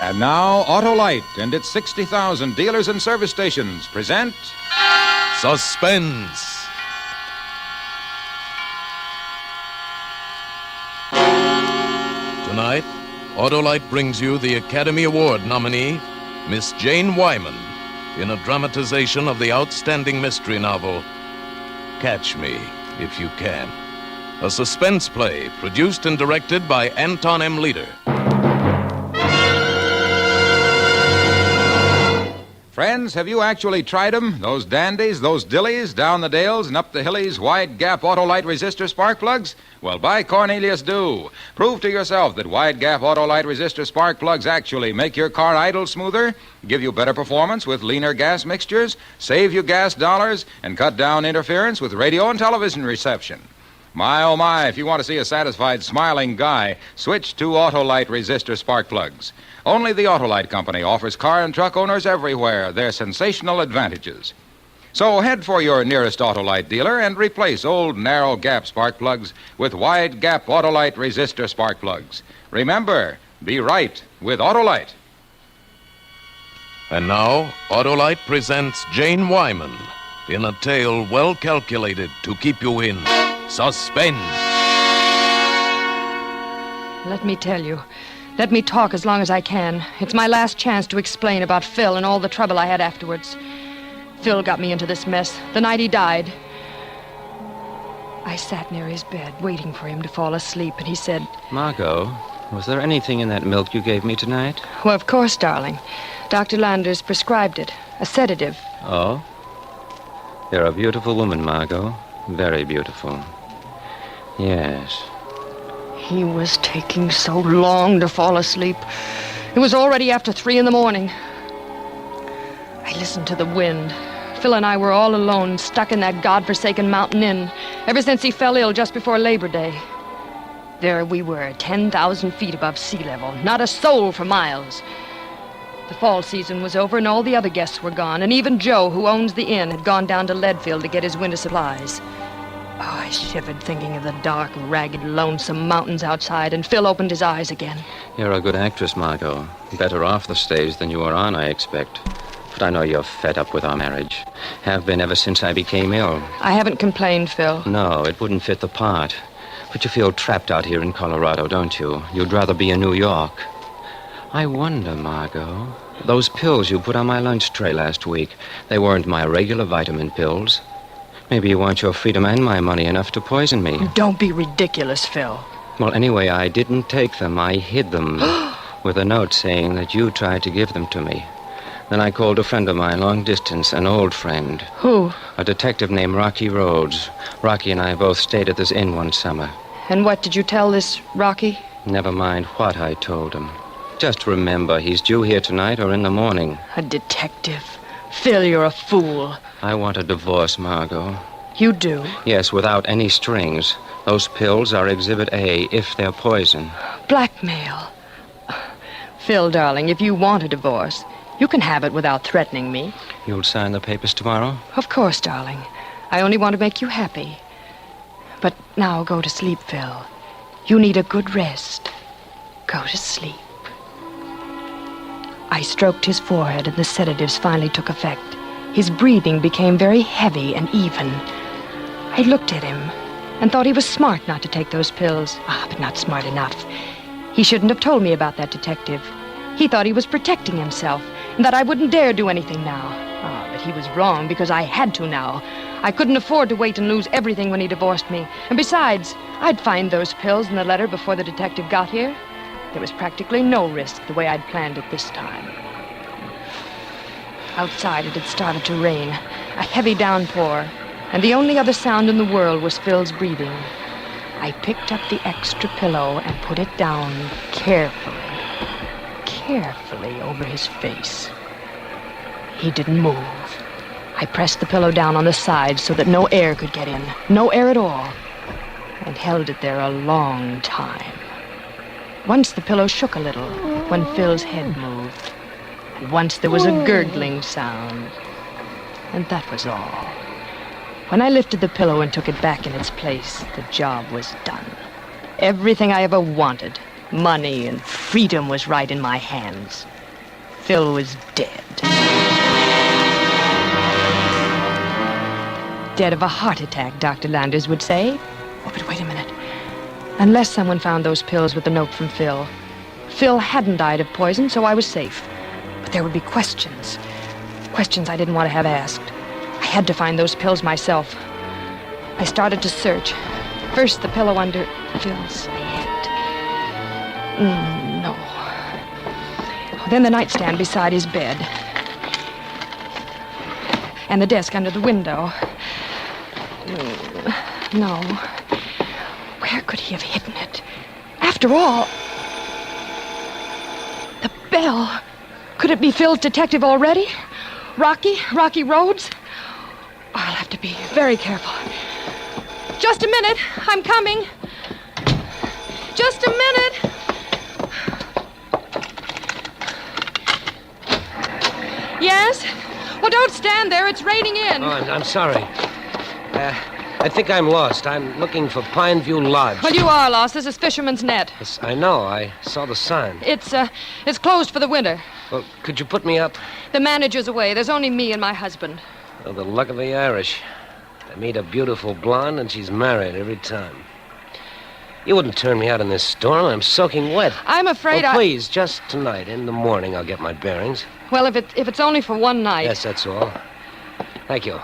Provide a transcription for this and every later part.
And now, Autolite and its 60,000 dealers and service stations present Suspense. Tonight, Autolite brings you the Academy Award nominee, Miss Jane Wyman, in a dramatization of the outstanding mystery novel, Catch Me If You Can. A suspense play produced and directed by Anton M. Leader. Friends, have you actually tried them? Those dandies, those dillies, down the dales and up the hillies, wide gap Autolite resistor spark plugs? Well, by Cornelius, do. Prove to yourself that wide gap Autolite resistor spark plugs actually make your car idle smoother, give you better performance with leaner gas mixtures, save you gas dollars, and cut down interference with radio and television reception. My, oh my, if you want to see a satisfied, smiling guy, switch to Autolite resistor spark plugs. Only the Autolite Company offers car and truck owners everywhere their sensational advantages. So head for your nearest Autolite dealer and replace old narrow gap spark plugs with wide gap Autolite resistor spark plugs. Remember, be right with Autolite. And now, Autolite presents Jane Wyman in a tale well calculated to keep you in suspense. Let me tell you. Let me talk as long as I can. It's my last chance to explain about Phil and all the trouble I had afterwards. Phil got me into this mess the night he died. I sat near his bed, waiting for him to fall asleep, and he said, Margot, was there anything in that milk you gave me tonight? Well, of course, darling. Dr. Landers prescribed it. A sedative. Oh? You're a beautiful woman, Margot. Very beautiful. Yes. He was taking so long to fall asleep. It was already after 3 a.m. I listened to the wind. Phil and I were all alone, stuck in that godforsaken mountain inn, ever since he fell ill just before Labor Day. There we were, 10,000 feet above sea level, not a soul for miles. The fall season was over and all the other guests were gone, and even Joe, who owns the inn, had gone down to Leadfield to get his winter supplies. Oh, I shivered thinking of the dark, ragged, lonesome mountains outside, and Phil opened his eyes again. You're a good actress, Margot. Better off the stage than you were on, I expect. But I know you're fed up with our marriage. Have been ever since I became ill. I haven't complained, Phil. No, it wouldn't fit the part. But you feel trapped out here in Colorado, don't you? You'd rather be in New York. I wonder, Margot, those pills you put on my lunch tray last week, they weren't my regular vitamin pills. Maybe you want your freedom and my money enough to poison me. Don't be ridiculous, Phil. Well, anyway, I didn't take them. I hid them with a note saying that you tried to give them to me. Then I called a friend of mine, long distance, an old friend. Who? A detective named Rocky Rhodes. Rocky and I both stayed at this inn one summer. And what did you tell this Rocky? Never mind what I told him. Just remember, he's due here tonight or in the morning. A detective. Phil, you're a fool. I want a divorce, Margot. You do? Yes, without any strings. Those pills are Exhibit A, if they're poison. Blackmail. Phil, darling, if you want a divorce, you can have it without threatening me. You'll sign the papers tomorrow? Of course, darling. I only want to make you happy. But now go to sleep, Phil. You need a good rest. Go to sleep. I stroked his forehead, and the sedatives finally took effect. His breathing became very heavy and even. I looked at him and thought he was smart not to take those pills. But not smart enough. He shouldn't have told me about that detective. He thought he was protecting himself and that I wouldn't dare do anything now. But he was wrong because I had to now. I couldn't afford to wait and lose everything when he divorced me. And besides, I'd find those pills in the letter before the detective got here. There was practically no risk the way I'd planned it this time. Outside, it had started to rain, a heavy downpour, and the only other sound in the world was Phil's breathing. I picked up the extra pillow and put it down carefully over his face. He didn't move. I pressed the pillow down on the side so that no air could get in, no air at all, and held it there a long time. Once the pillow shook a little when Phil's head moved. And once there was a gurgling sound. And that was all. When I lifted the pillow and took it back in its place, the job was done. Everything I ever wanted, money and freedom, was right in my hands. Phil was dead. Dead of a heart attack, Dr. Landers would say. Oh, but wait a minute. Unless someone found those pills with the note from Phil. Phil hadn't died of poison, so I was safe. But there would be questions. Questions I didn't want to have asked. I had to find those pills myself. I started to search. First, the pillow under Phil's head. No. Then the nightstand beside his bed. And the desk under the window. No. Where could he have hidden it? After all, the bell. Could it be Phil's detective already? Rocky Rhodes? Oh, I'll have to be very careful. Just a minute. I'm coming. Just a minute. Yes? Well, don't stand there. It's raining in. Oh, I'm sorry. I think I'm lost. I'm looking for Pineview Lodge. Well, you are lost. This is Fisherman's Net. Yes, I know. I saw the sign. It's closed for the winter. Well, could you put me up? The manager's away. There's only me and my husband. Oh, the luck of the Irish. They meet a beautiful blonde, and she's married every time. You wouldn't turn me out in this storm. I'm soaking wet. I'm afraid Please, just tonight. In the morning, I'll get my bearings. Well, if it's only for one night. Yes, that's all. Thank you.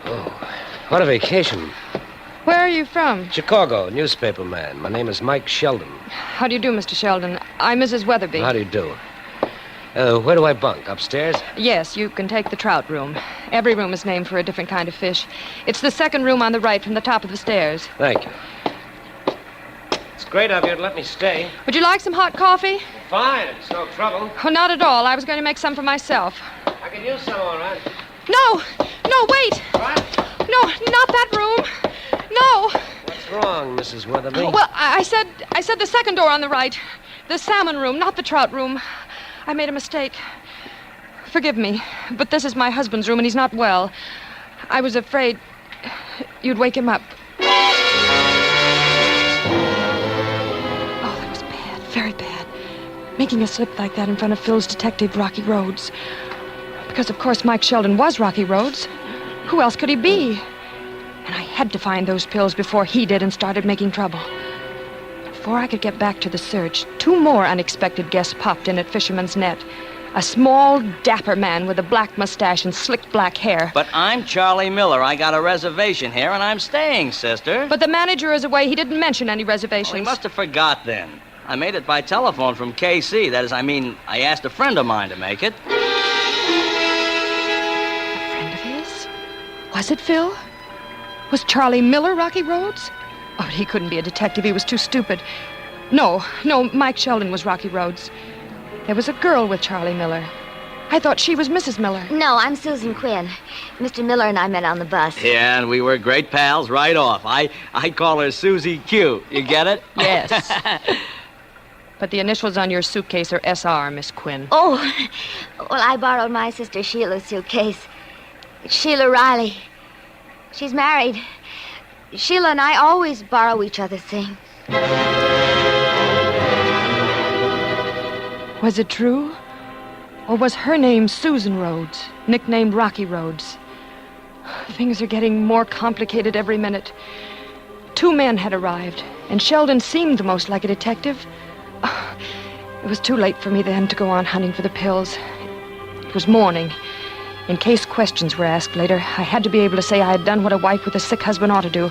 Oh, what a vacation. Where are you from? Chicago, newspaper man. My name is Mike Sheldon. How do you do, Mr. Sheldon? I'm Mrs. Weatherby. How do you do? Where do I bunk? Upstairs? Yes, you can take the trout room. Every room is named for a different kind of fish. It's the second room on the right from the top of the stairs. Thank you. It's great of you to let me stay. Would you like some hot coffee? Fine, it's no trouble. Oh, not at all. I was going to make some for myself. I could use some, all right. No, wait. What? No, not that room. No. What's wrong, Mrs. Weatherby? Well, I said the second door on the right. The salmon room, not the trout room. I made a mistake. Forgive me, but this is my husband's room, and he's not well. I was afraid you'd wake him up. Oh, that was bad, very bad. Making a slip like that in front of Phil's detective, Rocky Rhodes. Because, of course, Mike Sheldon was Rocky Rhodes. Who else could he be? And I had to find those pills before he did and started making trouble. Before I could get back to the search, two more unexpected guests popped in at Fisherman's Net. A small, dapper man with a black mustache and slick black hair. But I'm Charlie Miller. I got a reservation here, and I'm staying, sister. But the manager is away. He didn't mention any reservations. Well, he must have forgot then. I made it by telephone from KC. That is, I asked a friend of mine to make it. A friend of his? Was it Phil? Was Charlie Miller Rocky Rhodes? Oh, but he couldn't be a detective. He was too stupid. No, Mike Sheldon was Rocky Rhodes. There was a girl with Charlie Miller. I thought she was Mrs. Miller. No, I'm Susan Quinn. Mr. Miller and I met on the bus. Yeah, and we were great pals right off. I call her Susie Q. You get it? Yes. But the initials on your suitcase are SR, Miss Quinn. Oh, well, I borrowed my sister Sheila's suitcase. It's Sheila Riley. She's married. Sheila and I always borrow each other's things. Was it true? Or was her name Susan Rhodes, nicknamed Rocky Rhodes? Things are getting more complicated every minute. Two men had arrived, and Sheldon seemed the most like a detective. It was too late for me then to go on hunting for the pills. It was morning. In case questions were asked later, I had to be able to say I had done what a wife with a sick husband ought to do.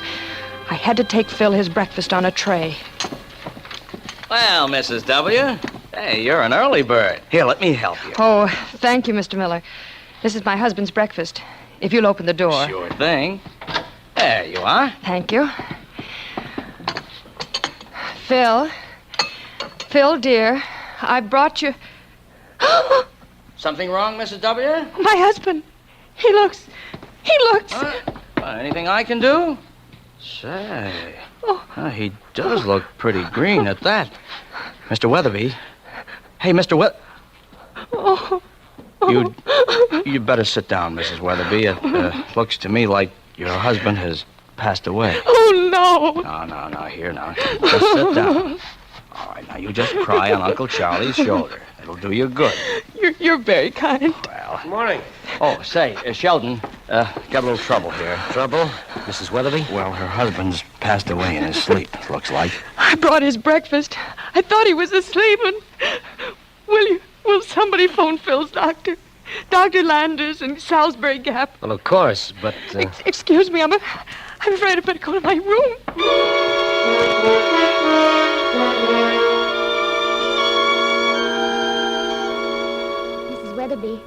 I had to take Phil his breakfast on a tray. Well, Mrs. W., hey, you're an early bird. Here, let me help you. Oh, thank you, Mr. Miller. This is my husband's breakfast. If you'll open the door. Sure thing. There you are. Thank you. Phil, dear, I brought you... Something wrong, Mrs. W.? My husband. He looks... Anything I can do? Say, he does look pretty green at that. Mr. Weatherby. Hey, Mr. You better sit down, Mrs. Weatherby. It looks to me like your husband has passed away. Oh, no. No, here now. Just sit down. All right, now you just cry on Uncle Charlie's shoulder. It'll do you good. You're very kind. Well. Good morning. Oh, say, Sheldon, got a little trouble here. Trouble? Mrs. Weatherby? Well, her husband's passed away in his sleep, it looks like. I brought his breakfast. I thought he was asleep, and... Will somebody phone Phil's doctor? Dr. Landers in Salisbury Gap. Well, of course, but... Excuse me, I'm afraid I better go to my room. Mrs. Weatherby.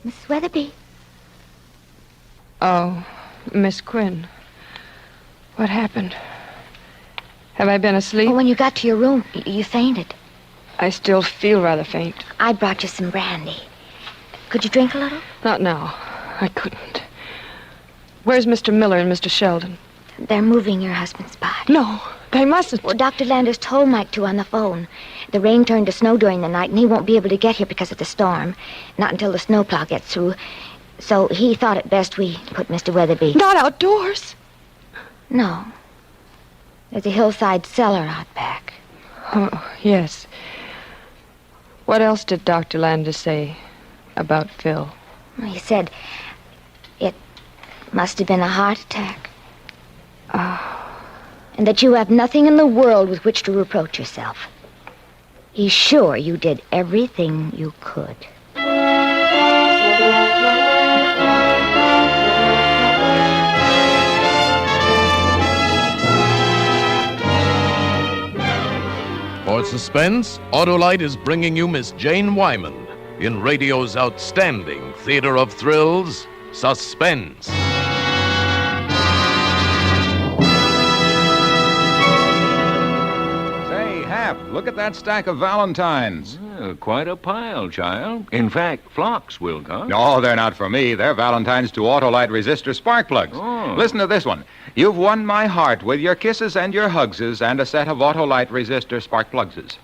Mrs. Weatherby. Oh, Miss Quinn. What happened? Have I been asleep? Oh, when you got to your room, you fainted. I still feel rather faint. I brought you some brandy. Could you drink a little? Not now. I couldn't. Where's Mr. Miller and Mr. Sheldon? They're moving your husband's body. No, they mustn't. Well, Dr. Landers told Mike to on the phone. The rain turned to snow during the night, and he won't be able to get here because of the storm. Not until the snowplow gets through. So he thought it best we put Mr. Weatherby... Not outdoors? No. There's a hillside cellar out back. Oh, yes. What else did Dr. Landers say about Phil? Well, he said it must have been a heart attack. And that you have nothing in the world with which to reproach yourself. He's sure you did everything you could. For Suspense, Autolite is bringing you Miss Jane Wyman in radio's outstanding theater of thrills, Suspense. Say, Hap, look at that stack of Valentines. Quite a pile, child. In fact, flocks will come. No, they're not for me. They're Valentines to Autolite resistor spark plugs. Oh. Listen to this one. You've won my heart with your kisses and your hugses and a set of Autolite resistor spark plugses.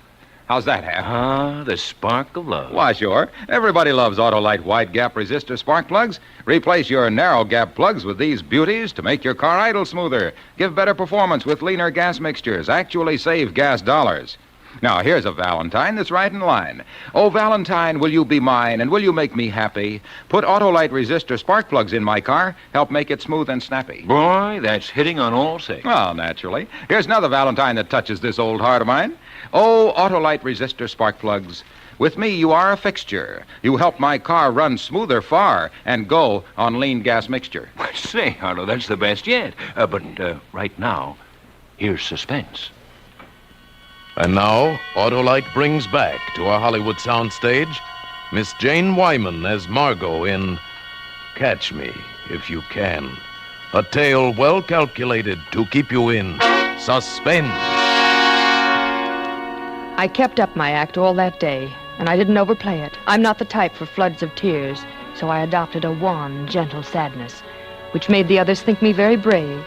How's that, Hap? Ah, the spark of love. Why, sure. Everybody loves Autolite wide gap resistor spark plugs. Replace your narrow gap plugs with these beauties to make your car idle smoother, give better performance with leaner gas mixtures, actually save gas dollars. Now, here's a Valentine that's right in line. Oh, Valentine, will you be mine, and will you make me happy? Put Autolite resistor spark plugs in my car, help make it smooth and snappy. Boy, that's hitting on all six. Well, naturally. Here's another Valentine that touches this old heart of mine. Oh, Autolite resistor spark plugs. With me, you are a fixture. You help my car run smoother far and go on lean gas mixture. Say, Harlow, that's the best yet. But right now, here's Suspense. And now, Autolite brings back to our Hollywood soundstage Miss Jane Wyman as Margot in Catch Me If You Can. A tale well calculated to keep you in suspense. I kept up my act all that day, and I didn't overplay it. I'm not the type for floods of tears, so I adopted a wan, gentle sadness, which made the others think me very brave.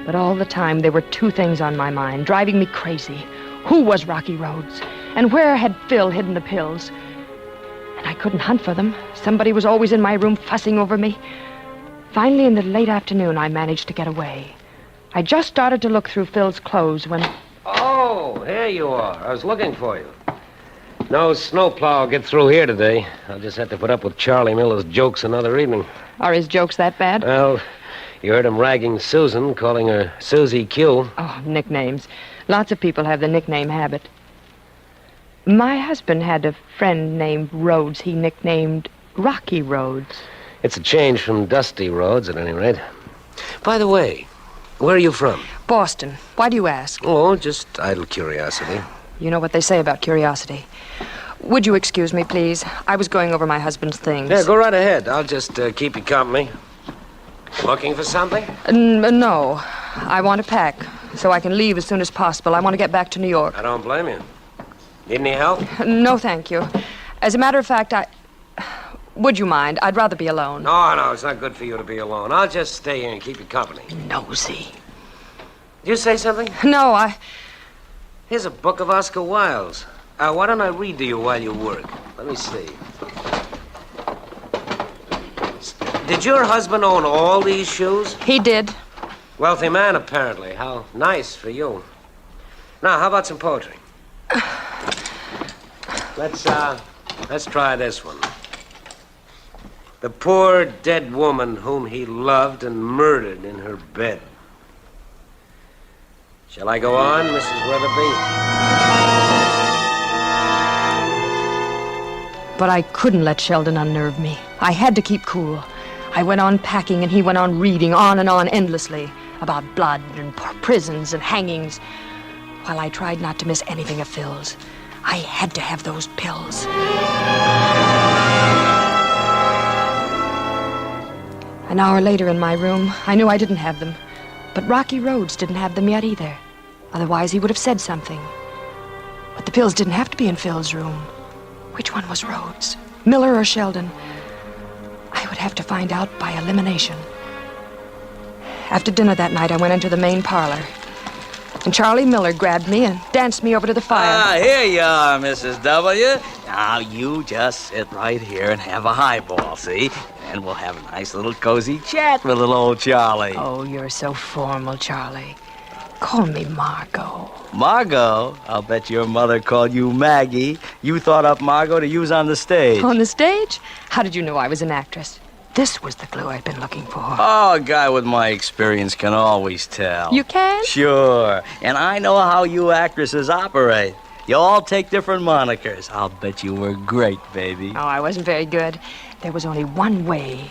But all the time, there were two things on my mind, driving me crazy. Who was Rocky Rhodes? And where had Phil hidden the pills? And I couldn't hunt for them. Somebody was always in my room fussing over me. Finally, in the late afternoon, I managed to get away. I just started to look through Phil's clothes when... Oh, here you are. I was looking for you. No snowplow will get through here today. I'll just have to put up with Charlie Miller's jokes another evening. Are his jokes that bad? Well, you heard him ragging Susan, calling her Susie Q. Oh, nicknames. Lots of people have the nickname habit. My husband had a friend named Rhodes he nicknamed Rocky Rhodes. It's a change from Dusty Rhodes, at any rate. By the way, where are you from? Boston. Why do you ask? Oh, just idle curiosity. You know what they say about curiosity. Would you excuse me, please? I was going over my husband's things. Yeah, go right ahead. I'll just keep you company. Looking for something? No. I want to pack so I can leave as soon as possible. I want to get back to New York. I don't blame you. Need any help? No, thank you. As a matter of fact, would you mind? I'd rather be alone. No, it's not good for you to be alone. I'll just stay here and keep you company. Nosy. Did you say something? No, Here's a book of Oscar Wilde's. Why don't I read to you while you work? Let me see. Did your husband own all these shoes? He did. Wealthy man, apparently. How nice for you. Now, how about some poetry? Let's try this one. The poor dead woman whom he loved and murdered in her bed. Shall I go on, Mrs. Weatherby? But I couldn't let Sheldon unnerve me. I had to keep cool. I went on packing, and he went on reading, on and on endlessly, about blood and prisons and hangings, while I tried not to miss anything of Phil's. I had to have those pills. An hour later in my room, I knew I didn't have them. But Rocky Rhodes didn't have them yet either. Otherwise, he would have said something. But the pills didn't have to be in Phil's room. Which one was Rhodes? Miller or Sheldon? I would have to find out by elimination. After dinner that night, I went into the main parlor. And Charlie Miller grabbed me and danced me over to the fire. Here you are, Mrs. W. Now, you just sit right here and have a highball, see? And we'll have a nice little cozy chat with little old Charlie. Oh, you're so formal, Charlie. Call me Margot. Margot? I'll bet your mother called you Maggie. You thought up Margot to use on the stage. On the stage? How did you know I was an actress? This was the clue I'd been looking for. Oh, a guy with my experience can always tell. You can? Sure. And I know how you actresses operate. You all take different monikers. I'll bet you were great, baby. Oh, I wasn't very good. There was only one way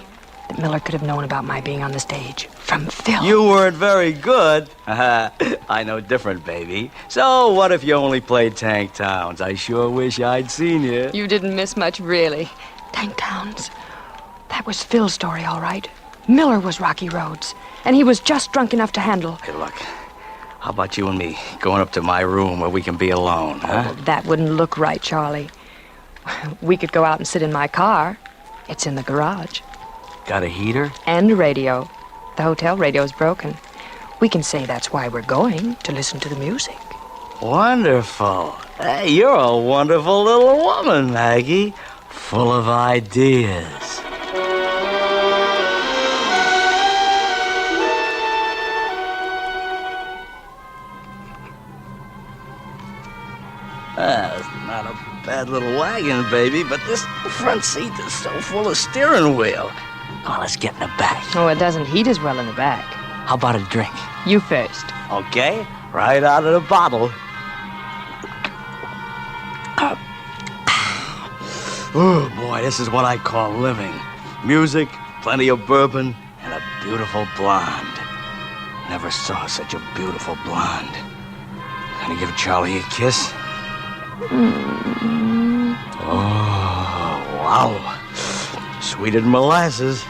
that Miller could have known about my being on the stage. From Phil. You weren't very good. I know different, baby. So what if you only played Tank Towns? I sure wish I'd seen you. You didn't miss much, really. Tank Towns. That was Phil's story, all right. Miller was Rocky Rhodes, and he was just drunk enough to handle. Hey, look. How about you and me going up to my room where we can be alone, huh? Oh, that wouldn't look right, Charlie. We could go out and sit in my car. It's in the garage. Got a heater? And a radio. The hotel radio's broken. We can say that's why we're going, to listen to the music. Wonderful. Hey, you're a wonderful little woman, Maggie. Full of ideas. That's not a bad little wagon, baby, but this front seat is so full of steering wheel. Oh, let's get in the back. Oh, it doesn't heat as well in the back. How about a drink? You first. Okay, right out of the bottle. Oh, boy, this is what I call living. Music, plenty of bourbon, and a beautiful blonde. Never saw such a beautiful blonde. Gonna give Charlie a kiss? Oh, wow. Sweeter than molasses.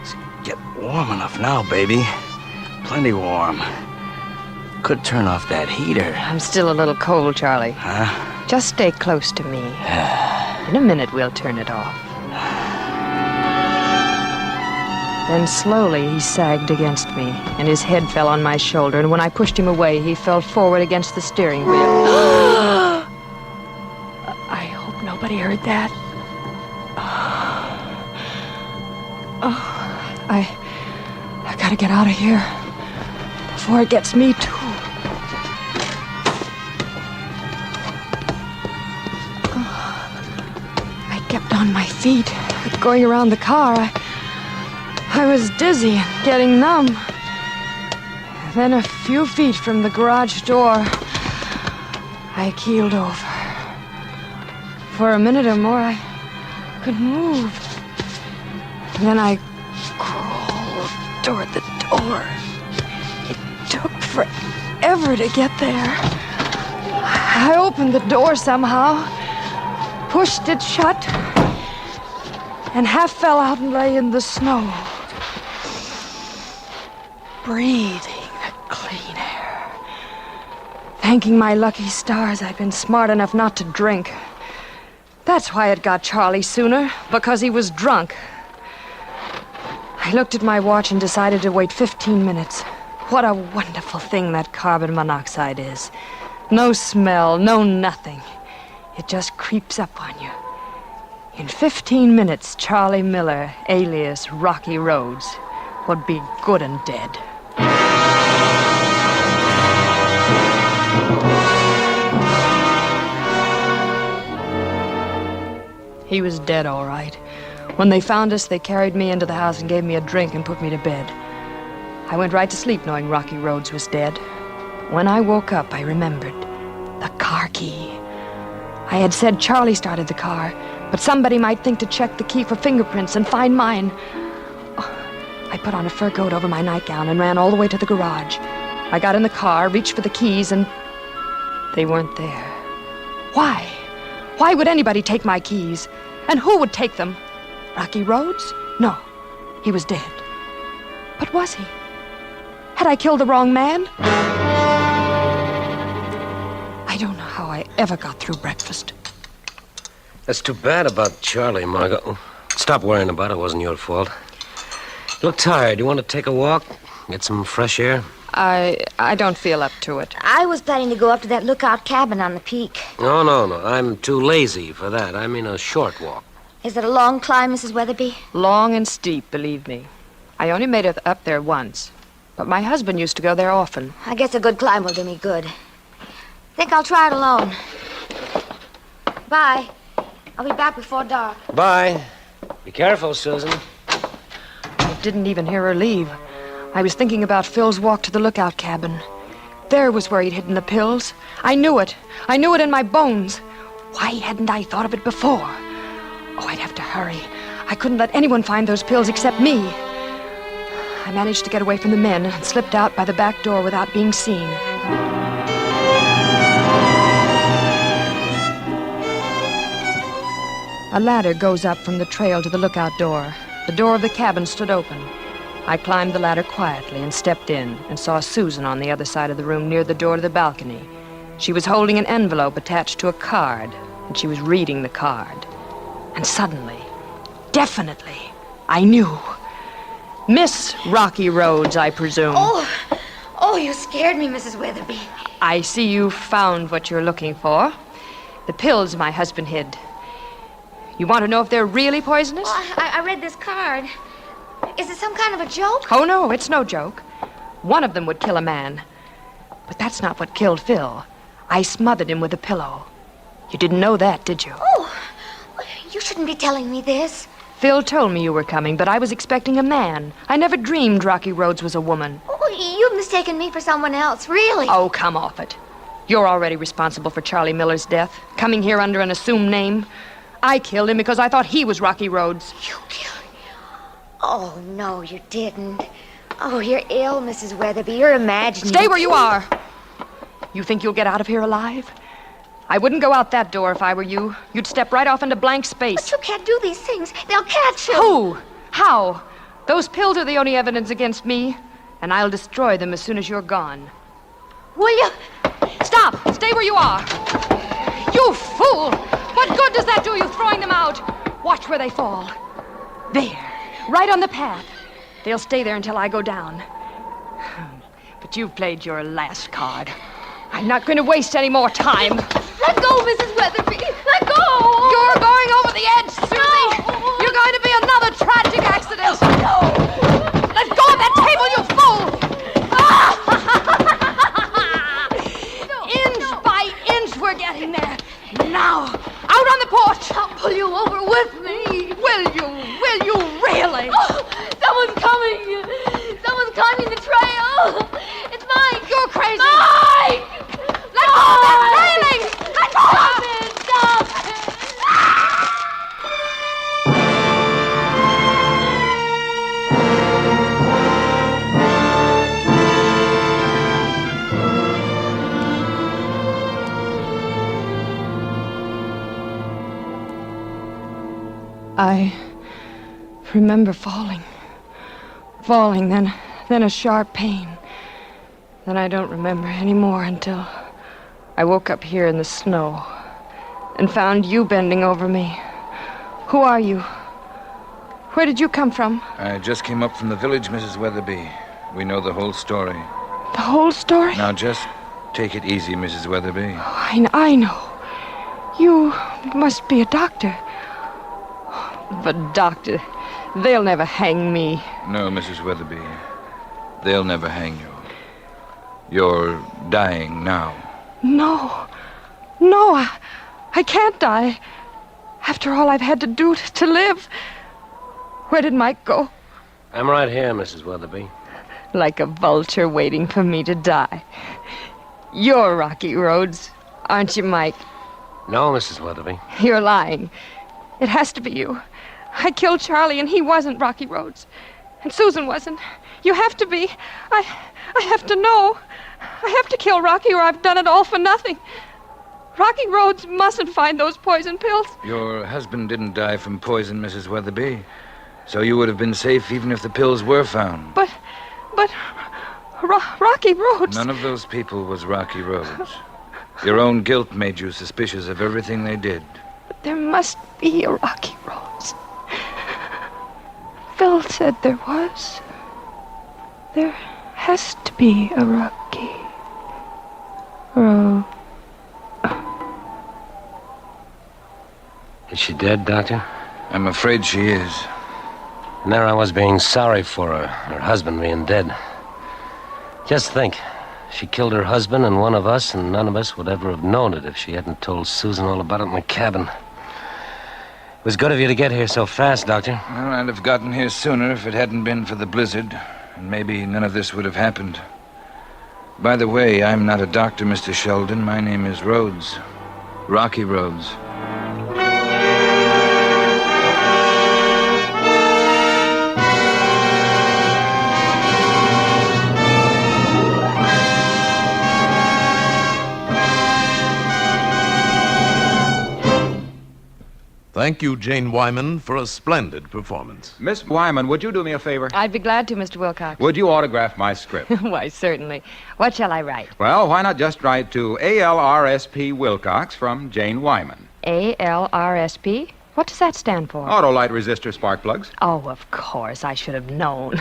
It's get warm enough now, baby. Plenty warm. Could turn off that heater. I'm still a little cold, Charlie. Huh? Just stay close to me. In a minute, we'll turn it off. Then slowly he sagged against me, and his head fell on my shoulder, and when I pushed him away, he fell forward against the steering wheel. I hope nobody heard that. I gotta get out of here before it gets me too. I kept on my feet, but going around the car, I was dizzy and getting numb. Then a few feet from the garage door, I keeled over. For a minute or more, I could move. And then I crawled toward the door. It took forever to get there. I opened the door somehow, pushed it shut, and half fell out and lay in the snow, breathing the clean air. Thanking my lucky stars I'd been smart enough not to drink. That's why it got Charlie sooner, because he was drunk. I looked at my watch and decided to wait 15 minutes. What a wonderful thing that carbon monoxide is. No smell, no nothing. It just creeps up on you. In 15 minutes, Charlie Miller, alias Rocky Rhodes, would be good and dead. He was dead, all right. When they found us, they carried me into the house and gave me a drink and put me to bed. I went right to sleep knowing Rocky Rhodes was dead. When I woke up, I remembered the car key. I had said Charlie started the car, but somebody might think to check the key for fingerprints and find mine. Oh, I put on a fur coat over my nightgown and ran all the way to the garage. I got in the car, reached for the keys, and they weren't there. Why? Why would anybody take my keys? And who would take them? Rocky Rhodes? No, he was dead. But was he? Had I killed the wrong man? I don't know how I ever got through breakfast. That's too bad about Charlie, Margot. Stop worrying about it. It wasn't your fault. You look tired. You want to take a walk? Get some fresh air? I don't feel up to it. I was planning to go up to that lookout cabin on the peak. No. I'm too lazy for that. I mean a short walk. Is it a long climb, Mrs. Weatherby? Long and steep, believe me. I only made it up there once. But my husband used to go there often. I guess a good climb will do me good. Think I'll try it alone. Bye. I'll be back before dark. Bye. Be careful, Susan. I didn't even hear her leave. I was thinking about Phil's walk to the lookout cabin. There was where he'd hidden the pills. I knew it. I knew it in my bones. Why hadn't I thought of it before? Oh, I'd have to hurry. I couldn't let anyone find those pills except me. I managed to get away from the men and slipped out by the back door without being seen. A ladder goes up from the trail to the lookout door. The door of the cabin stood open. I climbed the ladder quietly and stepped in and saw Susan on the other side of the room near the door to the balcony. She was holding an envelope attached to a card, and she was reading the card. And suddenly, definitely, I knew. Miss Rocky Rhodes, I presume. Oh, you scared me, Mrs. Weatherby. I see you found what you're looking for. The pills my husband hid. You want to know if they're really poisonous? Oh, I read this card. Is it some kind of a joke? Oh, no, it's no joke. One of them would kill a man. But that's not what killed Phil. I smothered him with a pillow. You didn't know that, did you? Oh, you shouldn't be telling me this. Phil told me you were coming, but I was expecting a man. I never dreamed Rocky Rhodes was a woman. Oh, you've mistaken me for someone else, really. Oh, come off it. You're already responsible for Charlie Miller's death, coming here under an assumed name. I killed him because I thought he was Rocky Rhodes. You killed him? Oh, no, you didn't. Oh, you're ill, Mrs. Weatherby. You're imagining. Stay where you are. You think you'll get out of here alive? I wouldn't go out that door if I were you. You'd step right off into blank space. But you can't do these things. They'll catch you. Who? How? Those pills are the only evidence against me, and I'll destroy them as soon as you're gone. Will you? Stop! Stay where you are. You fool! What good does that do you throwing them out? Watch where they fall. There, right on the path. They'll stay there until I go down. But you've played your last card. I'm not going to waste any more time. Let go, Mrs. Weatherby. Let go! You're going over the edge, Susie. No. You're going to be another tragic accident. No! Let go of that table, you fool! Inch by inch, we're getting there. Now, out on the porch. I'll pull you over with me. Will you? Will you really? Oh, someone's coming. Someone's climbing the trail. It's Mike. You're crazy. Mike! Let go of that railing! Let go of it! Stop it! I remember falling, then a sharp pain. Then I don't remember anymore until I woke up here in the snow and found you bending over me. Who are you? Where did you come from? I just came up from the village, Mrs. Weatherby. We know the whole story. The whole story? Now just take it easy, Mrs. Weatherby. Oh, I know. You must be a doctor. But, doctor, they'll never hang me. No, Mrs. Weatherby. They'll never hang you. You're dying now. No, I can't die. After all I've had to do to live. Where did Mike go? I'm right here, Mrs. Weatherby. Like a vulture waiting for me to die. You're Rocky Rhodes, aren't you, Mike? No, Mrs. Weatherby. You're lying. It has to be you. I killed Charlie, and he wasn't Rocky Rhodes. And Susan wasn't. You have to be. I have to know. I have to kill Rocky, or I've done it all for nothing. Rocky Rhodes mustn't find those poison pills. Your husband didn't die from poison, Mrs. Weatherby. So you would have been safe even if the pills were found. But Rocky Rhodes... None of those people was Rocky Rhodes. Your own guilt made you suspicious of everything they did. But there must be a Rocky Rhodes. Phil said there was. There has to be a Rocky Rhodes. Is she dead, Doctor? I'm afraid she is. And there I was being sorry for her husband being dead. Just think, she killed her husband and one of us, and none of us would ever have known it if she hadn't told Susan all about it in the cabin. It was good of you to get here so fast, Doctor. Well, I'd have gotten here sooner if it hadn't been for the blizzard, and maybe none of this would have happened. By the way, I'm not a doctor, Mr. Sheldon. My name is Rhodes. Rocky Rhodes. Thank you, Jane Wyman, for a splendid performance. Miss Wyman, would you do me a favor? I'd be glad to, Mr. Wilcox. Would you autograph my script? Why, certainly. What shall I write? Well, why not just write to ALRSP Wilcox from Jane Wyman? ALRSP? What does that stand for? Auto light resistor spark plugs. Oh, of course. I should have known.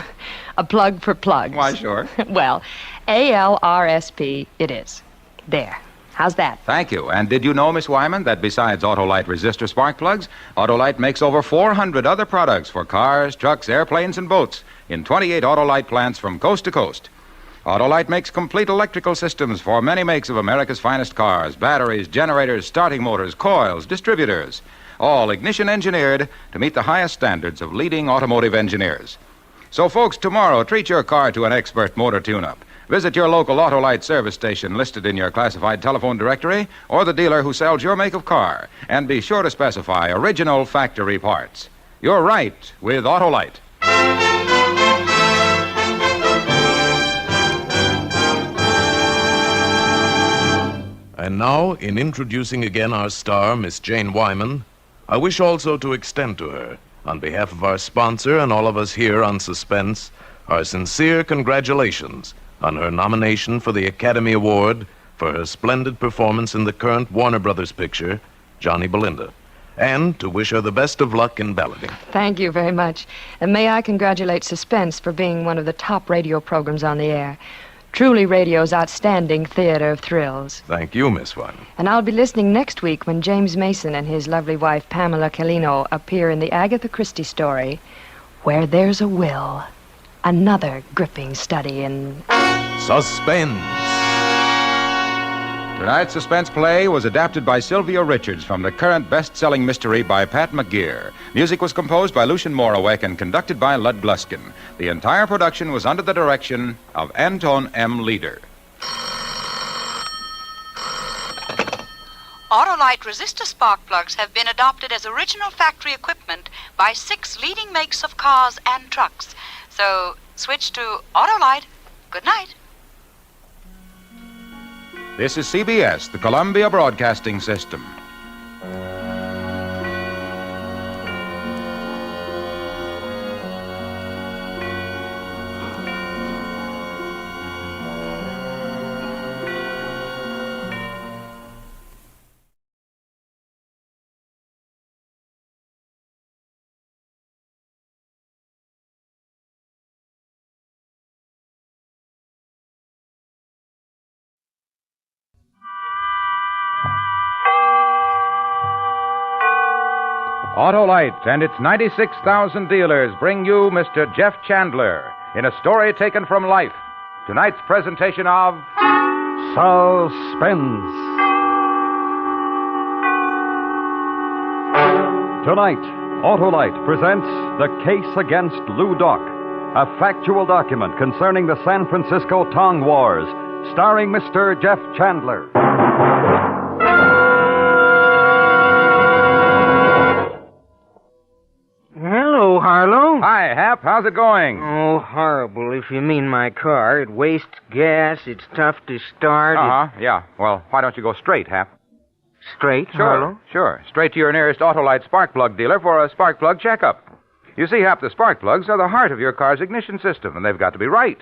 A plug for plugs. Why, sure. Well, ALRSP it is. There. How's that? Thank you. And did you know, Miss Wyman, that besides Autolite resistor spark plugs, Autolite makes over 400 other products for cars, trucks, airplanes, and boats in 28 Autolite plants from coast to coast. Autolite makes complete electrical systems for many makes of America's finest cars, batteries, generators, starting motors, coils, distributors, all ignition engineered to meet the highest standards of leading automotive engineers. So, folks, tomorrow, treat your car to an expert motor tune-up. Visit your local Autolite service station listed in your classified telephone directory or the dealer who sells your make of car. And be sure to specify original factory parts. You're right with Autolite. And now, in introducing again our star, Miss Jane Wyman, I wish also to extend to her, on behalf of our sponsor and all of us here on Suspense, our sincere congratulations on her nomination for the Academy Award for her splendid performance in the current Warner Brothers picture, Johnny Belinda, and to wish her the best of luck in balloting. Thank you very much. And may I congratulate Suspense for being one of the top radio programs on the air. Truly radio's outstanding theater of thrills. Thank you, Miss Wyman. And I'll be listening next week when James Mason and his lovely wife, Pamela Calino, appear in the Agatha Christie story, Where There's a Will. Another gripping study in... Suspense. Tonight's suspense play was adapted by Sylvia Richards from the current best-selling mystery by Pat McGear. Music was composed by Lucian Morawek and conducted by Lud Gluskin. The entire production was under the direction of Anton M. Leader. Autolite resistor spark plugs have been adopted as original factory equipment by 6 leading makes of cars and trucks. So, switch to Autolite. Good night. This is CBS, the Columbia Broadcasting System. Autolite and its 96,000 dealers bring you Mr. Jeff Chandler in a story taken from life. Tonight's presentation of Suspense. Tonight, Autolite presents The Case Against Lou Doc, a factual document concerning the San Francisco Tong Wars, starring Mr. Jeff Chandler. Hello, Harlow. Hi, Hap. How's it going? Oh, horrible, if you mean my car. It wastes gas. It's tough to start. Yeah. Well, why don't you go straight, Hap? Straight, Harlow? Sure. Straight to your nearest Autolite spark plug dealer for a spark plug checkup. You see, Hap, the spark plugs are the heart of your car's ignition system, and they've got to be right.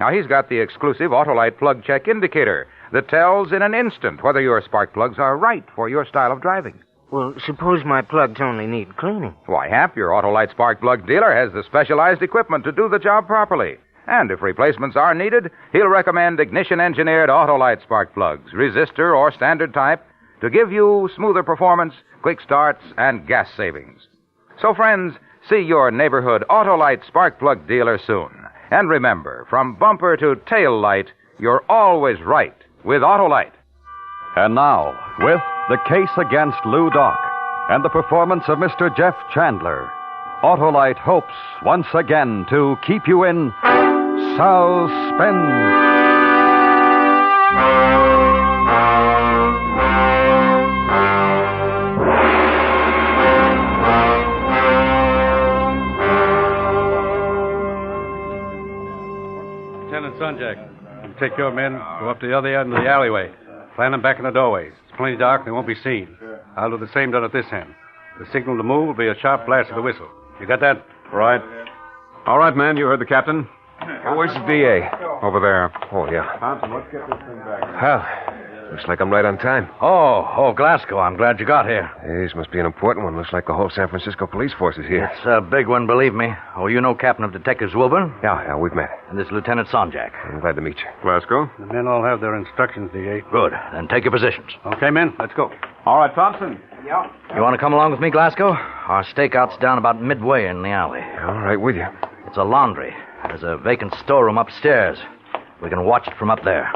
Now, he's got the exclusive Autolite plug check indicator that tells in an instant whether your spark plugs are right for your style of driving. Well, suppose my plugs only need cleaning. Why, Hap, your Autolite spark plug dealer has the specialized equipment to do the job properly. And if replacements are needed, he'll recommend ignition-engineered Autolite spark plugs, resistor or standard type, to give you smoother performance, quick starts, and gas savings. So, friends, see your neighborhood Autolite spark plug dealer soon. And remember, from bumper to tail light, you're always right with Autolite. And now, with The Case Against Lou Doc and the performance of Mr. Jeff Chandler, Autolite hopes once again to keep you in suspense. Lieutenant Sonjak, you take your men, go up to the other end of the alleyway. Plant them back in the doorway. It's plenty dark, they won't be seen. I'll do the same down at this end. The signal to move will be a sharp blast of the whistle. You got that? Right. All right, man, you heard the captain. Where's the DA? Over there. Oh, yeah. Thompson, let's get this thing back. Well, looks like I'm right on time. Oh, Glasgow, I'm glad you got here. This must be an important one. Looks like the whole San Francisco police force is here. It's a big one, believe me. Oh, you know Captain of Detectives Wilburn? Yeah, we've met. And this Lieutenant Sonjak. I'm glad to meet you. Glasgow? The men all have their instructions, D.A. Good. Then take your positions. Okay, men, let's go. All right, Thompson. You want to come along with me, Glasgow? Our stakeout's down about midway in the alley. All right, with you. It's a laundry. There's a vacant storeroom upstairs. We can watch it from up there.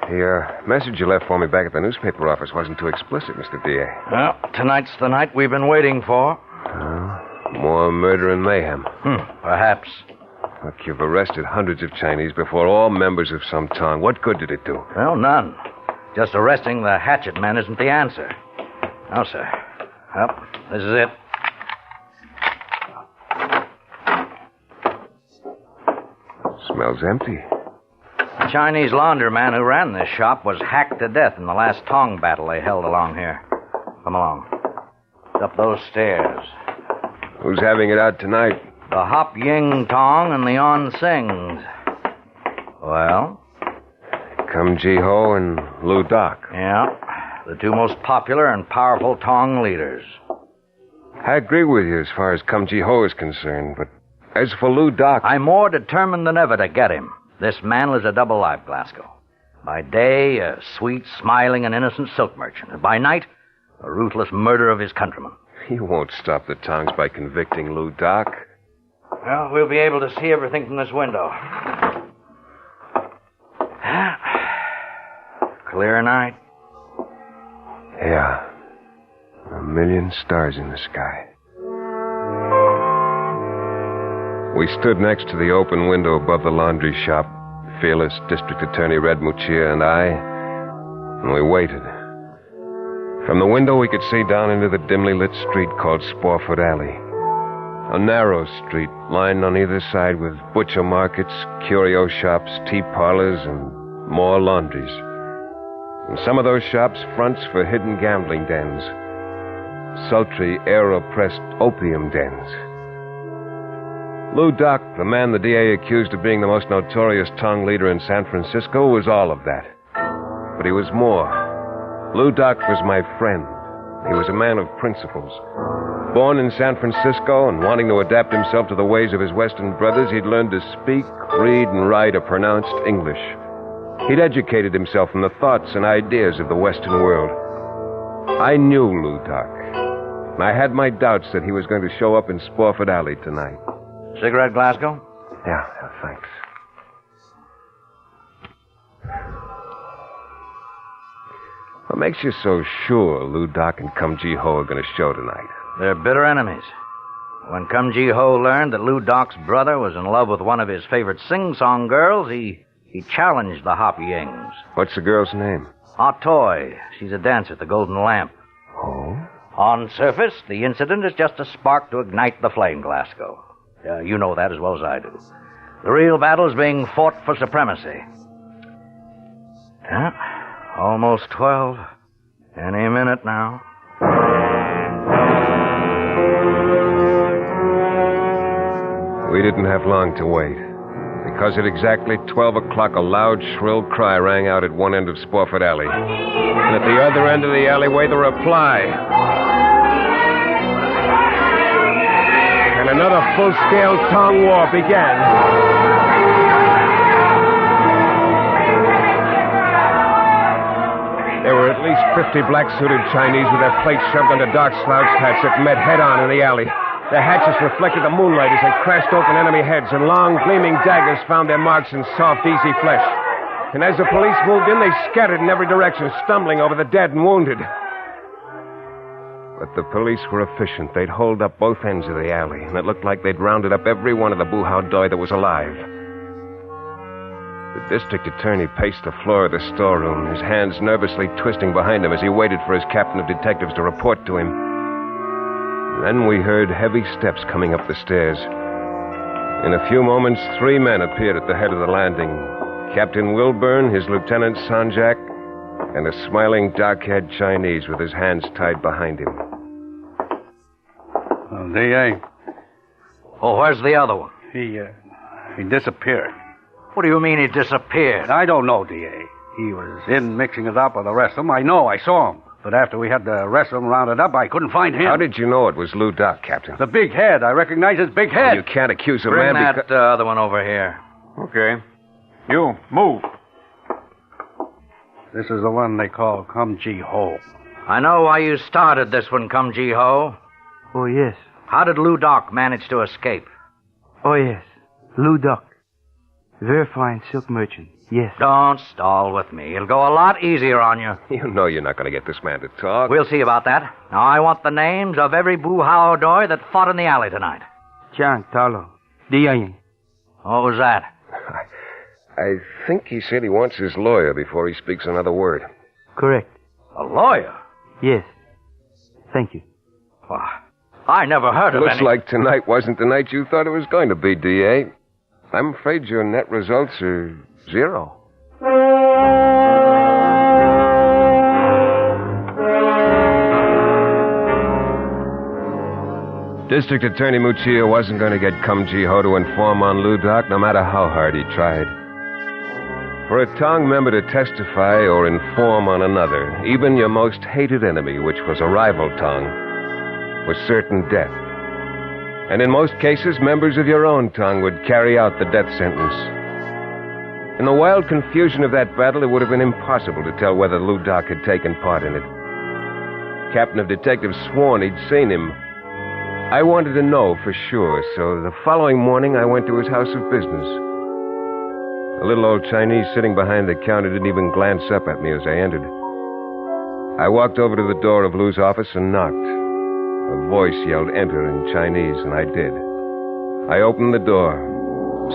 The message you left for me back at the newspaper office wasn't too explicit, Mr. D.A. Well, tonight's the night we've been waiting for. More murder and mayhem. Perhaps. Look, you've arrested hundreds of Chinese before, all members of some Tong. What good did it do? Well, none. Just arresting the hatchet men isn't the answer. No, sir. Well, this is it. Smells empty. The Chinese laundryman who ran this shop was hacked to death in the last Tong battle they held along here. Come along. It's up those stairs. Who's having it out tonight? The Hop Ying Tong and the On Sings. Well? Kum Ji Ho and Lou Doc. Yeah. The two most popular and powerful Tong leaders. I agree with you as far as Kum Ji Ho is concerned, but as for Lou Doc... I'm more determined than ever to get him. This man lives a double life, Glasgow. By day, a sweet, smiling, and innocent silk merchant. And by night, a ruthless murderer of his countrymen. You won't stop the Tongs by convicting Lou Doc. Well, we'll be able to see everything from this window. Clear night. Yeah. 1,000,000 stars in the sky. We stood next to the open window above the laundry shop, fearless District Attorney Red Muccia and I, and we waited. From the window, we could see down into the dimly lit street called Spofford Alley. A narrow street lined on either side with butcher markets, curio shops, tea parlors, and more laundries. And some of those shops fronts for hidden gambling dens, sultry, air-oppressed opium dens. Lou Doc, the man the DA accused of being the most notorious Tong leader in San Francisco, was all of that. But he was more. Lou Doc was my friend. He was a man of principles. Born in San Francisco and wanting to adapt himself to the ways of his Western brothers, he'd learned to speak, read, and write a pronounced English. He'd educated himself from the thoughts and ideas of the Western world. I knew Lou Doc. I had my doubts that he was going to show up in Spofford Alley tonight. Cigarette, Glasgow? Yeah, thanks. What makes you so sure Lou Doc and Kum Ji Ho are going to show tonight? They're bitter enemies. When Kum Ji Ho learned that Lou Doc's brother was in love with one of his favorite sing-song girls, he challenged the Hop Yings. What's the girl's name? Ah Toy. She's a dancer at the Golden Lamp. Oh? On surface, the incident is just a spark to ignite the flame, Glasgow. You know that as well as I do. The real battle is being fought for supremacy. Almost 12. Any minute now. We didn't have long to wait. Because at exactly 12 o'clock, a loud, shrill cry rang out at one end of Spofford Alley. And at the other end of the alleyway, the reply. And another full-scale Tong War began. There were at least 50 black-suited Chinese with their plates shoved under dark slouched hats that met head-on in the alley. Their hatches reflected the moonlight as they crashed open enemy heads, and long, gleaming daggers found their marks in soft, easy flesh. And as the police moved in, they scattered in every direction, stumbling over the dead and wounded. But the police were efficient. They'd holed up both ends of the alley, and it looked like they'd rounded up every one of the Boo-How Doi that was alive. The district attorney paced the floor of the storeroom, his hands nervously twisting behind him as he waited for his captain of detectives to report to him. Then we heard heavy steps coming up the stairs. In a few moments, 3 men appeared at the head of the landing. Captain Wilburn, his Lieutenant Sanjak, and a smiling, dark-haired Chinese with his hands tied behind him. D.A. Oh, where's the other one? He disappeared. What do you mean he disappeared? I don't know, D.A. He was in mixing it up with the rest of them. I know, I saw him. But after we had the rest of them rounded up, I couldn't find him. How did you know it was Lou Doc, Captain? The big head. I recognize his big head. You can't accuse a Bring man that other one over here. Okay. You, move. This is the one they call Kum Ji Ho. I know why you started this one, Kum Ji Ho. Oh, yes. How did Lou Doc manage to escape? Oh, yes. Lou Doc. Very fine silk merchant. Yes. Don't stall with me. It'll go a lot easier on you. You know you're not going to get this man to talk. We'll see about that. Now, I want the names of every Boo-How Doi that fought in the alley tonight. Chang, Talo, Diayin. What was that? I think he said he wants his lawyer before he speaks another word. Correct. A lawyer? Yes. Thank you. Well, I never heard of Looks any... like tonight wasn't the night you thought it was going to be, D.A. I'm afraid your net results are 0. District Attorney Muccia wasn't going to get Kum Ji Ho to inform on Lou Doc, no matter how hard he tried. For a Tong member to testify or inform on another, even your most hated enemy, which was a rival Tong, was certain death. And in most cases, members of your own Tong would carry out the death sentence. In the wild confusion of that battle, it would have been impossible to tell whether Lou Doc had taken part in it. Captain of detectives sworn he'd seen him. I wanted to know for sure, so the following morning I went to his house of business. The little old Chinese sitting behind the counter didn't even glance up at me as I entered. I walked over to the door of Lou's office and knocked. A voice yelled enter in Chinese, and I did. I opened the door.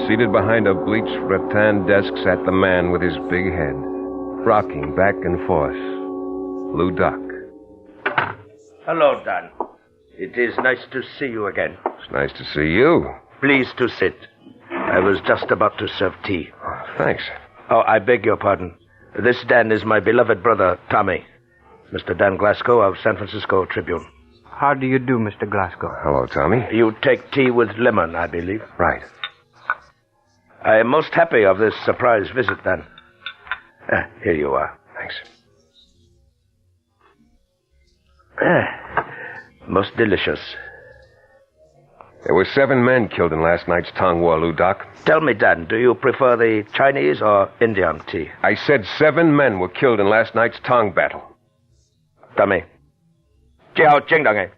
Seated behind a bleached rattan desk sat the man with his big head, rocking back and forth. Lou Doc. Hello, Dan. It is nice to see you again. It's nice to see you. Please to sit. I was just about to serve tea. Oh, thanks. Oh, I beg your pardon. This Dan is my beloved brother, Tommy. Mr. Dan Glasgow of San Francisco Tribune. How do you do, Mr. Glasgow? Hello, Tommy. You take tea with lemon, I believe. Right. I am most happy of this surprise visit, Dan. Here you are. Thanks. Most delicious. There were 7 men killed in last night's Tong War, Lou Doc. Tell me, Dan, do you prefer the Chinese or Indian tea? I said 7 men were killed in last night's Tong battle. Tommy. Jiao Jingdang.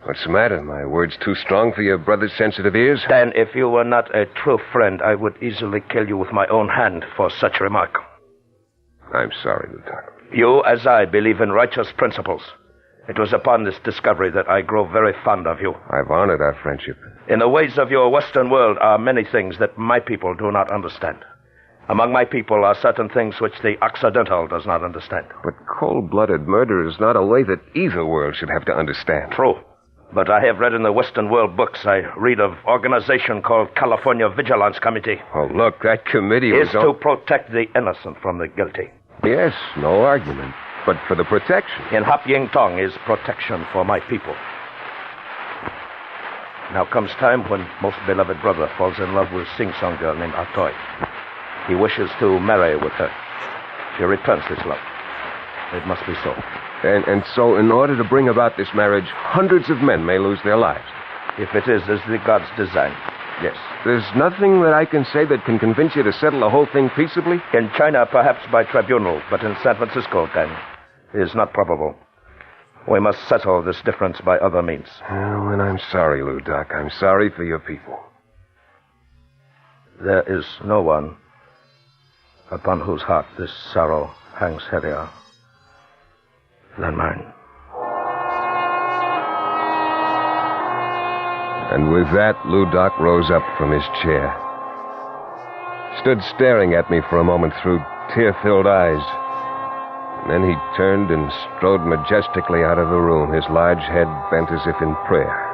What's the matter? My words too strong for your brother's sensitive ears? Dan, if you were not a true friend, I would easily kill you with my own hand for such remark. I'm sorry, Lieutenant. You, as I, believe in righteous principles. It was upon this discovery that I grow very fond of you. I've honored our friendship. In the ways of your Western world are many things that my people do not understand. Among my people are certain things which the Occidental does not understand. But cold-blooded murder is not a way that either world should have to understand. True. But I have read in the Western world books, I read of organization called California Vigilance Committee. Oh, look, that committee is was to protect the innocent from the guilty. Yes, no argument. But for the protection. In Hop Ying Tong is protection for my people. Now comes time when most beloved brother falls in love with sing-song girl named Atoy. He wishes to marry with her. She returns his love. It must be so. And so, in order to bring about this marriage, hundreds of men may lose their lives. If it is as the gods design, yes. There's nothing that I can say that can convince you to settle the whole thing peaceably? In China, perhaps by tribunal, but in San Francisco, then, it is not probable. We must settle this difference by other means. Oh, and I'm sorry, Lou Doc. I'm sorry for your people. There is no one upon whose heart this sorrow hangs heavier than mine. And with that, Lou Doc rose up from his chair. Stood staring at me for a moment through tear-filled eyes. And then he turned and strode majestically out of the room, his large head bent as if in prayer.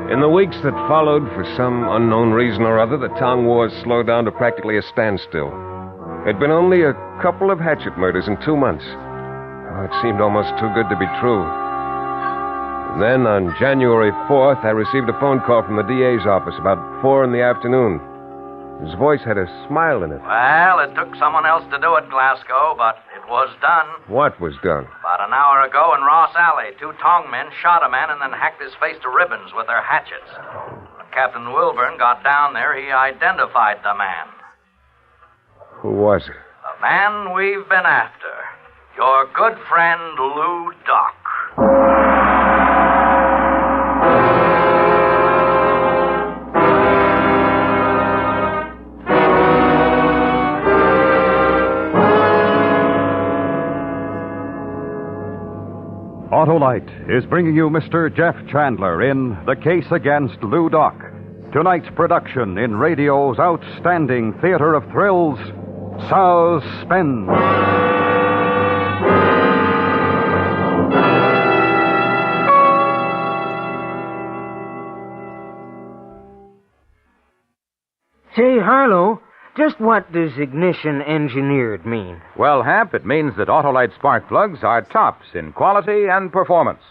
In the weeks that followed, for some unknown reason or other, the Tong Wars slowed down to practically a standstill. There'd been only a couple of hatchet murders in 2 months. Oh, it seemed almost too good to be true. And then, on January 4th, I received a phone call from the DA's office about 4 in the afternoon. His voice had a smile in it. Well, it took someone else to do it, Glasgow, but it was done. What was done? About an hour ago in Ross Alley, 2 Tong men shot a man and then hacked his face to ribbons with their hatchets. When Captain Wilburn got down there, he identified the man. Who was it? The man we've been after. Your good friend, Lou Doc. Autolite is bringing you Mr. Jeff Chandler in The Case Against Lou Doc. Tonight's production in radio's outstanding theater of thrills, Suspense. Say, Harlow, just what does ignition engineered mean? Well, Hap, it means that Autolite spark plugs are tops in quality and performance.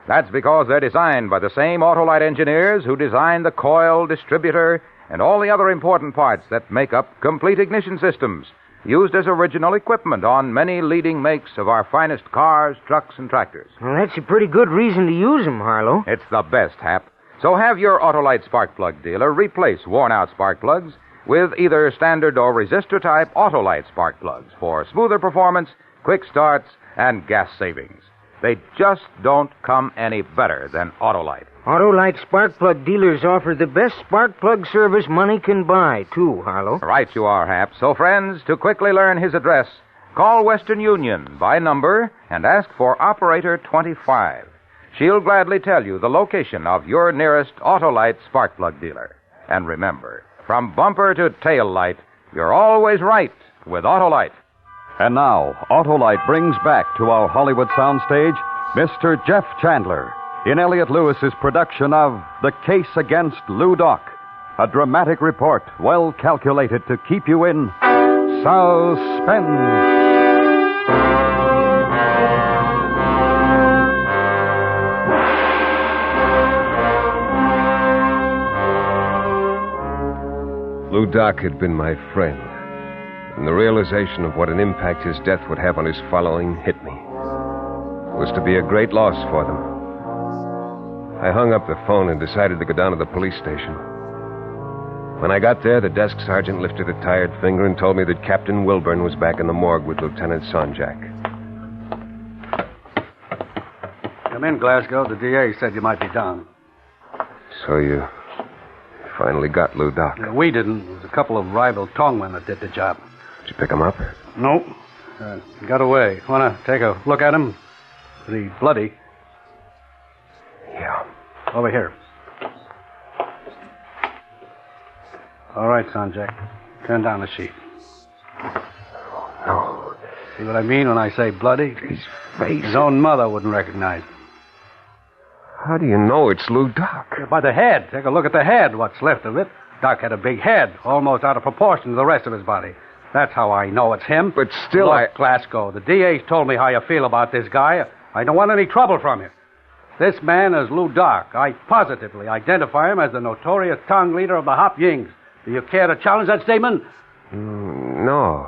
That's because they're designed by the same Autolite engineers who designed the coil, distributor, and all the other important parts that make up complete ignition systems, used as original equipment on many leading makes of our finest cars, trucks, and tractors. Well, that's a pretty good reason to use them, Harlow. It's the best, Hap. So have your Autolite spark plug dealer replace worn-out spark plugs with either standard or resistor-type Autolite spark plugs for smoother performance, quick starts, and gas savings. They just don't come any better than Autolite. Autolite spark plug dealers offer the best spark plug service money can buy, too, Harlow. Right you are, Hap. So, friends, to quickly learn his address, call Western Union by number and ask for Operator 25. She'll gladly tell you the location of your nearest Autolite spark plug dealer. And remember, from bumper to tail light, you're always right with Autolite. And now, Autolite brings back to our Hollywood soundstage Mr. Jeff Chandler in Elliot Lewis's production of The Case Against Lou Doc, a dramatic report well calculated to keep you in suspense. Lou Doc had been my friend, and the realization of what an impact his death would have on his following hit me. It was to be a great loss for them. I hung up the phone and decided to go down to the police station. When I got there, the desk sergeant lifted a tired finger and told me that Captain Wilburn was back in the morgue with Lieutenant Sonjak. Come in, Glasgow. The DA said you might be down. So you finally got Lou Doc. We didn't. It was a couple of rival tongmen that did the job. Did you pick him up? Nope. Got away. Want to take a look at him? Pretty bloody. Yeah. Over here. All right, Sonjak. Turn down the sheet. No. See what I mean when I say bloody? His face. His own mother wouldn't recognize him. How do you know it's Lou Doc? By the head. Take a look at the head, what's left of it. Doc had a big head, almost out of proportion to the rest of his body. That's how I know it's him. But still, Look, Glasgow, the DA's told me how you feel about this guy. I don't want any trouble from you. This man is Lou Doc. I positively identify him as the notorious tongue leader of the Hop Yings. Do you care to challenge that statement? No.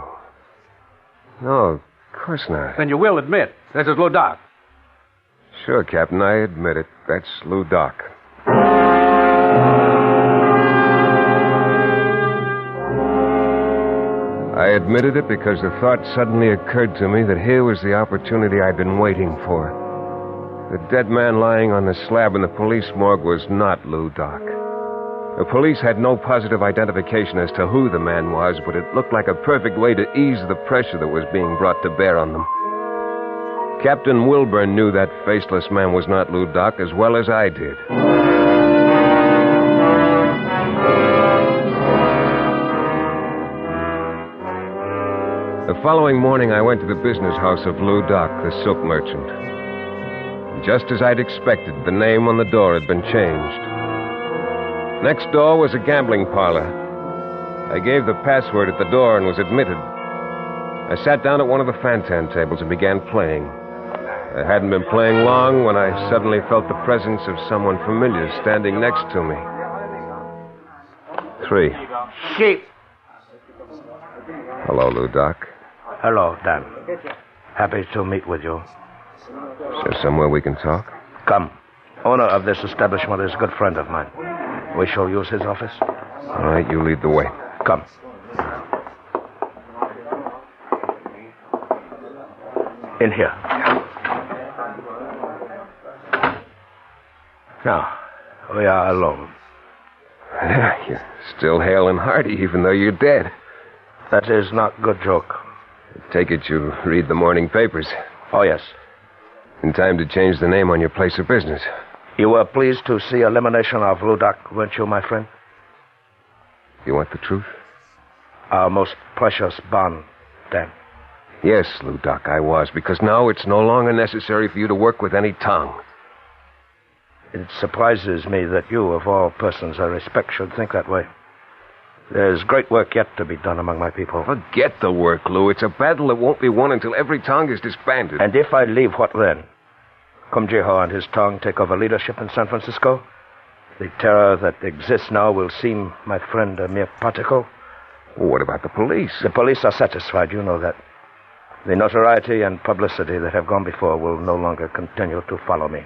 No, of course not. Then you will admit this is Lou Doc. Sure, Captain, I admit it. That's Lou Doc. I admitted it because the thought suddenly occurred to me that here was the opportunity I'd been waiting for. The dead man lying on the slab in the police morgue was not Lou Doc. The police had no positive identification as to who the man was, but it looked like a perfect way to ease the pressure that was being brought to bear on them. Captain Wilburn knew that faceless man was not Lou Doc as well as I did. The following morning, I went to the business house of Lou Doc, the silk merchant. Just as I'd expected, the name on the door had been changed. Next door was a gambling parlor. I gave the password at the door and was admitted. I sat down at one of the fantan tables and began playing. I hadn't been playing long when I suddenly felt the presence of someone familiar standing next to me. 3. Sheep. Hello, Lou Doc. Hello, Dan. Happy to meet with you. Is there somewhere we can talk? Come. Owner of this establishment is a good friend of mine. We shall use his office. All right, you lead the way. Come. In here. Now, we are alone. You're still hale and hearty, even though you're dead. That is not good joke. I take it you read the morning papers. Oh, yes. In time to change the name on your place of business. You were pleased to see elimination of Lou Doc, weren't you, my friend? You want the truth? Our most precious bond, Dan. Yes, Lou Doc, I was, because now it's no longer necessary for you to work with any tongue. It surprises me that you, of all persons I respect, should think that way. There's great work yet to be done among my people. Forget the work, Lou. It's a battle that won't be won until every tongue is disbanded. And if I leave, what then? Kumjiho and his tongue take over leadership in San Francisco? The terror that exists now will seem, my friend, a mere particle? Well, what about the police? The police are satisfied, you know that. The notoriety and publicity that have gone before will no longer continue to follow me.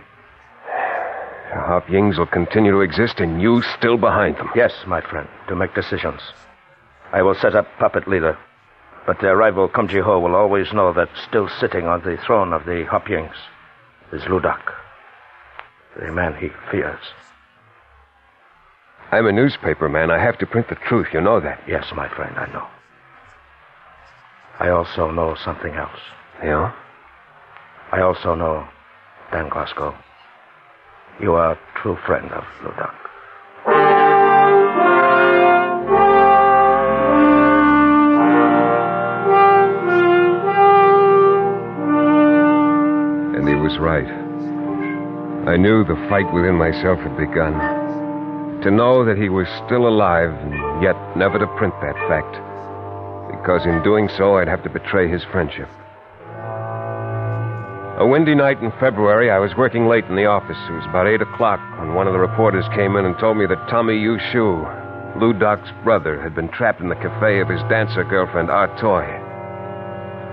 The Hop Yings will continue to exist, and you still behind them. Yes, my friend, to make decisions. I will set up puppet leader, but their rival Kumjiho will always know that still sitting on the throne of the Hop Yings is Lou Doc, the man he fears. I'm a newspaper man. I have to print the truth. You know that. Yes, my friend, I know. I also know something else. Yeah? I also know, Dan Glasgow, you are a true friend of Lou Doc. And he was right. I knew the fight within myself had begun. To know that he was still alive, and yet never to print that fact. Because in doing so, I'd have to betray his friendship. A windy night in February, I was working late in the office. It was about 8 o'clock when one of the reporters came in and told me that Tommy Yushu, Lou Doc's brother, had been trapped in the cafe of his dancer girlfriend, Artoy.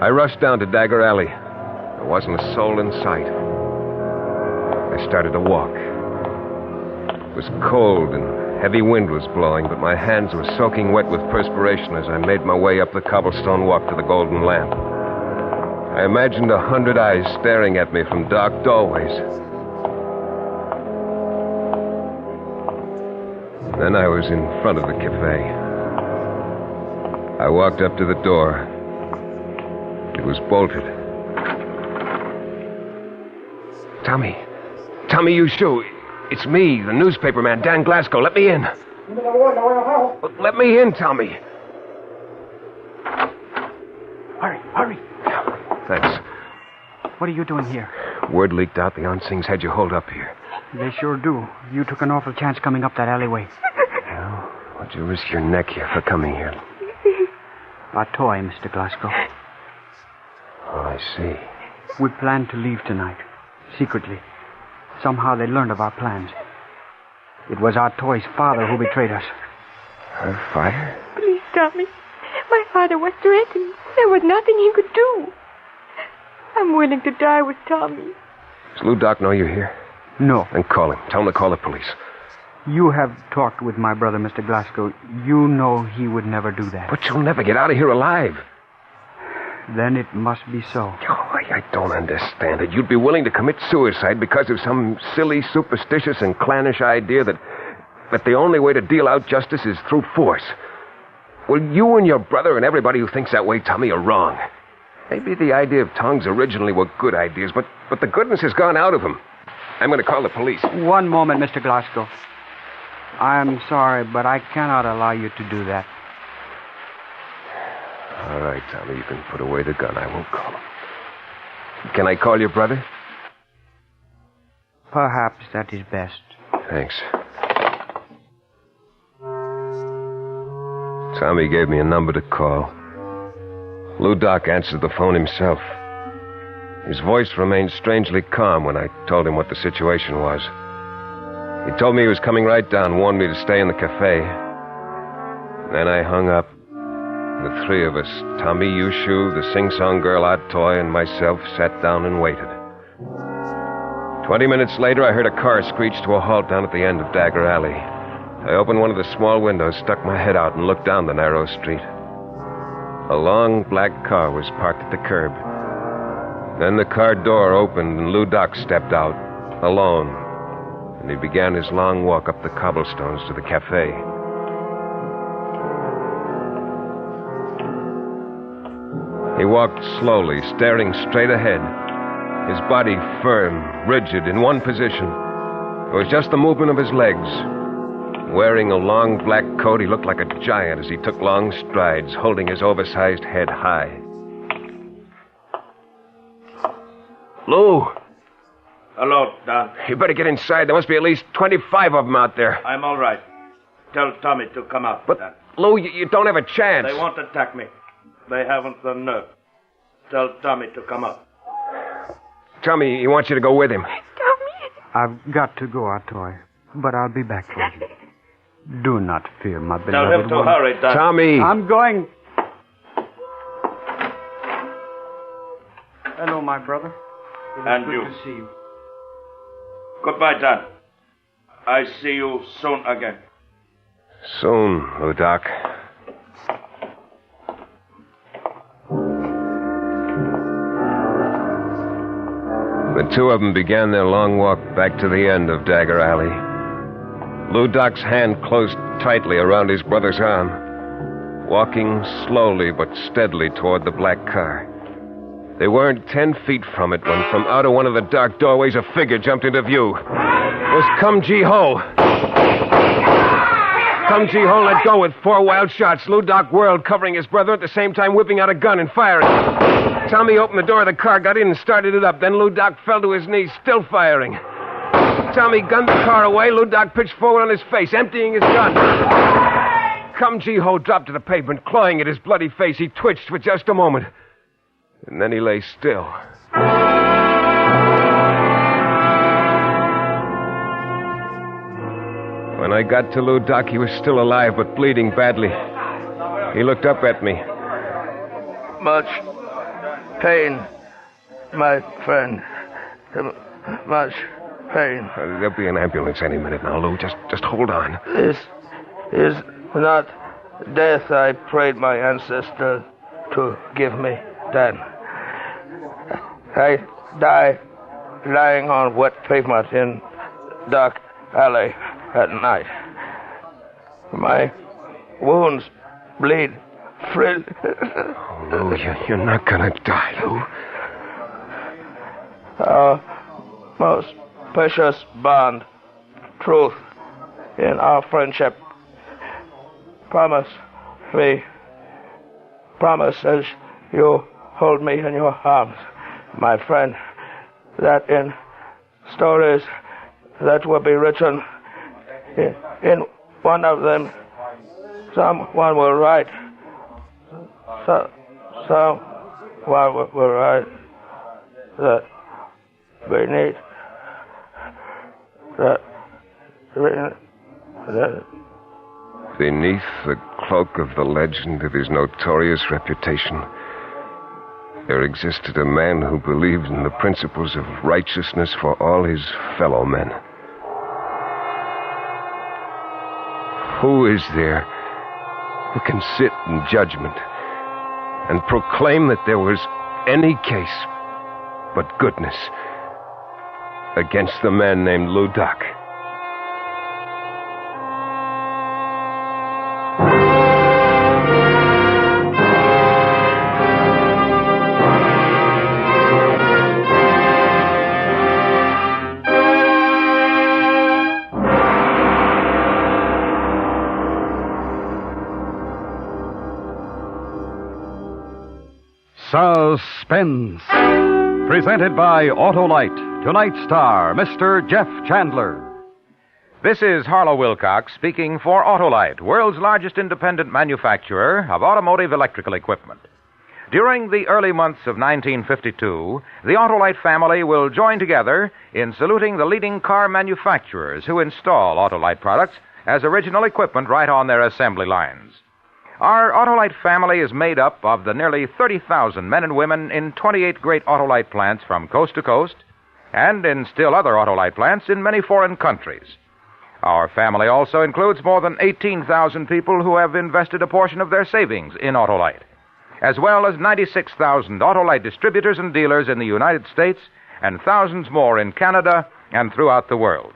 I rushed down to Dagger Alley. There wasn't a soul in sight. I started to walk. It was cold and Heavy wind was blowing, but my hands were soaking wet with perspiration as I made my way up the cobblestone walk to the Golden Lamp. I imagined 100 eyes staring at me from dark doorways. Then I was in front of the cafe. I walked up to the door. It was bolted. Tommy, you shoe. It's me, the newspaper man, Dan Glasgow. Let me in. Let me in, Tommy. Hurry. Thanks. What are you doing here? Word leaked out the Onsings had you holed up here. They sure do. You took an awful chance coming up that alleyway. Well, what'd you risk your neck here for coming here? A toy, Mr. Glasgow. Oh, I see. We planned to leave tonight, secretly. Somehow they learned of our plans. It was our toy's father who betrayed us. Her fire? Please, Tommy. My father was threatened. There was nothing he could do. I'm willing to die with Tommy. Does Lou Doc know you're here? No. Then call him. Tell him to call the police. You have talked with my brother, Mr. Glasgow. You know he would never do that. But you'll never get out of here alive. Then it must be so. Oh, I don't understand it. You'd be willing to commit suicide because of some silly, superstitious, and clannish idea that the only way to deal out justice is through force. Well, you and your brother and everybody who thinks that way, Tommy, are wrong. Maybe the idea of tongues originally were good ideas, but the goodness has gone out of them. I'm going to call the police. One moment, Mr. Glasgow. I'm sorry, but I cannot allow you to do that. All right, Tommy, you can put away the gun. I won't call him. Can I call your brother? Perhaps that is best. Thanks. Tommy gave me a number to call. Lou Doc answered the phone himself. His voice remained strangely calm when I told him what the situation was. He told me he was coming right down, warned me to stay in the cafe. Then I hung up. The three of us, Tommy Yushu, the sing-song girl Art Toy, and myself, sat down and waited. 20 minutes later, I heard a car screech to a halt down at the end of Dagger Alley. I opened one of the small windows, stuck my head out, and looked down the narrow street. A long black car was parked at the curb. Then the car door opened, and Lou Doc stepped out, alone. And he began his long walk up the cobblestones to the cafe. He walked slowly, staring straight ahead, his body firm, rigid, in one position. It was just the movement of his legs. Wearing a long black coat, he looked like a giant as he took long strides, holding his oversized head high. Lou! Hello, Don. You better get inside. There must be at least 25 of them out there. I'm all right. Tell Tommy to come out. But, Don. Lou, you don't have a chance. They won't attack me. They haven't the nerve. Tell Tommy to come up. Tommy, he wants you to go with him. Tommy! I've got to go, Atoy, but I'll be back for you. Do not fear, my beloved Tell him to one. hurry, Don. Tommy! I'm going. Hello, my brother. It is And good you. to see you. Goodbye, Don. I see you soon again. Soon, Lou Doc. The two of them began their long walk back to the end of Dagger Alley. Lou Doc's hand closed tightly around his brother's arm, walking slowly but steadily toward the black car. They weren't 10 feet from it when from out of one of the dark doorways a figure jumped into view. It was Kum Ji Ho. Kum Ji Ho let go with 4 wild shots. Lou Doc whirled, covering his brother, at the same time whipping out a gun and firing. Tommy opened the door of the car, got in and started it up. Then Lou Doc fell to his knees, still firing. Tommy gunned the car away. Lou Doc pitched forward on his face, emptying his gun. Kum Ji Ho dropped to the pavement, clawing at his bloody face. He twitched for just a moment. And then he lay still. When I got to Lou Doc, he was still alive, but bleeding badly. He looked up at me. Much pain, my friend. Much pain. There'll be an ambulance any minute now, Lou. Just hold on. This is not death I prayed my ancestor to give me then. I die lying on wet pavement in dark alley at night. My wounds bleed freely. Oh, Lou, you're not gonna die, Lou. Our most precious bond, truth in our friendship. Promise me, promise as you hold me in your arms, my friend, that in stories that will be written, in one of them, someone will write, someone will write that beneath Beneath the cloak of the legend of his notorious reputation, there existed a man who believed in the principles of righteousness for all his fellow men. Who is there who can sit in judgment and proclaim that there was any case but goodness against the man named Lou Doc? Suspense. Presented by Autolite. Tonight's star, Mr. Jeff Chandler. This is Harlow Wilcox speaking for Autolite, world's largest independent manufacturer of automotive electrical equipment. During the early months of 1952, the Autolite family will join together in saluting the leading car manufacturers who install Autolite products as original equipment right on their assembly lines. Our Autolite family is made up of the nearly 30,000 men and women in 28 great Autolite plants from coast to coast, and in still other Autolite plants in many foreign countries. Our family also includes more than 18,000 people who have invested a portion of their savings in Autolite, as well as 96,000 Autolite distributors and dealers in the United States and thousands more in Canada and throughout the world.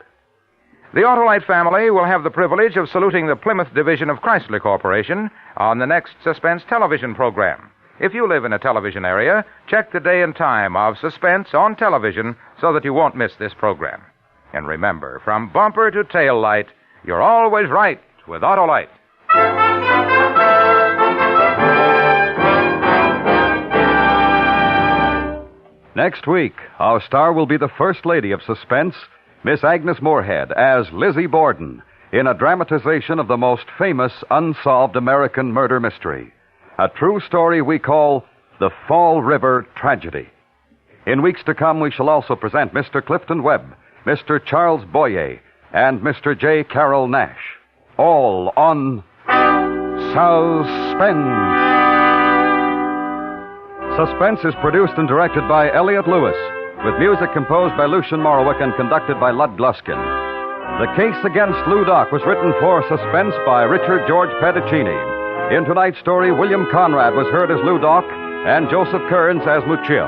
The Autolite family will have the privilege of saluting the Plymouth division of Chrysler Corporation on the next Suspense television program. If you live in a television area, check the day and time of Suspense on television so that you won't miss this program. And remember, from bumper to tail light, you're always right with Autolite. Next week, our star will be the First Lady of Suspense, Miss Agnes Moorehead, as Lizzie Borden, in a dramatization of the most famous unsolved American murder mystery. A true story we call The Fall River Tragedy. In weeks to come, we shall also present Mr. Clifton Webb, Mr. Charles Boyer, and Mr. J. Carroll Nash. All on Suspense. Suspense is produced and directed by Elliott Lewis, with music composed by Lucien Morawick and conducted by Lud Gluskin. The Case Against Lou Doc was written for Suspense by Richard George Pedicini. In tonight's story, William Conrad was heard as Lou Doc and Joseph Kearns as Muccio.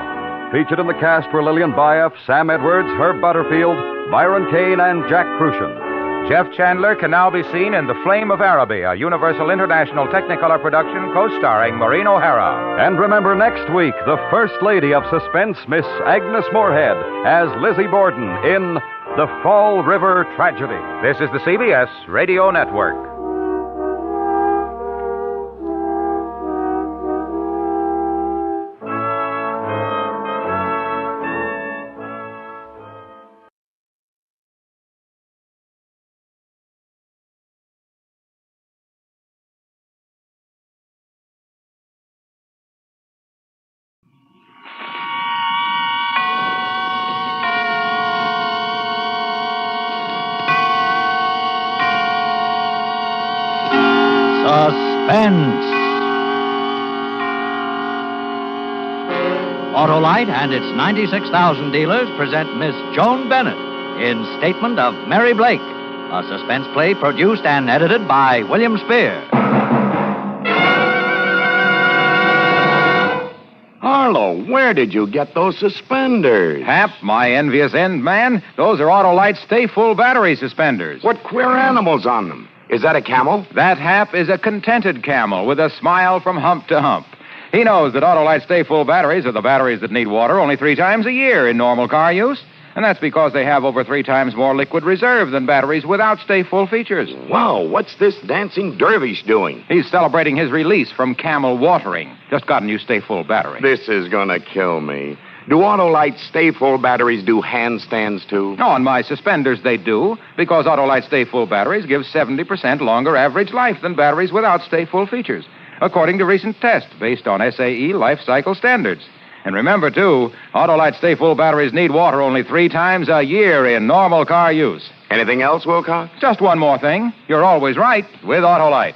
Featured in the cast were Lillian Baeff, Sam Edwards, Herb Butterfield, Byron Kane, and Jack Crucian. Jeff Chandler can now be seen in The Flame of Araby, a Universal International Technicolor production co-starring Maureen O'Hara. And remember, next week, the First Lady of Suspense, Miss Agnes Moorehead, as Lizzie Borden in The Fall River Tragedy. This is the CBS Radio Network. Suspense. Autolite and its 96,000 dealers present Miss Joan Bennett in Statement of Mary Blake, a suspense play produced and edited by William Spear. Harlow, where did you get those suspenders? Hap, my envious end man, those are Autolite Stay Full battery suspenders. What queer animals on them? Is that a camel? That Hap is a contented camel with a smile from hump to hump. He knows that Autolite Stay Full batteries are the batteries that need water only 3 times a year in normal car use. And that's because they have over 3 times more liquid reserve than batteries without Stay Full features. Wow, what's this dancing dervish doing? He's celebrating his release from camel watering. Just got a new Stay Full battery. This is gonna kill me. Do Autolite Stay Full batteries do handstands, too? No, on my suspenders they do, because Autolite Stay Full batteries give 70% longer average life than batteries without Stay Full features, according to recent tests based on SAE life cycle standards. And remember, too, Autolite Stay Full batteries need water only 3 times a year in normal car use. Anything else, Wilcox? Just one more thing. You're always right with Autolite.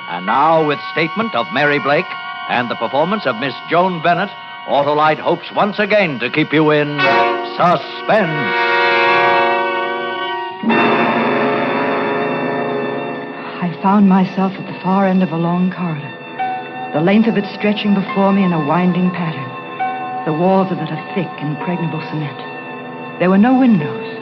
And now, with Statement of Mary Blake and the performance of Miss Joan Bennett, Autolite hopes once again to keep you in suspense. I found myself at the far end of a long corridor, the length of it stretching before me in a winding pattern. The walls of it of thick, impregnable cement. There were no windows,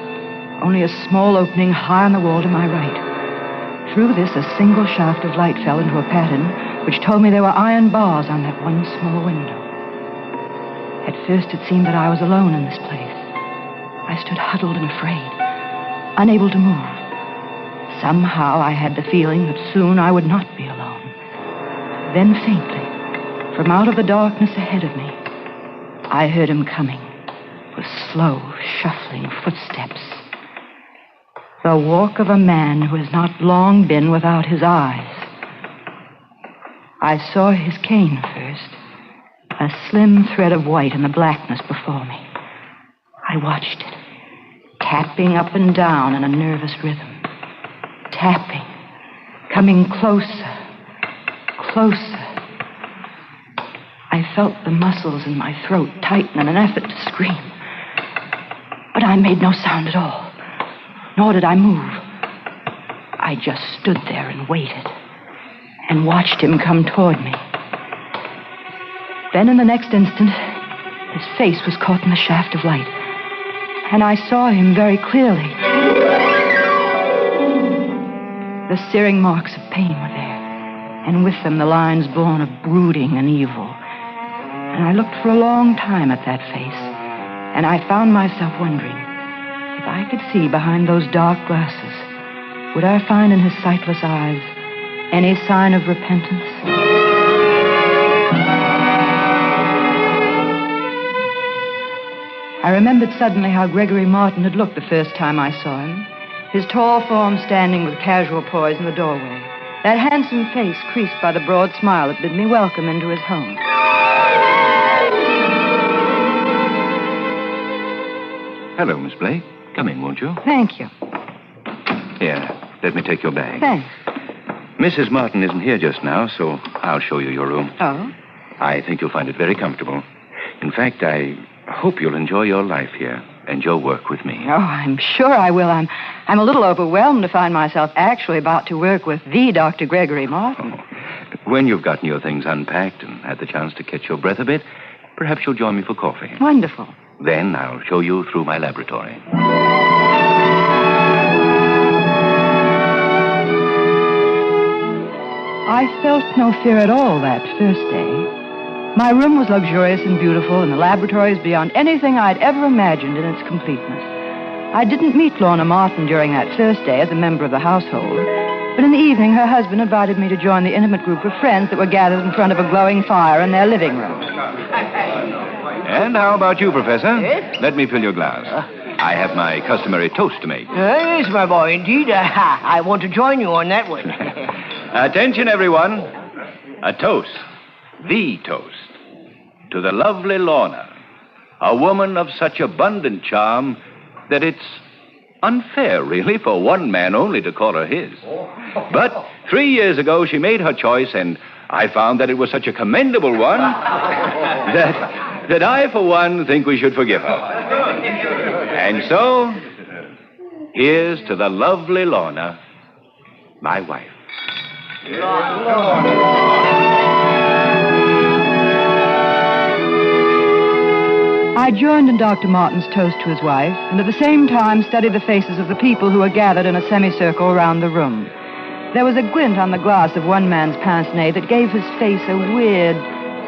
only a small opening high on the wall to my right. Through this, a single shaft of light fell into a pattern which told me there were iron bars on that one small window. At first, it seemed that I was alone in this place. I stood huddled and afraid, unable to move. Somehow, I had the feeling that soon I would not be alone. Then faintly, from out of the darkness ahead of me, I heard him coming with slow, shuffling footsteps. The walk of a man who has not long been without his eyes. I saw his cane first, a slim thread of white in the blackness before me. I watched it, tapping up and down in a nervous rhythm. Tapping, coming closer, closer. I felt the muscles in my throat tighten in an effort to scream. But I made no sound at all, nor did I move. I just stood there and waited, and watched him come toward me. Then in the next instant, his face was caught in the shaft of light, and I saw him very clearly. The searing marks of pain were there, and with them the lines born of brooding and evil. And I looked for a long time at that face, and I found myself wondering, if I could see behind those dark glasses, would I find in his sightless eyes any sign of repentance? I remembered suddenly how Gregory Martin had looked the first time I saw him. His tall form standing with casual poise in the doorway. That handsome face creased by the broad smile that bid me welcome into his home. Hello, Miss Blake. Come in, won't you? Thank you. Here, let me take your bag. Thanks. Mrs. Martin isn't here just now, so I'll show you your room. Oh? I think you'll find it very comfortable. In fact, I hope you'll enjoy your life here and your work with me. Oh, I'm sure I will. I'm a little overwhelmed to find myself actually about to work with the Dr. Gregory Martin. When you've gotten your things unpacked and had the chance to catch your breath a bit, perhaps you'll join me for coffee. Wonderful. Then I'll show you through my laboratory. I felt no fear at all that first day. My room was luxurious and beautiful, and the laboratory is beyond anything I'd ever imagined in its completeness. I didn't meet Lorna Martin during that first day as a member of the household, but in the evening her husband invited me to join the intimate group of friends that were gathered in front of a glowing fire in their living room. And how about you, Professor? Yes? Let me fill your glass. I have my customary toast to make. Yes, my boy, indeed. I want to join you on that one. Attention, everyone. A toast. The toast. To the lovely Lorna. A woman of such abundant charm that it's unfair, really, for one man only to call her his. But 3 years ago, she made her choice, and I found that it was such a commendable one that I, for one, think we should forgive her. And so, here's to the lovely Lorna, my wife. I joined in Dr. Martin's toast to his wife, and at the same time studied the faces of the people who were gathered in a semicircle around the room. There was a glint on the glass of one man's pince-nez that gave his face a weird,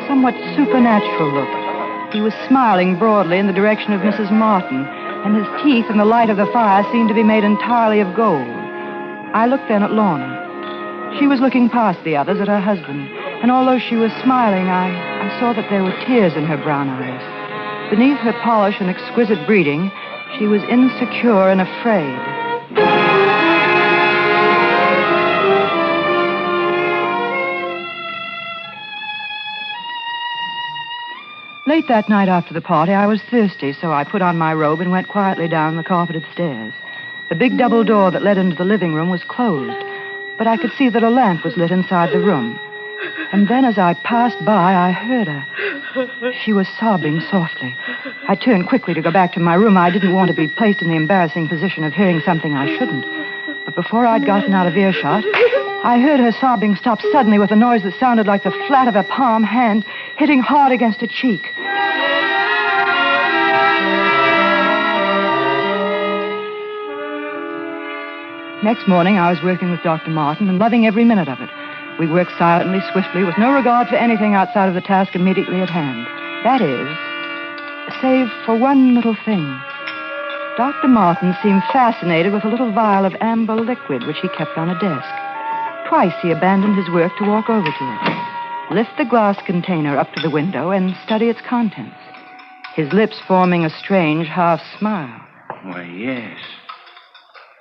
somewhat supernatural look. He was smiling broadly in the direction of Mrs. Martin, and his teeth in the light of the fire seemed to be made entirely of gold. I looked then at Lorna. She was looking past the others at her husband, and although she was smiling, I saw that there were tears in her brown eyes. Beneath her polish and exquisite breeding, she was insecure and afraid. Late that night after the party, I was thirsty, so I put on my robe and went quietly down the carpeted stairs. The big double door that led into the living room was closed, but I could see that a lamp was lit inside the room. And then as I passed by, I heard her. She was sobbing softly. I turned quickly to go back to my room. I didn't want to be placed in the embarrassing position of hearing something I shouldn't. But before I'd gotten out of earshot, I heard her sobbing stop suddenly with a noise that sounded like the flat of a palm hand hitting hard against a cheek. Next morning, I was working with Dr. Martin and loving every minute of it. We worked silently, swiftly, with no regard for anything outside of the task immediately at hand. That is, save for one little thing. Dr. Martin seemed fascinated with a little vial of amber liquid which he kept on a desk. Twice he abandoned his work to walk over to it, lift the glass container up to the window, and study its contents, his lips forming a strange half smile. Why, yes.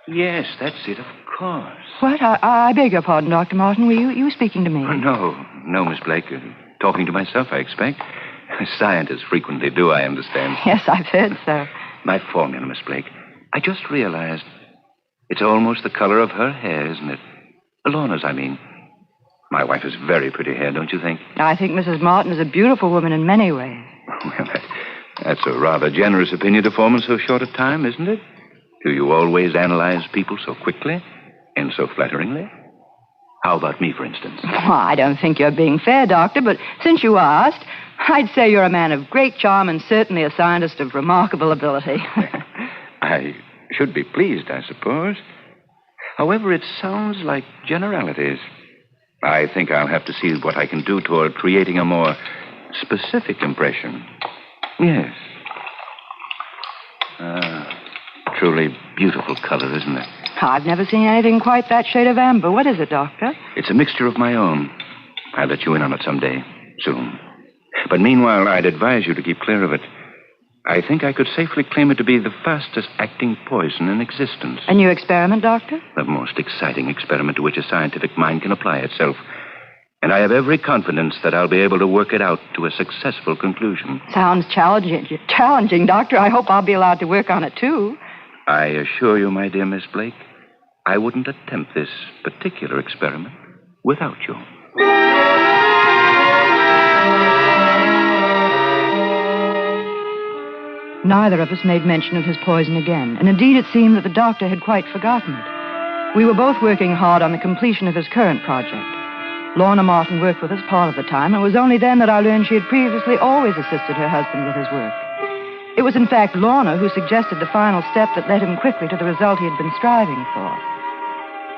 Yes, that's it, of course. What? I beg your pardon, Dr. Martin. Were you speaking to me? Oh, no, Miss Blake. Talking to myself, I expect. Scientists frequently do, I understand. Yes, I've heard so. My formula, Miss Blake. I just realized it's almost the color of her hair, isn't it? Lorna's, I mean. My wife has very pretty hair, don't you think? I think Mrs. Martin is a beautiful woman in many ways. Well, that's a rather generous opinion to form in so short a time, isn't it? Do you always analyze people so quickly and so flatteringly? How about me, for instance? Well, I don't think you're being fair, Doctor, but since you asked, I'd say you're a man of great charm and certainly a scientist of remarkable ability. I should be pleased, I suppose. However, it sounds like generalities. I think I'll have to see what I can do toward creating a more specific impression. Yes. Truly beautiful color, isn't it? I've never seen anything quite that shade of amber. What is it, Doctor? It's a mixture of my own. I'll let you in on it someday, soon. But meanwhile, I'd advise you to keep clear of it. I think I could safely claim it to be the fastest acting poison in existence. A new experiment, Doctor? The most exciting experiment to which a scientific mind can apply itself. And I have every confidence that I'll be able to work it out to a successful conclusion. Sounds challenging, Doctor. I hope I'll be allowed to work on it, too. I assure you, my dear Miss Blake, I wouldn't attempt this particular experiment without you. Neither of us made mention of his poison again, and indeed it seemed that the doctor had quite forgotten it. We were both working hard on the completion of his current project. Lorna Martin worked with us part of the time, and it was only then that I learned she had previously always assisted her husband with his work. It was, in fact, Lorna who suggested the final step that led him quickly to the result he had been striving for.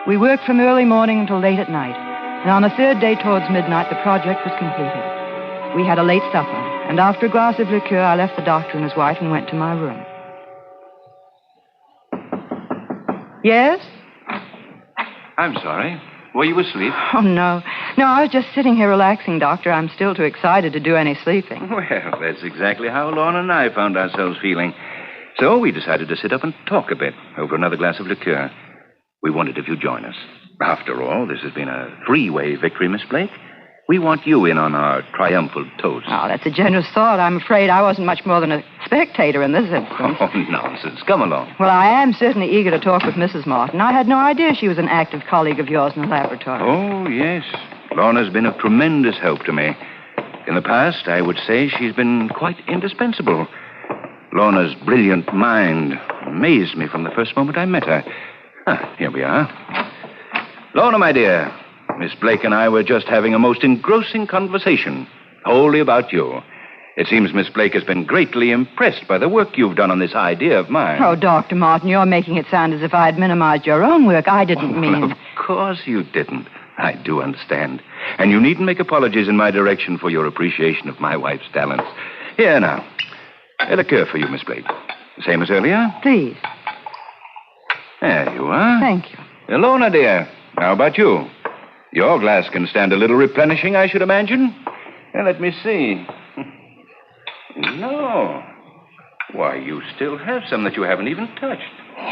We worked from early morning until late at night, and on the third day towards midnight, the project was completed. We had a late supper, and after a glass of liqueur, I left the doctor and his wife and went to my room. Yes? I'm sorry. Were you asleep? Oh, no. No, I was just sitting here relaxing, Doctor. I'm still too excited to do any sleeping. Well, that's exactly how Lorna and I found ourselves feeling. So we decided to sit up and talk a bit over another glass of liqueur. We wondered if you'd join us. After all, this has been a three-way victory, Miss Blake. We want you in on our triumphal toast. Oh, that's a generous thought. I'm afraid I wasn't much more than a spectator in this instance. Oh, nonsense. Come along. Well, I am certainly eager to talk with Mrs. Martin. I had no idea she was an active colleague of yours in the laboratory. Oh, yes. Lorna's been of tremendous help to me. In the past, I would say she's been quite indispensable. Lorna's brilliant mind amazed me from the first moment I met her. Here we are. Lorna, my dear, Miss Blake and I were just having a most engrossing conversation, wholly about you. It seems Miss Blake has been greatly impressed by the work you've done on this idea of mine. Oh, Dr. Martin, you're making it sound as if I had minimized your own work. I didn't mean... Of course you didn't. I do understand. And you needn't make apologies in my direction for your appreciation of my wife's talents. Here now. A liqueur for you, Miss Blake. Same as earlier? Please. There you are. Thank you. Lorna, dear. How about you? Your glass can stand a little replenishing, I should imagine. Let me see. No. Why, you still have some that you haven't even touched.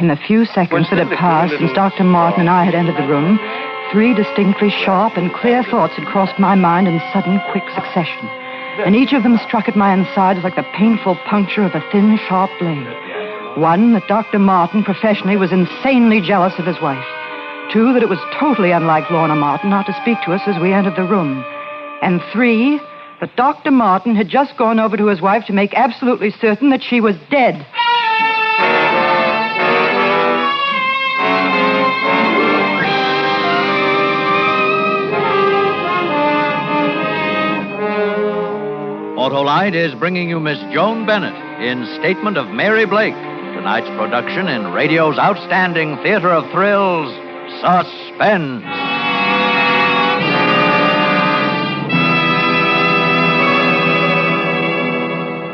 In the few seconds that had passed since Dr. Martin and I had entered the room, 3 distinctly sharp and clear thoughts had crossed my mind in sudden, quick succession. And each of them struck at my insides like the painful puncture of a thin, sharp blade. 1, that Dr. Martin, professionally, was insanely jealous of his wife. 2, that it was totally unlike Lorna Martin not to speak to us as we entered the room. And 3, that Dr. Martin had just gone over to his wife to make absolutely certain that she was dead. Autolite is bringing you Miss Joan Bennett in Statement of Mary Blake, tonight's production in radio's outstanding theater of thrills, Suspense.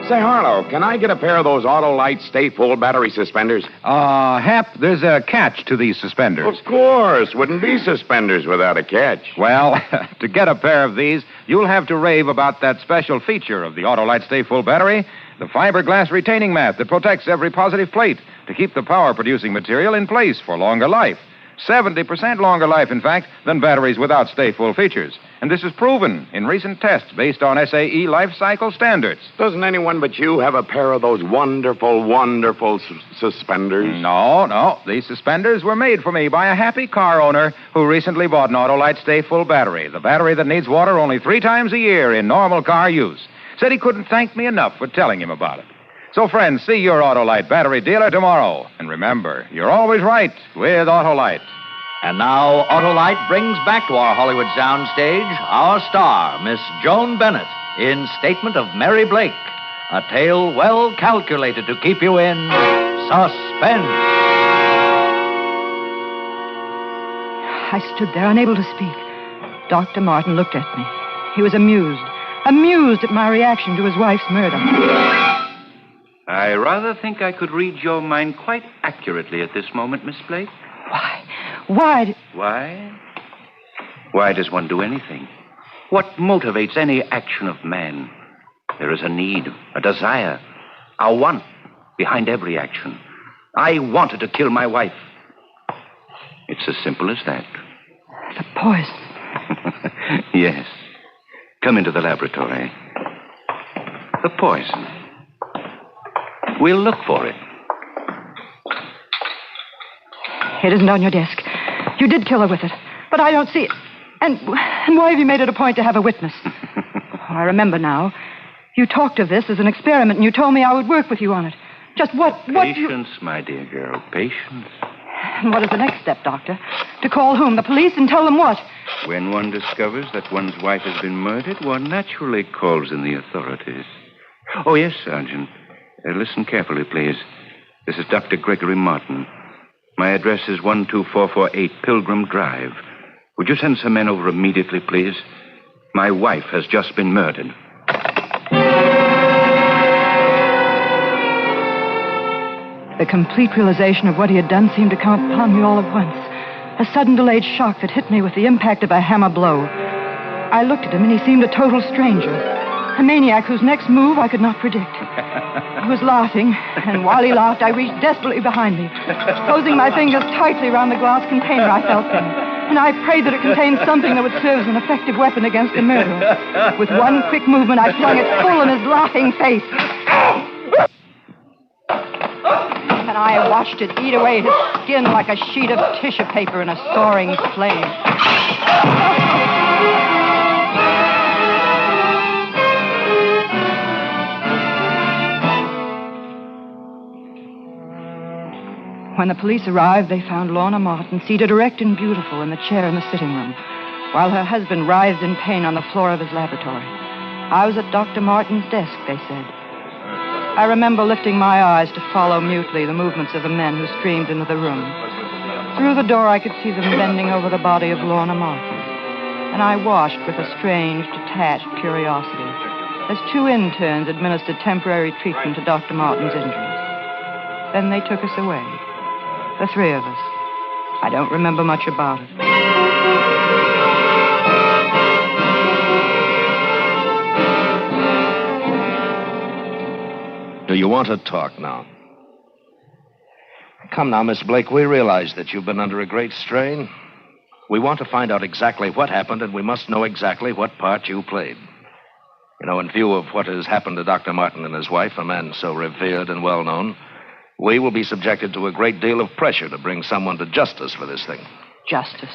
Say, Harlow, can I get a pair of those Autolite Stay Full battery suspenders? Hap, there's a catch to these suspenders. Of course. Wouldn't be suspenders without a catch. Well, to get a pair of these, you'll have to rave about that special feature of the Autolite Stay Full battery, the fiberglass retaining mat that protects every positive plate to keep the power-producing material in place for longer life. 70% longer life, in fact, than batteries without Stay Full features. And this is proven in recent tests based on SAE life cycle standards. Doesn't anyone but you have a pair of those wonderful, wonderful suspenders? No. These suspenders were made for me by a happy car owner who recently bought an Autolite Stay Full battery, the battery that needs water only 3 times a year in normal car use. Said he couldn't thank me enough for telling him about it. So, friends, see your Autolite battery dealer tomorrow. And remember, you're always right with Autolite. And now, Autolite brings back to our Hollywood soundstage our star, Miss Joan Bennett, in Statement of Mary Blake, a tale well calculated to keep you in suspense. I stood there, unable to speak. Dr. Martin looked at me. He was amused at my reaction to his wife's murder. I rather think I could read your mind quite accurately at this moment, Miss Blake. Why? Why does one do anything? What motivates any action of man? There is a need, a desire, a want behind every action. I wanted to kill my wife. It's as simple as that. The poison. Yes. Come into the laboratory. The poison. We'll look for it. It isn't on your desk. You did kill her with it, but I don't see it. And why have you made it a point to have a witness? I remember now. You talked of this as an experiment, and you told me I would work with you on it. Just what Patience, my dear girl, patience. And what is the next step, Doctor? To call whom? The police, and tell them what? When one discovers that one's wife has been murdered, one naturally calls in the authorities. Oh, yes, Sergeant. Listen carefully, please. This is Dr. Gregory Martin. My address is 12448 Pilgrim Drive. Would you send some men over immediately, please? My wife has just been murdered. The complete realization of what he had done seemed to come upon me all at once. A sudden delayed shock that hit me with the impact of a hammer blow. I looked at him, and he seemed a total stranger. A maniac whose next move I could not predict. He was laughing, and while he laughed, I reached desperately behind me, closing my fingers tightly around the glass container I felt in. And I prayed that it contained something that would serve as an effective weapon against the murderer. With one quick movement, I flung it full in his laughing face. And I watched it eat away his skin like a sheet of tissue paper in a soaring flame. When the police arrived, they found Lorna Martin seated erect and beautiful in the chair in the sitting room, while her husband writhed in pain on the floor of his laboratory. I was at Dr. Martin's desk, they said. I remember lifting my eyes to follow mutely the movements of the men who streamed into the room. Through the door, I could see them bending over the body of Lorna Martin, and I watched with a strange, detached curiosity as two interns administered temporary treatment to Dr. Martin's injuries. Then they took us away, the three of us. I don't remember much about it. Do you want to talk now? Come now, Miss Blake. We realize that you've been under a great strain. We want to find out exactly what happened, and we must know exactly what part you played. You know, in view of what has happened to Dr. Martin and his wife, a man so revered and well-known, we will be subjected to a great deal of pressure to bring someone to justice for this thing. Justice?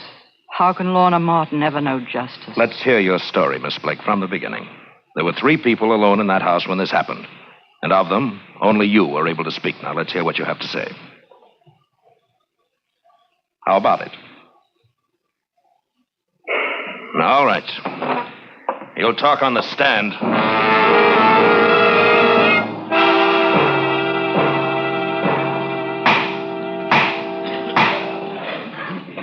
How can Lorna Martin ever know justice? Let's hear your story, Miss Blake, from the beginning. There were 3 people alone in that house when this happened. And of them, only you were able to speak. Now, let's hear what you have to say. How about it? All right. You'll talk on the stand.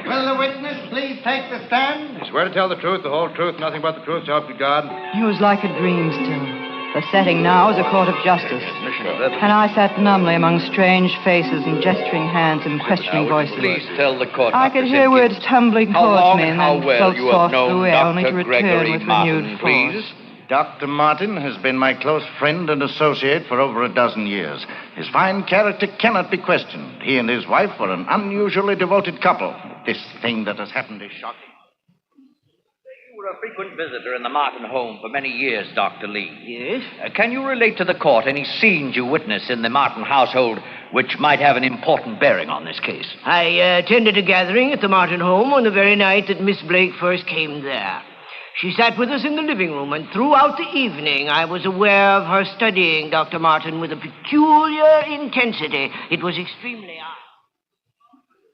Will the witness please take the stand? You swear to tell the truth, the whole truth, nothing but the truth, so help you God? It was like a dream still. The setting now is a court of justice. And I sat numbly among strange faces and gesturing hands and questioning voices. Please tell the court. I could hear words tumbling towards me and then float you softly have known away, Dr. only to return Gregory with Martin, renewed force. Please. Dr. Martin has been my close friend and associate for over a dozen years. His fine character cannot be questioned. He and his wife were an unusually devoted couple. This thing that has happened is shocking. You were a frequent visitor in the Martin home for many years, Dr. Lee. Yes? Can you relate to the court any scenes you witnessed in the Martin household which might have an important bearing on this case? I attended a gathering at the Martin home on the very night that Miss Blake first came there. She sat with us in the living room, and throughout the evening I was aware of her studying Dr. Martin with a peculiar intensity. It was extremely odd.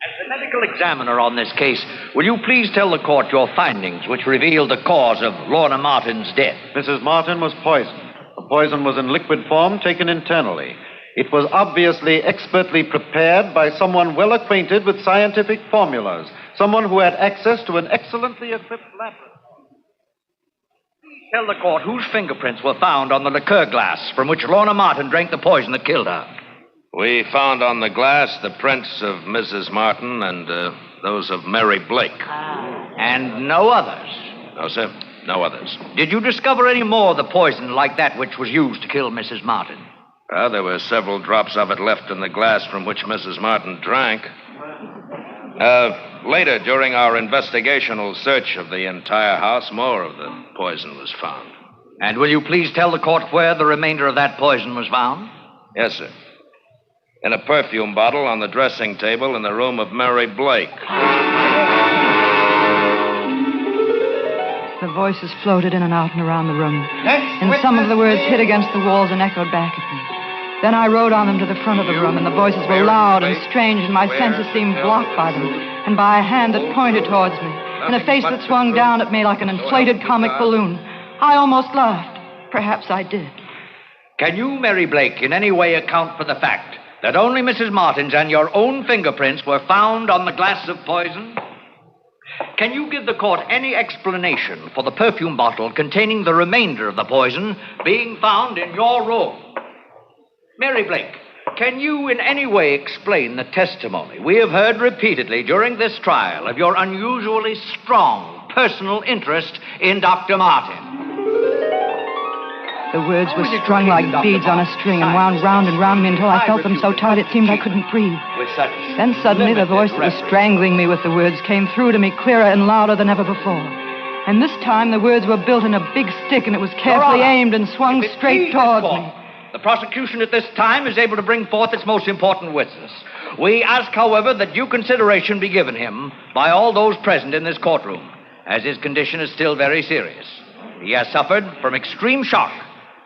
As the medical examiner on this case, will you please tell the court your findings which revealed the cause of Lorna Martin's death? Mrs. Martin was poisoned. The poison was in liquid form, taken internally. It was obviously expertly prepared by someone well acquainted with scientific formulas, someone who had access to an excellently equipped laboratory. Tell the court whose fingerprints were found on the liqueur glass from which Lorna Martin drank the poison that killed her. We found on the glass the prints of Mrs. Martin and those of Mary Blake. And no others? No, sir. No others. Did you discover any more of the poison like that which was used to kill Mrs. Martin? There were several drops of it left in the glass from which Mrs. Martin drank. Later, during our investigational search of the entire house, more of the poison was found. And will you please tell the court where the remainder of that poison was found? Yes, sir. In a perfume bottle on the dressing table in the room of Mary Blake. The voices floated in and out and around the room. And some of the words hit against the walls and echoed back at me. Then I rode on them to the front of the room, and the voices were loud and strange, and my senses seemed blocked by them, and by a hand that pointed towards me, and a face that swung down at me like an inflated comic balloon. I almost laughed. Perhaps I did. Can you, Mary Blake, in any way account for the fact that only Mrs. Martin's and your own fingerprints were found on the glass of poison? Can you give the court any explanation for the perfume bottle containing the remainder of the poison being found in your room? Mary Blake, can you in any way explain the testimony we have heard repeatedly during this trial of your unusually strong personal interest in Dr. Martin? The words were strung like beads on a string and wound round and round me until I felt them so tight it seemed I couldn't breathe. Then suddenly the voice that was strangling me with the words came through to me clearer and louder than ever before. And this time the words were built in a big stick, and it was carefully aimed and swung straight towards me. The prosecution at this time is able to bring forth its most important witness. We ask, however, that due consideration be given him by all those present in this courtroom, as his condition is still very serious. He has suffered from extreme shock,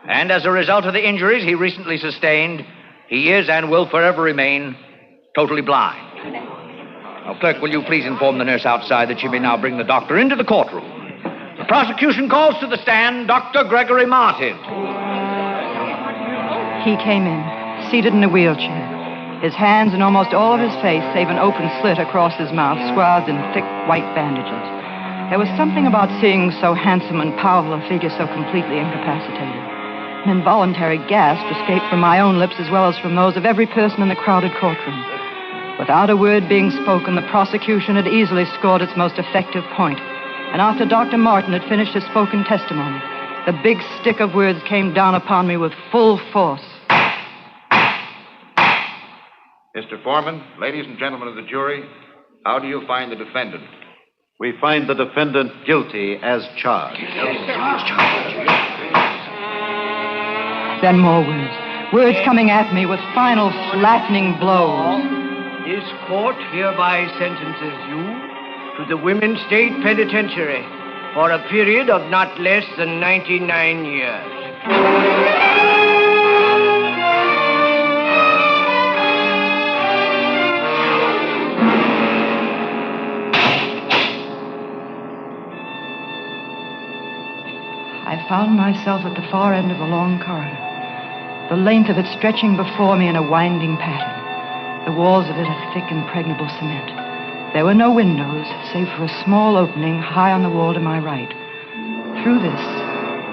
and as a result of the injuries he recently sustained, he is and will forever remain totally blind. Now, clerk, will you please inform the nurse outside that she may now bring the doctor into the courtroom? The prosecution calls to the stand Dr. Gregory Martin. He came in, seated in a wheelchair, his hands and almost all of his face, save an open slit across his mouth, swathed in thick white bandages. There was something about seeing so handsome and powerful a figure so completely incapacitated. An involuntary gasp escaped from my own lips as well as from those of every person in the crowded courtroom. Without a word being spoken, the prosecution had easily scored its most effective point. And after Dr. Martin had finished his spoken testimony, the big stick of words came down upon me with full force. Mr. Foreman, ladies and gentlemen of the jury, how do you find the defendant? We find the defendant guilty as charged. Then more words. Words coming at me with final flattening blows. This court hereby sentences you to the Women's State Penitentiary for a period of not less than 99 years. I found myself at the far end of a long corridor, the length of it stretching before me in a winding pattern, the walls of it of thick, impregnable cement. There were no windows, save for a small opening high on the wall to my right. Through this,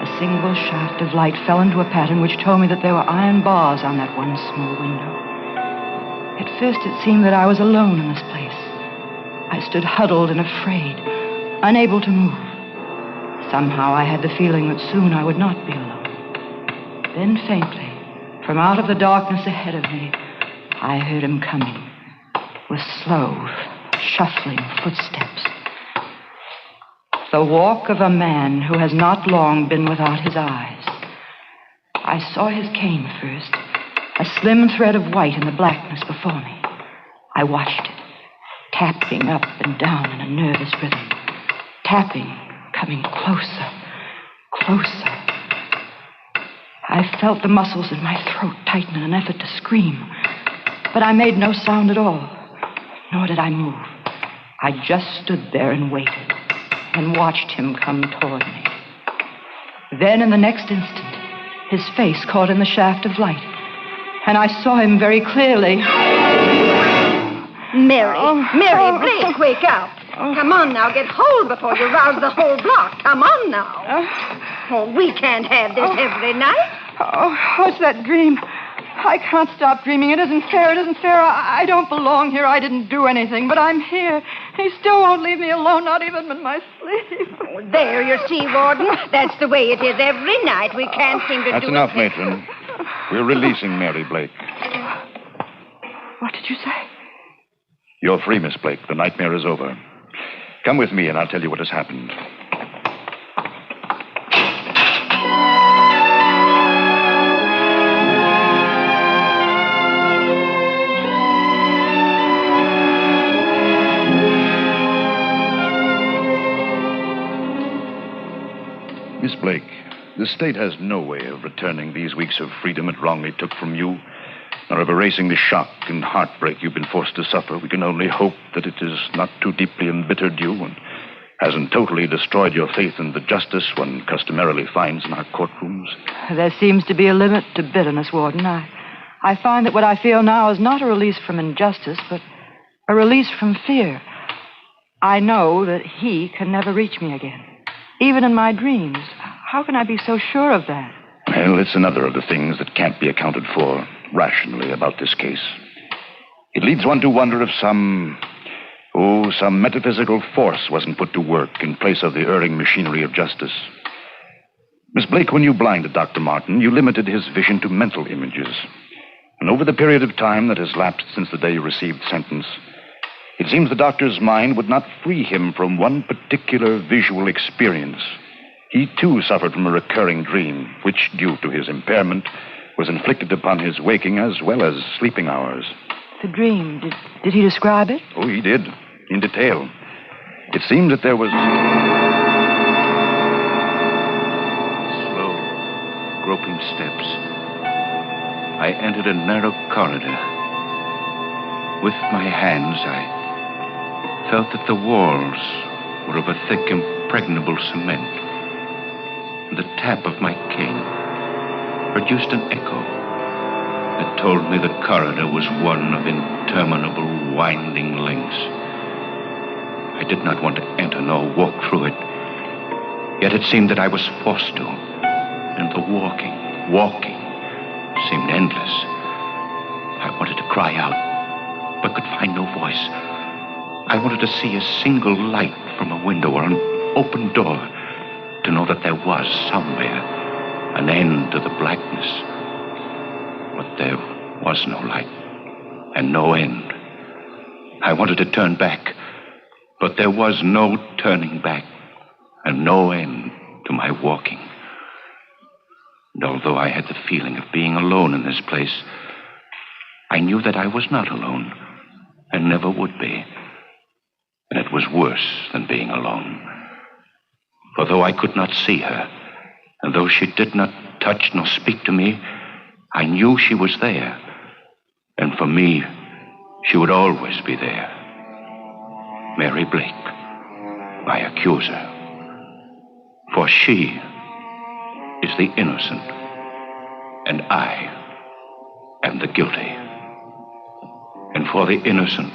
a single shaft of light fell into a pattern which told me that there were iron bars on that one small window. At first, it seemed that I was alone in this place. I stood huddled and afraid, unable to move. Somehow I had the feeling that soon I would not be alone. Then faintly, from out of the darkness ahead of me, I heard him coming with slow, shuffling footsteps. The walk of a man who has not long been without his eyes. I saw his cane first, a slim thread of white in the blackness before me. I watched it, tapping up and down in a nervous rhythm, tapping, coming closer, closer. I felt the muscles in my throat tighten in an effort to scream, but I made no sound at all, nor did I move. I just stood there and waited, and watched him come toward me. Then, in the next instant, his face caught in the shaft of light, and I saw him very clearly. Mary Blake, wake up. Come on now, get hold before you rouse the whole block. Come on now. Oh, we can't have this every night. Oh, what's that dream? I can't stop dreaming. It isn't fair. It isn't fair. I don't belong here. I didn't do anything, but I'm here. He still won't leave me alone, not even in my sleep. Oh, there, you see, Warden. That's the way it is every night. We can't seem to That's do enough, it. Matron. We're releasing Mary Blake. What did you say? You're free, Miss Blake. The nightmare is over. Come with me, and I'll tell you what has happened. Miss Blake, the state has no way of returning these weeks of freedom it wrongly took from you, nor of erasing the shock and heartbreak you've been forced to suffer. We can only hope that it has not too deeply embittered you and hasn't totally destroyed your faith in the justice one customarily finds in our courtrooms. There seems to be a limit to bitterness, Warden. I find that what I feel now is not a release from injustice, but a release from fear. I know that he can never reach me again, even in my dreams. How can I be so sure of that? Well, it's another of the things that can't be accounted for rationally about this case. It leads one to wonder if some metaphysical force wasn't put to work in place of the erring machinery of justice. Miss Blake, when you blinded Dr. Martin, you limited his vision to mental images. And over the period of time that has lapsed since the day you received sentence, it seems the doctor's mind would not free him from one particular visual experience. He, too, suffered from a recurring dream, which, due to his impairment, was inflicted upon his waking as well as sleeping hours. The dream, did he describe it? Oh, he did, in detail. It seemed that there was slow, groping steps. I entered a narrow corridor. With my hands, I felt that the walls were of a thick, impregnable cement. And the tap of my cane produced an echo that told me the corridor was one of interminable, winding links. I did not want to enter nor walk through it. Yet it seemed that I was forced to. And the walking, seemed endless. I wanted to cry out, but could find no voice. I wanted to see a single light from a window or an open door, to know that there was somewhere an end to the blackness. But there was no light and no end. I wanted to turn back, but there was no turning back and no end to my walking. And although I had the feeling of being alone in this place, I knew that I was not alone and never would be. And it was worse than being alone. For though I could not see her, and though she did not touch nor speak to me, I knew she was there. And for me, she would always be there. Mary Blake, my accuser. For she is the innocent, and I am the guilty. And for the innocent,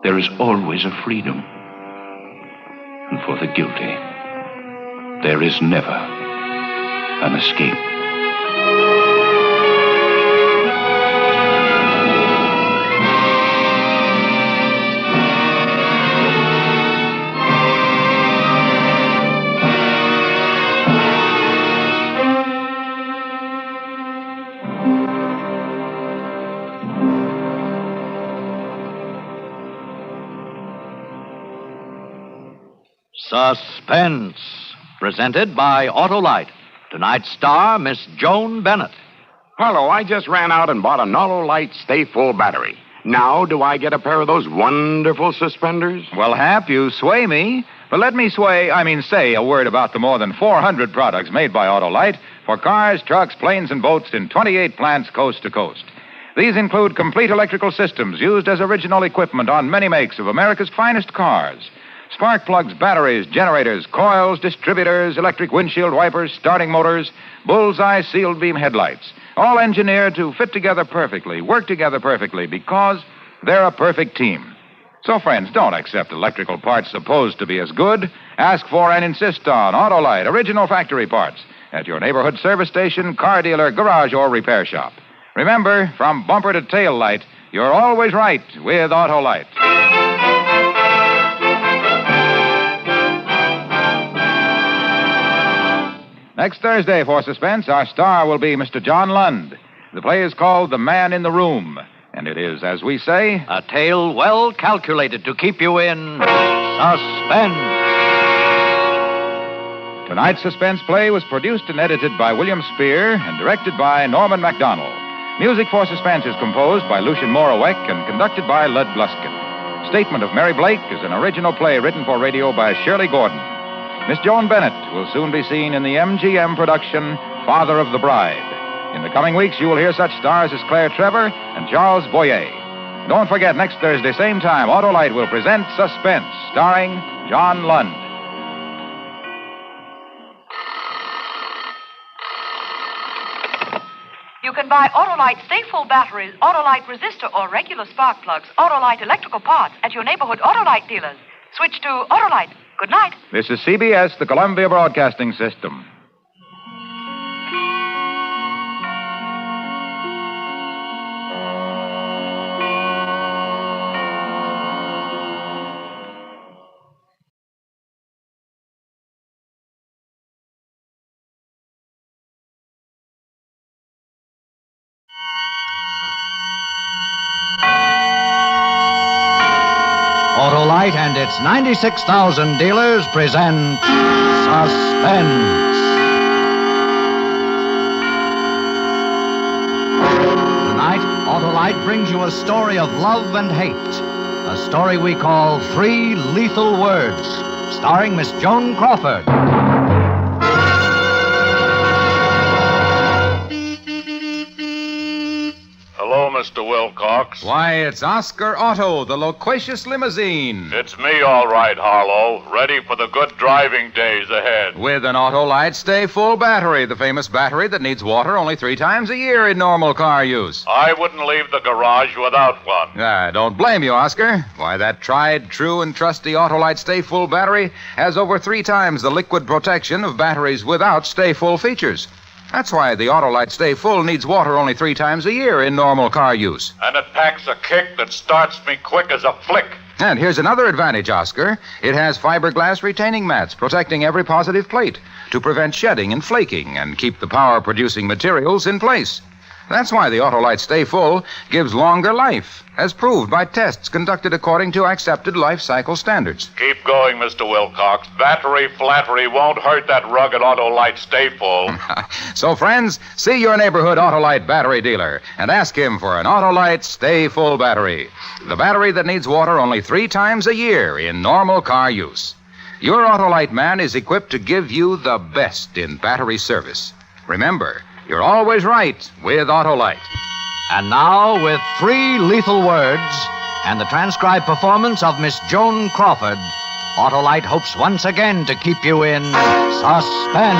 there is always a freedom. And for the guilty, there is never an escape. Suspense, presented by Autolite. Tonight's star, Miss Joan Bennett. Hello, I just ran out and bought an Autolite Stay Full battery. Now, do I get a pair of those wonderful suspenders? Well, Hap, you sway me. But let me say a word about the more than 400 products made by Autolite for cars, trucks, planes, and boats in 28 plants coast to coast. These include complete electrical systems used as original equipment on many makes of America's finest cars. Spark plugs, batteries, generators, coils, distributors, electric windshield wipers, starting motors, bullseye sealed beam headlights. All engineered to fit together perfectly, work together perfectly, because they're a perfect team. So, friends, don't accept electrical parts supposed to be as good. Ask for and insist on Autolite original factory parts at your neighborhood service station, car dealer, garage, or repair shop. Remember, from bumper to tail light, you're always right with Autolite. Next Thursday for Suspense, our star will be Mr. John Lund. The play is called The Man in the Room, and it is, as we say, a tale well calculated to keep you in suspense. Tonight's suspense play was produced and edited by William Spear and directed by Norman MacDonald. Music for Suspense is composed by Lucien Moraweck and conducted by Lud Gluskin. Statement of Mary Blake is an original play written for radio by Shirley Gordon. Miss Joan Bennett will soon be seen in the MGM production, Father of the Bride. In the coming weeks, you will hear such stars as Claire Trevor and Charles Boyer. Don't forget, next Thursday, same time, Autolite will present Suspense, starring John Lund. You can buy Autolite Stay Full batteries, Autolite resistor or regular spark plugs, Autolite electrical parts at your neighborhood Autolite dealers. Switch to Autolite. Good night. This is CBS, the Columbia Broadcasting System. Autolite and its 96,000 dealers present Suspense. Tonight, Autolite brings you a story of love and hate. A story we call Three Lethal Words, starring Miss Joan Crawford. Hello, Mr. Wilcox. Why, it's Oscar Otto, the loquacious limousine. It's me, all right, Harlow. Ready for the good driving days ahead. With an Autolite Stay Full battery, the famous battery that needs water only 3 times a year in normal car use. I wouldn't leave the garage without one. I don't blame you, Oscar. Why, that tried, true, and trusty Autolite Stay Full battery has over 3 times the liquid protection of batteries without Stay Full features. That's why the Autolite Stay Full needs water only 3 times a year in normal car use. And it packs a kick that starts me quick as a flick. And here's another advantage, Oscar. It has fiberglass retaining mats protecting every positive plate to prevent shedding and flaking and keep the power-producing materials in place. That's why the Autolite Stay Full gives longer life, as proved by tests conducted according to accepted life cycle standards. Keep going, Mr. Wilcox. Battery flattery won't hurt that rugged Autolite Stay Full. So, friends, see your neighborhood Autolite battery dealer and ask him for an Autolite Stay Full battery. The battery that needs water only 3 times a year in normal car use. Your Autolite man is equipped to give you the best in battery service. Remember, you're always right with Autolite. And now, with 3 lethal words and the transcribed performance of Miss Joan Crawford, Autolite hopes once again to keep you in suspense.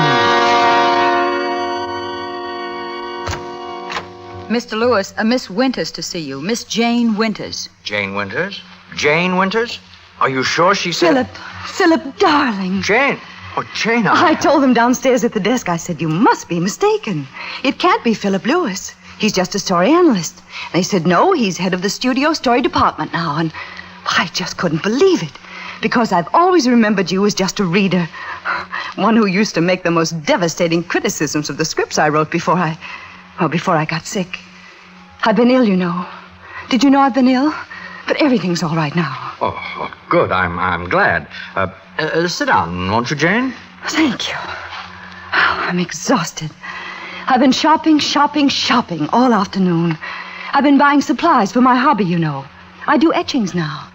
Mr. Lewis, Miss Winters to see you. Miss Jane Winters. Jane Winters? Jane Winters? Are you sure she said... Philip, darling. Jane? Oh, Jane, I told them downstairs at the desk, I said, you must be mistaken. It can't be Philip Lewis. He's just a story analyst. They said, no, he's head of the studio story department now. And I just couldn't believe it. Because I've always remembered you as just a reader. One who used to make the most devastating criticisms of the scripts I wrote before I got sick. I've been ill, you know. Did you know I've been ill? But everything's all right now. Oh, good. I'm glad. Sit down, won't you, Jane? Thank you. Oh, I'm exhausted. I've been shopping all afternoon. I've been buying supplies for my hobby, you know. I do etchings now.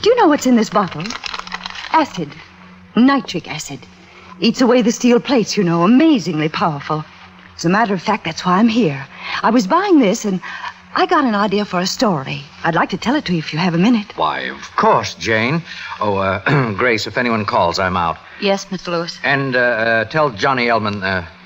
Do you know what's in this bottle? Acid. Nitric acid. Eats away the steel plates, you know. Amazingly powerful. As a matter of fact, that's why I'm here. I was buying this and I got an idea for a story. I'd like to tell it to you if you have a minute. Why, of course, Jane. Oh, Grace, if anyone calls, I'm out. Yes, Mr. Lewis. And tell Johnny Elman...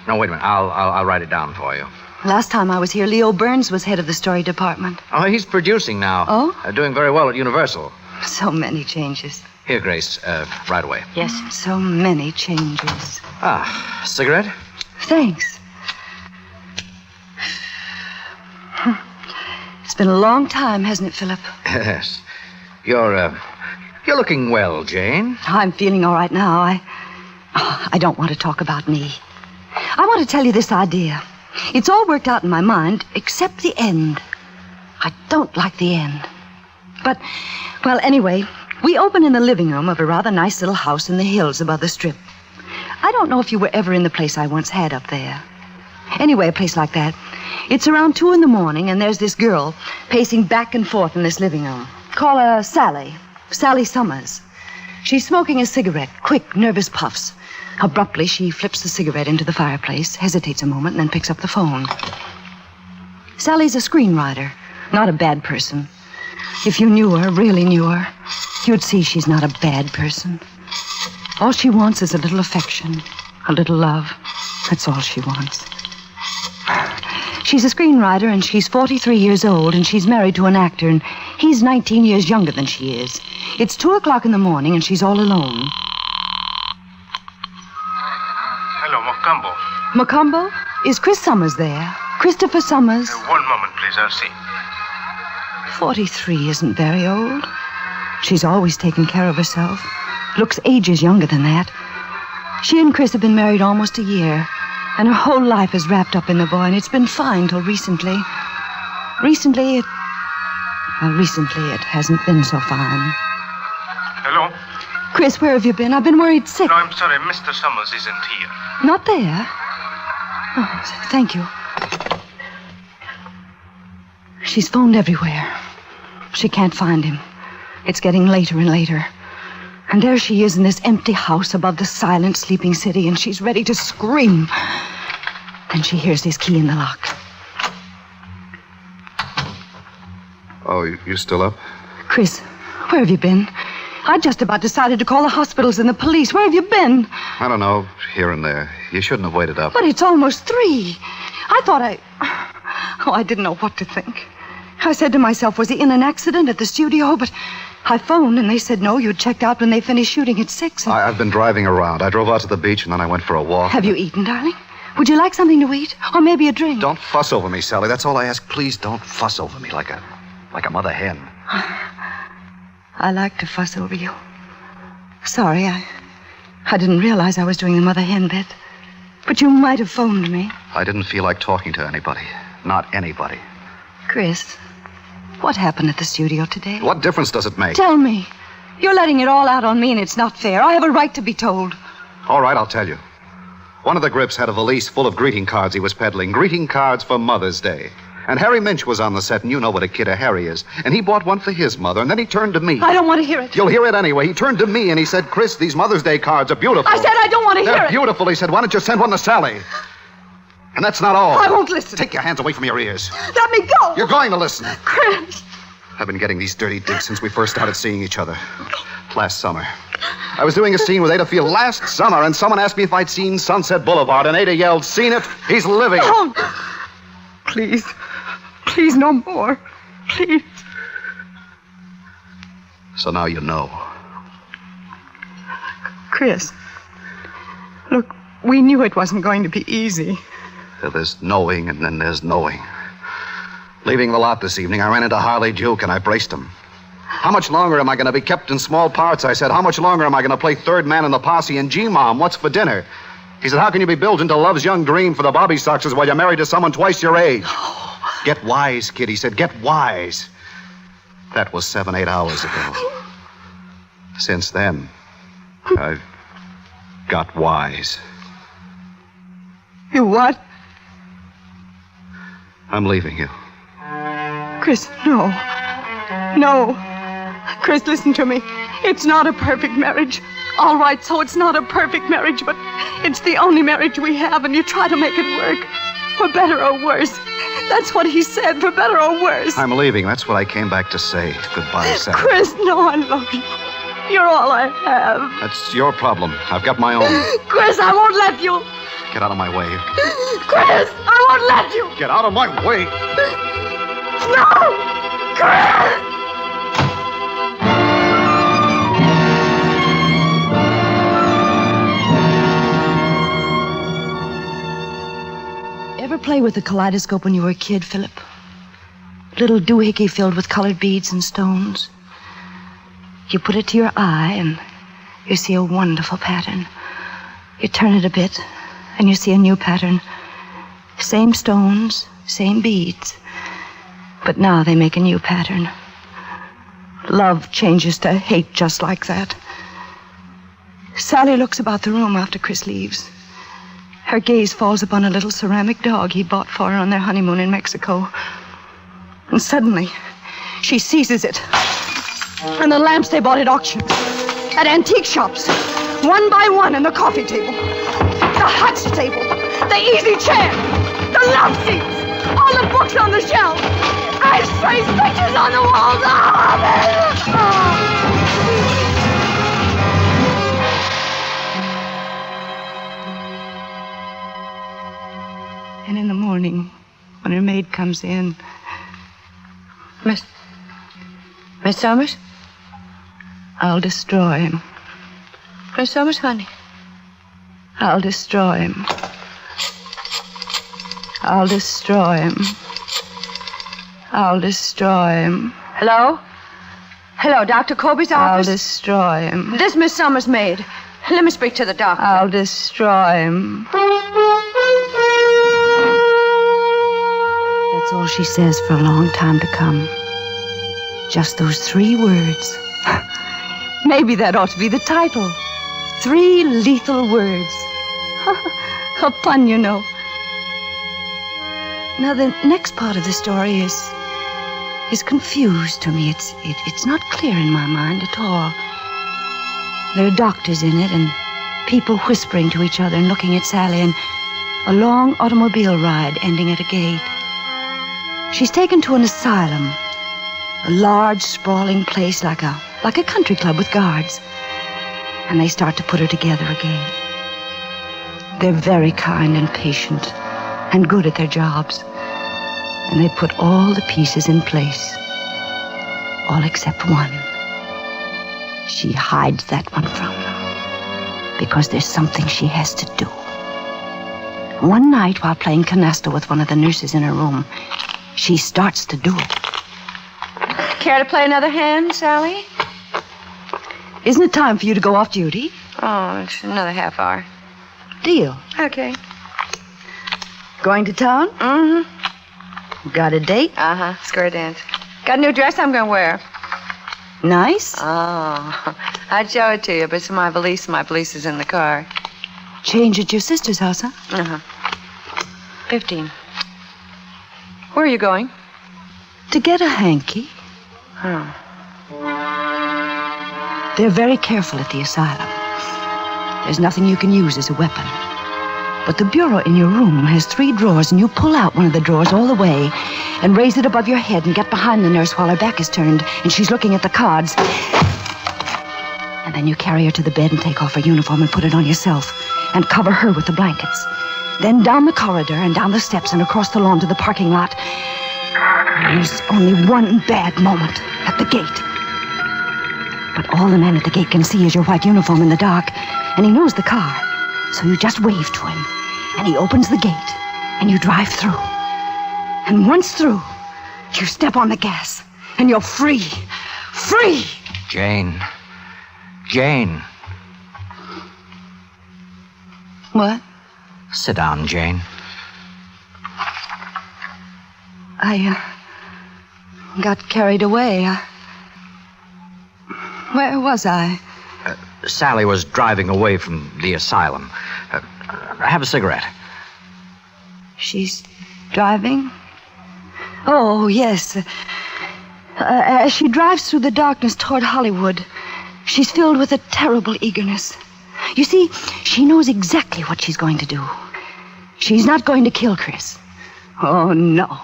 No, wait a minute. I'll write it down for you. Last time I was here, Leo Burns was head of the story department. Oh, he's producing now. Oh? Doing very well at Universal. So many changes. Here, Grace, right away. Yes. So many changes. Ah, cigarette? Thanks. It's been a long time, hasn't it, Philip? Yes. You're looking well, Jane. I'm feeling all right now. I don't want to talk about me. I want to tell you this idea. It's all worked out in my mind, except the end. I don't like the end. But, well, anyway, we open in the living room of a rather nice little house in the hills above the Strip. I don't know if you were ever in the place I once had up there. Anyway, a place like that. It's around 2 a.m, and there's this girl pacing back and forth in this living room. Call her Sally Summers. She's smoking a cigarette, quick, nervous puffs. Abruptly, she flips the cigarette into the fireplace, hesitates a moment, and then picks up the phone. Sally's a screenwriter, not a bad person. If you knew her, really knew her, you'd see she's not a bad person. All she wants is a little affection, a little love. That's all she wants. She's a screenwriter, and she's 43 years old, and she's married to an actor, and he's 19 years younger than she is. It's 2 o'clock in the morning, and she's all alone. Hello, Macombo. Macombo? Is Chris Summers there? Christopher Summers? 1 moment, please. I'll see. 43 isn't very old. She's always taken care of herself. Looks ages younger than that. She and Chris have been married almost a year. And her whole life is wrapped up in the boy, and it's been fine till recently. Recently, it hasn't been so fine. Hello? Chris, where have you been? I've been worried sick. No, I'm sorry. Mr. Summers isn't here. Not there? Oh, thank you. She's phoned everywhere. She can't find him. It's getting later and later. And there she is in this empty house above the silent, sleeping city, and she's ready to scream. Then she hears his key in the lock. you still up? Chris, where have you been? I just about decided to call the hospitals and the police. Where have you been? I don't know, here and there. You shouldn't have waited up. But it's almost 3. I thought I didn't know what to think. I said to myself, was he in an accident at the studio? But I phoned, and they said no, you'd checked out when they finished shooting at 6. I've been driving around. I drove out to the beach, and then I went for a walk. Have you eaten, darling? Would you like something to eat? Or maybe a drink? Don't fuss over me, Sally. That's all I ask. Please don't fuss over me like a mother hen. I like to fuss over you. Sorry, I didn't realize I was doing the mother hen bit. But you might have phoned me. I didn't feel like talking to anybody. Not anybody. Chris, what happened at the studio today? What difference does it make? Tell me. You're letting it all out on me, and it's not fair. I have a right to be told. All right, I'll tell you. One of the grips had a valise full of greeting cards he was peddling. Greeting cards for Mother's Day. And Harry Minch was on the set, and you know what a kid a Harry is. And he bought one for his mother, and then he turned to me. I don't want to hear it. You'll hear it anyway. He turned to me, and he said, Chris, these Mother's Day cards are beautiful. I said I don't want to hear it. They're beautiful, he said. Why don't you send one to Sally? And that's not all. I won't listen. Take your hands away from your ears. Let me go. You're going to listen. Chris. I've been getting these dirty digs since we first started seeing each other. Last summer. I was doing a scene with Ada Field last summer, and someone asked me if I'd seen Sunset Boulevard, and Ada yelled, "Seen it? He's living it." Oh, please. Please, no more. Please. So now you know. Chris, look, we knew it wasn't going to be easy. There's knowing, and then there's knowing. Leaving the lot this evening, I ran into Harley Juke, and I braced him. How much longer am I going to be kept in small parts? I said, how much longer am I going to play third man in the posse? And G-Mom, what's for dinner? He said, how can you be built into love's young dream for the Bobby Soxers while you're married to someone twice your age? Get wise, kid, he said, get wise. That was 7-8 hours ago. Since then, I've got wise. You what? I'm leaving you. Chris, no. No. Chris, listen to me. It's not a perfect marriage. All right, so it's not a perfect marriage, but it's the only marriage we have, and you try to make it work. For better or worse. That's what he said, for better or worse. I'm leaving. That's what I came back to say. Goodbye, Sally. Chris, no, I love you. You're all I have. That's your problem. I've got my own. Chris, I won't let you. Get out of my way. Chris, I won't let you. Get out of my way. No! Chris! Ever play with the kaleidoscope when you were a kid, Philip? Little doohickey filled with colored beads and stones. You put it to your eye and you see a wonderful pattern. You turn it a bit and you see a new pattern. Same stones, same beads. But now they make a new pattern. Love changes to hate just like that. Sally looks about the room after Chris leaves. Her gaze falls upon a little ceramic dog he bought for her on their honeymoon in Mexico. And suddenly, she seizes it. And the lamps they bought at auctions, at antique shops, one by one, and the coffee table, the hutch table, the easy chair, the love seats, all the books on the shelf, ashtrays, pictures on the walls. And in the morning, when her maid comes in, Miss Summers? I'll destroy him. Miss Summers, honey? I'll destroy him. I'll destroy him. I'll destroy him. Hello? Hello, Dr. Colby's office? I'll destroy him. This Miss Summers' maid. Let me speak to the doctor. I'll destroy him. That's all she says for a long time to come. Just those 3 words. Maybe that ought to be the title. 3 lethal words. A pun, you know. Now, the next part of the story is confused to me. It's not clear in my mind at all. There are doctors in it and people whispering to each other and looking at Sally, and a long automobile ride ending at a gate. She's taken to an asylum, A large, sprawling place like a country club with guards. And they start to put her together again. They're very kind and patient and good at their jobs. And they put all the pieces in place. All except one. She hides that one from them because there's something she has to do. One night, while playing canasta with one of the nurses in her room, she starts to do it. Care to play another hand, Sally? Isn't it time for you to go off duty? Oh, it's another half hour. Deal. Okay. Going to town? Mm-hmm. Got a date? Uh-huh. Square dance. Got a new dress I'm going to wear. Nice? Oh, I'd show it to you, but it's my valise. My valise is in the car. Change at your sister's house, huh? Uh-huh. 15. Where are you going? To get a hanky. Oh. They're very careful at the asylum. There's nothing you can use as a weapon. But the bureau in your room has 3 drawers, and you pull out one of the drawers all the way and raise it above your head and get behind the nurse while her back is turned and she's looking at the cards. And then you carry her to the bed and take off her uniform and put it on yourself and cover her with the blankets. Then down the corridor and down the steps and across the lawn to the parking lot. There's only one bad moment at the gate. But all the man at the gate can see is your white uniform in the dark, and he knows the car. So you just wave to him, and he opens the gate, and you drive through. And once through, you step on the gas, and you're free. Free! Jane. Jane. What? Sit down, Jane. I got carried away. Where was I? Sally was driving away from the asylum. Have a cigarette. She's driving? Oh, yes. As she drives through the darkness toward Hollywood, she's filled with a terrible eagerness. You see, she knows exactly what she's going to do. She's not going to kill Chris. Oh, no.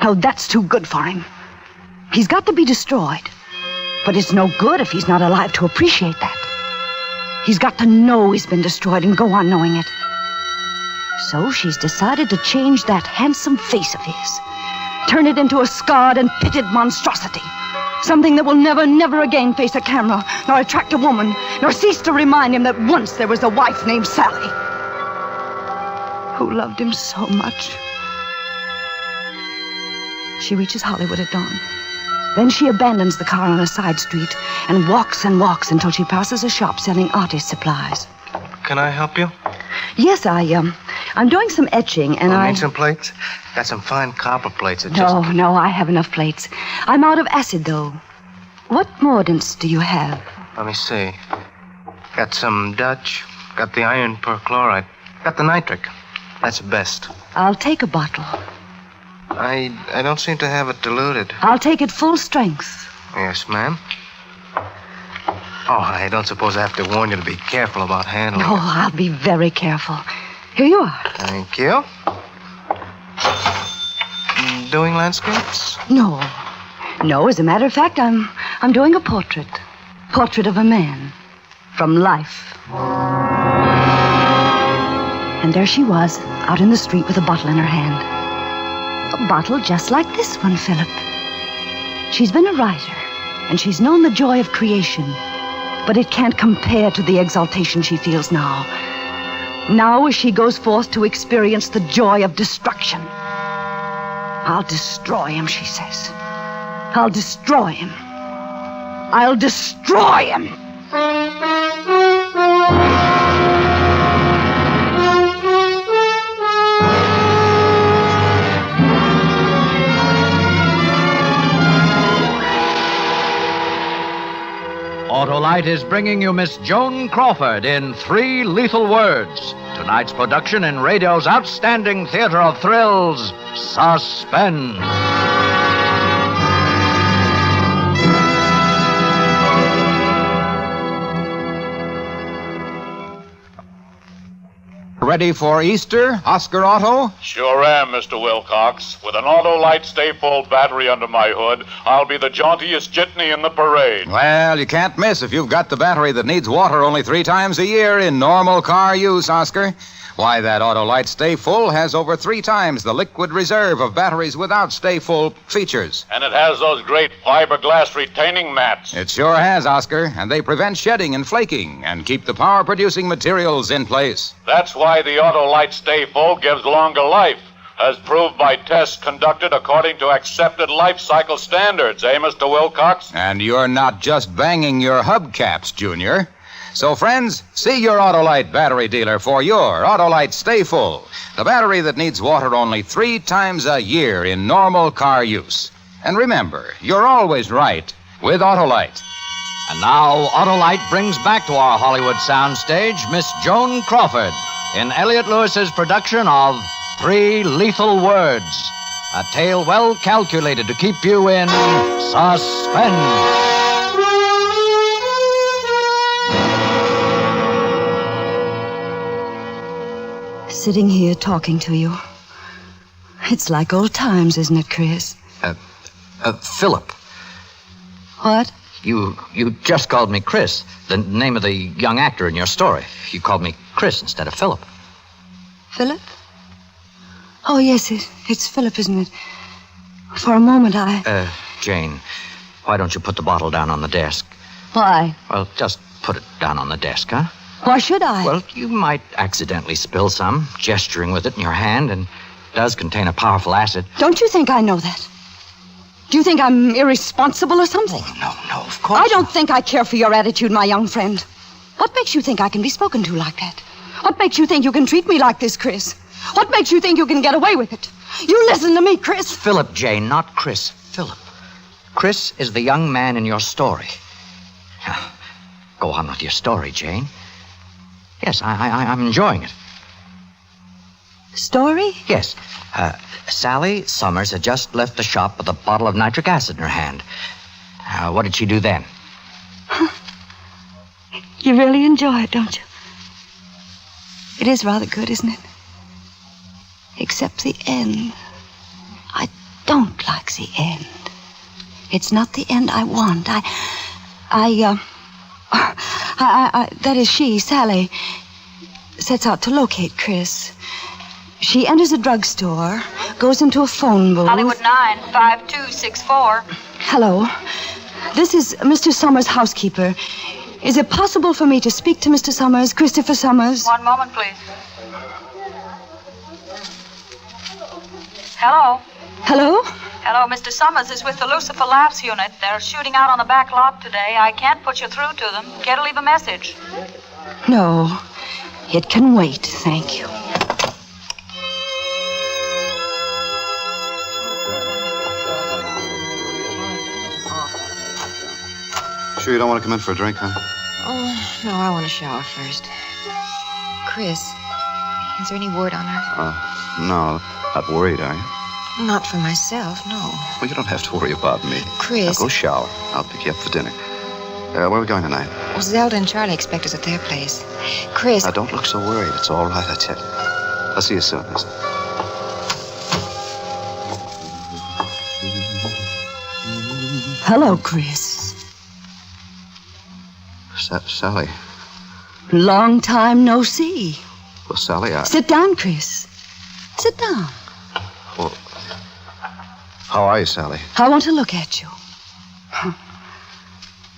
No, that's too good for him. He's got to be destroyed. But it's no good if he's not alive to appreciate that. He's got to know he's been destroyed and go on knowing it. So she's decided to change that handsome face of his. Turn it into a scarred and pitted monstrosity. Something that will never, never again face a camera, nor attract a woman, nor cease to remind him that once there was a wife named Sally, who loved him so much. She reaches Hollywood at dawn. Then she abandons the car on a side street and walks until she passes a shop selling artist supplies. Can I help you? Yes, I'm doing some etching, and I need some plates? Got some fine copper plates. No, I have enough plates. I'm out of acid, though. What mordants do you have? Let me see. Got some Dutch. Got the iron perchloride. Got the nitric. That's the best. I'll take a bottle. I don't seem to have it diluted. I'll take it full strength. Yes, ma'am. Oh, I don't suppose I have to warn you to be careful about handling Oh, it. I'll be very careful. Here you are. Thank you. Doing landscapes? No, as a matter of fact, I'm doing a portrait. Portrait of a man. From life. And there she was, out in the street with a bottle in her hand. A bottle just like this one, Philip. She's been a writer, and she's known the joy of creation, but it can't compare to the exaltation she feels now. Now, as she goes forth to experience the joy of destruction. I'll destroy him, she says. I'll destroy him. I'll destroy him. Autolite is bringing you Miss Joan Crawford in 3 Lethal Words. Tonight's production in radio's outstanding theater of thrills, Suspense. ready for Easter, Oscar Otto? Sure am, Mr. Wilcox. With an Autolite Stay Full battery under my hood, I'll be the jauntiest jitney in the parade. Well, you can't miss if you've got the battery that needs water only 3 times a year in normal car use, Oscar. Why, that Autolite Stay Full has over 3 times the liquid reserve of batteries without Stay Full features. And it has those great fiberglass retaining mats. It sure has, Oscar, and they prevent shedding and flaking and keep the power-producing materials in place. That's why the Autolite Stay Full gives longer life, as proved by tests conducted according to accepted life cycle standards, eh, Mr. Wilcox? And you're not just banging your hubcaps, Junior. So, friends, see your Autolite battery dealer for your Autolite Stay Full, the battery that needs water only 3 times a year in normal car use. And remember, you're always right with Autolite. And now, Autolite brings back to our Hollywood soundstage Miss Joan Crawford in Elliot Lewis's production of 3 Lethal Words, a tale well calculated to keep you in suspense. Sitting here talking to you. It's like old times, isn't it, Chris? Philip. What? You just called me Chris, the name of the young actor in your story. You called me Chris instead of Philip. Philip? Oh, yes, it's Philip, isn't it? For a moment, Jane, why don't you put the bottle down on the desk? Why? Well, just put it down on the desk, huh? Why should I? Well, you might accidentally spill some, gesturing with it in your hand, and it does contain a powerful acid. Don't you think I know that? Do you think I'm irresponsible or something? No, of course I don't think I care for your attitude, my young friend. What makes you think I can be spoken to like that? What makes you think you can treat me like this, Chris? What makes you think you can get away with it? You listen to me, Chris. Philip, Jane, not Chris. Philip. Chris is the young man in your story. Now, go on with your story, Jane. Yes, I'm enjoying it. Story? Yes. Sally Summers had just left the shop with a bottle of nitric acid in her hand. What did she do then? You really enjoy it, don't you? It is rather good, isn't it? Except the end. I don't like the end. It's not the end I want. That is, Sally, sets out to locate Chris. She enters a drugstore, goes into a phone booth. Hollywood 95264. Hello. This is Mr. Summers' housekeeper. Is it possible for me to speak to Mr. Summers, Christopher Summers? One moment, please. Hello? Hello? Hello, Mr. Summers is with the Lucifer Laughs unit. They're shooting out on the back lot today. I can't put you through to them. Care to leave a message? No. It can wait, thank you. Sure you don't want to come in for a drink, huh? Oh, no, I want to shower first. Chris, is there any word on her? No. Not worried, are you? Not for myself, no. Well, you don't have to worry about me. Chris. Now go shower. I'll pick you up for dinner. Where are we going tonight? Well, Zelda and Charlie expect us at their place. Chris. Now, don't look so worried. It's all right, I tell you. I'll see you soon, miss. Hello, Chris. Sally. Long time no see. Well, Sally, Sit down, Chris. Sit down. Well, how are you, Sally? I want to look at you.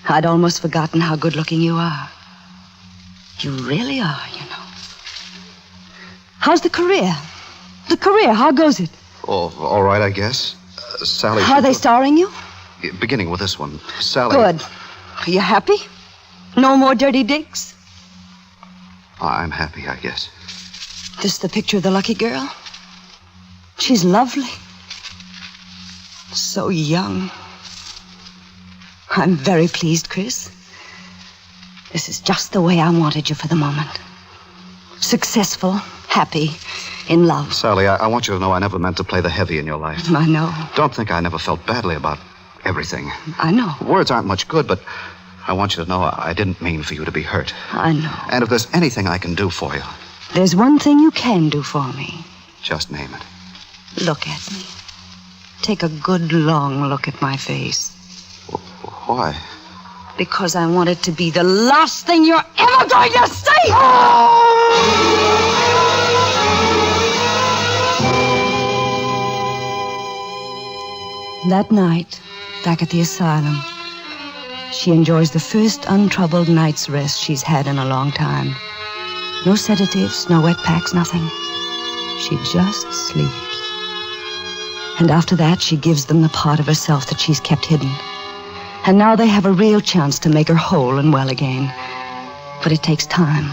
I'd almost forgotten how good-looking you are. You really are, you know. How's the career? The career, how goes it? Oh, all right, I guess. Sally... Are they starring you? Beginning with this one. Sally... Good. Are you happy? No more dirty digs? I'm happy, I guess. This the picture of the lucky girl? She's lovely. So young. I'm very pleased, Chris. This is just the way I wanted you for the moment. Successful, happy, in love. Sally, I want you to know I never meant to play the heavy in your life. I know. Don't think I never felt badly about everything. I know. Words aren't much good, but I want you to know I didn't mean for you to be hurt. I know. And if there's anything I can do for you, There's one thing you can do for me. Just name it. Look at me. Take a good long look at my face. Why? Because I want it to be the last thing you're ever going to see! That night, back at the asylum, she enjoys the first untroubled night's rest she's had in a long time. No sedatives, no wet packs, nothing. She just sleeps. And after that, she gives them the part of herself that she's kept hidden. And now they have a real chance to make her whole and well again. But it takes time.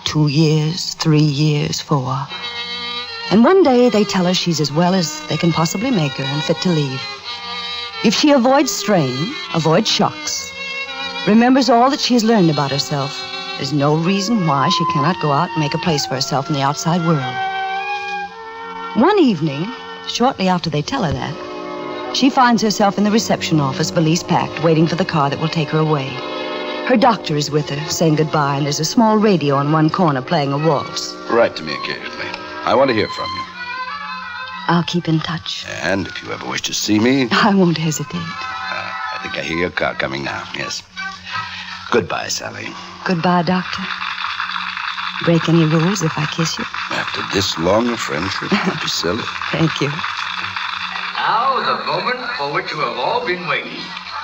2 years, 3 years, 4. And one day they tell her she's as well as they can possibly make her and fit to leave. If she avoids strain, avoids shocks, remembers all that she has learned about herself, there's no reason why she cannot go out and make a place for herself in the outside world. One evening, shortly after they tell her that, she finds herself in the reception office, valise packed, waiting for the car that will take her away. Her doctor is with her, saying goodbye, and there's a small radio in one corner playing a waltz. Write to me occasionally. I want to hear from you. I'll keep in touch. And if you ever wish to see me... I won't hesitate. I think I hear your car coming now. Yes. Goodbye, Sally. Goodbye, Doctor. Break any rules if I kiss you? After this long a friendship, don't be silly. Thank you. Now, the moment for which you have all been waiting.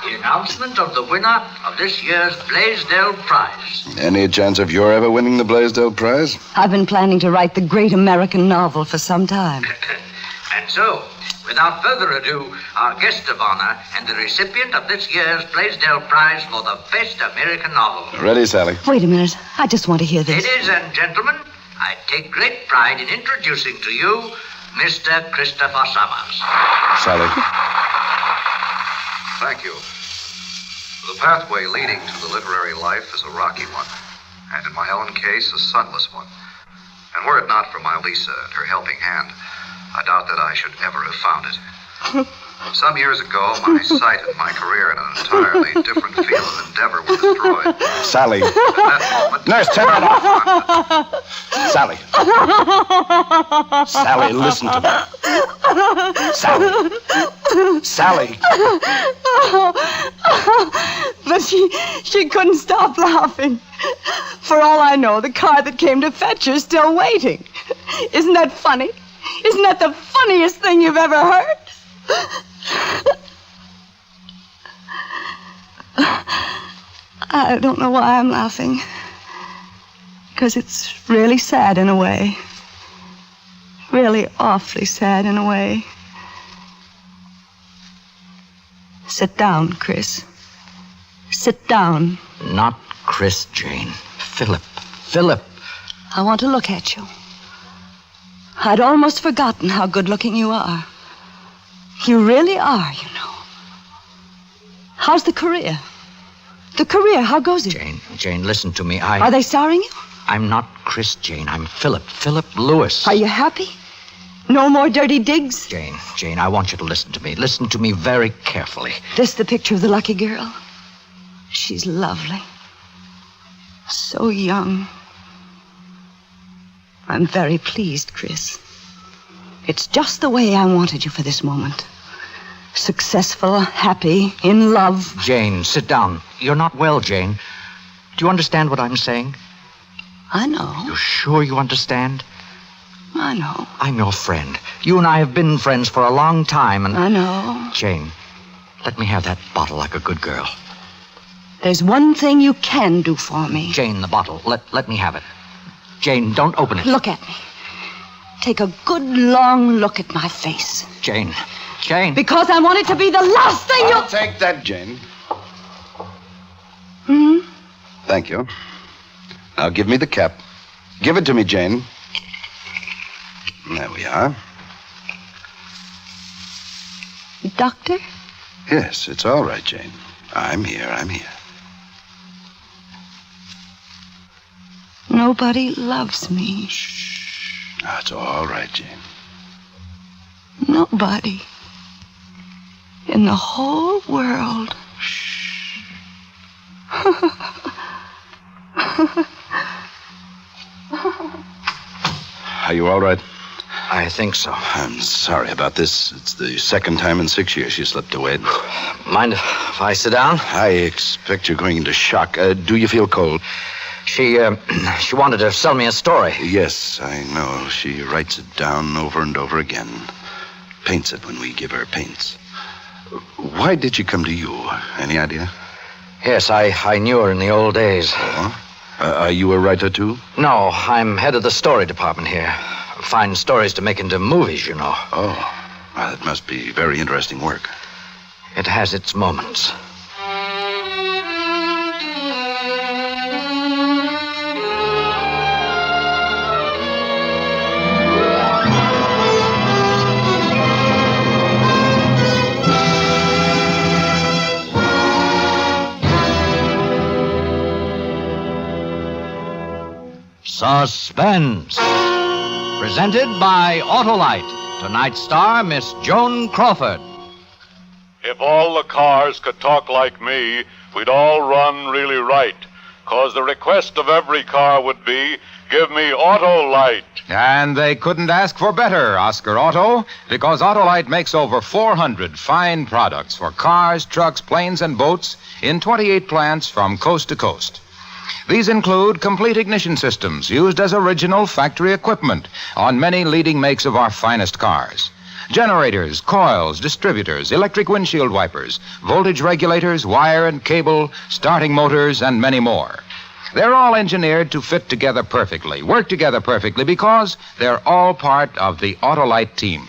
The announcement of the winner of this year's Blaisdell Prize. Any chance of your ever winning the Blaisdell Prize? I've been planning to write the great American novel for some time. And so, without further ado, our guest of honor and the recipient of this year's Blaisdell Prize for the best American novel. Ready, Sally. Wait a minute. I just want to hear this. Ladies and gentlemen, I take great pride in introducing to you Mr. Christopher Summers. Sally. Thank you. The pathway leading to the literary life is a rocky one, and in my own case, a sunless one. And were it not for my Lisa and her helping hand, I doubt that I should ever have found it. Some years ago, my sight and my career in an entirely different field of endeavor were destroyed. Sally. At that moment, Nurse, turn it off. Sally. Sally, listen to me. Sally. Sally. But she couldn't stop laughing. For all I know, the car that came to fetch her is still waiting. Isn't that funny? Isn't that the funniest thing you've ever heard? I don't know why I'm laughing. Because it's really sad in a way. Really awfully sad in a way. Sit down, Chris. Sit down. Not Chris, Jane. Philip. Philip. I want to look at you. I'd almost forgotten how good-looking you are. You really are, you know. How's the career? The career, how goes it? Jane, listen to me. Are they starring you? I'm not Chris, Jane. I'm Philip. Philip Lewis. Are you happy? No more dirty digs? Jane, I want you to listen to me. Listen to me very carefully. This the picture of the lucky girl? She's lovely. So young. I'm very pleased, Chris. It's just the way I wanted you for this moment. Successful, happy, in love. Jane, sit down. You're not well, Jane. Do you understand what I'm saying? I know. You're sure you understand? I know. I'm your friend. You and I have been friends for a long time, and... I know. Jane, let me have that bottle like a good girl. There's one thing you can do for me. Jane, the bottle. Let me have it. Jane, don't open it. Look at me. Take a good long look at my face. Jane. Because I want it to be the last thing I'll take that, Jane. Thank you. Now give me the cap. Give it to me, Jane. There we are. Doctor? Yes, it's all right, Jane. I'm here. Nobody loves me. That's all right, Jane. Nobody. In the whole world. Are you all right? I think so. I'm sorry about this. It's the second time in 6 years she slipped away. Mind if I sit down? I expect you're going into shock. Do you feel cold? She wanted to sell me a story. Yes, I know. She writes it down over and over again. Paints it when we give her paints. Why did she come to you? Any idea? Yes, I knew her in the old days. Oh? Are you a writer, too? No, I'm head of the story department here. Find stories to make into movies, you know. Oh, well, it must be very interesting work. It has its moments. Suspense. Presented by Autolite. Tonight's star, Miss Joan Crawford. If all the cars could talk like me, we'd all run really right. 'Cause the request of every car would be, give me Autolite. And they couldn't ask for better, Oscar Auto, because Autolite makes over 400 fine products for cars, trucks, planes, and boats in 28 plants from coast to coast. These include complete ignition systems used as original factory equipment on many leading makes of our finest cars. Generators, coils, distributors, electric windshield wipers, voltage regulators, wire and cable, starting motors, and many more. They're all engineered to fit together perfectly, work together perfectly, because they're all part of the Autolite team.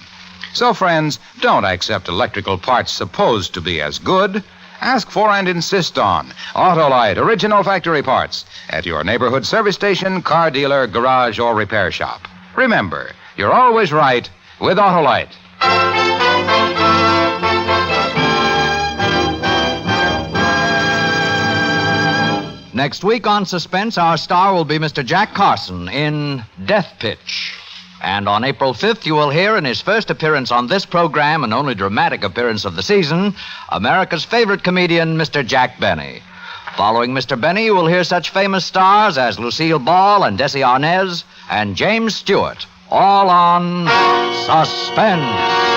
So, friends, don't accept electrical parts supposed to be as good. Ask for and insist on Autolite original factory parts at your neighborhood service station, car dealer, garage, or repair shop. Remember, you're always right with Autolite. Next week on Suspense, our star will be Mr. Jack Carson in Death Pitch. And on April 5th, you will hear in his first appearance on this program, and only dramatic appearance of the season, America's favorite comedian, Mr. Jack Benny. Following Mr. Benny, you will hear such famous stars as Lucille Ball and Desi Arnaz and James Stewart, all on Suspense.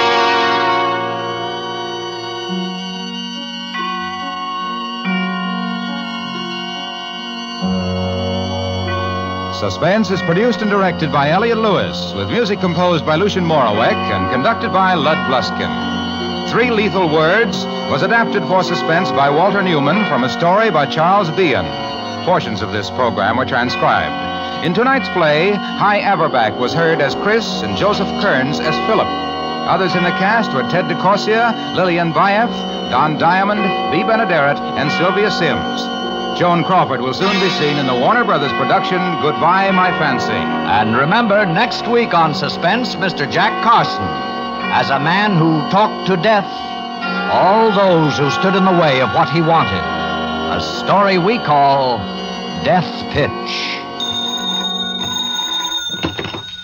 Suspense is produced and directed by Elliot Lewis, with music composed by Lucien Moraweck and conducted by Lud Bluskin. Three Lethal Words was adapted for Suspense by Walter Newman from a story by Charles Bean. Portions of this program were transcribed. In tonight's play, High Averback was heard as Chris and Joseph Kearns as Philip. Others in the cast were Ted DeCorsia, Lillian Baeff, Don Diamond, Bea Benaderet, and Sylvia Sims. Joan Crawford will soon be seen in the Warner Brothers production, Goodbye, My Fancy. And remember, next week on Suspense, Mr. Jack Carson, as a man who talked to death all those who stood in the way of what he wanted. A story we call Death Pitch.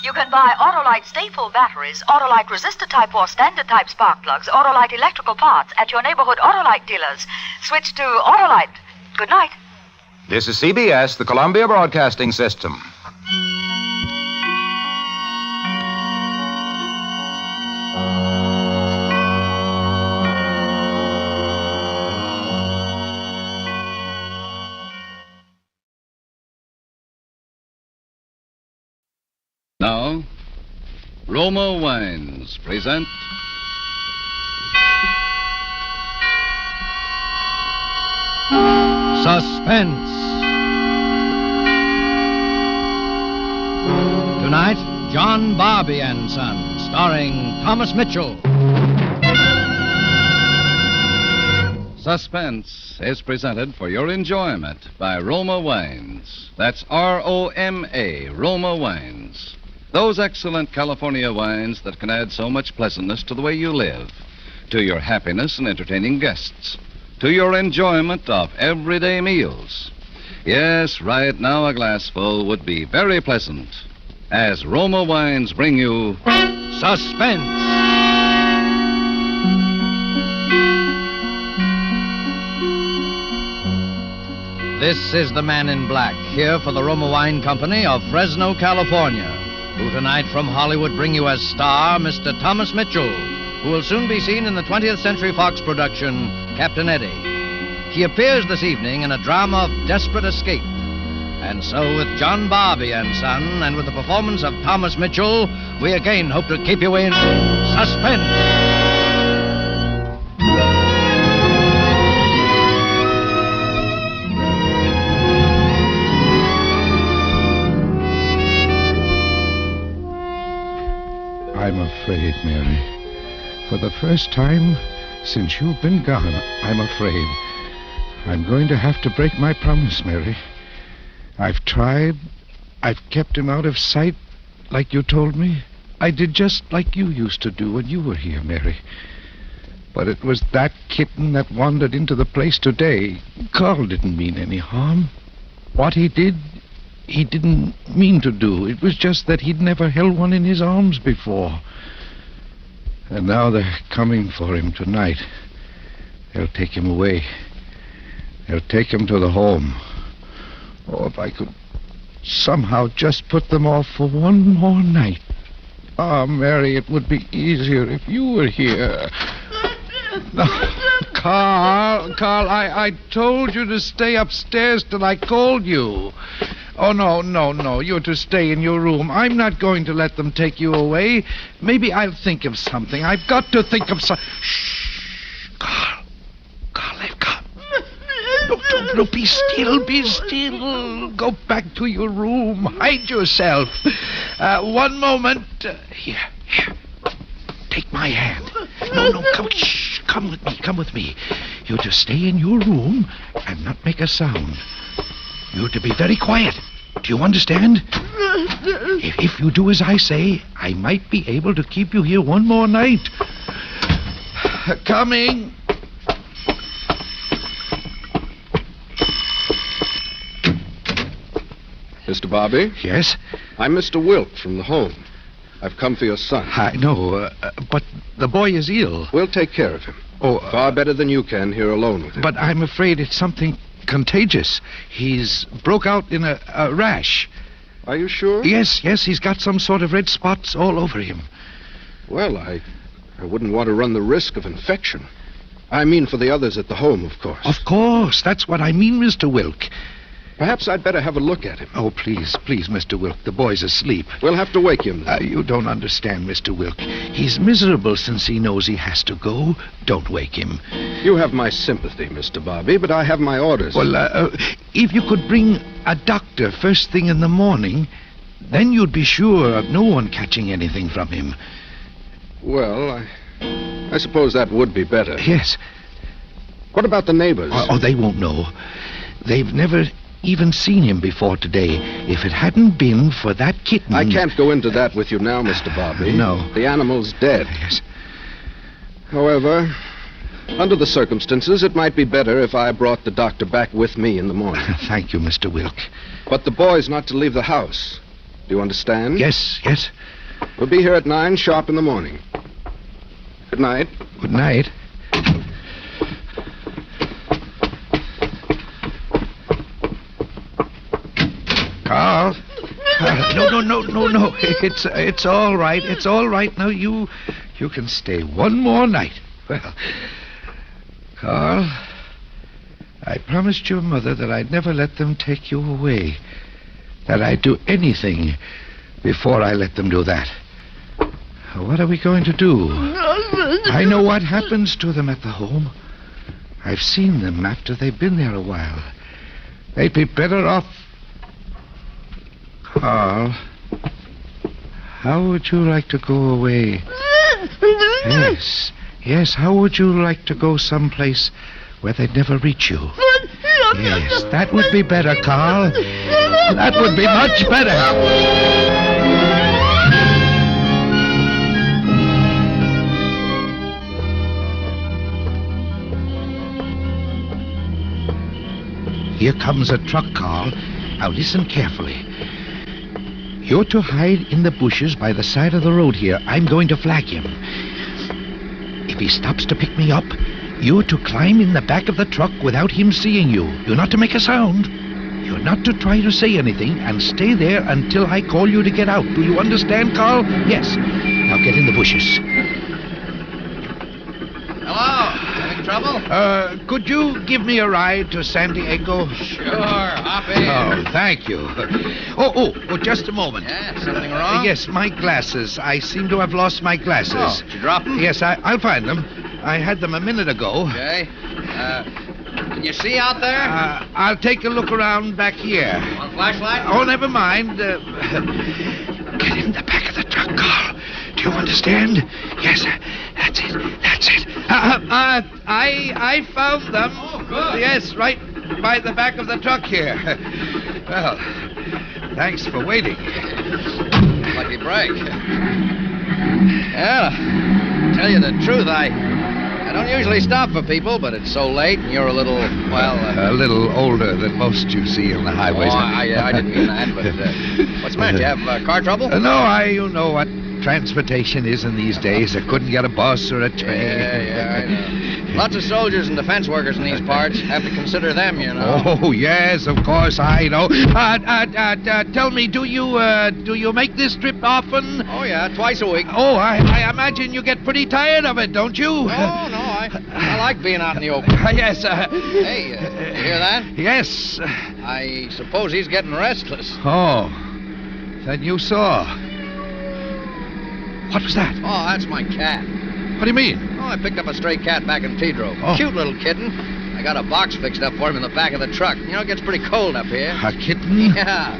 You can buy Autolite Stay-Full batteries, Autolite resistor type or standard type spark plugs, Autolite electrical parts at your neighborhood Autolite dealers. Switch to Autolite. Good night. This is CBS, the Columbia Broadcasting System. Now, Roma Wines present Suspense. Tonight, John Barbie and Son, starring Thomas Mitchell. Suspense is presented for your enjoyment by Roma Wines. That's R-O-M-A, Roma Wines. Those excellent California wines that can add so much pleasantness to the way you live, to your happiness in entertaining guests, to your enjoyment of everyday meals. Yes, right now a glassful would be very pleasant, as Roma Wines bring you Suspense. This is the Man in Black, here for the Roma Wine Company of Fresno, California. who tonight from Hollywood bring you as star Mr. Thomas Mitchell, who will soon be seen in the 20th Century Fox production, Captain Eddie. He appears this evening in a drama of desperate escape. And so, with John Barbie and Son, and with the performance of Thomas Mitchell, we again hope to keep you in suspense. I'm afraid, Mary. For the first time since you've been gone, I'm afraid. I'm going to have to break my promise, Mary. I've tried. I've kept him out of sight, like you told me. I did just like you used to do when you were here, Mary. But it was that kitten that wandered into the place today. Carl didn't mean any harm. What he did, he didn't mean to do. It was just that he'd never held one in his arms before. And now they're coming for him tonight. They'll take him away. They'll take him to the home. Oh, if I could somehow just put them off for one more night. Ah, Mary, it would be easier if you were here. No, Carl, I told you to stay upstairs till I called you. Oh, no. You're to stay in your room. I'm not going to let them take you away. Maybe I'll think of something. I've got to think of something. Shh, Carl, they've come. No, be still. Go back to your room. Hide yourself. One moment. Here. Take my hand. No, come with me. You're to stay in your room and not make a sound. You're to be very quiet. Do you understand? If you do as I say, I might be able to keep you here one more night. Coming. Mr. Barbie? Yes? I'm Mr. Wilk from the home. I've come for your son. I know, but the boy is ill. We'll take care of him. Oh, far better than you can here alone with him. But I'm afraid it's something contagious. He's broke out in a rash. Are you sure? Yes, he's got some sort of red spots all over him. Well, I wouldn't want to run the risk of infection. I mean for the others at the home, of course. Of course, that's what I mean, Mr. Wilk. Perhaps I'd better have a look at him. Oh, please, Mr. Wilk. The boy's asleep. We'll have to wake him. You don't understand, Mr. Wilk. He's miserable since he knows he has to go. Don't wake him. You have my sympathy, Mr. Barbie, but I have my orders. Well, if you could bring a doctor first thing in the morning, then you'd be sure of no one catching anything from him. Well, I suppose that would be better. Yes. What about the neighbors? Oh, they won't know. They've never even seen him before today. If it hadn't been for that kitten... I can't go into that with you now, Mr. Barbie. No. The animal's dead. Yes. However, under the circumstances, it might be better if I brought the doctor back with me in the morning. Thank you, Mr. Wilk. But the boy's not to leave the house. Do you understand? Yes. We'll be here at 9 sharp in the morning. Good night. Good night. Carl. No. It's all right. It's all right. Now you can stay one more night. Well, Carl, I promised your mother that I'd never let them take you away. That I'd do anything before I let them do that. What are we going to do? I know what happens to them at the home. I've seen them after they've been there a while. They'd be better off. Carl, how would you like to go away? Yes, how would you like to go someplace where they'd never reach you? Yes, that would be better, Carl. That would be much better. Here comes a truck, Carl. Now listen carefully. You're to hide in the bushes by the side of the road here. I'm going to flag him. If he stops to pick me up, you're to climb in the back of the truck without him seeing you. You're not to make a sound. You're not to try to say anything and stay there until I call you to get out. Do you understand, Carl? Yes. Now get in the bushes. Hello. Having trouble? Could you give me a ride to San Diego? Sure. Hop in. Oh, thank you. Oh, just a moment. Yeah, something wrong? Yes, my glasses. I seem to have lost my glasses. Oh, did you drop them? Yes, I'll find them. I had them a minute ago. Okay. Can you see out there? I'll take a look around back here. Want a flashlight? Oh, never mind. Get in the back of the truck, Carl. Do you understand? Yes, that's it. I found them. Oh, good. Yes, right by the back of the truck here. Well, thanks for waiting. Lucky break. Well, to tell you the truth, I don't usually stop for people, but it's so late and you're a little, a little older than most you see on the highways. Oh, I didn't mean that, but what's the matter? Do you have car trouble? No, you know what transportation is in these days. I couldn't get a bus or a train. Yeah, I know. Lots of soldiers and defense workers in these parts. Have to consider them, you know. Oh, yes, of course, I know. Tell me, do you make this trip often? Oh, yeah, twice a week. Oh, I imagine you get pretty tired of it, don't you? Oh, no, I like being out in the open. Yes. Hey, you hear that? Yes. I suppose he's getting restless. Oh, then you saw. What was that? Oh, that's my cat. What do you mean? Oh, I picked up a stray cat back in Pedro. Oh. Cute little kitten. I got a box fixed up for him in the back of the truck. You know, it gets pretty cold up here. A kitten? Yeah.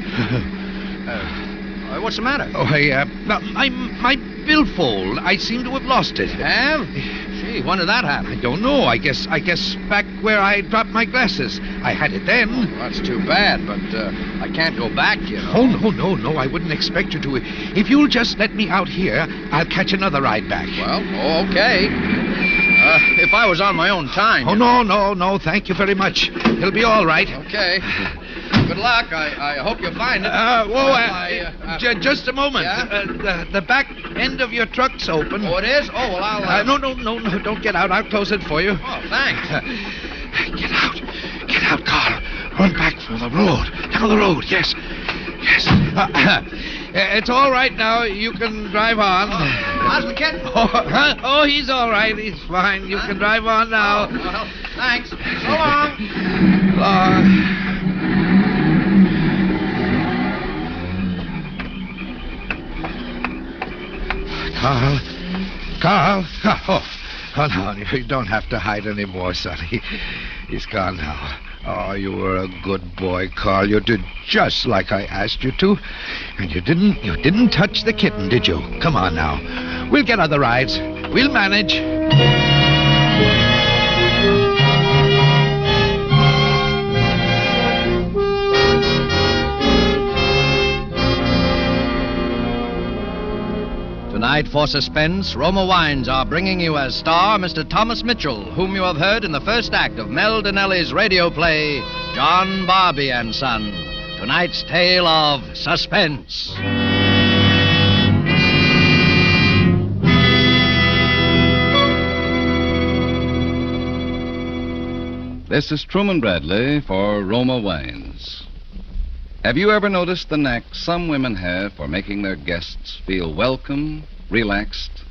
What's the matter? Oh, my billfold. I seem to have lost it. Have? Gee, when did that happen? I don't know. I guess back where I dropped my glasses. I had it then. Oh, that's too bad, but I can't go back, you know. Oh, no. I wouldn't expect you to. If you'll just let me out here, I'll catch another ride back. Well, okay. If I was on my own time. Oh, no. Thank you very much. It'll be all right. Okay. Good luck. I hope you find it. Just a moment. Yeah? The back end of your truck's open. Oh, it is? Oh, well, I'll... No. Don't get out. I'll close it for you. Oh, thanks. Get out, Carl. Run back for the road. Down the road, yes. It's all right now. You can drive on. How's the kitten? Oh, he's all right. He's fine. You can drive on now. Oh, well, thanks. So long. Carl. Oh, no, you don't have to hide anymore, sonny. He's gone now. Oh, you were a good boy, Carl. You did just like I asked you to. And you didn't touch the kitten, did you? Come on now. We'll get other rides. We'll manage. Tonight, for Suspense, Roma Wines are bringing you as star Mr. Thomas Mitchell, whom you have heard in the first act of Mel Dinelli's radio play, John Barbie and Son. Tonight's tale of suspense. This is Truman Bradley for Roma Wines. Have you ever noticed the knack some women have for making their guests feel welcome, relaxed?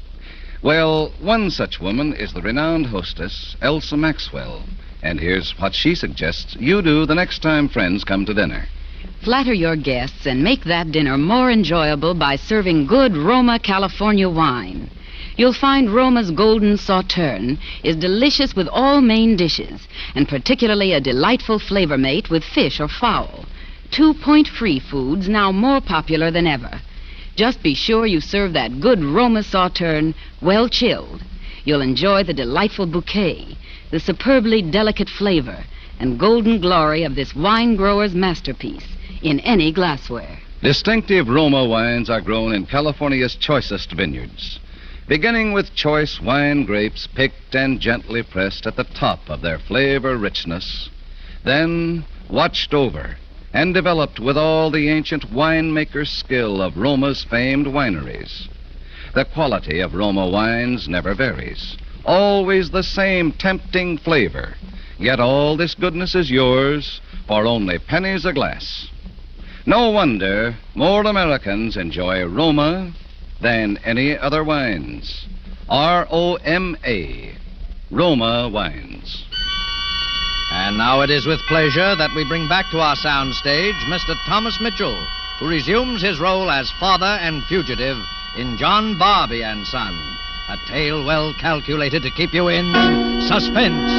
Well, one such woman is the renowned hostess, Elsa Maxwell. And here's what she suggests you do the next time friends come to dinner. Flatter your guests and make that dinner more enjoyable by serving good Roma California wine. You'll find Roma's Golden Sauterne is delicious with all main dishes, and particularly a delightful flavor mate with fish or fowl. 2-point-free foods now more popular than ever. Just be sure you serve that good Roma Sauterne well chilled. You'll enjoy the delightful bouquet, the superbly delicate flavor, and golden glory of this wine grower's masterpiece in any glassware. Distinctive Roma wines are grown in California's choicest vineyards, beginning with choice wine grapes picked and gently pressed at the top of their flavor richness, then watched over and developed with all the ancient winemaker's skill of Roma's famed wineries. The quality of Roma wines never varies. Always the same tempting flavor, Yet all this goodness is yours for only pennies a glass. No wonder more Americans enjoy Roma than any other wines. R-O-M-A, Roma Wines. And now it is with pleasure that we bring back to our soundstage Mr. Thomas Mitchell, who resumes his role as father and fugitive in John Barbie and Son, a tale well calculated to keep you in suspense.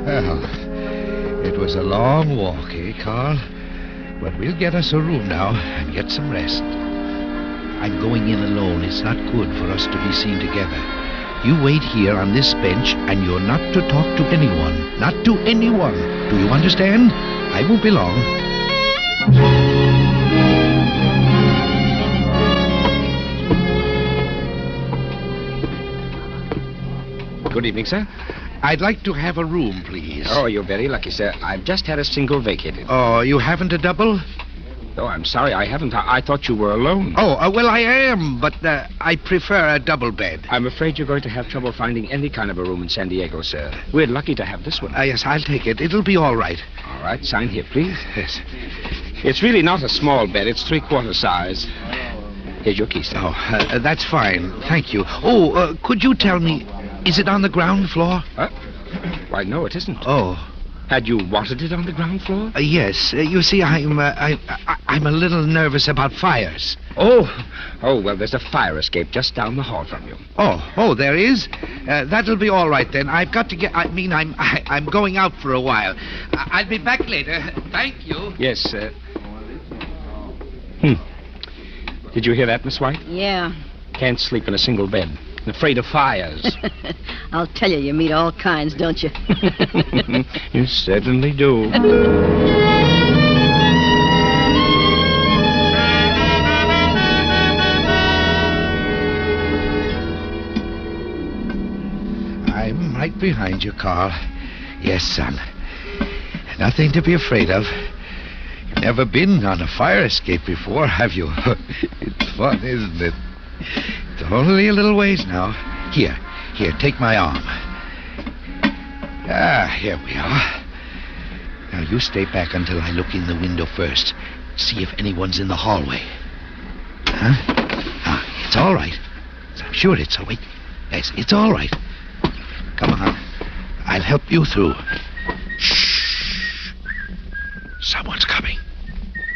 Well, it was a long walk, eh, Carl? But we'll get us a room now and get some rest. I'm going in alone. It's not good for us to be seen together. You wait here on this bench, and you're not to talk to anyone. Not to anyone. Do you understand? I won't be long. Good evening, sir. I'd like to have a room, please. Oh, you're very lucky, sir. I've just had a single vacated. Oh, you haven't a double? Oh, I'm sorry, I haven't. I thought you were alone. Oh, well, I am, but I prefer a double bed. I'm afraid you're going to have trouble finding any kind of a room in San Diego, sir. We're lucky to have this one. Yes, I'll take it. It'll be all right. All right, sign here, please. Yes. It's really not a small bed. It's 3/4 size. Here's your key, sir. Oh, that's fine. Thank you. Oh, could you tell me, is it on the ground floor? Why, no, it isn't. Oh. Had you wanted it on the ground floor? Yes. You see, I'm a little nervous about fires. Oh, well, there's a fire escape just down the hall from you. Oh, there is? That'll be all right, then. I've got to get... I'm going out for a while. I'll be back later. Thank you. Yes, sir. Did you hear that, Miss White? Yeah. Can't sleep in a single bed. Afraid of fires. I'll tell you, you meet all kinds, don't you? You certainly do. I'm right behind you, Carl. Yes, son. Nothing to be afraid of. You've never been on a fire escape before, have you? It's fun, isn't it? It's only a little ways now. Here, take my arm. Here we are. Now, you stay back until I look in the window first. See if anyone's in the hallway. Huh? It's all right. I'm sure it's all right. Yes, it's all right. Come on. I'll help you through. Shh. Someone's coming.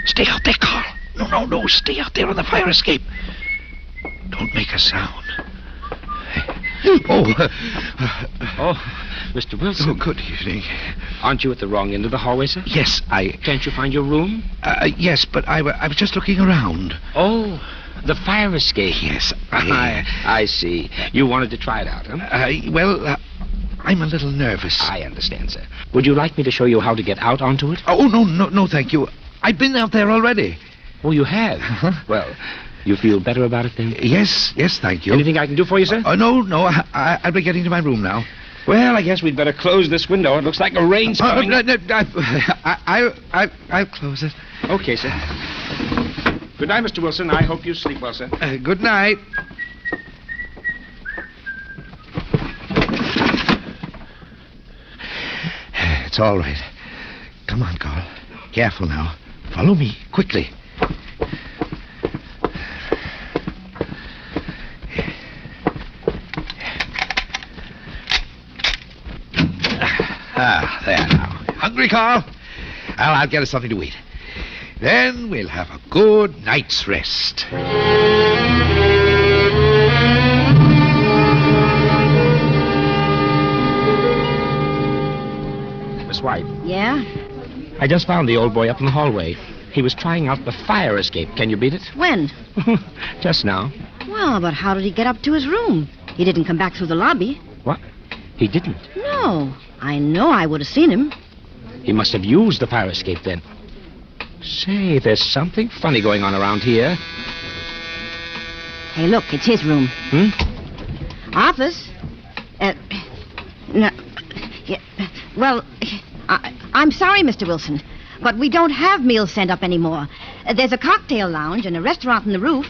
Stay out there, Carl. No. Stay out there on the fire escape. Don't make a sound. Oh, Mr. Wilson. Oh, good evening. Aren't you at the wrong end of the hallway, sir? Yes, Can't you find your room? Yes, but I was just looking around. Oh, the fire escape. Yes, I see. You wanted to try it out, huh? I'm a little nervous. I understand, sir. Would you like me to show you how to get out onto it? Oh, no, thank you. I've been out there already. Oh, you have? Uh-huh. Well, you feel better about it then? Yes, thank you. Anything I can do for you, sir? No. I'll be getting to my room now. Well, I guess we'd better close this window. It looks like a rain's coming. I'll close it. Okay, sir. Good night, Mr. Wilson. I hope you sleep well, sir. Good night. It's all right. Come on, Carl. Careful now. Follow me, quickly. There now. Hungry, Carl? Well, I'll get us something to eat. Then we'll have a good night's rest. Miss White. Yeah? I just found the old boy up in the hallway. He was trying out the fire escape. Can you beat it? When? Just now. Well, but how did he get up to his room? He didn't come back through the lobby. What? He didn't? No. I know I would have seen him. He must have used the fire escape then. Say, there's something funny going on around here. Hey, look, it's his room. Office? No. Yeah, well, I'm sorry, Mr. Wilson, but we don't have meals sent up anymore. There's a cocktail lounge and a restaurant on the roof.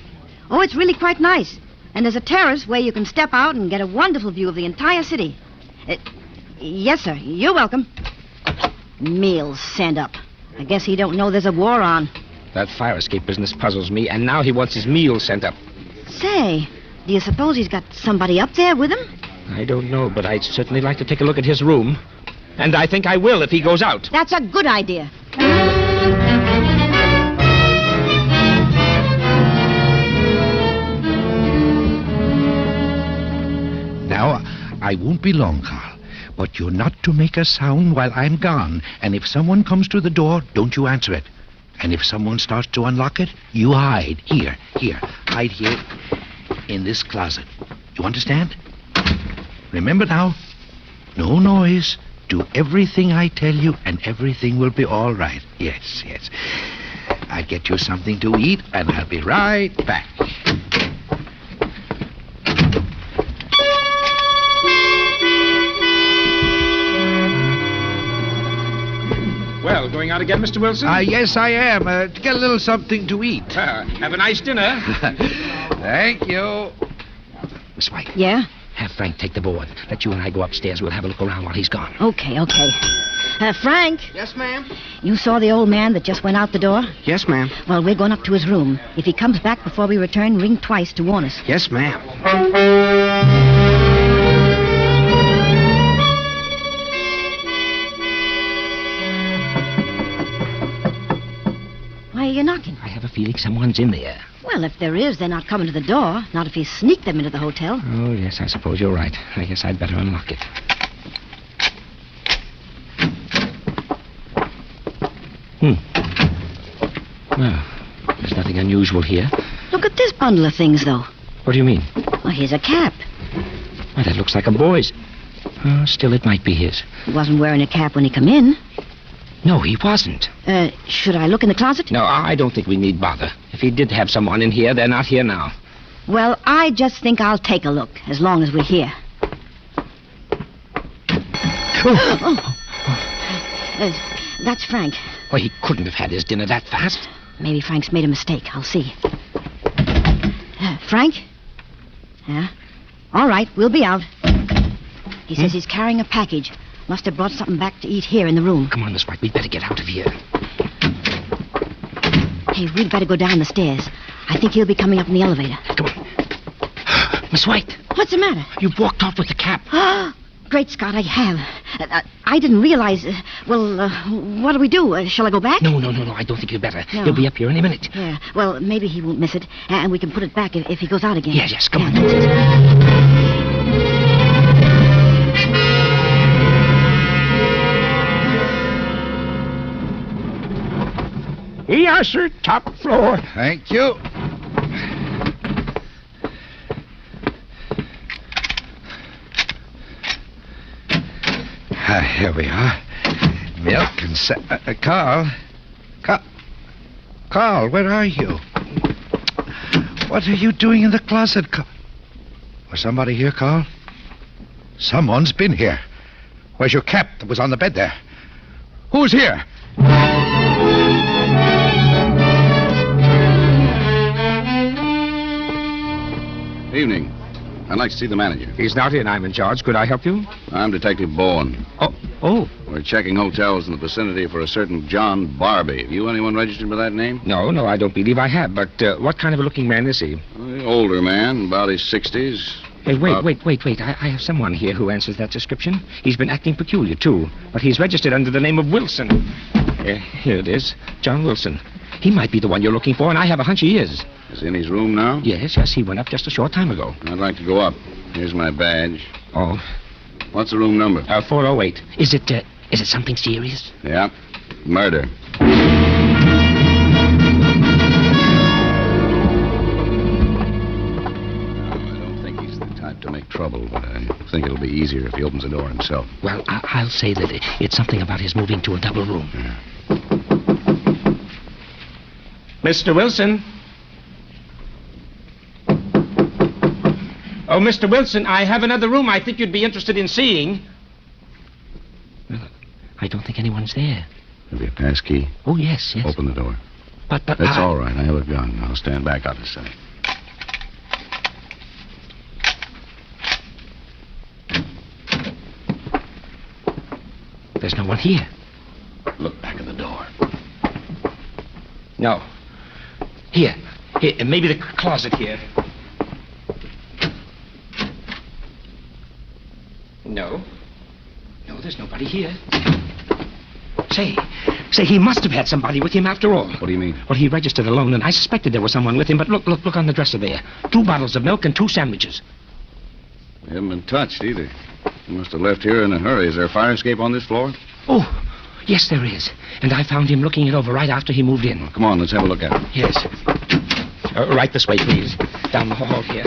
Oh, it's really quite nice. And there's a terrace where you can step out and get a wonderful view of the entire city. Yes, sir. You're welcome. Meals sent up. I guess he don't know there's a war on. That fire escape business puzzles me, and now he wants his meals sent up. Say, do you suppose he's got somebody up there with him? I don't know, but I'd certainly like to take a look at his room. And I think I will if he goes out. That's a good idea. Now, I won't be long, Carl. But you're not to make a sound while I'm gone. And if someone comes to the door, don't you answer it. And if someone starts to unlock it, you hide. Here. Hide here in this closet. You understand? Remember now, no noise. Do everything I tell you, and everything will be all right. Yes. I'll get you something to eat, and I'll be right back. Well, going out again, Mr. Wilson? Yes, I am. To get a little something to eat. Have a nice dinner. Thank you. Miss White. Yeah? Have Frank take the board. Let you and I go upstairs. We'll have a look around while he's gone. Okay. Frank? Yes, ma'am? You saw the old man that just went out the door? Yes, ma'am. Well, we're going up to his room. If he comes back before we return, ring twice to warn us. Yes, ma'am. Why are you knocking? I have a feeling someone's in there. Well, if there is, they're not coming to the door. Not if he sneaked them into the hotel. Oh, yes, I suppose you're right. I guess I'd better unlock it. Well, there's nothing unusual here. Look at this bundle of things, though. What do you mean? Well, here's a cap. Well, that looks like a boy's. Still, it might be his. He wasn't wearing a cap when he come in. No, he wasn't. Should I look in the closet? No, I don't think we need bother. If he did have someone in here, they're not here now. Well, I just think I'll take a look, as long as we're here. That's Frank. Well, he couldn't have had his dinner that fast. Maybe Frank's made a mistake. I'll see. Frank? Yeah? All right, we'll be out. He says he's carrying a package. Must have brought something back to eat here in the room. Come on, Miss White. We'd better get out of here. Hey, we'd better go down the stairs. I think he'll be coming up in the elevator. Come on. Miss White. What's the matter? You've walked off with the cap. Great Scott, I have. I didn't realize... what do we do? Shall I go back? No. I don't think you'd better. No. He'll be up here any minute. Yeah, well, maybe he won't miss it, and we can put it back if he goes out again. Yes, come on. Yes, sir. Top floor. Thank you. Here we are. Milk and Carl. Carl, where are you? What are you doing in the closet? Was somebody here, Carl? Someone's been here. Where's your cap that was on the bed there? Who's here? Evening. I'd like to see the manager. He's not in. I'm in charge. Could I help you? I'm Detective Bowen. Oh. We're checking hotels in the vicinity for a certain John Barbie. Have you anyone registered with that name? No, I don't believe I have. But what kind of a looking man is he? Older man, about his 60s. Hey, wait. I have someone here who answers that description. He's been acting peculiar, too. But he's registered under the name of Wilson. Here it is. John Wilson. He might be the one you're looking for, and I have a hunch he is. Is he in his room now? Yes. He went up just a short time ago. I'd like to go up. Here's my badge. Oh. What's the room number? 408. Is it something serious? Yeah. Murder. To make trouble, but I think it'll be easier if he opens the door himself. Well, I'll say that it's something about his moving to a double room. Yeah. Mr. Wilson? Oh, Mr. Wilson, I have another room I think you'd be interested in seeing. Well, I don't think anyone's there. Have you a pass key? Oh, yes. Open the door. But That's all right. I have a gun. I'll stand back out of sight. There's no one here. Look back at the door. No. Here, maybe the closet here. No, there's nobody here. Say, he must have had somebody with him after all. What do you mean? Well, he registered alone, and I suspected there was someone with him, but look on the dresser there. 2 bottles of milk and 2 sandwiches. We haven't been touched either. He must have left here in a hurry. Is there a fire escape on this floor? Oh, yes, there is. And I found him looking it over right after he moved in. Well, come on, let's have a look at it. Yes. Right this way, please. Down the hall here.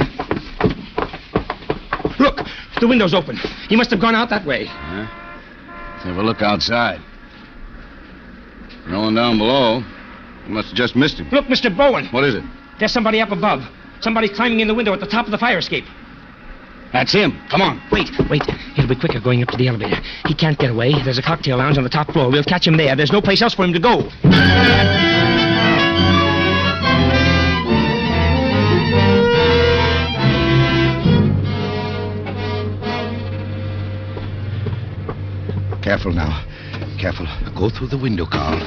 Look, the window's open. He must have gone out that way. Yeah. Let's have a look outside. No one down below. You must have just missed him. Look, Mr. Bowen. What is it? There's somebody up above. Somebody climbing in the window at the top of the fire escape. That's him. Come on. Wait. It'll be quicker going up to the elevator. He can't get away. There's a cocktail lounge on the top floor. We'll catch him there. There's no place else for him to go. Careful now. Careful. Go through the window, Carl.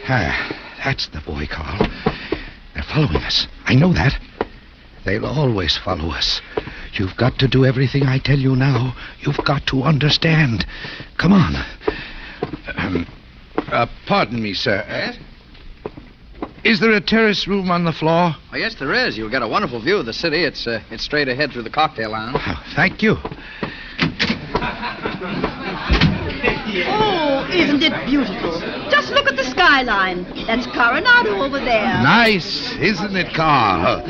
That's the boy, Carl. They're following us. I know that. They'll always follow us. You've got to do everything I tell you now. You've got to understand. Come on. Pardon me, sir. Yes? Is there a terrace room on the floor? Oh, yes, there is. You'll get a wonderful view of the city. It's straight ahead through the cocktail lounge. Oh, thank you. Oh, isn't it beautiful? Just look at the skyline. That's Coronado over there. Nice, isn't it, Carl?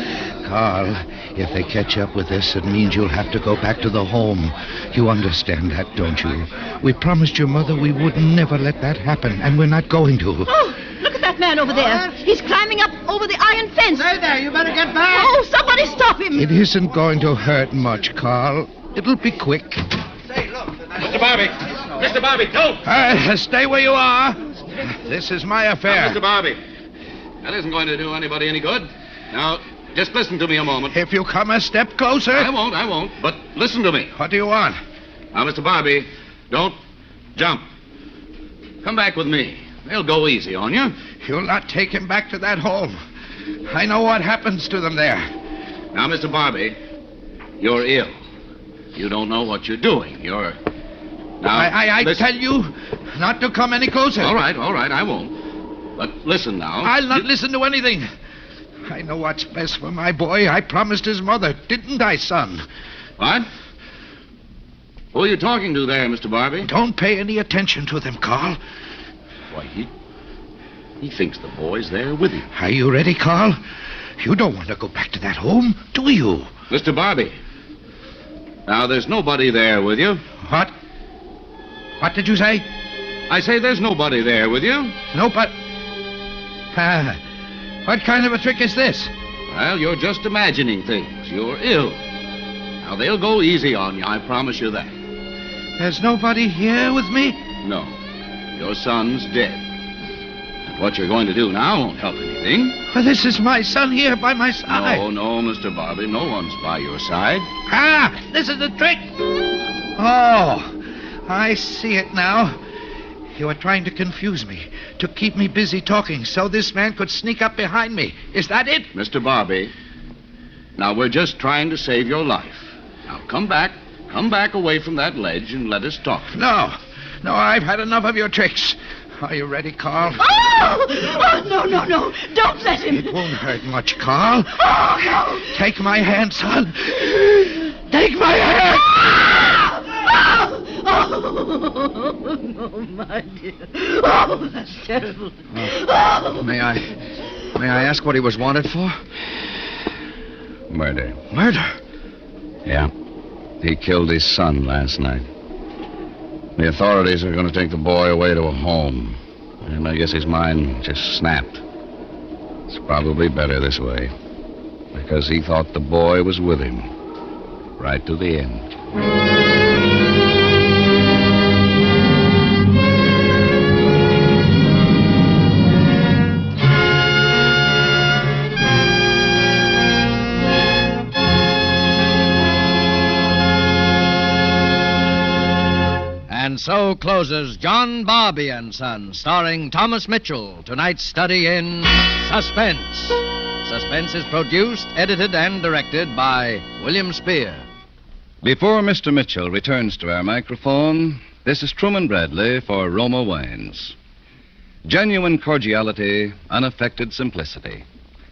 Carl, if they catch up with us, it means you'll have to go back to the home. You understand that, don't you? We promised your mother we would never let that happen, and we're not going to. Oh, look at that man over there. He's climbing up over the iron fence. Stay there. You better get back. Oh, somebody stop him. It isn't going to hurt much, Carl. It'll be quick. Say, look. Mr. Bobby! Mr. Bobby, don't! Stay where you are. This is my affair. Now, Mr. Bobby, that isn't going to do anybody any good. Now, just listen to me a moment. If you come a step closer... I won't. But listen to me. What do you want? Now, Mr. Bobby, don't jump. Come back with me. They'll go easy on you. You'll not take him back to that home. I know what happens to them there. Now, Mr. Bobby, you're ill. You don't know what you're doing. You're... Now, I tell you not to come any closer. All right, I won't. But listen now. I'll not listen to anything. I know what's best for my boy. I promised his mother, didn't I, son? What? Who are you talking to there, Mr. Barbie? Don't pay any attention to them, Carl. Why, he thinks the boy's there with him. Are you ready, Carl? You don't want to go back to that home, do you? Mr. Barbie. Now, there's nobody there with you. What? What did you say? I say there's nobody there with you. Nobody. What kind of a trick is this? Well, you're just imagining things. You're ill. Now, they'll go easy on you, I promise you that. There's nobody here with me? No. Your son's dead. And what you're going to do now won't help anything. Well, this is my son here by my side. No, Mr. Bobby. No one's by your side. This is a trick. Oh, I see it now. You are trying to confuse me, to keep me busy talking, so this man could sneak up behind me. Is that it? Mr. Bobby, now we're just trying to save your life. Now come back away from that ledge and let us talk. No, I've had enough of your tricks. Are you ready, Carl? Oh, no. Don't let him. It won't hurt much, Carl. Oh, no. Take my hand, son. Take my hand. Oh, no, my dear. Oh, that's terrible. May I ask what he was wanted for? Murder. Murder? Yeah. He killed his son last night. The authorities are going to take the boy away to a home. And I guess his mind just snapped. It's probably better this way. Because he thought the boy was with him. Right to the end. so closes John Barbie and Son, starring Thomas Mitchell, tonight's study in Suspense. Suspense is produced, edited, and directed by William Spear. Before Mr. Mitchell returns to our microphone, this is Truman Bradley for Roma Wines. Genuine cordiality, unaffected simplicity.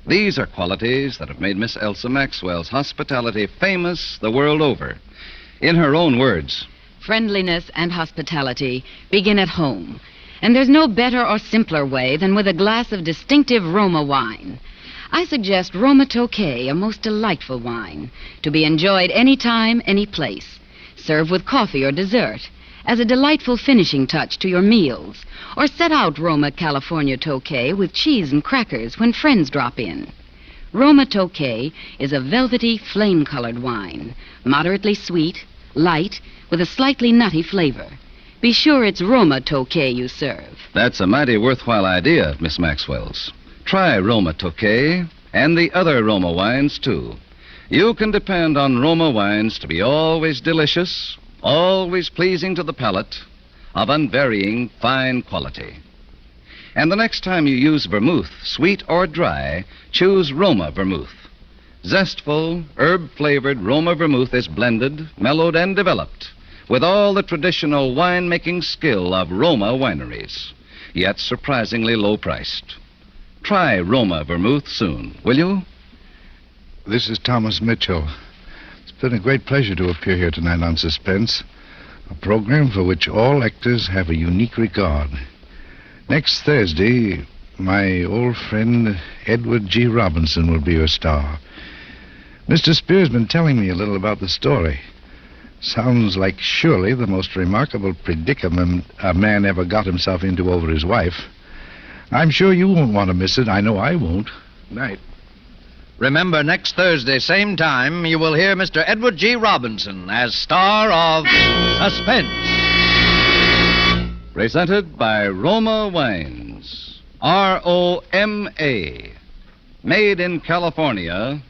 These are qualities that have made Miss Elsa Maxwell's hospitality famous the world over. In her own words, friendliness and hospitality begin at home. And there's no better or simpler way than with a glass of distinctive Roma wine. I suggest Roma Tokay, a most delightful wine, to be enjoyed any time, any place. Serve with coffee or dessert, as a delightful finishing touch to your meals, or set out Roma California Tokay with cheese and crackers when friends drop in. Roma Tokay is a velvety, flame-colored wine, moderately sweet, light, with a slightly nutty flavor. Be sure it's Roma Tokay you serve. that's a mighty worthwhile idea, Miss Maxwell's. Try Roma Tokay and the other Roma wines, too. You can depend on Roma wines to be always delicious, always pleasing to the palate, of unvarying fine quality. And the next time you use vermouth, sweet or dry, choose Roma vermouth. Zestful, herb-flavored Roma vermouth is blended, mellowed, and developed with all the traditional wine-making skill of Roma wineries, yet surprisingly low-priced. Try Roma vermouth soon, will you? This is Thomas Mitchell. It's been a great pleasure to appear here tonight on Suspense, a program for which all actors have a unique regard. Next Thursday, my old friend Edward G. Robinson will be your star. Mr. Spear's been telling me a little about the story. Sounds like surely the most remarkable predicament a man ever got himself into over his wife. I'm sure you won't want to miss it. I know I won't. Night. Remember, next Thursday, same time, you will hear Mr. Edward G. Robinson as star of Suspense. Presented by Roma Wines. R-O-M-A. Made in California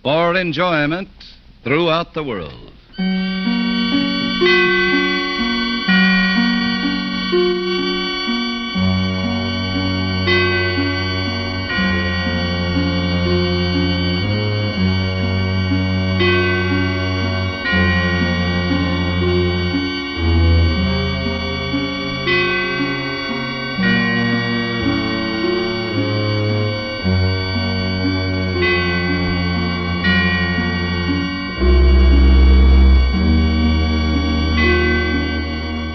for enjoyment throughout the world.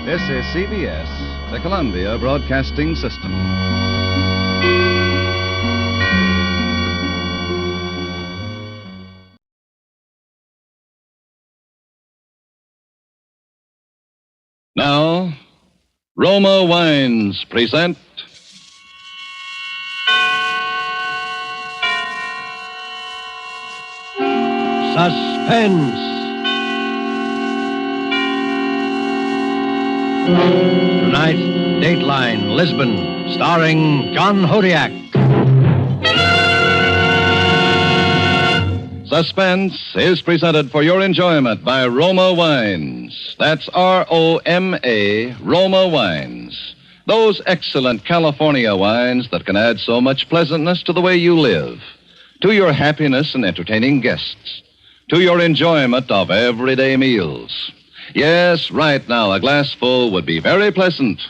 This is CBS, the Columbia Broadcasting System. Now, Roma Wines present Suspense. Tonight, Dateline, Lisbon, starring John Hodiak. Suspense is presented for your enjoyment by Roma Wines. That's R-O-M-A, Roma Wines. Those excellent California wines that can add so much pleasantness to the way you live, to your happiness in entertaining guests, to your enjoyment of everyday meals. Yes, right now, a glassful would be very pleasant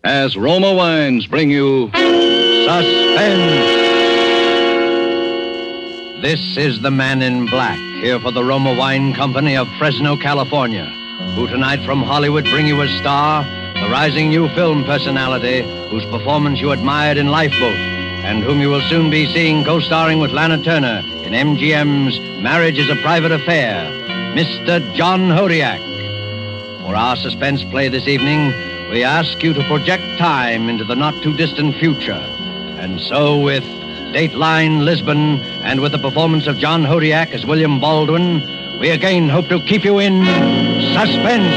as Roma Wines bring you Suspense. This is the man in black, here for the Roma Wine Company of Fresno, California, who tonight from Hollywood bring you as star the rising new film personality whose performance you admired in Lifeboat and whom you will soon be seeing co-starring with Lana Turner in MGM's Marriage is a Private Affair, Mr. John Hodiak. For our suspense play this evening, we ask you to project time into the not-too-distant future. And so, with Dateline Lisbon and with the performance of John Hodiak as William Baldwin, we again hope to keep you in suspense.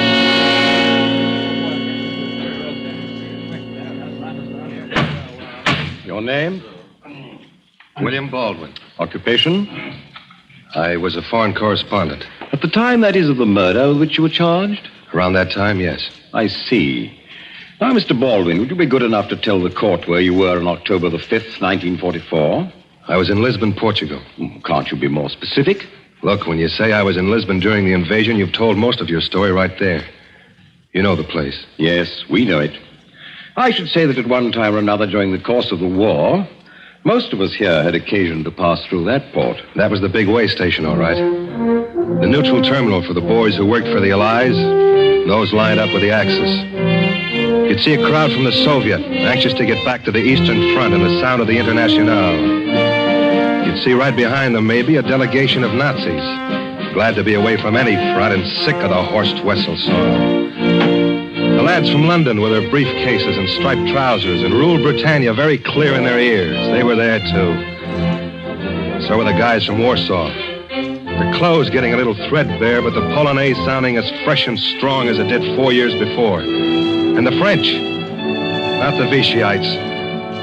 Your name? William Baldwin. Occupation? I was a foreign correspondent. At the time, that is, of the murder with which you were charged? Around that time, yes. I see. Now, Mr. Baldwin, would you be good enough to tell the court where you were on October the 5th, 1944? I was in Lisbon, Portugal. Can't you be more specific? Look, when you say I was in Lisbon during the invasion, you've told most of your story right there. You know the place. Yes, we know it. I should say that at one time or another during the course of the war, most of us here had occasion to pass through that port. That was the big way station, all right. The neutral terminal for the boys who worked for the Allies, those lined up with the Axis. You'd see a crowd from the Soviet, anxious to get back to the Eastern Front and the sound of the Internationale. You'd see right behind them, maybe, a delegation of Nazis, glad to be away from any front and sick of the Horst Wessel song. The lads from London with their briefcases and striped trousers and Rule Britannia very clear in their ears. They were there, too. So were the guys from Warsaw. Their clothes getting a little threadbare, but the Polonaise sounding as fresh and strong as it did 4 years before. And the French, not the Vichyites,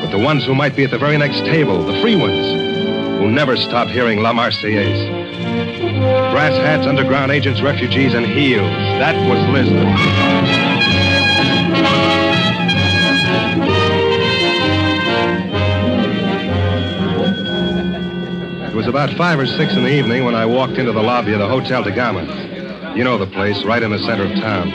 but the ones who might be at the very next table, the free ones, who never stopped hearing La Marseillaise. Brass hats, underground agents, refugees, and heels. That was Lisbon. It was about 5 or 6 in the evening when I walked into the lobby of the Hotel de Gama. You know the place, right in the center of town.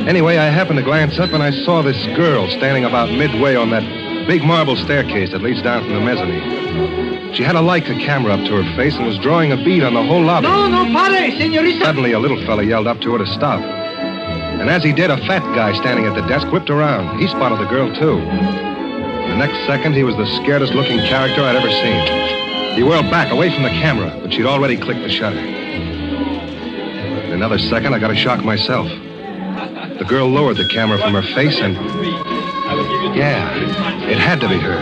Anyway, I happened to glance up and I saw this girl standing about midway on that big marble staircase that leads down from the mezzanine. She had a Leica camera up to her face and was drawing a bead on the whole lobby. No, pare, señorita. Suddenly, a little fella yelled up to her to stop. And as he did, a fat guy standing at the desk whipped around. He spotted the girl, too. The next second, he was the scaredest looking character I'd ever seen. He whirled back, away from the camera, but she'd already clicked the shutter. In another second, I got a shock myself. The girl lowered the camera from her face and... yeah, it had to be her.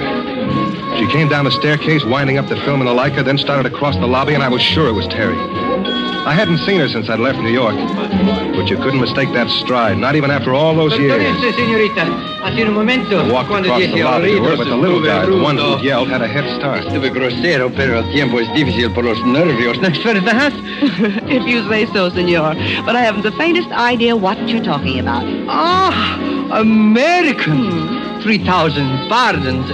She came down the staircase, winding up the film in the Leica, then started across the lobby, and I was sure it was Terry. I hadn't seen her since I'd left New York, but you couldn't mistake that stride, not even after all those years. I walked across the lobby to her, but the little guy, the one who yelled, had a head start. Estuve grosero, pero el tiempo es difícil por los nervios, ¿no es verdad? If you say so, senor. But I haven't the faintest idea what you're talking about. Ah, American. 3,000 pardons,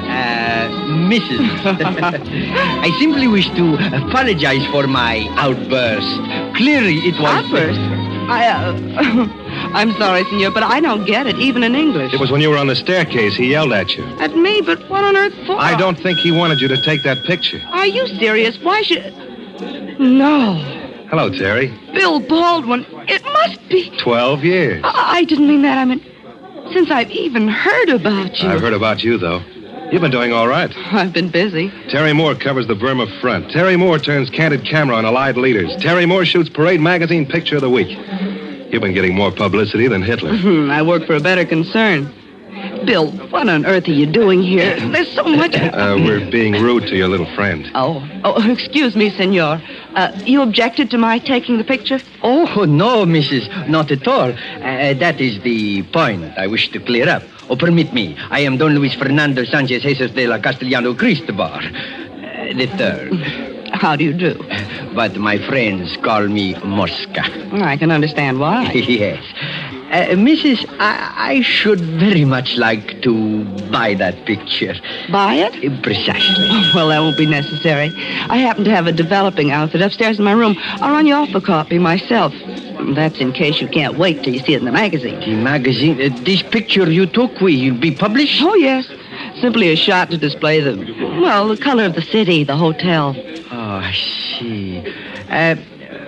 Mrs. I simply wish to apologize for my outburst. Clearly, it was... Outburst? I'm sorry, senor, but I don't get it, even in English. It was when you were on the staircase. He yelled at you. At me? But what on earth for? I don't think he wanted you to take that picture. Are you serious? Why should... No. Hello, Terry. Bill Baldwin. It must be... 12 years. I didn't mean that. I mean, since I've even heard about you. I've heard about you, though. You've been doing all right. I've been busy. Terry Moore covers the Burma front. Terry Moore turns candid camera on Allied leaders. Terry Moore shoots Parade Magazine Picture of the Week. You've been getting more publicity than Hitler. I work for a better concern. Bill, what on earth are you doing here? There's so much... We're being rude to your little friend. Oh, excuse me, senor. You objected to my taking the picture? Oh, no, Mrs. Not at all. That is the point I wish to clear up. Oh, permit me. I am Don Luis Fernando Sanchez Jesus de la Castellano Cristobar, the third. How do you do? But my friends call me Mosca. I can understand why. Yes. Mrs., I should very much like to buy that picture. Buy it? Precisely. Oh, well, that won't be necessary. I happen to have a developing outfit upstairs in my room. I'll run you off a copy myself. That's in case you can't wait till you see it in the magazine. The magazine? This picture you took will be published? Oh, yes. Simply a shot to display the color of the city, the hotel. Oh, I see.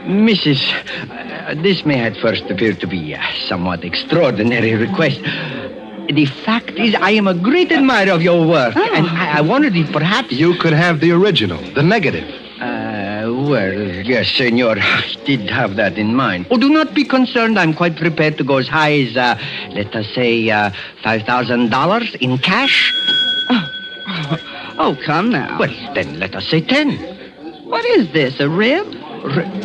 Mrs., this may at first appear to be a somewhat extraordinary request. The fact is, I am a great admirer of your work, and I wondered if perhaps... You could have the original, the negative. Well, yes, senor, I did have that in mind. Oh, do not be concerned. I'm quite prepared to go as high as, let us say, $5,000 in cash. Oh, come now. Well, then let us say 10. What is this, a rib?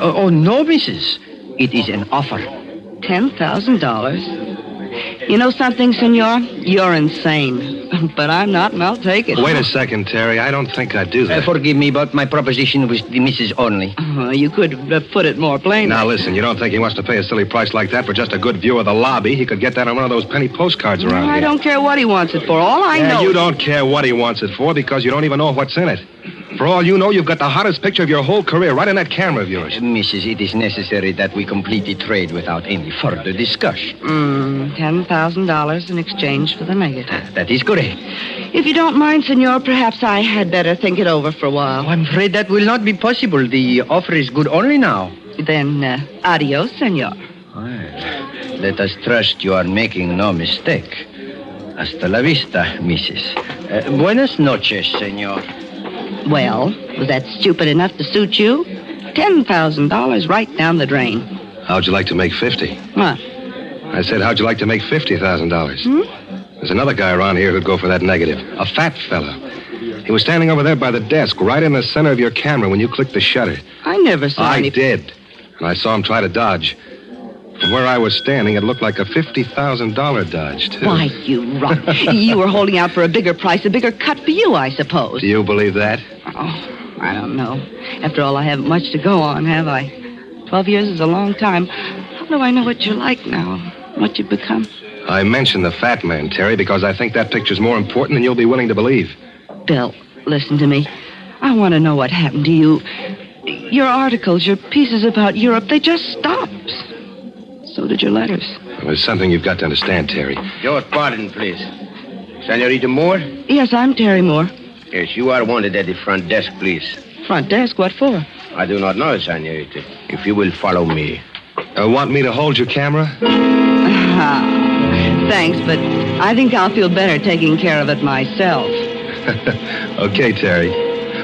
Oh, no, Mrs. It is an offer. $10,000? You know something, senor? You're insane. But I'm not, and I'll take it. Wait a second, Terry. I don't think I'd do that. Forgive me, but my proposition was the missus only. You could have put it more plainly. Now, listen, you don't think he wants to pay a silly price like that for just a good view of the lobby? He could get that on one of those penny postcards around I here. don't care what he wants it for. All I know... You don't care what he wants it for because you don't even know what's in it. For all you know, you've got the hottest picture of your whole career right in that camera of yours. Mrs., it is necessary that we complete the trade without any further discussion. $10,000 in exchange for the negative. That is correct. If you don't mind, senor, perhaps I had better think it over for a while. I'm afraid that will not be possible. The offer is good only now. Then, adios, senor. Well, let us trust you are making no mistake. Hasta la vista, Mrs. Buenas noches, senor. Well, was that stupid enough to suit you? $10,000 right down the drain. How'd you like to make 50? What? I said, how'd you like to make $50,000? There's another guy around here who'd go for that negative. A fat fella. He was standing over there by the desk, right in the center of your camera when you clicked the shutter. I never saw I any... did. And I saw him try to dodge. From where I was standing, it looked like a $50,000 dodge, too. Why, you runt. You were holding out for a bigger price, a bigger cut for you, I suppose. Do you believe that? Oh, I don't know. After all, I haven't much to go on, have I? 12 years is a long time. How do I know what you're like now? What you've become? I mentioned the fat man, Terry, because I think that picture's more important than you'll be willing to believe. Bill, listen to me. I want to know what happened to you. Your articles, your pieces about Europe, they just stopped. So did your letters. Well, there's something you've got to understand, Terry. Your pardon, please. Senorita Moore? Yes, I'm Terry Moore. Yes, you are wanted at the front desk, please. Front desk? What for? I do not know, senorita. If you will follow me. Want me to hold your camera? Thanks, but I think I'll feel better taking care of it myself. Okay, Terry.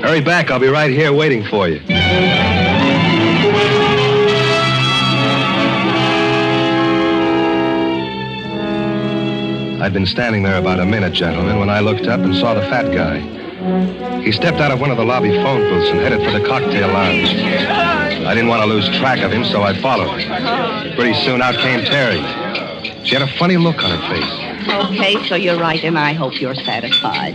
Hurry back. I'll be right here waiting for you. I'd been standing there about a minute, gentlemen, when I looked up and saw the fat guy. He stepped out of one of the lobby phone booths and headed for the cocktail lounge. I didn't want to lose track of him, so I followed. Pretty soon out came Terry. She had a funny look on her face. Okay, so you're right, and I hope you're satisfied.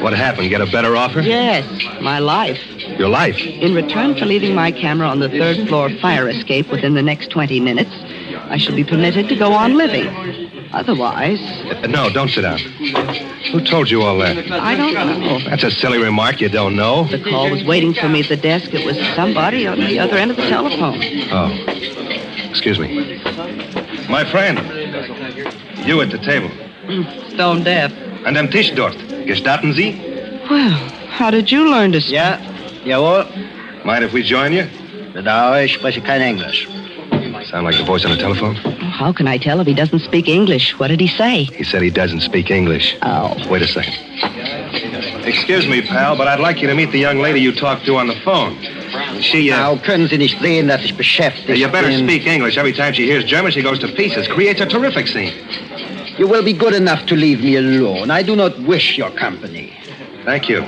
What happened? Get a better offer? Yes, my life. Your life? In return for leaving my camera on the third floor fire escape within the next 20 minutes, I shall be permitted to go on living. Otherwise... No, don't sit down. Who told you all that? I don't know. That's a silly remark. You don't know. The call was waiting for me at the desk. It was somebody on the other end of the telephone. Oh. Excuse me. My friend. You at the table. Stone deaf. An dem Tisch dort. Gestatten Sie? Well, how did you learn to speak? Ja, jawohl. Mind if we join you? Bedauere, ich spreche kein Englisch. Sound like the voice on the telephone? How can I tell if he doesn't speak English? What did he say? He said he doesn't speak English. Oh. Wait a second. Excuse me, pal, but I'd like you to meet the young lady you talked to on the phone. She, Now, können Sie nicht sehen, dass ich beschäftigt You better bin? speak English. Every time she hears German, she goes to pieces. Creates a terrific scene. You will be good enough to leave me alone. I do not wish your company. Thank you.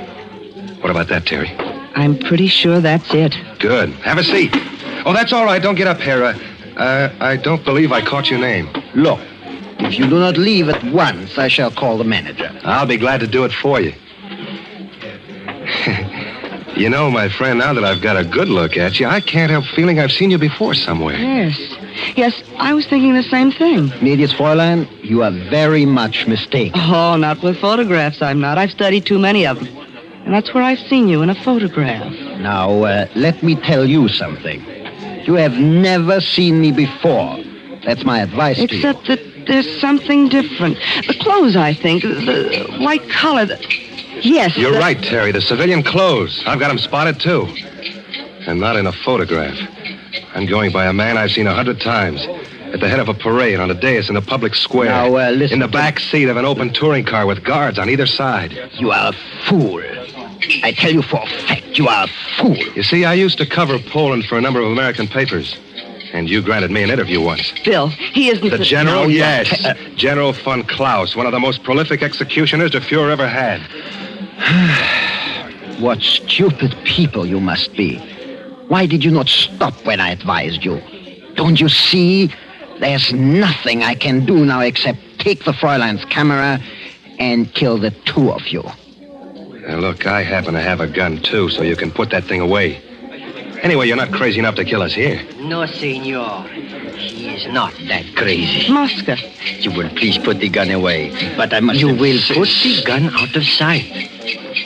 What about that, Terry? I'm pretty sure that's it. Good. Have a seat. Oh, that's all right. Don't get up here. I don't believe I caught your name. Look, if you do not leave at once, I shall call the manager. I'll be glad to do it for you. You know, my friend, now that I've got a good look at you, I can't help feeling I've seen you before somewhere. Yes, I was thinking the same thing. Gnädiges Fräulein, you are very much mistaken. Oh, not with photographs, I'm not. I've studied too many of them. And that's where I've seen you, in a photograph. Now, let me tell you something. You have never seen me before. That's my advice to you. Except that there's something different. The clothes, I think. The white collar. Yes. You're right, Terry. The civilian clothes. I've got them spotted, too. And not in a photograph. I'm going by a man I've seen 100 times. At the head of a parade, on a dais in a public square. Now, listen. In the back seat of an open touring car with guards on either side. You are a fool. I tell you for a fact, you are a fool. You see, I used to cover Poland for a number of American papers. And you granted me an interview once. Bill, he isn't... The General? Yes. General von Klaus, one of the most prolific executioners the Fuhrer ever had. What stupid people you must be. Why did you not stop when I advised you? Don't you see? There's nothing I can do now except take the Fräulein's camera and kill the two of you. Now, look, I happen to have a gun, too, so you can put that thing away. Anyway, you're not crazy enough to kill us here. No, senor. He is not that crazy. Mosca. You will please put the gun away. But I must... You will put the gun out of sight.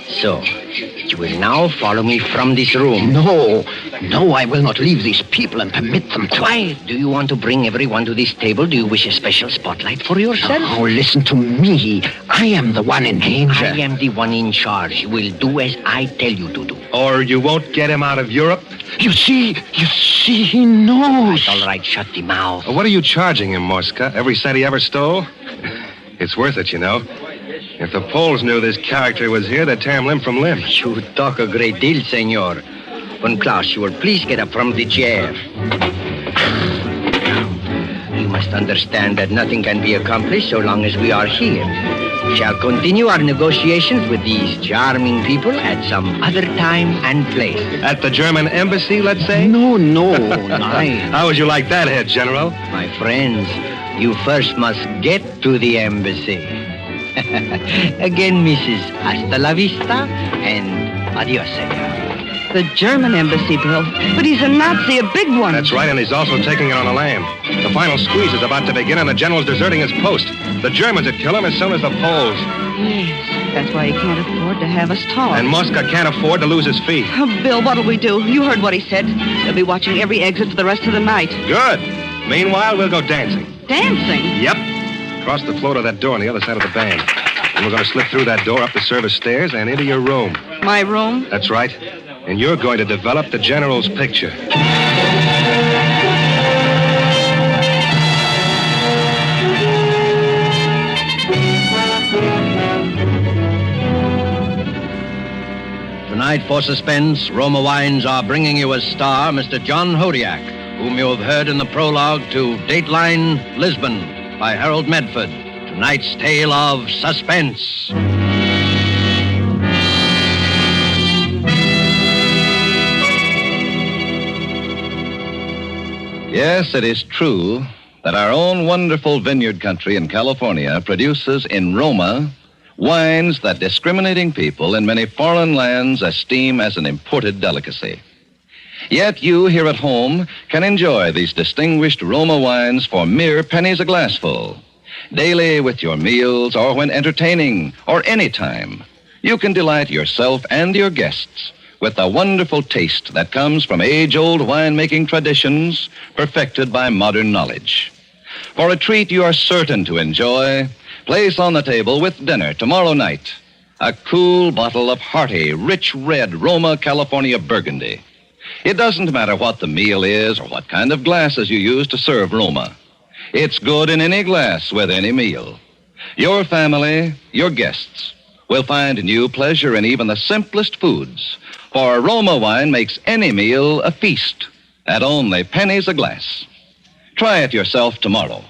So, you will now follow me from this room. No, I will not leave these people and permit them to... Quiet. Do you want to bring everyone to this table? Do you wish a special spotlight for yourself? Oh, listen to me. I am the one in danger. I am the one in charge. You will do as I tell you to do. Or you won't get him out of Europe? You see, he knows. All right, shut the mouth. What are you charging him, Mosca? Every cent he ever stole? It's worth it, you know. If the Poles knew this character was here, they'd tear him limb from limb. You talk a great deal, senor. Von Klaus, you will please get up from the chair. You must understand that nothing can be accomplished so long as we are here. We shall continue our negotiations with these charming people at some other time and place. At the German embassy, let's say? No, How would you like that, Head General? My friends, you first must get to the embassy. Again, Mrs. Hasta la vista and adios, senor. The German embassy, Bill. But he's a Nazi, a big one. That's right, and he's also taking it on the land. The final squeeze is about to begin, and the general's deserting his post. The Germans would kill him as soon as the Poles. Yes, that's why he can't afford to have us talk. And Mosca can't afford to lose his feet. Oh, Bill, what'll we do? You heard what he said. They'll be watching every exit for the rest of the night. Good. Meanwhile, we'll go dancing. Dancing? Yep. Across the floor to that door on the other side of the band. And we're going to slip through that door, up the service stairs, and into your room. My room? That's right. And you're going to develop the general's picture. Tonight for Suspense, Roma Wines are bringing you as star Mr. John Hodiak, whom you have heard in the prologue to Dateline Lisbon by Harold Medford. Tonight's tale of suspense. Yes, it is true that our own wonderful vineyard country in California produces in Roma wines that discriminating people in many foreign lands esteem as an imported delicacy. Yet you here at home can enjoy these distinguished Roma wines for mere pennies a glassful. Daily with your meals or when entertaining or any time, you can delight yourself and your guests with the wonderful taste that comes from age-old winemaking traditions perfected by modern knowledge. For a treat you are certain to enjoy, place on the table with dinner tomorrow night a cool bottle of hearty, rich red Roma California Burgundy. It doesn't matter what the meal is or what kind of glasses you use to serve Roma. It's good in any glass with any meal. Your family, your guests, will find new pleasure in even the simplest foods, for Roma wine makes any meal a feast at only pennies a glass. Try it yourself tomorrow.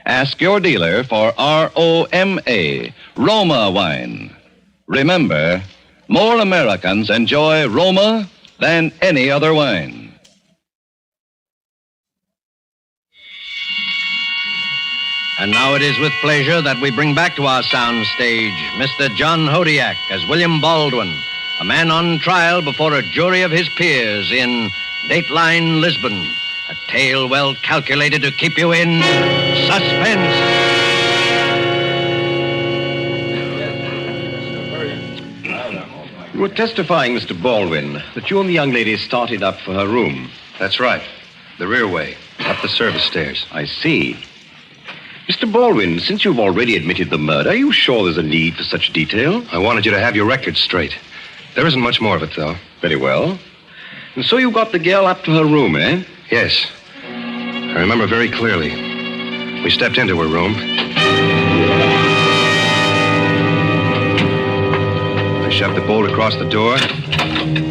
Ask your dealer for R-O-M-A, Roma wine. Remember, more Americans enjoy Roma than any other wine. And now it is with pleasure that we bring back to our sound stage Mr. John Hodiak as William Baldwin, a man on trial before a jury of his peers in Dateline Lisbon, a tale well calculated to keep you in suspense. You were testifying, Mr. Baldwin, that you and the young lady started up for her room. That's right. The rear way, up the service stairs. I see. Mr. Baldwin, since you've already admitted the murder, are you sure there's a need for such detail? I wanted you to have your record straight. There isn't much more of it, though. Very well. And so you got the girl up to her room, eh? Yes. I remember very clearly. We stepped into her room. I shoved the bolt across the door.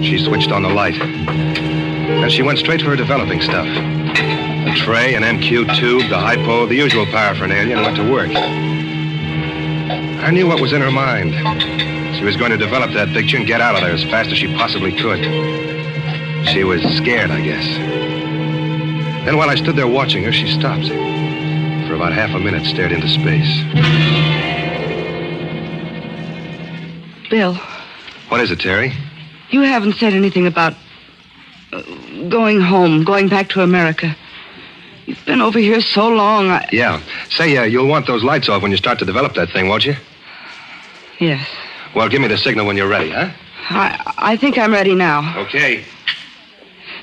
She switched on the light. And she went straight for her developing stuff. A tray, an MQ tube, the hypo, the usual paraphernalia, and went to work. I knew what was in her mind. She was going to develop that picture and get out of there as fast as she possibly could. She was scared, I guess. Then while I stood there watching her, she stopped. For about half a minute, stared into space. Bill, What is it, Terry? you haven't said anything about going home, going back to America. You've been over here so long. Yeah. Say, you'll want those lights off when you start to develop that thing, won't you? Yes. Well, give me the signal when you're ready, huh? I think I'm ready now. Okay.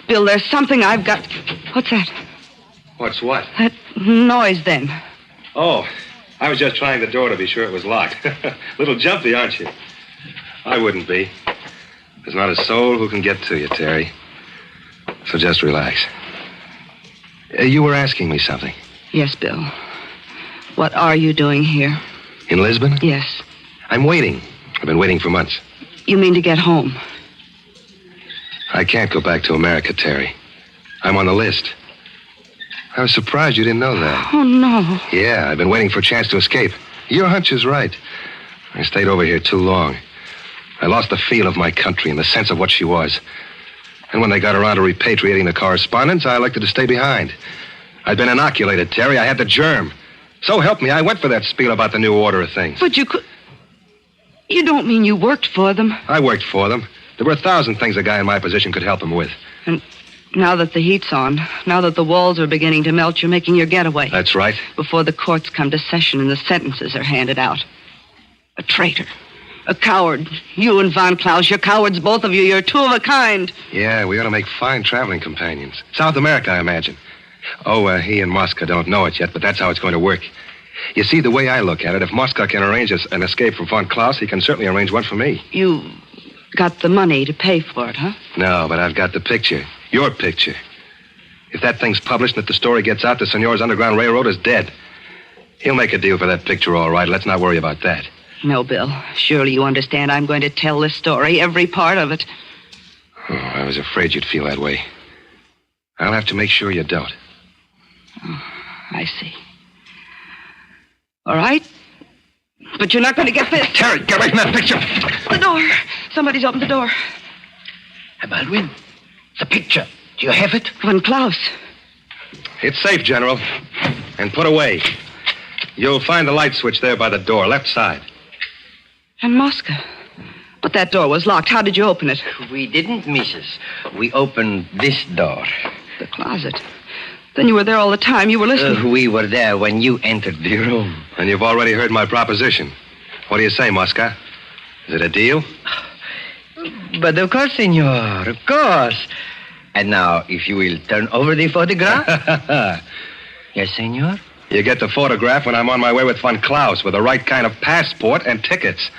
Bill, there's something I've got. What's that? What's what? That noise then. Oh, I was just trying the door to be sure it was locked. Little jumpy, aren't you? I wouldn't be. There's not a soul who can get to you, Terry. So just relax. You were asking me something. Yes, Bill. What are you doing here? In Lisbon? Yes. I'm waiting. I've been waiting for months. You mean to get home? I can't go back to America, Terry. I'm on the list. I was surprised you didn't know that. Oh, no. Yeah, I've been waiting for a chance to escape. Your hunch is right. I stayed over here too long. I lost the feel of my country and the sense of what she was. And when they got around to repatriating the correspondence, I elected to stay behind. I'd been inoculated, Terry. I had the germ. So help me, I went for that spiel about the new order of things. But you could... You don't mean you worked for them? I worked for them. There were 1,000 things a guy in my position could help him with. And now that the heat's on, now that the walls are beginning to melt, you're making your getaway. That's right. Before the courts come to session and the sentences are handed out. A traitor. A coward. You and Von Klaus, you're cowards, both of you. You're two of a kind. Yeah, we ought to make fine traveling companions. South America, I imagine. Oh, he and Mosca don't know it yet, but that's how it's going to work. You see, the way I look at it, if Mosca can arrange an escape for Von Klaus, he can certainly arrange one for me. You got the money to pay for it, huh? No, but I've got the picture. Your picture. If that thing's published and if the story gets out, the Senor's Underground Railroad is dead. He'll make a deal for that picture, all right. Let's not worry about that. No, Bill. Surely you understand I'm going to tell this story, every part of it. Oh, I was afraid you'd feel that way. I'll have to make sure you don't. Oh, I see. All right. But you're not going to get this. Terry, get away from that picture. The door. Somebody's opened the door. Baldwin, the picture. Do you have it? Von Klaus. It's safe, General. And put away. You'll find the light switch there by the door, left side. And Mosca. But that door was locked. How did you open it? We didn't, Mrs. We opened this door. The closet. Then you were there all the time. You were listening. We were there when you entered the room. And you've already heard my proposition. What do you say, Mosca? Is it a deal? But of course, senor, of course. And now, if you will turn over the photograph. Yes, senor? You get the photograph when I'm on my way with Von Klaus with the right kind of passport and tickets.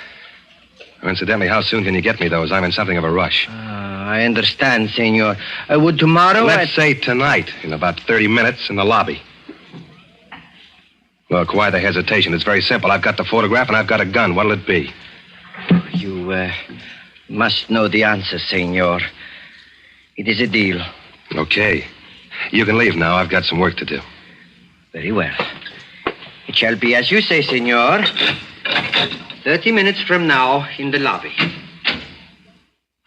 Incidentally, how soon can you get me those? I'm in something of a rush. I understand, senor. Would tomorrow... Let's say tonight, in about 30 minutes, in the lobby. Look, why the hesitation? It's very simple. I've got the photograph and I've got a gun. What'll it be? You must know the answer, senor. It is a deal. Okay. You can leave now. I've got some work to do. Very well. It shall be as you say, senor. 30 minutes from now in the lobby.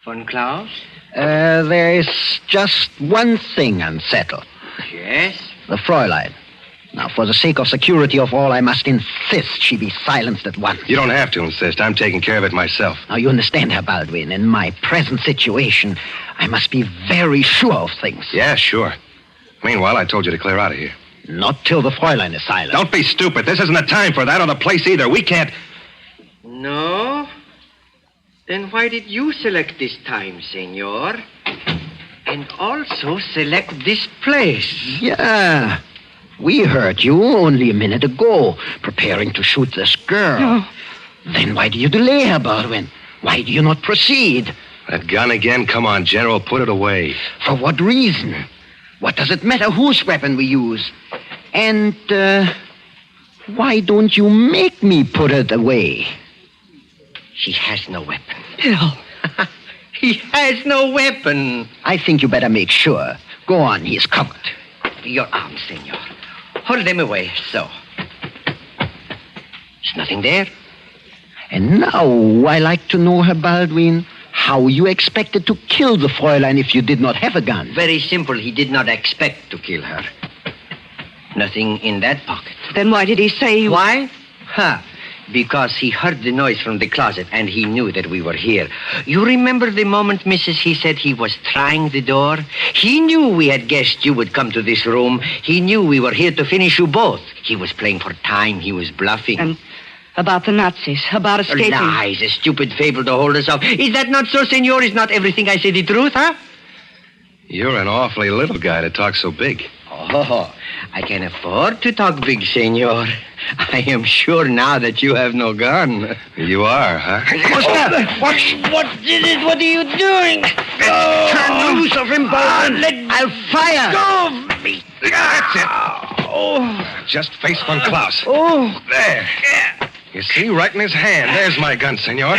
Von Klaus? There is just one thing unsettled. Yes? The Fräulein. Now, for the sake of security of all, I must insist she be silenced at once. You don't have to insist. I'm taking care of it myself. Now, you understand, Herr Baldwin. In my present situation, I must be very sure of things. Yeah, sure. Meanwhile, I told you to clear out of here. Not till the Fräulein is silent. Don't be stupid. This isn't the time for that or the place either. We can't... No? Then why did you select this time, senor? And also select this place? Yeah. We heard you only a minute ago, preparing to shoot this girl. No. Then why do you delay, Herr Baldwin? Why do you not proceed? That gun again? Come on, General, put it away. For what reason? What does it matter whose weapon we use? And, why don't you make me put it away? She has no weapon. Bill. He has no weapon. I think you better make sure. Go on, he is covered. Your arms, senor. Hold them away, so. There's nothing there. And now I like to know, Herr Baldwin, how you expected to kill the Fräulein if you did not have a gun. Very simple. He did not expect to kill her. Nothing in that pocket. Then why did he say... Why? Ha! Because he heard the noise from the closet and he knew that we were here. You remember the moment, Mrs., he said he was trying the door? He knew we had guessed you would come to this room. He knew we were here to finish you both. He was playing for time. He was bluffing. And about the Nazis, about escaping. Lies, a stupid fable to hold us off. Is that not so, senor? Is not everything I say the truth, huh? You're an awfully little guy to talk so big. Oh, I can afford to talk big, senor. I am sure now that you have no gun. You are, huh? What is it? What are you doing? Turn loose of him, Baldwin. I'll fire. Go! That's it. Oh, just face Von Klaus. Oh. There. You see, right in his hand. There's my gun, senor.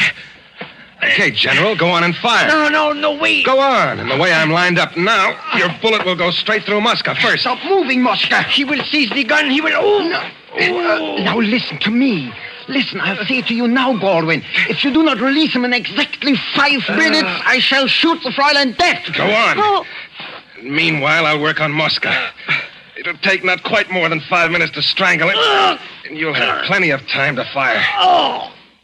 Okay, General, go on and fire. No, wait. Go on. And the way I'm lined up now, your bullet will go straight through Mosca first. Stop moving, Mosca. He will seize the gun. He will... Oh, no. Now listen to me. Listen, I'll say to you now, Baldwin. If you do not release him in exactly 5 minutes, I shall shoot the Fräulein dead. Go on. Meanwhile, I'll work on Mosca. It'll take not quite more than 5 minutes to strangle him, and you'll have plenty of time to fire.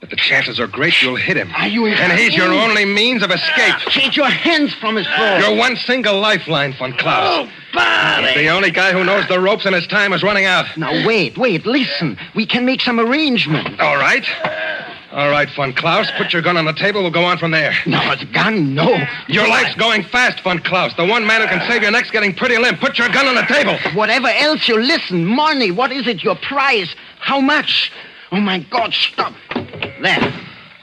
But the chances are great you'll hit him. And he's your only means of escape. Take your hands from his throat. Your one single lifeline, Von Klaus. He's the only guy who knows the ropes and his time is running out. Now, wait, listen. We can make some arrangement. All right, Von Klaus, put your gun on the table. We'll go on from there. No, the gun, no. Your life's going fast, Von Klaus. The one man who can save your neck's getting pretty limp. Put your gun on the table. Whatever else you listen, money, what is it, your prize? How much? Oh, my God, stop. There.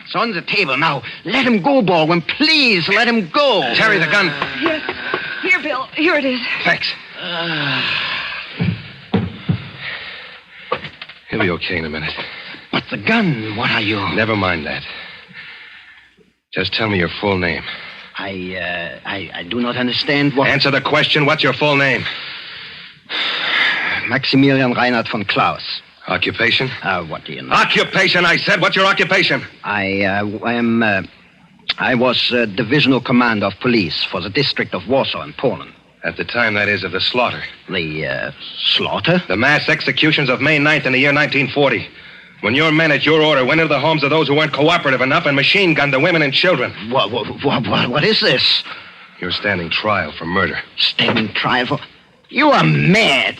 It's on the table now. Let him go, Baldwin. Please, let him go. Terry, the gun. Yes. Here, Bill. Here it is. Thanks. He'll be okay in a minute. But the gun, what are you? Never mind that. Just tell me your full name. I do not understand what... Answer the question. What's your full name? Maximilian Reinhard von Klaus. Occupation? What do you know? Occupation, I said. What's your occupation? I was divisional commander of police for the district of Warsaw in Poland. At the time, that is, of the slaughter. The slaughter? The mass executions of May 9th in the year 1940. When your men at your order went into the homes of those who weren't cooperative enough and machine-gunned the women and children. What is this? You're standing trial for murder. Standing trial for... You are mad.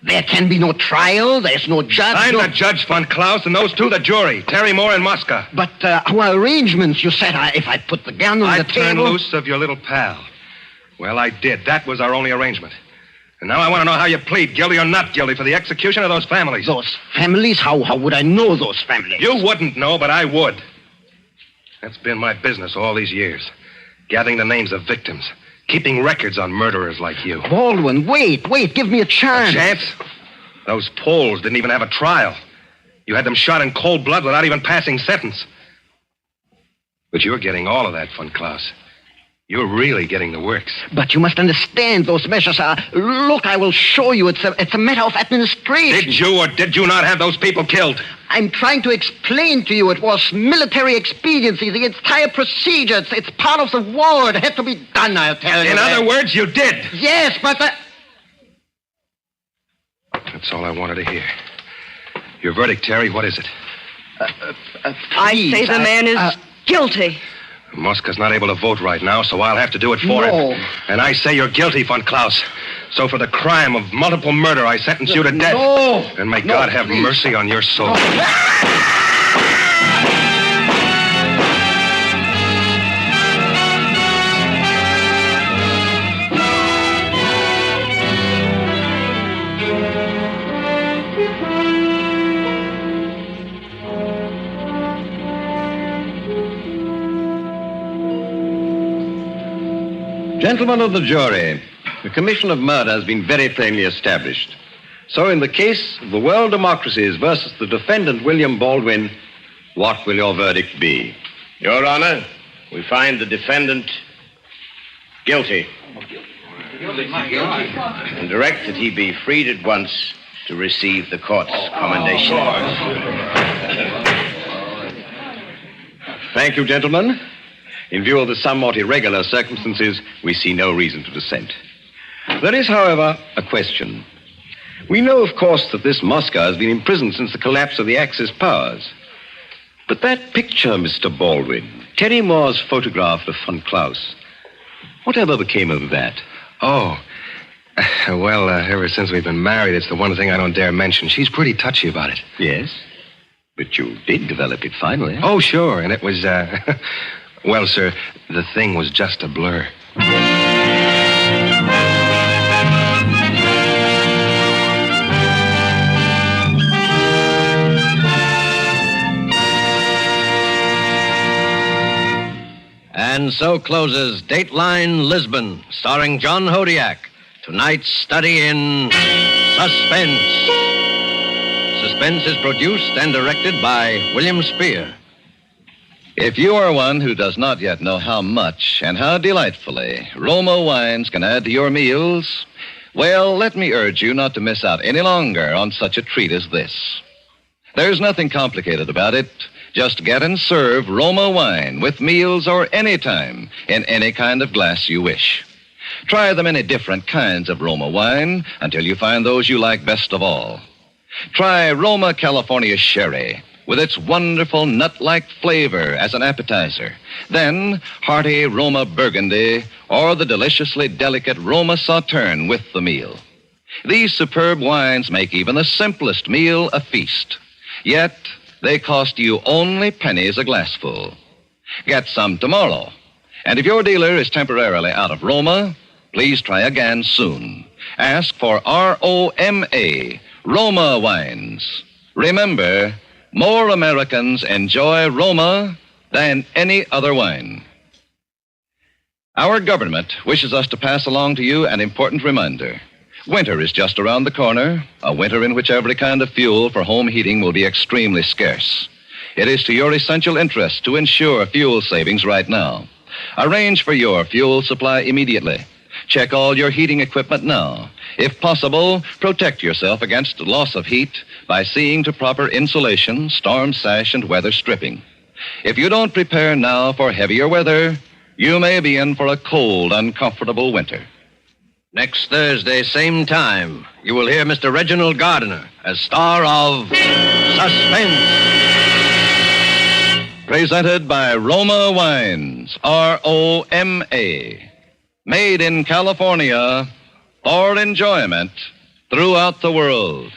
There can be no trial. There's no judge. I'm the judge, Von Klaus, and those two the jury, Terry Moore and Mosca. But our arrangements, you said if I put the gun on the table... I'd turn loose of your little pal. Well, I did. That was our only arrangement. And now I want to know how you plead, guilty or not guilty, for the execution of those families. Those families? How would I know those families? You wouldn't know, but I would. That's been my business all these years. Gathering the names of victims. Keeping records on murderers like you. Baldwin, wait. Give me a chance. A chance? Those Poles didn't even have a trial. You had them shot in cold blood without even passing sentence. But you're getting all of that, Von Klaus. You're really getting the works. But you must understand, those measures are... Look, I will show you. It's a matter of administration. Did you or did you not have those people killed? I'm trying to explain to you. It was military expediency, the entire procedure. It's part of the war. It had to be done, I'll tell you. In other words, you did. Yes, but... That's all I wanted to hear. Your verdict, Terry, what is it? I say the man is guilty. Mosca's not able to vote right now, so I'll have to do it for him. And I say you're guilty, Von Klaus. So for the crime of multiple murder, I sentence you to death. No! And may God have mercy on your soul. Gentlemen of the jury, the commission of murder has been very plainly established. So in the case of the World Democracies versus the defendant, William Baldwin, what will your verdict be? Your Honor, we find the defendant guilty. And direct that he be freed at once to receive the court's commendation. Thank you, gentlemen. In view of the somewhat irregular circumstances, we see no reason to dissent. There is, however, a question. We know, of course, that this Mosca has been imprisoned since the collapse of the Axis powers. But that picture, Mr. Baldwin, Terry Moore's photograph of von Klaus, whatever became of that? Oh, well, ever since we've been married, it's the one thing I don't dare mention. She's pretty touchy about it. Yes? But you did develop it finally. Oh, sure, and it was, well, sir, the thing was just a blur. And so closes Dateline Lisbon, starring John Hodiak. Tonight's study in Suspense. Suspense is produced and directed by William Spear. If you are one who does not yet know how much and how delightfully Roma wines can add to your meals, well, let me urge you not to miss out any longer on such a treat as this. There's nothing complicated about it. Just get and serve Roma wine with meals or any time in any kind of glass you wish. Try the many different kinds of Roma wine until you find those you like best of all. Try Roma California Sherry with its wonderful nut-like flavor as an appetizer. Then hearty Roma Burgundy or the deliciously delicate Roma Sauterne with the meal. These superb wines make even the simplest meal a feast. Yet they cost you only pennies a glassful. Get some tomorrow. And if your dealer is temporarily out of Roma, please try again soon. Ask for ROMA, Roma wines. Remember, more Americans enjoy Roma than any other wine. Our government wishes us to pass along to you an important reminder. Winter is just around the corner, a winter in which every kind of fuel for home heating will be extremely scarce. It is to your essential interest to ensure fuel savings right now. Arrange for your fuel supply immediately. Check all your heating equipment now. If possible, protect yourself against loss of heat by seeing to proper insulation, storm sash, and weather stripping. If you don't prepare now for heavier weather, you may be in for a cold, uncomfortable winter. Next Thursday, same time, you will hear Mr. Reginald Gardiner as star of Suspense. Presented by Roma Wines, ROMA. Made in California for enjoyment throughout the world.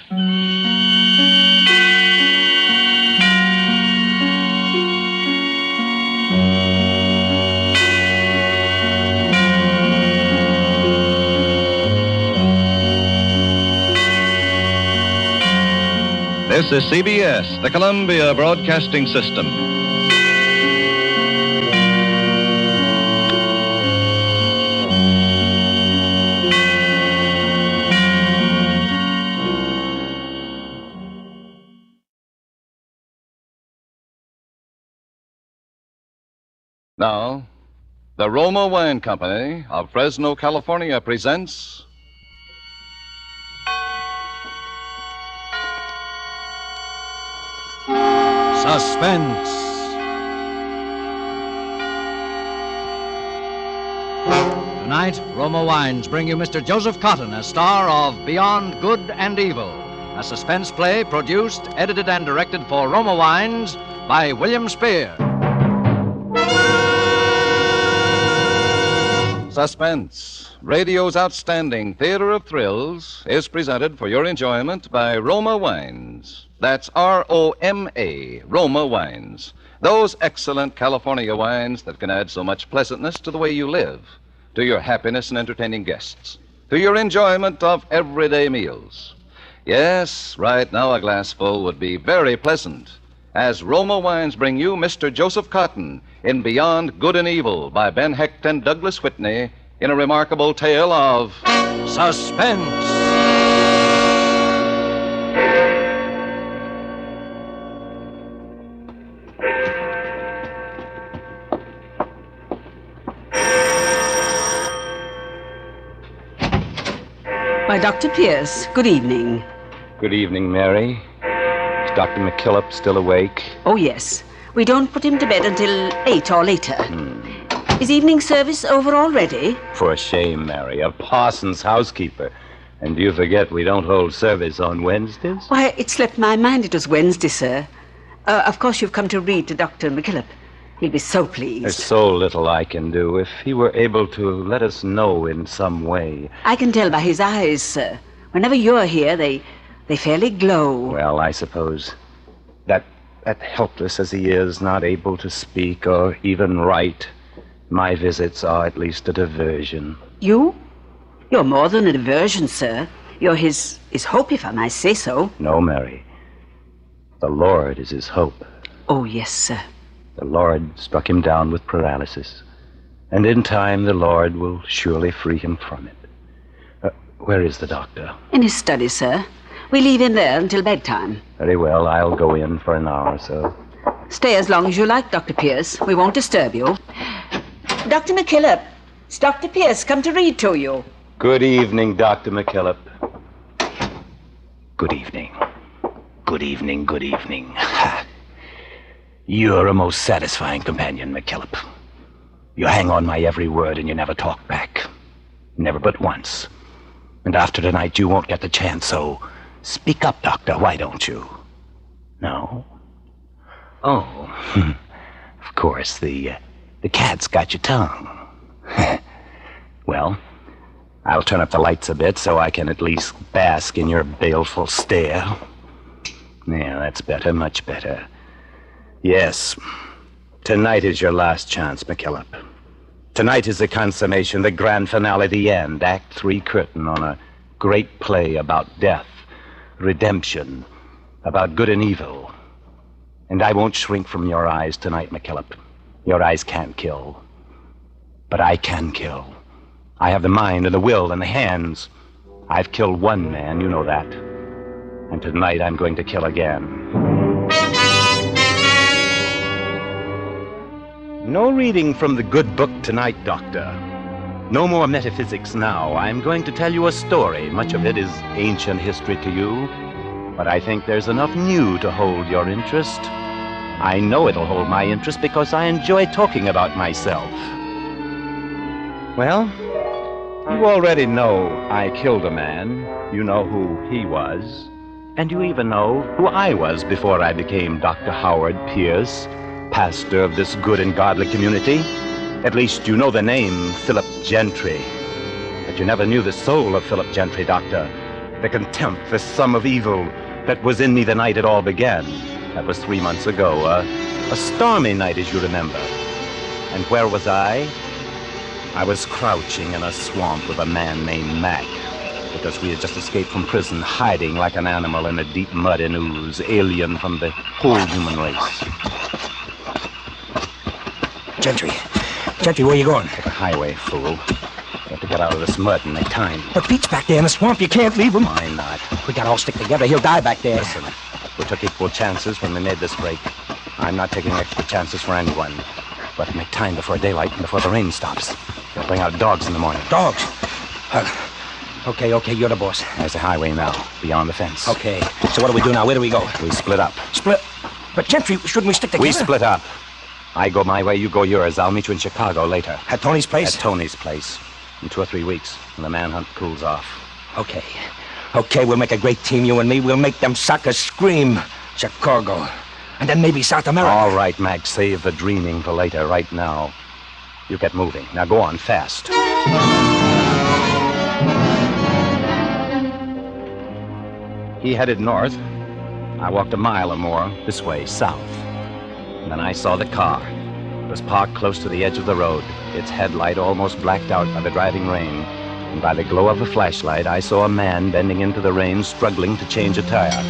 This is CBS, the Columbia Broadcasting System. Now, the Roma Wine Company of Fresno, California presents Suspense. Tonight, Roma Wines bring you Mr. Joseph Cotton as star of Beyond Good and Evil, a suspense play produced, edited, and directed for Roma Wines by William Spear. Suspense, radio's outstanding theater of thrills, is presented for your enjoyment by Roma Wines. That's ROMA, Roma Wines. Those excellent California wines that can add so much pleasantness to the way you live, to your happiness in entertaining guests, to your enjoyment of everyday meals. Yes, right now a glassful would be very pleasant. As Roma Wines bring you Mr. Joseph Cotton in Beyond Good and Evil by Ben Hecht and Douglas Whitney in a remarkable tale of Suspense. By Dr. Pierce, good evening. Good evening, Mary. Is Dr. McKillop still awake? Oh, yes. We don't put him to bed until 8 or later. Is evening service over already? For shame, Mary. A parson's housekeeper. And do you forget we don't hold service on Wednesdays? Why, it slipped my mind it was Wednesday, sir. Of course you've come to read to Dr. McKillop. He'll be so pleased. There's so little I can do. If he were able to let us know in some way. I can tell by his eyes, sir. Whenever you're here, they fairly glow. Well, I suppose that helpless as he is, not able to speak or even write, my visits are at least a diversion. You? You're more than a diversion, sir. You're his hope, if I may say so. No, Mary. The Lord is his hope. Oh, yes, sir. The Lord struck him down with paralysis, and in time the Lord will surely free him from it. Where is the doctor? In his study, sir. We leave him there until bedtime. Very well, I'll go in for an hour or so. Stay as long as you like, Dr. Pierce. We won't disturb you. Dr. McKillop, it's Dr. Pierce come to read to you. Good evening, Dr. McKillop. Good evening. Good evening, good evening. You're a most satisfying companion, McKillop. You hang on my every word and you never talk back. Never but once. And after tonight you won't get the chance, so speak up, Doctor, why don't you? No? Oh, of course, the cat's got your tongue. Well, I'll turn up the lights a bit so I can at least bask in your baleful stare. Yeah, that's better, much better. Yes, tonight is your last chance, McKillop. Tonight is the consummation, the grand finale, the end, Act 3 curtain on a great play about death, redemption, about good and evil. And I won't shrink from your eyes tonight, McKillop. Your eyes can't kill. But I can kill. I have the mind and the will and the hands. I've killed one man, you know that. And tonight I'm going to kill again. No reading from the good book tonight, Doctor. No more metaphysics now. I'm going to tell you a story. Much of it is ancient history to you, but I think there's enough new to hold your interest. I know it'll hold my interest because I enjoy talking about myself. Well, you already know I killed a man. You know who he was. And you even know who I was before I became Dr. Howard Pierce, pastor of this good and godly community. At least you know the name, Philip Gentry. But you never knew the soul of Philip Gentry, Doctor. The contempt, the sum of evil that was in me the night it all began. That was 3 months ago, a stormy night, as you remember. And where was I? I was crouching in a swamp with a man named Mac, because we had just escaped from prison, hiding like an animal in the deep mud and ooze, alien from the whole human race. Gentry, where you going? To the highway, fool. We have to get out of this mud and make time. But Pete's back there in the swamp. You can't leave him. Why not? We gotta all stick together. He'll die back there. Listen, we took equal chances when we made this break. I'm not taking extra chances for anyone. But to make time before daylight and before the rain stops. We'll bring out dogs in the morning. Dogs? Okay, you're the boss. There's the highway now, beyond the fence. Okay, so what do we do now? Where do we go? We split up. Split? But Gentry, shouldn't we stick together? We split up. I go my way, you go yours. I'll meet you in Chicago later. At Tony's place? At Tony's place. In 2 or 3 weeks, when the manhunt cools off. Okay, we'll make a great team, you and me. We'll make them suckers scream. Chicago. And then maybe South America. All right, Mac, save the dreaming for later. Right now, you get moving. Now go on, fast. He headed north. I walked a mile or more, this way, south. And then I saw the car. It was parked close to the edge of the road, its headlight almost blacked out by the driving rain. And by the glow of a flashlight, I saw a man bending into the rain, struggling to change a tire.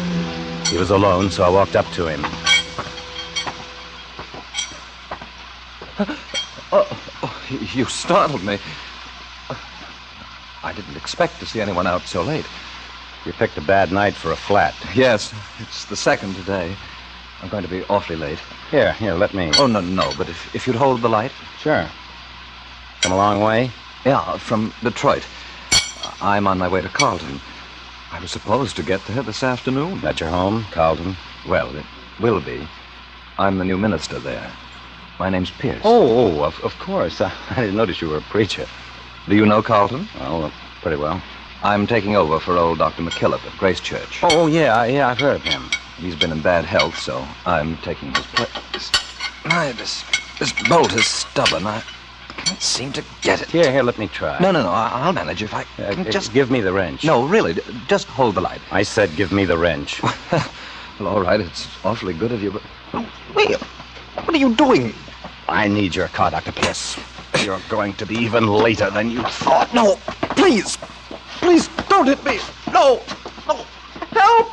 He was alone, so I walked up to him. You startled me. I didn't expect to see anyone out so late. You picked a bad night for a flat. Yes, it's the second today. I'm going to be awfully late. Here, let me... Oh, no, but if you'd hold the light. Sure. Come a long way? Yeah, from Detroit. I'm on my way to Carlton. I was supposed to get there this afternoon. That your home, Carlton? Well, it will be. I'm the new minister there. My name's Pierce. Oh, of course. I didn't notice you were a preacher. Do you know Carlton? Well, pretty well. I'm taking over for old Dr. McKillop at Grace Church. Oh, yeah, I've heard of him. He's been in bad health, so I'm taking his place. This bolt is stubborn. I can't seem to get it. Here, let me try. No, I'll manage if I Just give me the wrench. No, really, just hold the light. I said give me the wrench. Well, all right, it's awfully good of you, but... Oh, wait, what are you doing? I need your car, Dr. Pierce. You're going to be even later than you thought. No, please. Please, don't hit me. No. Help!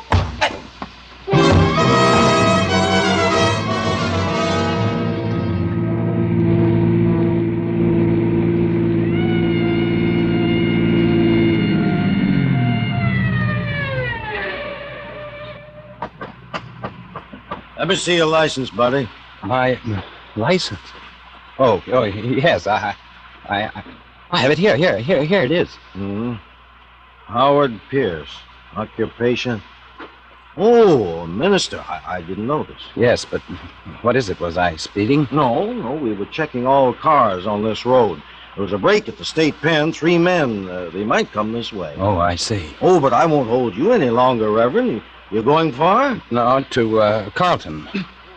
Let me see your license, buddy. My license? Oh, yes, I have it here. Here it is. Mm-hmm. Howard Pierce. Occupation? Oh, a minister. I didn't notice. Yes, but what is it? Was I speeding? No, we were checking all cars on this road. There was a break at the state pen. 3 men. They might come this way. Oh, I see. Oh, but I won't hold you any longer, Reverend. You're going far? No, to Carlton.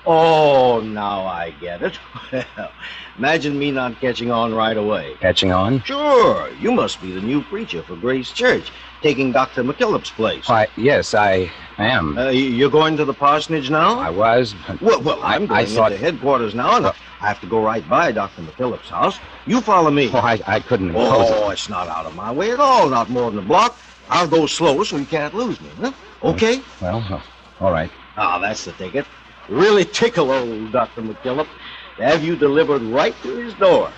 Oh, now I get it. Well, imagine me not catching on right away. Catching on? Sure. You must be the new preacher for Grace Church, taking Dr. McKillop's place. Why, yes, I am. You're going to the parsonage now? I was. Well, I'm going into headquarters now, and I have to go right by Dr. McKillop's house. You follow me. Oh, I couldn't impose it. Oh, it's not out of my way at all. Not more than a block. I'll go slow so you can't lose me, huh? Okay? Well, all right. Ah, that's the ticket. Really tickle old Dr. McKillop to have you delivered right to his door.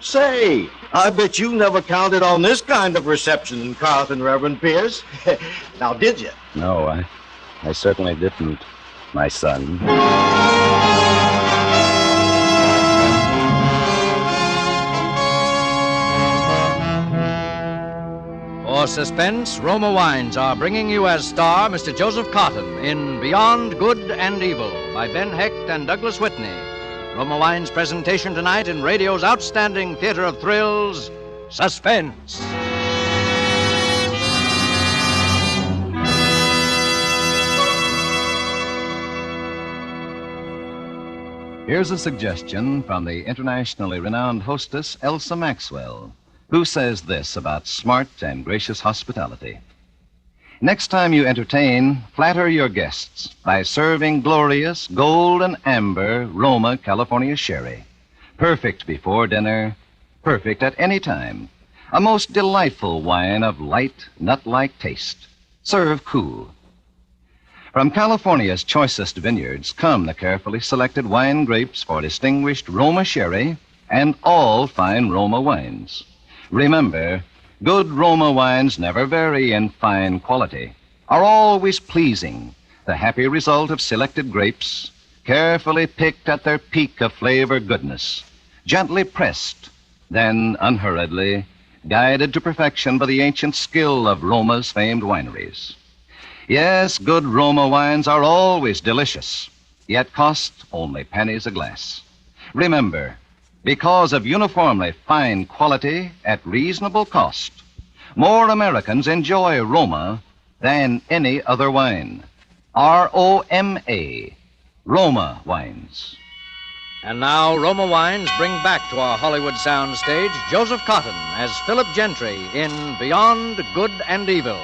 Say, I bet you never counted on this kind of reception in Carlton, Reverend Pierce. Now, did you? No, I certainly didn't, my son. For Suspense, Roma Wines are bringing you as star Mr. Joseph Cotton in Beyond Good and Evil by Ben Hecht and Douglas Whitney. Roma Wines' presentation tonight in radio's outstanding theater of thrills, Suspense. Here's a suggestion from the internationally renowned hostess Elsa Maxwell, who says this about smart and gracious hospitality. Next time you entertain, flatter your guests by serving glorious gold and amber Roma California sherry. Perfect before dinner, perfect at any time. A most delightful wine of light, nut-like taste. Serve cool. From California's choicest vineyards come the carefully selected wine grapes for distinguished Roma sherry and all fine Roma wines. Remember, good Roma wines never vary in fine quality, are always pleasing, the happy result of selected grapes, carefully picked at their peak of flavor goodness, gently pressed, then unhurriedly, guided to perfection by the ancient skill of Roma's famed wineries. Yes, good Roma wines are always delicious, yet cost only pennies a glass. Remember, because of uniformly fine quality at reasonable cost, more Americans enjoy Roma than any other wine. R-O-M-A, Roma Wines. And now, Roma Wines bring back to our Hollywood soundstage Joseph Cotton as Philip Gentry in Beyond Good and Evil,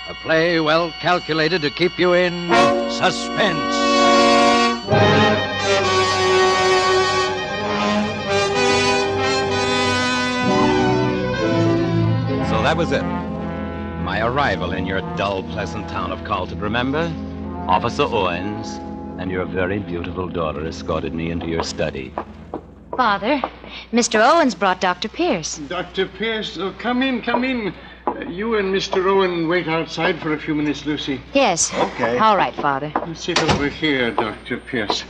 a play well calculated to keep you in suspense. So that was it. My arrival in your dull, pleasant town of Carlton, remember? Officer Owens and your very beautiful daughter escorted me into your study. Father, Mr. Owens brought Dr. Pierce. Dr. Pierce, come in. You and Mr. Owen wait outside for a few minutes, Lucy. Yes. Okay. All right, Father. Sit over here, Dr. Pierce.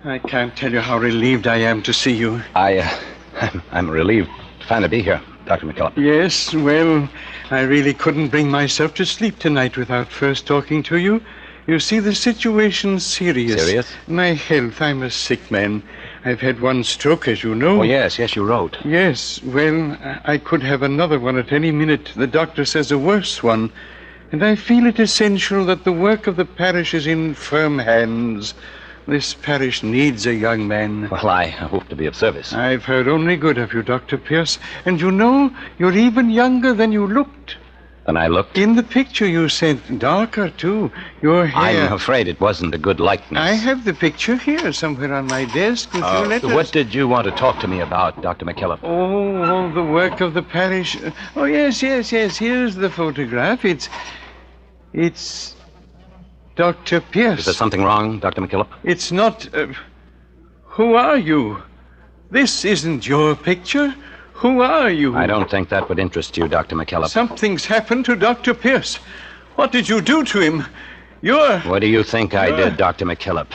I can't tell you how relieved I am to see you. I'm relieved to finally be here, Dr. McKillop. Yes, well, I really couldn't bring myself to sleep tonight without first talking to you. You see, the situation's serious. Serious? My health, I'm a sick man. I've had one stroke, as you know. Oh, yes, you wrote. Yes, well, I could have another one at any minute. The doctor says a worse one. And I feel it essential that the work of the parish is in firm hands. This parish needs a young man. Well, I hope to be of service. I've heard only good of you, Dr. Pierce. And you know, you're even younger than you looked. And I looked? In the picture you sent, darker, too. Your hair... I'm afraid it wasn't a good likeness. I have the picture here somewhere on my desk with your letters. What did you want to talk to me about, Dr. McKillop? Oh, the work of the parish. Oh, yes. Here's the photograph. It's Dr. Pierce. Is there something wrong, Dr. McKillop? It's not... who are you? This isn't your picture. Who are you? I don't think that would interest you, Dr. McKillop. Something's happened to Dr. Pierce. What did you do to him? What do you think I did, Dr. McKillop?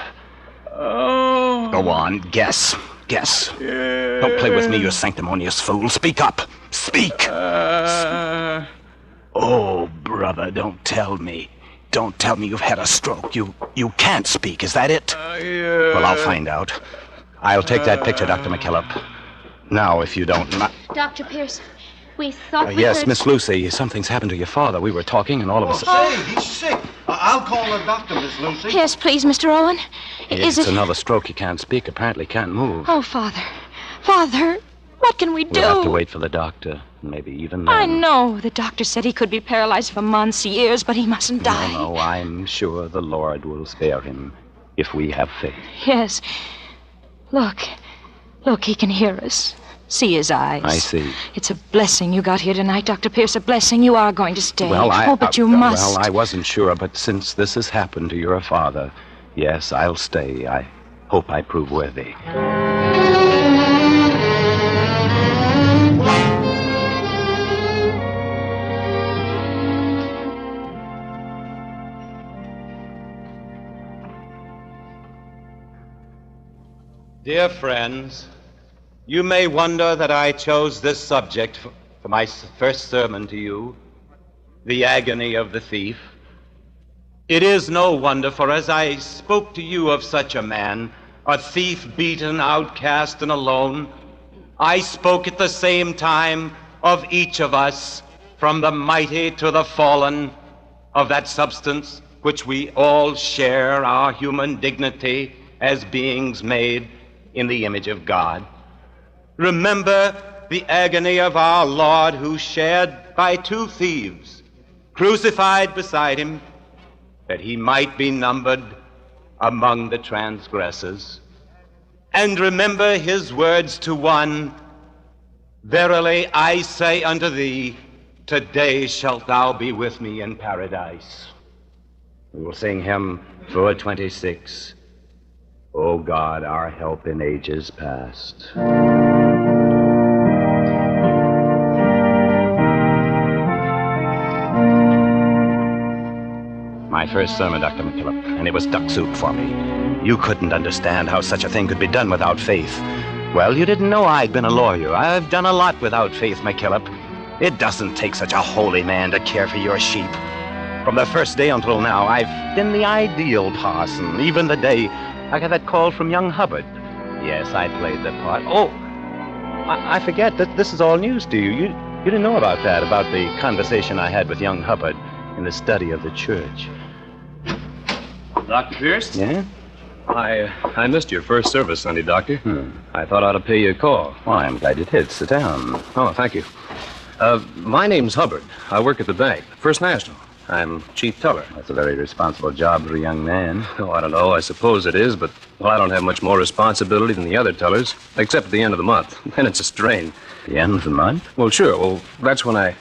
Oh... Go on, guess. Don't play with me, you sanctimonious fool. Speak up. Speak. Oh, brother, don't tell me. Don't tell me you've had a stroke. You can't speak, is that it? Well, I'll find out. I'll take that picture, Dr. McKillop. Now, if you don't... Dr. Pierce, we thought yes, Miss Lucy, something's happened to your father. We were talking, and all of a sudden... Say, he's sick. I'll call the doctor, Miss Lucy. Yes, please, Mr. Owen. It's another stroke. He can't speak, apparently can't move. Oh, Father. Father, what can we do? We'll have to wait for the doctor. Maybe even then. I know. The doctor said he could be paralyzed for months, years, but he mustn't die. No, I'm sure the Lord will spare him if we have faith. Yes. Look, he can hear us. See his eyes. I see. It's a blessing you got here tonight, Dr. Pierce. A blessing. You are going to stay. Well, but you must. Well, I wasn't sure, but since this has happened to your father, yes, I'll stay. I hope I prove worthy. Dear friends, you may wonder that I chose this subject for my first sermon to you, the agony of the thief. It is no wonder, for as I spoke to you of such a man, a thief beaten, outcast, and alone, I spoke at the same time of each of us, from the mighty to the fallen, of that substance which we all share, our human dignity as beings made in the image of God. Remember the agony of our Lord, who shared by two thieves, crucified beside him, that he might be numbered among the transgressors. And remember his words to one, "Verily I say unto thee, today shalt thou be with me in paradise." We will sing hymn 426. O God, our help in ages past. My first sermon, Dr. McKillop, and it was duck soup for me. You couldn't understand how such a thing could be done without faith. Well, you didn't know I'd been a lawyer. I've done a lot without faith, McKillop. It doesn't take such a holy man to care for your sheep. From the first day until now, I've been the ideal parson, even the day I got that call from young Hubbard. Yes, I played the part. Oh, I forget that this is all news to you. You didn't know about that, about the conversation I had with young Hubbard in the study of the church. Dr. Pierce? Yeah? I missed your first service Sunday, Doctor. I thought I ought to pay you a call. Well, I'm glad you did. Sit down. Oh, thank you. My name's Hubbard. I work at the bank, First National. I'm chief teller. That's a very responsible job for a young man. Oh, I don't know. I suppose it is, but, well, I don't have much more responsibility than the other tellers, except at the end of the month. Then it's a strain. The end of the month? Well, sure. Well, that's when Well,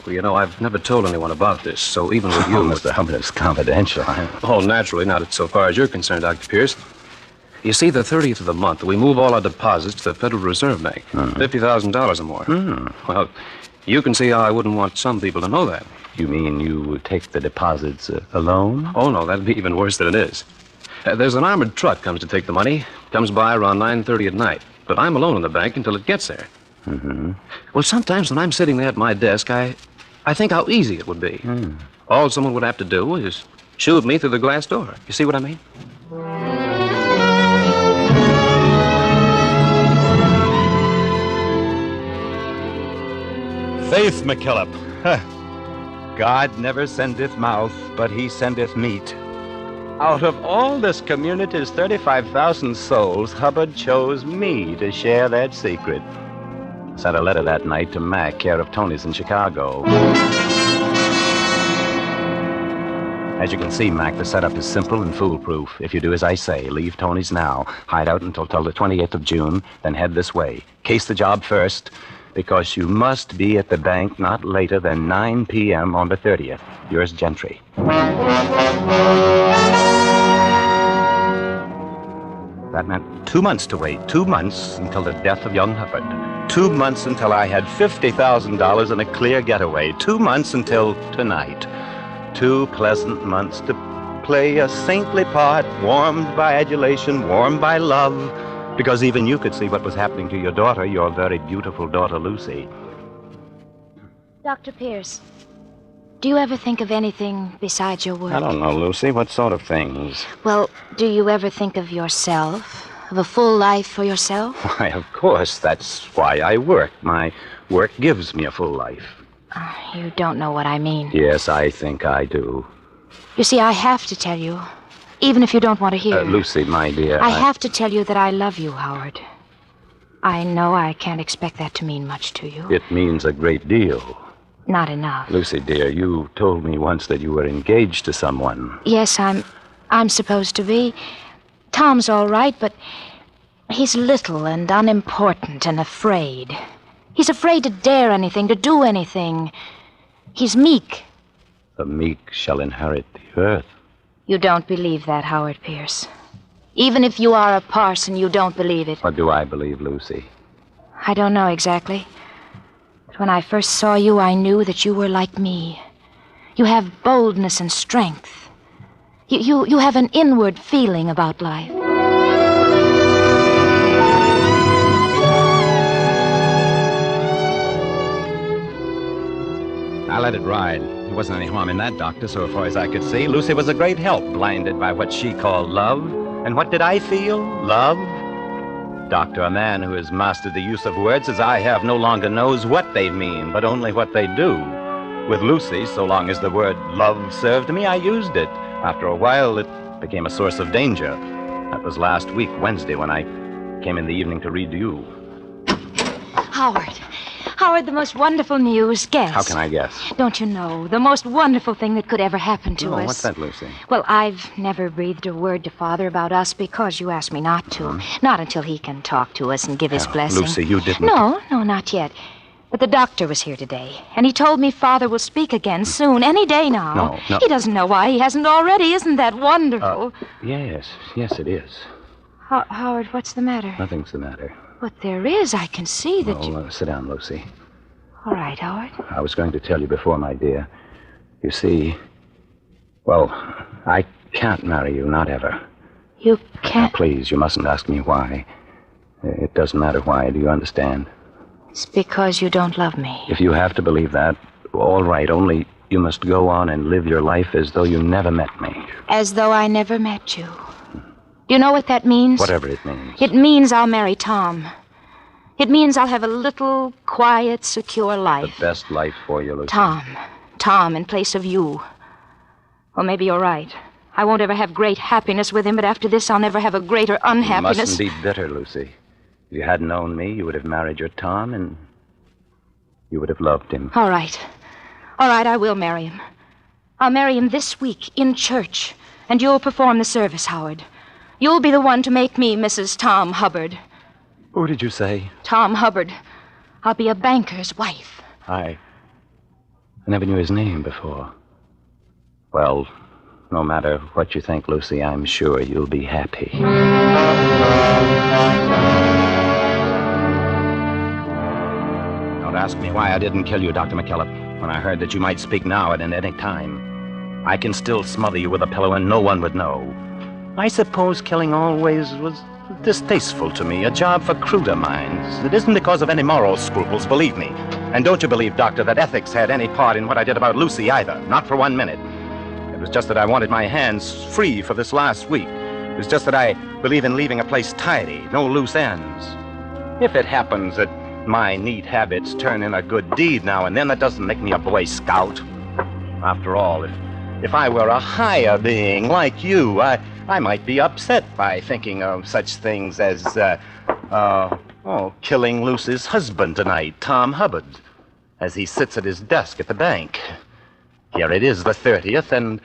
you know, I've never told anyone about this, so even with you... Mr. Hubbard, it's confidential. Oh, naturally, not so far as you're concerned, Dr. Pierce. You see, the 30th of the month, we move all our deposits to the Federal Reserve Bank. $50,000 or more. Well, you can see how I wouldn't want some people to know that. You mean you take the deposits alone? Oh, no, that'd be even worse than it is. There's an armored truck comes to take the money, comes by around 9:30 at night, but I'm alone in the bank until it gets there. Well, sometimes when I'm sitting there at my desk, I think how easy it would be. All someone would have to do is shoot me through the glass door. You see what I mean? Faith, McKillop. God never sendeth mouth, but he sendeth meat. Out of all this community's 35,000 souls, Hubbard chose me to share that secret. Sent a letter that night to Mac, care of Tony's in Chicago. As you can see, Mac, the setup is simple and foolproof. If you do as I say, leave Tony's now, hide out until the 28th of June, then head this way. Case the job first, because you must be at the bank not later than 9 p.m. on the 30th. Yours, Gentry. That meant 2 months to wait. 2 months until the death of young Hubbard. 2 months until I had $50,000 and a clear getaway. 2 months until tonight. 2 pleasant months to play a saintly part, warmed by adulation, warmed by love, because even you could see what was happening to your daughter, your very beautiful daughter, Lucy. Dr. Pierce, do you ever think of anything besides your work? I don't know, Lucy. What sort of things? Well, do you ever think of yourself? Of a full life for yourself? Why, of course. That's why I work. My work gives me a full life. You don't know what I mean. Yes, I think I do. You see, I have to tell you, even if you don't want to hear. Lucy, my dear. I have to tell you that I love you, Howard. I know I can't expect that to mean much to you. It means a great deal. Not enough. Lucy, dear, you told me once that you were engaged to someone. Yes, I'm supposed to be. Tom's all right, but he's little and unimportant and afraid. He's afraid to dare anything, to do anything. He's meek. The meek shall inherit the earth. You don't believe that, Howard Pierce. Even if you are a parson, you don't believe it. What do I believe, Lucy? I don't know exactly. But when I first saw you, I knew that you were like me. You have boldness and strength. You have an inward feeling about life. I let it ride. There wasn't any harm in that, Doctor, so far as I could see. Lucy was a great help, blinded by what she called love. And what did I feel? Love? Doctor, a man who has mastered the use of words as I have no longer knows what they mean, but only what they do. With Lucy, so long as the word love served me, I used it. After a while, it became a source of danger. That was last week, Wednesday, when I came in the evening to read to you. Howard, the most wonderful news. Guess. How can I guess? Don't you know? The most wonderful thing that could ever happen to us. What's that, Lucy? Well, I've never breathed a word to Father about us because you asked me not to. Not until he can talk to us and give his blessing. Lucy, you didn't... No, not yet. But the doctor was here today, and he told me Father will speak again soon, any day now. No. He doesn't know why he hasn't already. Isn't that wonderful? Yes, it is. Howard, what's the matter? Nothing's the matter. But there is. I can see that you... Sit down, Lucy. All right, Howard. I was going to tell you before, my dear. You see, well, I can't marry you, not ever. You can't? Now, please, you mustn't ask me why. It doesn't matter why, do you understand? It's because you don't love me. If you have to believe that, all right, only you must go on and live your life as though you never met me. As though I never met you. Do you know what that means? Whatever it means. It means I'll marry Tom. It means I'll have a little, quiet, secure life. The best life for you, Lucy. Tom in place of you. Well, maybe you're right. I won't ever have great happiness with him, but after this, I'll never have a greater unhappiness. You mustn't be bitter, Lucy. If you had known me, you would have married your Tom, and you would have loved him. All right, I will marry him. I'll marry him this week in church, and you'll perform the service, Howard. You'll be the one to make me Mrs. Tom Hubbard. Who did you say? Tom Hubbard. I'll be a banker's wife. I never knew his name before. Well, no matter what you think, Lucy, I'm sure you'll be happy. Don't ask me why I didn't kill you, Dr. McKillop, when I heard that you might speak now and at any time. I can still smother you with a pillow and no one would know. I suppose killing always was distasteful to me, a job for cruder minds. It isn't because of any moral scruples, believe me. And don't you believe, Doctor, that ethics had any part in what I did about Lucy either. Not for 1 minute. It was just that I wanted my hands free for this last week. It was just that I believe in leaving a place tidy, no loose ends. If it happens that my neat habits turn in a good deed now and then, that doesn't make me a Boy Scout. After all, if I were a higher being like you, I might be upset by thinking of such things as, killing Lucy's husband tonight, Tom Hubbard, as he sits at his desk at the bank. Here it is, the 30th, and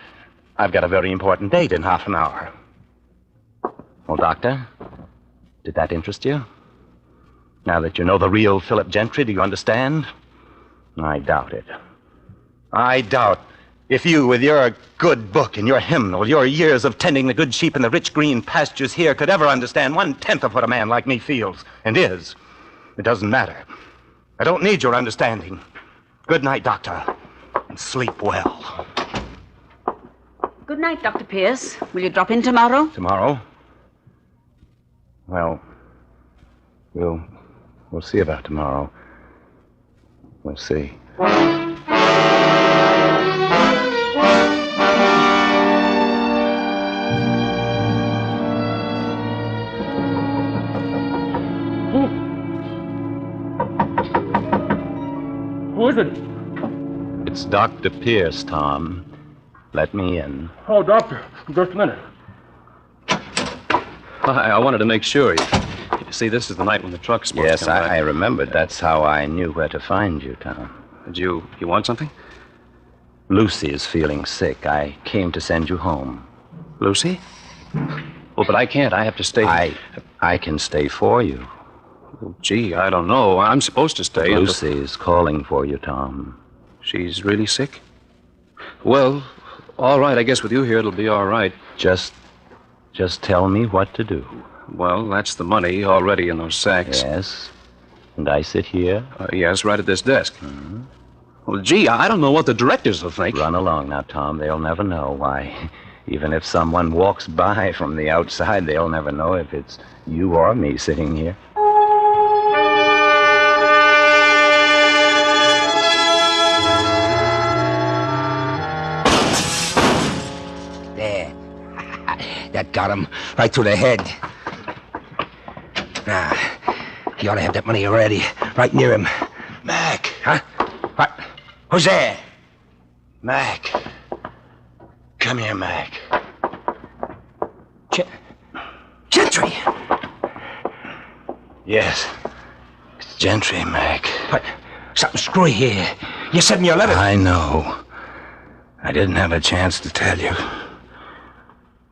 I've got a very important date in half an hour. Well, Doctor, did that interest you? Now that you know the real Philip Gentry, do you understand? I doubt it. I doubt if you, with your good book and your hymnal, your years of tending the good sheep in the rich green pastures here, could ever understand 1/10 of what a man like me feels and is. It doesn't matter. I don't need your understanding. Good night, Doctor, and sleep well. Good night, Dr. Pierce. Will you drop in tomorrow? Tomorrow? Well, we'll see about tomorrow. We'll see. Who is it? It's Dr. Pierce, Tom. Let me in. Oh, Doctor, just a minute. I wanted to make sure. You see, this is the night when the truck's supposed Yes, to come back. I remembered. That's how I knew where to find you, Tom. Did you want something? Lucy is feeling sick. I came to send you home. Lucy? Well, but I can't. I have to stay. I can stay for you. Oh, gee, I don't know. I'm supposed to stay. Lucy is calling for you, Tom. She's really sick? Well, all right. I guess with you here, it'll be all right. Just tell me what to do. Well, that's the money already in those sacks. Yes. And I sit here? Yes, right at this desk. Mm-hmm. Well, gee, I don't know what the directors will think. Run along now, Tom. They'll never know. Why, even if someone walks by from the outside, they'll never know if it's you or me sitting here. There. That got him right through the head. Now, he ought to have that money already, right near him. Mac. Huh? What? Who's there? Mac. Come here, Mac. Gentry. Yes. It's Gentry, Mac. What? Something screwy here. You said in your letter... I know. I didn't have a chance to tell you.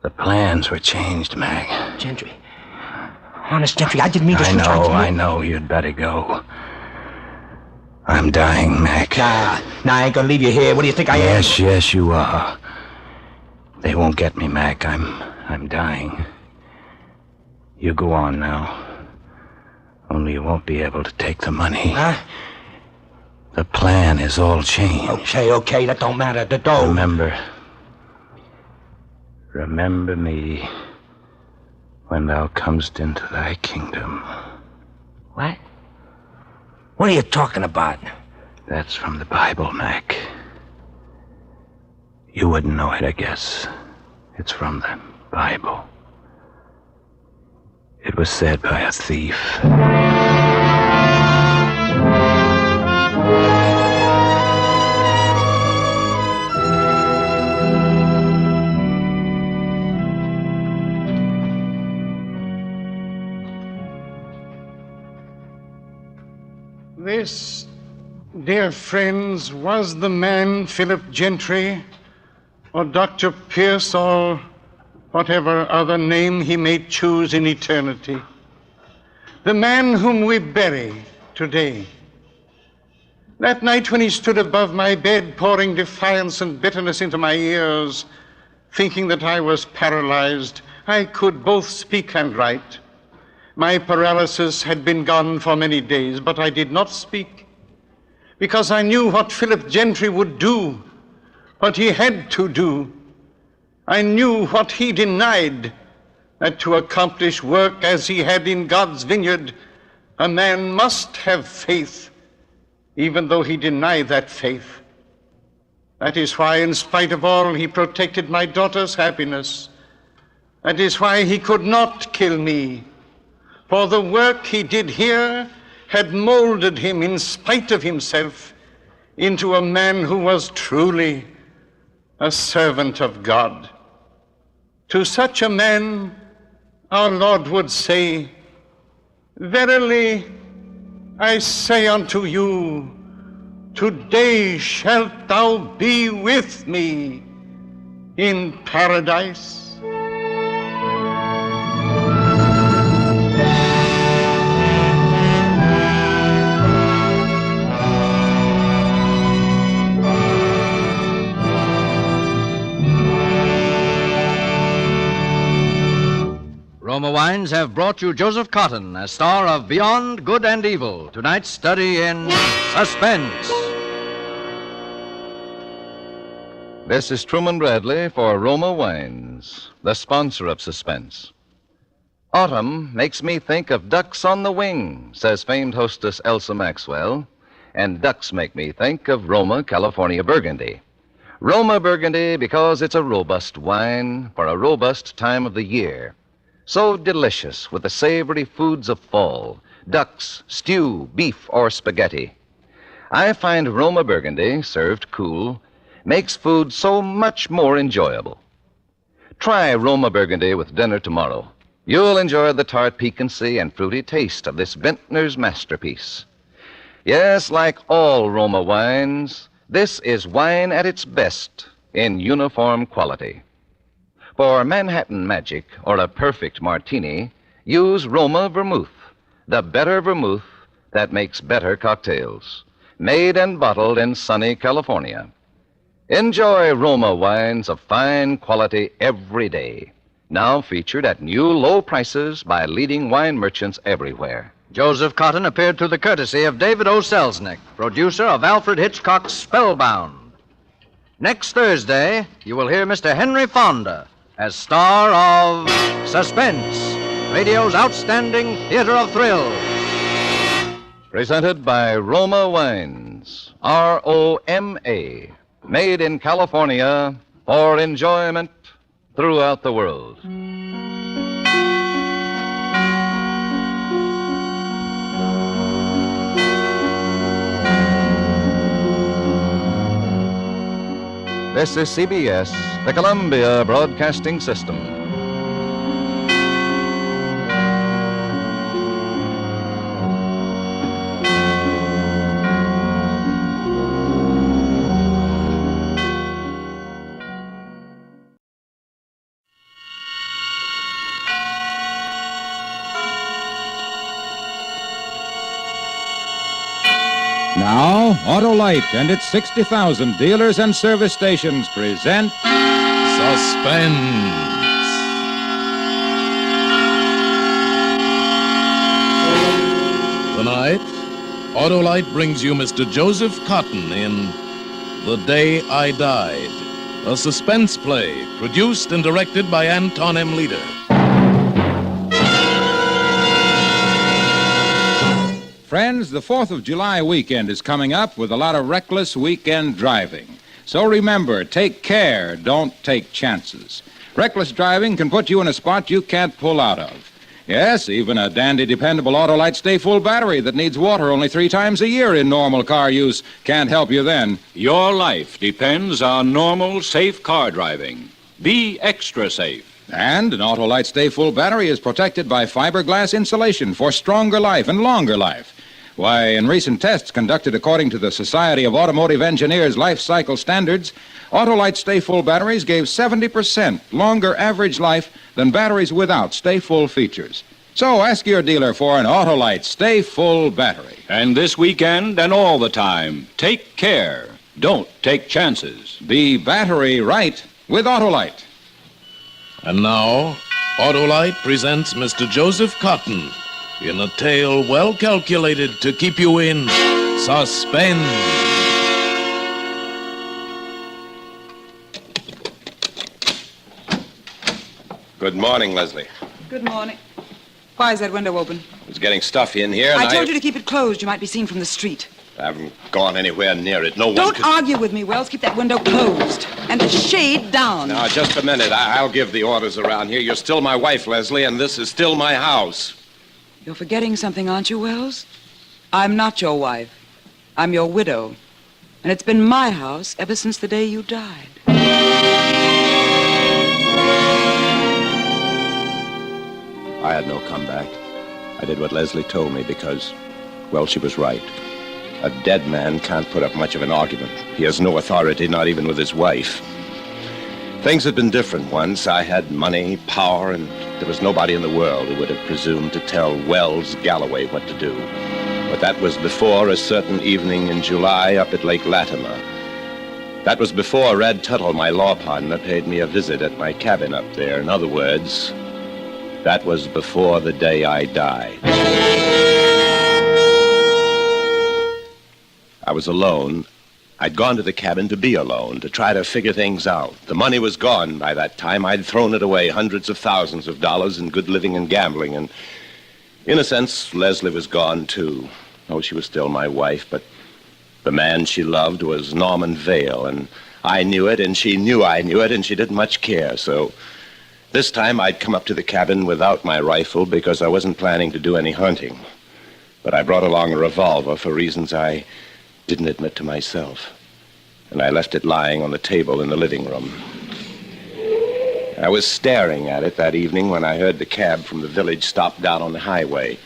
The plans were changed, Mac. Gentry. Honest, Gentry, I didn't mean to switch on you. I know. You'd better go. I'm dying, Mac. Nah, I ain't gonna leave you here. What do you think I am? Yes, you are. They won't get me, Mac. I'm dying. You go on now. Only you won't be able to take the money. Huh? The plan is all changed. Okay, that don't matter. The dough. Remember me when thou comest into thy kingdom. What? What are you talking about? That's from the Bible, Mac. You wouldn't know it, I guess. It's from the Bible. It was said by a thief. This, dear friends, was the man Philip Gentry, or Dr. Pierce, or whatever other name he may choose in eternity. The man whom we bury today. That night when he stood above my bed, pouring defiance and bitterness into my ears, thinking that I was paralyzed, I could both speak and write. My paralysis had been gone for many days, but I did not speak, because I knew what Philip Gentry would do, what he had to do. I knew what he denied, that to accomplish work as he had in God's vineyard, a man must have faith, even though he denied that faith. That is why, in spite of all, he protected my daughter's happiness. That is why he could not kill me. For the work he did here had molded him, in spite of himself, into a man who was truly a servant of God. To such a man, our Lord would say, "Verily, I say unto you, today shalt thou be with me in paradise." Roma Wines have brought you Joseph Cotton as star of Beyond Good and Evil, tonight's study in Suspense. This is Truman Bradley for Roma Wines, the sponsor of Suspense. Autumn makes me think of ducks on the wing, says famed hostess Elsa Maxwell, and ducks make me think of Roma, California Burgundy. Roma Burgundy because it's a robust wine for a robust time of the year. So delicious with the savory foods of fall, ducks, stew, beef, or spaghetti. I find Roma Burgundy, served cool, makes food so much more enjoyable. Try Roma Burgundy with dinner tomorrow. You'll enjoy the tart piquancy and fruity taste of this vintner's masterpiece. Yes, like all Roma wines, this is wine at its best in uniform quality. For Manhattan Magic or a perfect martini, use Roma Vermouth, the better vermouth that makes better cocktails. Made and bottled in sunny California. Enjoy Roma wines of fine quality every day. Now featured at new low prices by leading wine merchants everywhere. Joseph Cotton appeared through the courtesy of David O. Selznick, producer of Alfred Hitchcock's Spellbound. Next Thursday, you will hear Mr. Henry Fonda as star of Suspense, radio's outstanding theater of thrills. Presented by Roma Wines, R-O-M-A, made in California for enjoyment throughout the world. This is CBS, the Columbia Broadcasting System. Now, Autolite and its 60,000 dealers and service stations present Suspense. Tonight, Autolite brings you Mr. Joseph Cotton in The Day I Died, a suspense play produced and directed by Anton M. Leader. Friends, the 4th of July weekend is coming up with a lot of reckless weekend driving. So remember, take care, don't take chances. Reckless driving can put you in a spot you can't pull out of. Yes, even a dandy, dependable Autolite Stay Full battery that needs water only 3 times a year in normal car use can't help you then. Your life depends on normal, safe car driving. Be extra safe. And an Autolite Stay Full battery is protected by fiberglass insulation for stronger life and longer life. Why, in recent tests conducted according to the Society of Automotive Engineers life cycle standards, Autolite Stay Full batteries gave 70% longer average life than batteries without Stay Full features. So ask your dealer for an Autolite Stay Full battery. And this weekend and all the time, take care. Don't take chances. Be battery right with Autolite. And now, Autolite presents Mr. Joseph Cotton in a tale well calculated to keep you in suspense. Good morning, Leslie. Good morning. Why is that window open? It's getting stuffy in here, and I told you to keep it closed. You might be seen from the street. I haven't gone anywhere near it. No one Don't could... argue with me, Wells. Keep that window closed. And the shade down. Now, just a minute. I'll give the orders around here. You're still my wife, Leslie, and this is still my house. You're forgetting something, aren't you, Wells? I'm not your wife. I'm your widow. And it's been my house ever since the day you died. I had no comeback. I did what Leslie told me because, well, she was right. A dead man can't put up much of an argument. He has no authority, not even with his wife. Things had been different once. I had money, power, and there was nobody in the world who would have presumed to tell Wells Galloway what to do. But that was before a certain evening in July up at Lake Latimer. That was before Red Tuttle, my law partner, paid me a visit at my cabin up there. In other words, that was before the day I died. I was alone. I'd gone to the cabin to be alone, to try to figure things out. The money was gone by that time. I'd thrown it away, hundreds of thousands of dollars in good living and gambling. And in a sense, Leslie was gone, too. Oh, she was still my wife, but the man she loved was Norman Vale, and I knew it, and she knew I knew it, and she didn't much care. So this time I'd come up to the cabin without my rifle because I wasn't planning to do any hunting. But I brought along a revolver for reasons I didn't admit to myself. And I left it lying on the table in the living room. I was staring at it that evening when I heard the cab from the village stop down on the highway.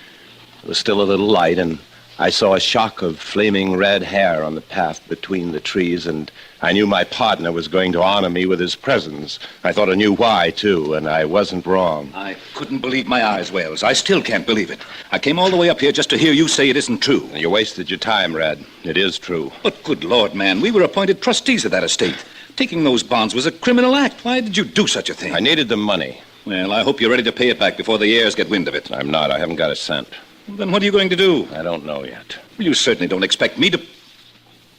It was still a little light, and I saw a shock of flaming red hair on the path between the trees, and I knew my partner was going to honor me with his presence. I thought I knew why, too, and I wasn't wrong. I couldn't believe my eyes, Wells. I still can't believe it. I came all the way up here just to hear you say it isn't true. You wasted your time, Red. It is true. But good Lord, man, we were appointed trustees of that estate. Taking those bonds was a criminal act. Why did you do such a thing? I needed the money. Well, I hope you're ready to pay it back before the heirs get wind of it. I'm not. I haven't got a cent. Well, then what are you going to do? I don't know yet. Well, you certainly don't expect me to...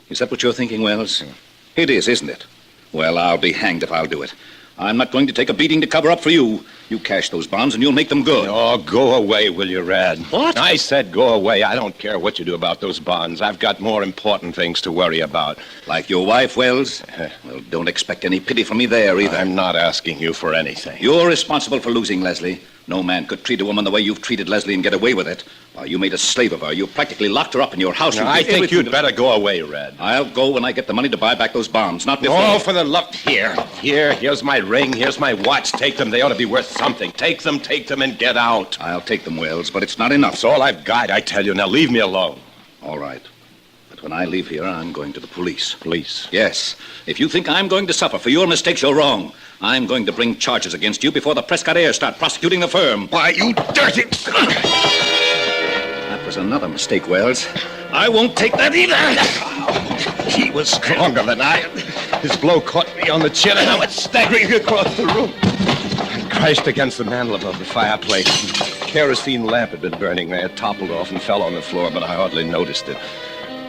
Is that what you're thinking, Wells? It is, isn't it? Well, I'll be hanged if I'll do it. I'm not going to take a beating to cover up for you. You cash those bonds and you'll make them good. Oh, go away, will you, Red? What? I said go away. I don't care what you do about those bonds. I've got more important things to worry about. Like your wife, Wells? Well, don't expect any pity from me there, either. I'm not asking you for anything. You're responsible for losing Leslie. No man could treat a woman the way you've treated Leslie and get away with it. While you made a slave of her, you practically locked her up in your house. Now, I think you'd better go away, Red. I'll go when I get the money to buy back those bonds, not before. Oh, for the love... Here's my ring, here's my watch. Take them, they ought to be worth something. Take them, and get out. I'll take them, Wells, but it's not enough. It's all I've got, I tell you. Now, leave me alone. All right. But when I leave here, I'm going to the police. Police? Yes. If you think I'm going to suffer for your mistakes, you're wrong. I'm going to bring charges against you before the Prescott heirs start prosecuting the firm. Why, you dirty... That was another mistake, Wells. I won't take that either. He was stronger than I. His blow caught me on the chin, and I went staggering across the room. I crashed against the mantel above the fireplace. The kerosene lamp had been burning there. It toppled off and fell on the floor, but I hardly noticed it.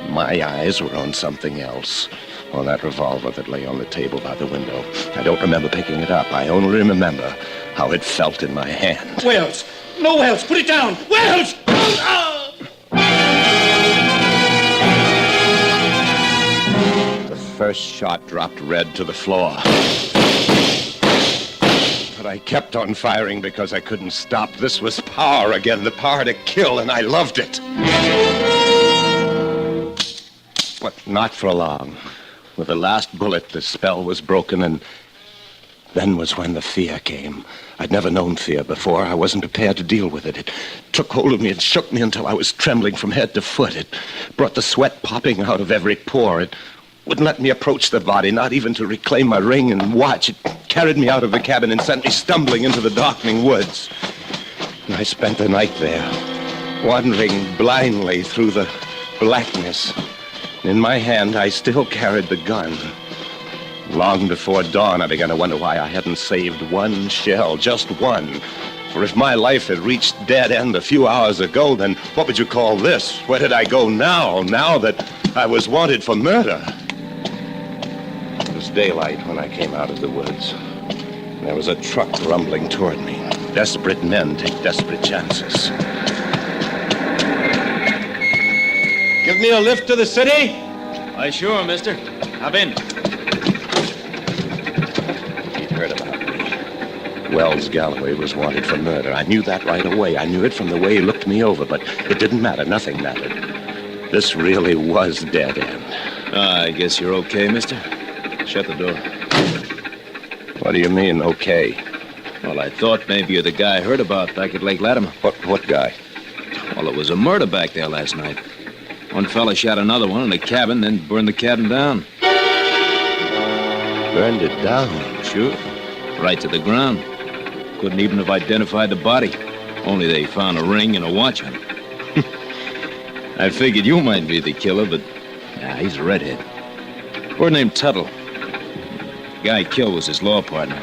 My eyes were on something else. On that revolver that lay on the table by the window. I don't remember picking it up. I only remember how it felt in my hand. Wells! No, Wells! Put it down! Wells! The first shot dropped Red to the floor. But I kept on firing because I couldn't stop. This was power again, the power to kill, and I loved it. But not for long. With the last bullet, the spell was broken, and then was when the fear came. I'd never known fear before. I wasn't prepared to deal with it. It took hold of me and shook me until I was trembling from head to foot. It brought the sweat popping out of every pore. It wouldn't let me approach the body, not even to reclaim my ring and watch. It carried me out of the cabin and sent me stumbling into the darkening woods. And I spent the night there, wandering blindly through the blackness. In my hand, I still carried the gun. Long before dawn, I began to wonder why I hadn't saved one shell, just one. For if my life had reached dead end a few hours ago, then what would you call this? Where did I go now that I was wanted for murder? It was daylight when I came out of the woods. There was a truck rumbling toward me. Desperate men take desperate chances. Give me a lift to the city? Why, sure, mister. Hop in. He'd heard about me. Wells Galloway was wanted for murder. I knew that right away. I knew it from the way he looked me over, but it didn't matter. Nothing mattered. This really was dead end. I guess you're okay, mister. Shut the door. What do you mean, okay? Well, I thought maybe you're the guy I heard about back at Lake Latimer. What guy? Well, it was a murder back there last night. One fella shot another one in a cabin, then burned the cabin down. Burned it down? Sure. Right to the ground. Couldn't even have identified the body. Only they found a ring and a watch on it. I figured you might be the killer, but he's a redhead. Word named Tuttle. The guy he killed was his law partner.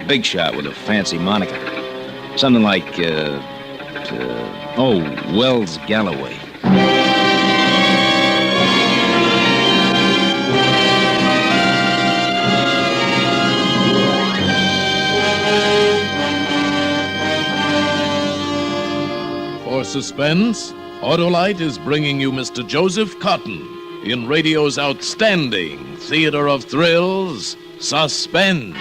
A big shot with a fancy moniker. Something like, Wells Galloway. For Suspense, Autolite is bringing you Mr. Joseph Cotton in radio's outstanding theater of thrills, Suspense.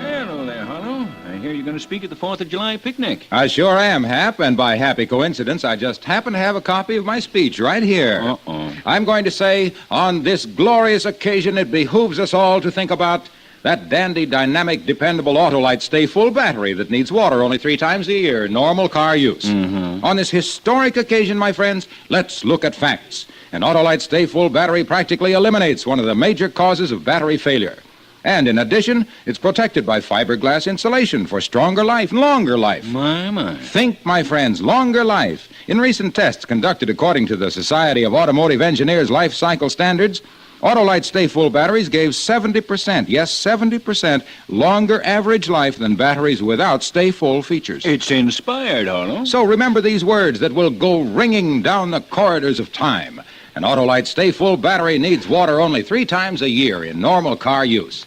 Hello there, Harlow. I hear you're going to speak at the 4th of July picnic. I sure am, Hap, and by happy coincidence, I just happen to have a copy of my speech right here. Uh-oh. I'm going to say, on this glorious occasion, it behooves us all to think about that dandy, dynamic, dependable Autolite Stay Full battery that needs water only 3 times a year, normal car use. Mm-hmm. On this historic occasion, my friends, let's look at facts. An Autolite Stay Full battery practically eliminates one of the major causes of battery failure. And in addition, it's protected by fiberglass insulation for stronger life and longer life. My. Think, my friends, longer life. In recent tests conducted according to the Society of Automotive Engineers life cycle standards, Autolite Stay Full batteries gave 70%, yes, 70% longer average life than batteries without Stay Full features. It's inspired, Harlow. So remember these words that will go ringing down the corridors of time. An Autolite Stay Full battery needs water only 3 times a year in normal car use.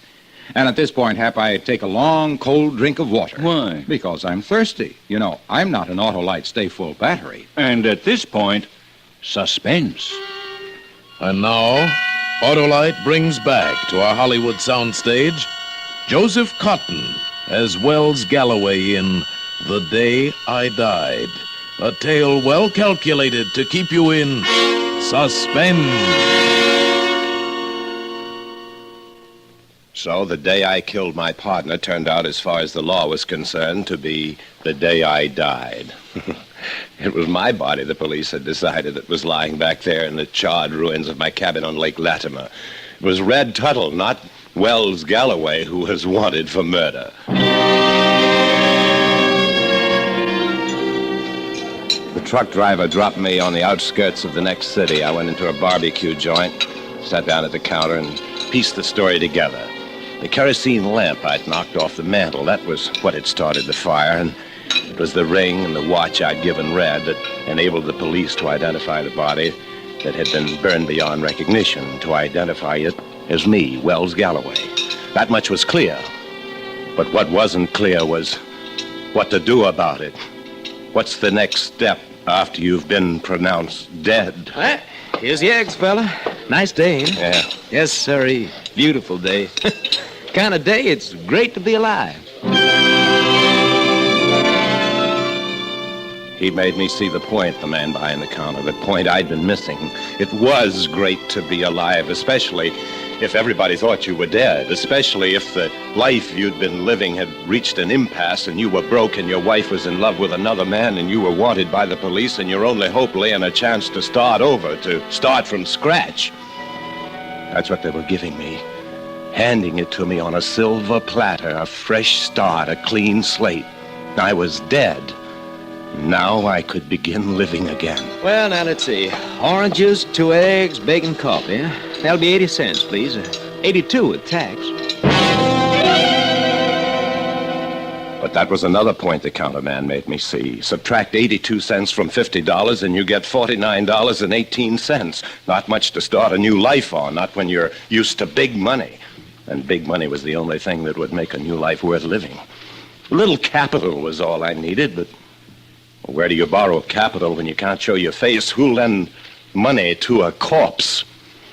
And at this point, Hap, I take a long, cold drink of water. Why? Because I'm thirsty. You know, I'm not an Autolite Stay Full battery. And at this point, suspense. And now, Autolite brings back to our Hollywood soundstage Joseph Cotton as Wells Galloway in The Day I Died, a tale well calculated to keep you in suspense. So the day I killed my partner turned out, as far as the law was concerned, to be the day I died. It was my body the police had decided that was lying back there in the charred ruins of my cabin on Lake Latimer. It was Red Tuttle, not Wells Galloway, who was wanted for murder. The truck driver dropped me on the outskirts of the next city. I went into a barbecue joint, sat down at the counter, and pieced the story together. The kerosene lamp I'd knocked off the mantel, that was what had started the fire, and it was the ring and the watch I'd given Red that enabled the police to identify the body that had been burned beyond recognition, to identify it as me, Wells Galloway. That much was clear. But what wasn't clear was what to do about it. What's the next step after you've been pronounced dead? Well, here's the eggs, fella. Nice day, ain't it? Yeah. Yes, sirree. Beautiful day. Kind of day it's great to be alive. He made me see the point, the man behind the counter, the point I'd been missing. It was great to be alive, especially if everybody thought you were dead, especially if the life you'd been living had reached an impasse and you were broke and your wife was in love with another man and you were wanted by the police and your only hope lay in a chance to start over, to start from scratch. That's what they were giving me, handing it to me on a silver platter, a fresh start, a clean slate. I was dead. Now I could begin living again. Well, now, let's see. Orange juice, 2 eggs, bacon, coffee. That'll be 80 cents, please. 82 with tax. But that was another point the counterman made me see. Subtract 82 cents from $50 and you get $49.18. Not much to start a new life on, not when you're used to big money. And big money was the only thing that would make a new life worth living. A little capital was all I needed, but where do you borrow capital when you can't show your face? Who'll lend money to a corpse?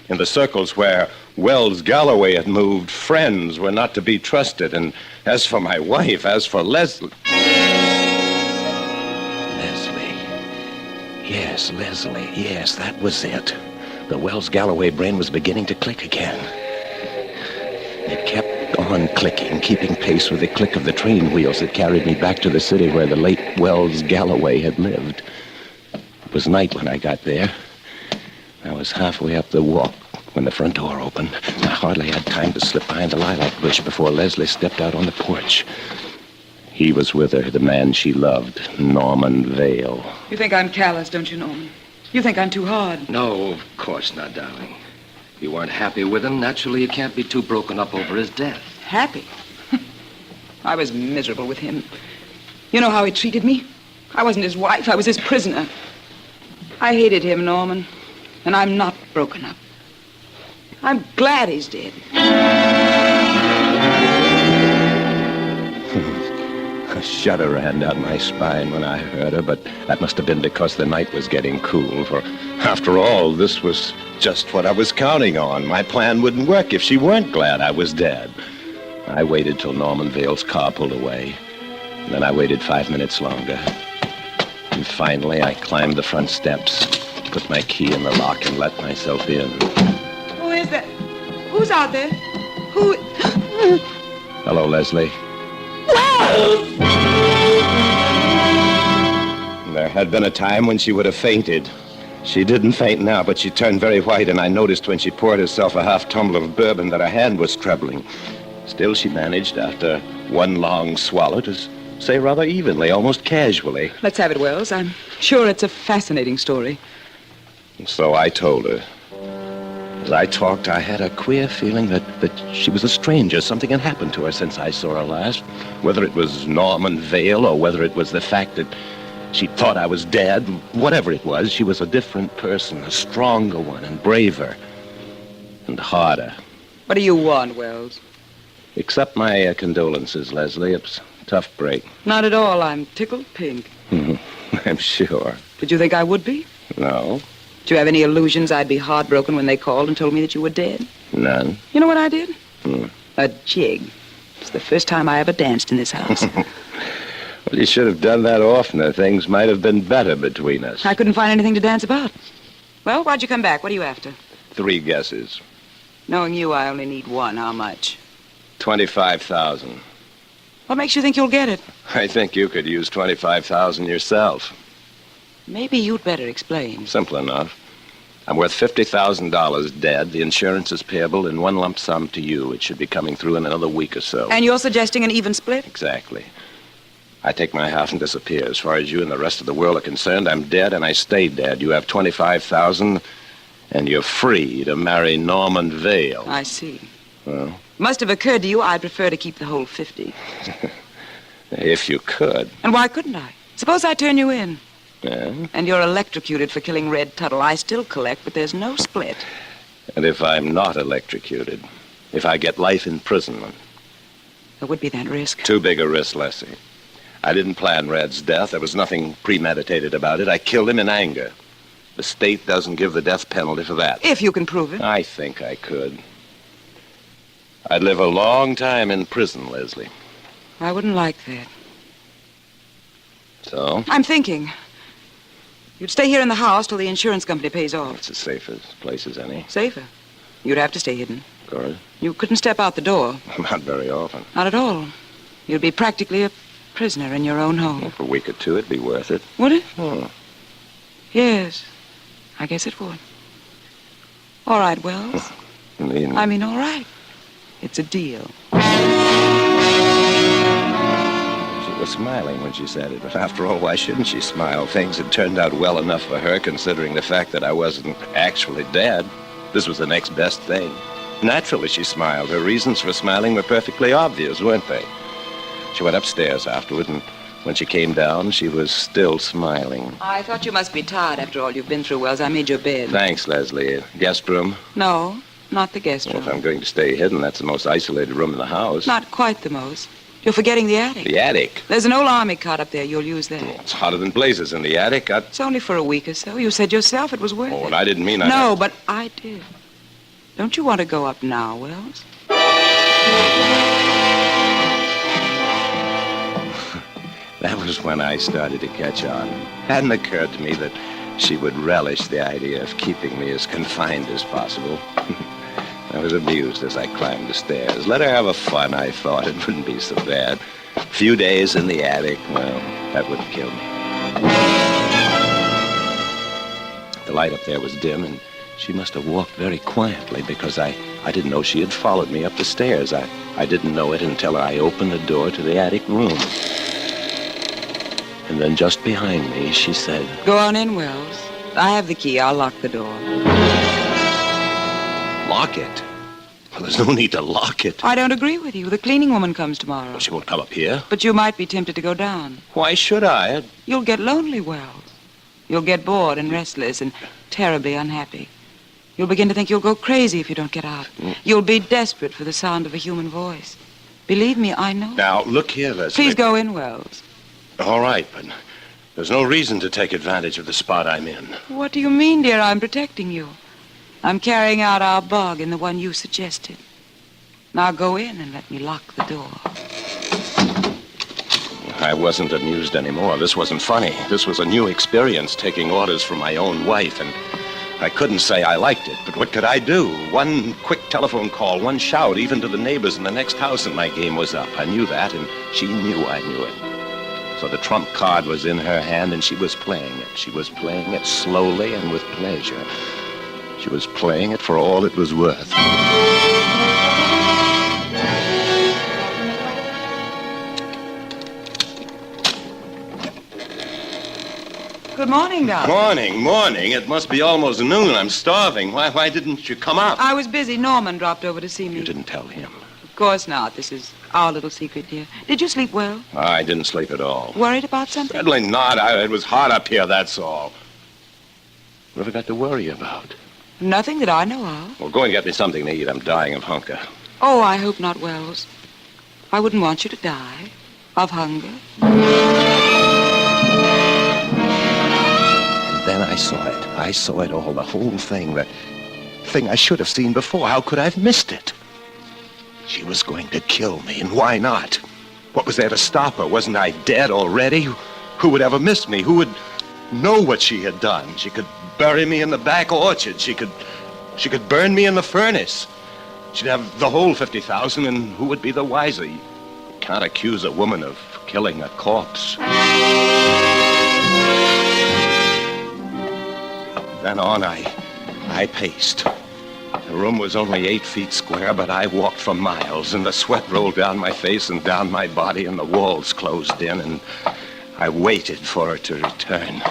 In the circles where Wells Galloway had moved, friends were not to be trusted. And as for my wife, as for Leslie... Yes, Leslie. Yes, that was it. The Wells Galloway brain was beginning to click again. It kept on clicking, keeping pace with the click of the train wheels that carried me back to the city where the late Wells Galloway had lived. It was night when I got there. I was halfway up the walk when the front door opened. I hardly had time to slip behind the lilac bush before Leslie stepped out on the porch. He was with her, the man she loved, Norman Vale. You think I'm callous, don't you, Norman? You think I'm too hard. No, of course not, darling. If you weren't happy with him, naturally you can't be too broken up over his death. Happy? I was miserable with him. You know how he treated me? I wasn't his wife. I was his prisoner. I hated him, Norman. And I'm not broken up. I'm glad he's dead. A shudder ran down my spine when I heard her, but that must have been because the night was getting cool, for after all, this was just what I was counting on. My plan wouldn't work if she weren't glad I was dead. I waited till Norman Vale's car pulled away. And then I waited 5 minutes longer. And finally, I climbed the front steps, put my key in the lock, and let myself in. Who is that? Who's out there? Who? Hello, Leslie. There had been a time when she would have fainted. She didn't faint now, but she turned very white, and I noticed when she poured herself a half tumbler of bourbon that her hand was trembling. Still, she managed, after one long swallow, to say rather evenly, almost casually. Let's have it, Wells. I'm sure it's a fascinating story. And so I told her. As I talked, I had a queer feeling that she was a stranger. Something had happened to her since I saw her last. Whether it was Norman Vale or whether it was the fact that she thought I was dead, whatever it was, she was a different person, a stronger one and braver and harder. What do you want, Wells? Accept my condolences, Leslie. It's a tough break. Not at all. I'm tickled pink. I'm sure. Did you think I would be? No, Did you have any illusions I'd be heartbroken when they called and told me that you were dead? none. You know what I did? Hmm. A jig. It's the first time I ever danced in this house. Well, you should have done that oftener. Things might have been better between us. I couldn't find anything to dance about. Well, why'd you come back? What are you after? 3 guesses. Knowing you, I only need one. How much? 25,000. What makes you think you'll get it? I think you could use 25,000 yourself. Maybe you'd better explain. Simple enough. I'm worth $50,000 dead. The insurance is payable in one lump sum to you. It should be coming through in another week or so. And you're suggesting an even split? Exactly. I take my half and disappear. As far as you and the rest of the world are concerned, I'm dead and I stay dead. You have 25,000 and you're free to marry Norman Vale. I see. Well, Must have occurred to you I'd prefer to keep the whole 50. if you could. And why couldn't I? Suppose I turn you in. Yeah? And you're electrocuted for killing Red Tuttle. I still collect, but there's no split. And if I'm not electrocuted, if I get life imprisonment, There would be that risk. too big a risk, Leslie. I didn't plan Red's death. There was nothing premeditated about it. I killed him in anger. The state doesn't give the death penalty for that. If you can prove it. I think I could. I'd live a long time in prison, Leslie. I wouldn't like that. So? I'm thinking. You'd stay here in the house till the insurance company pays off. It's as safe a place as any. Safer. You'd have to stay hidden. Of course. You couldn't step out the door. Not very often. Not at all. You'd be practically a prisoner in your own home. Well, for a week or two, it'd be worth it. Would it? Oh. Yes. I guess it would. All right, Wells. I mean, all right. It's a deal. She was smiling when she said it, but after all, why shouldn't she smile? Things had turned out well enough for her, considering the fact that I wasn't actually dead. This was the next best thing. Naturally, she smiled. Her reasons for smiling were perfectly obvious, weren't they? She went upstairs afterward, and when she came down, she was still smiling. I thought you must be tired after all you've been through, Wells. I made your bed. Thanks, Leslie. Guest room? No, not the guest Well, room. if I'm going to stay hidden, that's the most isolated room in the house. Not quite the most. You're forgetting the attic. The attic? There's an old army cot up there. You'll use that. It's hotter than blazes in the attic. It's only for a week or so. You said yourself it was worth it. And I didn't mean I... No, but I did. Don't you want to go up now, Wells? That was when I started to catch on. Hadn't occurred to me that she would relish the idea of keeping me as confined as possible. I was amused as I climbed the stairs. Let her have a fun, I thought. It wouldn't be so bad. A few days in the attic, well, that wouldn't kill me. The light up there was dim, and she must have walked very quietly because I didn't know she had followed me up the stairs. I didn't know it until I opened the door to the attic room. And then just behind me, she said, Go on in, Wells. I have the key. I'll lock the door. Lock it? Well, there's no need to lock it. I don't agree with you. The cleaning woman comes tomorrow. Well, she won't come up here. But you might be tempted to go down. Why should I? You'll get lonely, Wells. You'll get bored and restless and terribly unhappy. You'll begin to think you'll go crazy if you don't get out. You'll be desperate for the sound of a human voice. Believe me, I know. Now, look here, Leslie. Please go in, Wells. All right, but there's no reason to take advantage of the spot I'm in. What do you mean, dear? I'm protecting you. I'm carrying out our bargain, the one you suggested. Now go in and let me lock the door. I wasn't amused anymore. This wasn't funny. This was a new experience, taking orders from my own wife, and I couldn't say I liked it, but what could I do? One quick telephone call, one shout, even to the neighbors in the next house, and my game was up. I knew that, and she knew I knew it. So the trump card was in her hand, and she was playing it. She was playing it slowly and with pleasure. She was playing it for all it was worth. Good morning, darling. Morning. It must be almost noon. I'm starving. Why didn't you come up? I was busy. Norman dropped over to see me. You didn't tell him. Of course not. This is our little secret, dear. Did you sleep well? I didn't sleep at all. Worried about something? Certainly not. It was hot up here, that's all. What have I got to worry about? Nothing that I know of. Well, go and get me something to eat. I'm dying of hunger. Oh, I hope not, Wells. I wouldn't want you to die of hunger. Then I saw it. I saw it all, the whole thing, that thing I should have seen before. How could I have missed it? She was going to kill me, and why not? What was there to stop her? Wasn't I dead already? Who would ever miss me? Who would know what she had done? She could bury me in the back orchard. She could burn me in the furnace. She'd have the whole 50,000, and who would be the wiser? You can't accuse a woman of killing a corpse. Then on I paced. The room was only 8 feet square, but I walked for miles, and the sweat rolled down my face and down my body, and the walls closed in, and I waited for her to return.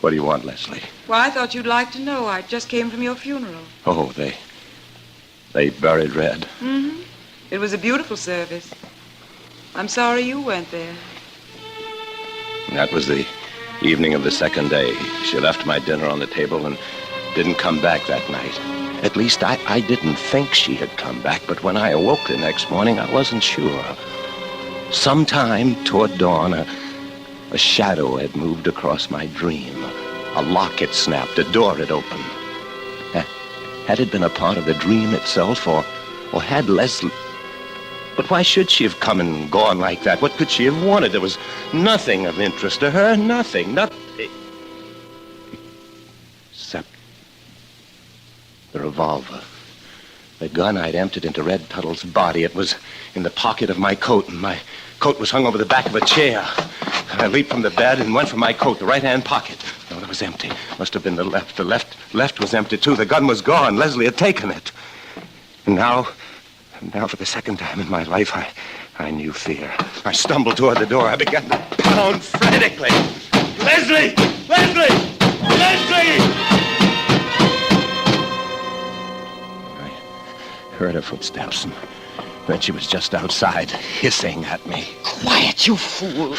What do you want, Leslie? Well, I thought you'd like to know. I just came from your funeral. Oh, they buried Red. Mm-hmm. It was a beautiful service. I'm sorry you went there. That was the evening of the second day. She left my dinner on the table and didn't come back that night. At least I didn't think she had come back, but when I awoke the next morning, I wasn't sure. Sometime toward dawn, a shadow had moved across my dream. A lock had snapped, a door had opened. Had it been a part of the dream itself, or had Leslie... But why should she have come and gone like that? What could she have wanted? There was nothing of interest to her, nothing. Except the revolver. The gun I'd emptied into Red Tuttle's body. It was in the pocket of my coat, and my coat was hung over the back of a chair. I leaped from the bed and went for my coat, the right-hand pocket. No, it was empty. Must have been the left. The left was empty, too. The gun was gone. Leslie had taken it. And now, for the second time in my life, I knew fear. I stumbled toward the door. I began to pound frantically. Leslie! Leslie! Leslie! I heard her footsteps, and then she was just outside, hissing at me. Quiet, you fool.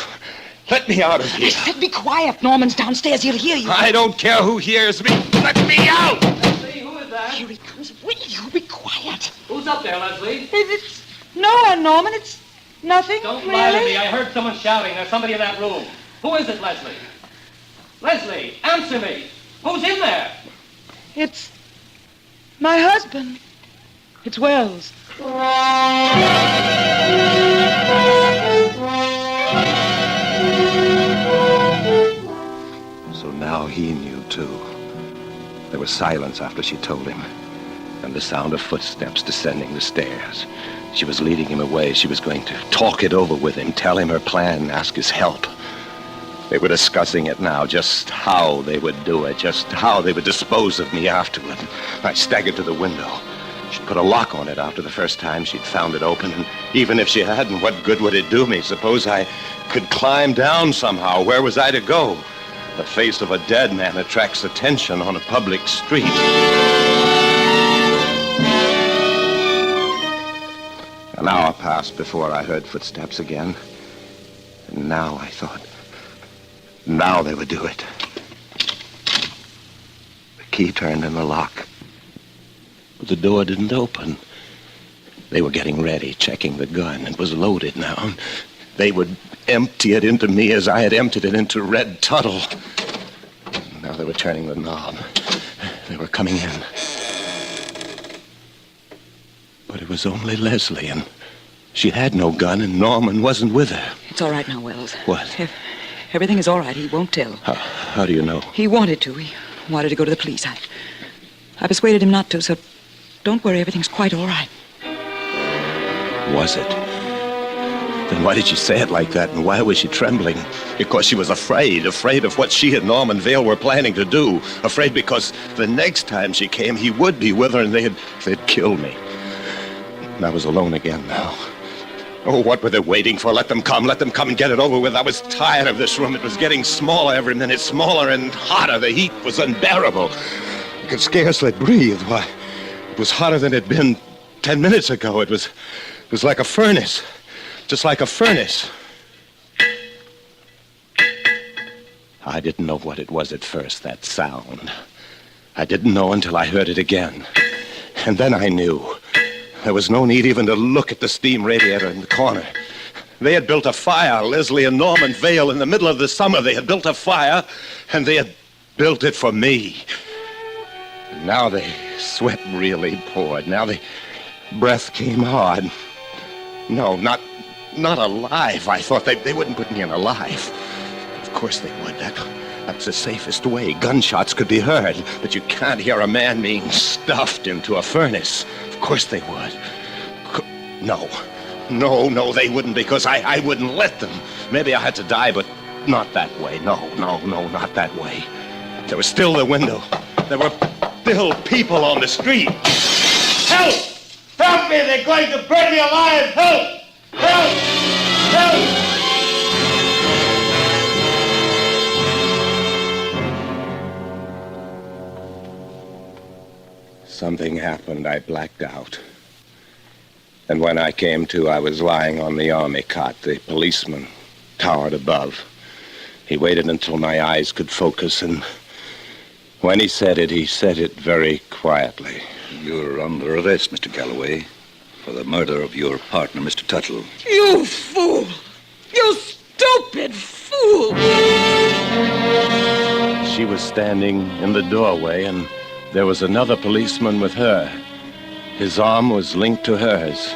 Let me out of here. I said be quiet. Norman's downstairs. He'll hear you. I don't care who hears me. Let me out! Leslie, who is that? Here he comes. Will you be quiet? Who's up there, Leslie? It's no one, Norman. It's nothing. Don't really. lie to me. I heard someone shouting. There's somebody in that room. Who is it, Leslie? Leslie, answer me. Who's in there? It's my husband. It's Wells. So now he knew, too. There was silence after she told him, and the sound of footsteps descending the stairs. She was leading him away. She was going to talk it over with him, tell him her plan, ask his help. They were discussing it now, just how they would do it, just how they would dispose of me afterward. I staggered to the window. She'd put a lock on it after the first time she'd found it open, and even if she hadn't, what good would it do me? Suppose I could climb down somehow. Where was I to go? The face of a dead man attracts attention on a public street. An hour passed before I heard footsteps again. And now I thought, now they would do it. The key turned in the lock. But the door didn't open. They were getting ready, checking the gun. It was loaded now. They would empty it into me as I had emptied it into Red Tuttle. Now they were turning the knob. They were coming in. But it was only Leslie, and she had no gun, and Norman wasn't with her. It's all right now, Wells. What? Everything is all right. He won't tell. How do you know? He wanted to. He wanted to go to the police. I persuaded him not to, so don't worry. Everything's quite all right. Was it? Then why did she say it like that, and why was she trembling? Because she was afraid of what she and Norman Vale were planning to do. Afraid because the next time she came, he would be with her, and they'd kill me. And I was alone again now. Oh, what were they waiting for? Let them come and get it over with. I was tired of this room. It was getting smaller every minute, smaller and hotter. The heat was unbearable. I could scarcely breathe. Why, it was hotter than it had been 10 minutes ago. It was like a furnace. Just like a furnace. I didn't know what it was at first, that sound. I didn't know until I heard it again. And then I knew. There was no need even to look at the steam radiator in the corner. They had built a fire, Leslie and Norman Vale, in the middle of the summer. They had built a fire, and they had built it for me. And now the sweat really poured. Now the breath came hard. No, not alive. I thought they wouldn't put me in alive. Of course they would. That's the safest way. Gunshots could be heard, but you can't hear a man being stuffed into a furnace. Of course they would. No, they wouldn't, because I wouldn't let them. Maybe I had to die, but not that way. No, not that way. There was still the window. There were still people on the street. Help! Help me! They're going to burn me alive! Help! Help! Help! Something happened. I blacked out. And when I came to, I was lying on the army cot. The policeman towered above. He waited until my eyes could focus, and when he said it very quietly. You're under arrest, Mr. Galloway, for the murder of your partner, Mr. Tuttle. You fool! You stupid fool! She was standing in the doorway, and there was another policeman with her. His arm was linked to hers.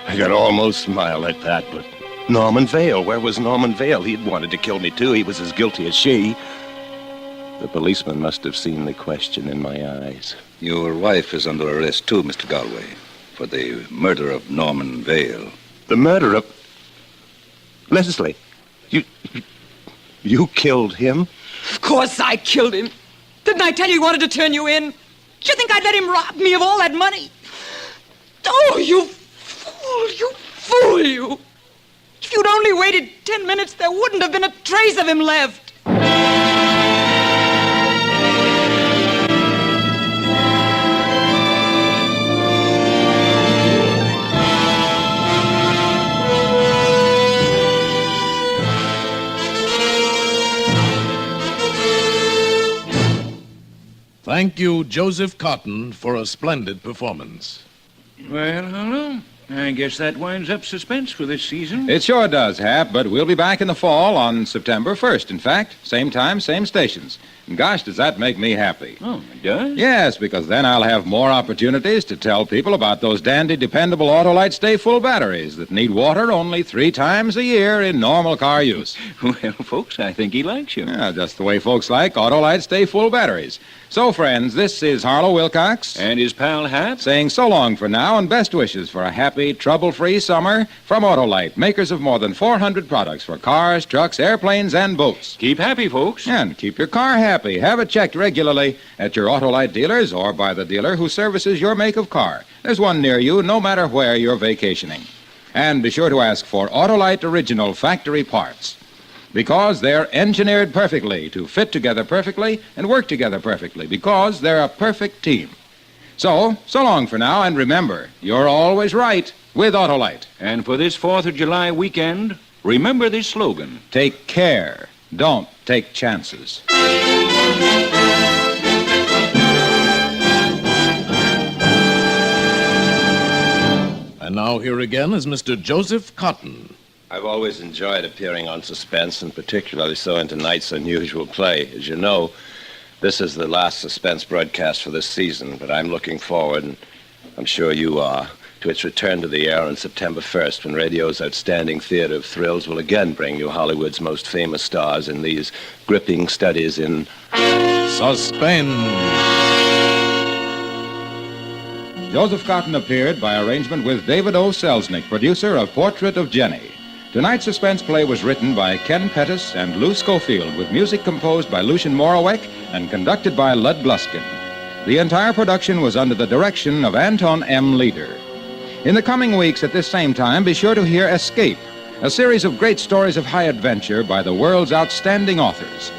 I could almost smile at that, but Norman Vale, where was Norman Vale? He'd wanted to kill me, too. He was as guilty as she. The policeman must have seen the question in my eyes. Your wife is under arrest, too, Mr. Galloway, for the murder of Norman Vale. The murder of... Leslie, you killed him? Of course I killed him. Didn't I tell you he wanted to turn you in? Did you think I'd let him rob me of all that money? Oh, you fool, you fool, you. If you'd only waited 10 minutes, there wouldn't have been a trace of him left. Thank you, Joseph Cotton, for a splendid performance. Well, hello. I guess that winds up Suspense for this season. It sure does, Hap, but we'll be back in the fall on September 1st, in fact. Same time, same stations. And gosh, does that make me happy. Oh, it does? Yes, because then I'll have more opportunities to tell people about those dandy, dependable Autolite Stay Full batteries that need water only 3 times a year in normal car use. Well, folks, I think he likes you. Yeah, just the way folks like Autolite Stay Full batteries. So, friends, this is Harlow Wilcox. And his pal Hap. Saying so long for now and best wishes for a happy, trouble-free summer from Autolite, makers of more than 400 products for cars, trucks, airplanes, and boats. Keep happy, folks. And keep your car happy. Have it checked regularly at your Autolite dealers or by the dealer who services your make of car. There's one near you, no matter where you're vacationing. And be sure to ask for Autolite original factory parts, because they're engineered perfectly to fit together perfectly and work together perfectly, because they're a perfect team. So long for now, and remember, you're always right with Autolite. And for this 4th of July weekend, remember this slogan. Take care. Don't take chances. And now here again is Mr. Joseph Cotton. I've always enjoyed appearing on Suspense, and particularly so in tonight's unusual play. As you know, this is the last Suspense broadcast for this season, but I'm looking forward, and I'm sure you are, to its return to the air on September 1st, when radio's outstanding theater of thrills will again bring you Hollywood's most famous stars in these gripping studies in Suspense. Joseph Cotton appeared by arrangement with David O. Selznick, producer of Portrait of Jenny. Tonight's Suspense play was written by Ken Pettis and Lou Schofield, with music composed by Lucien Moraweck and conducted by Lud Gluskin. The entire production was under the direction of Anton M. Leader. In the coming weeks at this same time, be sure to hear Escape, a series of great stories of high adventure by the world's outstanding authors.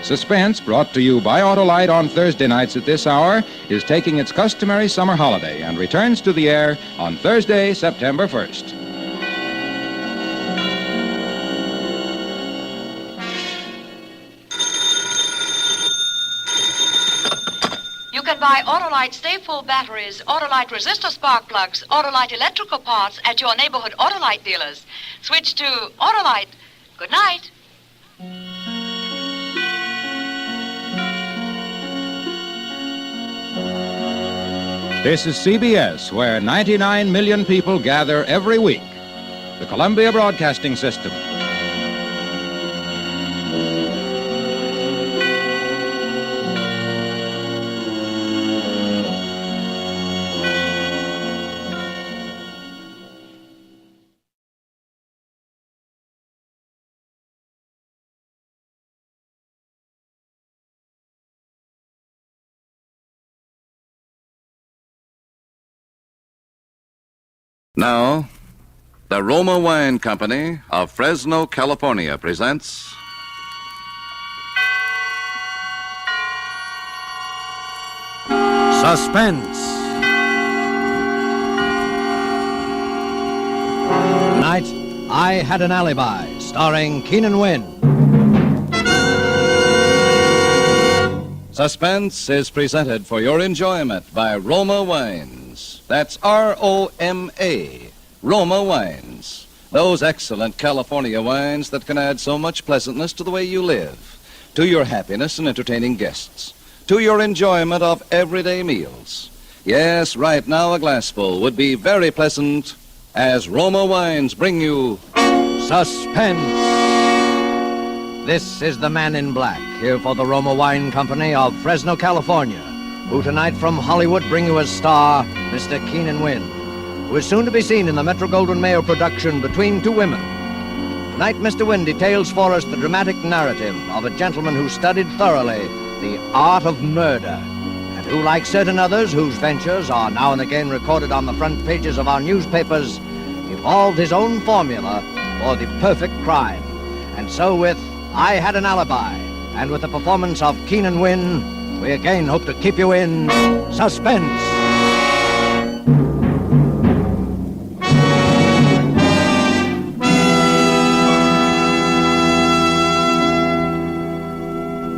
Suspense, brought to you by Autolite on Thursday nights at this hour, is taking its customary summer holiday and returns to the air on Thursday, September 1st. You can buy Autolite Stay Full batteries, Autolite resistor spark plugs, Autolite electrical parts at your neighborhood Autolite dealers. Switch to Autolite. Good night. This is CBS, where 99 million people gather every week. The Columbia Broadcasting System. Now, the Roma Wine Company of Fresno, California presents Suspense. Tonight, I Had an Alibi, starring Keenan Wynn. Suspense is presented for your enjoyment by Roma Wines. That's R-O-M-A, Roma Wines. Those excellent California wines that can add so much pleasantness to the way you live, to your happiness in entertaining guests, to your enjoyment of everyday meals. Yes, right now a glassful would be very pleasant as Roma Wines bring you Suspense. This is the Man in Black, here for the Roma Wine Company of Fresno, California, who tonight from Hollywood bring you as star Mr. Keenan Wynn, who is soon to be seen in the Metro-Goldwyn-Mayer production Between Two Women. Tonight, Mr. Wynn details for us the dramatic narrative of a gentleman who studied thoroughly the art of murder, and who, like certain others whose ventures are now and again recorded on the front pages of our newspapers, evolved his own formula for the perfect crime. And so with I Had an Alibi, and with the performance of Keenan Wynn, we again hope to keep you in suspense.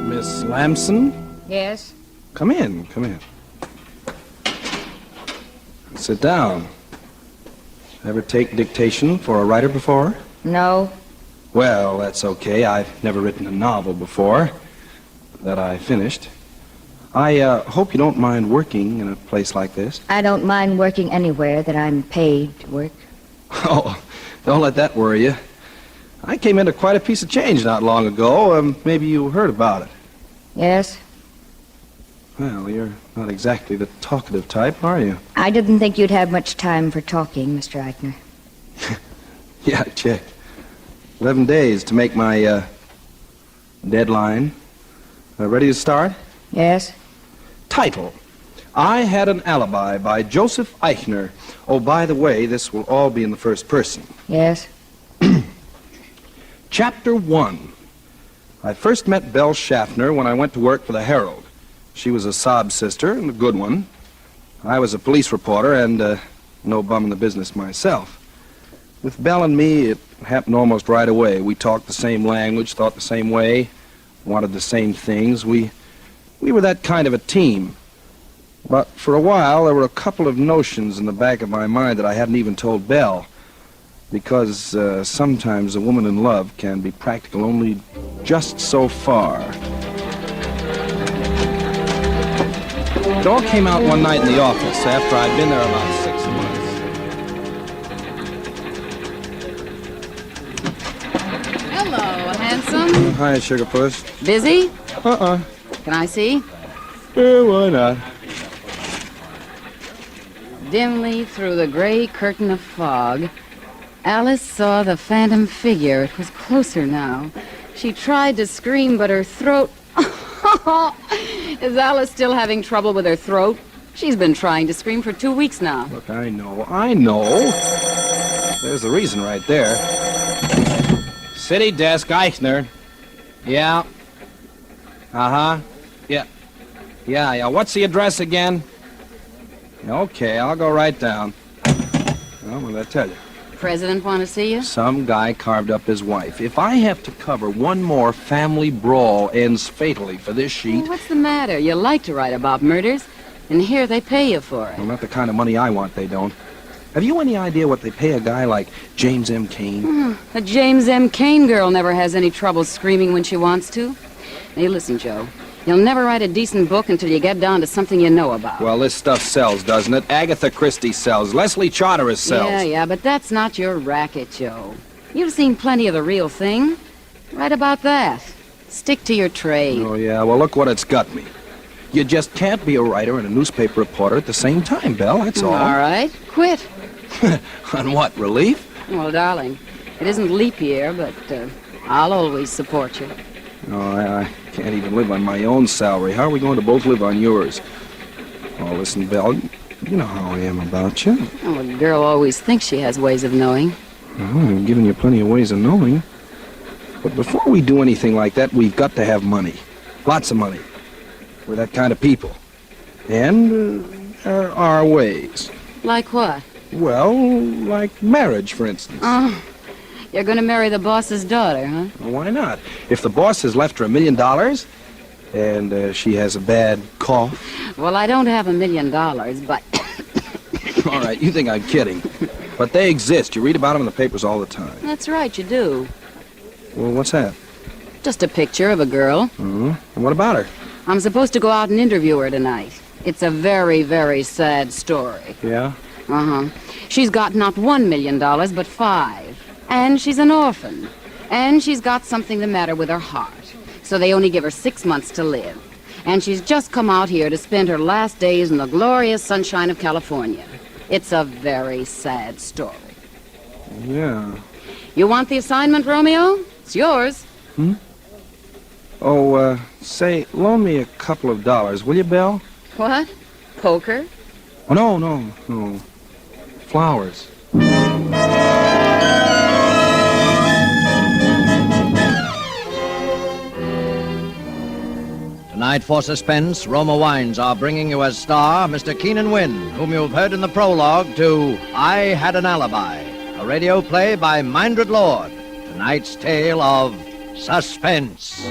Miss Lamson? Yes? Come in. Sit down. Ever take dictation for a writer before? No. Well, that's okay. I've never written a novel before that I finished. I hope you don't mind working in a place like this. I don't mind working anywhere that I'm paid to work. Oh, don't let that worry you. I came into quite a piece of change not long ago. Maybe you heard about it. Yes? Well, you're not exactly the talkative type, are you? I didn't think you'd have much time for talking, Mr. Eichner. Yeah, I checked. 11 days to make my deadline. Ready to start? Yes? Title: I Had an Alibi by Joseph Eichner. Oh, by the way, this will all be in the first person. Yes? Chapter 1. I first met Belle Schaffner when I went to work for the Herald. She was a sob sister and a good one. I was a police reporter and no bum in the business myself. With Belle and me, it happened almost right away. We talked the same language, thought the same way, wanted the same things. We were that kind of a team. But for a while, there were a couple of notions in the back of my mind that I hadn't even told Belle. Because sometimes a woman in love can be practical only just so far. It all came out one night in the office after I'd been there about 6 months. Hello, handsome. Hi, Sugarpuss. Busy? Uh-uh. Can I see? Why not? Dimly through the gray curtain of fog, Alice saw the phantom figure. It was closer now. She tried to scream, but her throat... Is Alice still having trouble with her throat? She's been trying to scream for 2 weeks now. Look, I know. There's the reason right there. City desk, Eichner. Yeah. Uh-huh. Yeah. What's the address again? Okay, I'll go right down. Well, what did I tell you? President want to see you? Some guy carved up his wife. If I have to cover one more family brawl ends fatally for this sheet... Well, what's the matter? You like to write about murders, and here they pay you for it. Well, not the kind of money I want, they don't. Have you any idea what they pay a guy like James M. Cain? A James M. Cain girl never has any trouble screaming when she wants to. Hey, listen, Joe. You'll never write a decent book until you get down to something you know about. Well, this stuff sells, doesn't it? Agatha Christie sells. Leslie Charteris sells. Yeah, but that's not your racket, Joe. You've seen plenty of the real thing. Write about that. Stick to your trade. Oh, yeah? Well, look what it's got me. You just can't be a writer and a newspaper reporter at the same time, Belle, that's all. All right, quit. On what, relief? Well, darling, it isn't leap year, but I'll always support you. No, I can't even live on my own salary. How are we going to both live on yours? Oh, listen, Belle, you know how I am about you. Oh, a girl always thinks she has ways of knowing. Well, I've given you plenty of ways of knowing. But before we do anything like that, we've got to have money. Lots of money. We're that kind of people. And there are ways. Like what? Well, like marriage, for instance. Oh, you're going to marry the boss's daughter, huh? Well, why not? If the boss has left her $1 million and she has a bad cough. Well, I don't have $1 million, but... All right, you think I'm kidding. But they exist. You read about them in the papers all the time. That's right, you do. Well, what's that? Just a picture of a girl. And what about her? I'm supposed to go out and interview her tonight. It's a very, very sad story. Yeah? Uh-huh. She's got not $1 million, but 5. And she's an orphan. And she's got something the matter with her heart. So they only give her 6 months to live. And she's just come out here to spend her last days in the glorious sunshine of California. It's a very sad story. Yeah. You want the assignment, Romeo? It's yours. Oh, say, loan me a couple of dollars, will you, Belle? What? Poker? Oh, no. Flowers. Tonight for Suspense, Roma Wines are bringing you as star Mr. Keenan Wynn, whom you've heard in the prologue to I Had an Alibi, a radio play by Mindred Lord. Tonight's tale of suspense.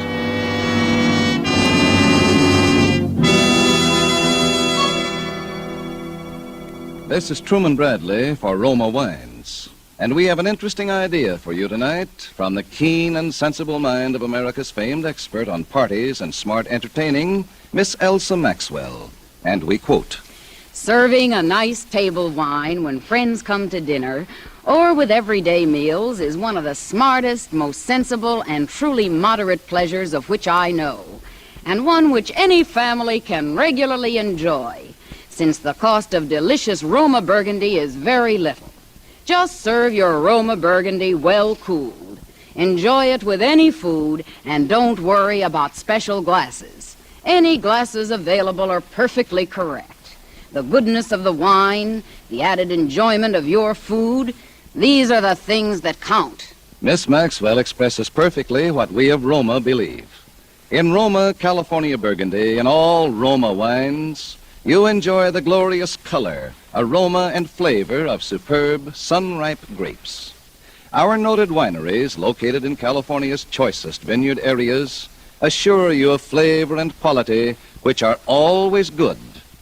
This is Truman Bradley for Roma Wines. Waynes. And we have an interesting idea for you tonight from the keen and sensible mind of America's famed expert on parties and smart entertaining, Miss Elsa Maxwell. And we quote, Serving a nice table wine when friends come to dinner or with everyday meals is one of the smartest, most sensible, and truly moderate pleasures of which I know, and one which any family can regularly enjoy, since the cost of delicious Roma Burgundy is very little. Just serve your Roma Burgundy well cooled. Enjoy it with any food, and don't worry about special glasses. Any glasses available are perfectly correct. The goodness of the wine, the added enjoyment of your food, these are the things that count. Miss Maxwell expresses perfectly what we of Roma believe. In Roma, California Burgundy, and all Roma wines, you enjoy the glorious color, aroma, and flavor of superb, sun-ripe grapes. Our noted wineries, located in California's choicest vineyard areas, assure you of flavor and quality which are always good,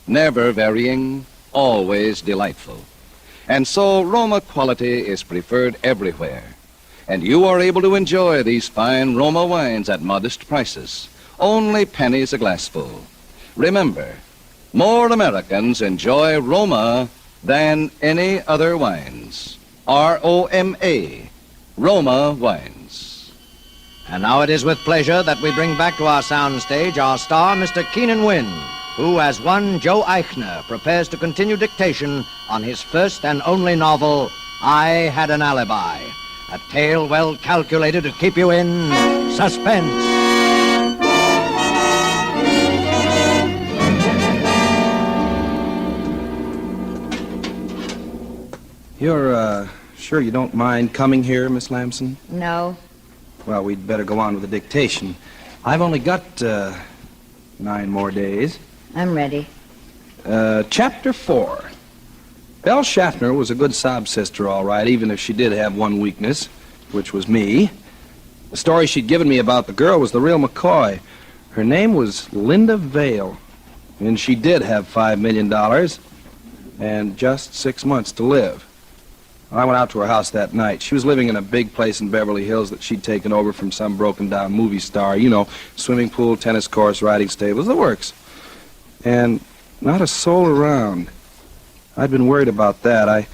never varying, always delightful. And so Roma quality is preferred everywhere. And you are able to enjoy these fine Roma wines at modest prices, only pennies a glassful. Remember, more Americans enjoy Roma than any other wines. R-O-M-A, Roma wines. And now it is with pleasure that we bring back to our soundstage our star, Mr. Keenan Wynn, who, as one Joe Eichner, prepares to continue dictation on his first and only novel, I Had an Alibi, a tale well calculated to keep you in suspense. You're, sure you don't mind coming here, Miss Lamson? No. Well, we'd better go on with the dictation. I've only got, 9 more days. I'm ready. Chapter 4. Belle Schaffner was a good sob sister, all right, even if she did have one weakness, which was me. The story she'd given me about the girl was the real McCoy. Her name was Linda Vale, and she did have $5 million and just 6 months to live. I went out to her house that night. She was living in a big place in Beverly Hills that she'd taken over from some broken-down movie star. You know, swimming pool, tennis course, riding stables, the works. And not a soul around. I'd been worried about that. I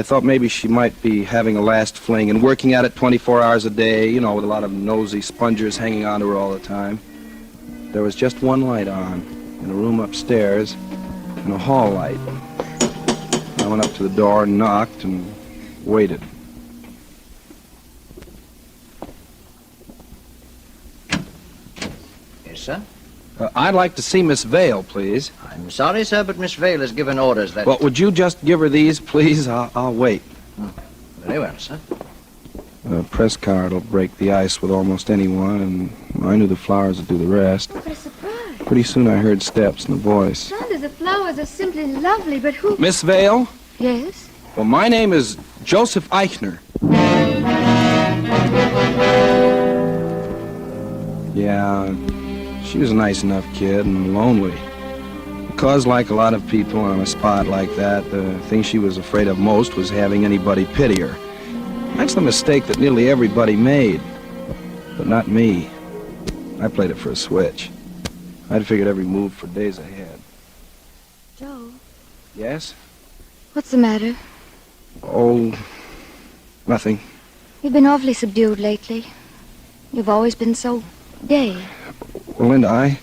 thought maybe she might be having a last fling and working at it 24 hours a day, you know, with a lot of nosy spongers hanging on to her all the time. There was just one light on in a room upstairs and a hall light. I went up to the door and knocked and waited. Yes, sir? I'd like to see Miss Vale, please. I'm sorry, sir, but Miss Vale has given orders that... Well, would you just give her these, please? I'll wait. Very well, sir. A press card will break the ice with almost anyone, and I knew the flowers would do the rest. What a surprise. Pretty soon I heard steps and a voice. Sandra, the flowers are simply lovely, but who... Miss Vale? Yes? Well, my name is Joseph Eichner. Yeah, she was a nice enough kid and lonely. Because, like a lot of people on a spot like that, the thing she was afraid of most was having anybody pity her. That's the mistake that nearly everybody made. But not me. I played it for a switch. I'd figured every move for days ahead. Joe, Yes? what's the matter? Oh, nothing. You've been awfully subdued lately. You've always been so gay. Well, Linda,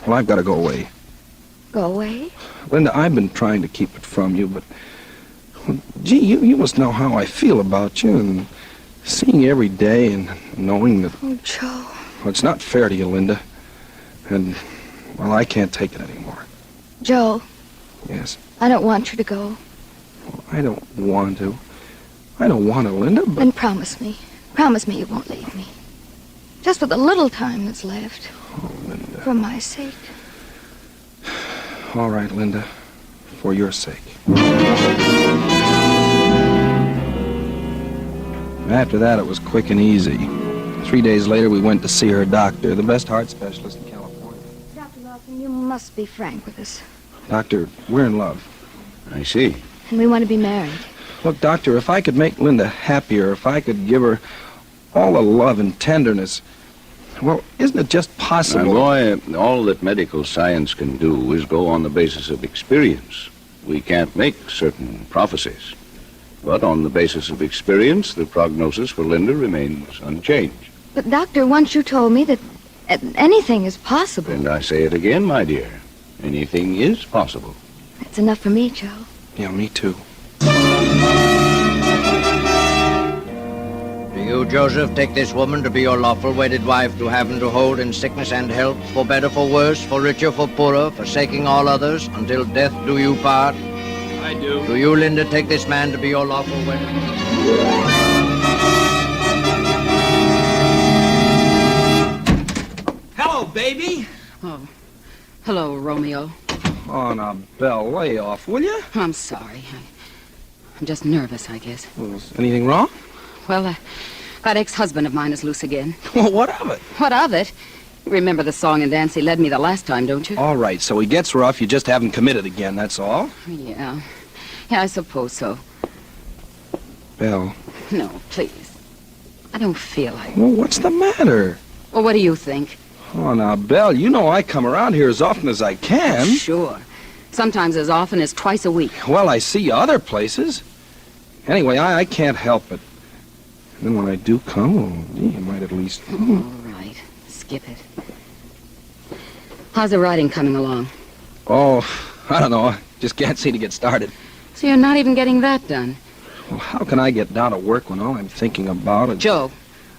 Well, I've got to go away. Go away? Linda, I've been trying to keep it from you, but... Well, gee, you must know how I feel about you, and seeing you every day and knowing that... Oh, Joe. Well, it's not fair to you, Linda. And, well, I can't take it anymore. Joe, Yes. I don't want you to go. I don't want to. I don't want to, Linda, but... Then promise me. Promise me you won't leave me. Just for the little time that's left. Oh, Linda. For my sake. All right, Linda. For your sake. After that, it was quick and easy. 3 days later, we went to see her doctor, the best heart specialist in California. Dr. Lawson, you must be frank with us. Doctor, we're in love. I see. And we want to be married. Look, Doctor, if I could make Linda happier, if I could give her all the love and tenderness, well, isn't it just possible? My boy, all that medical science can do is go on the basis of experience. We can't make certain prophecies. But on the basis of experience, the prognosis for Linda remains unchanged. But, Doctor, once you told me that anything is possible. And I say it again, my dear. Anything is possible. That's enough for me, Joe. Yeah, me too. Do you, Joseph, take this woman to be your lawful wedded wife, to have and to hold in sickness and health, for better, for worse, for richer, for poorer, forsaking all others, until death do you part? I do. Do you, Linda, take this man to be your lawful wedded wife? Hello, baby. Oh, hello, Romeo. Oh, now, Belle, lay off, will you? I'm sorry. I'm just nervous, I guess. Well, is anything wrong? Well, that ex-husband of mine is loose again. Well, what of it? What of it? You remember the song and dance he led me the last time, don't you? All right, so he gets rough, you just haven't committed again, that's all? Yeah. Yeah, I suppose so. Belle. No, please. I don't feel like... Well, what's the matter? Well, what do you think? Oh, now, Belle, you know I come around here as often as I can. Sure. Sometimes as often as twice a week. Well, I see you other places. Anyway, I can't help it. And then when I do come, well, you might at least... All right. Skip it. How's the writing coming along? Oh, I don't know. I just can't seem to get started. So you're not even getting that done? Well, how can I get down to work when all I'm thinking about is... Joe,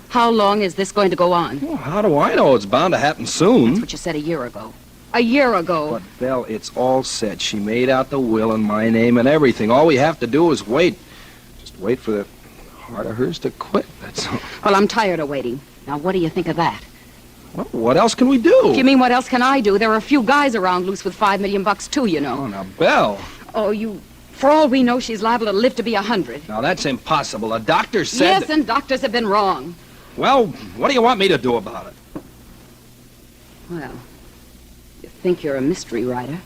how long is this going to go on? Well, how do I know? It's bound to happen soon. That's what you said a year ago. A year ago. But, Belle, it's all set. She made out the will in my name and everything. All we have to do is wait. Just wait for the heart of hers to quit, that's all. Well, I'm tired of waiting. Now, what do you think of that? Well, what else can we do? You mean what else can I do? There are a few guys around loose with $5 million, too, you know. Oh, now, Belle. Oh, you... For all we know, she's liable to live to be 100. Now, that's impossible. A doctor said... Yes, and doctors have been wrong. Well, what do you want me to do about it? Well, you think you're a mystery writer.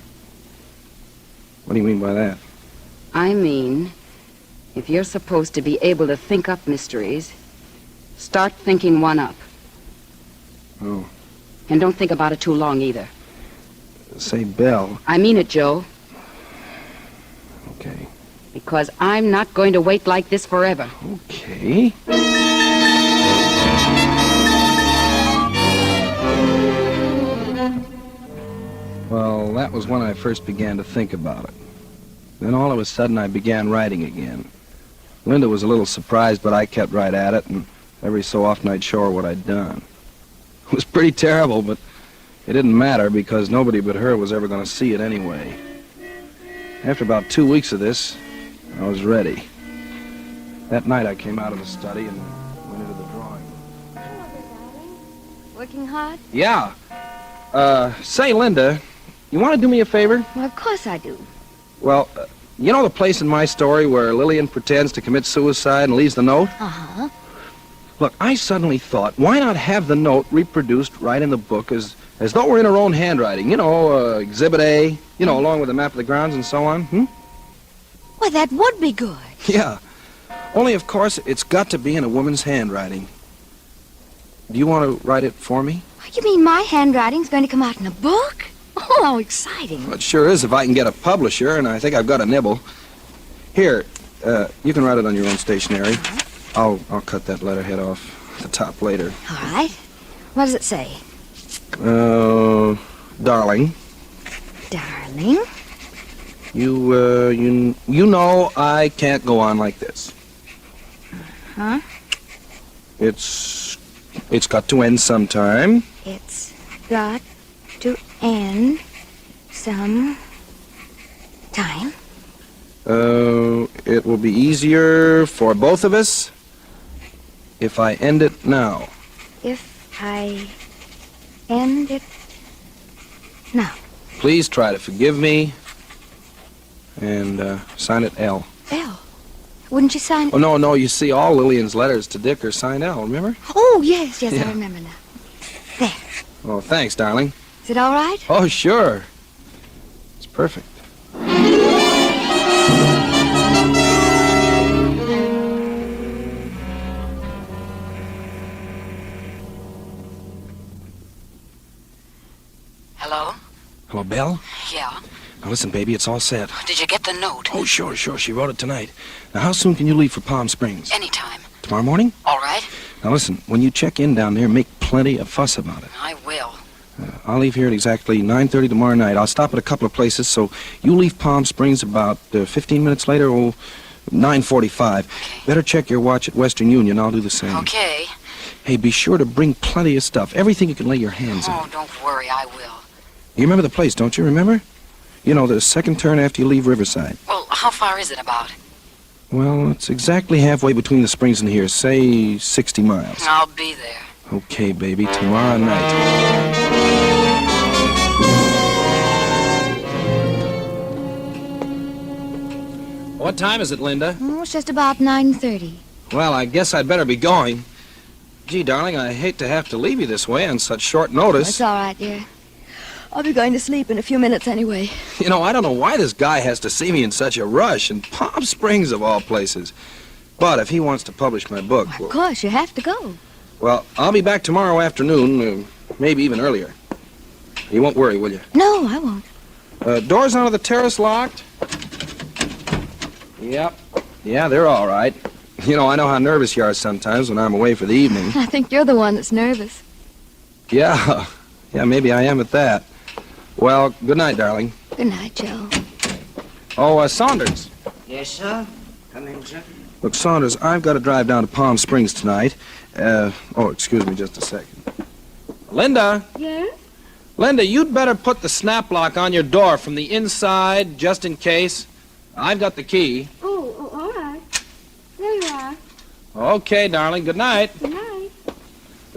What do you mean by that? I mean, if you're supposed to be able to think up mysteries, start thinking one up. Oh. And don't think about it too long, either. Say, Belle. I mean it, Joe. Okay. Because I'm not going to wait like this forever. Okay. Well, that was when I first began to think about it. Then all of a sudden I began writing again. Linda was a little surprised, but I kept right at it, and every so often I'd show her what I'd done. It was pretty terrible, but it didn't matter because nobody but her was ever going to see it anyway. After about 2 weeks of this, I was ready. That night I came out of the study and went into the drawing room. Working hard? Yeah. Say, Linda, you want to do me a favor? Well, of course I do. Well, you know the place in my story where Lillian pretends to commit suicide and leaves the note? Uh-huh. Look, I suddenly thought, why not have the note reproduced right in the book as though we're in her own handwriting? You know, Exhibit A, you know, along with the map of the grounds and so on, Well, that would be good. Yeah. Only, of course, it's got to be in a woman's handwriting. Do you want to write it for me? You mean my handwriting's going to come out in a book? Oh, how exciting. Well, it sure is if I can get a publisher, and I think I've got a nibble. Here, you can write it on your own stationery. I'll cut that letterhead off the top later. All right. What does it say? Darling. Darling? You know I can't go on like this. Huh? It's got to end sometime. It's got to end some time. It will be easier for both of us if I end it now. If I end it now. Please try to forgive me and sign it L. L? Wouldn't you sign it? Oh, no, you see, all Lillian's letters to Dick are signed L, remember? Oh, yes, Yeah. I remember now. There. Oh, thanks, darling. Is it all right? Oh, sure. It's perfect. Hello? Hello, Belle? Yeah. Now listen, baby, it's all set. Did you get the note? Oh, sure. She wrote it tonight. Now, how soon can you leave for Palm Springs? Anytime. Tomorrow morning? All right. Now listen, when you check in down there, make plenty of fuss about it. I will. I'll leave here at exactly 9:30 tomorrow night. I'll stop at a couple of places, so you leave Palm Springs about 15 minutes later, 9:45. Okay. Better check your watch at Western Union. I'll do the same. Okay. Hey, be sure to bring plenty of stuff. Everything you can lay your hands on. Oh, don't worry, I will. You remember the place, don't you? Remember? You know, the second turn after you leave Riverside. Well, how far is it about? Well, it's exactly halfway between the springs and here. Say 60 miles. I'll be there. Okay, baby. Tomorrow night. What time is it, Linda? Oh, it's just about 9:30. Well, I guess I'd better be going. Gee, darling, I hate to have to leave you this way on such short notice. It's all right, dear. I'll be going to sleep in a few minutes anyway. You know, I don't know why this guy has to see me in such a rush, in Palm Springs of all places. But if he wants to publish my book... Well, of course, you have to go. Well, I'll be back tomorrow afternoon, maybe even earlier. You won't worry, will you? No, I won't. Doors onto the terrace locked? Yep. Yeah, they're all right. You know, I know how nervous you are sometimes when I'm away for the evening. I think you're the one that's nervous. Yeah. Yeah, maybe I am at that. Well, good night, darling. Good night, Joe. Oh, Saunders. Yes, sir? Come in, sir. Look, Saunders, I've got to drive down to Palm Springs tonight. Excuse me just a second. Linda? Yes? Linda, you'd better put the snap lock on your door from the inside, just in case. I've got the key. Oh, all right. There you are. Okay, darling. Good night. Good night.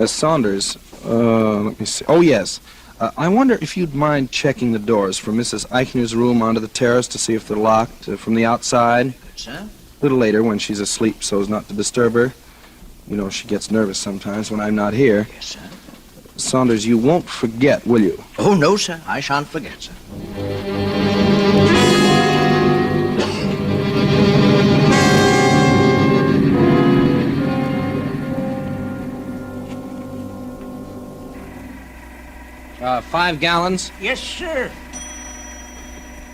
Saunders, let me see. Oh, yes. I wonder if you'd mind checking the doors from Mrs. Eichner's room onto the terrace to see if they're locked from the outside. Good, sir. A little later when she's asleep so as not to disturb her. You know, she gets nervous sometimes when I'm not here. Yes, sir. Saunders, you won't forget, will you? Oh, no, sir. I shan't forget, sir. $5 gallons? Yes, sir.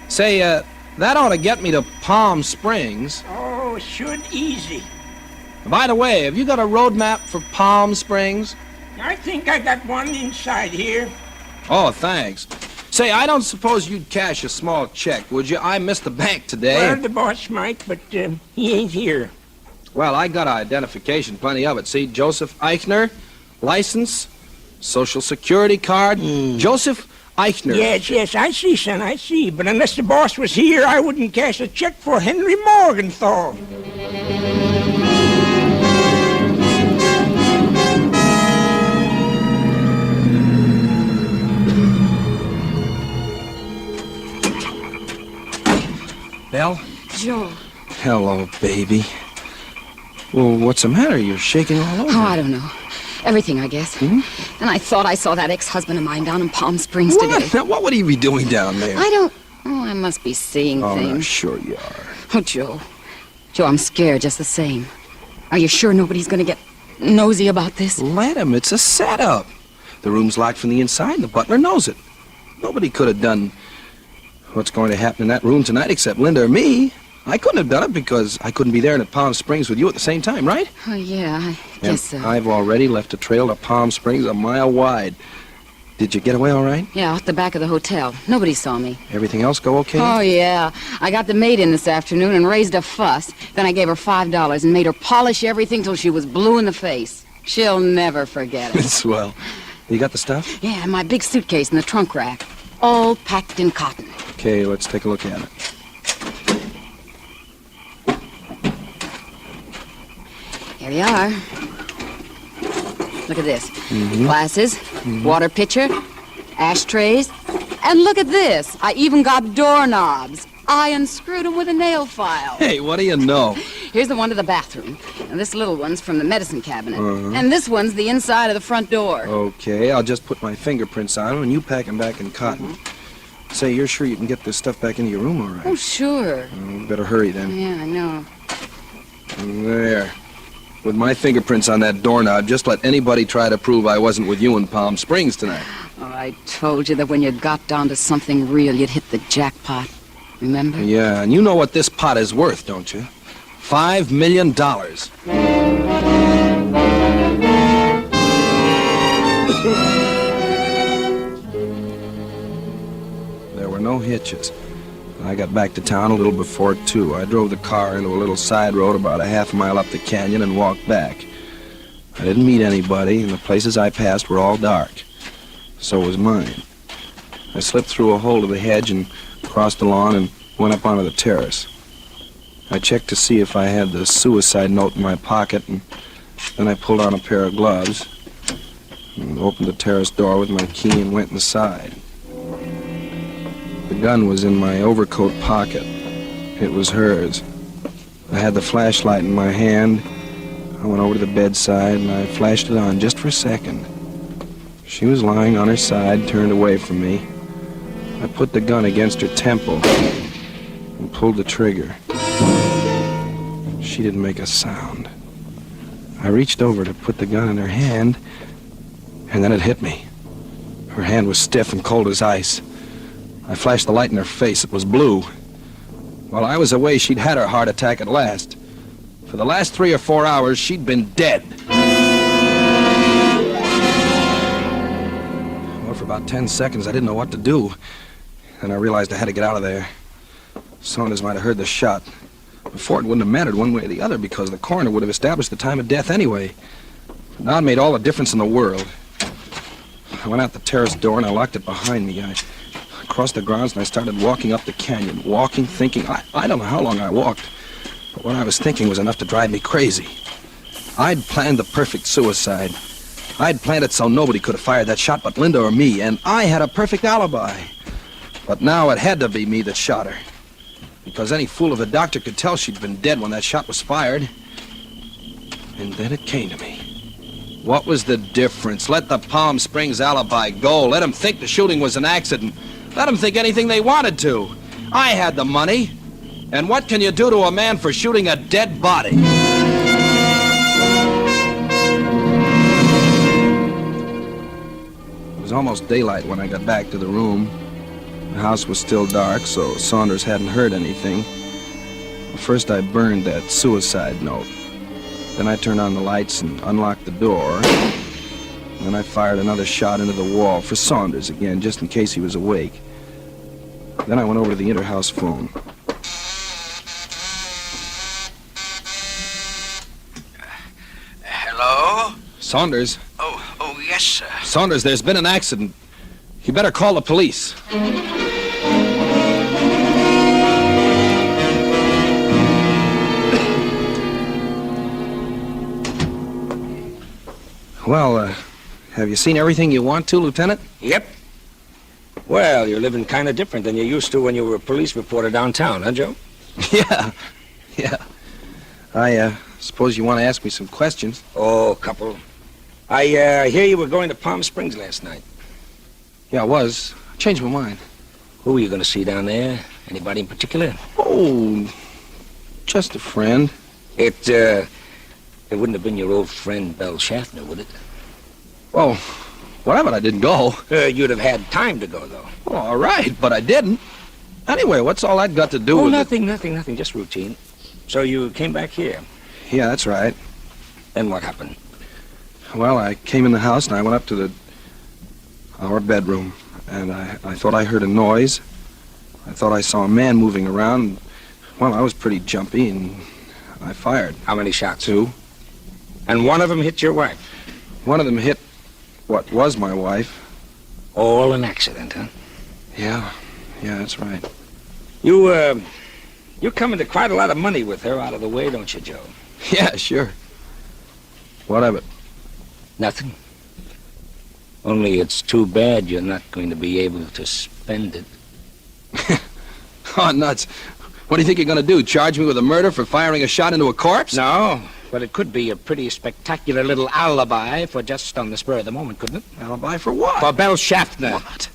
Say, that ought to get me to Palm Springs. Oh, should easy. By the way, have you got a road map for Palm Springs? I think I got one inside here. Oh, thanks. Say, I don't suppose you'd cash a small check, would you? I missed the bank today. Well, the boss might, but he ain't here. Well, I got identification, plenty of it. See, Joseph Eichner, license, Social Security card, Joseph Eichner. Yes, I see, son, I see. But unless the boss was here, I wouldn't cash a check for Henry Morgenthau. Belle? Joe. Hello, baby. Well, what's the matter? You're shaking all over. Oh, I don't know. Everything, I guess. Hmm? And I thought I saw that ex-husband of mine down in Palm Springs today. Now, what would he be doing down there? I don't... Oh, I must be seeing things. Oh, sure you are. Oh, Joe. Joe, I'm scared just the same. Are you sure nobody's going to get nosy about this? Let him. It's a setup. The room's locked from the inside, and the butler knows it. Nobody could have done what's going to happen in that room tonight except Linda or me. I couldn't have done it because I couldn't be there at Palm Springs with you at the same time, right? Oh, yeah, I guess so. I've already left a trail to Palm Springs a mile wide. Did you get away all right? Yeah, out the back of the hotel. Nobody saw me. Everything else go okay? Oh, yeah. I got the maid in this afternoon and raised a fuss. Then I gave her $5 and made her polish everything till she was blue in the face. She'll never forget it. Swell. You got the stuff? Yeah, my big suitcase in the trunk rack. All packed in cotton. Okay, let's take a look at it. Here you are. Look at this. Glasses, water pitcher, ashtrays, and look at this. I even got doorknobs. I unscrewed them with a nail file. Hey, what do you know? Here's the one to the bathroom. And this little one's from the medicine cabinet. And this one's the inside of the front door. Okay, I'll just put my fingerprints on them and you pack them back in cotton. Say, you're sure you can get this stuff back into your room all right? Oh, sure. Better hurry then. Yeah, I know. There. With my fingerprints on that doorknob, just let anybody try to prove I wasn't with you in Palm Springs tonight. Oh, I told you that when you got down to something real, you'd hit the jackpot. Remember? Yeah, and you know what this pot is worth, don't you? $5 million. There were no hitches. I got back to town a little before 2. I drove the car into a little side road about a half mile up the canyon and walked back. I didn't meet anybody, and the places I passed were all dark. So was mine. I slipped through a hole to the hedge and crossed the lawn and went up onto the terrace. I checked to see if I had the suicide note in my pocket, and then I pulled on a pair of gloves and opened the terrace door with my key and went inside. The gun was in my overcoat pocket. It was hers. I had the flashlight in my hand. I went over to the bedside and I flashed it on just for a second. She was lying on her side, turned away from me. I put the gun against her temple and pulled the trigger. She didn't make a sound. I reached over to put the gun in her hand, and then it hit me. Her hand was stiff and cold as ice. I flashed the light in her face. It was blue. While I was away, she'd had her heart attack at last. For the last 3 or 4 hours, she'd been dead. Well, for about 10 seconds, I didn't know what to do. Then I realized I had to get out of there. Saunders might have heard the shot. Before, it wouldn't have mattered one way or the other because the coroner would have established the time of death anyway. Now it made all the difference in the world. I went out the terrace door and I locked it behind me. I crossed the grounds and I started walking up the canyon. Walking, thinking. I don't know how long I walked. But what I was thinking was enough to drive me crazy. I'd planned the perfect suicide. I'd planned it so nobody could have fired that shot but Linda or me, and I had a perfect alibi. But now it had to be me that shot her. Because any fool of a doctor could tell she'd been dead when that shot was fired. And then it came to me. What was the difference? Let the Palm Springs alibi go. Let them think the shooting was an accident. Let them think anything they wanted to. I had the money. And what can you do to a man for shooting a dead body? It was almost daylight when I got back to the room. The house was still dark, so Saunders hadn't heard anything. First, I burned that suicide note. Then I turned on the lights and unlocked the door. Then I fired another shot into the wall for Saunders again, just in case he was awake. Then I went over to the inter-house phone. Hello? Saunders. Oh, yes, sir. Saunders, there's been an accident. You better call the police. Well, have you seen everything you want to, Lieutenant? Yep. Well, you're living kind of different than you used to when you were a police reporter downtown, huh, Joe? Yeah. I suppose you want to ask me some questions. Oh, a couple. I hear you were going to Palm Springs last night. Yeah, I was. I changed my mind. Who were you going to see down there? Anybody in particular? Oh, just a friend. It wouldn't have been your old friend, Belle Schaffner, would it? Well, whatever, I didn't go. You'd have had time to go, though. Oh, all right, but I didn't. Anyway, what's all that got to do with nothing, just routine. So you came back here? Yeah, that's right. Then what happened? Well, I came in the house and I went up to our bedroom, and I thought I heard a noise. I thought I saw a man moving around. Well, I was pretty jumpy, and I fired. How many shots? 2. And one of them hit your wife? One of them hit what was my wife. All an accident, huh? Yeah, that's right. You come into quite a lot of money with her out of the way, don't you, Joe? Yeah, sure. What of it? Nothing. Only it's too bad you're not going to be able to spend it. Oh, nuts. What do you think you're going to do? Charge me with a murder for firing a shot into a corpse? No, but it could be a pretty spectacular little alibi for just on the spur of the moment, couldn't it? Alibi for what? For Belle Schaffner. What?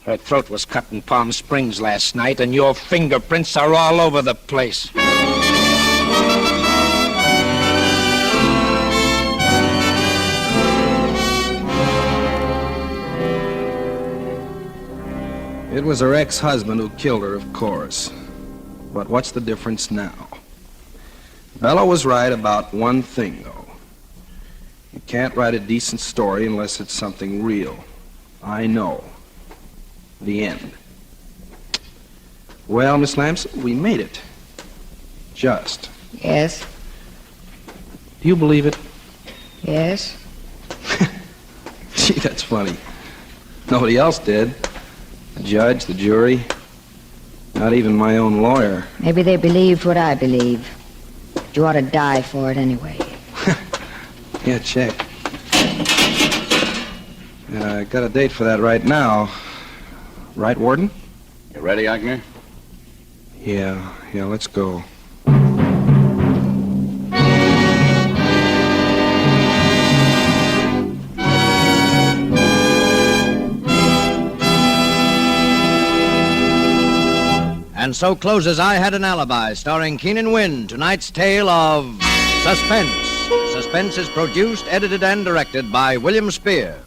Her throat was cut in Palm Springs last night, and your fingerprints are all over the place. It was her ex-husband who killed her, of course. But what's the difference now? Bella was right about one thing, though. You can't write a decent story unless it's something real. I know. The end. Well, Miss Lamson, we made it. Just. Yes. Do you believe it? Yes. Gee, that's funny. Nobody else did. The judge, the jury, not even my own lawyer. Maybe they believed what I believe. But you ought to die for it anyway. Yeah, check. And I got a date for that right now. Right, Warden? You ready, Agner? Yeah, let's go. And so closes I Had an Alibi, starring Keenan Wynn, tonight's tale of Suspense. Suspense is produced, edited, and directed by William Spear.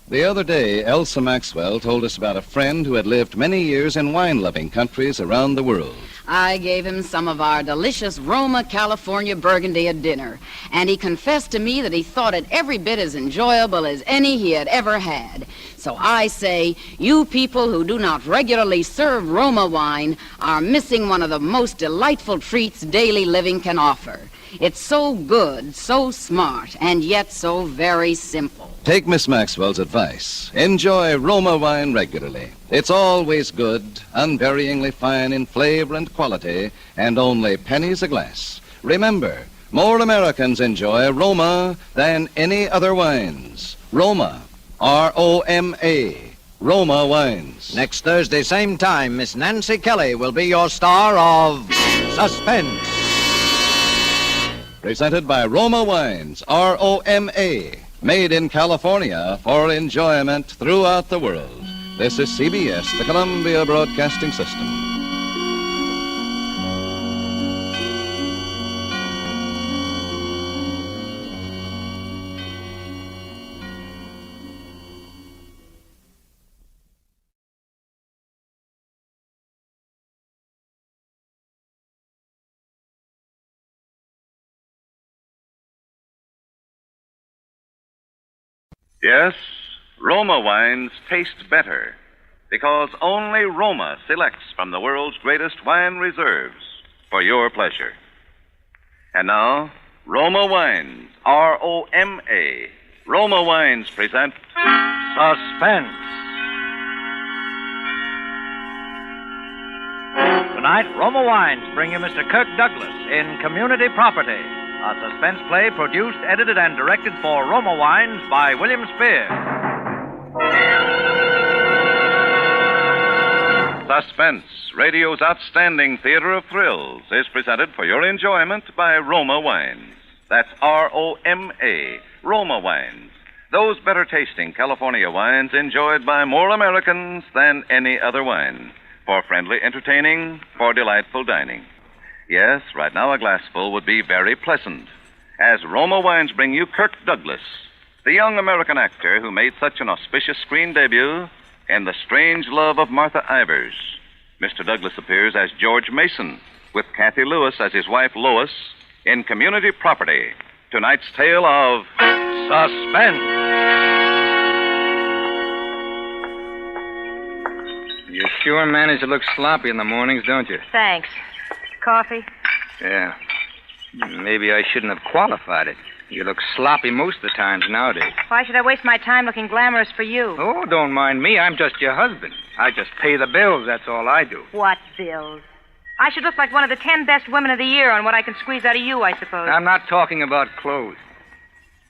The other day, Elsa Maxwell told us about a friend who had lived many years in wine-loving countries around the world. I gave him some of our delicious Roma, California Burgundy at dinner, and he confessed to me that he thought it every bit as enjoyable as any he had ever had. So I say, you people who do not regularly serve Roma wine are missing one of the most delightful treats daily living can offer. It's so good, so smart, and yet so very simple. Take Miss Maxwell's advice. Enjoy Roma wine regularly. It's always good, unvaryingly fine in flavor and quality, and only pennies a glass. Remember, more Americans enjoy Roma than any other wines. Roma, R-O-M-A, Roma wines. Next Thursday, same time, Miss Nancy Kelly will be your star of Suspense. Presented by Roma Wines, R-O-M-A, made in California for enjoyment throughout the world. This is CBS, the Columbia Broadcasting System. Yes, Roma wines taste better because only Roma selects from the world's greatest wine reserves for your pleasure. And now, Roma Wines, R-O-M-A. Roma Wines present Suspense. Tonight, Roma Wines bring you Mr. Kirk Douglas in Community Property, a suspense play produced, edited, and directed for Roma Wines by William Spear. Suspense, radio's outstanding theater of thrills, is presented for your enjoyment by Roma Wines. That's R-O-M-A, Roma Wines. Those better-tasting California wines enjoyed by more Americans than any other wine. For friendly entertaining, for delightful dining. Yes, right now a glassful would be very pleasant. As Roma Wines bring you Kirk Douglas, the young American actor who made such an auspicious screen debut in The Strange Love of Martha Ivers. Mr. Douglas appears as George Mason, with Kathy Lewis as his wife Lois, in Community Property. Tonight's tale of Suspense. You sure manage to look sloppy in the mornings, don't you? Thanks. Coffee? Yeah. Maybe I shouldn't have qualified it. You look sloppy most of the times nowadays. Why should I waste my time looking glamorous for you? Oh, don't mind me. I'm just your husband. I just pay the bills. That's all I do. What bills? I should look like one of the 10 best women of the year on what I can squeeze out of you, I suppose. I'm not talking about clothes.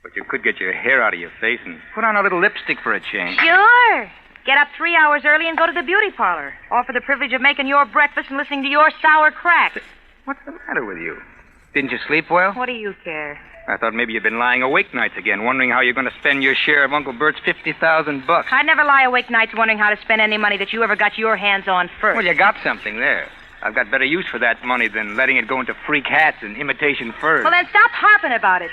But you could get your hair out of your face and put on a little lipstick for a change. Sure. Get up 3 hours early and go to the beauty parlor. All for the privilege of making your breakfast and listening to your sour cracks. What's the matter with you? Didn't you sleep well? What do you care? I thought maybe you'd been lying awake nights again, wondering how you're going to spend your share of Uncle Bert's $50,000. I'd never lie awake nights wondering how to spend any money that you ever got your hands on first. Well, you got something there. I've got better use for that money than letting it go into freak hats and imitation furs. Well, then stop harping about it.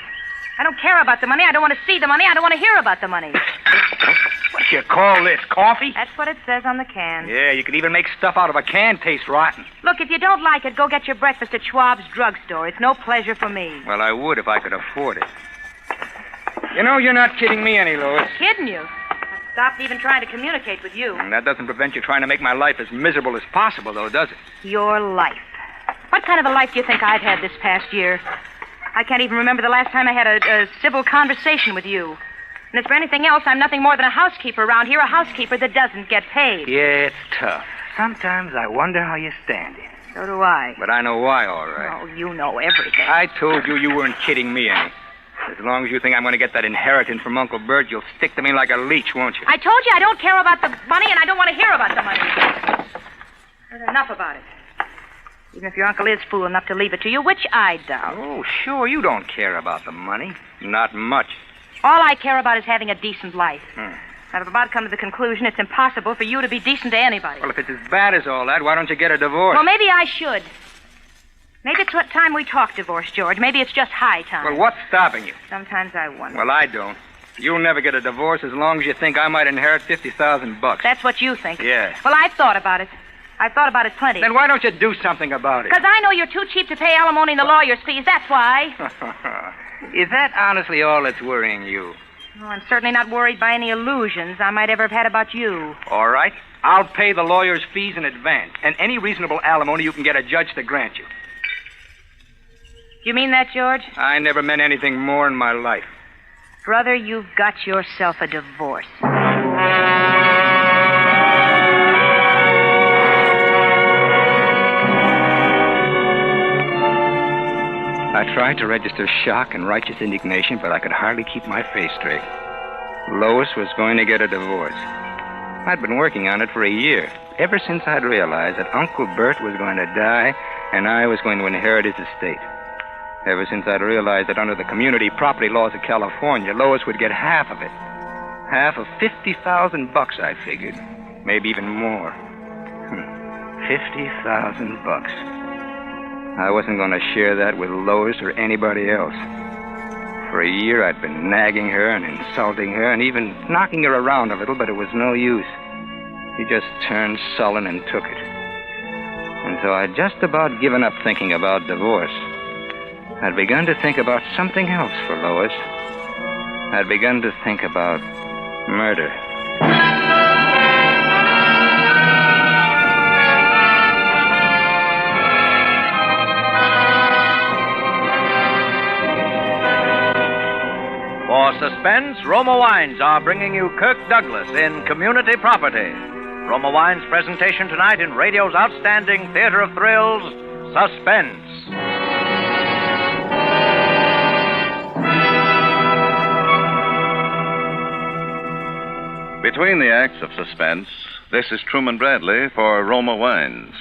I don't care about the money. I don't want to see the money. I don't want to hear about the money. What you call this, coffee? That's what it says on the can. Yeah, you could even make stuff out of a can taste rotten. Look, if you don't like it, go get your breakfast at Schwab's drugstore. It's no pleasure for me. Well, I would if I could afford it. You know, you're not kidding me any, Lois. Kidding you? I stopped even trying to communicate with you. And that doesn't prevent you trying to make my life as miserable as possible, though, does it? Your life. What kind of a life do you think I've had this past year? I can't even remember the last time I had a civil conversation with you. And as for anything else, I'm nothing more than a housekeeper around here, a housekeeper that doesn't get paid. Yeah, it's tough. Sometimes I wonder how you stand it. So do I. But I know why, all right. Oh, you know everything. I told you you weren't kidding me any. As long as you think I'm going to get that inheritance from Uncle Bert, you'll stick to me like a leech, won't you? I told you I don't care about the money, and I don't want to hear about the money. There's enough about it. Even if your uncle is fool enough to leave it to you, which I doubt. Oh, sure, you don't care about the money. Not much. All I care about is having a decent life. I've about come to the conclusion it's impossible for you to be decent to anybody. Well, if it's as bad as all that, why don't you get a divorce? Well, maybe I should. Maybe it's what time we talk divorce, George. Maybe it's just high time. Well, what's stopping you? Sometimes I wonder. Well, I don't. You'll never get a divorce as long as you think I might inherit $50,000. That's what you think. Yeah. Well, I've thought about it. I've thought about it plenty. Then why don't you do something about it? Because I know you're too cheap to pay alimony and the lawyer's fees. That's why. Is that honestly all that's worrying you? Well, I'm certainly not worried by any illusions I might ever have had about you. All right. I'll pay the lawyer's fees in advance, and any reasonable alimony you can get a judge to grant you. Do you mean that, George? I never meant anything more in my life. Brother, you've got yourself a divorce. I tried to register shock and righteous indignation, but I could hardly keep my face straight. Lois was going to get a divorce. I'd been working on it for a year, ever since I'd realized that Uncle Bert was going to die and I was going to inherit his estate. Ever since I'd realized that under the community property laws of California, Lois would get half of it. Half of $50,000, I figured. Maybe even more. $50,000. I wasn't going to share that with Lois or anybody else. For a year, I'd been nagging her and insulting her and even knocking her around a little, but it was no use. She just turned sullen and took it. And so I'd just about given up thinking about divorce. I'd begun to think about something else for Lois. I'd begun to think about murder. For Suspense, Roma Wines are bringing you Kirk Douglas in Community Property. Roma Wines' presentation tonight in radio's outstanding theater of thrills, Suspense. Between the acts of Suspense, this is Truman Bradley for Roma Wines.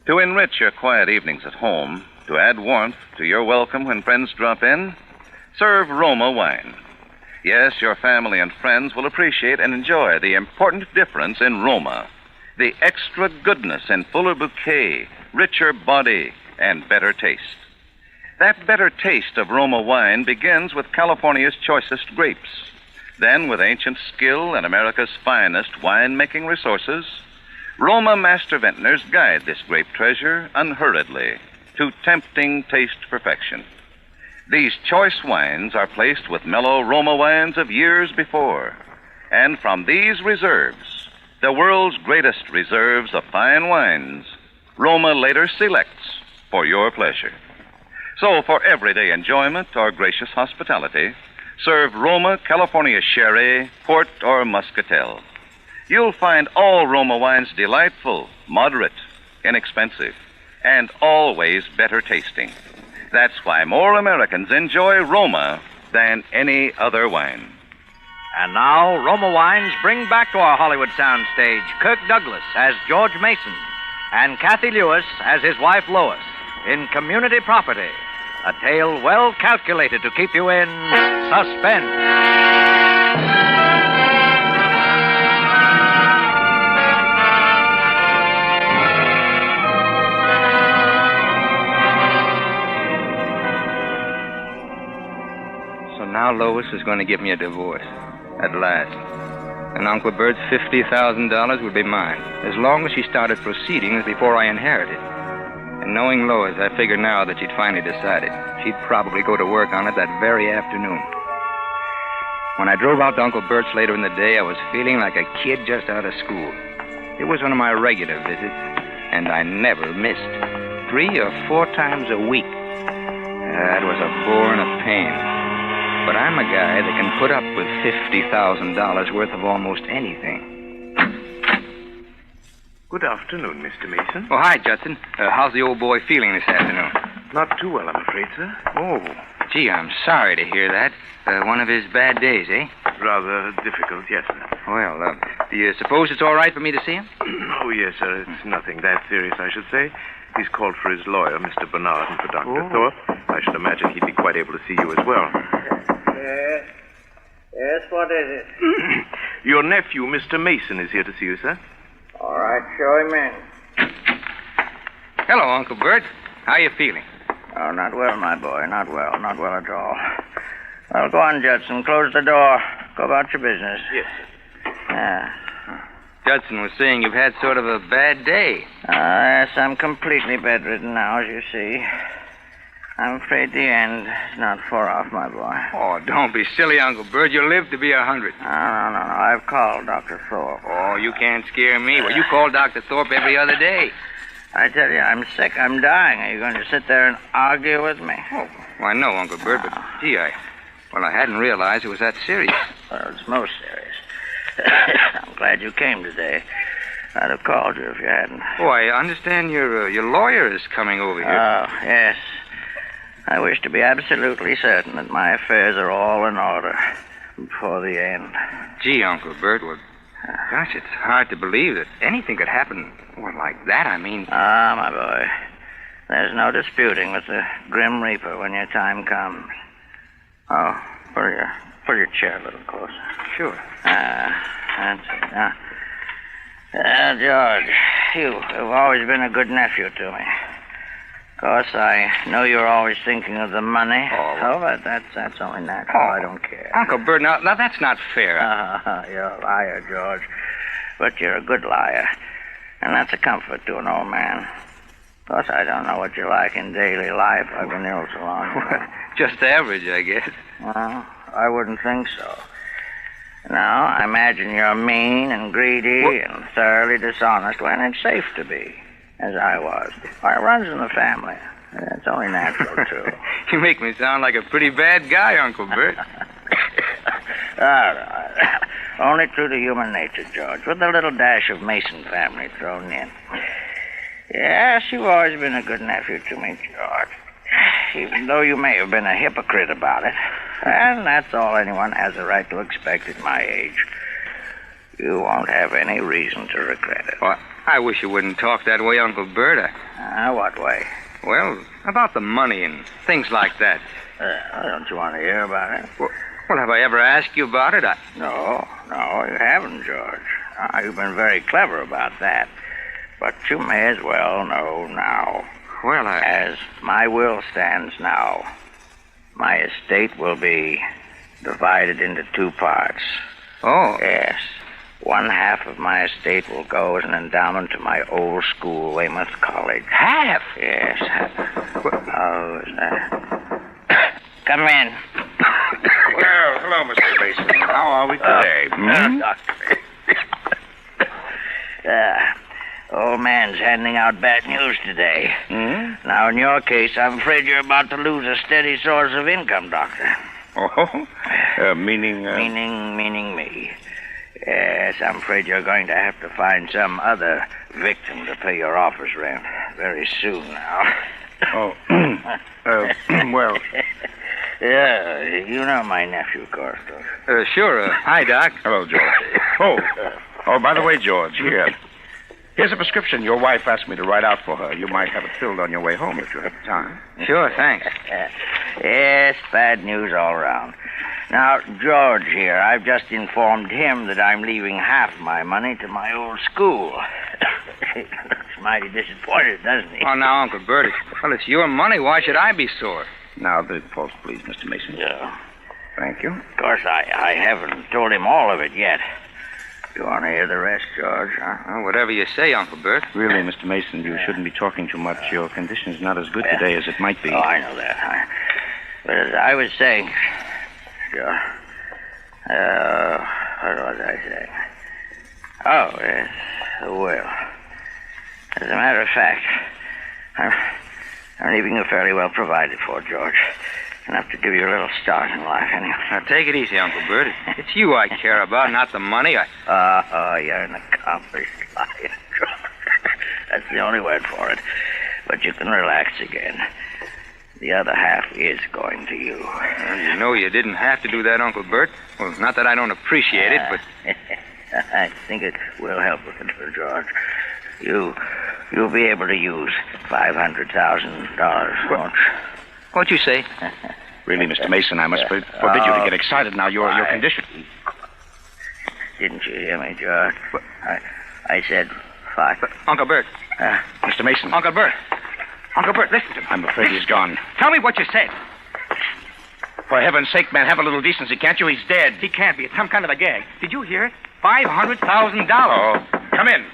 To enrich your quiet evenings at home, to add warmth to your welcome when friends drop in, serve Roma wine. Yes, your family and friends will appreciate and enjoy the important difference in Roma. The extra goodness and fuller bouquet, richer body, and better taste. That better taste of Roma wine begins with California's choicest grapes. Then, with ancient skill and America's finest winemaking resources, Roma master vintners guide this grape treasure unhurriedly to tempting taste perfection. These choice wines are placed with mellow Roma wines of years before. And from these reserves, the world's greatest reserves of fine wines, Roma later selects for your pleasure. So for everyday enjoyment or gracious hospitality, serve Roma California Sherry, Port, or Muscatel. You'll find all Roma wines delightful, moderate, inexpensive, and always better tasting. That's why more Americans enjoy Roma than any other wine. And now, Roma Wines bring back to our Hollywood soundstage Kirk Douglas as George Mason and Kathy Lewis as his wife Lois in Community Property, a tale well calculated to keep you in suspense. now Lois was going to give me a divorce. At last. And Uncle Bert's $50,000 would be mine, as long as she started proceedings before I inherited. And knowing Lois, I figure now that she'd finally decided. She'd probably go to work on it that very afternoon. When I drove out to Uncle Bert's later in the day, I was feeling like a kid just out of school. It was one of my regular visits, and I never missed. 3 or 4 times a week. That was a bore and a pain. But I'm a guy that can put up with $50,000 worth of almost anything. Good afternoon, Mr. Mason. Oh, hi, Judson. How's the old boy feeling this afternoon? Not too well, I'm afraid, sir. Oh, gee, I'm sorry to hear that. One of his bad days, eh? Rather difficult, yes, sir. Well, do you suppose it's all right for me to see him? Oh, yes, sir. It's nothing that serious, I should say. He's called for his lawyer, Mr. Bernard, and for Dr. Thorpe. I should imagine he'd be quite able to see you as well. Yes? Yes, what is it? Your nephew, Mr. Mason, is here to see you, sir. All right, show him in. Hello, Uncle Bert. How you feeling? Oh, not well, my boy. Not well. Not well at all. Well, go on, Judson. Close the door. Go about your business. Yes, sir. Judson was saying you've had sort of a bad day. Yes, I'm completely bedridden now, as you see. I'm afraid the end is not far off, my boy. Oh, don't be silly, Uncle Bert. You'll live to be 100. No. I've called Dr. Thorpe. Oh, you can't scare me. Well, you call Dr. Thorpe every other day. I tell you, I'm sick. I'm dying. Are you going to sit there and argue with me? Oh, why, no, Uncle Bert, but, gee, I hadn't realized it was that serious. Well, it's most serious. I'm glad you came today. I'd have called you if you hadn't. Oh, I understand your lawyer is coming over here. Oh, yes. I wish to be absolutely certain that my affairs are all in order before the end. Gee, Uncle Bert, well, gosh, it's hard to believe that anything could happen like that. I mean... Ah, my boy. There's no disputing with the Grim Reaper when your time comes. Oh, pull your chair a little closer. Sure. That's it. Now, George, you've always been a good nephew to me. Of course, I know you're always thinking of the money. But that's only natural. I don't care. Uncle Bert, now that's not fair. You're a liar, George. But you're a good liar. And that's a comfort to an old man. Of course, I don't know what you're like in daily life. I've been ill so long. Just average, I guess. Well, I wouldn't think so. Now, I imagine you're mean and greedy and thoroughly dishonest when it's safe to be, as I was. Well, it runs in the family. It's only natural, too. You make me sound like a pretty bad guy, Uncle Bert. Only true to human nature, George, with a little dash of Mason family thrown in. Yes, you've always been a good nephew to me, George. Even though you may have been a hypocrite about it. And that's all anyone has a right to expect at my age. You won't have any reason to regret it. Well, I wish you wouldn't talk that way, Uncle Bert. What way? Well, about the money and things like that. Don't you want to hear about it? Well, have I ever asked you about it? No, you haven't, George. You've been very clever about that. But you may as well know now. Well, As my will stands now, my estate will be divided into 2 parts. Oh. Yes. 1/2 of my estate will go as an endowment to my old school, Weymouth College. Half? Yes, half. Oh, is that? Come in. Well, hello, Mr. Mason. How are we today? Old man's handing out bad news today. Now, in your case, I'm afraid you're about to lose a steady source of income, Doctor. Oh? Meaning... Meaning me. Yes, I'm afraid you're going to have to find some other victim to pay your office rent very soon now. Oh, well... Yeah, you know my nephew, of course. Sure. Hi, Doc. Hello, George. Oh, by the way, George, here's a prescription your wife asked me to write out for her. You might have it filled on your way home if you have time. Sure, thanks. Yes, bad news all around. Now, George here, I've just informed him that I'm leaving half my money to my old school. He looks mighty disappointed, doesn't he? Oh, now, Uncle Bert, it's your money. Why should I be sore? Now, the pulse, please, Mr. Mason. Yeah. Thank you. Of course, I haven't told him all of it yet. You want to hear the rest, George, huh? Well, whatever you say, Uncle Bert. Really, Mr. Mason, you shouldn't be talking too much. Your condition's not as good today as it might be. Oh, I know that. But as I was saying, George, what was I saying? Oh, yes, the will. As a matter of fact, I'm leaving you fairly well provided for, George. Enough to give you a little start in life, anyway. Now, take it easy, Uncle Bert. It's you I care about, not the money. You're an accomplished liar, George. That's the only word for it. But you can relax again. The other half is going to you. Well, you know you didn't have to do that, Uncle Bert. Well, not that I don't appreciate it, but... I think it will help a little, George. You'll be able to use $500,000, won't you? What'd you say? Really, Mr. Mason, I must forbid you to get excited now. Your condition... Didn't you hear me, George? I said five. Uncle Bert. Mr. Mason. Uncle Bert. Uncle Bert, listen to me. I'm afraid he's gone. Tell me what you said. For heaven's sake, man, have a little decency, can't you? He's dead. He can't be. It's some kind of a gag. Did you hear it? $500,000. Oh, come in.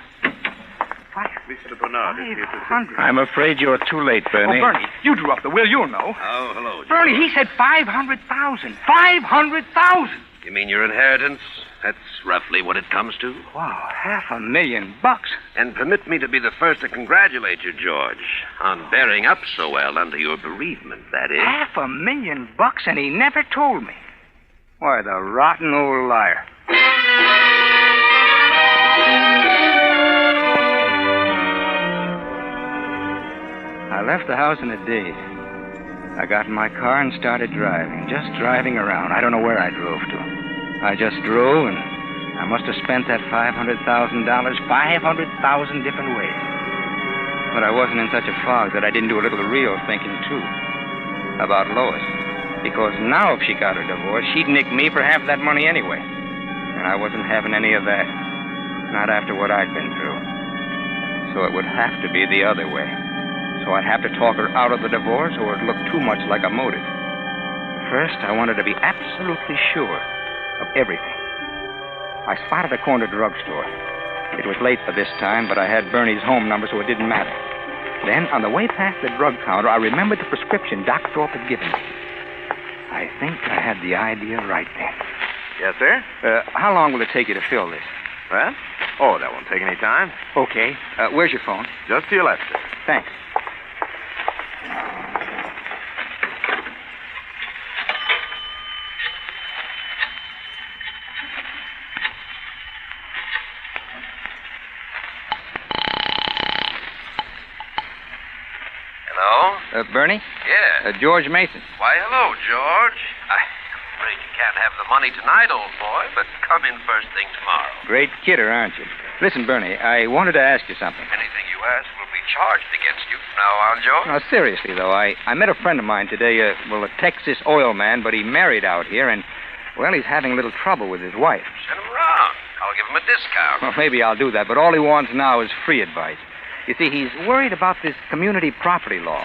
Mr. Bernard is here to see. I'm afraid you're too late, Bernie. Oh, Bernie, you drew up the will. You'll know. Oh, hello, George. Bernie, he said 500,000. 500,000. You mean your inheritance? That's roughly what it comes to. Wow, $500,000. And permit me to be the first to congratulate you, George, on bearing up so well under your bereavement, that is. $500,000, and he never told me. Why, the rotten old liar. I left the house in a daze. I got in my car and started driving, just driving around. I don't know where I drove to. I just drove, and I must have spent that $500,000 500,000 different ways. But I wasn't in such a fog that I didn't do a little real thinking, too, about Lois. Because now if she got a divorce, she'd nick me for half that money anyway. And I wasn't having any of that. Not after what I'd been through. So it would have to be the other way. So I'd have to talk her out of the divorce, or it'd look too much like a motive. First, I wanted to be absolutely sure of everything. I spotted a corner drugstore. It was late for this time, but I had Bernie's home number, so it didn't matter. Then, on the way past the drug counter, I remembered the prescription Doc Thorpe had given me. I think I had the idea right then. Yes, sir? How long will it take you to fill this? Well? Oh, that won't take any time. Okay. Where's your phone? Just to your left, sir. Thanks. Hello? Bernie? Yeah. George Mason. Why, hello, George. I'm afraid you can't have the money tonight, old boy, but come in first thing tomorrow. Great kidder, aren't you? Listen, Bernie, I wanted to ask you something. Anything you ask will be charged against you from now on, George. Now, seriously, though, I met a friend of mine today, a Texas oil man, but he married out here, and, well, he's having a little trouble with his wife. Send him around. I'll give him a discount. Well, maybe I'll do that, but all he wants now is free advice. You see, he's worried about this community property law.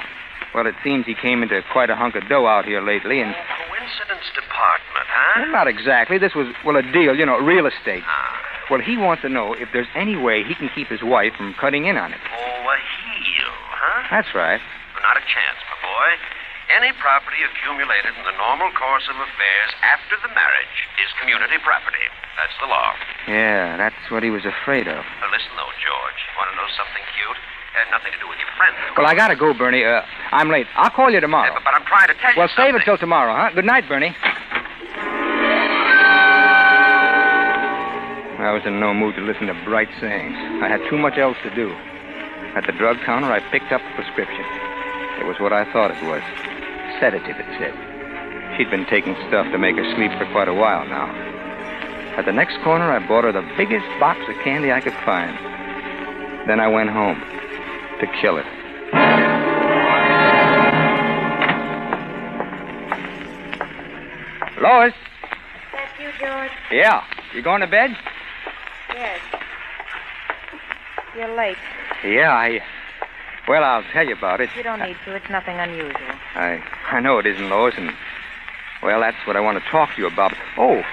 Well, it seems he came into quite a hunk of dough out here lately, and... Coincidence department, huh? Well, not exactly. This was, a deal, real estate. Well, he wants to know if there's any way he can keep his wife from cutting in on it. Oh, a heel, huh? That's right. Not a chance, my boy. Any property accumulated in the normal course of affairs after the marriage is community property. That's the law. Yeah, that's what he was afraid of. Now, listen, though, George. You want to know something cute? Had nothing to do with your friend. Well, I gotta go, Bernie. I'm late. I'll call you tomorrow. But I'm trying to tell you Well, something. save it till tomorrow, huh? Good night, Bernie. I was in no mood to listen to bright sayings. I had too much else to do. At the drug counter, I picked up the prescription. It was what I thought it was. Sedative, it said. She'd been taking stuff to make her sleep for quite a while now. At the next corner, I bought her the biggest box of candy I could find. Then I went home to kill it. Lois? That's you, George? Yeah. You going to bed? Yes. You're late. Yeah, Well, I'll tell you about it. You don't need to. It's nothing unusual. I know it isn't, Lois, and Well, that's what I want to talk to you about. Oh,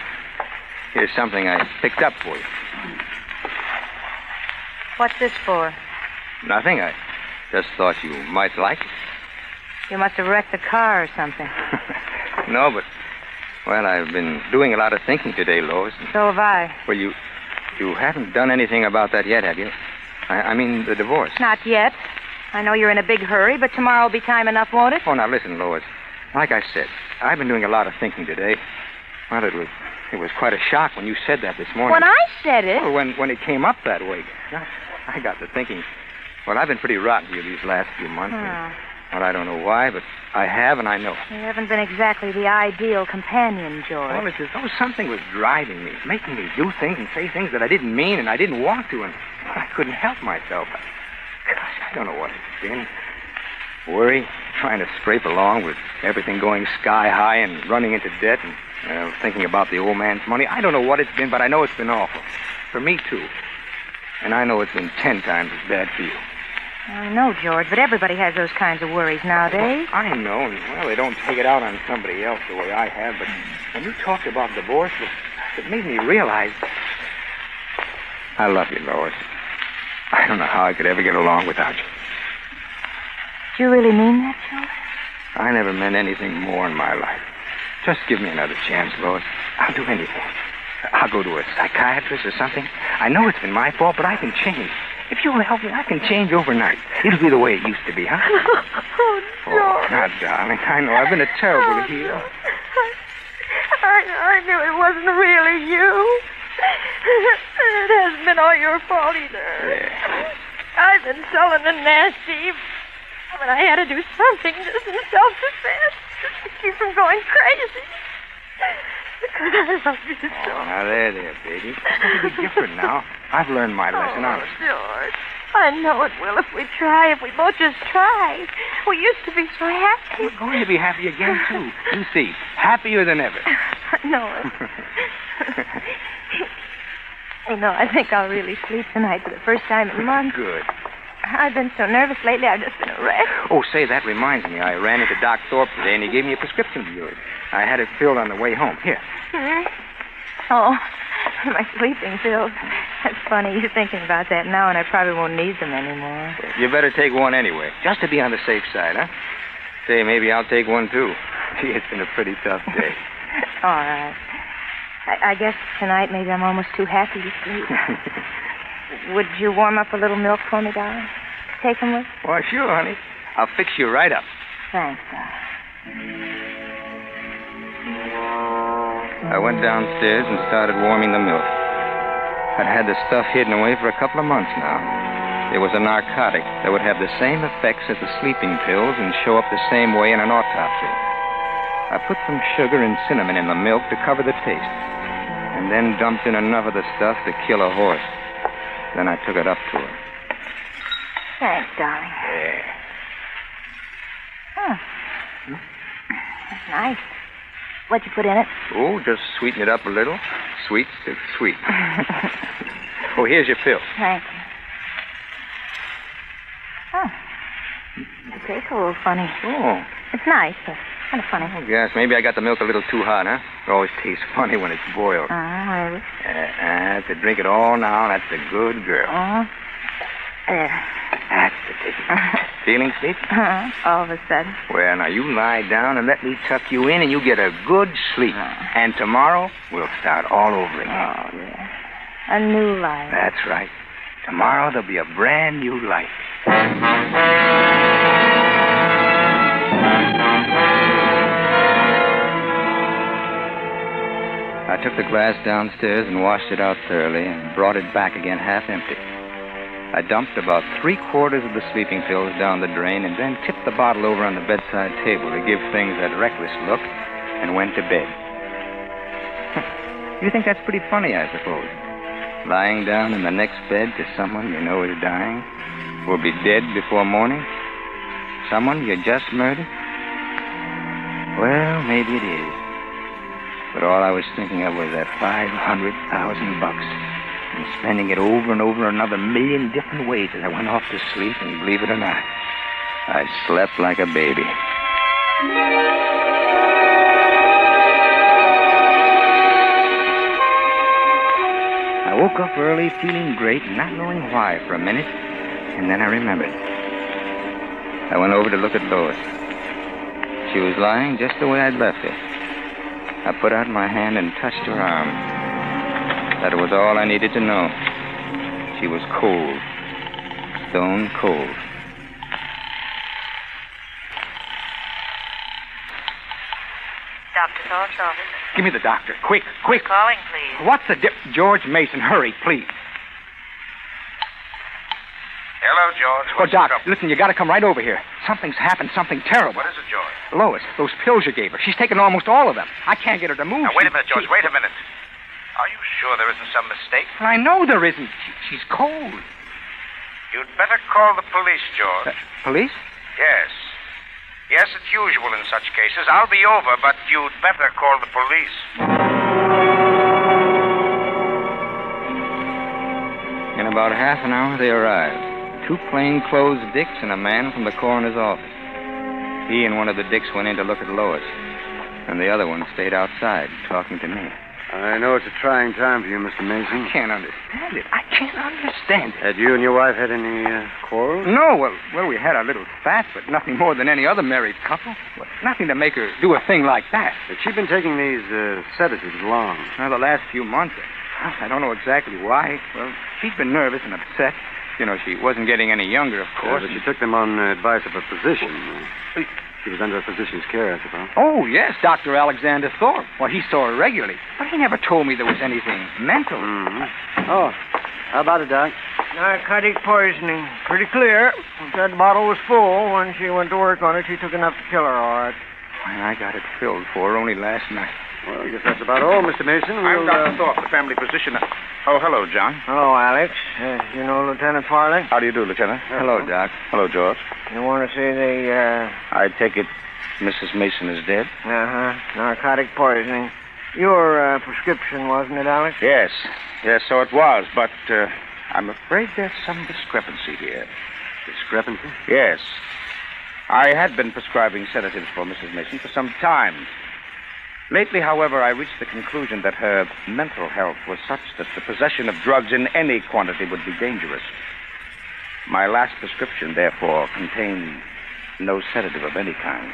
here's something I picked up for you. What's this for? Nothing. I just thought you might like it. You must have wrecked the car or something. No, but, well, I've been doing a lot of thinking today, Lois. So have I. Well, you haven't done anything about that yet, have you? I mean, the divorce. Not yet. I know you're in a big hurry, but tomorrow will be time enough, won't it? Oh, now listen, Lois. Like I said, I've been doing a lot of thinking today. Well, it was quite a shock when you said that this morning. When I said it? Well, when it came up that way. I got to thinking, well, I've been pretty rotten to you these last few months. Well, I don't know why, but I have, and I know. You haven't been exactly the ideal companion, George. Well, it's as though something was driving me, making me do things and say things that I didn't mean and I didn't want to, and I couldn't help myself. Gosh, I don't know what it's been. Worry, trying to scrape along with everything going sky high and running into debt and thinking about the old man's money. I don't know what it's been, but I know it's been awful. For me, too. And I know it's been 10 times as bad for you. I know, George, but everybody has those kinds of worries nowadays. Well, I know, and, well, they don't take it out on somebody else the way I have, but when you talked about divorce, it made me realize I love you, Lois. I don't know how I could ever get along without you. Do you really mean that, George? I never meant anything more in my life. Just give me another chance, Lois. I'll do anything. I'll go to a psychiatrist or something. I know it's been my fault, but I can change. If you'll help me, I can change overnight. It'll be the way it used to be, huh? Oh, George. Oh, now, darling, I know I've been a terrible heel. I knew it wasn't really you. It hasn't been all your fault either. Yeah. I've been sullen and nasty, but I had to do something just in self-defense to keep from going crazy. Because I love you so. Oh, now there, baby. It's going to be different now. I've learned my lesson, honestly. George, I know it will if we try, if we both just try. We used to be so happy. We're going to be happy again, too. You see, happier than ever. I know it. You know, I think I'll really sleep tonight for the first time in months. Good. I've been so nervous lately, I've just been a wreck. Oh, say, that reminds me. I ran into Doc Thorpe today, and he gave me a prescription of yours. I had it filled on the way home. Here. Oh, my sleeping pills. That's funny. You're thinking about that now, and I probably won't need them anymore. You better take one anyway, just to be on the safe side, huh? Say, maybe I'll take one, too. Gee, it's been a pretty tough day. All right. I guess tonight maybe I'm almost too happy to sleep. Would you warm up a little milk for me, darling? Take them with? Why, sure, honey. I'll fix you right up. Thanks, darling. I went downstairs and started warming the milk. I'd had the stuff hidden away for a couple of months now. It was a narcotic that would have the same effects as the sleeping pills and show up the same way in an autopsy. I put some sugar and cinnamon in the milk to cover the taste, and then dumped in enough of the stuff to kill a horse. Then I took it up to her. Thanks, darling. Yeah. Oh. That's nice. What'd you put in it? Oh, just sweeten it up a little. Sweet, still sweet. Oh, here's your pill. Thank you. Oh. It tastes a little funny. Oh. It's nice, but kind of funny. Oh, yes, maybe I got the milk a little too hot, huh? It always tastes funny when it's boiled. Maybe. To drink it all now, that's a good girl. There. That's the ticket. Feeling sleepy? All of a sudden. Well, now you lie down and let me tuck you in and you get a good sleep. And tomorrow, we'll start all over again. Oh, yeah. A new life. That's right. Tomorrow, there'll be a brand new life. I took the glass downstairs and washed it out thoroughly and brought it back again half empty. I dumped about 3/4 of the sleeping pills down the drain and then tipped the bottle over on the bedside table to give things that reckless look and went to bed. You think that's pretty funny, I suppose? Lying down in the next bed to someone you know is dying, will be dead before morning? Someone you just murdered? Well, maybe it is. But all I was thinking of was that $500,000 and spending it over and over another million different ways as I went off to sleep, and believe it or not, I slept like a baby. I woke up early, feeling great, not knowing why for a minute, and then I remembered. I went over to look at Lois. She was lying just the way I'd left her. I put out my hand and touched her arm. That was all I needed to know. She was cold. Stone cold. Dr. Thorpe's office. Give me the doctor. Quick, quick. Calling, please. What's the George Mason, hurry, please. Hello, George. Oh, Doc, listen, you gotta come right over here. Something's happened, something terrible. What is it, George? Lois, those pills you gave her. She's taken almost all of them. I can't get her to move. Now, wait a minute, George. Wait a minute. Are you sure there isn't some mistake? I know there isn't. She's cold. You'd better call the police, George. Police? Yes. Yes, it's usual in such cases. I'll be over, but you'd better call the police. In about half an hour, they arrived. 2 plainclothes dicks and a man from the coroner's office. He and one of the dicks went in to look at Lois, and the other one stayed outside talking to me. I know it's a trying time for you, Mr. Mason. I can't understand it. I can't understand it. Had you and your wife had any quarrels? No, well, we had a little spat, but nothing more than any other married couple. Well, nothing to make her do a thing like that. Had she been taking these sedatives long? Well, the last few months. I don't know exactly why. Well, she's been nervous and upset. You know, she wasn't getting any younger, of course. But she took them on advice of a physician. She was under a physician's care, I suppose. Oh, yes, Dr. Alexander Thorpe. Well, he saw her regularly. But he never told me there was anything mental. Mm-hmm. Oh, how about it, Doc? Narcotic poisoning. Pretty clear. If that bottle was full, when she went to work on it, she took enough to kill her, all right. Well, I got it filled for her only last night. Well, I guess that's about all, Mr. Mason. I'm Dr. Thorpe, the family physician. Oh, hello, John. Hello, Alex. You know Lieutenant Farley? How do you do, Lieutenant? Hello, Doc. Hello, George. You want to see the, I take it Mrs. Mason is dead? Uh-huh. Narcotic poisoning. Your prescription, wasn't it, Alex? Yes. Yes, so it was, but I'm afraid there's some discrepancy here. Discrepancy? Yes. I had been prescribing sedatives for Mrs. Mason for some time. Lately, however, I reached the conclusion that her mental health was such that the possession of drugs in any quantity would be dangerous. My last prescription, therefore, contained no sedative of any kind.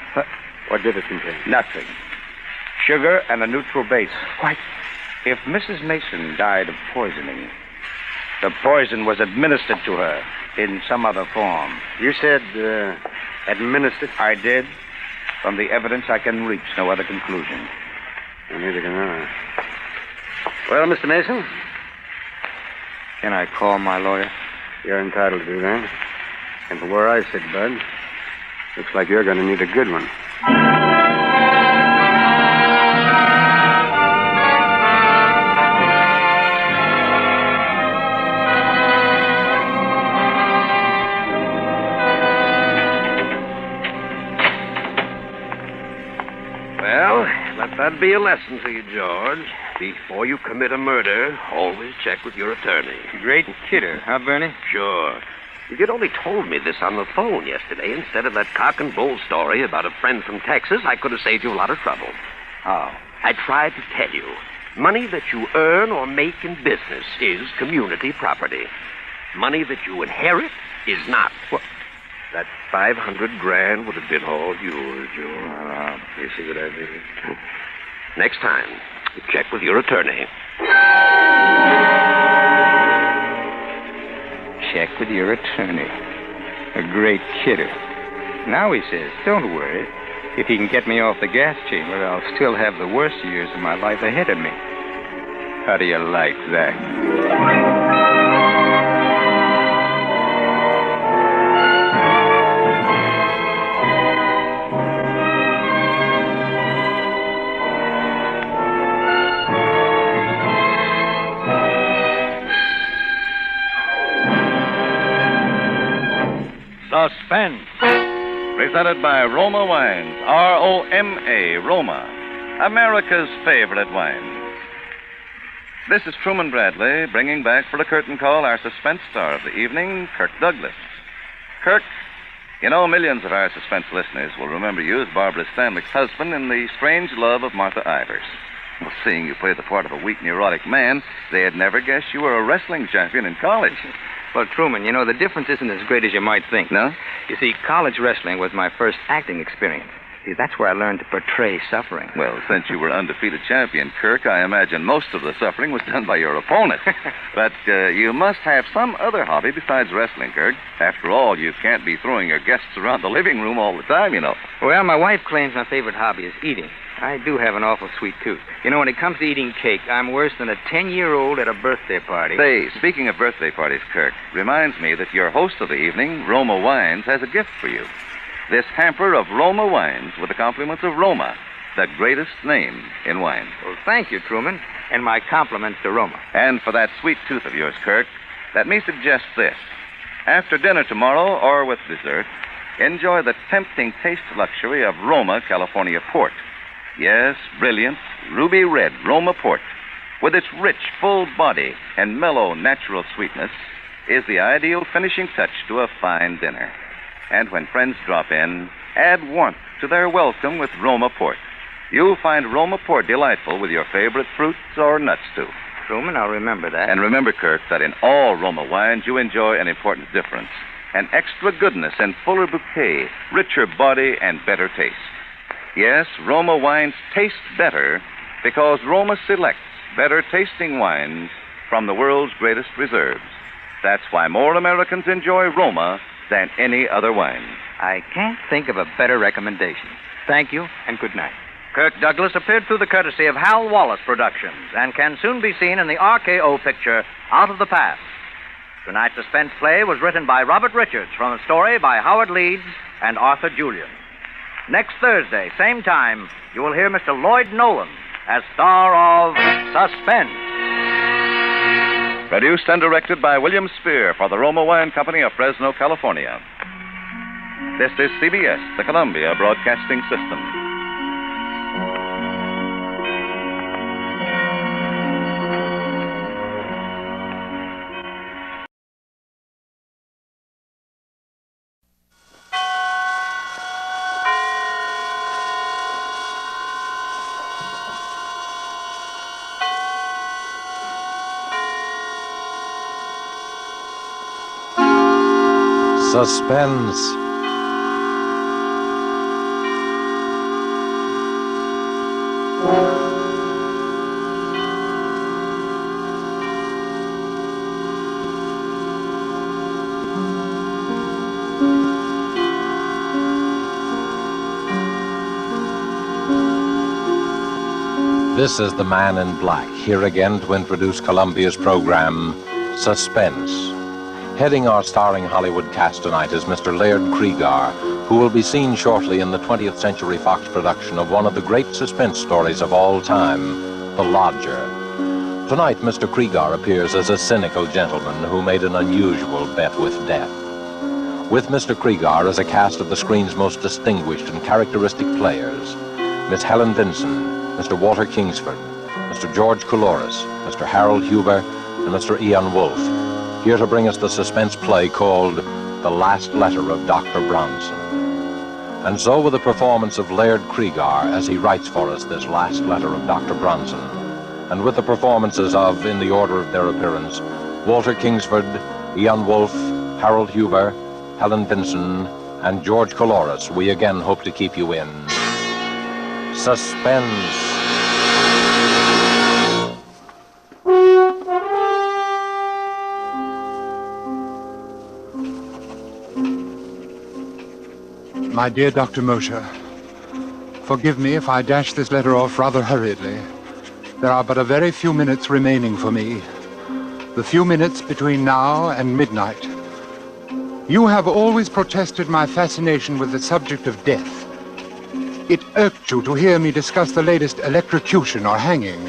What did it contain? Nothing. Sugar and a neutral base. Why, if Mrs. Mason died of poisoning, the poison was administered to her in some other form. You said, administered? I did. From the evidence, I can reach no other conclusion. Neither can I. Well, Mr. Mason? Can I call my lawyer? You're entitled to do that. And from where I sit, Bud, looks like you're going to need a good one. Well, let that be a lesson to you, George. Before you commit a murder, always check with your attorney. Great kidder, huh, Bernie? Sure. If you'd only told me this on the phone yesterday instead of that cock and bull story about a friend from Texas, I could have saved you a lot of trouble. How? I tried to tell you. Money that you earn or make in business is community property. Money that you inherit is not. What? That $500,000 would have been all yours, George. You see what I mean? Next time, check with your attorney. Check with your attorney. A great kidder. Now he says, don't worry. If he can get me off the gas chamber, I'll still have the worst years of my life ahead of me. How do you like that? Suspense. Presented by Roma Wines. R-O-M-A, Roma. America's favorite wine. This is Truman Bradley, bringing back for the curtain call our suspense star of the evening, Kirk Douglas. Kirk, you know millions of our suspense listeners will remember you as Barbara Stanwyck's husband in The Strange Love of Martha Ivers. Well, seeing you play the part of a weak, neurotic man, they'd never guess you were a wrestling champion in college. Well, Truman, you know, the difference isn't as great as you might think. No? You see, college wrestling was my first acting experience. See, that's where I learned to portray suffering. Well, since you were undefeated champion, Kirk, I imagine most of the suffering was done by your opponent. But you must have some other hobby besides wrestling, Kirk. After all, you can't be throwing your guests around the living room all the time, you know. Well, my wife claims my favorite hobby is eating. I do have an awful sweet tooth. You know, when it comes to eating cake, I'm worse than a 10-year-old at a birthday party. Say, speaking of birthday parties, Kirk, reminds me that your host of the evening, Roma Wines, has a gift for you. This hamper of Roma wines with the compliments of Roma, the greatest name in wine. Well, thank you, Truman, and my compliments to Roma. And for that sweet tooth of yours, Kirk, let me suggest this. After dinner tomorrow, or with dessert, enjoy the tempting taste luxury of Roma California Port. Yes, brilliant, ruby red Roma Port, with its rich, full body and mellow, natural sweetness, is the ideal finishing touch to a fine dinner. And when friends drop in, add warmth to their welcome with Roma Port. You'll find Roma Port delightful with your favorite fruits or nuts, too. Truman, I'll remember that. And remember, Kirk, that in all Roma wines you enjoy an important difference. An extra goodness and fuller bouquet, richer body and better taste. Yes, Roma wines taste better because Roma selects better tasting wines from the world's greatest reserves. That's why more Americans enjoy Roma than any other wine. I can't think of a better recommendation. Thank you, and good night. Kirk Douglas appeared through the courtesy of Hal Wallace Productions and can soon be seen in the RKO picture Out of the Past. Tonight's suspense play was written by Robert Richards from a story by Howard Leeds and Arthur Julian. Next Thursday, same time, you will hear Mr. Lloyd Nolan as star of Suspense. Produced and directed by William Spear for the Roma Wine Company of Fresno, California. This is CBS, the Columbia Broadcasting System. Suspense. This is the Man in Black, here again to introduce Columbia's program, Suspense. Heading our starring Hollywood cast tonight is Mr. Laird Cregar, who will be seen shortly in the 20th Century Fox production of one of the great suspense stories of all time, The Lodger. Tonight, Mr. Cregar appears as a cynical gentleman who made an unusual bet with death. With Mr. Cregar as a cast of the screen's most distinguished and characteristic players, Miss Helen Vinson, Mr. Walter Kingsford, Mr. George Couloris, Mr. Harold Huber, and Mr. Ian Wolfe, here to bring us the suspense play called The Last Letter of Dr. Bronson. And so with the performance of Laird Cregar as he writes for us this last letter of Dr. Bronson, and with the performances of, in the order of their appearance, Walter Kingsford, Ian Wolfe, Harold Huber, Helen Vinson, and George Couloris, we again hope to keep you in suspense. My dear Dr. Mosher, forgive me if I dash this letter off rather hurriedly. There are but a very few minutes remaining for me. The few minutes between now and midnight. You have always protested my fascination with the subject of death. It irked you to hear me discuss the latest electrocution or hanging.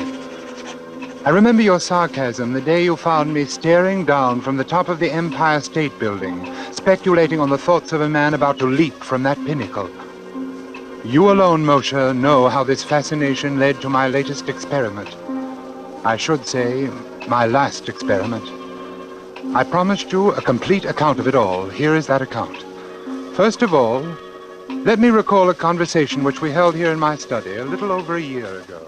I remember your sarcasm the day you found me staring down from the top of the Empire State Building, speculating on the thoughts of a man about to leap from that pinnacle. You alone, Moshe, know how this fascination led to my latest experiment. I should say, my last experiment. I promised you a complete account of it all. Here is that account. First of all, let me recall a conversation which we held here in my study a little over a year ago.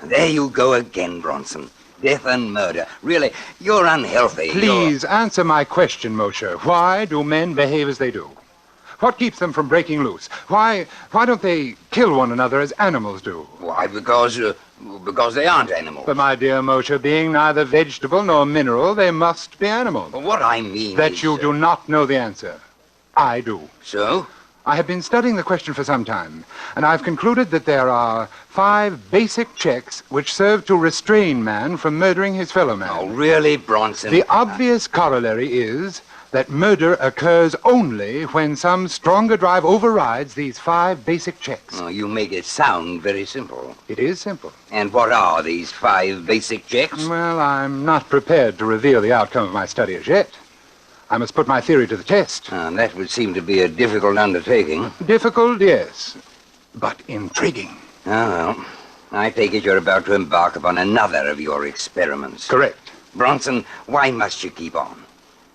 There you go again, Bronson. Death and murder. Really, you're unhealthy. Please answer my question, Moshe. Why do men behave as they do? What keeps them from breaking loose? Why don't they kill one another as animals do? Why, because they aren't animals. But, my dear Moshe, being neither vegetable nor mineral, they must be animals. Well, what I mean that is, you do not know the answer. I do. So? I have been studying the question for some time, and I've concluded that there are 5 basic checks which serve to restrain man from murdering his fellow man. Oh, really, Bronson? The obvious corollary is that murder occurs only when some stronger drive overrides these 5 basic checks. Oh, you make it sound very simple. It is simple. And what are these 5 basic checks? Well, I'm not prepared to reveal the outcome of my study as yet. I must put my theory to the test. That would seem to be a difficult undertaking. Difficult, yes, but intriguing. Oh, well, I take it you're about to embark upon another of your experiments. Correct. Bronson, why must you keep on?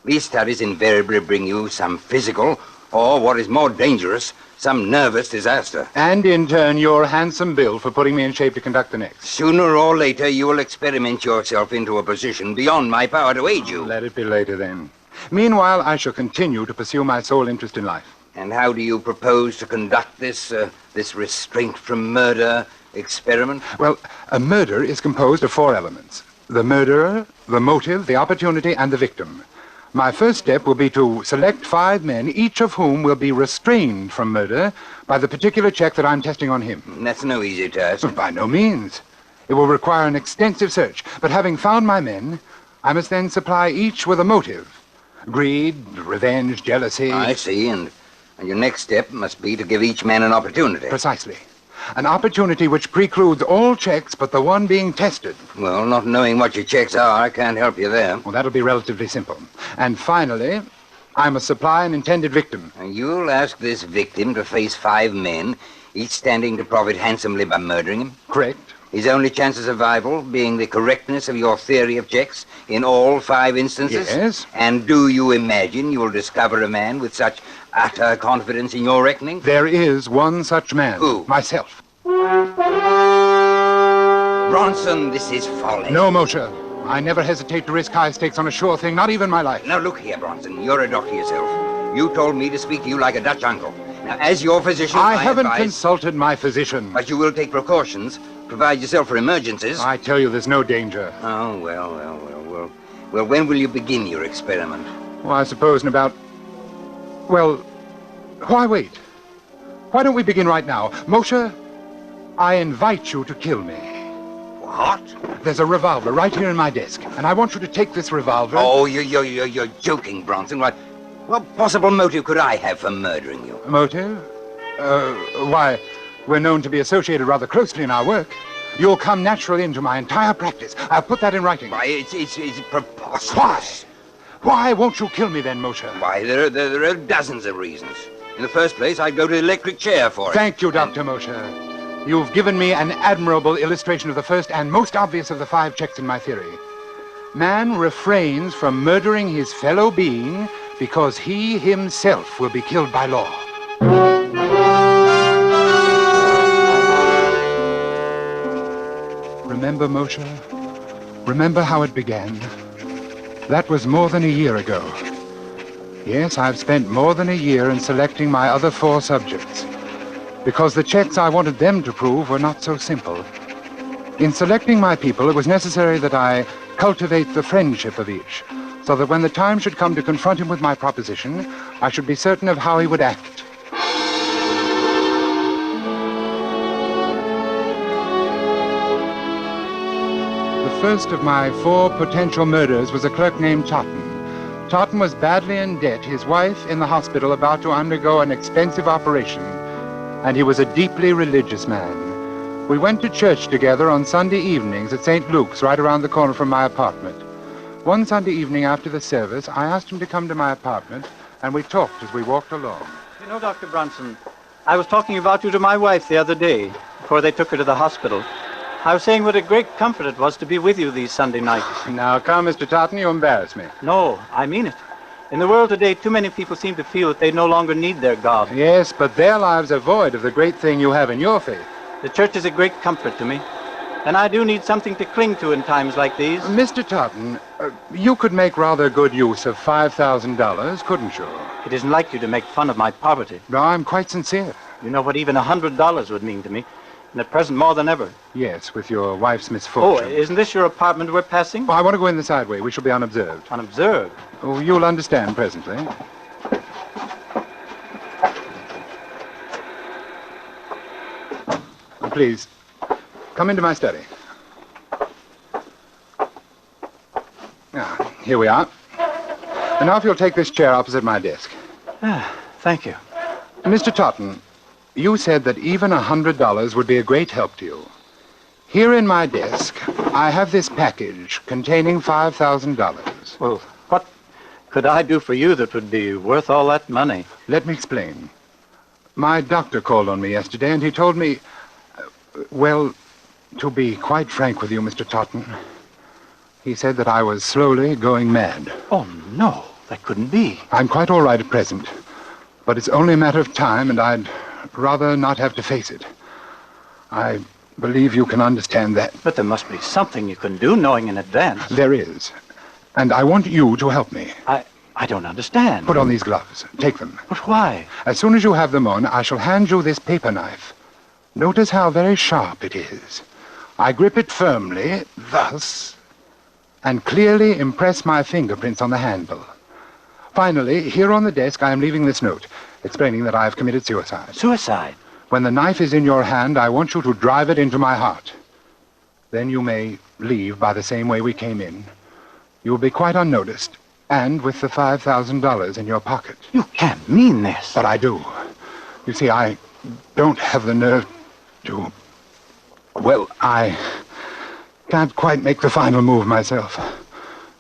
These studies invariably bring you some physical, or what is more dangerous, some nervous disaster. And in turn, your handsome bill for putting me in shape to conduct the next. Sooner or later, you will experiment yourself into a position beyond my power to aid you. Let it be later, then. Meanwhile, I shall continue to pursue my sole interest in life. And how do you propose to conduct this restraint from murder experiment? Well, a murder is composed of 4 elements. The murderer, the motive, the opportunity, and the victim. My first step will be to select 5 men, each of whom will be restrained from murder by the particular check that I'm testing on him. That's no easy task. By no means. It will require an extensive search. But having found my men, I must then supply each with a motive. Greed, revenge, jealousy. I see, and your next step must be to give each man an opportunity. Precisely. An opportunity which precludes all checks but the one being tested. Well, not knowing what your checks are, I can't help you there. Well, that'll be relatively simple. And finally, I must supply an intended victim. And you'll ask this victim to face 5 men, each standing to profit handsomely by murdering him? Correct. His only chance of survival being the correctness of your theory of checks in all 5 instances? Yes. And do you imagine you'll discover a man with such utter confidence in your reckoning? There is one such man. Who? Myself. Bronson, this is folly. No, Moshe. I never hesitate to risk high stakes on a sure thing, not even my life. Now, look here, Bronson. You're a doctor yourself. You told me to speak to you like a Dutch uncle. Now, as your physician, I haven't consulted my physician. But you will take precautions. Provide yourself for emergencies. I tell you, there's no danger. Oh, well. Well, when will you begin your experiment? Well, I suppose in about... Well, why wait? Why don't we begin right now? Moshe, I invite you to kill me. What? There's a revolver right here in my desk, and I want you to take this revolver... Oh, you're joking, Bronson. What possible motive could I have for murdering you? Motive? Why, we're known to be associated rather closely in our work. You'll come naturally into my entire practice. I'll put that in writing. Why, it's preposterous. Why won't you kill me then, Moshe? Why, there are dozens of reasons. In the first place, I'd go to the electric chair for it. Thank you, Dr. Moshe. You've given me an admirable illustration of the first and most obvious of the 5 checks in my theory. Man refrains from murdering his fellow being because he himself will be killed by law. Remember, Moshe? Remember how it began? That was more than a year ago. Yes, I've spent more than a year in selecting my other 4 subjects, because the checks I wanted them to prove were not so simple. In selecting my people, it was necessary that I cultivate the friendship of each, so that when the time should come to confront him with my proposition, I should be certain of how he would act. The first of my 4 potential murders was a clerk named Totten. Totten was badly in debt, his wife in the hospital about to undergo an expensive operation, and he was a deeply religious man. We went to church together on Sunday evenings at St. Luke's, right around the corner from my apartment. One Sunday evening after the service, I asked him to come to my apartment, and we talked as we walked along. You know, Dr. Bronson, I was talking about you to my wife the other day, before they took her to the hospital. I was saying what a great comfort it was to be with you these Sunday nights. Now, come, Mr. Totten, you embarrass me. No, I mean it. In the world today, too many people seem to feel that they no longer need their God. Yes, but their lives are void of the great thing you have in your faith. The church is a great comfort to me. And I do need something to cling to in times like these. Mr. Totten, you could make rather good use of $5,000, couldn't you? It isn't like you to make fun of my poverty. No, I'm quite sincere. You know what even $100 would mean to me. And at present, more than ever. Yes, with your wife's misfortune. Oh, isn't this your apartment we're passing? Oh, I want to go in the side way. We shall be unobserved. Unobserved? Oh, you'll understand presently. Please, come into my study. Ah, here we are. And now if you'll take this chair opposite my desk. Ah, thank you. Mr. Totten, you said that even $100 would be a great help to you. Here in my desk, I have this package containing $5,000. Well, what could I do for you that would be worth all that money? Let me explain. My doctor called on me yesterday, and he told me... well, to be quite frank with you, Mr. Totten, he said that I was slowly going mad. Oh, no, that couldn't be. I'm quite all right at present, but it's only a matter of time, and I'd rather not have to face it. I believe you can understand that. But there must be something you can do, knowing in advance. There is, and I want you to help me. I don't understand. Put on these gloves. Take them. But why? As soon as you have them on, I shall hand you this paper knife. Notice how very sharp it is. I grip it firmly, thus, and clearly impress my fingerprints on the handle. Finally, here on the desk, I am leaving this note, explaining that I have committed suicide. Suicide? When the knife is in your hand, I want you to drive it into my heart. Then you may leave by the same way we came in. You will be quite unnoticed, and with the $5,000 in your pocket. You can't mean this. But I do. You see, I don't have the nerve to... well, I can't quite make the final move myself.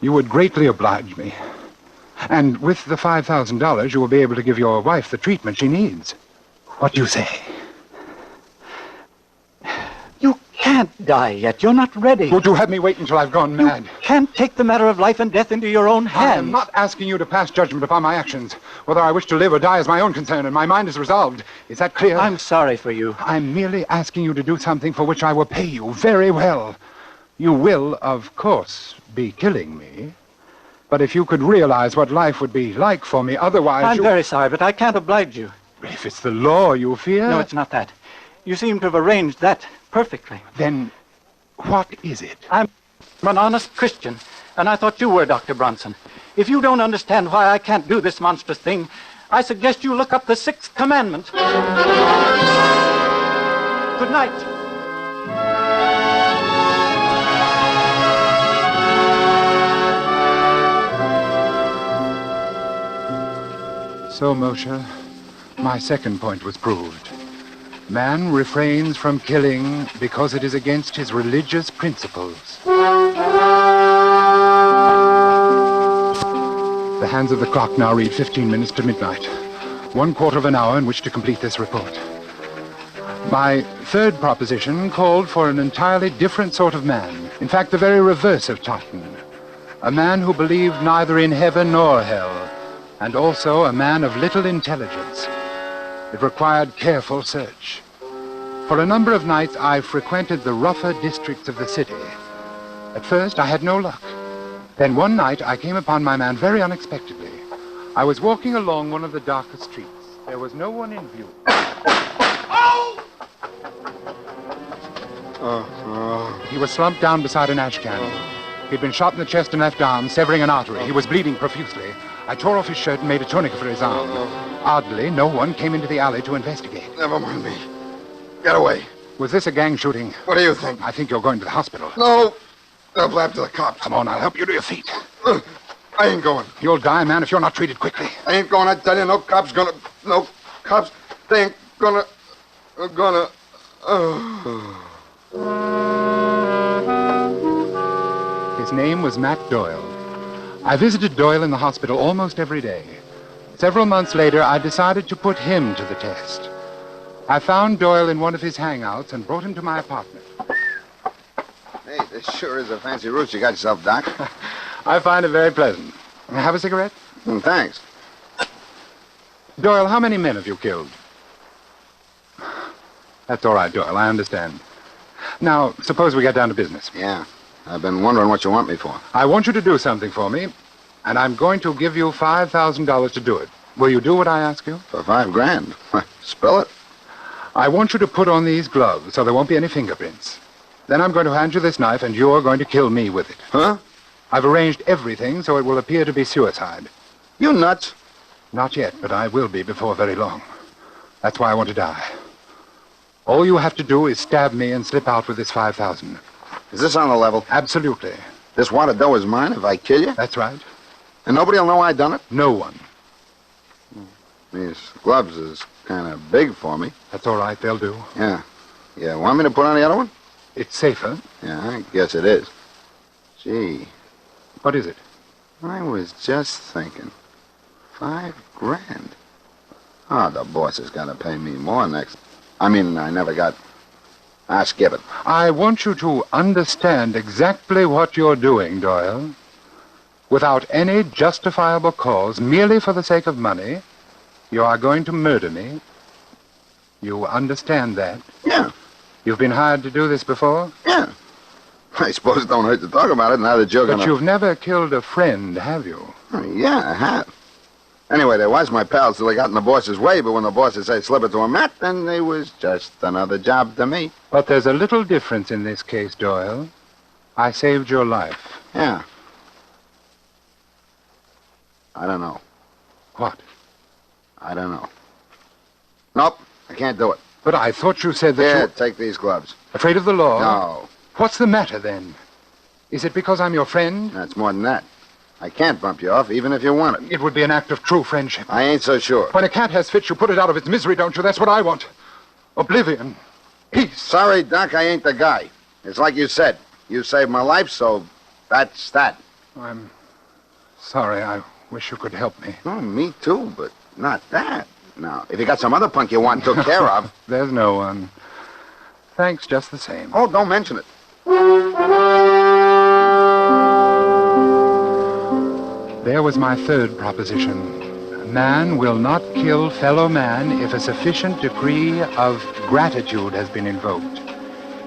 You would greatly oblige me. And with the $5,000, you will be able to give your wife the treatment she needs. What do you say? You can't die yet. You're not ready. Would you have me wait until I've gone mad? You can't take the matter of life and death into your own hands. I am not asking you to pass judgment upon my actions. Whether I wish to live or die is my own concern, and my mind is resolved. Is that clear? I'm sorry for you. I'm merely asking you to do something for which I will pay you very well. You will, of course, be killing me. But if you could realize what life would be like for me otherwise... I'm very sorry, but I can't oblige you. If it's the law you fear... No, it's not that. You seem to have arranged that perfectly. Then what is it? I'm an honest Christian, and I thought you were, Dr. Bronson. If you don't understand why I can't do this monstrous thing, I suggest you look up the 6th commandment. Good night. So, Moshe, my second point was proved. Man refrains from killing because it is against his religious principles. The hands of the clock now read 15 minutes to midnight. 1/4 of an hour in which to complete this report. My third proposition called for an entirely different sort of man. In fact, the very reverse of Totten. A man who believed neither in heaven nor hell, and also a man of little intelligence. It required careful search. For a number of nights, I frequented the rougher districts of the city. At first, I had no luck. Then one night, I came upon my man very unexpectedly. I was walking along one of the darkest streets. There was no one in view. He was slumped down beside an ash can. He'd been shot in the chest and left arm, severing an artery. He was bleeding profusely. I tore off his shirt and made a tourniquet for his arm. Oddly, no one came into the alley to investigate. Never mind me. Get away. Was this a gang shooting? What do you think? I think you're going to the hospital. No. They'll blab to the cops. Come on, I'll help you to your feet. I ain't going. You'll die, man, if you're not treated quickly. I ain't going, I tell you. No cops gonna... No cops. They ain't gonna... His name was Matt Doyle. I visited Doyle in the hospital almost every day. Several months later, I decided to put him to the test. I found Doyle in one of his hangouts and brought him to my apartment. Hey, this sure is a fancy roost you got yourself, Doc. I find it very pleasant. Have a cigarette? Thanks. Doyle, how many men have you killed? That's all right, Doyle. I understand. Now, suppose we get down to business. Yeah. I've been wondering what you want me for. I want you to do something for me, and I'm going to give you $5,000 to do it. Will you do what I ask you? For $5,000? Spill it. I want you to put on these gloves so there won't be any fingerprints. Then I'm going to hand you this knife, and you're going to kill me with it. Huh? I've arranged everything so it will appear to be suicide. You nuts? Not yet, but I will be before very long. That's why I want to die. All you have to do is stab me and slip out with this $5,000. Is this on the level? Absolutely. This wad of dough is mine if I kill you? That's right. And nobody will know I done it? No one. These gloves is kind of big for me. That's all right. They'll do. Yeah. Yeah, want me to put on the other one? It's safer. Yeah, I guess it is. Gee. What is it? I was just thinking. $5,000. Oh, the boss is going to pay me more next. I never got... skip it. I want you to understand exactly what you're doing, Doyle. Without any justifiable cause, merely for the sake of money, you are going to murder me. You understand that? Yeah. You've been hired to do this before? Yeah. I suppose it don't hurt to talk about it now that you're But gonna... you've never killed a friend, have you? Yeah, I have. Anyway, they was my pals till they got in the boss's way, but when the bosses say slip it to a mat, then they was just another job to me. But there's a little difference in this case, Doyle. I saved your life. Yeah. I don't know. What? I don't know. Nope, I can't do it. But I thought you said that Yeah, you... take these gloves. Afraid of the law? No. What's the matter, then? Is it because I'm your friend? That's more than that. I can't bump you off, even if you want it. It would be an act of true friendship. I ain't so sure. When a cat has fits, you put it out of its misery, don't you? That's what I want. Oblivion. Peace. Sorry, Doc, I ain't the guy. It's like you said. You saved my life, so that's that. I'm sorry. I wish you could help me. Oh, me too, but not that. Now, if you got some other punk you want took care of... There's no one. Thanks just the same. Oh, don't mention it. There was my third proposition. Man will not kill fellow man if a sufficient degree of gratitude has been invoked.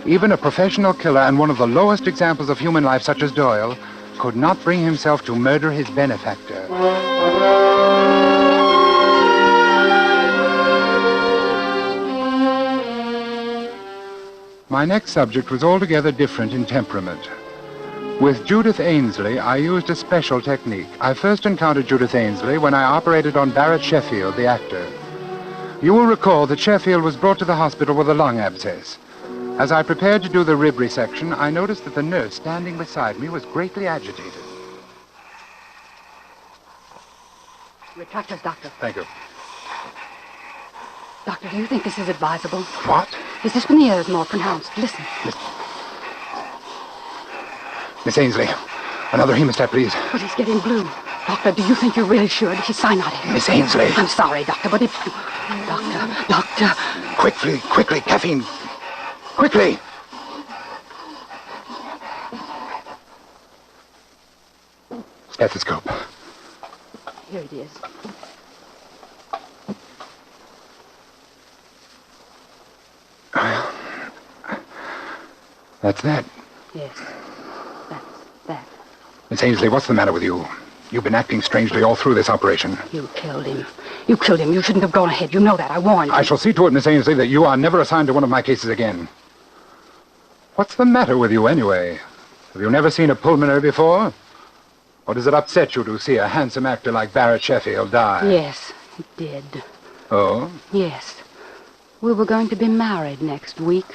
Even a professional killer and one of the lowest examples of human life, such as Doyle, could not bring himself to murder his benefactor. My next subject was altogether different in temperament. With Judith Ainsley, I used a special technique. I first encountered Judith Ainsley when I operated on Barrett Sheffield, the actor. You will recall that Sheffield was brought to the hospital with a lung abscess. As I prepared to do the rib resection, I noticed that the nurse standing beside me was greatly agitated. Retractors, Doctor. Thank you. Doctor, do you think this is advisable? What? His dyspnea is more pronounced. Listen. Miss Ainsley, another hemostat, please. But he's getting blue. Doctor, do you think you really should? He's cyanotic. Miss Ainsley. I'm sorry, Doctor, but if... Doctor. Quickly, caffeine. Quickly. Stethoscope. Here it is. That's that. Yes. That's that. Miss Ainsley, what's the matter with you? You've been acting strangely all through this operation. You killed him. You killed him. You shouldn't have gone ahead. You know that. I warned you. I shall see to it, Miss Ainsley, that you are never assigned to one of my cases again. What's the matter with you, anyway? Have you never seen a pulmonary before? Or does it upset you to see a handsome actor like Barrett Sheffield die? Yes, it did. Oh? Yes. We were going to be married next week.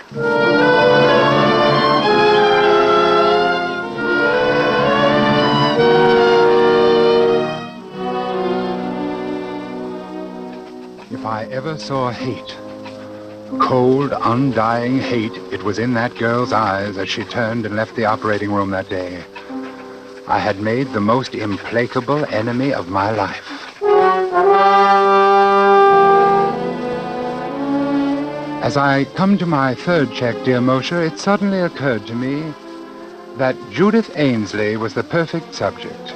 If I ever saw hate, cold, undying hate, it was in that girl's eyes as she turned and left the operating room that day. I had made the most implacable enemy of my life. As I come to my third check, dear Mosher, it suddenly occurred to me that Judith Ainsley was the perfect subject.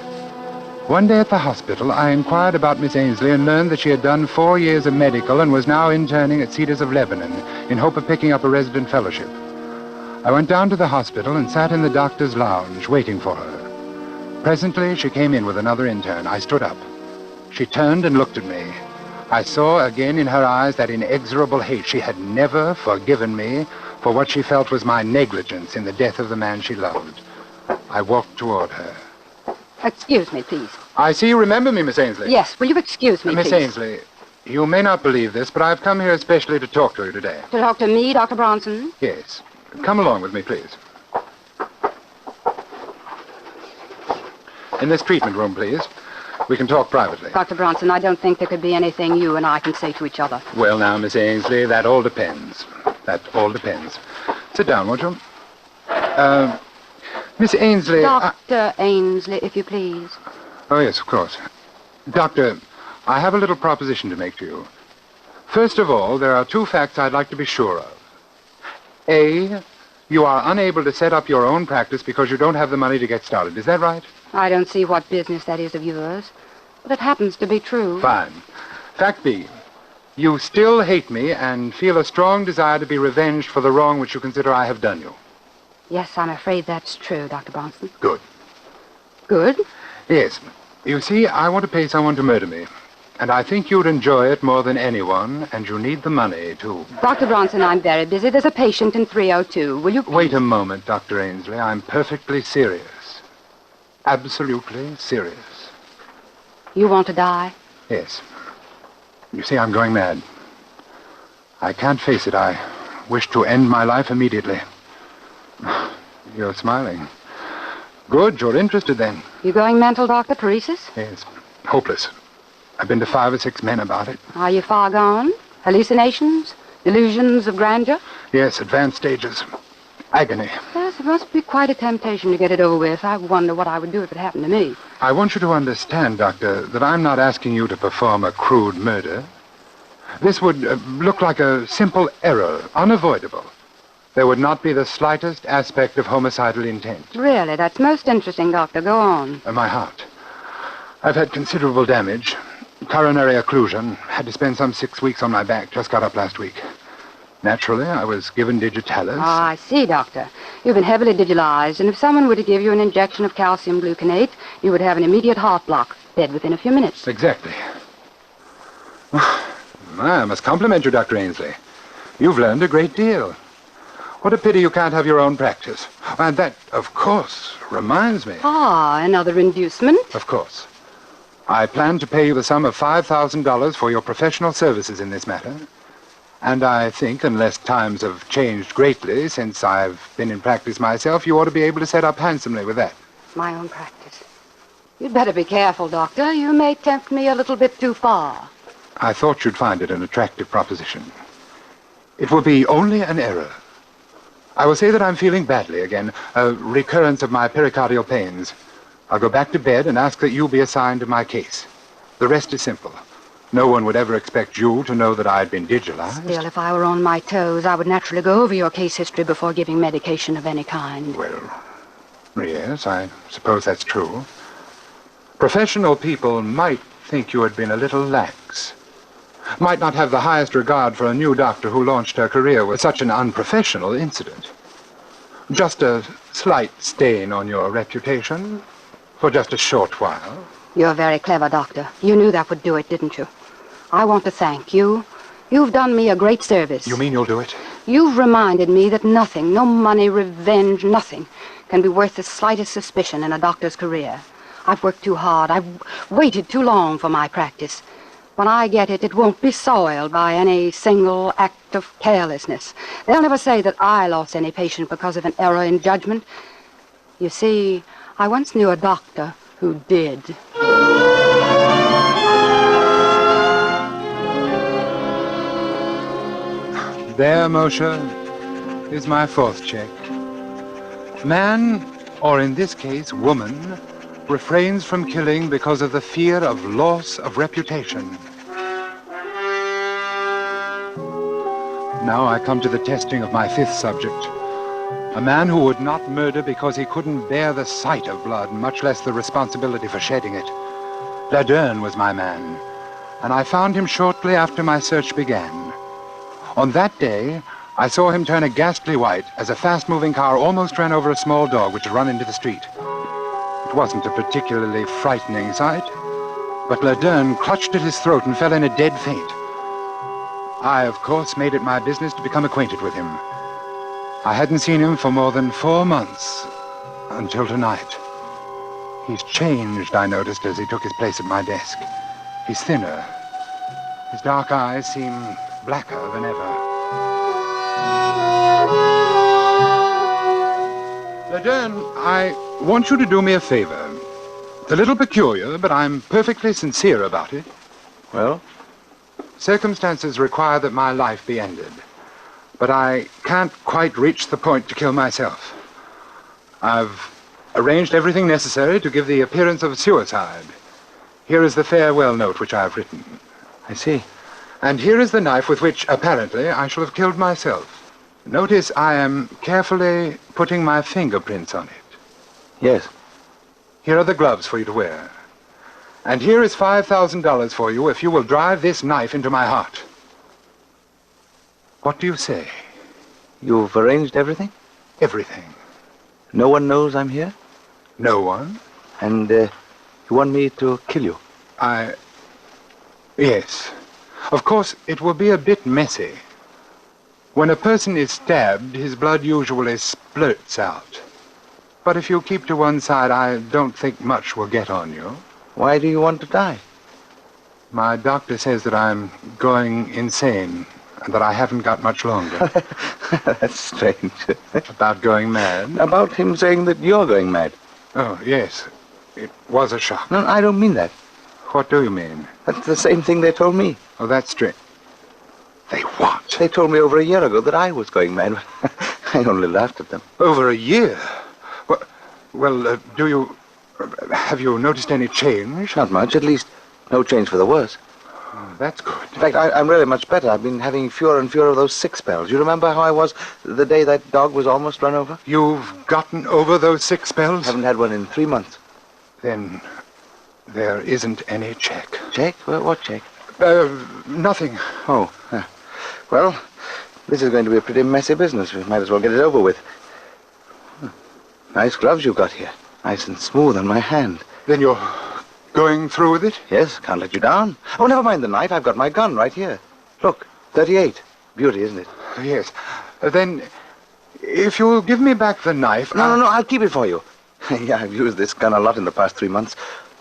One day at the hospital, I inquired about Miss Ainsley and learned that she had done 4 years of medical and was now interning at Cedars of Lebanon in hope of picking up a resident fellowship. I went down to the hospital and sat in the doctor's lounge waiting for her. Presently, she came in with another intern. I stood up. She turned and looked at me. I saw again in her eyes that inexorable hate. She had never forgiven me for what she felt was my negligence in the death of the man she loved. I walked toward her. Excuse me, please. I see you remember me, Miss Ainsley. Yes, will you excuse me, Miss please? Ainsley, you may not believe this, but I've come here especially to talk to you today. To talk to me, Dr. Bronson? Yes. Come along with me, please. In this treatment room, please. We can talk privately. Dr. Bronson, I don't think there could be anything you and I can say to each other. Well, now, Miss Ainsley, that all depends. That all depends. Sit down, won't you? Miss Ainsley... Dr. Ainsley, if you please. Oh, yes, of course. Doctor, I have a little proposition to make to you. First of all, there are two facts I'd like to be sure of. A, you are unable to set up your own practice because you don't have the money to get started. Is that right? I don't see what business that is of yours, but it happens to be true. Fine. Fact B, you still hate me and feel a strong desire to be revenged for the wrong which you consider I have done you. Yes, I'm afraid that's true, Dr. Bronson. Good. Good? Yes. You see, I want to pay someone to murder me. And I think you'd enjoy it more than anyone, and you need the money, too. Dr. Bronson, I'm very busy. There's a patient in 302. Will you... Wait a moment, Dr. Ainsley. I'm perfectly serious. Absolutely serious. You want to die? Yes. You see, I'm going mad. I can't face it. I wish to end my life immediately. You're smiling. Good, you're interested then. You going mental, Dr. Paresis? Yes. Hopeless. I've been to 5 or 6 men about it. Are you far gone? Hallucinations? Delusions of grandeur? Yes, advanced stages. Agony. Yes, it must be quite a temptation to get it over with. I wonder what I would do if it happened to me. I want you to understand, Doctor, that I'm not asking you to perform a crude murder. This would look like a simple error, unavoidable. There would not be the slightest aspect of homicidal intent. Really, that's most interesting, Doctor. Go on. My heart. I've had considerable damage. Coronary occlusion. Had to spend some 6 weeks on my back. Just got up last week. Naturally, I was given digitalis. Ah, I see, Doctor. You've been heavily digitalized, and if someone were to give you an injection of calcium gluconate, you would have an immediate heart block. Dead within a few minutes. Exactly. I must compliment you, Dr. Ainsley. You've learned a great deal. What a pity you can't have your own practice. And that, of course, reminds me. Ah, another inducement? Of course. I plan to pay you the sum of $5,000 for your professional services in this matter. And I think, unless times have changed greatly since I've been in practice myself, you ought to be able to set up handsomely with that. My own practice. You'd better be careful, Doctor. You may tempt me a little bit too far. I thought you'd find it an attractive proposition. It will be only an error. I will say that I'm feeling badly again, a recurrence of my pericardial pains. I'll go back to bed and ask that you be assigned to my case. The rest is simple. No one would ever expect you to know that I'd been digitalized. Still, if I were on my toes, I would naturally go over your case history before giving medication of any kind. Well, yes, I suppose that's true. Professional people might think you had been a little lax. Might not have the highest regard for a new doctor who launched her career with such an unprofessional incident. Just a slight stain on your reputation for just a short while. You're very clever, Doctor. You knew that would do it, didn't you? I want to thank you. You've done me a great service. You mean you'll do it? You've reminded me that nothing, no money, revenge, nothing, can be worth the slightest suspicion in a doctor's career. I've worked too hard. I've waited too long for my practice. When I get it, it won't be soiled by any single act of carelessness. They'll never say that I lost any patient because of an error in judgment. You see, I once knew a doctor who did. There, Moshe, is my 4th check. Man, or in this case, woman, refrains from killing because of the fear of loss of reputation. Now I come to the testing of my 5th subject. A man who would not murder because he couldn't bear the sight of blood, much less the responsibility for shedding it. Laderne was my man, and I found him shortly after my search began. On that day, I saw him turn a ghastly white as a fast-moving car almost ran over a small dog which had run into the street. It wasn't a particularly frightening sight, but Laderne clutched at his throat and fell in a dead faint. I, of course, made it my business to become acquainted with him. I hadn't seen him for more than 4 months, until tonight. He's changed, I noticed, as he took his place at my desk. He's thinner. His dark eyes seem blacker than ever. Laderne, I want you to do me a favor. It's a little peculiar, but I'm perfectly sincere about it. Well? Circumstances require that my life be ended. But I can't quite reach the point to kill myself. I've arranged everything necessary to give the appearance of suicide. Here is the farewell note which I have written. I see. And here is the knife with which, apparently, I shall have killed myself. Notice I am carefully putting my fingerprints on it. Yes. Here are the gloves for you to wear. And here is $5,000 for you if you will drive this knife into my heart. What do you say? You've arranged everything? Everything. No one knows I'm here? No one. And you want me to kill you? Yes. Of course, it will be a bit messy. When a person is stabbed, his blood usually splurts out. But if you keep to one side, I don't think much will get on you. Why do you want to die? My doctor says that I'm going insane and that I haven't got much longer. That's strange. About going mad? About him saying that you're going mad. Oh, yes. It was a shock. No, I don't mean that. What do you mean? That's the same thing they told me. Oh, that's strange. They what? They told me over a year ago that I was going mad. I only laughed at them. Over a year? Well, have you noticed any change? Not much, at least no change for the worse. Oh, that's good. In fact, I'm really much better. I've been having fewer and fewer of those sick spells. You remember how I was the day that dog was almost run over? You've gotten over those sick spells? Haven't had one in 3 months. Then there isn't any check. Check? What check? Nothing. Oh, well, this is going to be a pretty messy business. We might as well get it over with. Nice gloves you've got here. Nice and smooth on my hand. Then you're going through with it? Yes, can't let you down. Oh, never mind the knife. I've got my gun right here. Look, 38. Beauty, isn't it? Yes. Then, if you'll give me back the knife... No, I'll keep it for you. Yeah, I've used this gun a lot in the past 3 months.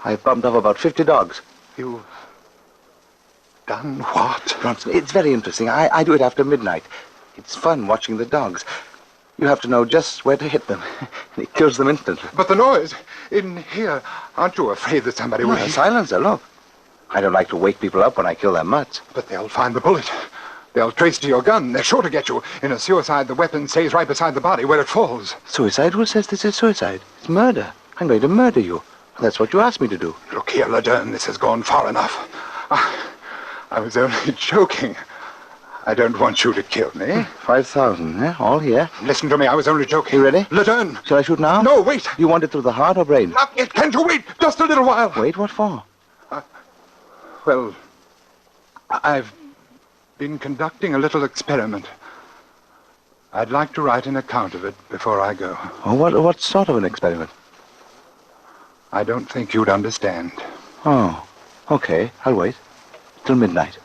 I've bumped off about 50 dogs. You've done what? Bronson, it's very interesting. I do it after midnight. It's fun watching the dogs. You have to know just where to hit them. It kills them instantly. But the noise in here, aren't you afraid that somebody will... A silencer, look. I don't like to wake people up when I kill their mutts. But they'll find the bullet. They'll trace to your gun. They're sure to get you. In a suicide, the weapon stays right beside the body where it falls. Suicide? Who says this is suicide? It's murder. I'm going to murder you. That's what you asked me to do. Look here, Laderne, this has gone far enough. I was only joking. I don't want you to kill me. 5,000, eh? All here. Listen to me, I was only joking. You ready? Laderne! Shall I shoot now? No, wait! You want it through the heart or brain? Not yet. Can't you wait? Just a little while. Wait, what for? Well, I've been conducting a little experiment. I'd like to write an account of it before I go. Oh, what sort of an experiment? I don't think you'd understand. Oh, okay. I'll wait. Till midnight.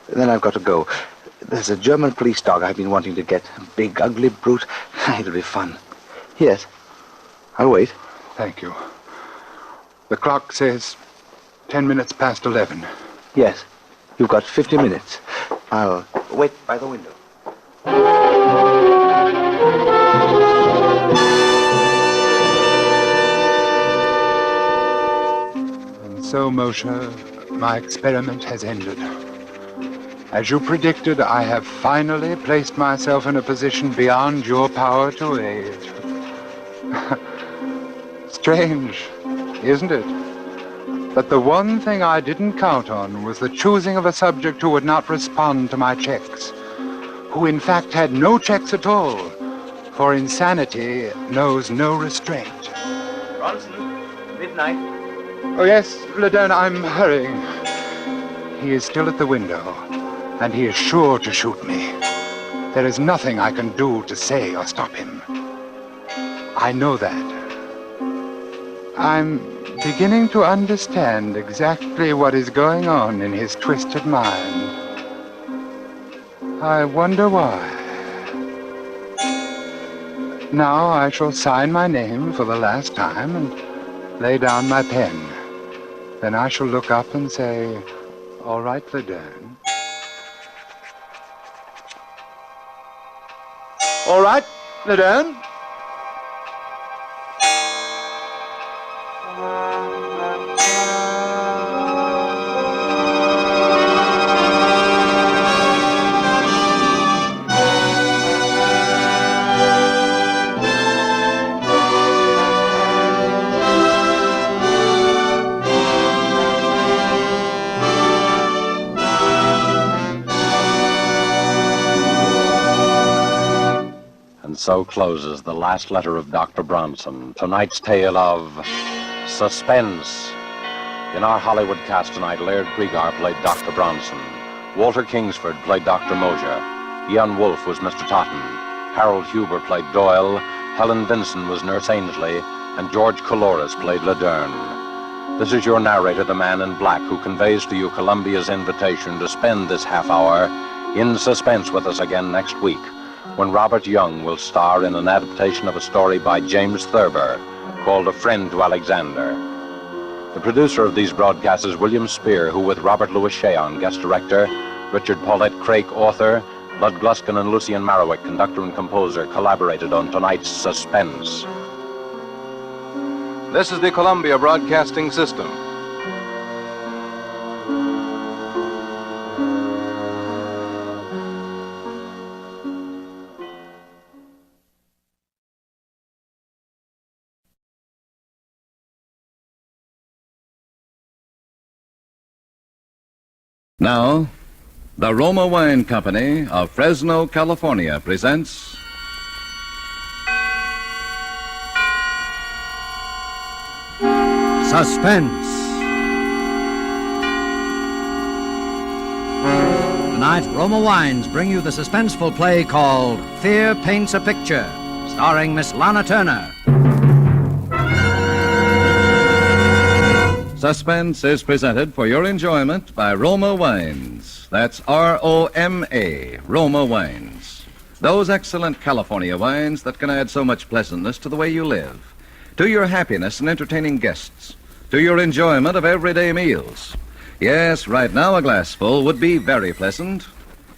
Then I've got to go. There's a German police dog I've been wanting to get. A big, ugly brute. It'll be fun. Yes. I'll wait. Thank you. The clock says 10 minutes past 11. Yes. You've got 50 minutes. I'll wait by the window. And so, Moshe, my experiment has ended. As you predicted, I have finally placed myself in a position beyond your power to aid. Strange, isn't it? That the one thing I didn't count on was the choosing of a subject who would not respond to my checks, who in fact had no checks at all, for insanity knows no restraint. Bronson, midnight. Oh, yes, Laderne, I'm hurrying. He is still at the window, and he is sure to shoot me. There is nothing I can do to say or stop him. I know that. I'm beginning to understand exactly what is going on in his twisted mind. I wonder why. Now I shall sign my name for the last time and lay down my pen. Then I shall look up and say, "All right, Laderne." All right, Laderne. And so closes the last letter of Dr. Bronson. Tonight's tale of suspense. In our Hollywood cast tonight, Laird Kriegar played Dr. Bronson. Walter Kingsford played Dr. Mosier. Ian Wolfe was Mr. Totten. Harold Huber played Doyle. Helen Vinson was Nurse Ainsley. And George Coloris played Laderne. This is your narrator, the Man in Black, who conveys to you Columbia's invitation to spend this half hour in suspense with us again next week, when Robert Young will star in an adaptation of a story by James Thurber called A Friend to Alexander. The producer of these broadcasts is William Spear, who with Robert Louis Cheon, guest director, Richard Paulette Craik, author, Lud Gluskin and Lucian Marowik, conductor and composer, collaborated on tonight's Suspense. This is the Columbia Broadcasting System. Now, the Roma Wine Company of Fresno, California presents Suspense. Tonight, Roma Wines bring you the suspenseful play called Fear Paints a Picture, starring Miss Lana Turner. Suspense is presented for your enjoyment by Roma Wines. That's R-O-M-A, Roma Wines. Those excellent California wines that can add so much pleasantness to the way you live, to your happiness in entertaining guests, to your enjoyment of everyday meals. Yes, right now a glassful would be very pleasant,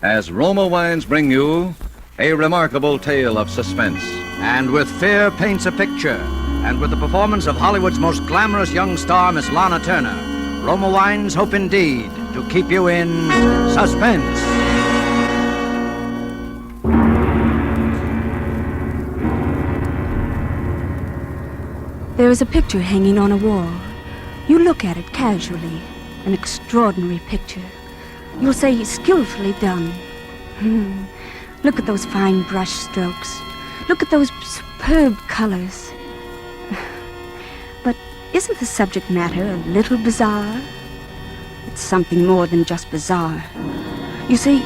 as Roma Wines bring you a remarkable tale of suspense. And with Fear Paints a Picture, and with the performance of Hollywood's most glamorous young star, Miss Lana Turner, Roma Wines hope indeed to keep you in suspense. There is a picture hanging on a wall. You look at it casually. An extraordinary picture. You'll say skillfully done. Look at those fine brush strokes. Look at those superb colors. But isn't the subject matter a little bizarre? It's something more than just bizarre. You see,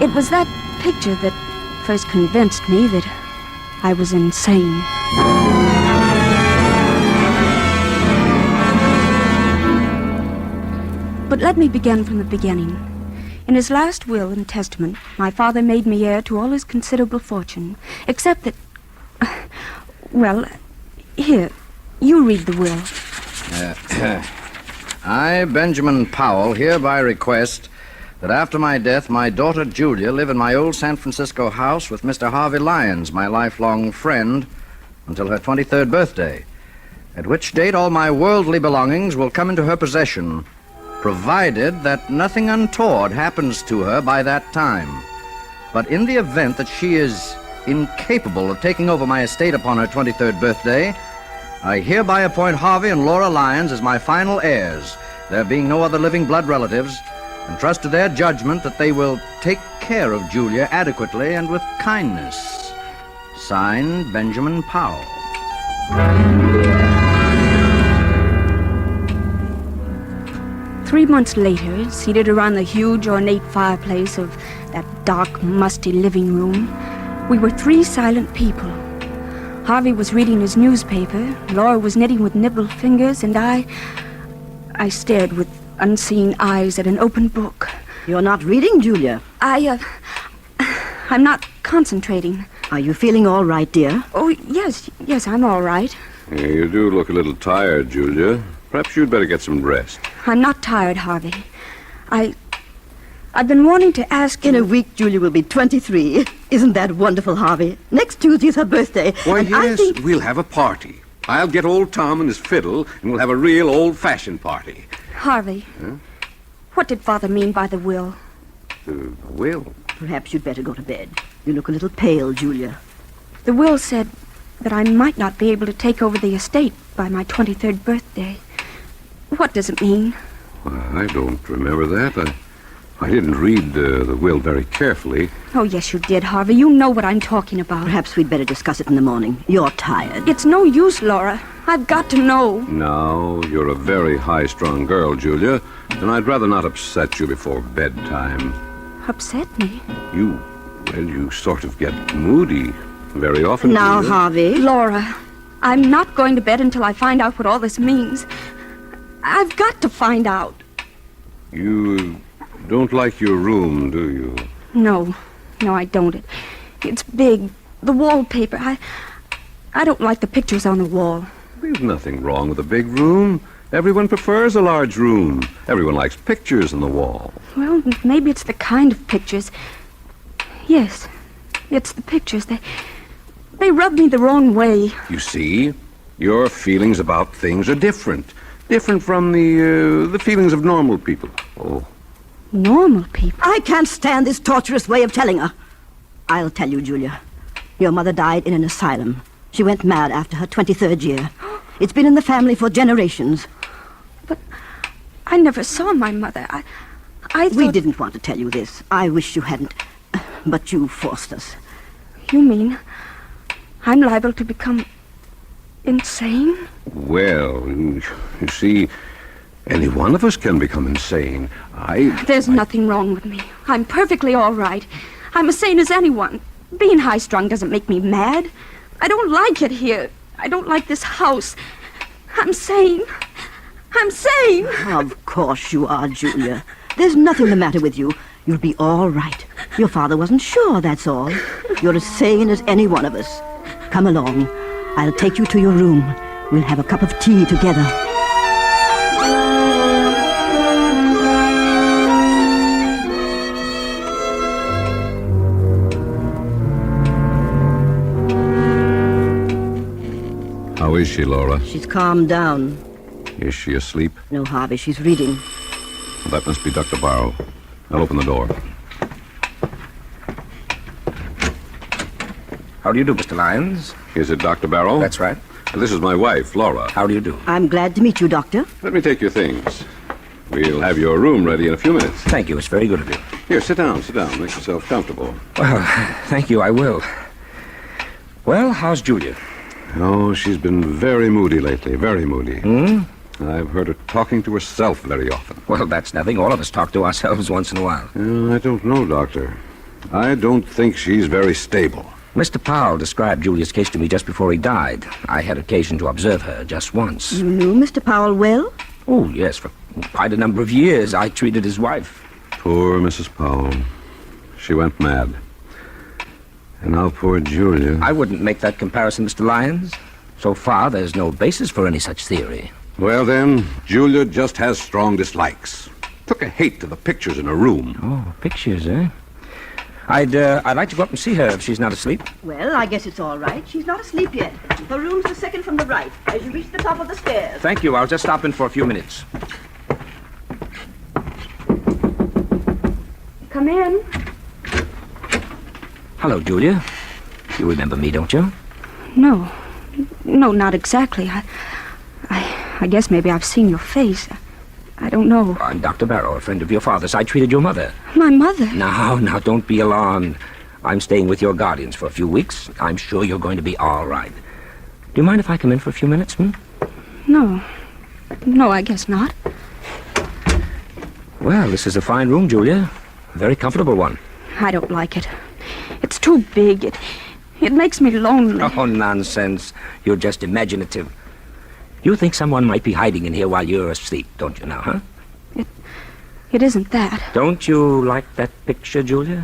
it was that picture that first convinced me that I was insane. But let me begin from the beginning. In his last will and testament, my father made me heir to all his considerable fortune, except that... Well, here, you read the will. I, Benjamin Powell, hereby request that after my death, my daughter Julia live in my old San Francisco house with Mr. Harvey Lyons, my lifelong friend, until her 23rd birthday, at which date all my worldly belongings will come into her possession, provided that nothing untoward happens to her by that time. But in the event that she is incapable of taking over my estate upon her 23rd birthday, I hereby appoint Harvey and Laura Lyons as my final heirs, there being no other living blood relatives, and trust to their judgment that they will take care of Julia adequately and with kindness. Signed, Benjamin Powell. 3 months later, seated around the huge, ornate fireplace of that dark, musty living room, we were 3 silent people. Harvey was reading his newspaper, Laura was knitting with nimble fingers, and I stared with unseeing eyes at an open book. You're not reading, Julia. I'm not concentrating. Are you feeling all right, dear? Oh, yes, I'm all right. Yeah, you do look a little tired, Julia. Perhaps you'd better get some rest. I'm not tired, Harvey. I've been wanting to ask you... In a week, Julia will be 23. Isn't that wonderful, Harvey? Next Tuesday is her birthday. Why, and yes, I think... we'll have a party. I'll get old Tom and his fiddle, and we'll have a real old-fashioned party. Harvey, Huh? what did Father mean by the will? The will? Perhaps you'd better go to bed. You look a little pale, Julia. The will said that I might not be able to take over the estate by my 23rd birthday. What does it mean? Well, I don't remember that. I didn't read the will very carefully. Oh, yes, you did, Harvey. You know what I'm talking about. Perhaps we'd better discuss it in the morning. You're tired. It's no use, Laura. I've got to know. No, you're a very high-strung girl, Julia, and I'd rather not upset you before bedtime. Upset me? You sort of get moody very often, Now, Julia. Harvey. Laura, I'm not going to bed until I find out what all this means. I've got to find out. You don't like your room, do you? No, I don't. It's big. The wallpaper. I don't like the pictures on the wall. There's nothing wrong with a big room. Everyone prefers a large room. Everyone likes pictures on the wall. Well, maybe it's the kind of pictures. Yes, it's the pictures. They rub me the wrong way. You see, your feelings about things are different. Different from the feelings of normal people. Oh. Normal people? I can't stand this torturous way of telling her. I'll tell you, Julia. Your mother died in an asylum. She went mad after her 23rd year. It's been in the family for generations. But I never saw my mother. I thought... We didn't want to tell you this. I wish you hadn't. But you forced us. You mean I'm liable to become insane? Well, you see, any one of us can become insane. There's nothing wrong with me. I'm perfectly all right. I'm as sane as anyone. Being high-strung doesn't make me mad. I don't like it here. I don't like this house. I'm sane. I'm sane. Of course you are, Julia. There's nothing the matter with you. You'll be all right. Your father wasn't sure, that's all. You're as sane as any one of us. Come along. I'll take you to your room. We'll have a cup of tea together. How is she, Laura? She's calmed down. Is she asleep? No, Harvey, she's reading. Well, that must be Dr. Barrow. I'll open the door. How do you do, Mr. Lyons? Is it Dr. Barrow? That's right. This is my wife, Laura. How do you do? I'm glad to meet you, Doctor. Let me take your things. We'll have your room ready in a few minutes. Thank you. It's very good of you. Here, sit down. Make yourself comfortable. Well, thank you. I will. Well, how's Julia? Oh, she's been very moody lately. Very moody. Hmm? I've heard her talking to herself very often. Well, that's nothing. All of us talk to ourselves once in a while. I don't know, Doctor. I don't think she's very stable. Mr. Powell described Julia's case to me just before he died. I had occasion to observe her just once. You knew Mr. Powell well? Oh, yes, for quite a number of years. I treated his wife. Poor Mrs. Powell. She went mad. And now poor Julia. I wouldn't make that comparison, Mr. Lyons. So far, there's no basis for any such theory. Well, then, Julia just has strong dislikes. Took a hate to the pictures in her room. Oh, pictures, eh? I'd like to go up and see her if she's not asleep. Well, I guess it's all right. She's not asleep yet. Her room's the second from the right, as you reach the top of the stairs. Thank you. I'll just stop in for a few minutes. Come in. Hello, Julia. You remember me, don't you? No, not exactly. I guess maybe I've seen your face. I don't know. I'm Dr. Barrow, a friend of your father's. I treated your mother. My mother? Now, don't be alarmed. I'm staying with your guardians for a few weeks. I'm sure you're going to be all right. Do you mind if I come in for a few minutes, No, I guess not. Well, this is a fine room, Julia. A very comfortable one. I don't like it. It's too big. It makes me lonely. Oh, nonsense. You're just imaginative. You think someone might be hiding in here while you're asleep, don't you now, huh? It isn't that. Don't you like that picture, Julia?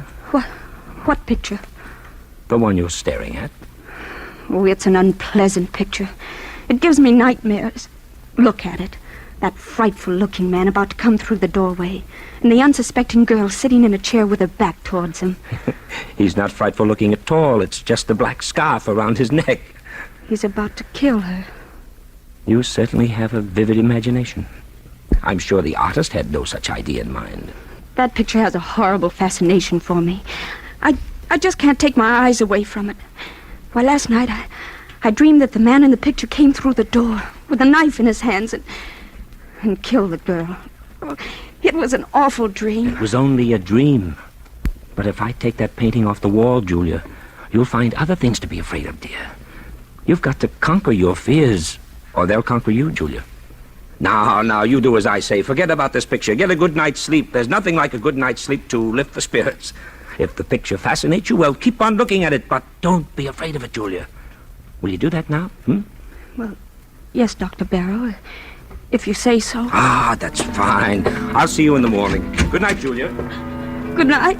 What picture? The one you're staring at. Oh, it's an unpleasant picture. It gives me nightmares. Look at it. That frightful-looking man about to come through the doorway, and the unsuspecting girl sitting in a chair with her back towards him. He's not frightful-looking at all. It's just the black scarf around his neck. He's about to kill her. You certainly have a vivid imagination. I'm sure the artist had no such idea in mind. That picture has a horrible fascination for me. I just can't take my eyes away from it. Why, last night I dreamed that the man in the picture came through the door with a knife in his hands and killed the girl. Oh, it was an awful dream. It was only a dream. But if I take that painting off the wall, Julia, you'll find other things to be afraid of, dear. You've got to conquer your fears, or they'll conquer you, Julia. Now, you do as I say. Forget about this picture. Get a good night's sleep. There's nothing like a good night's sleep to lift the spirits. If the picture fascinates you, well, keep on looking at it, but don't be afraid of it, Julia. Will you do that now? Well, yes, Dr. Barrow, if you say so. Ah, that's fine. I'll see you in the morning. Good night, Julia. Good night.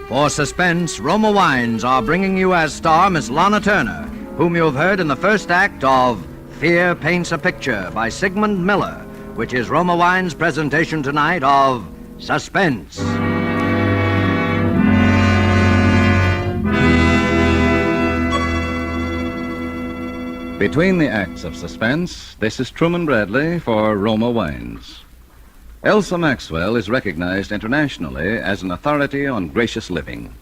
For Suspense, Roma Wines are bringing you as star Miss Lana Turner, whom you have heard in the first act of Fear Paints a Picture by Sigmund Miller, which is Roma Wines' presentation tonight of Suspense. Between the acts of Suspense, this is Truman Bradley for Roma Wines. Elsa Maxwell is recognized internationally as an authority on gracious living.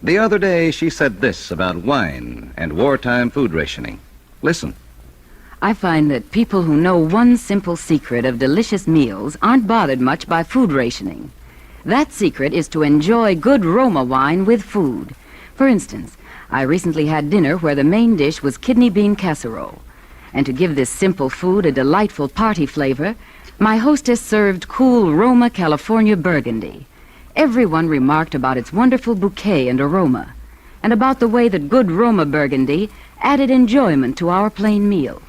The other day, she said this about wine and wartime food rationing. Listen. I find that people who know one simple secret of delicious meals aren't bothered much by food rationing. That secret is to enjoy good Roma wine with food. For instance, I recently had dinner where the main dish was kidney bean casserole. And to give this simple food a delightful party flavor, my hostess served cool Roma California Burgundy. Everyone remarked about its wonderful bouquet and aroma, and about the way that good Roma Burgundy added enjoyment to our plain meal.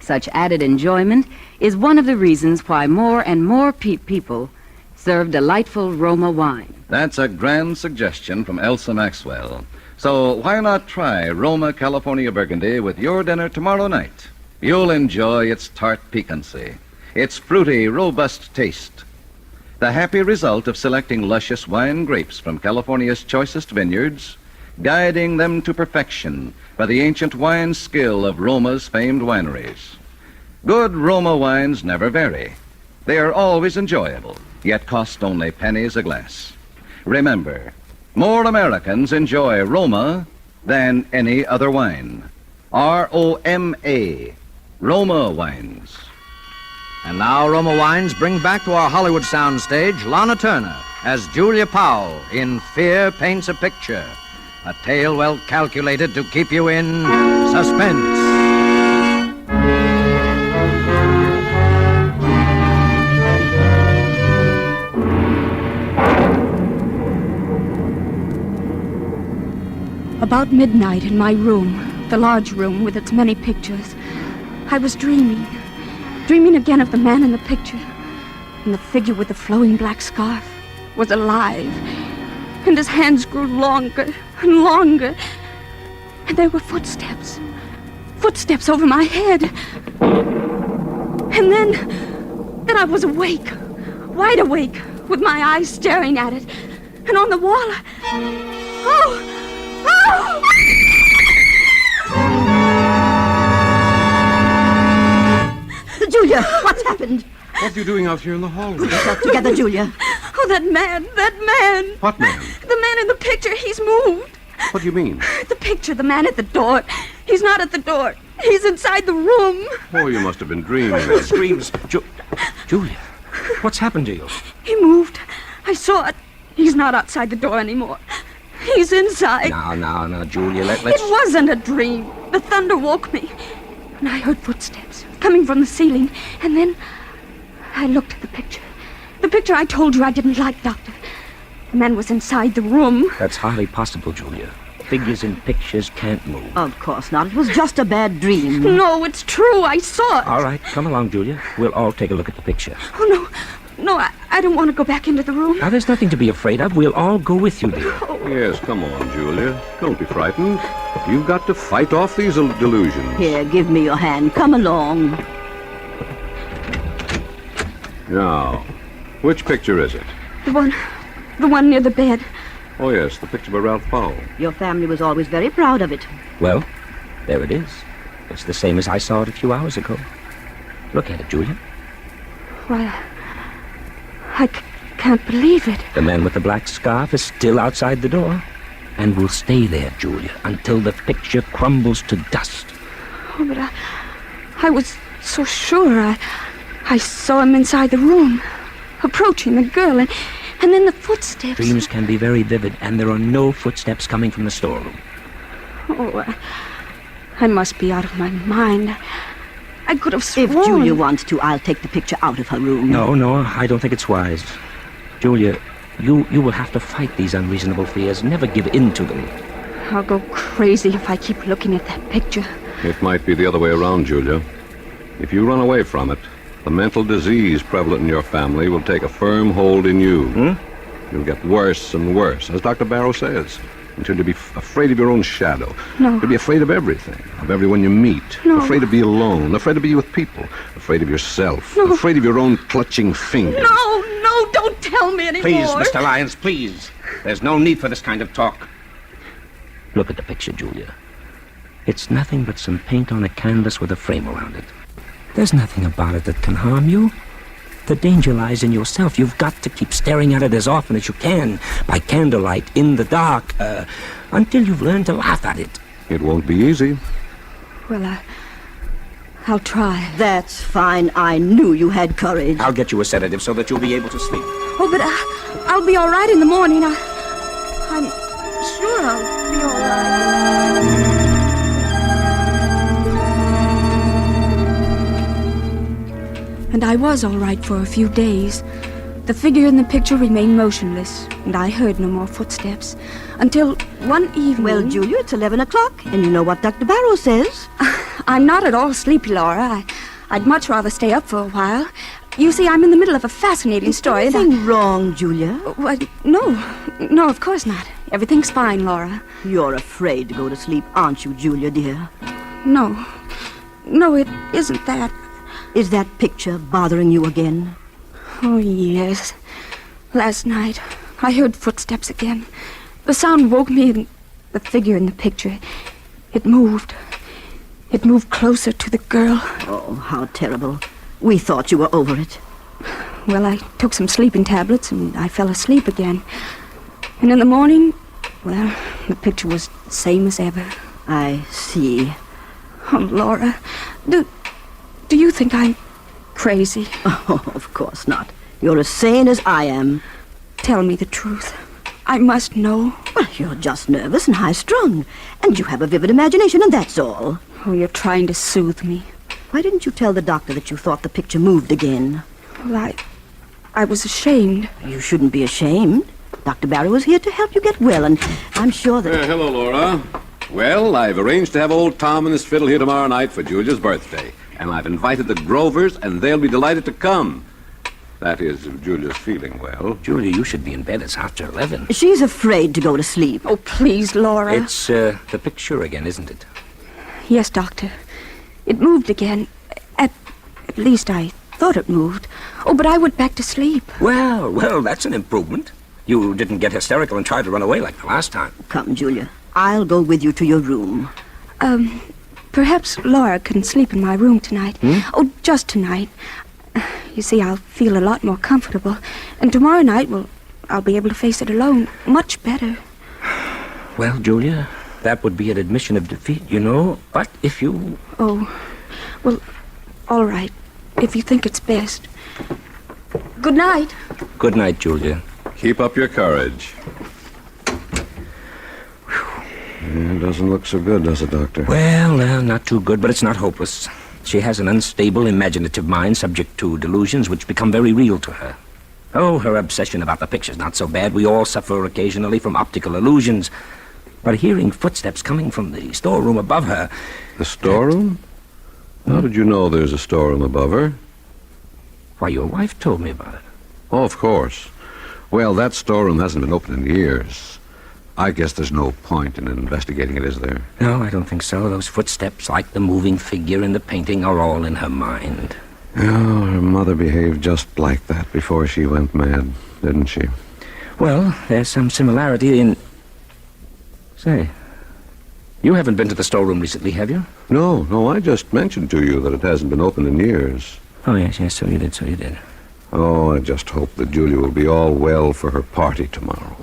Such added enjoyment is one of the reasons why more and more people serve delightful Roma wine. That's a grand suggestion from Elsa Maxwell. So why not try Roma California Burgundy with your dinner tomorrow night? You'll enjoy its tart piquancy, its fruity, robust taste. The happy result of selecting luscious wine grapes from California's choicest vineyards, guiding them to perfection by the ancient wine skill of Roma's famed wineries. Good Roma wines never vary. They are always enjoyable, yet cost only pennies a glass. Remember, more Americans enjoy Roma than any other wine. R-O-M-A, Roma Wines. And now Roma Wines bring back to our Hollywood soundstage Lana Turner as Julia Powell in Fear Paints a Picture, a tale well calculated to keep you in suspense. About midnight in my room, the large room with its many pictures, I was dreaming again of the man in the picture. And the figure with the flowing black scarf was alive. And his hands grew longer and longer. And there were footsteps. Footsteps over my head. And then I was awake. Wide awake, with my eyes staring at it. And on the wall, Oh! Julia, what's happened? What are you doing out here in the hallway? Put yourself together, Julia. Oh, that man! What man? The man in the picture, he's moved. What do you mean? The picture, the man at the door. He's not at the door. He's inside the room. Oh, you must have been dreaming. Screams. Julia, what's happened to you? He moved. I saw it. He's not outside the door anymore. He's inside. Now, Julia, let's... It wasn't a dream. The thunder woke me. And I heard footsteps coming from the ceiling. And then I looked at the picture. The picture I told you I didn't like, Doctor. The man was inside the room. That's hardly possible, Julia. Figures in pictures can't move. Of course not. It was just a bad dream. No, it's true. I saw it. All right, come along, Julia. We'll all take a look at the picture. Oh, no. No, I don't want to go back into the room. Now, there's nothing to be afraid of. We'll all go with you, dear. Yes, come on, Julia. Don't be frightened. You've got to fight off these delusions. Here, give me your hand. Come along. Now, which picture is it? The one near the bed. Oh, yes, the picture by Ralph Powell. Your family was always very proud of it. Well, there it is. It's the same as I saw it a few hours ago. Look at it, Julia. Why, I can't believe it. The man with the black scarf is still outside the door. And will stay there, Julia, until the picture crumbles to dust. Oh, but I was so sure. I saw him inside the room, approaching the girl, and then the footsteps. Dreams can be very vivid, and there are no footsteps coming from the storeroom. Oh, I must be out of my mind. I could have sworn... If Julia wants to, I'll take the picture out of her room. No, I don't think it's wise. Julia, you will have to fight these unreasonable fears. Never give in to them. I'll go crazy if I keep looking at that picture. It might be the other way around, Julia. If you run away from it, the mental disease prevalent in your family will take a firm hold in you. You'll get worse and worse, as Dr. Barrow says, until you'll be afraid of your own shadow. No. You'll be afraid of everything, of everyone you meet. No. Afraid to be alone, afraid to be with people, afraid of yourself, No. afraid of your own clutching fingers. No, don't tell me anymore. Please, Mr. Lyons, please. There's no need for this kind of talk. Look at the picture, Julia. It's nothing but some paint on a canvas with a frame around it. There's nothing about it that can harm you. The danger lies in yourself. You've got to keep staring at it as often as you can, by candlelight, in the dark, until you've learned to laugh at it. It won't be easy. Well, I'll try. That's fine. I knew you had courage. I'll get you a sedative so that you'll be able to sleep. Oh, but I'll be all right in the morning. I'm sure I'll be all right. And I was all right for a few days. The figure in the picture remained motionless, and I heard no more footsteps. Until one evening... Well, Julia, it's 11 o'clock, and you know what Dr. Barrow says. I'm not at all sleepy, Laura. I'd much rather stay up for a while. You see, I'm in the middle of a fascinating story. Is anything wrong, Julia? No, of course not. Everything's fine, Laura. You're afraid to go to sleep, aren't you, Julia, dear? No, it isn't that. Is that picture bothering you again? Oh, yes. Last night, I heard footsteps again. The sound woke me, and the figure in the picture, it moved. It moved closer to the girl. Oh, how terrible. We thought you were over it. Well, I took some sleeping tablets, and I fell asleep again. And in the morning, well, the picture was the same as ever. I see. Oh, Laura, do you think I'm crazy? Oh, of course not. You're as sane as I am. Tell me the truth. I must know. Well, you're just nervous and high-strung, and you have a vivid imagination, and that's all. Oh, you're trying to soothe me. Why didn't you tell the doctor that you thought the picture moved again? Well, I was ashamed. You shouldn't be ashamed. Dr. Barrow is here to help you get well, and I'm sure that... Hello, Laura. Well, I've arranged to have old Tom and his fiddle here tomorrow night for Julia's birthday. And I've invited the Grovers, and they'll be delighted to come. That is, if Julia's feeling well. Julia, you should be in bed. It's after 11. She's afraid to go to sleep. Oh, please, Laura. It's the picture again, isn't it? Yes, Doctor. It moved again. At least I thought it moved. Oh, but I went back to sleep. Well, that's an improvement. You didn't get hysterical and try to run away like the last time. Come, Julia. I'll go with you to your room. Perhaps Laura can sleep in my room tonight. Oh, just tonight. You see, I'll feel a lot more comfortable. And tomorrow night, well, I'll be able to face it alone much better. Well, Julia, that would be an admission of defeat, you know. But if you... Oh, well, all right. If you think it's best. Good night. Good night, Julia. Keep up your courage. It doesn't look so good, does it, Doctor? Well, not too good, but it's not hopeless. She has an unstable, imaginative mind subject to delusions which become very real to her. Oh, her obsession about the picture's not so bad. We all suffer occasionally from optical illusions. But hearing footsteps coming from the storeroom above her... The storeroom? How did you know there's a storeroom above her? Why, your wife told me about it. Oh, of course. Well, that storeroom hasn't been open in years. I guess there's no point in investigating it, is there? No, I don't think so. Those footsteps, like the moving figure in the painting, are all in her mind. Oh, her mother behaved just like that before she went mad, didn't she? Well, there's some similarity in... Say, you haven't been to the storeroom recently, have you? No, I just mentioned to you that it hasn't been open in years. Oh, yes, so you did. Oh, I just hope that Julia will be all well for her party tomorrow.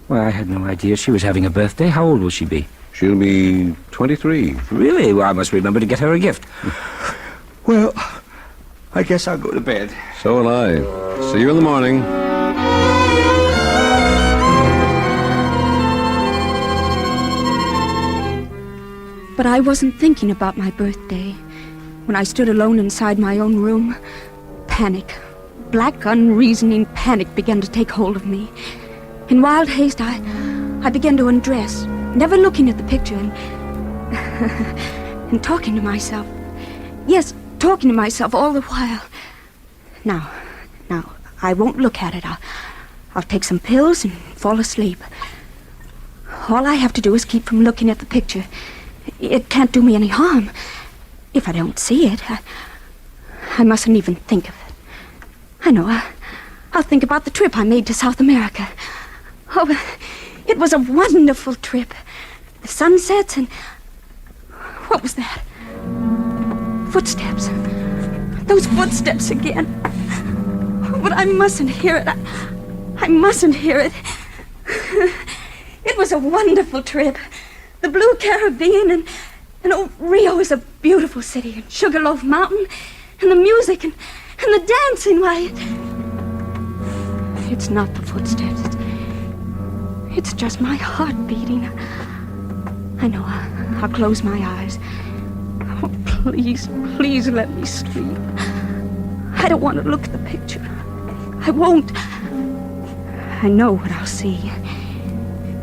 Well, I had no idea she was having a birthday. How old will she be? She'll be 23. Really? Well, I must remember to get her a gift. Well, I guess I'll go to bed. So will I. See you in the morning. But I wasn't thinking about my birthday. When I stood alone inside my own room, panic, black, unreasoning panic began to take hold of me. In wild haste, I began to undress, never looking at the picture and talking to myself. Yes, talking to myself all the while. Now, I won't look at it. I'll take some pills and fall asleep. All I have to do is keep from looking at the picture. It can't do me any harm. If I don't see it, I mustn't even think of it. I know, I'll think about the trip I made to South America. Oh, it was a wonderful trip. The sunsets and... What was that? Footsteps. Those footsteps again. But I mustn't hear it. I mustn't hear it. It was a wonderful trip. The Blue Caribbean and Rio is a beautiful city, and Sugarloaf Mountain, and the music and the dancing. Why, it's not the footsteps. It's just my heart beating. I know. I'll close my eyes. Oh, please let me sleep. I don't want to look at the picture. I won't. I know what I'll see.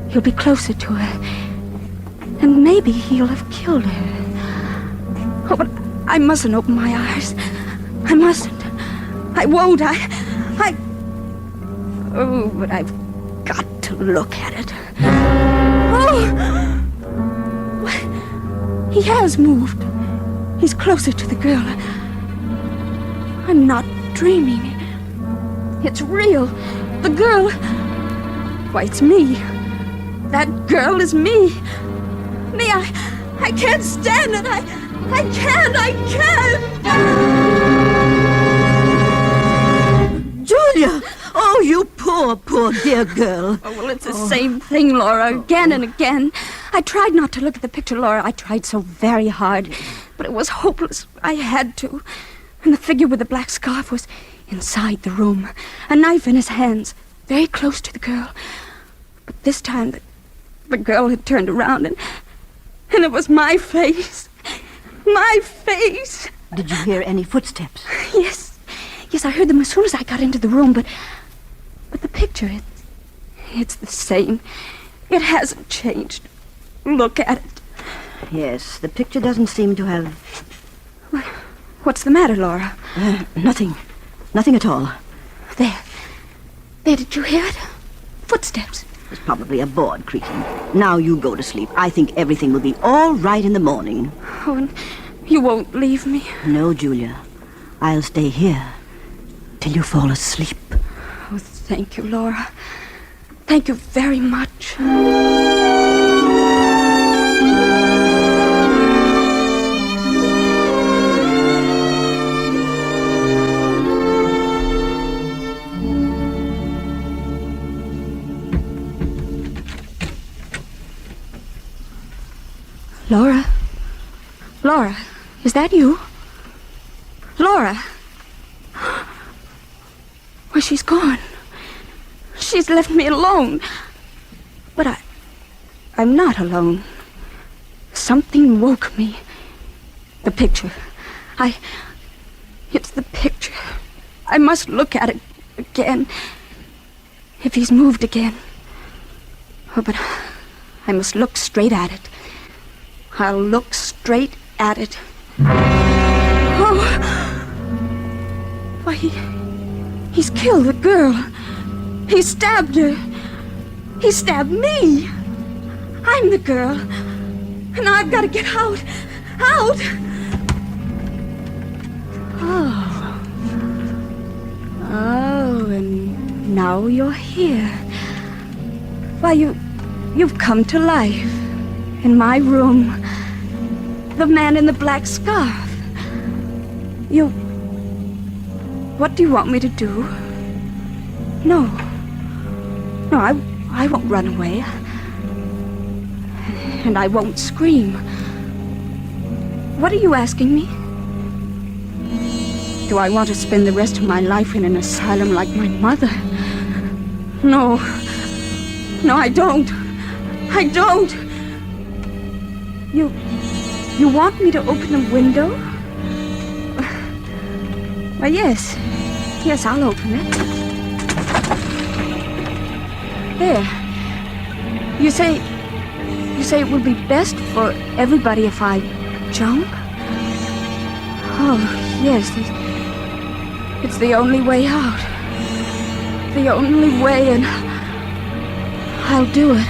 He'll be closer to her. And maybe he'll have killed her. Oh, but I mustn't open my eyes. I mustn't. I won't. Oh, but I've got to look at it. Oh! He has moved. He's closer to the girl. I'm not dreaming. It's real. The girl... Why, it's me. That girl is me. Me, I can't stand it. I can't. Julia! Oh, you poor dear girl. Oh, well, it's the same thing, Laura, again and again. I tried not to look at the picture, Laura. I tried so very hard. But it was hopeless. I had to. And the figure with the black scarf was inside the room, a knife in his hands, very close to the girl. But this time, the girl had turned around, and it was my face. My face. Did you hear any footsteps? Yes, I heard them as soon as I got into the room, but the picture, it's the same. It hasn't changed. Look at it. Yes, the picture doesn't seem to have... What's the matter, Laura? Nothing. Nothing at all. There, did you hear it? Footsteps. It's probably a board creaking. Now you go to sleep. I think everything will be all right in the morning. Oh, and you won't leave me? No, Julia. I'll stay here till you fall asleep. Oh, thank you, Laura. Thank you very much. Laura, is that you? Laura! Well, she's gone. She's left me alone. But I'm not alone. something woke me. The picture. It's the picture. I must look at it again. If he's moved again. Oh, but I must look straight at it. I'll look straight at it. Oh! Why, he's killed the girl. He stabbed her. He stabbed me. I'm the girl. And I've got to get out. Out! Oh, and now you're here. Why, you've come to life. In my room. The man in the black scarf. What do you want me to do? No, I won't run away. And I won't scream. What are you asking me? Do I want to spend the rest of my life in an asylum like my mother? No, I don't. I don't. You want me to open the window? Why, yes. Yes, I'll open it. There. You say it would be best for everybody if I jump? Oh, yes. It's the only way out. The only way, and I'll do it.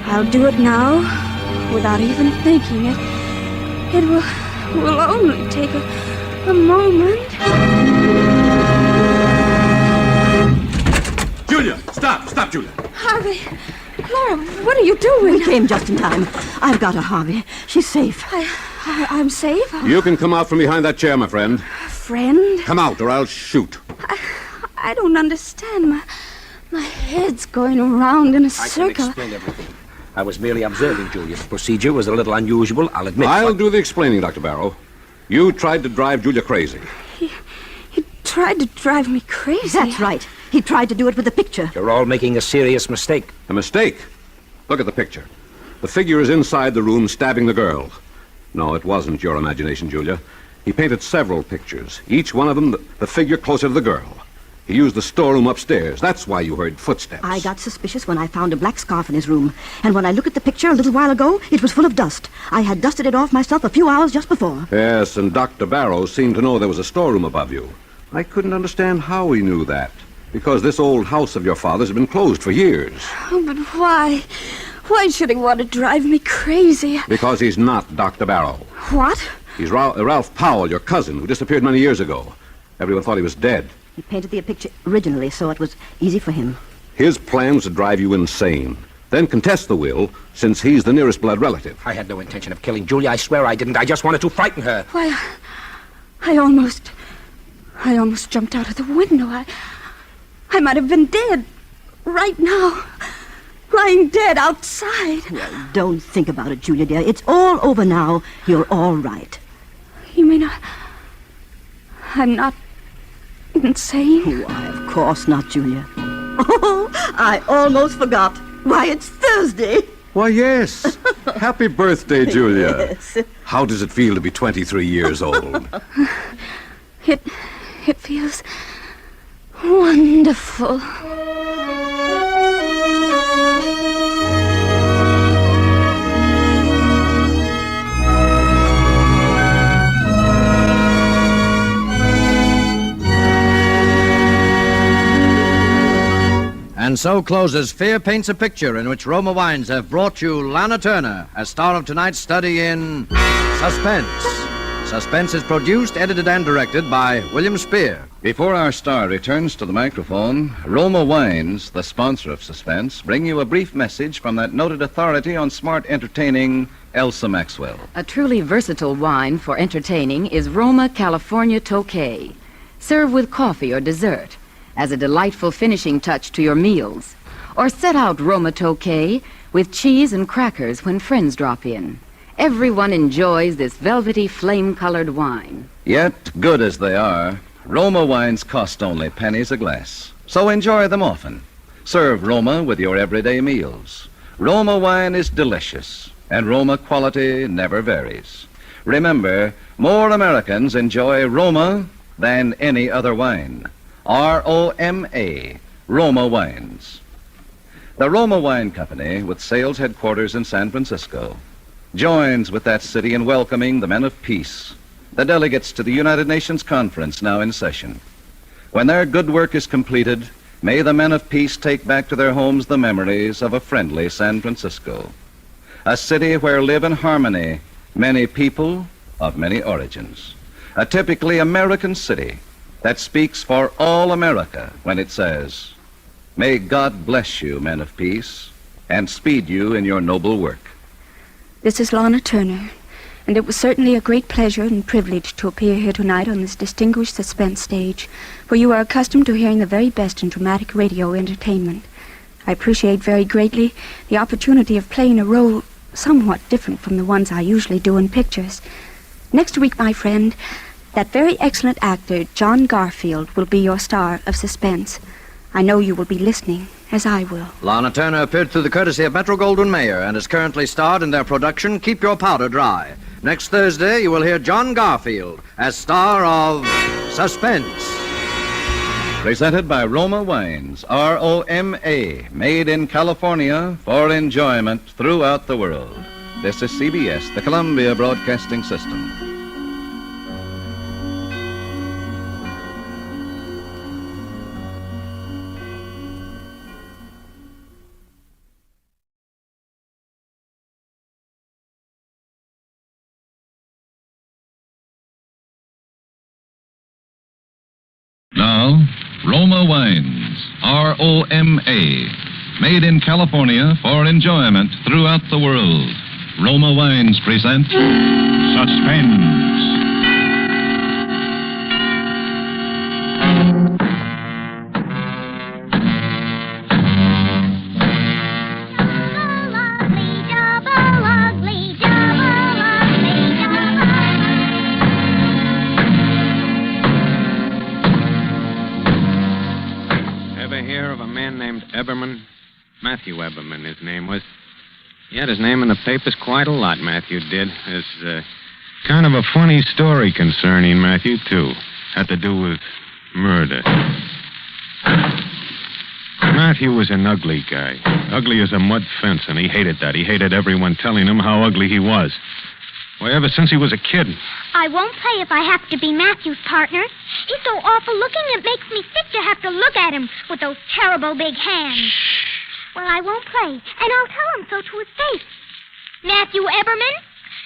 I'll do it now, without even thinking it. It will only take a moment. Julia, stop, Julia. Harvey, Laura, what are you doing? We came just in time. I've got her, Harvey. She's safe. I'm safe? You can come out from behind that chair, my friend. Friend? Come out, or I'll shoot. I don't understand. My head's going around in a circle. I can explain everything. I was merely observing Julia. The procedure was a little unusual, I'll admit. I'll do the explaining, Dr. Barrow. You tried to drive Julia crazy. He tried to drive me crazy. That's right. He tried to do it with the picture. You're all making a serious mistake. A mistake? Look at the picture. The figure is inside the room stabbing the girl. No, it wasn't your imagination, Julia. He painted several pictures, each one of them the figure closer to the girl. He used the storeroom upstairs. That's why you heard footsteps. I got suspicious when I found a black scarf in his room. And when I looked at the picture a little while ago, it was full of dust. I had dusted it off myself a few hours just before. Yes, and Dr. Barrow seemed to know there was a storeroom above you. I couldn't understand how he knew that. Because this old house of your father's had been closed for years. Oh, but why? Why should he want to drive me crazy? Because he's not Dr. Barrow. What? He's Ralph Powell, your cousin, who disappeared many years ago. Everyone thought he was dead. He painted the picture originally, so it was easy for him. His plan was to drive you insane, then contest the will, since he's the nearest blood relative. I had no intention of killing Julia. I swear I didn't. I just wanted to frighten her. Why, I almost jumped out of the window. I might have been dead right now, lying dead outside. Well, don't think about it, Julia, dear. It's all over now. You're all right. You mean I'm not insane? Why, of course not, Julia. Oh, I almost forgot. Why, it's Thursday. Why, yes. Happy birthday, Julia. Yes. How does it feel to be 23 years old? It feels wonderful. And so closes Fear Paints a Picture, in which Roma Wines have brought you Lana Turner as star of tonight's study in Suspense. Suspense is produced, edited, and directed by William Spear. Before our star returns to the microphone, Roma Wines, the sponsor of Suspense, bring you a brief message from that noted authority on smart entertaining, Elsa Maxwell. A truly versatile wine for entertaining is Roma California Tokay. Serve with coffee or dessert as a delightful finishing touch to your meals. Or set out Roma Tokay with cheese and crackers when friends drop in. Everyone enjoys this velvety flame-colored wine. Yet, good as they are, Roma wines cost only pennies a glass. So enjoy them often. Serve Roma with your everyday meals. Roma wine is delicious. and Roma quality never varies. Remember, more Americans enjoy Roma than any other wine. R-O-M-A, Roma Wines. The Roma Wine Company, with sales headquarters in San Francisco, joins with that city in welcoming the men of peace, the delegates to the United Nations Conference now in session. When their good work is completed, may the men of peace take back to their homes the memories of a friendly San Francisco, a city where live in harmony many people of many origins, a typically American city that speaks for all America when it says, "May God bless you, men of peace, and speed you in your noble work." This is Lana Turner, and it was certainly a great pleasure and privilege to appear here tonight on this distinguished suspense stage, for you are accustomed to hearing the very best in dramatic radio entertainment. I appreciate very greatly the opportunity of playing a role somewhat different from the ones I usually do in pictures. Next week, my friend, that very excellent actor, John Garfield, will be your star of suspense. I know you will be listening, as I will. Lana Turner appeared through the courtesy of Metro-Goldwyn-Mayer and is currently starred in their production, Keep Your Powder Dry. Next Thursday, you will hear John Garfield as star of Suspense. Presented by Roma Wines, R-O-M-A, made in California for enjoyment throughout the world. This is CBS, the Columbia Broadcasting System. Now, Roma Wines, R-O-M-A, made in California for enjoyment throughout the world. Roma Wines present Suspense. Ever hear of a man named Eberman? Matthew Eberman, his name was. He had his name in the papers quite a lot, Matthew did. There's kind of a funny story concerning Matthew, too. Had to do with murder. Matthew was an ugly guy. Ugly as a mud fence, and he hated that. He hated everyone telling him how ugly he was. Why, ever since he was a kid. I won't play if I have to be Matthew's partner. He's so awful looking it makes me sick to have to look at him with those terrible big hands. Well, I won't play, and I'll tell him so to his face. Matthew Eberman,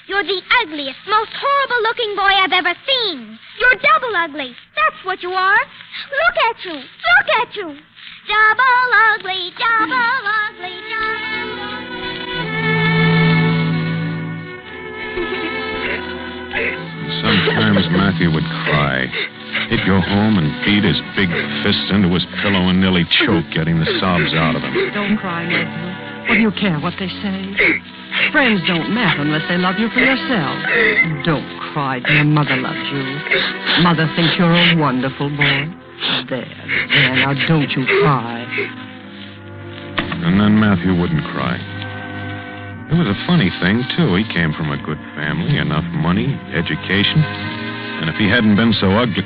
you're the ugliest, most horrible-looking boy I've ever seen. You're double ugly. That's what you are. Look at you. Look at you. Double ugly, double ugly, Sometimes Matthew would cry. He'd go home and beat his big fists into his pillow and nearly choke, getting the sobs out of him. Don't cry, Matthew. What do you care what they say? Friends don't matter unless they love you for yourself. Don't cry, dear. Mother loves you. Mother thinks you're a wonderful boy. There, now don't you cry. And then Matthew wouldn't cry. It was a funny thing, too. He came from a good family, enough money, education. And if he hadn't been so ugly...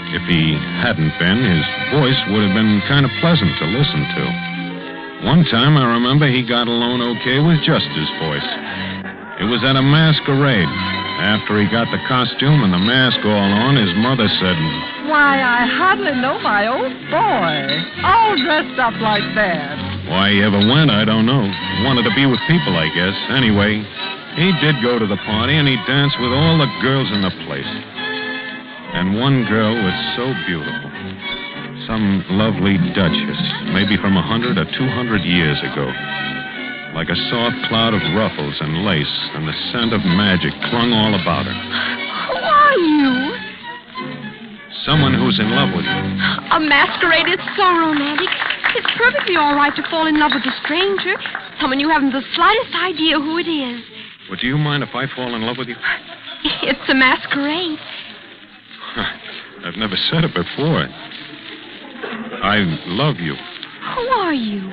If he hadn't been, his voice would have been kind of pleasant to listen to. One time, I remember, he got along okay with just his voice. It was at a masquerade. After he got the costume and the mask all on, his mother said... Why, I hardly know my old boy. All dressed up like that. Why he ever went, I don't know. He wanted to be with people, I guess. Anyway, he did go to the party, and he danced with all the girls in the place. And one girl was so beautiful. Some lovely duchess, maybe from 100 or 200 years ago. Like a soft cloud of ruffles and lace, and the scent of magic clung all about her. Who are you? Someone who's in love with you. A masquerade is so romantic. It's perfectly all right to fall in love with a stranger. Someone you haven't the slightest idea who it is. Well, do you mind if I fall in love with you? It's a masquerade. I've never said it before. I love you. Who are you?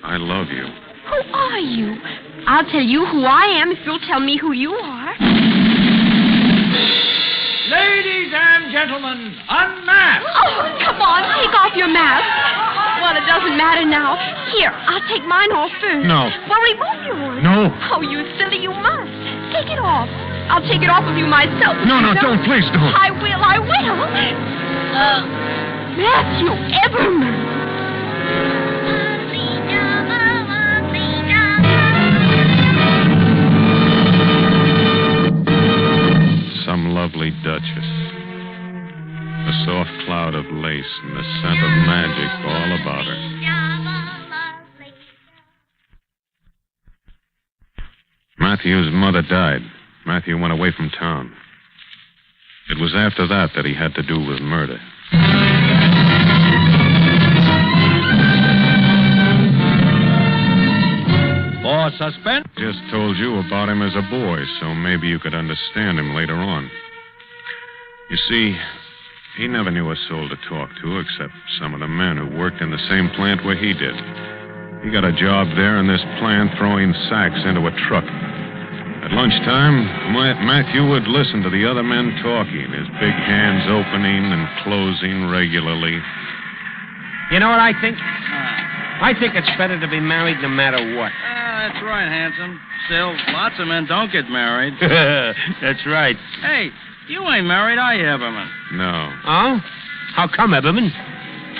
I love you. Who are you? I'll tell you who I am if you'll tell me who you are. Ladies and gentlemen, unmask! Oh, come on, take off your mask. Well, it doesn't matter now. Here, I'll take mine off first. No. Well, remove yours. No. Oh, you silly, you must. Take it off. I'll take it off of you myself. No, don't, please don't. I will. Matthew Everman. Some lovely duchess. A soft cloud of lace and the scent of magic all about her. Matthew's mother died. Matthew went away from town. It was after that he had to do with murder. For Suspense. Just told you about him as a boy, so maybe you could understand him later on. You see, he never knew a soul to talk to except some of the men who worked in the same plant where he did. He got a job there in this plant throwing sacks into a truck. At lunchtime, Matthew would listen to the other men talking, his big hands opening and closing regularly. You know what I think? I think it's better to be married no matter what. That's right, handsome. Still, lots of men don't get married. That's right. Hey, you ain't married, are you, Everman? No. Oh? How come, Everman?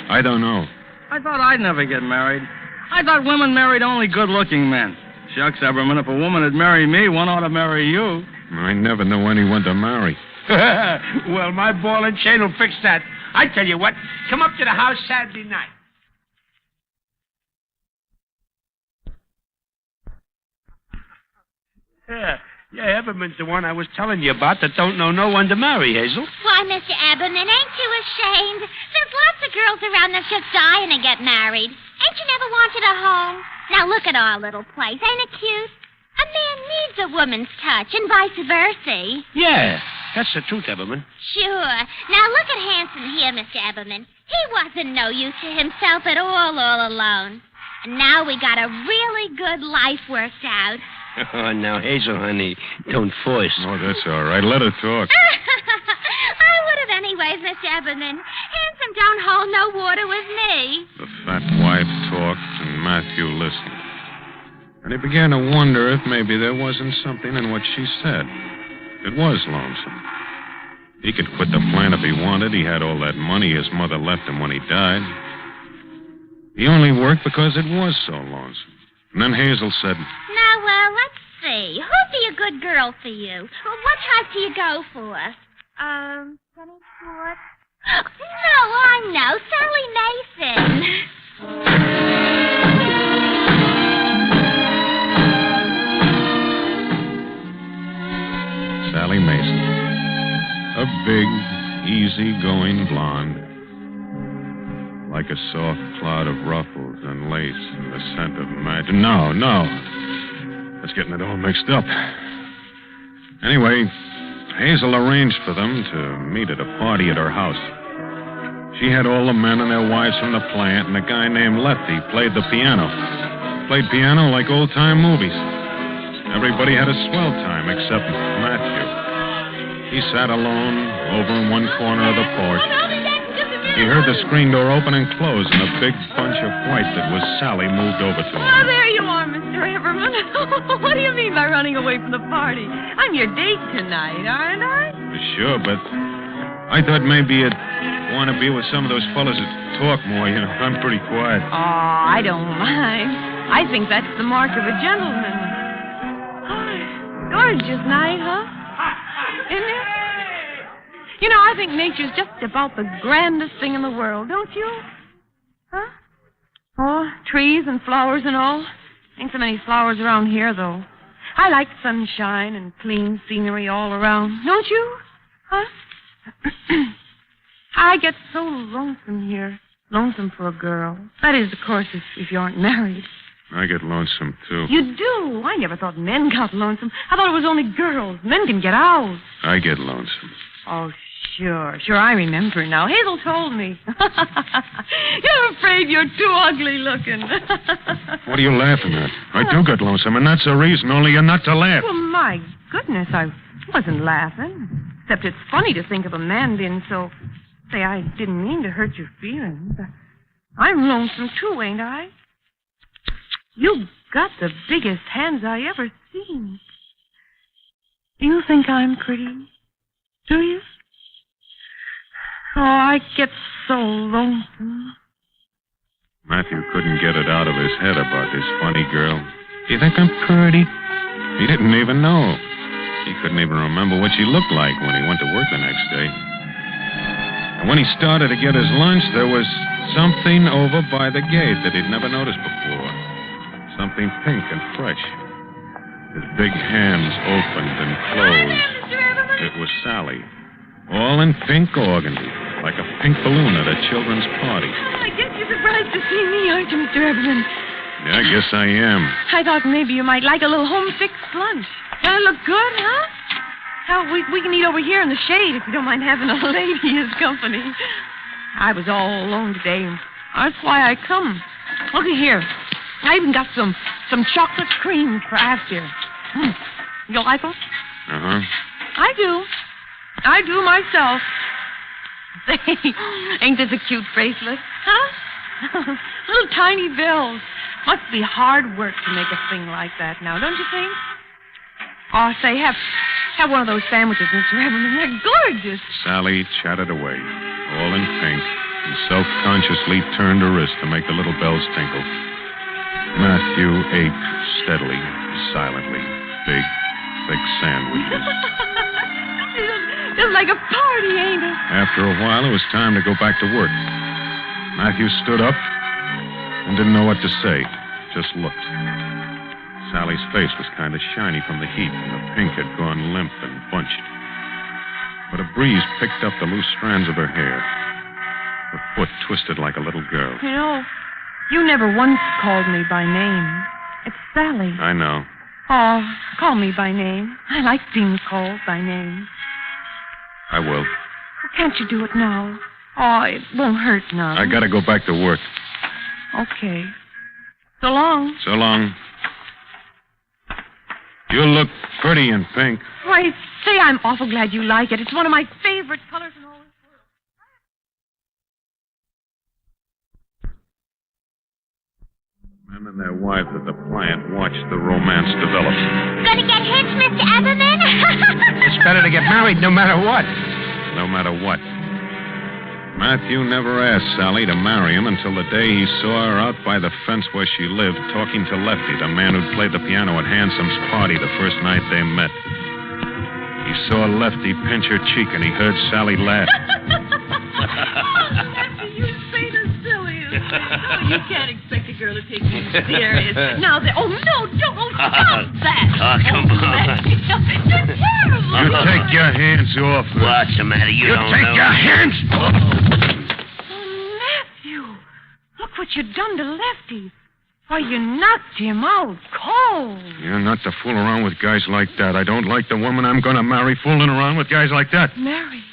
I don't know. I thought I'd never get married. I thought women married only good-looking men. Shucks, Everman, if a woman had married me, one ought to marry you. I never know anyone to marry. Well, my ball and chain will fix that. I tell you what, come up to the house Saturday night. Yeah, Everman's the one I was telling you about that don't know no one to marry, Hazel. Why, Mr. Everman, ain't you ashamed? There's lots of girls around that's just dying to get married. Ain't you never wanted a home? Now look at our little place. Ain't it cute? A man needs a woman's touch and vice versa. Yeah, that's the truth, Everman. Sure. Now look at Hanson here, Mr. Everman. He wasn't no use to himself at all alone. And now we got a really good life worked out. Oh, now, Hazel, honey, don't force. Oh, that's all right. Let her talk. I would have anyways, Mr. Everman. Hanson don't hold no water with me. The fat wife talked, and Matthew listened. And he began to wonder if maybe there wasn't something in what she said. It was lonesome. He could quit the plant if he wanted. He had all that money his mother left him when he died. He only worked because it was so lonesome. And then Hazel said, Now, let's see. Who'd be a good girl for you? What type do you go for? Penny Short? No, I know. Sally Mason. Sally Mason. A big, easy-going blonde. Like a soft cloud of ruffles and lace and the scent of magic. No. That's getting it all mixed up. Anyway, Hazel arranged for them to meet at a party at her house. She had all the men and their wives from the plant, and a guy named Lefty played the piano. Played piano like old-time movies. Everybody had a swell time except Matthew. He sat alone over in one corner of the porch. He heard the screen door open and close, and a big bunch of white that was Sally moved over to him. Oh, there you are, Mr. Everman. What do you mean by running away from the party? I'm your date tonight, aren't I? Sure, but I thought maybe you'd want to be with some of those fellas that talk more. You know, I'm pretty quiet. Oh, I don't mind. I think that's the mark of a gentleman. Gorgeous night, huh? Isn't it? You know, I think nature's just about the grandest thing in the world, don't you? Huh? Oh, trees and flowers and all. Ain't so many flowers around here, though. I like sunshine and clean scenery all around. Don't you? Huh? I get so lonesome here. Lonesome for a girl. That is, of course, if you aren't married. I get lonesome, too. You do? I never thought men got lonesome. I thought it was only girls. Men can get out. I get lonesome. Oh, Sure, I remember now. Hazel told me. You're afraid you're too ugly looking. What are you laughing at? I do get lonesome, and that's a reason, only you're not to laugh. Well, my goodness, I wasn't laughing. Except it's funny to think of a man being so... Say, I didn't mean to hurt your feelings. I'm lonesome too, ain't I? You've got the biggest hands I ever seen. Do you think I'm pretty? Do you? Oh, I get so lonesome. Matthew couldn't get it out of his head about this funny girl. Do you think I'm pretty? He didn't even know. He couldn't even remember what she looked like when he went to work the next day. And when he started to get his lunch, there was something over by the gate that he'd never noticed before. Something pink and fresh. His big hands opened and closed. It was Sally. All in pink organdy, like a pink balloon at a children's party. I guess you're surprised to see me, aren't you, Mr. Eberman? Yeah, I guess I am. I thought maybe you might like a little home-fixed lunch. Does I look good, huh? Hell, we can eat over here in the shade if you don't mind having a lady as company. I was all alone today. That's why I come. Looky here. I even got some chocolate cream for after. You like them? Uh-huh. I do myself. Say, ain't this a cute bracelet? Huh? Little tiny bells. Must be hard work to make a thing like that now, don't you think? Oh, say, have one of those sandwiches, Mr. Eberman. They're gorgeous. Sally chatted away, all in pink, and self-consciously turned her wrist to make the little bells tinkle. Matthew ate steadily, silently, big, thick sandwiches. Just like a party, ain't it? After a while, it was time to go back to work. Matthew stood up and didn't know what to say, just looked. Sally's face was kind of shiny from the heat, and the pink had gone limp and bunched. But a breeze picked up the loose strands of her hair. Her foot twisted like a little girl. You know, you never once called me by name. It's Sally. I know. Oh, call me by name. I like being called by name. I will. Can't you do it now? Oh, it won't hurt none. I gotta go back to work. Okay. So long. So long. You look pretty in pink. Why, say I'm awful glad you like it. It's one of my favorite colors in all this world. Men and their wives at the plant watched the romance develop. Gonna get hitched, Mr. Eberman? It's better to get married no matter what. No matter what. Matthew never asked Sally to marry him until the day he saw her out by the fence where she lived talking to Lefty, the man who'd played the piano at Handsome's party the first night they met. He saw Lefty pinch her cheek and he heard Sally laugh. Lefty, you say the silliest. You can't expect a girl to take you serious. Now, oh, no, don't. Oh, stop that. Oh, come on. You're terrible. You take your hands off her. What's the matter? You don't take know. your hands off. Oh, Matthew, look what you done to Lefty. Why, you knocked him out cold. You're not to fool around with guys like that. I don't like the woman I'm going to marry fooling around with guys like that. Mary?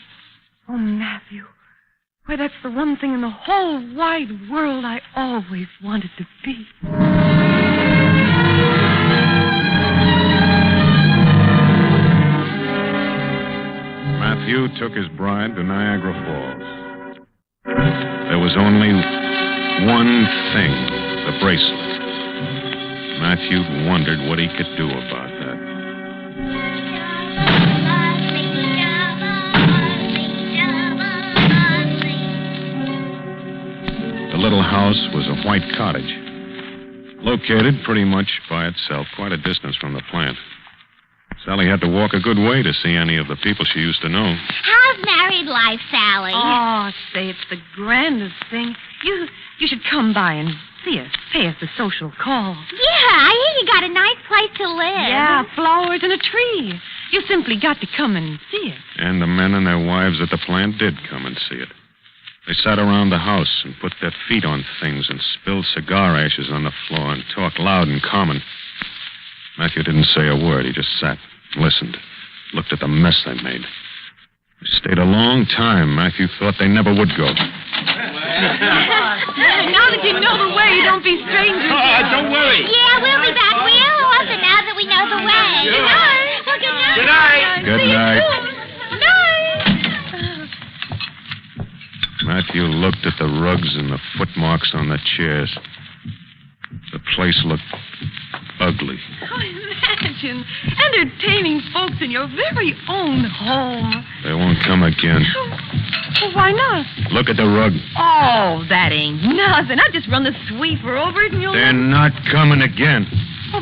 Oh, Matthew. Why, that's the one thing in the whole wide world I always wanted to be. Matthew took his bride to Niagara Falls. There was only one thing, the bracelet. Matthew wondered what he could do about that. The little house was a white cottage, located pretty much by itself, quite a distance from the plant. Sally had to walk a good way to see any of the people she used to know. How's married life, Sally? Oh, say, it's the grandest thing. You should come by and see us. Pay us a social call. Yeah, I hear you got a nice place to live. Yeah, flowers and a tree. You simply got to come and see it. And the men and their wives at the plant did come and see it. They sat around the house and put their feet on things and spilled cigar ashes on the floor and talked loud and common. Matthew didn't say a word. He just sat, listened, looked at the mess they made. Stayed a long time. Matthew thought they never would go. Now that you know the way, don't be strangers. Don't worry. Yeah, we'll be back real often now that we know the way. Good night. Well, good night. Good night. Good night. Night. Matthew looked at the rugs and the footmarks on the chairs. The place looked ugly. Oh, imagine entertaining folks in your very own home. They won't come again. Well, why not? Look at the rug. Oh, that ain't nothing. I'll just run the sweeper over it and you'll... They're not coming again. Oh,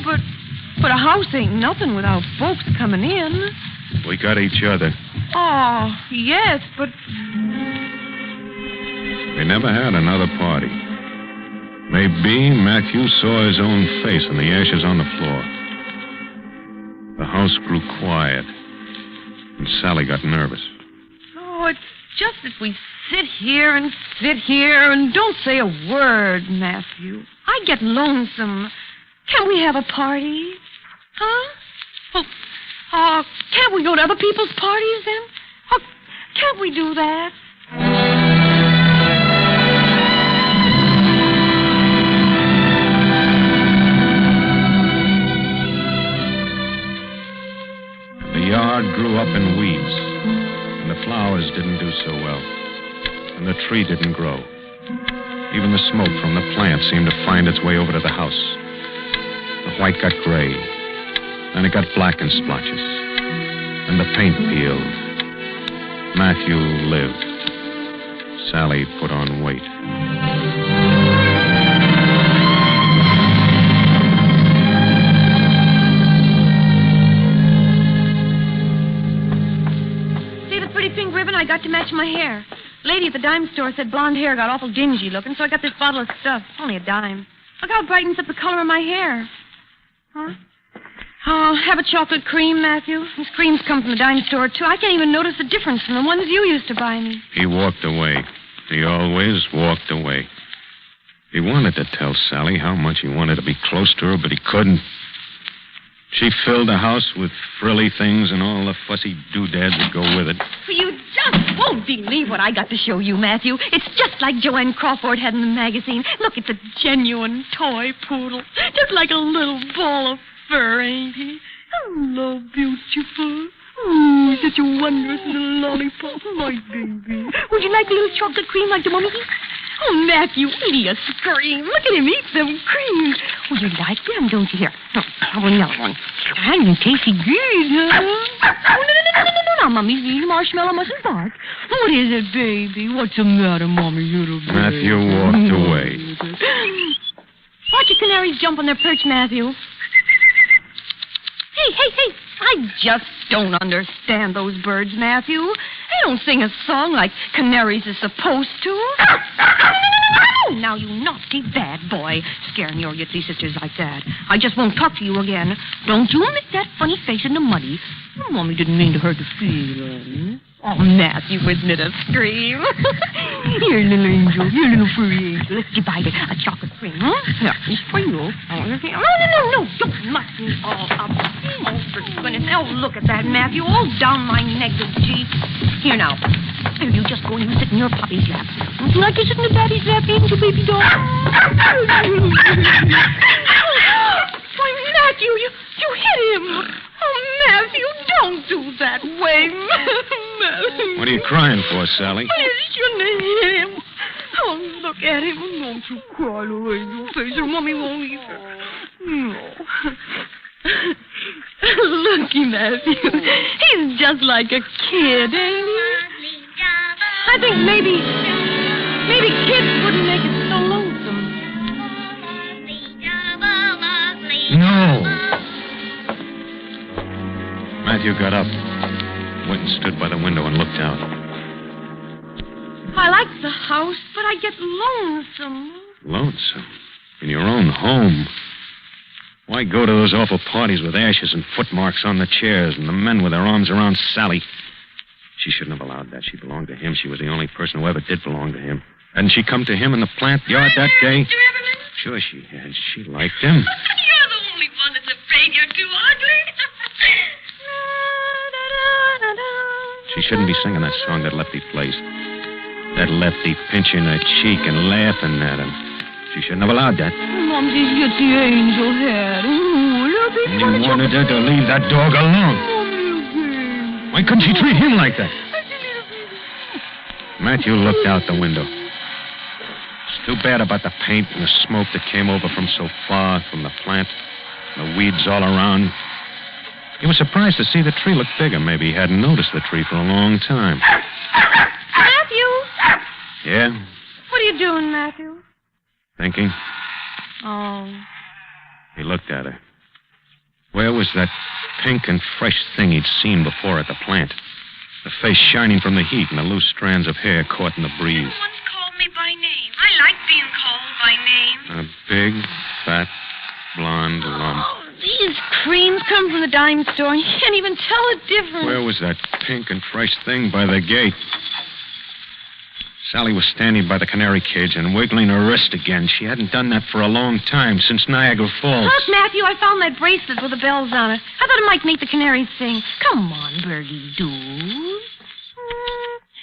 but a house ain't nothing without folks coming in. We got each other. Oh, yes, but... They never had another party. Maybe Matthew saw his own face in the ashes on the floor. The house grew quiet, and Sally got nervous. Oh, it's just that we sit here and don't say a word, Matthew. I get lonesome. Can't we have a party? Huh? Oh, can't we go to other people's parties then? Oh, can't we do that? The yard grew up in weeds, and the flowers didn't do so well, and the tree didn't grow. Even the smoke from the plant seemed to find its way over to the house. The white got gray, and it got black in splotches, and the paint peeled. Matthew lived. Sally put on weight. Pink ribbon I got to match my hair. Lady at the dime store said blonde hair got awful dingy looking, so I got this bottle of stuff. Only a dime. Look how it brightens up the color of my hair. Huh? Oh, have a chocolate cream, Matthew. These creams come from the dime store, too. I can't even notice the difference from the ones you used to buy me. He walked away. He always walked away. He wanted to tell Sally how much he wanted to be close to her, but he couldn't. She filled the house with frilly things and all the fussy doodads that go with it. You just won't believe what I got to show you, Matthew. It's just like Joanne Crawford had in the magazine. Look, it's a genuine toy poodle. Just like a little ball of fur, ain't he? Hello, beautiful. Oh, such a wondrous little lollipop, my baby. Would you like a little chocolate cream like the one he eats? Oh, Matthew, eat a scream. Look at him eat them creams. Oh, you like them, don't you? Here, have another one. And tasty good, huh? Oh, no, Mommy. The marshmallow mustn't bark. What is it, baby? What's the matter, Mommy? Matthew walked away. Watch your canaries jump on their perch, Matthew. Hey. I just don't understand those birds, Matthew. They don't sing a song like canaries are supposed to. Now, you naughty bad boy, scaring your Yitsy sisters like that. I just won't talk to you again. Don't you make that funny face in the muddy. Mommy didn't mean to hurt your feelings. Oh, Matthew, isn't it a scream? Here, little angel. Here, little furry angel. Let's divide it. A chocolate cream, huh? Yeah, it's for you. No. Don't muck me all up. Oh, for goodness. Oh, look at that, Matthew. All down my neck, the cheek. Here, now. Here, you just go and you sit in your puppy's lap. Would you like to sit in the daddy's lap, eating your baby doll? Why, Matthew, you hit him. Oh, Matthew, don't do that way, Matthew. What are you crying for, Sally? You shouldn't have hit him. Oh, look at him. Don't you cry away your face, or Mommy won't either. No. Looky, Matthew. He's just like a kid, ain't he? I think maybe kids wouldn't make it so lonesome. No. Matthew got up, went and stood by the window and looked out. I like the house, but I get lonesome. Lonesome? In your own home? Why go to those awful parties with ashes and footmarks on the chairs and the men with their arms around Sally? She shouldn't have allowed that. She belonged to him. She was the only person who ever did belong to him. Hadn't she come to him in the plant yard that day? Sure she had. She liked him. You're the only one that's afraid you're too ugly. She shouldn't be singing that song that Lefty plays. That Lefty pinching her cheek and laughing at him. She shouldn't have allowed that. Momsie's got the angel head. Ooh, little baby. And you wanted her to leave that dog alone. Why couldn't she treat him like that? Matthew looked out the window. It's too bad about the paint and the smoke that came over from so far from the plant. The weeds all around. He was surprised to see the tree look bigger. Maybe he hadn't noticed the tree for a long time. Matthew! Yeah? What are you doing, Matthew? Thinking? Oh. He looked at her. Where was that pink and fresh thing he'd seen before at the plant? The face shining from the heat and the loose strands of hair caught in the breeze. Everyone's called me by name. I like being called by name. A big, fat, blonde lump. Oh, these creams come from the dime store, and you can't even tell the difference. Where was that pink and fresh thing by the gate? Sally was standing by the canary cage and wiggling her wrist again. She hadn't done that for a long time, since Niagara Falls. Look, Matthew, I found that bracelet with the bells on it. I thought it might make the canaries sing. Come on, birdie doos.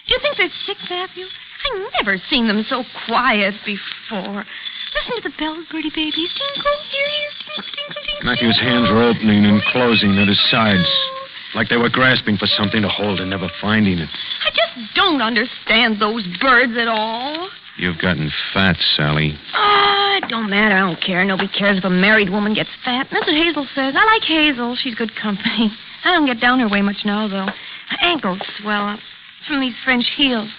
Do you think they're sick, Matthew? I've never seen them so quiet before. Listen to the bells, birdie babies. Tinkle, here, tinkle, tinkle, tinkle. Matthew's hands were opening and closing at his sides, like they were grasping for something to hold and never finding it. I just don't understand those birds at all. You've gotten fat, Sally. It don't matter. I don't care. Nobody cares if a married woman gets fat. That's what Hazel says. I like Hazel. She's good company. I don't get down her way much now, though. Her ankles swell up from these French heels.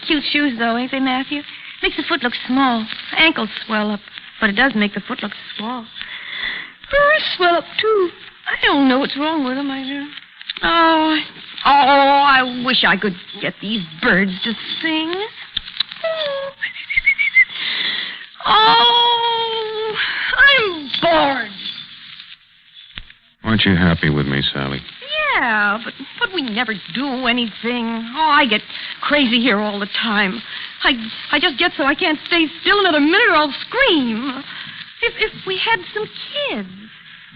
Cute shoes, though, ain't they, Matthew? Makes the foot look small. Her ankles swell up, but it does make the foot look small. Hers swell up, too. I don't know what's wrong with them, I do. Oh, I wish I could get these birds to sing. Oh, I'm bored. Aren't you happy with me, Sally? Yeah, but we never do anything. Oh, I get crazy here all the time. I just get so I can't stay still another minute or I'll scream. If we had some kids,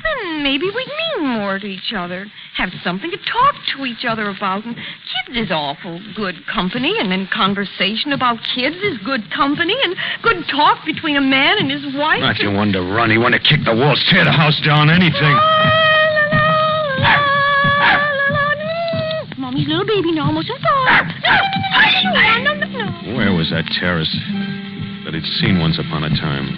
then maybe we'd mean more to each other. Have something to talk to each other about. And kids is awful good company, and then conversation about kids is good company, and good talk between a man and his wife. Matthew wanted to run. He wanted to kick the walls, tear the house down, anything. Mommy's little baby now, almost in No. Where was that terrace that he'd seen once upon a time?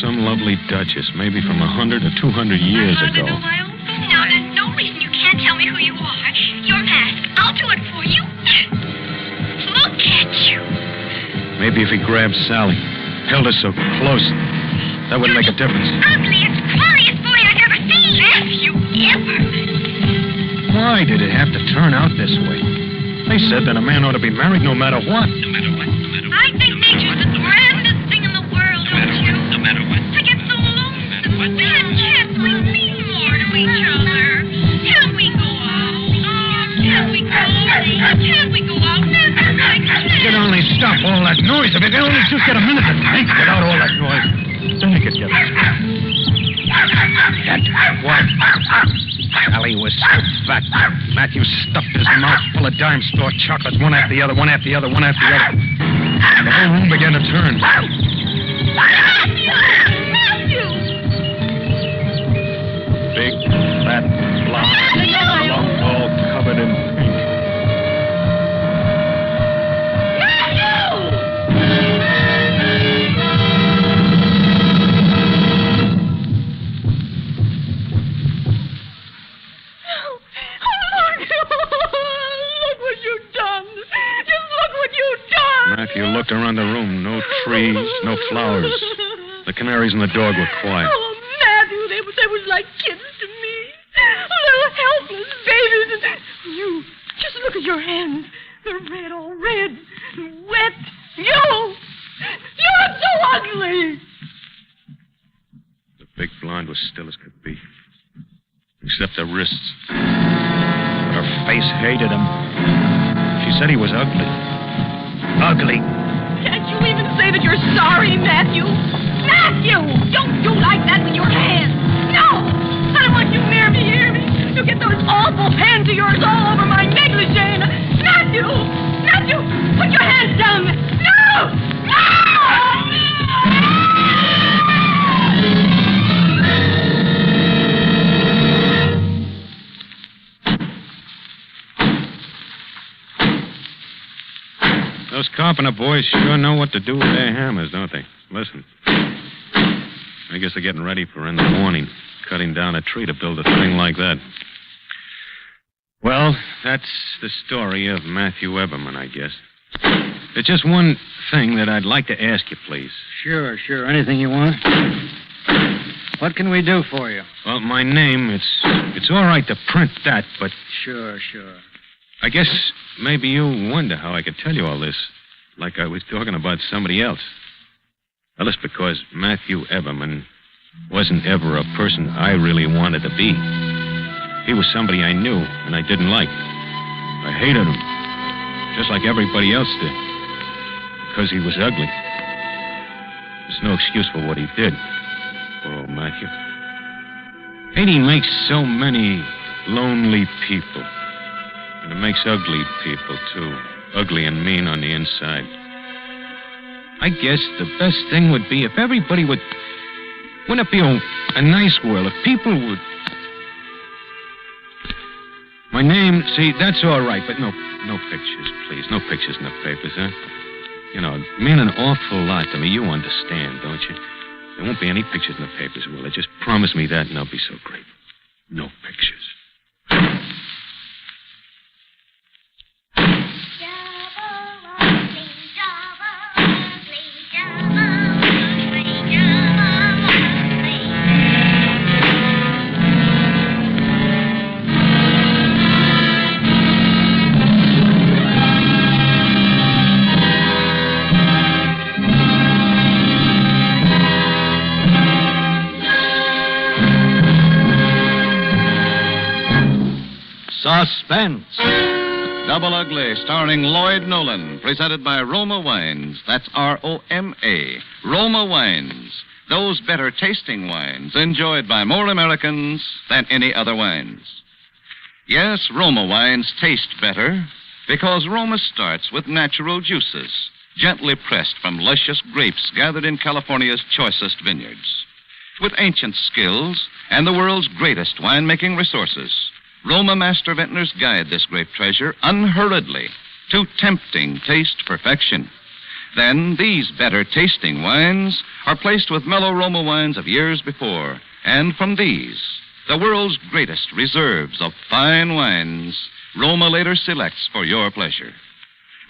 Some lovely duchess, maybe from 100 or 200 years ago. Now, there's no reason you can't tell me who you are. Your mask. I'll do it for you. Look at you. Maybe if he grabbed Sally, held her so close, that would make a difference. Ugliest, funniest boy I've ever seen. Have you ever? Why did it have to turn out this way? They said that a man ought to be married no matter what. No matter what? I think nature's the grandest thing in the world, don't you? No matter what? I get so lonesome. Can't we mean more to each other? Can't we go out? Oh, can't we go out? Can't we go out? You could only stop all that noise. If you could only just get a minute to think without all that noise, then you could get it. That what? Sally was so fat. Matthew stuffed his mouth full of dime store chocolates, one after the other, one after the other, one after the other. The whole room began to turn. Big, fat, blonde, lump all covered in pink. Matthew looked around the room. No trees, no flowers. The canaries and the dog were quiet. Oh, Matthew, they was like kids to me. Little helpless babies. And you, just look at your hands. They're red, all red, wet. You're so ugly. The big blonde was still as could be, except her wrists. But her face hated him. She said he was ugly. Ugly. Can't you even say that you're sorry, Matthew? Matthew! Don't do like that with your hands. No! I don't want you near me, hear me? You get those awful hands of yours all over my negligee. sharpener boys sure know what to do with their hammers, don't they? Listen. I guess they're getting ready for in the morning, cutting down a tree to build a thing like that. Well, that's the story of Matthew Eberman, I guess. There's just one thing that I'd like to ask you, please. Sure. Anything you want? What can we do for you? Well, my name, it's all right to print that, but... Sure. I guess maybe you wonder how I could tell you all this, like I was talking about somebody else. Well, it's because Matthew Eberman wasn't ever a person I really wanted to be. He was somebody I knew and I didn't like. I hated him, just like everybody else did, because he was ugly. There's no excuse for what he did. Poor old Matthew. Hate he makes so many lonely people. And it makes ugly people, too. Ugly and mean on the inside. I guess the best thing would be if everybody would... Wouldn't it be a nice world if people would... My name, see, that's all right, but no pictures, please. No pictures in the papers, huh? You know, it mean an awful lot to me. You understand, don't you? There won't be any pictures in the papers, will there? Just promise me that and I'll be so grateful. No pictures. Suspense. Double Ugly, starring Lloyd Nolan, presented by Roma Wines. That's R-O-M-A. Roma Wines. Those better tasting wines enjoyed by more Americans than any other wines. Yes, Roma wines taste better because Roma starts with natural juices, gently pressed from luscious grapes gathered in California's choicest vineyards. With ancient skills and the world's greatest winemaking resources, Roma master vintners guide this grape treasure unhurriedly to tempting taste perfection. Then these better tasting wines are placed with mellow Roma wines of years before. And from these, the world's greatest reserves of fine wines, Roma later selects for your pleasure.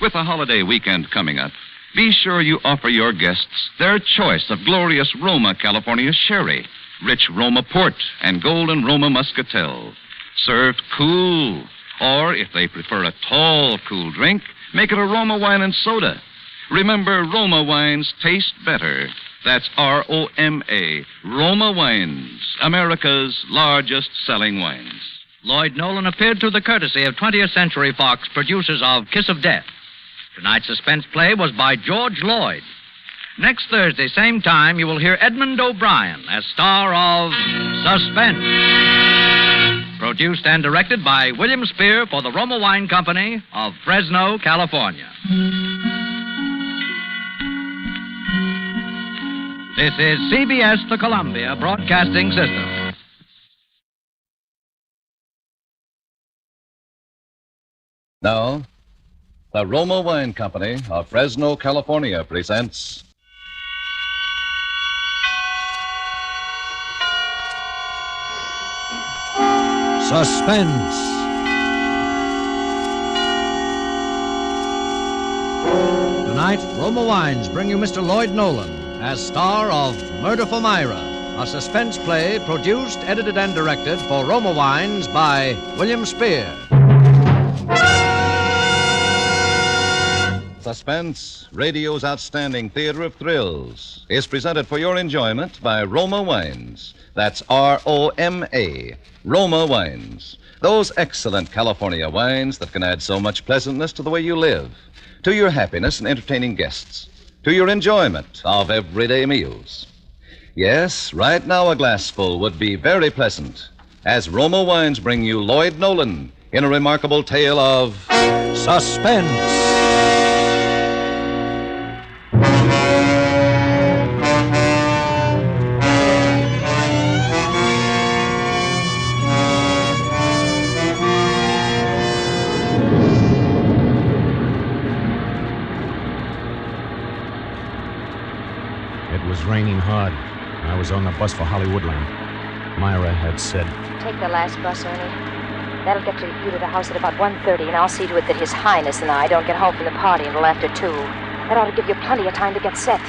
With a holiday weekend coming up, be sure you offer your guests their choice of glorious Roma California sherry, rich Roma port, and golden Roma muscatel. Served cool. Or, if they prefer a tall, cool drink, make it a Roma wine and soda. Remember, Roma wines taste better. That's R-O-M-A. Roma Wines, America's largest selling wines. Lloyd Nolan appeared through the courtesy of 20th Century Fox, producers of Kiss of Death. Tonight's suspense play was by George Lloyd. Next Thursday, same time, you will hear Edmund O'Brien as star of Suspense. Produced and directed by William Spear for the Roma Wine Company of Fresno, California. This is CBS, the Columbia Broadcasting System. Now, the Roma Wine Company of Fresno, California presents Suspense. Tonight, Roma Wines bring you Mr. Lloyd Nolan as star of Murder for Myra, a suspense play produced, edited, and directed for Roma Wines by William Spear. Suspense, radio's outstanding theater of thrills, is presented for your enjoyment by Roma Wines. That's R-O-M-A, Roma Wines. Those excellent California wines that can add so much pleasantness to the way you live, to your happiness in entertaining guests, to your enjoyment of everyday meals. Yes, right now a glassful would be very pleasant, as Roma Wines bring you Lloyd Nolan in a remarkable tale of suspense. I was on the bus for Hollywoodland. Myra had said, Take the last bus, Ernie. That'll get you to the house at about 1:30, and I'll see to it that His Highness and I don't get home from the party until after 2. That ought to give you plenty of time to get set.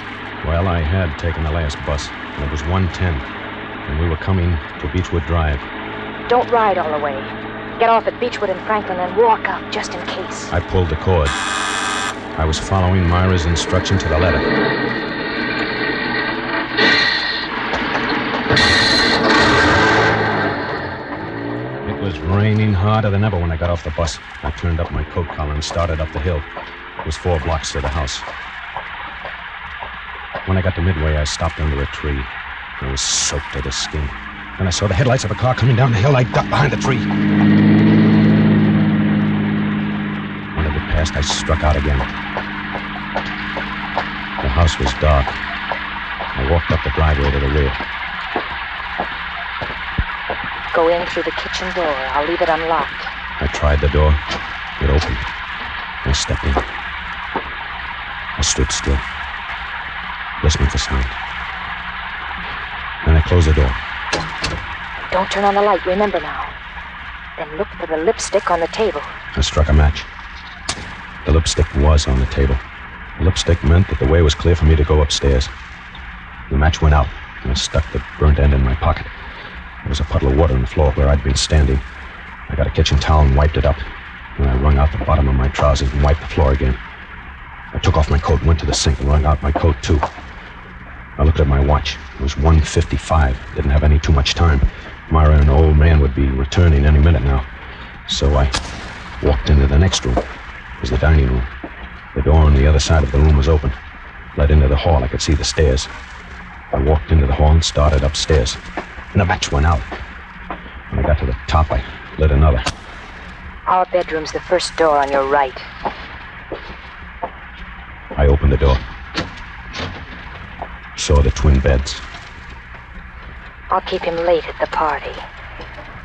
well, I had taken the last bus, and it was 1:10, and we were coming to Beechwood Drive. Don't ride all the way. Get off at Beechwood and Franklin and walk up just in case. I pulled the cord. I was following Myra's instruction to the letter. It was raining harder than ever when I got off the bus. I turned up my coat collar and started up the hill. It was 4 blocks to the house. When I got to Midway, I stopped under a tree. I was soaked to the skin. Then I saw the headlights of a car coming down the hill. I ducked behind the tree. When it had passed, I struck out again. The house was dark. I walked up the driveway to the rear. Go in through the kitchen door. I'll leave it unlocked. I tried the door. It opened. I stepped in. I stood still, listening for sound. Then I closed the door. Don't turn on the light, remember now. Then look for the lipstick on the table. I struck a match. The lipstick was on the table. The lipstick meant that the way was clear for me to go upstairs. The match went out, and I stuck the burnt end in my pocket. There was a puddle of water on the floor where I'd been standing. I got a kitchen towel and wiped it up. Then I wrung out the bottom of my trousers and wiped the floor again. I took off my coat and went to the sink and wrung out my coat, too. I looked at my watch. It was 1:55. Didn't have any too much time. Myra and the old man would be returning any minute now. So I walked into the next room. It was the dining room. The door on the other side of the room was open. Led into the hall. I could see the stairs. I walked into the hall and started upstairs. And the match went out. When I got to the top, I lit another. Our bedroom's the first door on your right. I opened the door. Saw the twin beds. I'll keep him late at the party,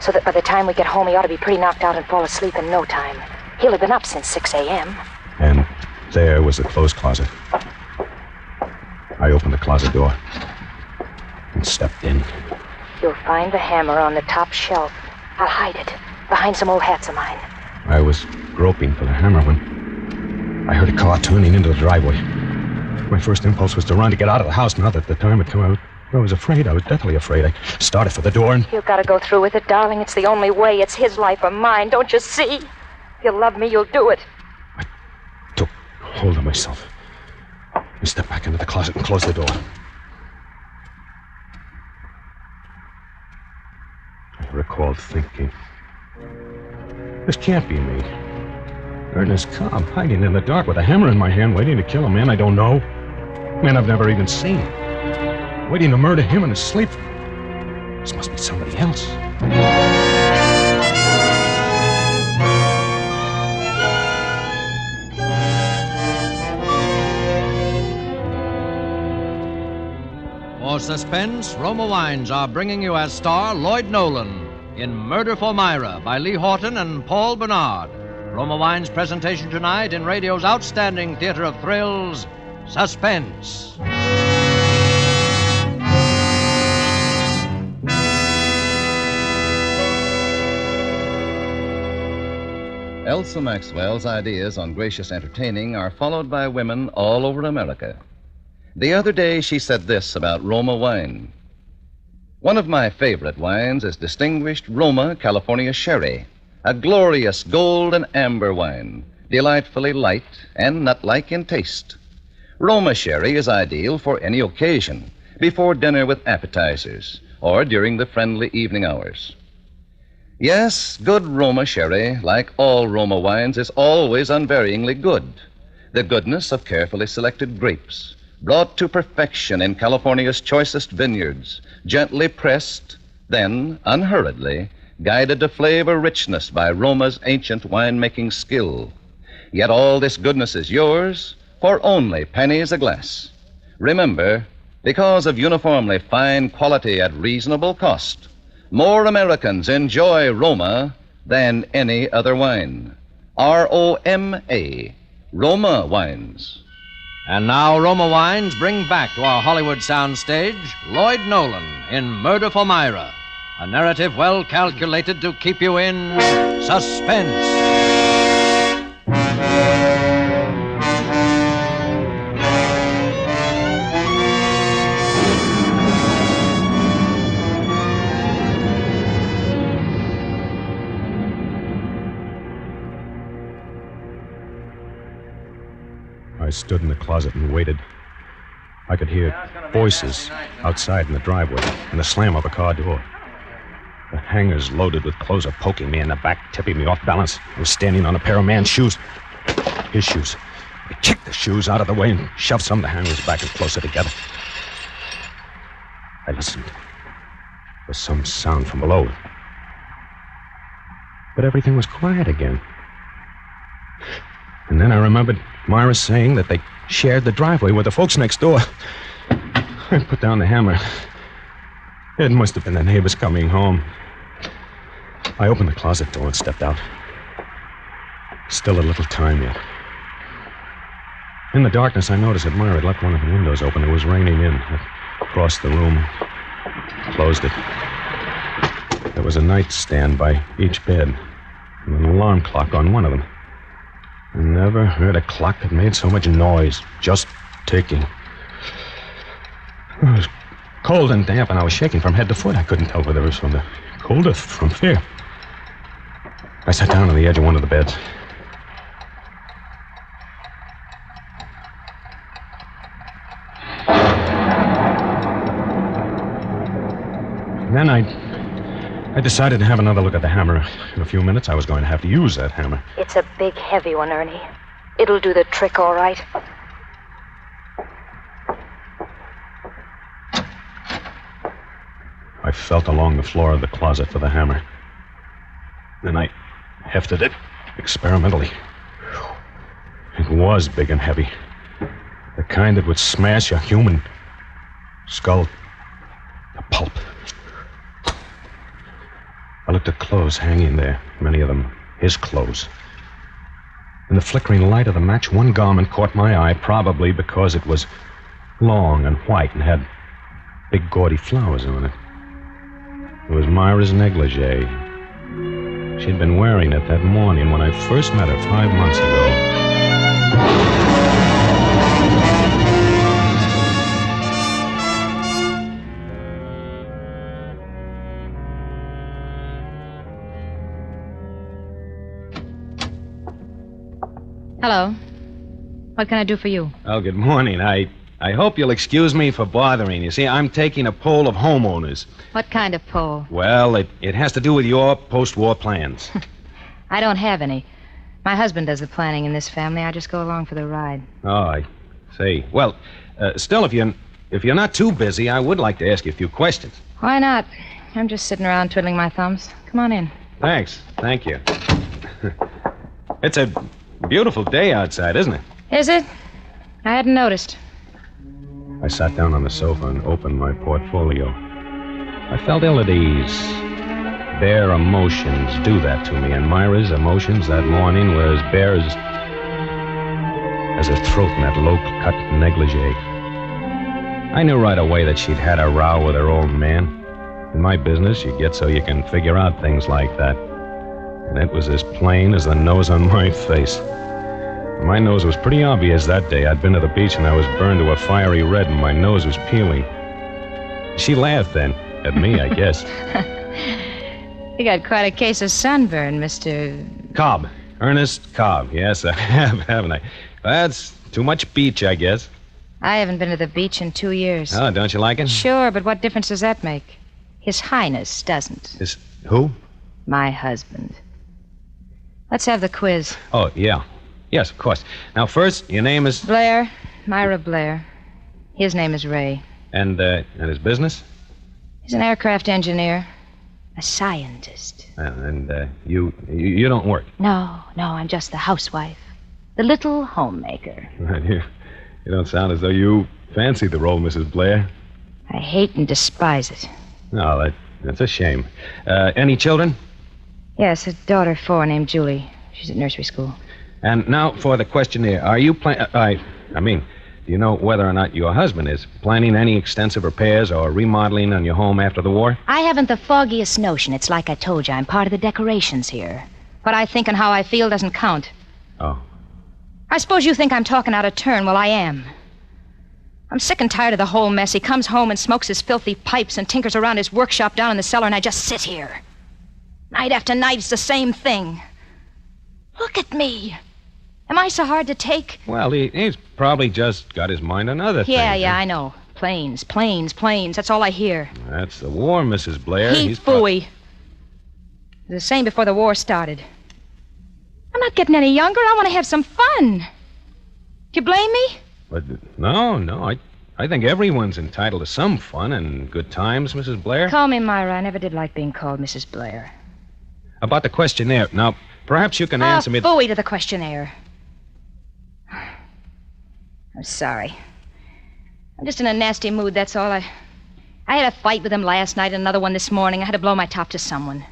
so that by the time we get home, he ought to be pretty knocked out and fall asleep in no time. He'll have been up since 6 a.m. And there was the clothes closet. I opened the closet door and stepped in. You'll find the hammer on the top shelf. I'll hide it behind some old hats of mine. I was groping for the hammer when I heard a car turning into the driveway. My first impulse was to run to get out of the house. Now that the time had come, I was afraid. I was deathly afraid. I started for the door and... You've got to go through with it, darling. It's the only way. It's his life or mine. Don't you see? If you love me, you'll do it. I took hold of myself. I stepped back into the closet and closed the door. I recalled thinking, this can't be me. Ernest Cobb, hiding in the dark with a hammer in my hand, waiting to kill a man I don't know. A man I've never even seen. Waiting to murder him in his sleep. This must be somebody else. For Suspense, Roma Wines are bringing you as star Lloyd Nolan in Murder for Myra by Lee Horton and Paul Bernard. Roma Wines' presentation tonight in radio's outstanding theater of thrills, Suspense. Elsa Maxwell's ideas on gracious entertaining are followed by women all over America. The other day, she said this about Roma wine. One of my favorite wines is distinguished Roma California Sherry, a glorious gold and amber wine, delightfully light and nut-like in taste. Roma Sherry is ideal for any occasion, before dinner with appetizers, or during the friendly evening hours. Yes, good Roma Sherry, like all Roma wines, is always unvaryingly good. The goodness of carefully selected grapes, brought to perfection in California's choicest vineyards, gently pressed, then, unhurriedly, guided to flavor richness by Roma's ancient winemaking skill. Yet all this goodness is yours for only pennies a glass. Remember, because of uniformly fine quality at reasonable cost, more Americans enjoy Roma than any other wine. R-O-M-A, Roma Wines. And now Roma Wines bring back to our Hollywood soundstage Lloyd Nolan in Murder for Myra, a narrative well calculated to keep you in suspense. I stood in the closet and waited. I could hear voices outside in the driveway and the slam of a car door. The hangers loaded with clothes are poking me in the back, tipping me off balance. I was standing on a pair of man's shoes. His shoes. I kicked the shoes out of the way and shoved some of the hangers back and closer together. I listened. There was some sound from below. But everything was quiet again. And then I remembered Myra saying that they shared the driveway with the folks next door. I put down the hammer. It must have been the neighbors coming home. I opened the closet door and stepped out. Still a little time yet. In the darkness, I noticed that Myra had left one of the windows open. It was raining in. I crossed the room, closed it. There was a nightstand by each bed, and an alarm clock on one of them. I never heard a clock that made so much noise, just ticking. It was cold and damp, and I was shaking from head to foot. I couldn't tell whether it was from the cold or from fear. I sat down on the edge of one of the beds. And then I decided to have another look at the hammer. In a few minutes, I was going to have to use that hammer. It's a big, heavy one, Ernie. It'll do the trick, all right. I felt along the floor of the closet for the hammer. Then I hefted it experimentally. It was big and heavy. The kind that would smash a human skull to pulp. I looked at clothes hanging there, many of them his clothes. In the flickering light of the match, one garment caught my eye, probably because it was long and white and had big gaudy flowers on it. It was Myra's negligee. She'd been wearing it that morning when I first met her 5 months ago. Hello. What can I do for you? Oh, good morning. I hope you'll excuse me for bothering. You see, I'm taking a poll of homeowners. What kind of poll? Well, it has to do with your post-war plans. I don't have any. My husband does the planning in this family. I just go along for the ride. Oh, I see. Well, still, if you're not too busy, I would like to ask you a few questions. Why not? I'm just sitting around twiddling my thumbs. Come on in. Thanks. Thank you. It's a beautiful day outside, isn't it? Is it? I hadn't noticed. I sat down on the sofa and opened my portfolio. I felt ill at ease. Bare emotions do that to me, and Myra's emotions that morning were as bare as her throat in that low-cut negligee. I knew right away that she'd had a row with her old man. In my business, you get so you can figure out things like that. And it was as plain as the nose on my face. My nose was pretty obvious that day. I'd been to the beach and I was burned to a fiery red and my nose was peeling. She laughed then, at me, I guess. You got quite a case of sunburn, Mr. Cobb. Ernest Cobb. Yes, I have, haven't I? That's too much beach, I guess. I haven't been to the beach in 2 years. Oh, don't you like it? Sure, but what difference does that make? His Highness doesn't. His who? My husband. Let's have the quiz. Oh, yeah. Yes, of course. Now, first, your name is... Blair. Myra Blair. His name is Ray. And his business? He's an aircraft engineer. A scientist. And you don't work? No, I'm just the housewife. The little homemaker. You don't sound as though you fancy the role, Mrs. Blair. I hate and despise it. No, that's a shame. Any children? Yes, a daughter 4 named Julie. She's at nursery school. And now for the questionnaire. Are you Do you know whether or not your husband is planning any extensive repairs or remodeling on your home after the war? I haven't the foggiest notion. It's like I told you, I'm part of the decorations here. What I think and how I feel doesn't count. Oh. I suppose you think I'm talking out of turn. Well, I am. I'm sick and tired of the whole mess. He comes home and smokes his filthy pipes and tinkers around his workshop down in the cellar, and I just sit here. Night after night, it's the same thing. Look at me. Am I so hard to take? Well, he's probably just got his mind on other things. Yeah, I know. Planes, planes, planes. That's all I hear. That's the war, Mrs. Blair. He's phooey. The same before the war started. I'm not getting any younger. I want to have some fun. Do you blame me? But no. I think everyone's entitled to some fun and good times, Mrs. Blair. Call me Myra. I never did like being called Mrs. Blair. About the questionnaire. Now, perhaps you can answer me... Phooey to the questionnaire. I'm sorry. I'm just in a nasty mood, that's all. I had a fight with him last night and another one this morning. I had to blow my top to someone.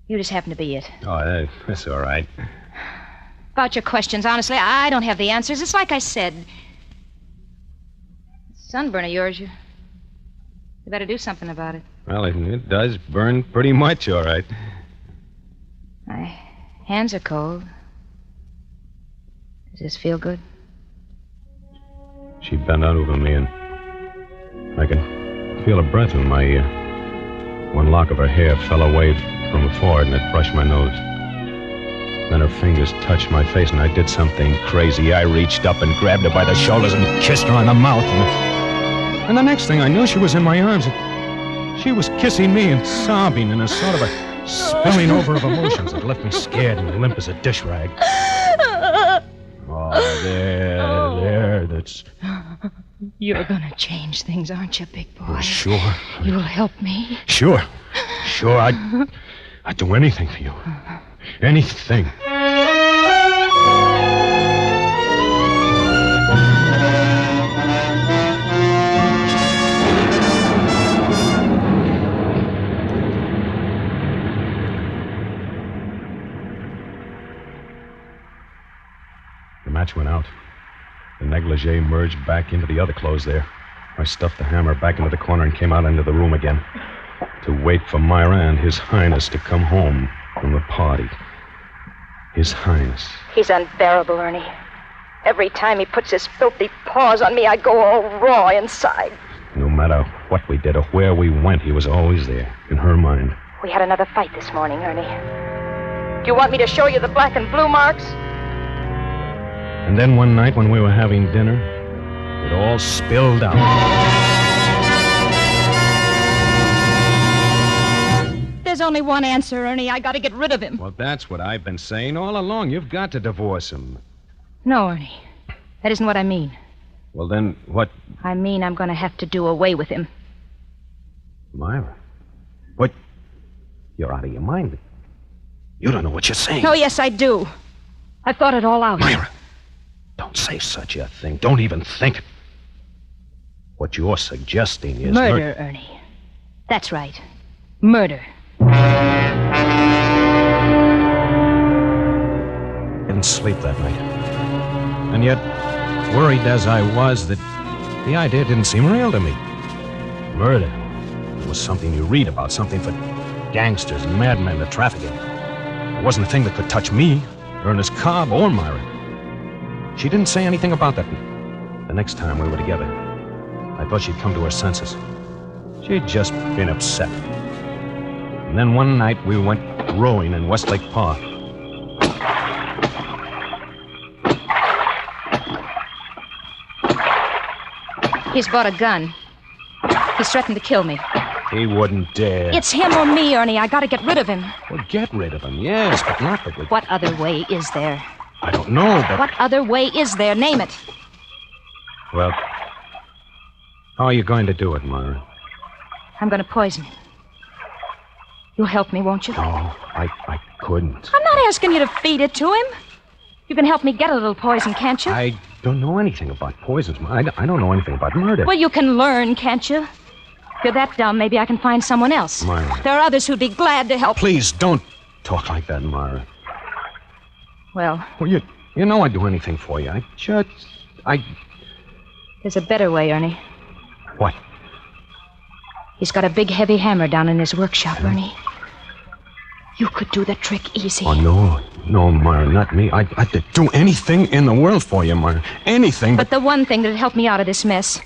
You just happen to be it. Oh, that's all right. About your questions, honestly, I don't have the answers. It's like I said. Sunburn of yours, you better do something about it. Well, it does burn pretty much, all right. My hands are cold. Does this feel good? She bent out over me, and I could feel her breath in my ear. One lock of her hair fell away from her forehead, and it brushed my nose. Then her fingers touched my face, and I did something crazy. I reached up and grabbed her by the shoulders and kissed her on the mouth. And the next thing I knew, she was in my arms. And she was kissing me and sobbing in a sort of a spilling over of emotions that left me scared and limp as a dish rag. Oh, there, that's... You're gonna change things, aren't you, big boy? Oh, sure. You'll help me? Sure, I'd do anything for you. Anything. The match went out. The negligee merged back into the other clothes there. I stuffed the hammer back into the corner and came out into the room again to wait for Myra and His Highness to come home from the party. His Highness. He's unbearable, Ernie. Every time he puts his filthy paws on me, I go all raw inside. No matter what we did or where we went, he was always there, in her mind. We had another fight this morning, Ernie. Do you want me to show you the black and blue marks? And then one night when we were having dinner, it all spilled out. There's only one answer, Ernie. I gotta get rid of him. Well, that's what I've been saying all along. You've got to divorce him. No, Ernie. That isn't what I mean. Well, then what? I mean I'm gonna have to do away with him. Myra. What? You're out of your mind. You don't know what you're saying. Oh, yes, I do. I've thought it all out. Myra. Don't say such a thing. Don't even think it. What you're suggesting is... Murder, Ernie. That's right. Murder. Didn't sleep that night. And yet, worried as I was, that the idea didn't seem real to me. Murder was something you read about, something for gangsters and madmen to traffic in. It wasn't a thing that could touch me, Ernest Cobb, or Myra. She didn't say anything about that. The next time we were together, I thought she'd come to her senses. She'd just been upset. And then one night we went rowing in Westlake Park. He's bought a gun. He's threatened to kill me. He wouldn't dare. It's him or me, Ernie. I gotta get rid of him. Well, get rid of him, yes, but not the... What other way is there? I don't know, but... What other way is there? Name it. Well, how are you going to do it, Myra? I'm going to poison him. You'll help me, won't you? No, I couldn't. I'm not asking you to feed it to him. You can help me get a little poison, can't you? I don't know anything about poisons. I don't know anything about murder. Well, you can learn, can't you? If you're that dumb, maybe I can find someone else. Myra. There are others who'd be glad to help. Please, don't talk like that, Myra. Well, you know I'd do anything for you. There's a better way, Ernie. What? He's got a big, heavy hammer down in his workshop, Ernie. You could do the trick easy. Oh, no. No, Myra, not me. I'd do anything in the world for you, Myra. Anything. But the one thing that'd help me out of this mess.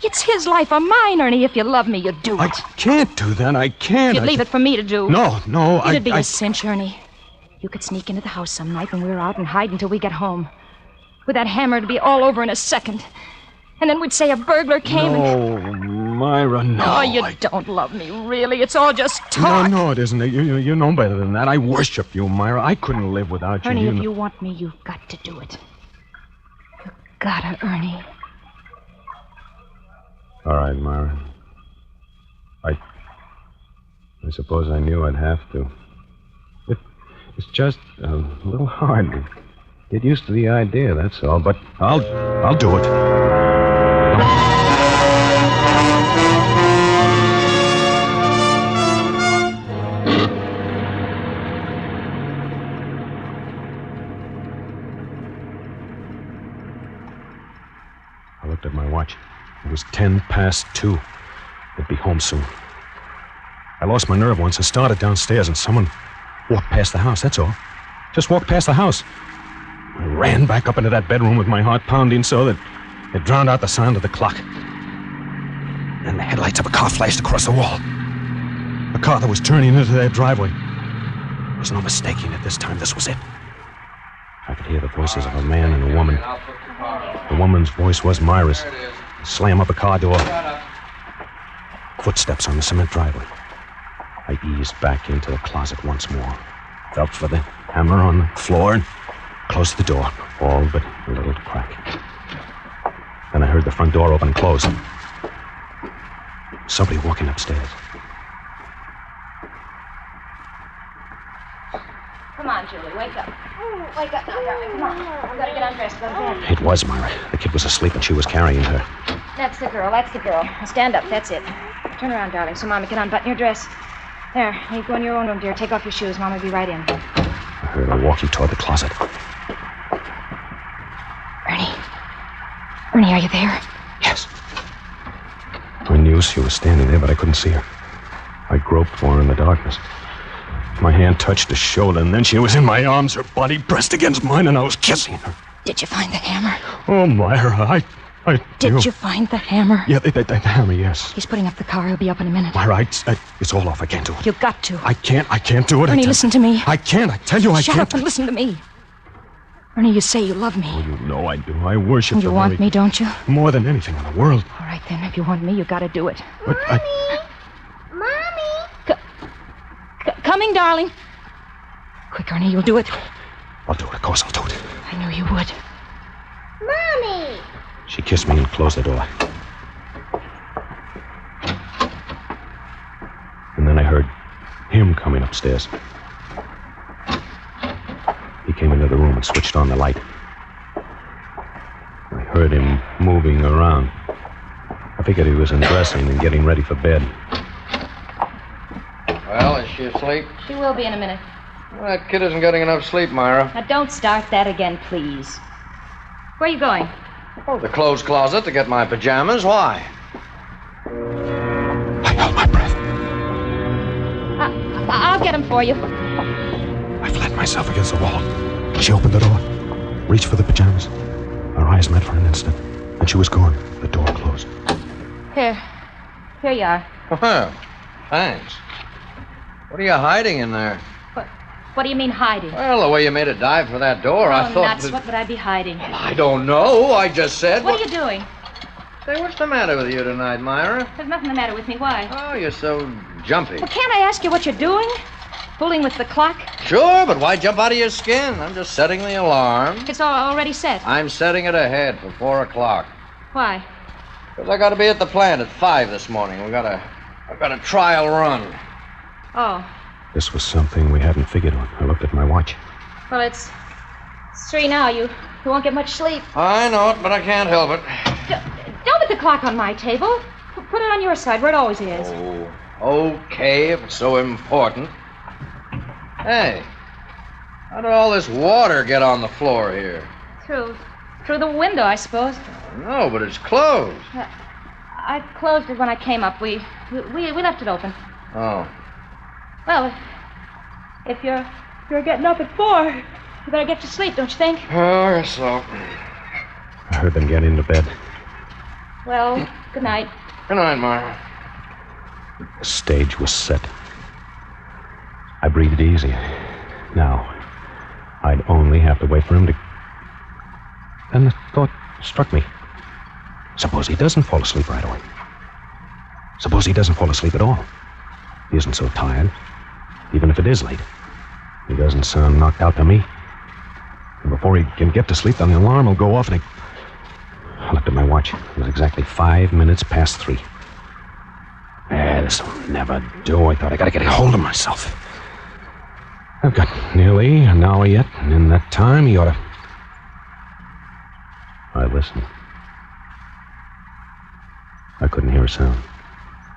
It's his life or mine, Ernie. If you love me, you'd do it. I can't do that. I can't. You'd leave it for me to do. No, It'd be a cinch, Ernie. You could sneak into the house some night when we were out and hide until we get home. With that hammer, it'd be all over in a second. And then we'd say a burglar came No, Myra, no. Oh, you don't love me, really. It's all just talk. No, it isn't. You know better than that. I worship you, Myra. I couldn't live without you. Ernie, if you want me, you've got to do it. You gotta, Ernie. All right, Myra. I suppose I knew I'd have to. It's just a little hard to get used to the idea, that's all. But I'll do it. I looked at my watch. It was 2:10. They'd be home soon. I lost my nerve once and started downstairs, and someone walked past the house, that's all. Just walked past the house. I ran back up into that bedroom with my heart pounding so that it drowned out the sound of the clock. Then the headlights of a car flashed across the wall. A car that was turning into their driveway. There was no mistaking it this time. This was it. I could hear the voices of a man and a woman. The woman's voice was Myra's. Slam up a car door. Footsteps on the cement driveway. I eased back into the closet once more. Felt for the hammer on the floor and closed the door, all but a little crack. Then I heard the front door open and close. Somebody walking upstairs. Come on, Julie, wake up. Wake up now, darling. Come on. We've got to get undressed. Go to bed. It was Myra. The kid was asleep and she was carrying her. That's the girl. Now stand up. That's it. Turn around, darling, so Mama can unbutton your dress. There. You go in your own room, dear. Take off your shoes. Mama will be right in. I heard her walking toward the closet. Ernie, are you there? Yes. I knew she was standing there, but I couldn't see her. I groped for her in the darkness. My hand touched her shoulder, and then she was in my arms, her body pressed against mine, and I was kissing her. Did you find the hammer? Oh, Myra, Did you find the hammer? Yeah, the hammer, yes. He's putting up the car. He'll be up in a minute. Myra, it's all off. I can't do it. You've got to. I can't do it. Ernie, listen to me. I can't. I tell you I can't. Shut up and listen to me. Ernie, you say you love me. Oh, you know I do. I worship you want me, don't you? More than anything in the world. All right, then. If you want me, you got to do it. But Mommy! Coming, darling. Quick, Ernie, you'll do it. I'll do it. Of course I'll do it. I knew you would. Mommy! She kissed me and closed the door. And then I heard him coming upstairs. He came into the room and switched on the light. I heard him moving around. I figured he was undressing and getting ready for bed. Well, is she asleep? She will be in a minute. Well, that kid isn't getting enough sleep, Myra. Now, don't start that again, please. Where are you going? Oh, the clothes closet to get my pajamas. Why? I held my breath. I'll get them for you. I flattened myself against the wall. She opened the door, reached for the pajamas. Our eyes met for an instant, and she was gone. The door closed. Here you are. Well, thanks. What are you hiding in there? What do you mean hiding? Well, the way you made a dive for that door, I thought nuts. What would I be hiding? I don't know. I just said... What are you doing? Say, what's the matter with you tonight, Myra? There's nothing the matter with me. Why? Oh, you're so jumpy. Well, can't I ask you what you're doing? Fooling with the clock? Sure, but why jump out of your skin? I'm just setting the alarm. It's already set. I'm setting it ahead for 4 o'clock. Why? Because I got to be at the plant at 5 this morning. I've got a trial run. Oh. This was something we hadn't figured on. I looked at my watch. Well, it's 3 now. You won't get much sleep. I know it, but I can't help it. Don't put the clock on my table. Put it on your side, where it always is. Oh, okay, if it's so important. Hey, how did all this water get on the floor here? Through Through the window, I suppose. No, but it's closed. I closed it when I came up. We left it open. Oh. Well, if you're getting up at 4, you better get to sleep, don't you think? Oh, I guess so. I heard them get into bed. Well, good night. Good night, Myra. The stage was set. I breathed easy. Now, I'd only have to wait for him to... Then the thought struck me. Suppose he doesn't fall asleep right away. Suppose he doesn't fall asleep at all. He isn't so tired, even if it is late. He doesn't sound knocked out to me. And before he can get to sleep, then the alarm will go off and I looked at my watch. It was exactly 5 minutes past 3. This will never do. I thought I gotta get a hold of myself. I've got nearly an hour yet, and in that time he ought to... I listened. I couldn't hear a sound.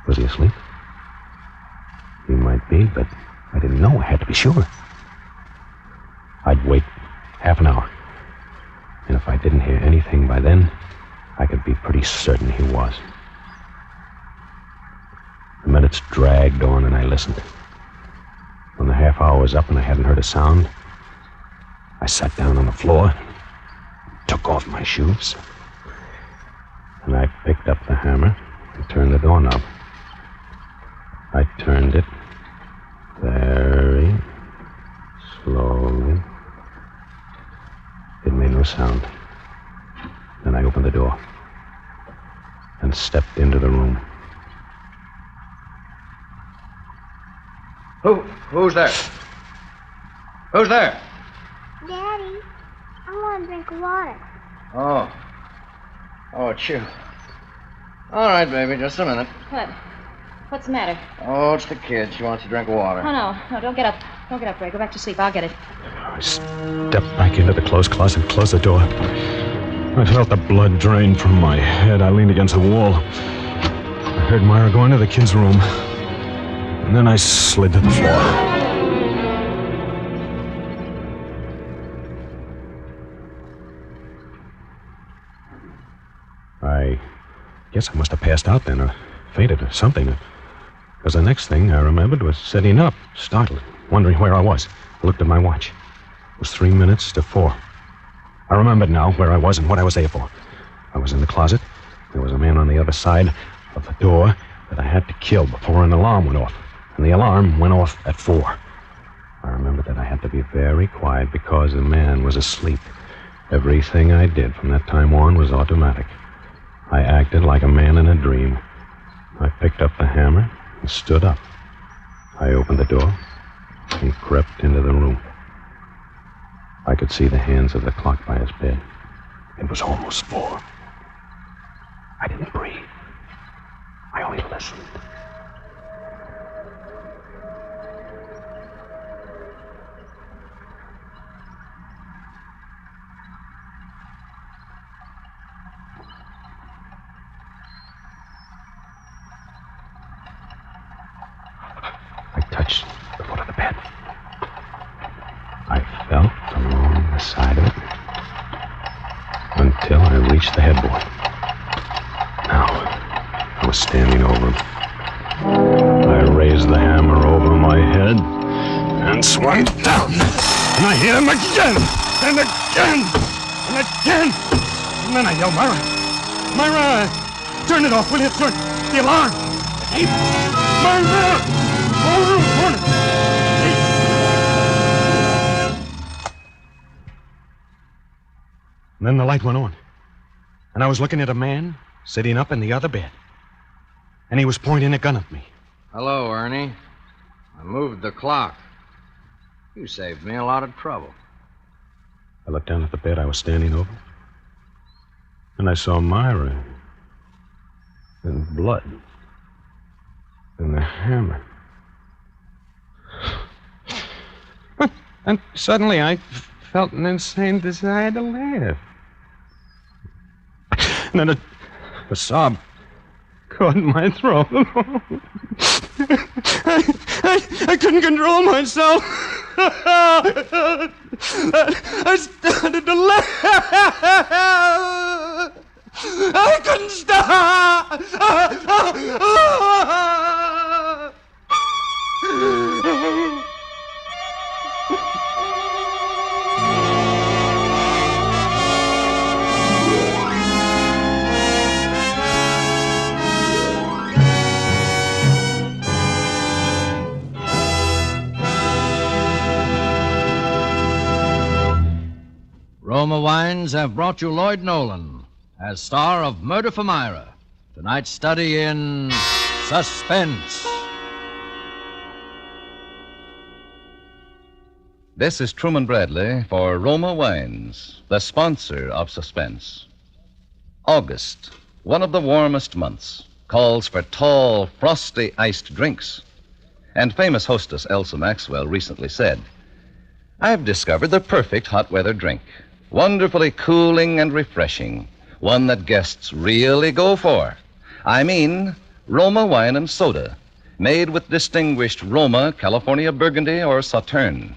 Was he asleep? He might be, but I didn't know. I had to be sure. I'd wait half an hour. And if I didn't hear anything by then, I could be pretty certain he was. The minutes dragged on and I listened. When the half hour was up and I hadn't heard a sound, I sat down on the floor, took off my shoes, and I picked up the hammer and turned the doorknob. I turned it very slowly. It made no sound. Then I opened the door and stepped into the room. Who's there? Who's there? Daddy, I want a drink of water. Oh. Oh, it's you. All right, baby, just a minute. What? What's the matter? Oh, it's the kid. She wants a drink of water. Oh, no, don't get up. Don't get up, Ray. Go back to sleep. I'll get it. I stepped back into the clothes closet and closed the door. I felt the blood drain from my head. I leaned against the wall. I heard Myra go into the kid's room. And then I slid to the floor. I guess I must have passed out then, or fainted, or something. Because the next thing I remembered was sitting up, startled, wondering where I was. I looked at my watch. It was 3 minutes to 4. I remembered now where I was and what I was there for. I was in the closet. There was a man on the other side of the door that I had to kill before an alarm went off. And the alarm went off at 4. I remembered that I had to be very quiet because the man was asleep. Everything I did from that time on was automatic. I acted like a man in a dream. I picked up the hammer and stood up. I opened the door and crept into the room. I could see the hands of the clock by his bed. It was almost 4. I didn't breathe. I only listened. I touched the foot of the bed. I felt along the side of it until I reached the headboard. Now, I was standing over him. I raised the hammer over my head and swung down. And I hit him again, and again, and again. And then I yelled, Myra, Myra, turn it off, will you? Turn the alarm. Hey, Myra! Over the corner. And then the light went on. And I was looking at a man sitting up in the other bed. And he was pointing a gun at me. Hello, Ernie. I moved the clock. You saved me a lot of trouble. I looked down at the bed I was standing over. And I saw Myra. And blood. And the hammer. And suddenly I felt an insane desire to laugh. And then a sob caught in my throat. I couldn't control myself. I started to laugh. I couldn't stop. Roma Wines have brought you Lloyd Nolan as star of Murder for Myra. Tonight's study in Suspense. This is Truman Bradley for Roma Wines, the sponsor of Suspense. August, one of the warmest months, calls for tall, frosty iced drinks. And famous hostess Elsa Maxwell recently said, "I've discovered the perfect hot weather drink. Wonderfully cooling and refreshing. One that guests really go for. I mean, Roma Wine and Soda, made with distinguished Roma, California Burgundy, or Sauterne.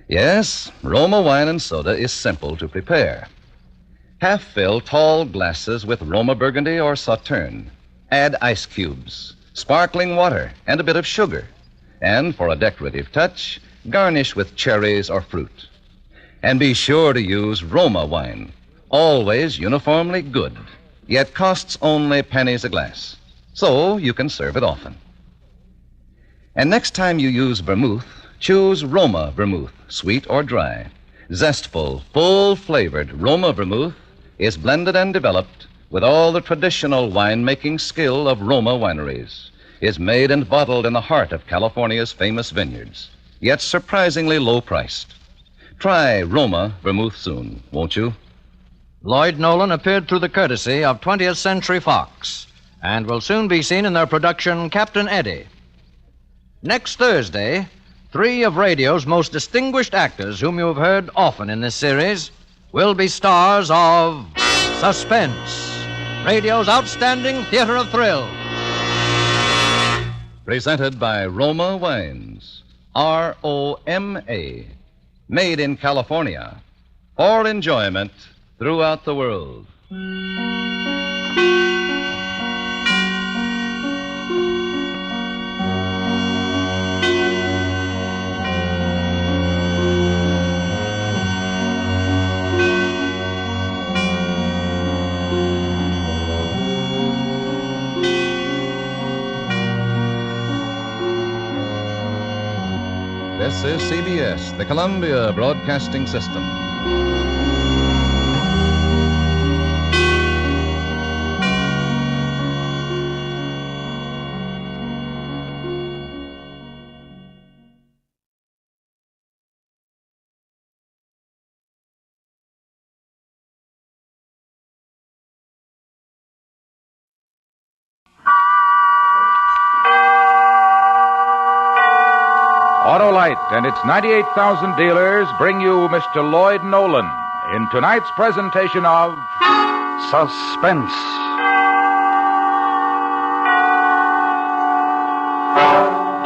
Yes, Roma Wine and Soda is simple to prepare. Half-fill tall glasses with Roma Burgundy or Sauterne. Add ice cubes, sparkling water, and a bit of sugar. And for a decorative touch, garnish with cherries or fruit. And be sure to use Roma wine, always uniformly good, yet costs only pennies a glass, so you can serve it often. And next time you use vermouth, choose Roma vermouth, sweet or dry. Zestful, full-flavored Roma vermouth is blended and developed with all the traditional wine-making skill of Roma wineries, is made and bottled in the heart of California's famous vineyards, yet surprisingly low-priced. Try Roma vermouth soon, won't you? Lloyd Nolan appeared through the courtesy of 20th Century Fox and will soon be seen in their production Captain Eddie. Next Thursday, 3 of radio's most distinguished actors, whom you have heard often in this series, will be stars of Suspense, radio's outstanding theater of thrills. Presented by Roma Wines, R-O-M-A, made in California, for enjoyment throughout the world. This is CBS, the Columbia Broadcasting System. Autolite and its 98,000 dealers bring you Mr. Lloyd Nolan in tonight's presentation of Suspense.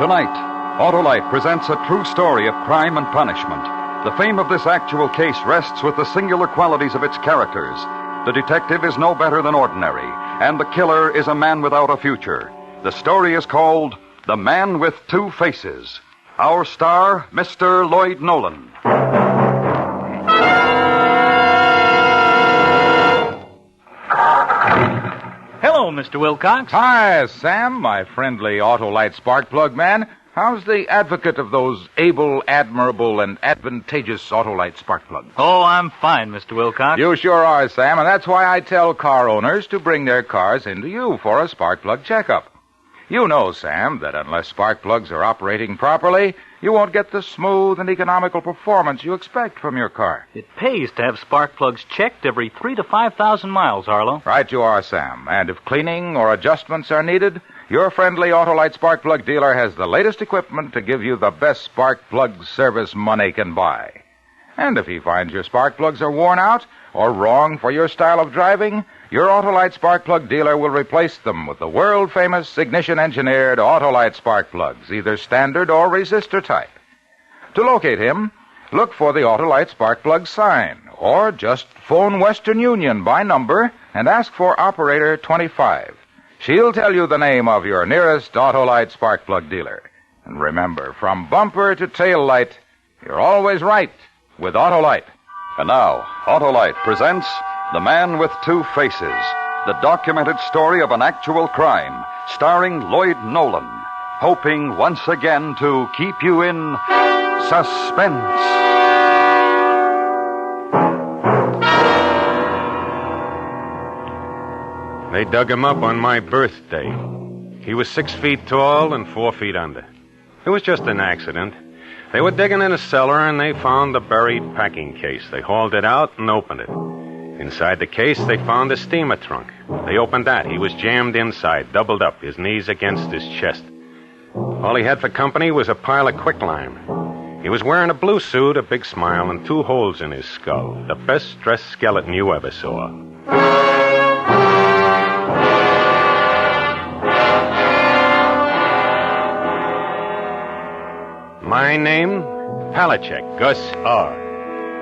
Tonight, Autolite presents a true story of crime and punishment. The fame of this actual case rests with the singular qualities of its characters. The detective is no better than ordinary, and the killer is a man without a future. The story is called The Man with Two Faces. Our star, Mr. Lloyd Nolan. Hello, Mr. Wilcox. Hi, Sam, my friendly Autolite spark plug man. How's the advocate of those able, admirable, and advantageous Autolite spark plugs? Oh, I'm fine, Mr. Wilcox. You sure are, Sam, and that's why I tell car owners to bring their cars into you for a spark plug checkup. You know, Sam, that unless spark plugs are operating properly, you won't get the smooth and economical performance you expect from your car. It pays to have spark plugs checked every 3,000 to 5,000 miles, Arlo. Right you are, Sam. And if cleaning or adjustments are needed, your friendly Autolite spark plug dealer has the latest equipment to give you the best spark plug service money can buy. And if he finds your spark plugs are worn out or wrong for your style of driving, your Autolite spark plug dealer will replace them with the world-famous ignition-engineered Autolite spark plugs, either standard or resistor type. To locate him, Look for the Autolite spark plug sign, or just phone Western Union by number and ask for Operator 25. She'll tell you the name of your nearest Autolite spark plug dealer. And remember, from bumper to tail light, you're always right with Autolite. And now, Autolite presents The Man with Two Faces, the documented story of an actual crime, starring Lloyd Nolan, hoping once again to keep you in suspense. They dug him up on my birthday. He was 6 feet tall and 4 feet under. It was just an accident. They were digging in a cellar and they found the buried packing case. They hauled it out and opened it. Inside the case, they found a steamer trunk. They opened that. He was jammed inside, doubled up, his knees against his chest. All he had for company was a pile of quicklime. He was wearing a blue suit, a big smile, and 2 holes in his skull. The best dressed skeleton you ever saw. My name, Palachek, Gus R.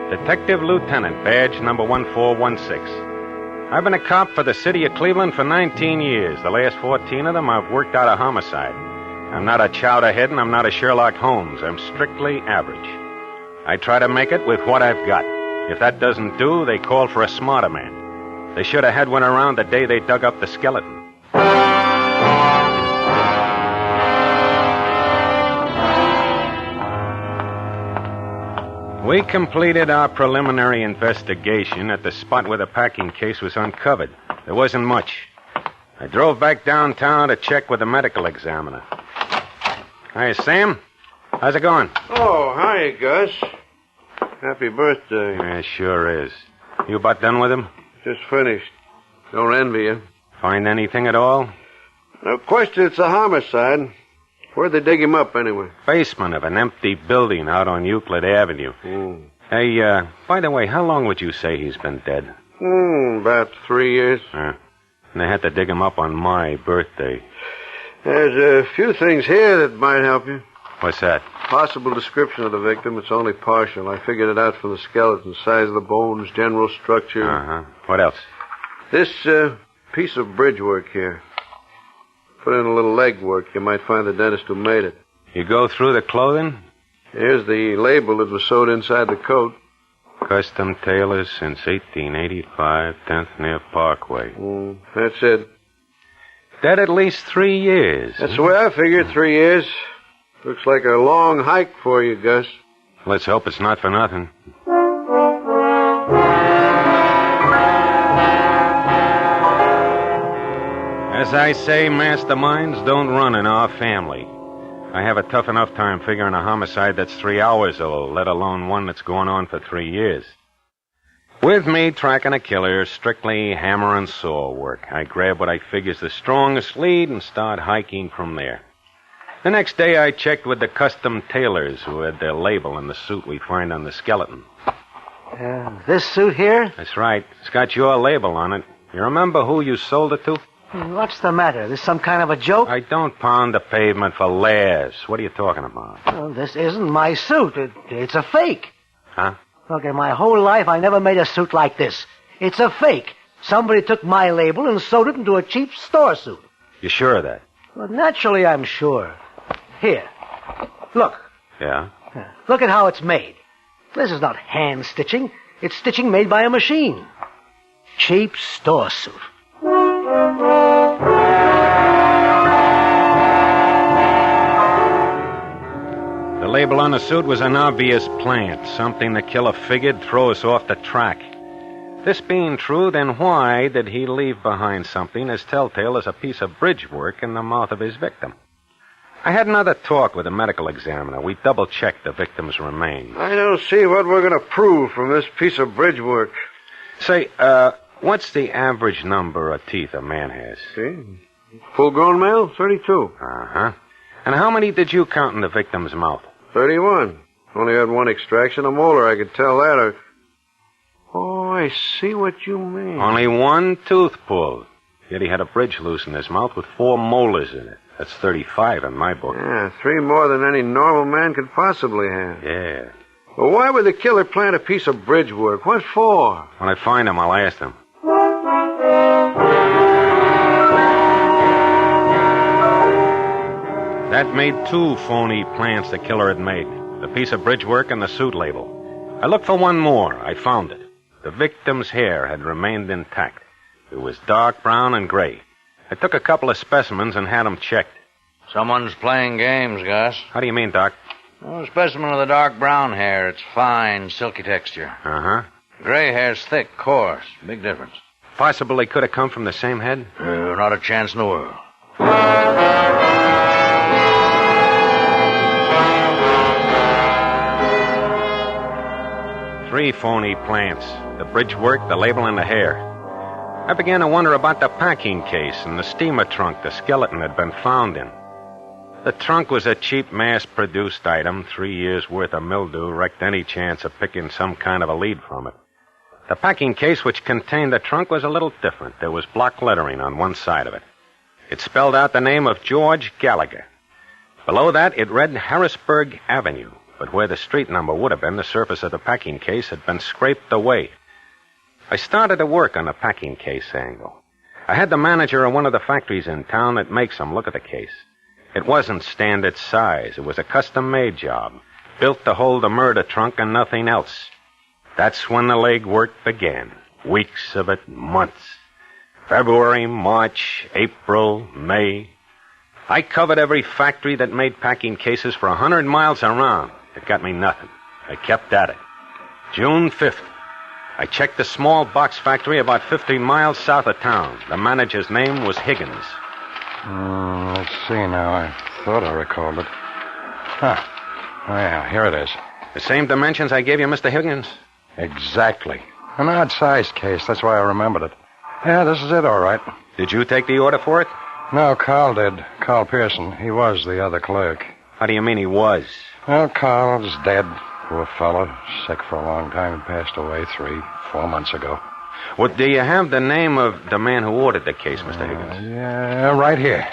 Detective Lieutenant, badge number 1416. I've been a cop for the city of Cleveland for 19 years. The last 14 of them I've worked out a homicide. I'm not a chowderhead and I'm not a Sherlock Holmes. I'm strictly average. I try to make it with what I've got. If that doesn't do, they call for a smarter man. They should have had one around the day they dug up the skeleton. We completed our preliminary investigation at the spot where the packing case was uncovered. There wasn't much. I drove back downtown to check with the medical examiner. Hi, Sam. How's it going? Oh, hi, Gus. Happy birthday. Yeah, sure is. You about done with him? Just finished. Don't envy you. Find anything at all? No question it's a homicide. Where'd they dig him up, anyway? Basement of an empty building out on Euclid Avenue. Hey, by the way, how long would you say he's been dead? About 3 years. And they had to dig him up on my birthday. There's a few things here that might help you. What's that? Possible description of the victim. It's only partial. I figured it out from the skeleton, size of the bones, general structure. Uh-huh. What else? This piece of bridge work here. Put in a little leg work. You might find the dentist who made it. You go through the clothing? Here's the label that was sewed inside the coat. Custom tailors since 1885, 10th near Parkway. That's it. Dead at least 3 years. That's the way I figured, 3 years. Looks like a long hike for you, Gus. Let's hope it's not for nothing. As I say, masterminds don't run in our family. I have a tough enough time figuring a homicide that's 3 hours old, let alone one that's going on for 3 years. With me, tracking a killer, strictly hammer and saw work. I grab what I figure's the strongest lead and start hiking from there. The next day, I checked with the custom tailors who had their label in the suit we find on the skeleton. This suit here? That's right. It's got your label on it. You remember who you sold it to? What's the matter? This some kind of a joke? I don't pound the pavement for laughs. What are you talking about? Well, this isn't my suit. It's a fake. Huh? Look, in my whole life, I never made a suit like this. It's a fake. Somebody took my label and sewed it into a cheap store suit. You sure of that? Well, naturally, I'm sure. Here. Look. Yeah? Look at how it's made. This is not hand stitching. It's stitching made by a machine. Cheap store suit. The label on the suit was an obvious plant, something the killer figured throw us off the track. This being true, then why did he leave behind something as telltale as a piece of bridge work in the mouth of his victim? I had another talk with the medical examiner. We double-checked the victim's remains. I don't see what we're going to prove from this piece of bridge work. Say, what's the average number of teeth a man has? See? Full-grown male, 32. Uh-huh. And how many did you count in the victim's mouth? 31. Only had one extraction, a molar, I could tell that. Oh, I see what you mean. Only one tooth pulled. Yet he had a bridge loose in his mouth with 4 molars in it. That's 35 in my book. Yeah, 3 more than any normal man could possibly have. Yeah. Well, why would the killer plant a piece of bridge work? What for? When I find him, I'll ask him. That made 2 phony plants the killer had made. The piece of bridge work and the suit label. I looked for one more. I found it. The victim's hair had remained intact. It was dark brown and gray. I took a couple of specimens and had them checked. Someone's playing games, Gus. How do you mean, Doc? A specimen of the dark brown hair. It's fine, silky texture. Uh-huh. Gray hair's thick, coarse. Big difference. Possible they could have come from the same head? Not a chance in the world. 3 phony plants. The bridge work, the label, and the hair. I began to wonder about the packing case and the steamer trunk the skeleton had been found in. The trunk was a cheap, mass-produced item. 3 years' worth of mildew wrecked any chance of picking some kind of a lead from it. The packing case which contained the trunk was a little different. There was block lettering on one side of it. It spelled out the name of George Gallagher. Below that, it read Harrisburg Avenue. But where the street number would have been, the surface of the packing case had been scraped away. I started to work on the packing case angle. I had the manager of one of the factories in town that makes them look at the case. It wasn't standard size. It was a custom-made job, built to hold the murder trunk and nothing else. That's when the legwork began. Weeks of it, months. February, March, April, May. I covered every factory that made packing cases for 100 miles around. It got me nothing. I kept at it. June 5th. I checked a small box factory about 15 miles south of town. The manager's name was Higgins. Let's see now. I thought I recalled it. Huh. Oh, yeah, here it is. The same dimensions I gave you, Mr. Higgins? Exactly. An odd-sized case. That's why I remembered it. Yeah, this is it, all right. Did you take the order for it? No, Carl did. Carl Pearson. He was the other clerk. How do you mean he was? Well, Carl is dead. Poor fellow. Sick for a long time and passed away 3-4 months ago. Well, do you have the name of the man who ordered the case, Mr. Higgins? Yeah, right here.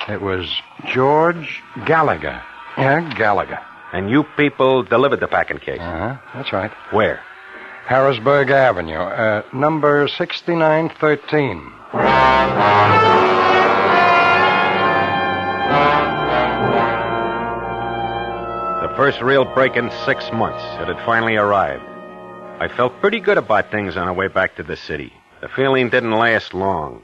It was George Gallagher. Yeah, Gallagher. And you people delivered the packing case? Uh-huh, that's right. Where? Harrisburg Avenue, number 6913. The first real break in 6 months. It had finally arrived. I felt pretty good about things on our way back to the city. The feeling didn't last long.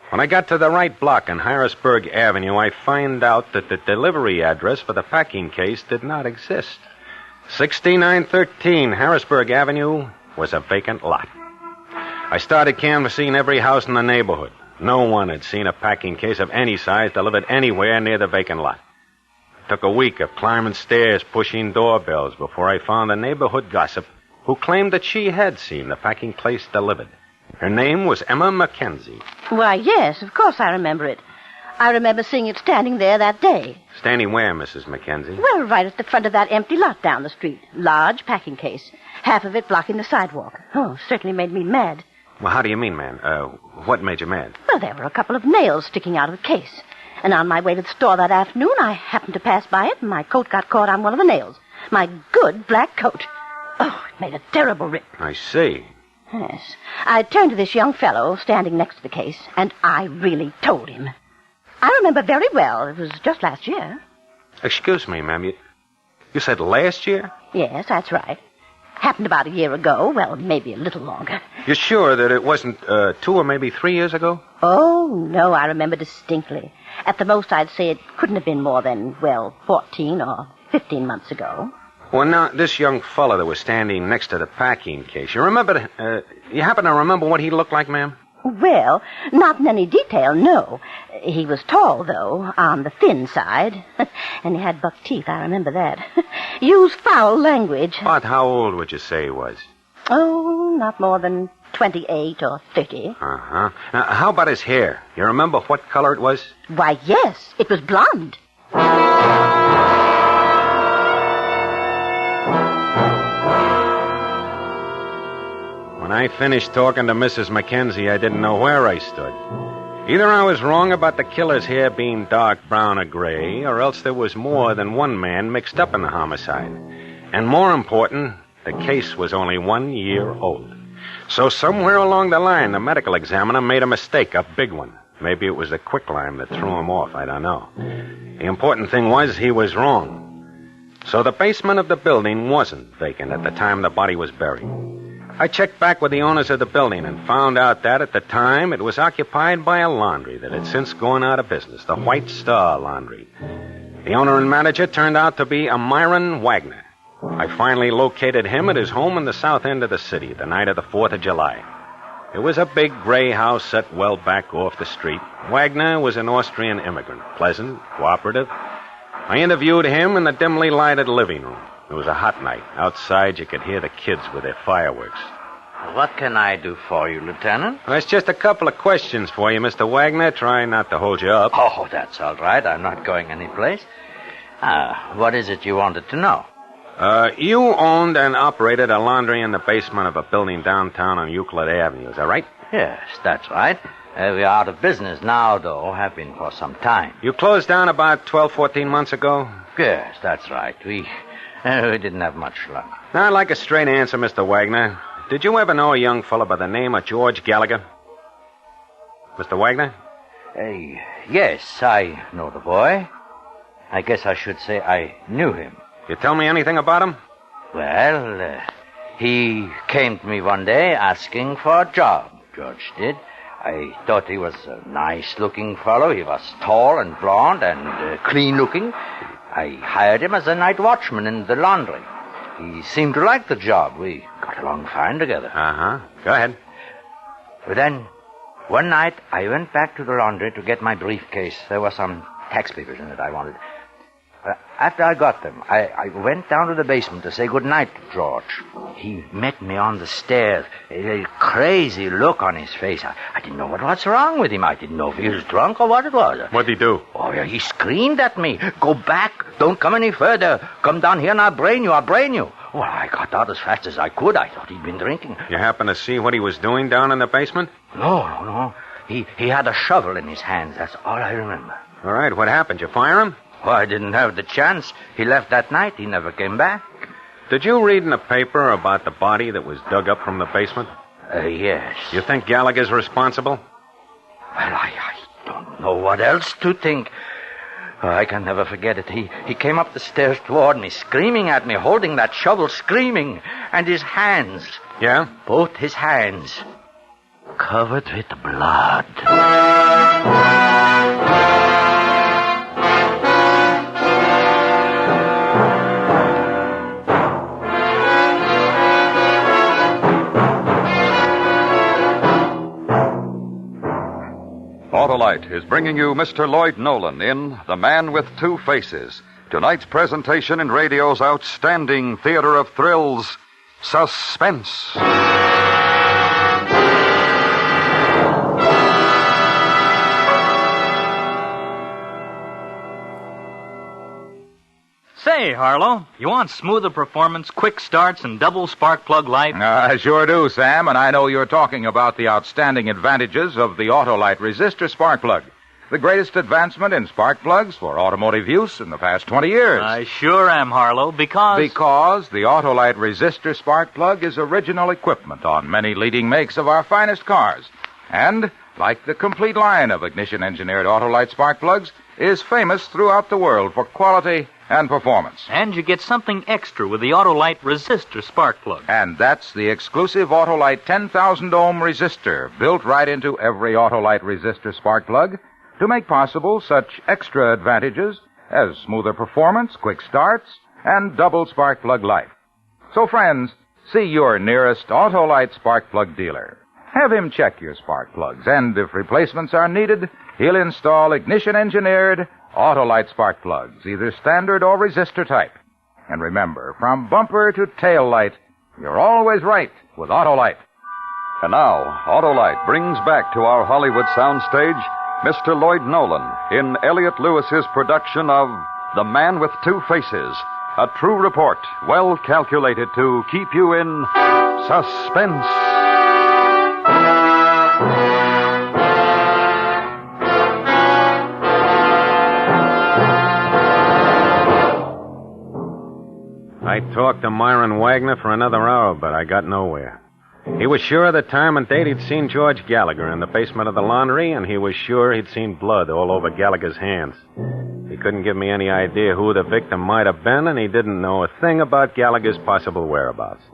When I got to the right block on Harrisburg Avenue, I found out that the delivery address for the packing case did not exist. 6913 Harrisburg Avenue was a vacant lot. I started canvassing every house in the neighborhood. No one had seen a packing case of any size delivered anywhere near the vacant lot. It took a week of climbing stairs, pushing doorbells, before I found a neighborhood gossip who claimed that she had seen the packing case delivered. Her name was Emma Mackenzie. Why, yes, of course I remember it. I remember seeing it standing there that day. Standing where, Mrs. Mackenzie? Well, right at the front of that empty lot down the street. Large packing case. Half of it blocking the sidewalk. Oh, certainly made me mad. Well, how do you mean, ma'am? What made you mad? Well, there were a couple of nails sticking out of the case. And on my way to the store that afternoon, I happened to pass by it, and my coat got caught on one of the nails. My good black coat. Oh, it made a terrible rip. I see. Yes. I turned to this young fellow standing next to the case, and I really told him. I remember very well. It was just last year. Excuse me, ma'am. You said last year? Yes, that's right. Happened about a year ago. Well, maybe a little longer. You're sure that it wasn't 2 or maybe 3 years ago? Oh, no, I remember distinctly. At the most, I'd say it couldn't have been more than, 14 or 15 months ago. Well, now, this young fellow that was standing next to the packing case, you happen to remember what he looked like, ma'am? Well, not in any detail, no. He was tall, though, on the thin side. And he had buck teeth, I remember that. Used foul language. About how old would you say he was? Oh, not more than 28 or 30. Uh-huh. Now, how about his hair? You remember what color it was? Why, yes, it was blonde. When I finished talking to Mrs. Mackenzie, I didn't know where I stood. Either I was wrong about the killer's hair being dark brown or gray, or else there was more than one man mixed up in the homicide. And more important, the case was only 1 year old. So somewhere along the line, the medical examiner made a mistake, a big one. Maybe it was the quicklime that threw him off. I don't know. The important thing was he was wrong. So the basement of the building wasn't vacant at the time the body was buried. I checked back with the owners of the building and found out that at the time it was occupied by a laundry that had since gone out of business, the White Star Laundry. The owner and manager turned out to be a Myron Wagner. I finally located him at his home in the south end of the city the night of the 4th of July. It was a big gray house set well back off the street. Wagner was an Austrian immigrant, pleasant, cooperative. I interviewed him in the dimly lighted living room. It was a hot night. Outside, you could hear the kids with their fireworks. What can I do for you, Lieutenant? Well, it's just a couple of questions for you, Mr. Wagner. Try not to hold you up. Oh, that's all right. I'm not going anyplace. What is it you wanted to know? You owned and operated a laundry in the basement of a building downtown on Euclid Avenue. Is that right? Yes, that's right. We're out of business now, though. Have been for some time. You closed down about 12, 14 months ago? Yes, that's right. We didn't have much luck. Now, I'd like a straight answer, Mr. Wagner. Did you ever know a young fellow by the name of George Gallagher? Mr. Wagner? Yes, I know the boy. I guess I should say I knew him. You tell me anything about him? Well, he came to me one day asking for a job. George did. I thought he was a nice-looking fellow. He was tall and blond and clean-looking. I hired him as a night watchman in the laundry. He seemed to like the job. We got along fine together. Uh-huh. Go ahead. But then, one night, I went back to the laundry to get my briefcase. There were some tax papers in it I wanted. After I got them, I went down to the basement to say goodnight to George. He met me on the stairs, a crazy look on his face. I didn't know what was wrong with him. I didn't know if he was drunk or what it was. What'd he do? Oh, yeah, he screamed at me. Go back. Don't come any further. Come down here and I'll brain you. Well, I got out as fast as I could. I thought he'd been drinking. You happen to see what he was doing down in the basement? No. He had a shovel in his hands. That's all I remember. All right, what happened? You fire him? Oh, I didn't have the chance. He left that night. He never came back. Did you read in the paper about the body that was dug up from the basement? Yes. You think Gallagher's responsible? Well, I don't know what else to think. I can never forget it. He came up the stairs toward me, screaming at me, holding that shovel, screaming. And his hands. Yeah? Both his hands. Covered with blood. Autolite is bringing you Mr. Lloyd Nolan in The Man with Two Faces. Tonight's presentation in radio's outstanding theater of thrills, Suspense. Say, Harlow, you want smoother performance, quick starts, and double spark plug life? I sure do, Sam, and I know you're talking about the outstanding advantages of the Autolite resistor spark plug. The greatest advancement in spark plugs for automotive use in the past 20 years. I sure am, Harlow, because... Because the Autolite resistor spark plug is original equipment on many leading makes of our finest cars. And, like the complete line of ignition-engineered Autolite spark plugs, is famous throughout the world for quality and performance. And you get something extra with the Autolite resistor spark plug. And that's the exclusive Autolite 10,000 ohm resistor built right into every Autolite resistor spark plug to make possible such extra advantages as smoother performance, quick starts, and double spark plug life. So, friends, see your nearest Autolite spark plug dealer. Have him check your spark plugs, and if replacements are needed, he'll install ignition-engineered Autolite spark plugs, either standard or resistor type. And remember, from bumper to tail light, you're always right with Autolite. And now, Autolite brings back to our Hollywood soundstage Mr. Lloyd Nolan in Elliot Lewis's production of The Man with Two Faces, a true report well calculated to keep you in suspense. I talked to Myron Wagner for another hour, but I got nowhere. He was sure of the time and date he'd seen George Gallagher in the basement of the laundry, and he was sure he'd seen blood all over Gallagher's hands. He couldn't give me any idea who the victim might have been, and he didn't know a thing about Gallagher's possible whereabouts.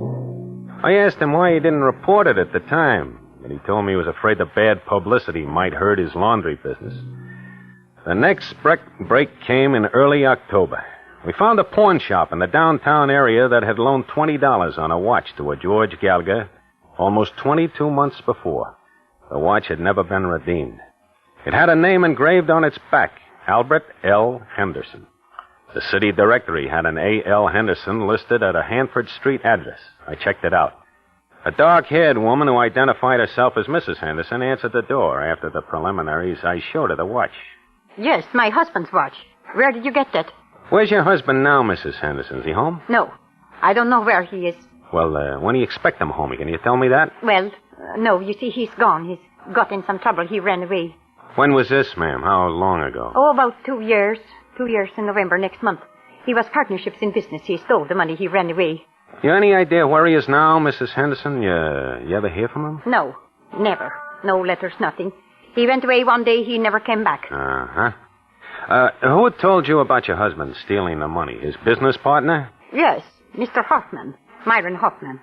I asked him why he didn't report it at the time, but he told me he was afraid the bad publicity might hurt his laundry business. The next break came in early October. We found a pawn shop in the downtown area that had loaned $20 on a watch to a George Gallagher almost 22 months before. The watch had never been redeemed. It had a name engraved on its back, Albert L. Henderson. The city directory had an A.L. Henderson listed at a Hanford Street address. I checked it out. A dark-haired woman who identified herself as Mrs. Henderson answered the door. After the preliminaries, I showed her the watch. Yes, my husband's watch. Where did you get that? Where's your husband now, Mrs. Henderson? Is he home? No. I don't know where he is. Well, when do you expect him home? Can you tell me that? Well, no, you see, he's gone. He's got in some trouble. He ran away. When was this, ma'am? How long ago? Oh, about 2 years. 2 years in November next month. He was partnerships in business. He stole the money. He ran away. You any idea where he is now, Mrs. Henderson? You ever hear from him? No, never. No letters, nothing. He went away one day. He never came back. Uh-huh. Who had told you about your husband stealing the money? His business partner? Yes, Mr. Hoffman. Myron Hoffman.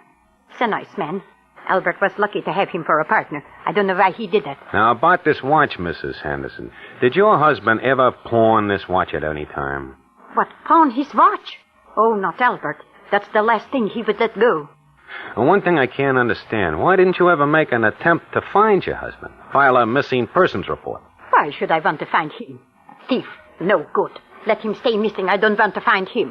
He's a nice man. Albert was lucky to have him for a partner. I don't know why he did that. Now, about this watch, Mrs. Henderson. Did your husband ever pawn this watch at any time? What, pawn his watch? Oh, not Albert. That's the last thing he would let go. Well, one thing I can't understand. Why didn't you ever make an attempt to find your husband? File a missing persons report? Why should I want to find him? Thief. No good. Let him stay missing. I don't want to find him.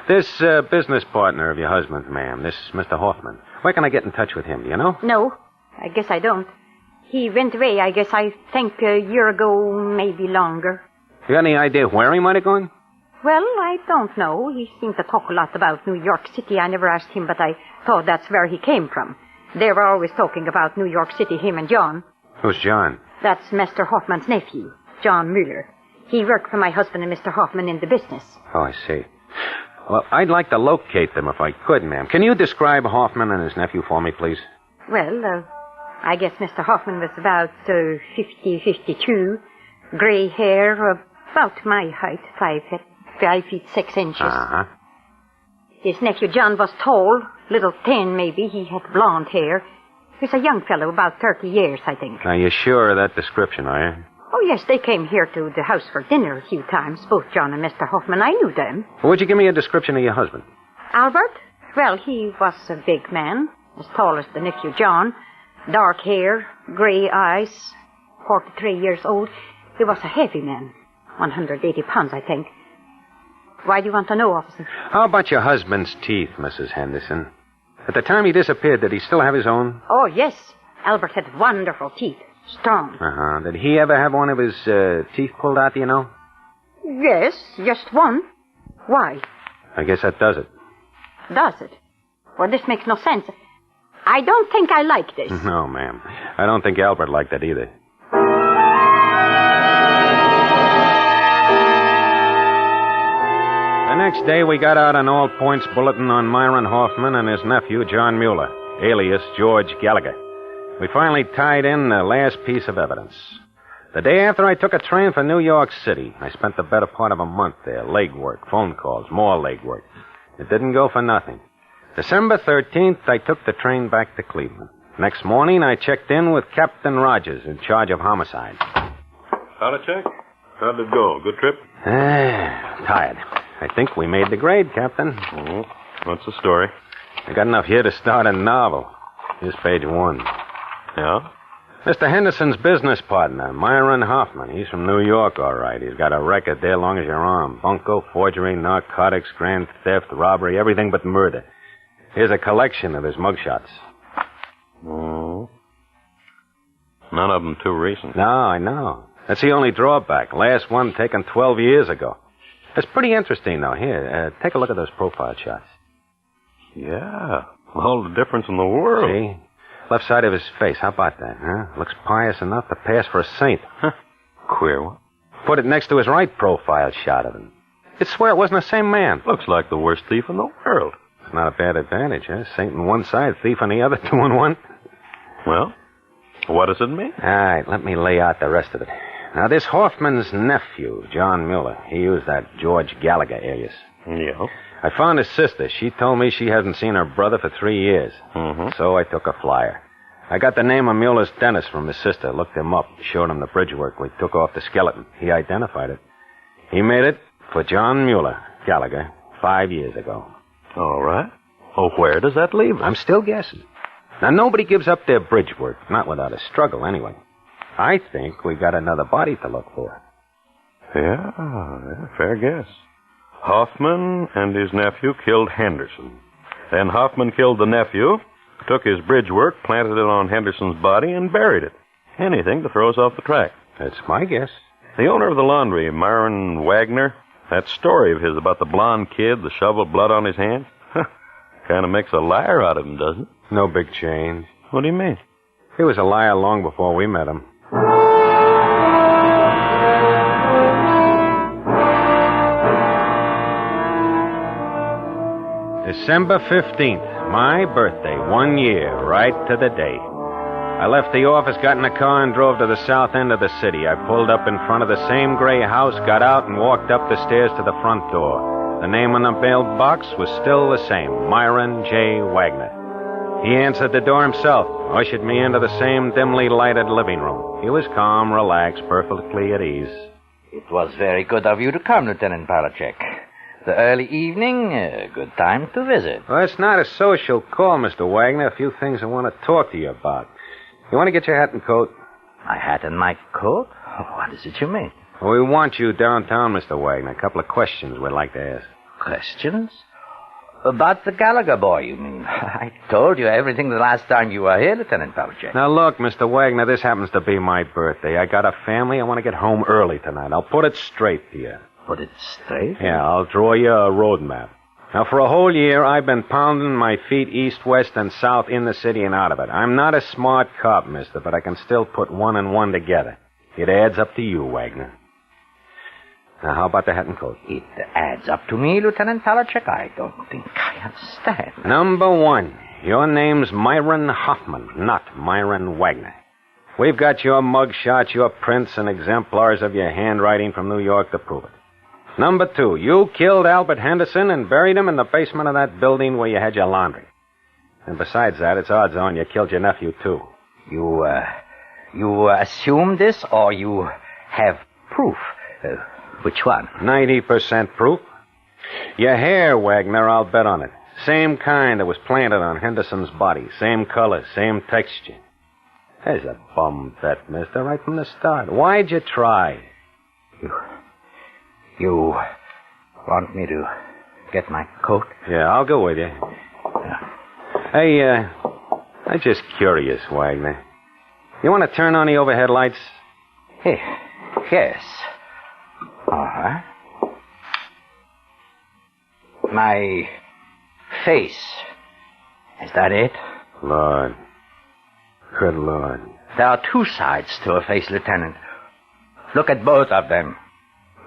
This business partner of your husband's, ma'am, this Mr. Hoffman, where can I get in touch with him, do you know? No, I guess I don't. He went away, I guess, I think a year ago, maybe longer. You got any idea where he might have gone? Well, I don't know. He seemed to talk a lot about New York City. I never asked him, but I thought that's where he came from. They were always talking about New York City, him and John. Who's John? That's Mr. Hoffman's nephew, John Mueller. He worked for my husband and Mr. Hoffman in the business. Oh, I see. Well, I'd like to locate them if I could, ma'am. Can you describe Hoffman and his nephew for me, please? Well, I guess Mr. Hoffman was about 50, 52. Gray hair, about my height, 5 feet 6 inches. Uh-huh. His nephew John was tall, little thin maybe. He had blonde hair. He was a young fellow, about 30 years, I think. Now, you sure of that description, are you? Oh, yes, they came here to the house for dinner a few times, both John and Mr. Hoffman. I knew them. Well, would you give me a description of your husband? Albert? Well, he was a big man, as tall as the nephew John. Dark hair, gray eyes, 43 years old. He was a heavy man, 180 pounds, I think. Why do you want to know, officer? How about your husband's teeth, Mrs. Henderson? At the time he disappeared, did he still have his own? Oh, yes. Albert had wonderful teeth. Strong. Uh-huh. Did he ever have one of his teeth pulled out, do you know? Yes, just one. Why? I guess that does it. Does it? Well, this makes no sense. I don't think I like this. No, ma'am. I don't think Albert liked that either. The next day, we got out an all-points bulletin on Myron Hoffman and his nephew, John Mueller, alias George Gallagher. We finally tied in the last piece of evidence. The day after, I took a train for New York City. I spent the better part of a month there. Legwork, phone calls, more legwork. It didn't go for nothing. December 13th, I took the train back to Cleveland. Next morning, I checked in with Captain Rogers, in charge of homicide. How'd it check? How'd it go? Good trip? Tired. I think we made the grade, Captain. Oh, what's the story? I got enough here to start a novel. Here's page 1. Yeah? Mr. Henderson's business partner, Myron Hoffman. He's from New York, all right. He's got a record there long as your arm. Bunco, forgery, narcotics, grand theft, robbery, everything but murder. Here's a collection of his mugshots. Oh. None of them too recent. No, I know. That's the only drawback. Last one taken 12 years ago. It's pretty interesting, though. Here, take a look at those profile shots. Yeah. All the difference in the world. See? Left side of his face. How about that, huh? Looks pious enough to pass for a saint. Huh. Queer one. Put it next to his right profile shot of him. You'd swear it wasn't the same man. Looks like the worst thief in the world. It's not a bad advantage, huh? Saint on one side, thief on the other, 2 in 1. Well, what does it mean? All right, let me lay out the rest of it. Now, this Hoffman's nephew, John Mueller, he used that George Gallagher alias. Yeah. I found his sister. She told me she hasn't seen her brother for 3 years. Mm-hmm. So I took a flyer. I got the name of Mueller's dentist from his sister, looked him up, showed him the bridge work we took off the skeleton. He identified it. He made it for John Mueller, Gallagher, 5 years ago. All right. Oh, where does that leave us? I'm still guessing. Now, nobody gives up their bridge work, not without a struggle, anyway. I think we got another body to look for. Yeah, fair guess. Hoffman and his nephew killed Henderson. Then Hoffman killed the nephew, took his bridge work, planted it on Henderson's body, and buried it. Anything to throw us off the track. That's my guess. The owner of the laundry, Myron Wagner, that story of his about the blonde kid, the shovel, blood on his hand, kind of makes a liar out of him, doesn't it? No big change. What do you mean? He was a liar long before we met him. December 15th, my birthday, 1 year, right to the day. I left the office, got in a car, and drove to the south end of the city. I pulled up in front of the same gray house, got out, and walked up the stairs to the front door. The name on the mailbox was still the same, Myron J. Wagner. He answered the door himself, ushered me into the same dimly lighted living room. He was calm, relaxed, perfectly at ease. It was very good of you to come, Lieutenant Palachek. The early evening, a good time to visit. Well, it's not a social call, Mr. Wagner. A few things I want to talk to you about. You want to get your hat and coat? My hat and my coat? What is it you mean? Well, we want you downtown, Mr. Wagner. A couple of questions we'd like to ask. Questions? About the Gallagher boy, you mean? I told you everything the last time you were here, Lieutenant Palachek. Now, look, Mr. Wagner, this happens to be my birthday. I got a family. I want to get home early tonight. I'll put it straight to you. Put it straight? Yeah, I'll draw you a road map. Now, for a whole year, I've been pounding my feet east, west, and south in the city and out of it. I'm not a smart cop, mister, but I can still put 1 and 1 together. It adds up to you, Wagner. Now, how about the hat and coat? It adds up to me, Lieutenant Palachek. I don't think I understand. Number 1, your name's Myron Hoffman, not Myron Wagner. We've got your mug shots, your prints, and exemplars of your handwriting from New York to prove it. Number 2, you killed Albert Henderson and buried him in the basement of that building where you had your laundry. And besides that, it's odds on you killed your nephew, too. You assume this, or you have proof? Which one? 90% proof. Your hair, Wagner, I'll bet on it. Same kind that was planted on Henderson's body. Same color, same texture. There's a bum bet, mister, right from the start. Why'd you try? You want me to get my coat? Yeah, I'll go with you. Hey, I'm just curious, Wagner. You want to turn on the overhead lights? Hey, yes. Uh-huh. My face. Is that it? Lord. Good Lord. There are 2 sides to a face, Lieutenant. Look at both of them.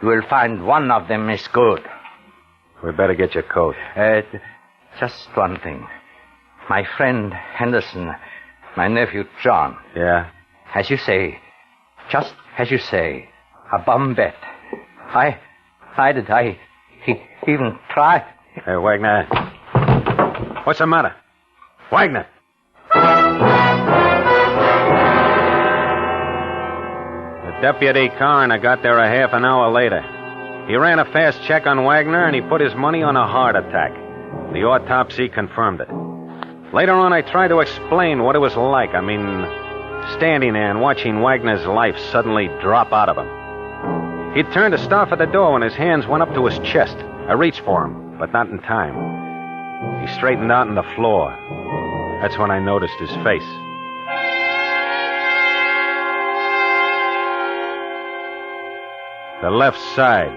You will find one of them is good. We better get your coat. Just one thing. My friend Henderson, my nephew John. Yeah? As you say, just as you say, a bum bet. He even tried. Hey, Wagner. What's the matter? Wagner! The deputy coroner got there a half an hour later. He ran a fast check on Wagner, and he put his money on a heart attack. The autopsy confirmed it. Later on, I tried to explain what it was like. I mean, standing there and watching Wagner's life suddenly drop out of him. He turned to start for the door when his hands went up to his chest. I reached for him, but not in time. He straightened out on the floor. That's when I noticed his face. The left side.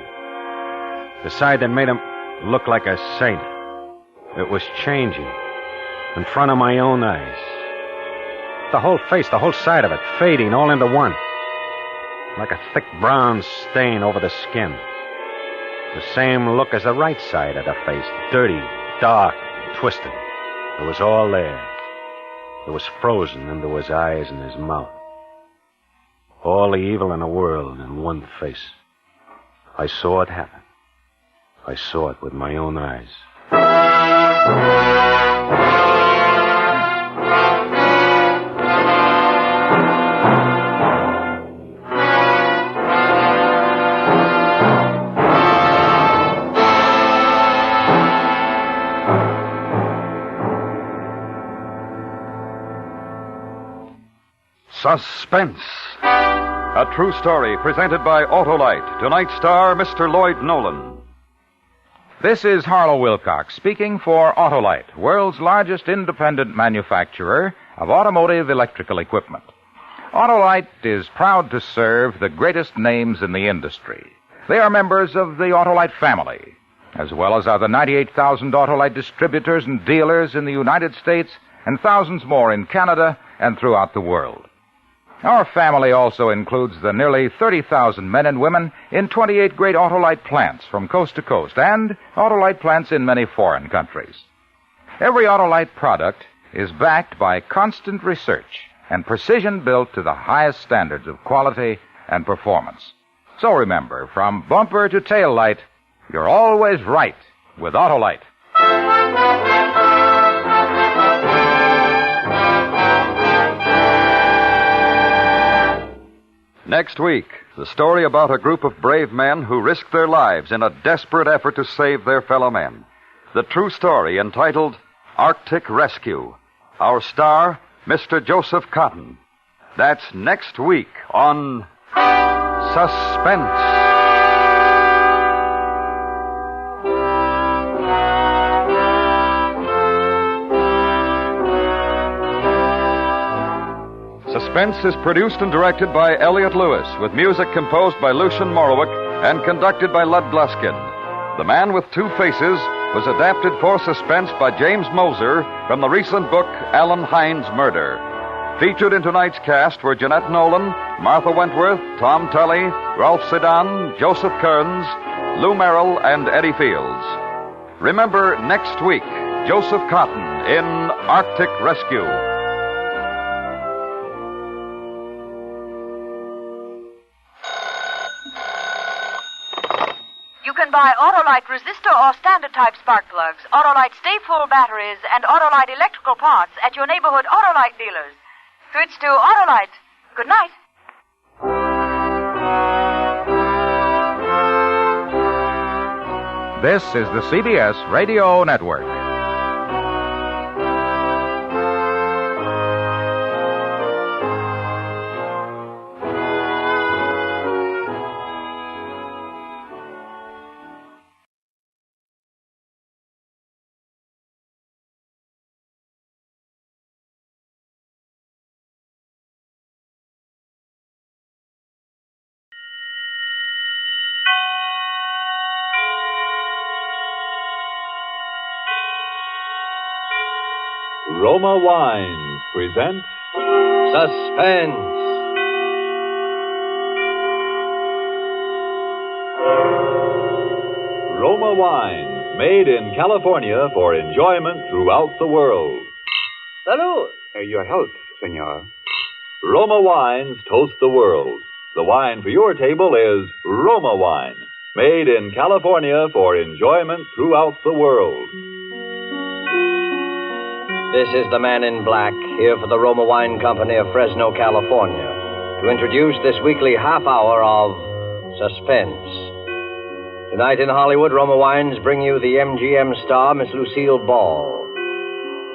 The side that made him look like a saint. It was changing. In front of my own eyes. The whole face, the whole side of it, fading all into one. Like a thick brown stain over the skin. The same look as the right side of the face. Dirty, dark, twisted. It was all there. It was frozen into his eyes and his mouth. All the evil in the world in one face. I saw it happen. I saw it with my own eyes. Suspense. A true story presented by Autolite. Tonight's star, Mr. Lloyd Nolan. This is Harlow Wilcox speaking for Autolite, world's largest independent manufacturer of automotive electrical equipment. Autolite is proud to serve the greatest names in the industry. They are members of the Autolite family, as well as are the 98,000 Autolite distributors and dealers in the United States and thousands more in Canada and throughout the world. Our family also includes the nearly 30,000 men and women in 28 great Autolite plants from coast to coast and Autolite plants in many foreign countries. Every Autolite product is backed by constant research and precision built to the highest standards of quality and performance. So remember, from bumper to tail light, you're always right with Autolite. Next week, the story about a group of brave men who risked their lives in a desperate effort to save their fellow men. The true story entitled Arctic Rescue. Our star, Mr. Joseph Cotton. That's next week on Suspense. Suspense is produced and directed by Elliot Lewis, with music composed by Lucian Morowick and conducted by Lud Gluskin. The Man with Two Faces was adapted for Suspense by James Moser from the recent book Alan Hines' Murder. Featured in tonight's cast were Jeanette Nolan, Martha Wentworth, Tom Tully, Ralph Sedan, Joseph Kearns, Lou Merrill, and Eddie Fields. Remember, next week, Joseph Cotton in Arctic Rescue. You can buy Autolite resistor or standard type spark plugs, Autolite stay full batteries, and Autolite electrical parts at your neighborhood Autolite dealers. Switch to Autolite. Good night. This is the CBS Radio Network. Roma Wines present Suspense. Roma Wines, made in California for enjoyment throughout the world. Salud. Your health, senor. Roma Wines toast the world. The wine for your table is Roma Wine, made in California for enjoyment throughout the world. This is the Man in Black, here for the Roma Wine Company of Fresno, California, to introduce this weekly half hour of Suspense. Tonight in Hollywood, Roma Wines bring you the MGM star, Miss Lucille Ball.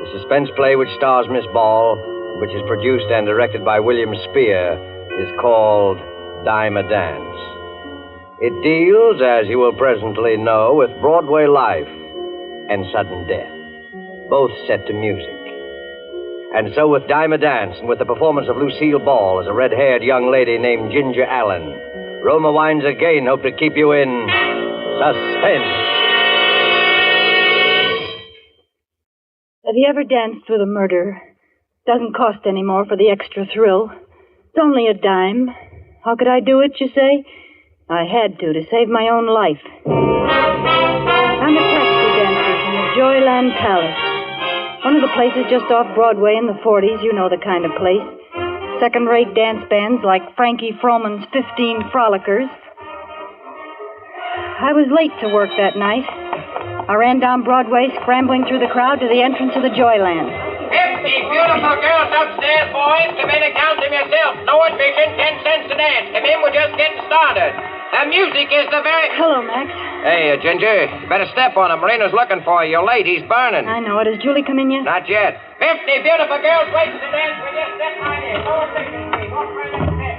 The suspense play which stars Miss Ball, which is produced and directed by William Spear, is called Dime a Dance. It deals, as you will presently know, with Broadway life and sudden death, both set to music. And so with Dime a Dance and with the performance of Lucille Ball as a red-haired young lady named Ginger Allen, Roma Wines again hope to keep you in suspense. Have you ever danced with a murderer? Doesn't cost any more for the extra thrill. It's only a dime. How could I do it, you say? I had to save my own life. I'm a taxi dancer from the Joyland Palace. One of the places just off Broadway in the 40s. You know the kind of place. Second-rate dance bands like Frankie Froman's 15 Frolickers. I was late to work that night. I ran down Broadway, scrambling through the crowd to the entrance of the Joyland. 50 beautiful girls upstairs, boys. Come in and count them yourself. No admission, 10 cents to dance. Come in, we're just getting started. The music is the very... Hello, Max. Hey, Ginger, you better step on him. Marino's looking for you. You're late. He's burning. I know it. Has Julie come in yet? Not yet. 50 beautiful girls waiting to dance with you. Step right in. No admission, please. Walk right in the bed.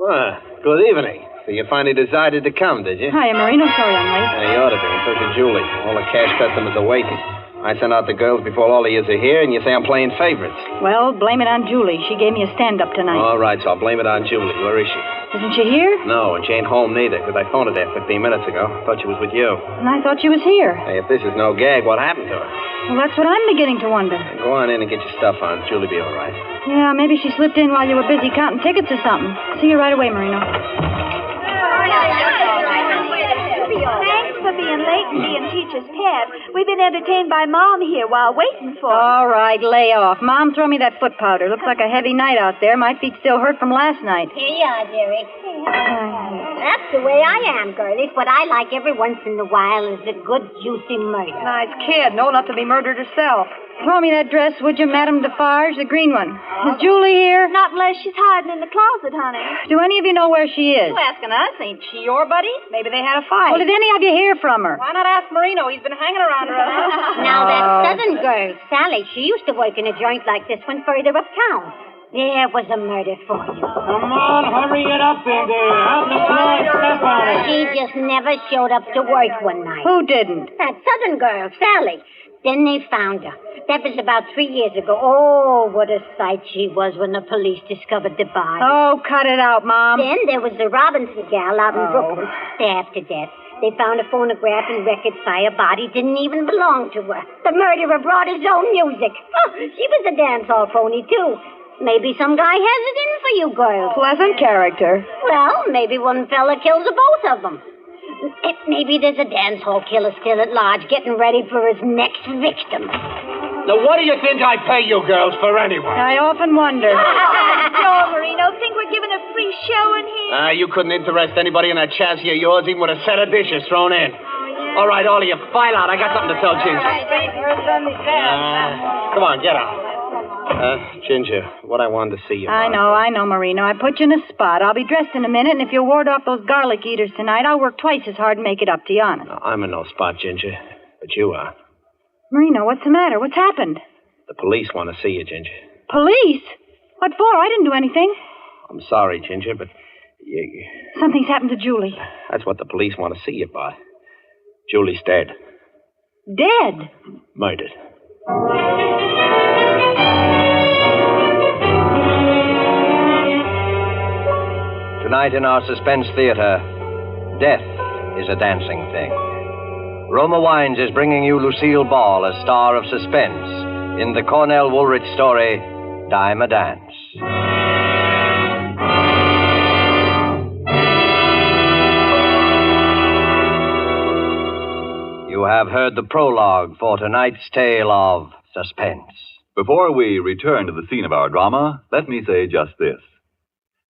Well, good evening. So you finally decided to come, did you? Hiya, Marino. Sorry I'm late. Yeah, you ought to be. And so should Julie. All the cash customers are waiting. I send out the girls before all of you are here, and you say I'm playing favorites. Well, blame it on Julie. She gave me a stand-up tonight. All right, so I'll blame it on Julie. Where is she? Isn't she here? No, and she ain't home neither, because I phoned her there 15 minutes ago. Thought she was with you. And I thought she was here. Hey, if this is no gag, what happened to her? Well, that's what I'm beginning to wonder. Go on in and get your stuff on. Julie be all right. Yeah, maybe she slipped in while you were busy counting tickets or something. See you right away, Marino. Thanks for being late and being teacher's pet. We've been entertained by Mom here while waiting for All right, lay off. Mom, throw me that foot powder. Looks like a heavy night out there. My feet still hurt from last night. Here you are, dearie. That's the way I am, girlies. What I like every once in a while is a good, juicy murder. Nice kid. Old enough to be murdered herself. Throw me that dress, would you, Madame Defarge, the green one. Is Julie here? Not unless she's hiding in the closet, honey. Do any of you know where she is? You asking us? Ain't she your buddy? Maybe they had a fight. Well, did any of you hear from her? Why not ask Marino? He's been hanging around her. Now, that southern girl, Sally, she used to work in a joint like this one further uptown. There was a murder for you. Come on, hurry it up in there. Out the floor, step on it. She just never showed up to work one night. Who didn't? That southern girl, Sally. Then they found her. That was about 3 years ago. Oh, what a sight she was when the police discovered the body. Oh, cut it out, Mom. Then there was the Robinson gal out in Brooklyn. Stabbed to death. They found a phonograph and records by her body. Didn't even belong to her. The murderer brought his own music. Oh, she was a dance hall phony, too. Maybe some guy has it in for you girls. Pleasant character. Well, maybe one fella kills the both of them. Maybe there's a dance hall killer still at large getting ready for his next victim. Now, what do you think I pay you girls for anyway? I often wonder. Joe Marino, think we're giving a free show in here? You couldn't interest anybody in that chassis of yours, even with a set of dishes thrown in. All right, all of you, file out. I got something to tell Ginger. Come on, get out. Ginger, what I wanted to see you I know, Marino. I put you in a spot. I'll be dressed in a minute, and if you'll ward off those garlic eaters tonight, I'll work twice as hard and make it up to you, honest. No, I'm in no spot, Ginger, but you are. Marino, what's the matter? What's happened? The police want to see you, Ginger. Police? What for? I didn't do anything. I'm sorry, Ginger, but Something's happened to Julie. that's what the police want to see you about. Julie's dead. Dead? Murdered. Tonight in our Suspense Theater, death is a dancing thing. Roma Wines is bringing you Lucille Ball as star of Suspense in the Cornell Woolrich story, Dime a Dance. You have heard the prologue for tonight's tale of Suspense. Before we return to the scene of our drama, let me say just this.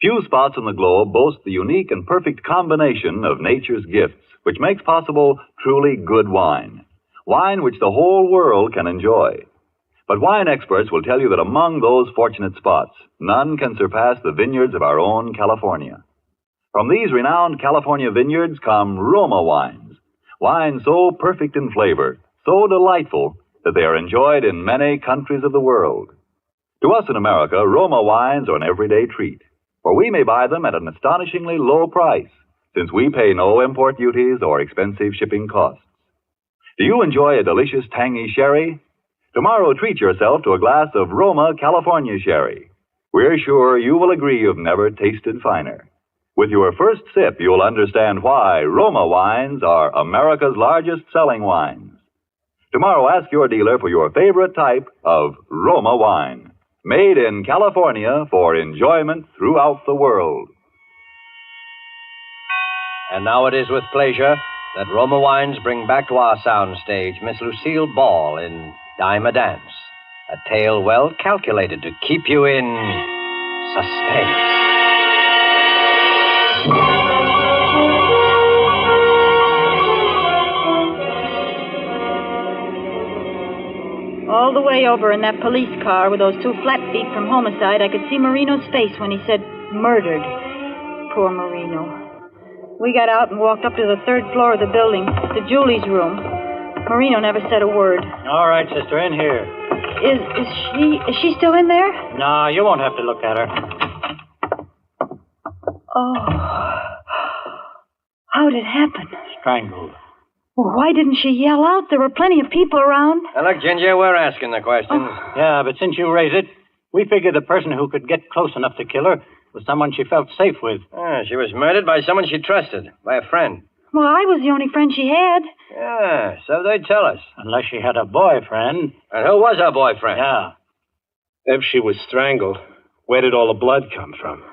Few spots on the globe boast the unique and perfect combination of nature's gifts, which makes possible truly good wine. Wine which the whole world can enjoy. But wine experts will tell you that among those fortunate spots, none can surpass the vineyards of our own California. From these renowned California vineyards come Roma wines. Wines so perfect in flavor, so delightful, that they are enjoyed in many countries of the world. To us in America, Roma wines are an everyday treat, for we may buy them at an astonishingly low price, since we pay no import duties or expensive shipping costs. Do you enjoy a delicious tangy sherry? Tomorrow treat yourself to a glass of Roma California sherry. We're sure you will agree you've never tasted finer. With your first sip, you'll understand why Roma wines are America's largest selling wines. Tomorrow, ask your dealer for your favorite type of Roma wine. Made in California for enjoyment throughout the world. And now it is with pleasure that Roma Wines bring back to our soundstage Miss Lucille Ball in Dime a Dance, a tale well calculated to keep you in suspense. All the way over in that police car with those two flat feet from homicide, I could see Marino's face when he said murdered. Poor Marino. We got out and walked up to the third floor of the building, to Julie's room. Marino never said a word. All right, sister, in here. Is she still in there? No, you won't have to look at her. Oh. How did it happen? Strangled. Well, why didn't she yell out? There were plenty of people around. Now, look, Ginger, we're asking the questions. Yeah, but since you raise it, we figured the person who could get close enough to kill her was someone she felt safe with. She was murdered by someone she trusted, by a friend. Well, I was the only friend she had. Yeah, so they tell us. Unless she had a boyfriend. And who was her boyfriend? Yeah. If she was strangled, where did all the blood come from?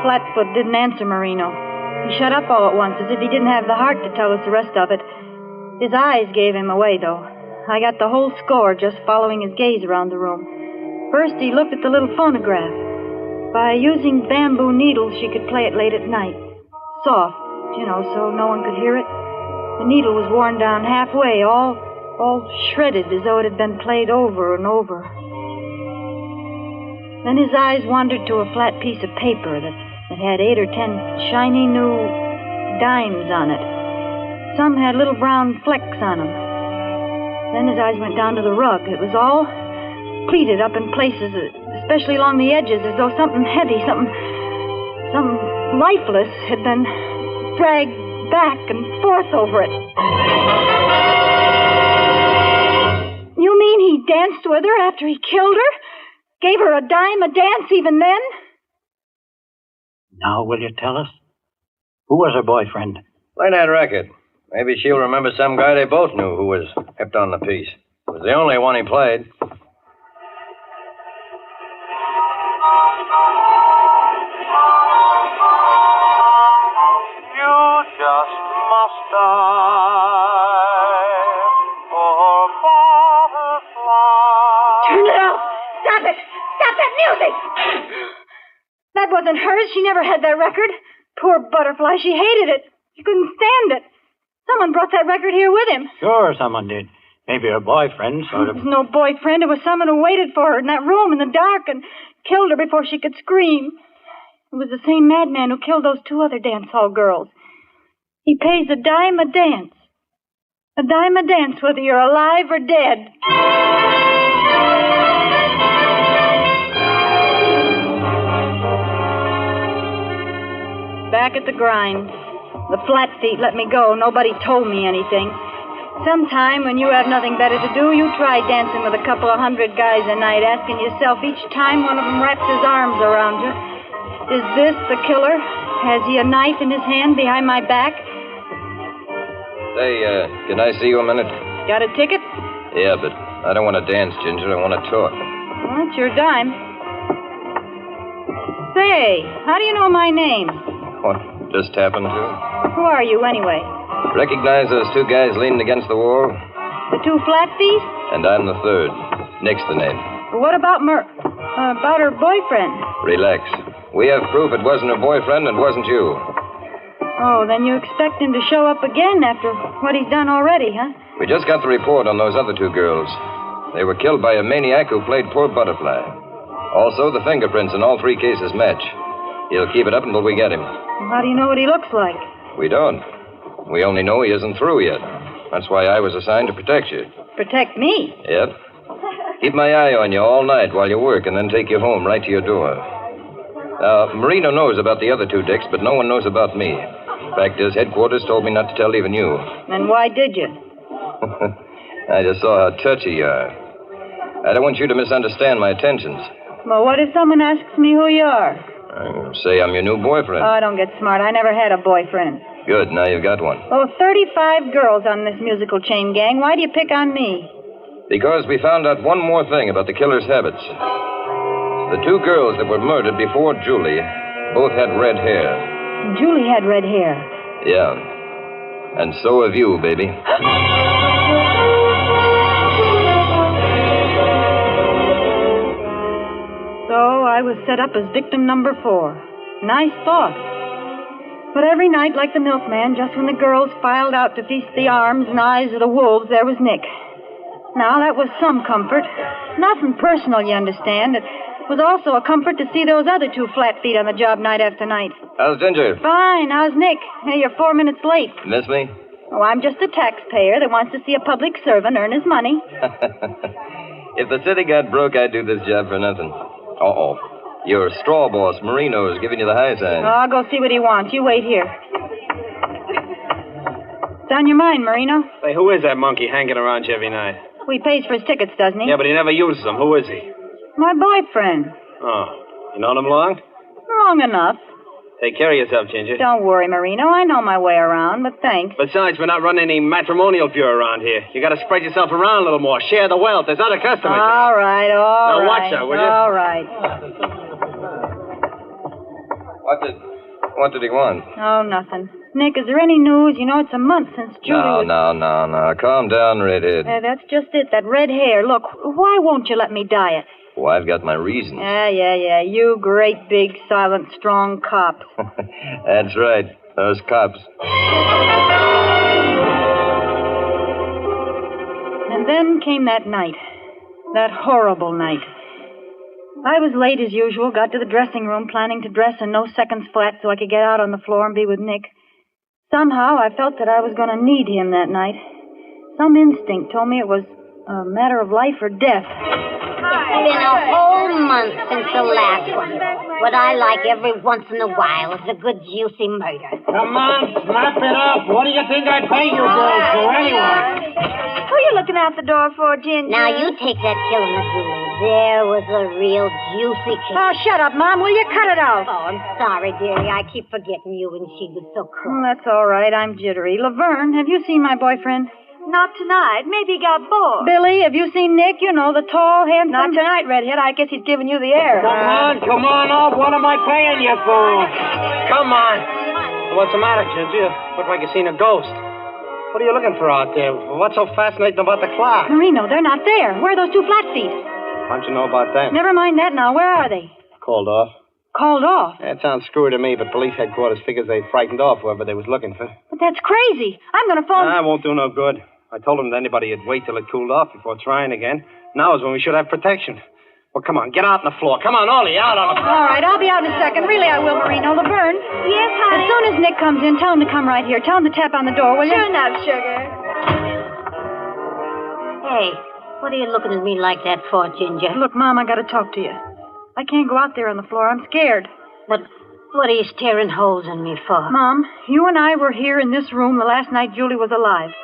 Flatfoot didn't answer Marino. He shut up all at once, as if he didn't have the heart to tell us the rest of it. His eyes gave him away, though. I got the whole score just following his gaze around the room. First, he looked at the little phonograph. By using bamboo needles, she could play it late at night. Soft, so no one could hear it. The needle was worn down halfway, all shredded as though it had been played over and over. Then his eyes wandered to a flat piece of paper that had 8 or 10 shiny new dimes on it. Some had little brown flecks on them. Then his eyes went down to the rug. It was all pleated up in places, especially along the edges, as though something heavy, something lifeless had been dragged back and forth over it. You mean he danced with her after he killed her? Gave her a dime a dance even then? Now, will you tell us? Who was her boyfriend? Play that record. Maybe she'll remember some guy they both knew who was hipped on the piece. It was the only one he played. You just must die for butterfly. Turn it off! Stop it! Stop that music! That wasn't hers. She never had that record. Poor Butterfly. She hated it. She couldn't stand it. Someone brought that record here with him. Sure, someone did. Maybe her boyfriend sort of... It was no boyfriend. It was someone who waited for her in that room in the dark and killed her before she could scream. It was the same madman who killed those 2 other dance hall girls. He pays a dime a dance. A dime a dance whether you're alive or dead. Back at the grind. The flat feet let me go. Nobody told me anything. Sometime when you have nothing better to do, you try dancing with a couple of 100 guys a night, asking yourself each time one of them wraps his arms around you, is this the killer? Has he a knife in his hand behind my back? Say, can I see you a minute? Got a ticket? Yeah, but I don't want to dance, Ginger. I want to talk. Well, it's your dime. Say, how do you know my name? What, just happened to? Who are you, anyway? Recognize those 2 guys leaning against the wall? The 2 flat feet? And I'm the third. Nick's the name. Well, what about about her boyfriend? Relax. We have proof it wasn't her boyfriend and wasn't you. Oh, then you expect him to show up again after what he's done already, huh? We just got the report on those other 2 girls. They were killed by a maniac who played poor Butterfly. Also, the fingerprints in all 3 cases match. He'll keep it up until we get him. How do you know what he looks like? We don't. We only know he isn't through yet. That's why I was assigned to protect you. Protect me? Yep. Keep my eye on you all night while you work and then take you home right to your door. Marino knows about the other 2 dicks, but no one knows about me. Fact is, headquarters told me not to tell even you. Then why did you? I just saw how touchy you are. I don't want you to misunderstand my intentions. Well, what if someone asks me who you are? Say I'm your new boyfriend. Oh, don't get smart. I never had a boyfriend. Good, now you've got one. Oh, 35 girls on this musical chain gang. Why do you pick on me? Because we found out one more thing about the killer's habits. The two girls that were murdered before Julie both had red hair. Julie had red hair. Yeah. And so have you, baby. So I was set up as victim number 4. Nice thought. But every night, like the milkman, just when the girls filed out to feast the arms and eyes of the wolves, there was Nick. Now, that was some comfort. Nothing personal, you understand. It was also a comfort to see those other two flat feet on the job night after night. How's Ginger? Fine. How's Nick? Hey, you're 4 minutes late. Miss me? Oh, I'm just a taxpayer that wants to see a public servant earn his money. If the city got broke, I'd do this job for nothing. Uh-oh. Your straw boss, Marino, is giving you the high sign. Oh, I'll go see what he wants. You wait here. It's on your mind, Marino. Say, who is that monkey hanging around you every night? He pays for his tickets, doesn't he? Yeah, but he never uses them. Who is he? My boyfriend. Oh, you known him long? Long enough. Take care of yourself, Ginger. Don't worry, Marino. I know my way around, but thanks. Besides, we're not running any matrimonial bureau around here. You got to spread yourself around a little more. Share the wealth. There's other customers. All right. Now watch her, will you? All right. What did he want? Oh, nothing. Nick, is there any news? You know, it's a month since Julie was... No. Calm down, redhead. That's just it, that red hair. Look, why won't you let me dye it? Oh, I've got my reasons. Yeah. You great, big, silent, strong cop. That's right. Those cops. And then came that night. That horrible night. I was late as usual, got to the dressing room planning to dress in no seconds flat so I could get out on the floor and be with Nick. Somehow I felt that I was going to need him that night. Some instinct told me it was a matter of life or death. It's been a whole month since the last one. What I like every once in a while is a good juicy murder. Come on, snap it up. What do you think I pay you girls for anyway? Who are you looking out the door for, Ginger? Now, you take that killing of Julie. There was a real juicy case. Oh, shut up, Mom. Will you cut it out? Oh, I'm sorry, dearie. I keep forgetting you, and she was so cool. Oh, that's all right. I'm jittery. Laverne, have you seen my boyfriend? Not tonight. Maybe he got bored. Billy, have you seen Nick? You know, the tall, handsome... Not tonight, Redhead. I guess he's giving you the air. Come on up. What am I paying you for? Come on. What's the matter, Ginger? You look like you've seen a ghost. What are you looking for out there? What's so fascinating about the clock? Marino, they're not there. Where are those two flat feet? How'd you know about that? Never mind that now. Where are they? Called off. Called off? That sounds screwy to me, but police headquarters figures they frightened off whoever they was looking for. But that's crazy. I'm going to phone... That won't do no good. I told them that anybody would wait till it cooled off before trying again. Now is when we should have protection. Well, come on, get out on the floor. Come on, Ollie, out on the floor. All right, I'll be out in a second. Really, I will, Marino. Laverne. Yes, honey? As soon as Nick comes in, tell him to come right here. Tell him to tap on the door, will you? Sure enough, sugar. Hey, what are you looking at me like that for, Ginger? Look, Mom, I got to talk to you. I can't go out there on the floor. I'm scared. But what are you staring holes in me for? Mom, you and I were here in this room the last night Julie was alive.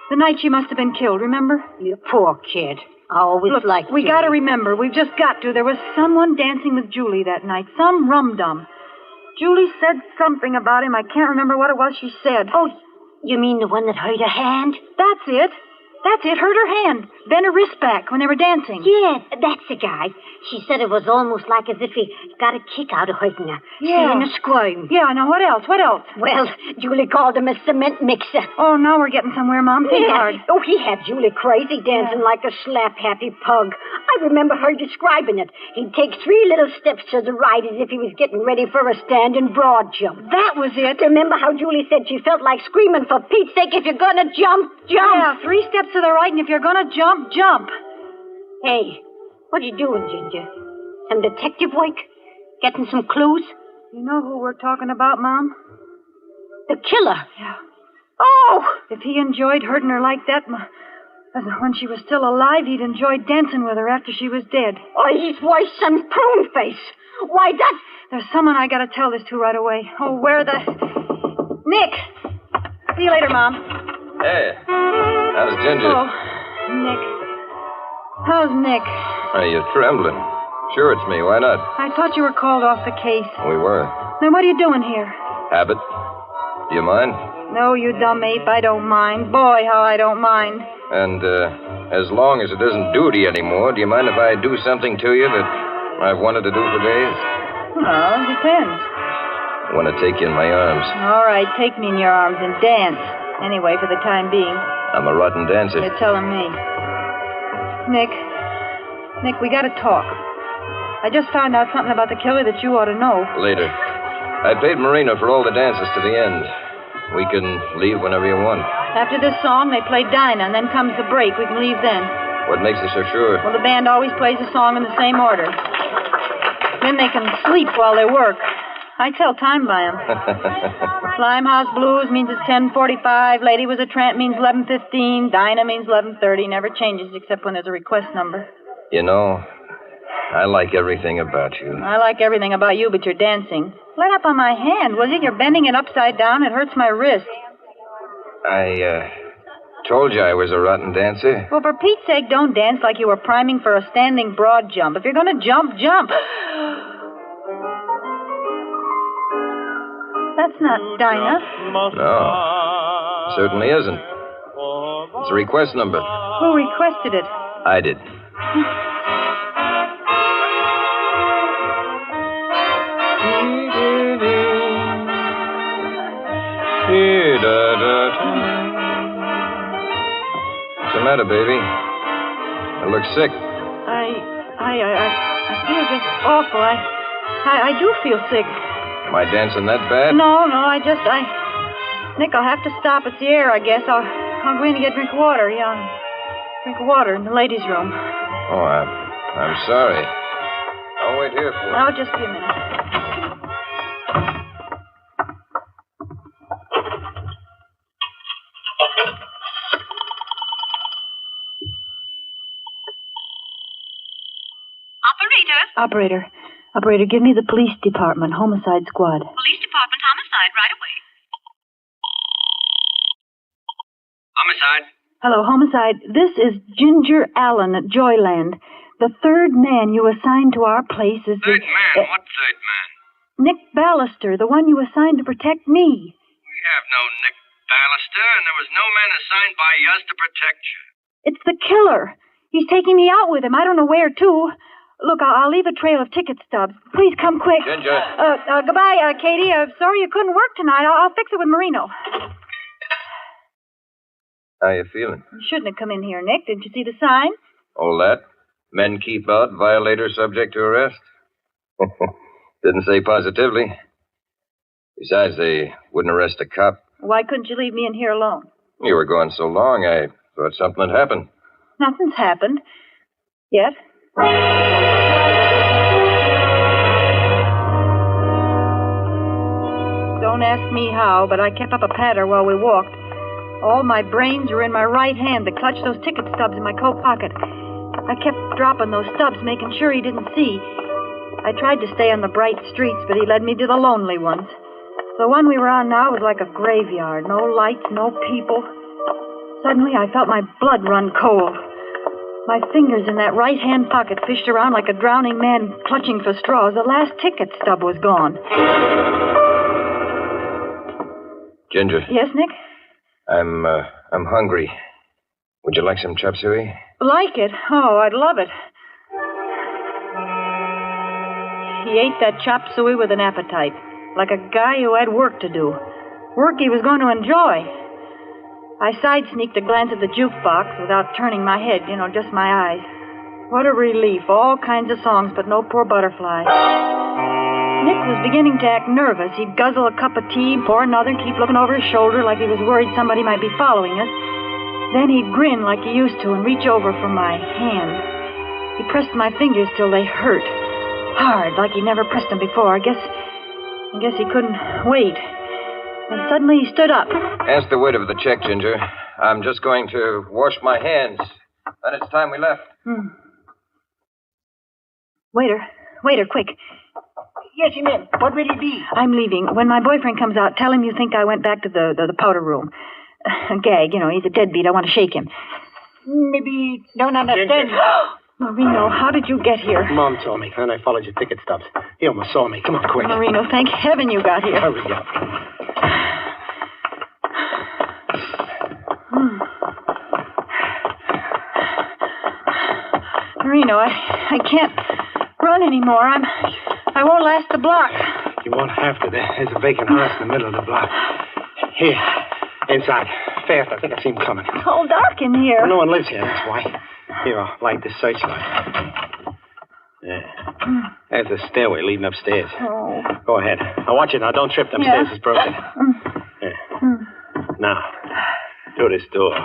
The night she must have been killed, remember? You poor kid. I always Look, liked we Julie. got to remember. We've just got to. There was someone dancing with Julie that night. Some rum-dum. Julie said something about him. I can't remember what it was she said. Oh, you mean the one that hurt her hand? That's it. That's it. Hurt her hand. Bent her wrist back when they were dancing. Yeah, that's the guy. She said it was almost like as if he got a kick out of hurting her. Yeah. Seeing her squirm. Yeah, now what else? What else? Well, Julie called him a cement mixer. Oh, now we're getting somewhere, Mom. Think hard. Oh, he had Julie crazy, dancing like a slap-happy pug. I remember her describing it. He'd take 3 little steps to the right as if he was getting ready for a standing broad jump. That was it. Remember how Julie said she felt like screaming, for Pete's sake, if you're gonna jump, jump. Yeah, 3 steps to the right, and if you're gonna jump, jump. Hey, what are you doing, Ginger? Some detective work? Getting some clues? You know who we're talking about, Mom? The killer. Yeah. Oh! If he enjoyed hurting her like that when she was still alive, he'd enjoy dancing with her after she was dead. Oh, he's worse than prune face. Why, that... There's someone I gotta tell this to right away. Oh, where the... Nick! See you later, Mom. Hey, how's Ginger? Oh, Nick. How's Nick? Are you trembling? Sure, it's me. Why not? I thought you were called off the case. We were. Then what are you doing here? Habit. Do you mind? No, you dumb ape, I don't mind. Boy, how I don't mind. And, as long as it isn't duty anymore, do you mind if I do something to you that I've wanted to do for days? Well, it depends. I want to take you in my arms. All right, take me in your arms and dance. Anyway, for the time being. I'm a rotten dancer. You're telling me. Nick, we gotta talk. I just found out something about the killer that you ought to know. Later. I paid Marino for all the dances to the end. We can leave whenever you want. After this song, they play Dinah, and then comes the break. We can leave then. What makes you so sure? Well, the band always plays the song in the same order. Then they can sleep while they work. I tell time by them. Limehouse Blues means it's 10:45. Lady Was a Tramp means 11:15. Dinah means 11:30. Never changes except when there's a request number. You know, I like everything about you. I like everything about you, but you're dancing. Let up on my hand, will you? You're bending it upside down. It hurts my wrist. I, told you I was a rotten dancer. Well, for Pete's sake, don't dance like you were priming for a standing broad jump. If you're going to jump, jump. That's not Dinah. No, certainly isn't. It's a request number. Who requested it? I did. What's the matter, baby? You look sick. I feel just awful. I do feel sick. Am I dancing that bad? No, Nick, I'll have to stop. It's the air, I guess. I'll go in and get a drink of water. Yeah, drink of water in the ladies' room. Oh, I'm sorry. I'll wait here for you. I'll just be a minute. Operator, give me the police department, homicide squad. Police department, homicide, right away. Homicide. Hello, homicide. This is Ginger Allen at Joyland. The third man you assigned to our place is... Third man? What third man? Nick Ballister, the one you assigned to protect me. We have no Nick Ballister, and there was no man assigned by us to protect you. It's the killer. He's taking me out with him. I don't know where to. Look, I'll leave a trail of ticket stubs. Please come quick. Ginger. Goodbye, Katie. Sorry you couldn't work tonight. I'll fix it with Marino. How you feeling? You shouldn't have come in here, Nick. Didn't you see the sign? All that? Men keep out, violator subject to arrest? Didn't say positively. Besides, they wouldn't arrest a cop. Why couldn't you leave me in here alone? You were gone so long, I thought something had happened. Nothing's happened. Yet. Don't ask me how, but I kept up a patter while we walked. All my brains were in my right hand to clutch those ticket stubs in my coat pocket. I kept dropping those stubs, making sure he didn't see. I tried to stay on the bright streets, but he led me to the lonely ones. The one we were on now was like a graveyard. No lights, no people. Suddenly, I felt my blood run cold. My fingers in that right-hand pocket fished around like a drowning man clutching for straws. The last ticket stub was gone. Ginger. Yes, Nick? I'm hungry. Would you like some chop suey? Like it? Oh, I'd love it. He ate that chop suey with an appetite, like a guy who had work to do. Work he was going to enjoy. I side-sneaked a glance at the jukebox without turning my head, just my eyes. What a relief. All kinds of songs, but no Poor Butterfly. Nick was beginning to act nervous. He'd guzzle a cup of tea, pour another, and keep looking over his shoulder like he was worried somebody might be following us. Then he'd grin like he used to and reach over for my hand. He pressed my fingers till they hurt. Hard, like he never pressed them before. I guess he couldn't wait. And suddenly he stood up. Ask the waiter for the check, Ginger. I'm just going to wash my hands. Then it's time we left. Waiter, quick. Yes, ma'am. What will it be? I'm leaving. When my boyfriend comes out, tell him you think I went back to the powder room. Gag, he's a deadbeat. I want to shake him. Maybe don't understand. Marino, how did you get here? Mom told me, and I followed your ticket stubs. He almost saw me. Come on, quick. Marino, thank heaven you got here. Hurry up. Marino, I can't run anymore. I won't last the block. You won't have to. There's a vacant house in the middle of the block. Here, inside. Fast, I think I see him coming. It's all dark in here. Well, no one lives here, that's why. Here, I'll light this searchlight. Yeah. There's a stairway leading upstairs. Oh. Go ahead. Now, watch it. Now, don't trip. Them stairs is broken. Yeah. Now, through this door.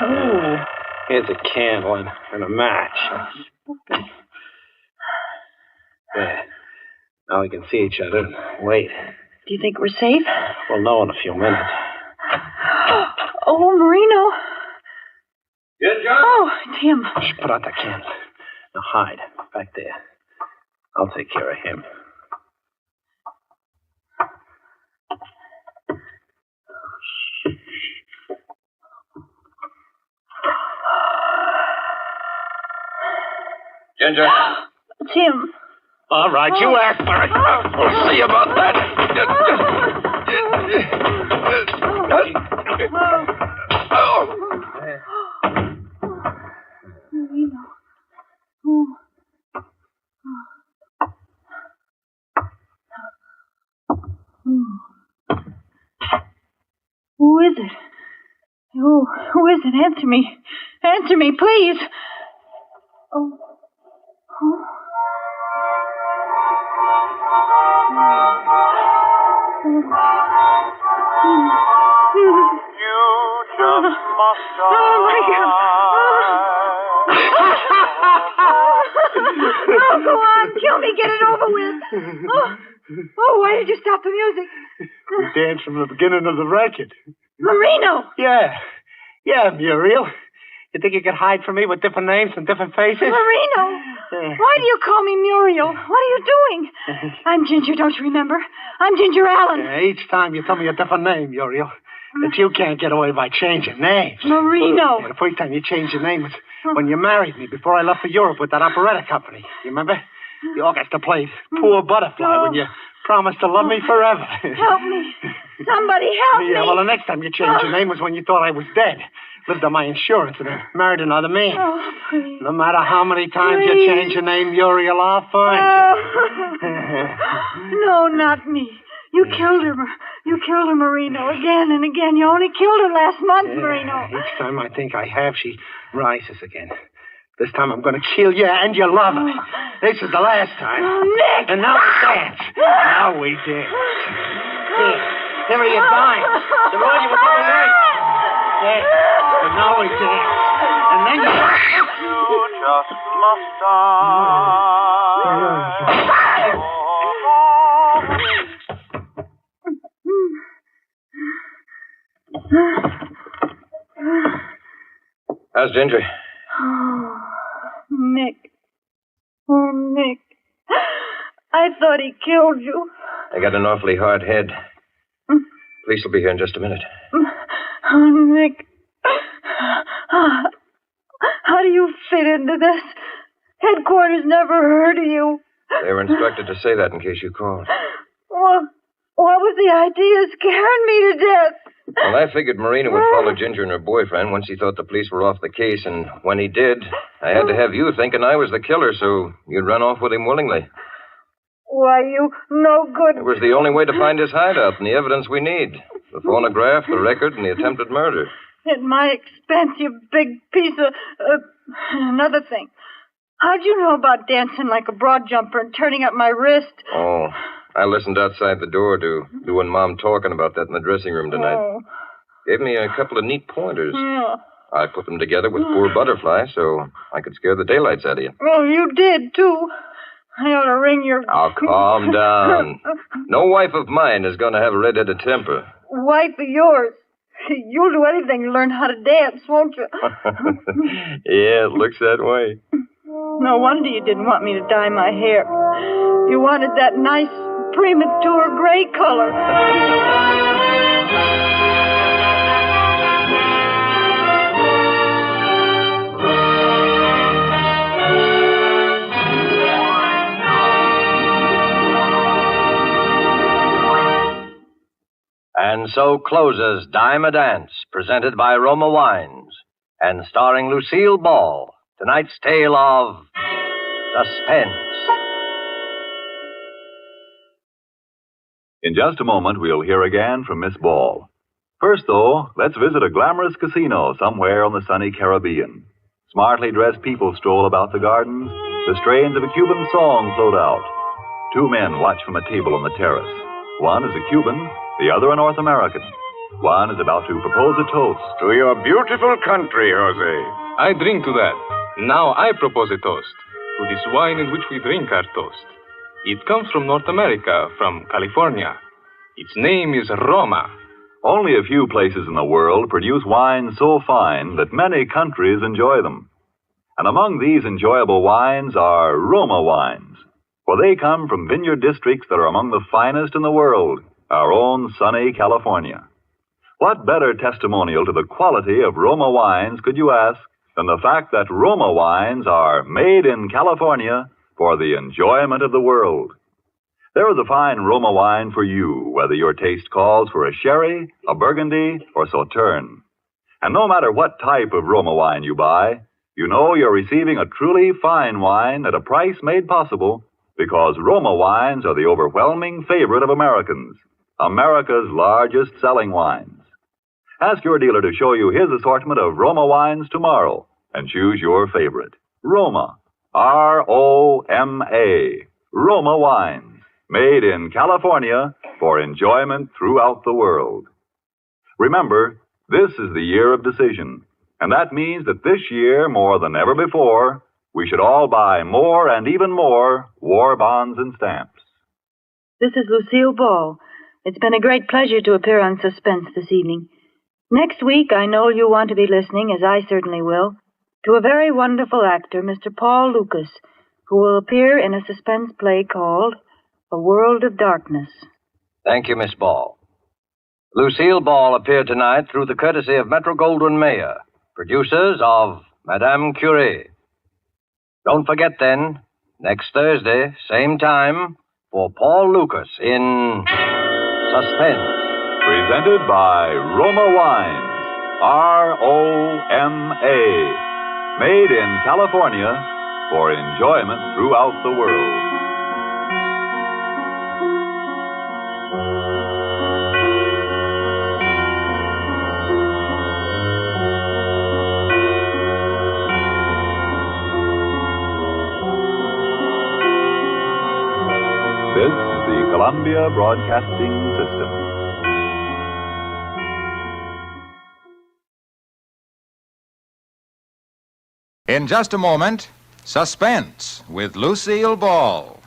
Oh. Here's a candle and a match. There. Now we can see each other. Wait. Do you think we're safe? We'll know in a few minutes. Oh, Marino. Good job. Oh, Tim. Shh, put out that candle. Now hide. Back there. I'll take care of him. Ginger. Tim. All right, you asked for it. We'll see about that. Who is it? Who is it? Answer me. Answer me, please. Oh. Oh, my God. Oh, go on. Kill me. Get it over with. Oh, why did you stop the music? We danced from the beginning of the record. Marino. Yeah, Muriel. You think you could hide from me with different names and different faces? Marino. Why do you call me Muriel? What are you doing? I'm Ginger, don't you remember? I'm Ginger Allen. Each time you tell me a different name, Muriel. But you can't get away by changing names. Marino. The first time you changed your name was when you married me before I left for Europe with that operetta company. You remember? The orchestra played Poor Butterfly when you promised to love me forever. Help me. Somebody help me. Yeah, well, the next time you changed your name was when you thought I was dead. Lived on my insurance and married another man. Oh, please. No matter how many times you change your name, Muriel, I'll find you. No, not me. You killed her. You killed her, Marino, again and again. You only killed her last month, Marino. Each time I think I have, she rises again. This time I'm going to kill you and your lover. This is the last time. Oh, Nick! And now we dance. Now we dance. Here are your dimes. The one you were doing right. Yeah. And now we dance. And then you just must die. How's Ginger? Oh, Nick. Oh, Nick. I thought he killed you. I got an awfully hard head. Police will be here in just a minute. Oh, Nick. How do you fit into this? Headquarters never heard of you. They were instructed to say that in case you called. Well, what was the idea scaring me to death? Well, I figured Marina would follow Ginger and her boyfriend once he thought the police were off the case, and when he did, I had to have you thinking I was the killer, so you'd run off with him willingly. Why, you no good. It was the only way to find his hideout and the evidence we need. The phonograph, the record, and the attempted murder. At my expense, you big piece of... another thing. How'd you know about dancing like a broad jumper and turning up my wrist? Oh, I listened outside the door to you and Mom talking about that in the dressing room tonight. Oh. Gave me a couple of neat pointers. Yeah. I put them together with Poor Butterfly so I could scare the daylights out of you. Oh, you did, too. I ought to ring your... Now, calm down. No wife of mine is going to have a red-headed temper. Wife of yours. You'll do anything to learn how to dance, won't you? Yeah, it looks that way. No wonder you didn't want me to dye my hair. You wanted that nice, premature gray color. And so closes Dime a Dance, presented by Roma Wines, and starring Lucille Ball tonight's tale of suspense. In just a moment, we'll hear again from Miss Ball. First, though, let's visit a glamorous casino somewhere on the sunny Caribbean. Smartly dressed people stroll about the gardens. The strains of a Cuban song float out. Two men watch from a table on the terrace. One is a Cuban, the other a North American. One is about to propose a toast. To your beautiful country, Jose. I drink to that. Now I propose a toast to this wine in which we drink our toast. It comes from North America, from California. Its name is Roma. Only a few places in the world produce wines so fine that many countries enjoy them. And among these enjoyable wines are Roma wines, for they come from vineyard districts that are among the finest in the world, our own sunny California. What better testimonial to the quality of Roma wines could you ask than the fact that Roma wines are made in California for the enjoyment of the world? There is a fine Roma wine for you, whether your taste calls for a sherry, a burgundy, or sauterne. And no matter what type of Roma wine you buy, you know you're receiving a truly fine wine at a price made possible because Roma wines are the overwhelming favorite of Americans, America's largest selling wines. Ask your dealer to show you his assortment of Roma wines tomorrow and choose your favorite. Roma, R-O-M-A, Roma wines. Made in California for enjoyment throughout the world. Remember, this is the year of decision, and that means that this year, more than ever before, we should all buy more and even more war bonds and stamps. This is Lucille Ball. It's been a great pleasure to appear on Suspense this evening. Next week, I know you'll want to be listening, as I certainly will, to a very wonderful actor, Mr. Paul Lucas, who will appear in a suspense play called A World of Darkness. Thank you, Miss Ball. Lucille Ball appeared tonight through the courtesy of Metro-Goldwyn-Mayer, producers of Madame Curie. Don't forget, then, next Thursday, same time, for Paul Lucas in Suspense. Presented by Roma Wines, R-O-M-A. Made in California for enjoyment throughout the world. This is the Columbia Broadcasting System. In just a moment, Suspense with Lucille Ball.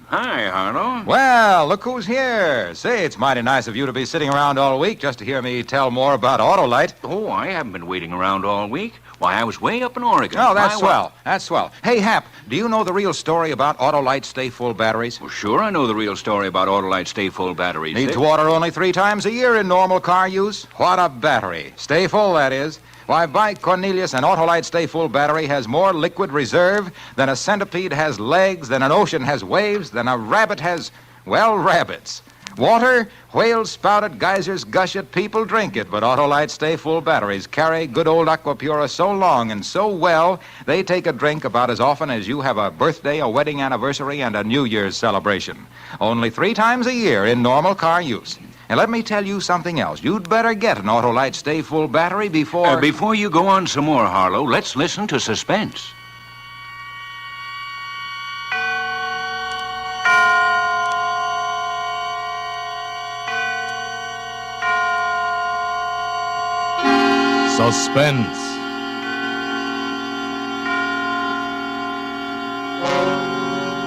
Hi, Harlow. Well, look who's here. Say, it's mighty nice of you to be sitting around all week just to hear me tell more about Autolite. Oh, I haven't been waiting around all week. Why, I was way up in Oregon. Oh, that's swell. That's swell. Hey, Hap, do you know the real story about Autolite Stay Full batteries? Well, sure, I know the real story about Autolite Stay Full batteries. Need to water only 3 times a year in normal car use? What a battery. Stay full, that is. Why, by Cornelius, an Autolite Stay Full battery has more liquid reserve than a centipede has legs, than an ocean has waves, than a rabbit has, well, rabbits. Water, whales spout it, geysers gush it, people drink it, but Autolite Stay Full batteries carry good old Aquapura so long and so well, they take a drink about as often as you have a birthday, a wedding anniversary, and a New Year's celebration. Only 3 times a year in normal car use. And let me tell you something else. You'd better get an Autolite Stay Full battery before... Before you go on some more, Harlow, let's listen to Suspense. Suspense.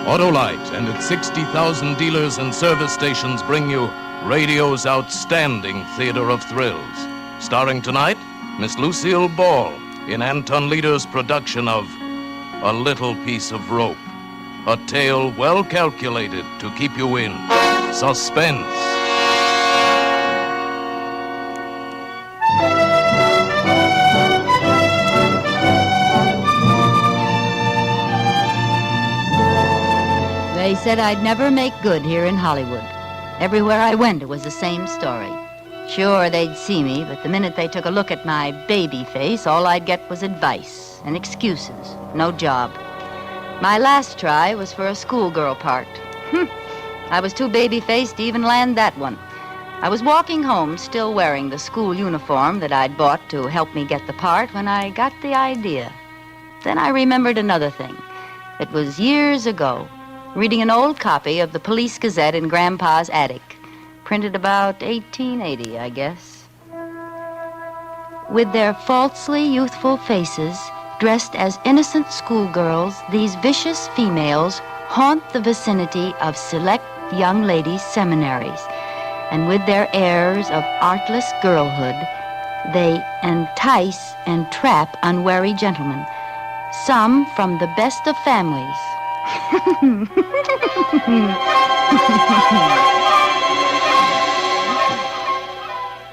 Autolite and its 60,000 dealers and service stations bring you radio's outstanding theater of thrills. Starring tonight, Miss Lucille Ball in Anton Leder's production of A Little Piece of Rope. A tale well calculated to keep you in suspense. They said I'd never make good here in Hollywood. Everywhere I went, it was the same story. Sure, they'd see me, but the minute they took a look at my baby face, all I'd get was advice. and excuses. No job. My last try was for a schoolgirl part. I was too baby-faced to even land that one. I was walking home, still wearing the school uniform that I'd bought to help me get the part, when I got the idea. Then I remembered another thing. It was years ago, reading an old copy of the Police Gazette in Grandpa's attic, printed about 1880, I guess. With their falsely youthful faces, dressed as innocent schoolgirls, these vicious females haunt the vicinity of select young ladies' seminaries, and with their airs of artless girlhood, they entice and trap unwary gentlemen, some from the best of families.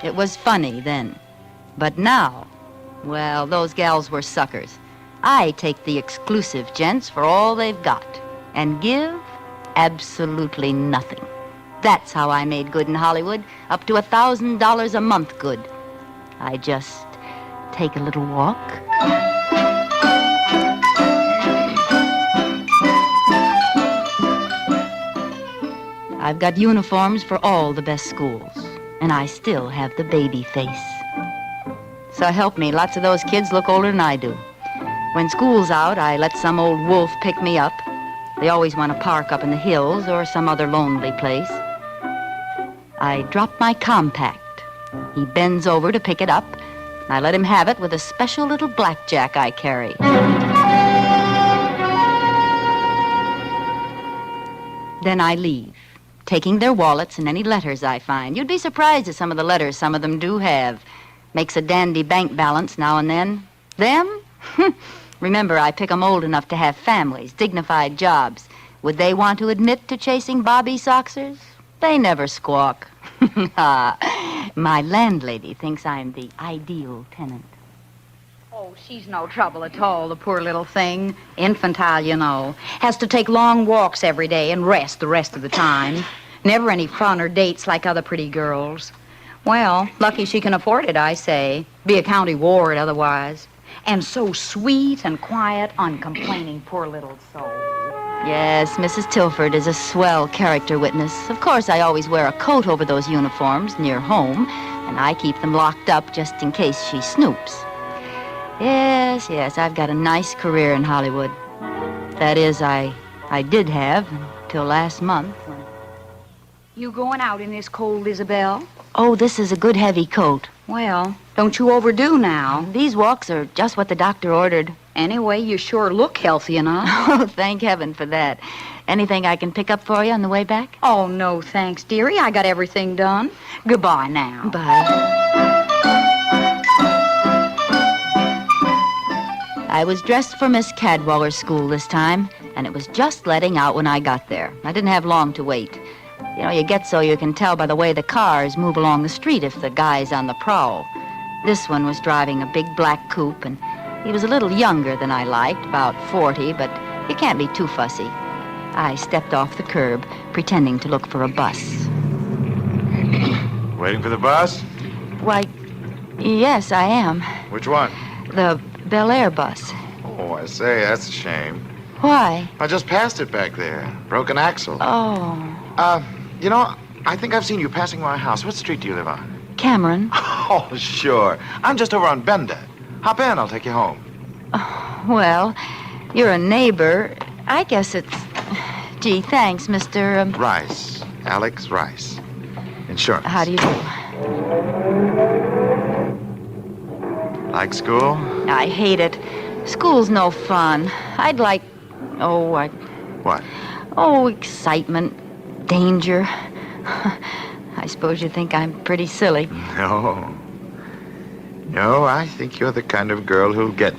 It was funny then, but now, well, those gals were suckers. I take the exclusive gents for all they've got and give absolutely nothing. That's how I made good in Hollywood, up to $1,000 a month good. I just take a little walk. I've got uniforms for all the best schools, and I still have the baby face. So help me, lots of those kids look older than I do. When school's out, I let some old wolf pick me up. They always want to park up in the hills or some other lonely place. I drop my compact. He bends over to pick it up. I let him have it with a special little blackjack I carry. Then I leave, taking their wallets and any letters I find. You'd be surprised at some of the letters some of them do have. Makes a dandy bank balance now and then. Them? Remember, I pick 'em old enough to have families, dignified jobs. Would they want to admit to chasing Bobby Soxers? They never squawk. My landlady thinks I'm the ideal tenant. Oh, she's no trouble at all, the poor little thing. Infantile, you know. Has to take long walks every day and rest the rest of the time. Never any fun or dates like other pretty girls. Well, lucky she can afford it, I say. Be a county ward otherwise. And so sweet and quiet, uncomplaining, poor little soul. Yes, Mrs. Tilford is a swell character witness. Of course, I always wear a coat over those uniforms near home, and I keep them locked up just in case she snoops. Yes, I've got a nice career in Hollywood. That is, I did have until last month. You going out in this cold, Isabel? Oh, this is a good heavy coat. Well, don't you overdo now. These walks are just what the doctor ordered. Anyway, you sure look healthy enough. Oh, thank heaven for that. Anything I can pick up for you on the way back? Oh, no, thanks, dearie. I got everything done. Goodbye now. Bye. I was dressed for Miss Cadwaller's school this time, and it was just letting out when I got there. I didn't have long to wait. You know, you get so you can tell by the way the cars move along the street if the guy's on the prowl. This one was driving a big black coupe, and he was a little younger than I liked, about 40, but you can't be too fussy. I stepped off the curb, pretending to look for a bus. Waiting for the bus? Why, yes, I am. Which one? The Bel Air bus. Oh, I say, that's a shame. Why? I just passed it back there. Broken axle. Oh. You know, I think I've seen you passing my house. What street do you live on? Cameron. Oh, sure. I'm just over on Bender. Hop in, I'll take you home. Oh, well, you're a neighbor. I guess it's... Gee, thanks, Mr. Rice. Alex Rice. Insurance. How do you do? Like school? I hate it. School's no fun. I'd like... What? Oh, excitement. Danger. I suppose you think I'm pretty silly. No, I think you're the kind of girl who'll get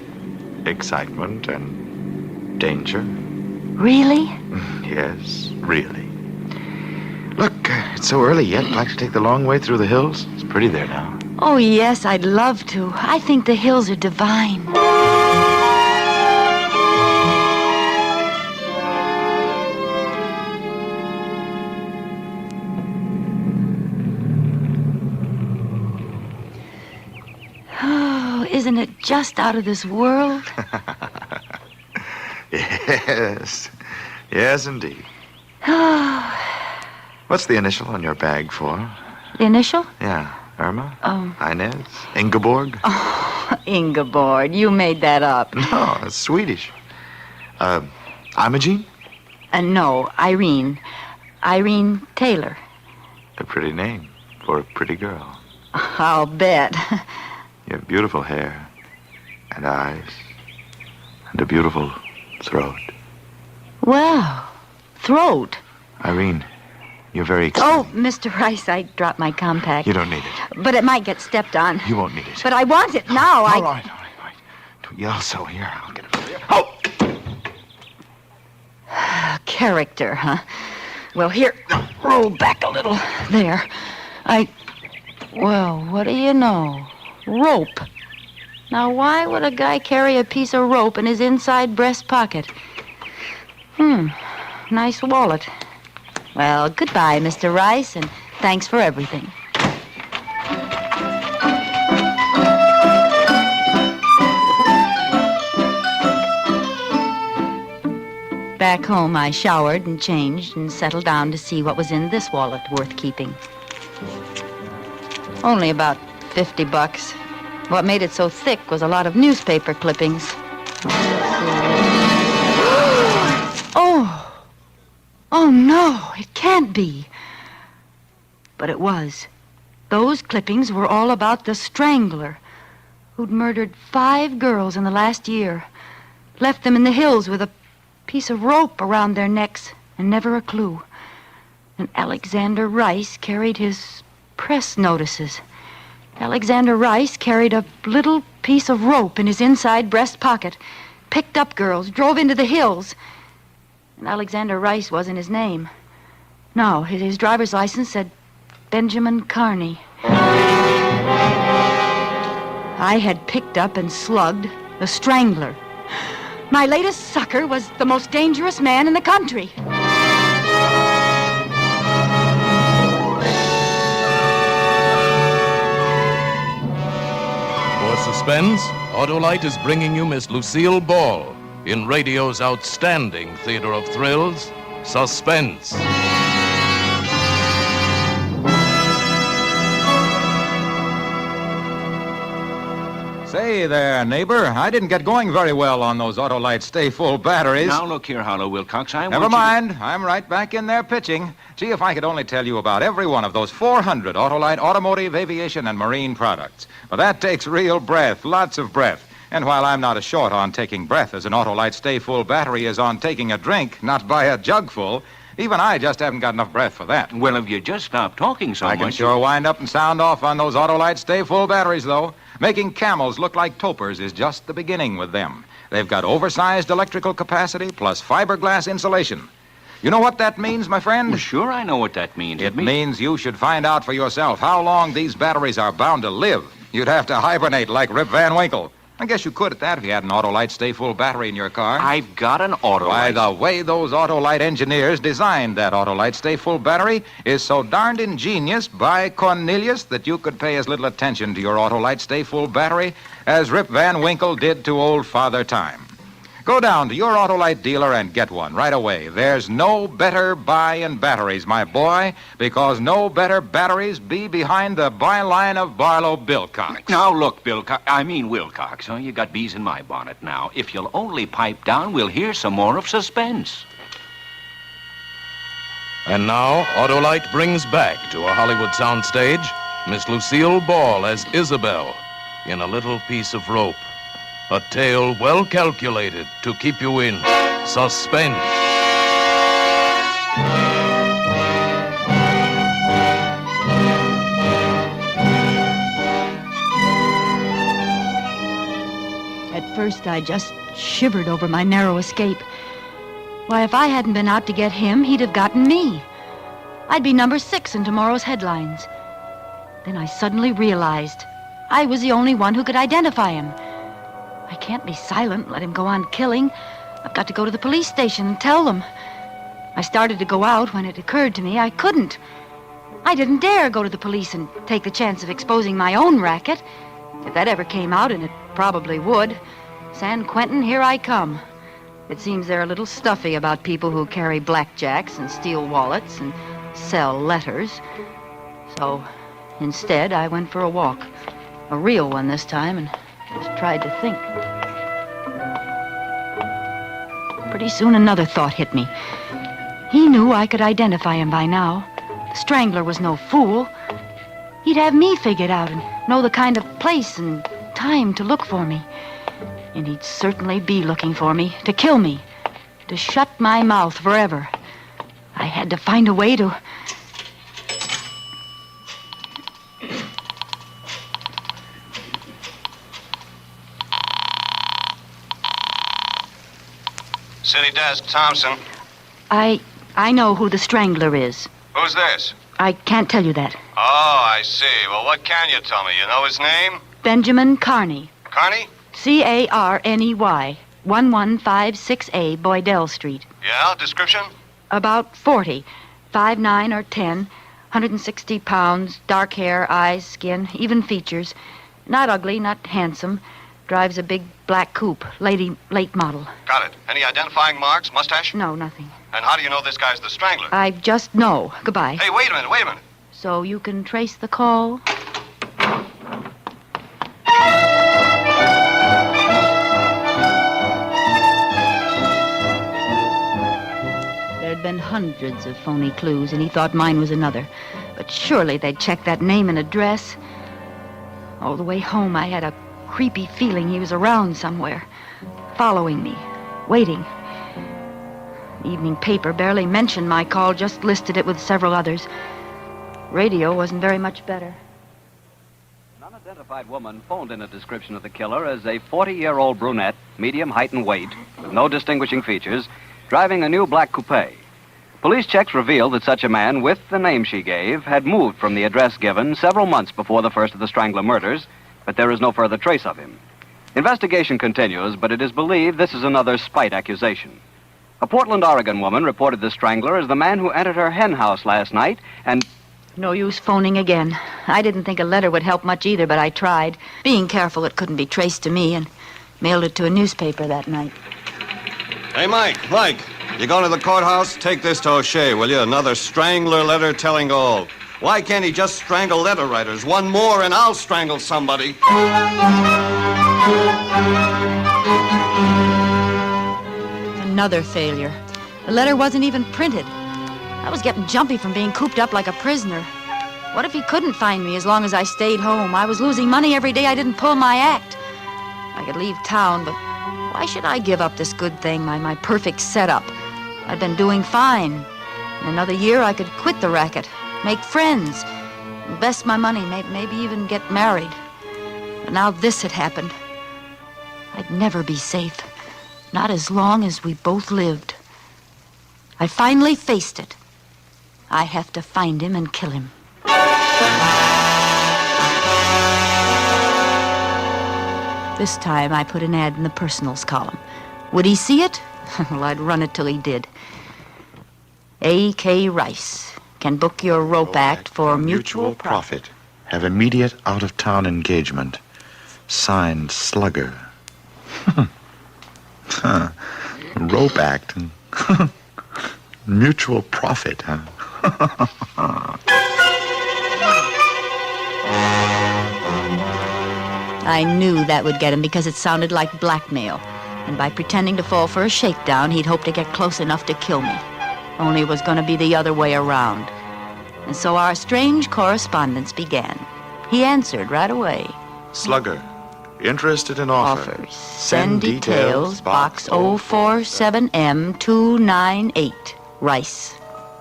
excitement and danger. Really? Yes, really. Look, it's so early yet. Like to take the long way through the hills? It's pretty there now. Oh, yes, I'd love to. I think the hills are divine. isn't it just out of this world? Yes. Yes, indeed. What's the initial on your bag for? The initial? Yeah. Irma? Oh. Inez? Ingeborg? Oh, Ingeborg. You made that up. No, it's Swedish. Imogene? No, Irene. Irene Taylor. A pretty name for a pretty girl. I'll bet. You have beautiful hair and eyes and a beautiful throat. Wow. Throat. Irene, you're very... Oh, Mr. Rice, I dropped my compact. You don't need it. But it might get stepped on. You won't need it. But I want it now. All right. Don't yell so. Here, I'll get it for you. Oh! Character, huh? Well, here, roll back a little. There. Well, what do you know? Rope. Now, why would a guy carry a piece of rope in his inside breast pocket? Nice wallet. Well, goodbye, Mr. Rice, and thanks for everything. Back home, I showered and changed and settled down to see what was in this wallet worth keeping. Only about $50. What made it so thick was a lot of newspaper clippings. Oh, no, it can't be. But it was. Those clippings were all about the strangler who'd murdered 5 girls in the last year, left them in the hills with a piece of rope around their necks and never a clue. And Alexander Rice carried his press notices. Alexander Rice carried a little piece of rope in his inside breast pocket, picked up girls, drove into the hills. And Alexander Rice wasn't his name. No, his driver's license said Benjamin Carney. I had picked up and slugged the strangler. My latest sucker was the most dangerous man in the country. For Suspense, Autolite is bringing you Miss Lucille Ball in radio's outstanding theater of thrills, Suspense. Say there, neighbor. I didn't get going very well on those Autolite stay-full batteries. Now, look here, Harlow Wilcox. Never mind. I'm right back in there pitching. Gee, if I could only tell you about every one of those 400 Autolite automotive, aviation, and marine products. But that takes real breath, lots of breath. And while I'm not as short on taking breath as an Autolite stay-full battery is on taking a drink, not by a jugful, even I just haven't got enough breath for that. Well, if you just stop talking so much... I can sure wind up and sound off on those Autolite stay-full batteries, though. Making camels look like topers is just the beginning with them. They've got oversized electrical capacity plus fiberglass insulation. You know what that means, my friend? Well, sure, I know what that means. It means you should find out for yourself how long these batteries are bound to live. You'd have to hibernate like Rip Van Winkle. I guess you could at that if you had an Autolite stay-full battery in your car. I've got an Autolite. Why, the way those Autolite engineers designed that Autolite stay-full battery is so darned ingenious by Cornelius that you could pay as little attention to your Autolite stay-full battery as Rip Van Winkle did to old Father Time. Go down to your Autolite dealer and get one right away. There's no better buy in batteries, my boy, because no better batteries be behind the byline of Barlow Bilcox. Now, look, Wilcox. You got bees in my bonnet now. If you'll only pipe down, we'll hear some more of Suspense. And now, Autolite brings back to a Hollywood soundstage Miss Lucille Ball as Isabel in a little piece of rope. A tale well calculated to keep you in suspense. At first, I just shivered over my narrow escape. Why, if I hadn't been out to get him, he'd have gotten me. I'd be number 6 in tomorrow's headlines. Then I suddenly realized I was the only one who could identify him. I can't be silent, let him go on killing. I've got to go to the police station and tell them. I started to go out when it occurred to me I couldn't. I didn't dare go to the police and take the chance of exposing my own racket. If that ever came out, and it probably would, San Quentin, here I come. It seems they're a little stuffy about people who carry blackjacks and steal wallets and sell letters. So, instead, I went for a walk. A real one this time, and just tried to think. Pretty soon another thought hit me. He knew I could identify him by now. The Strangler was no fool. He'd have me figured out and know the kind of place and time to look for me. And he'd certainly be looking for me, to kill me, to shut my mouth forever. I had to find a way to... City desk, Thompson. I know who the Strangler is. Who's this? I can't tell you that. Oh, I see. Well, what can you tell me? You know his name? Benjamin Carney. Carney? Carney, 11568A, Boydell Street. Yeah, description? About 40, 5'9" or 10, 160 pounds, dark hair, eyes, skin, even features. Not ugly, not handsome. Drives a big black coupe, late model. Got it. Any identifying marks? Mustache? No, nothing. And how do you know this guy's the Strangler? I just know. Goodbye. Hey, wait a minute. So you can trace the call? There'd been hundreds of phony clues, and he thought mine was another. But surely they'd check that name and address. All the way home, I had a creepy feeling he was around somewhere, following me, waiting. The evening paper barely mentioned my call, just listed it with several others. Radio wasn't very much better. An unidentified woman phoned in a description of the killer as a 40-year-old brunette, medium height and weight, with no distinguishing features, driving a new black coupe. Police checks revealed that such a man, with the name she gave, had moved from the address given several months before the first of the Strangler murders, but there is no further trace of him. Investigation continues, but it is believed this is another spite accusation. A Portland, Oregon woman reported the Strangler as the man who entered her hen house last night and... No use phoning again. I didn't think a letter would help much either, but I tried. Being careful it couldn't be traced to me, and mailed it to a newspaper that night. Hey, Mike, you going to the courthouse? Take this to O'Shea, will you? Another Strangler letter telling all. Why can't he just strangle letter writers? One more and I'll strangle somebody. Another failure. The letter wasn't even printed. I was getting jumpy from being cooped up like a prisoner. What if he couldn't find me as long as I stayed home? I was losing money every day I didn't pull my act. I could leave town, but why should I give up this good thing, my perfect setup? I'd been doing fine. In another year, I could quit the racket, make friends, invest my money, maybe even get married. But now this had happened. I'd never be safe, not as long as we both lived. I finally faced it. I have to find him and kill him. This time I put an ad in the personals column. Would he see it? Well, I'd run it till he did. A.K. Rice can book your rope act for mutual profit. Have immediate out-of-town engagement. Signed, Slugger. Rope act and mutual profit, huh? I knew that would get him because it sounded like blackmail. And by pretending to fall for a shakedown, he'd hope to get close enough to kill me. Only it was going to be the other way around. And so our strange correspondence began. He answered right away. Slugger, interested in offers. Send details, Box 047M298, Rice.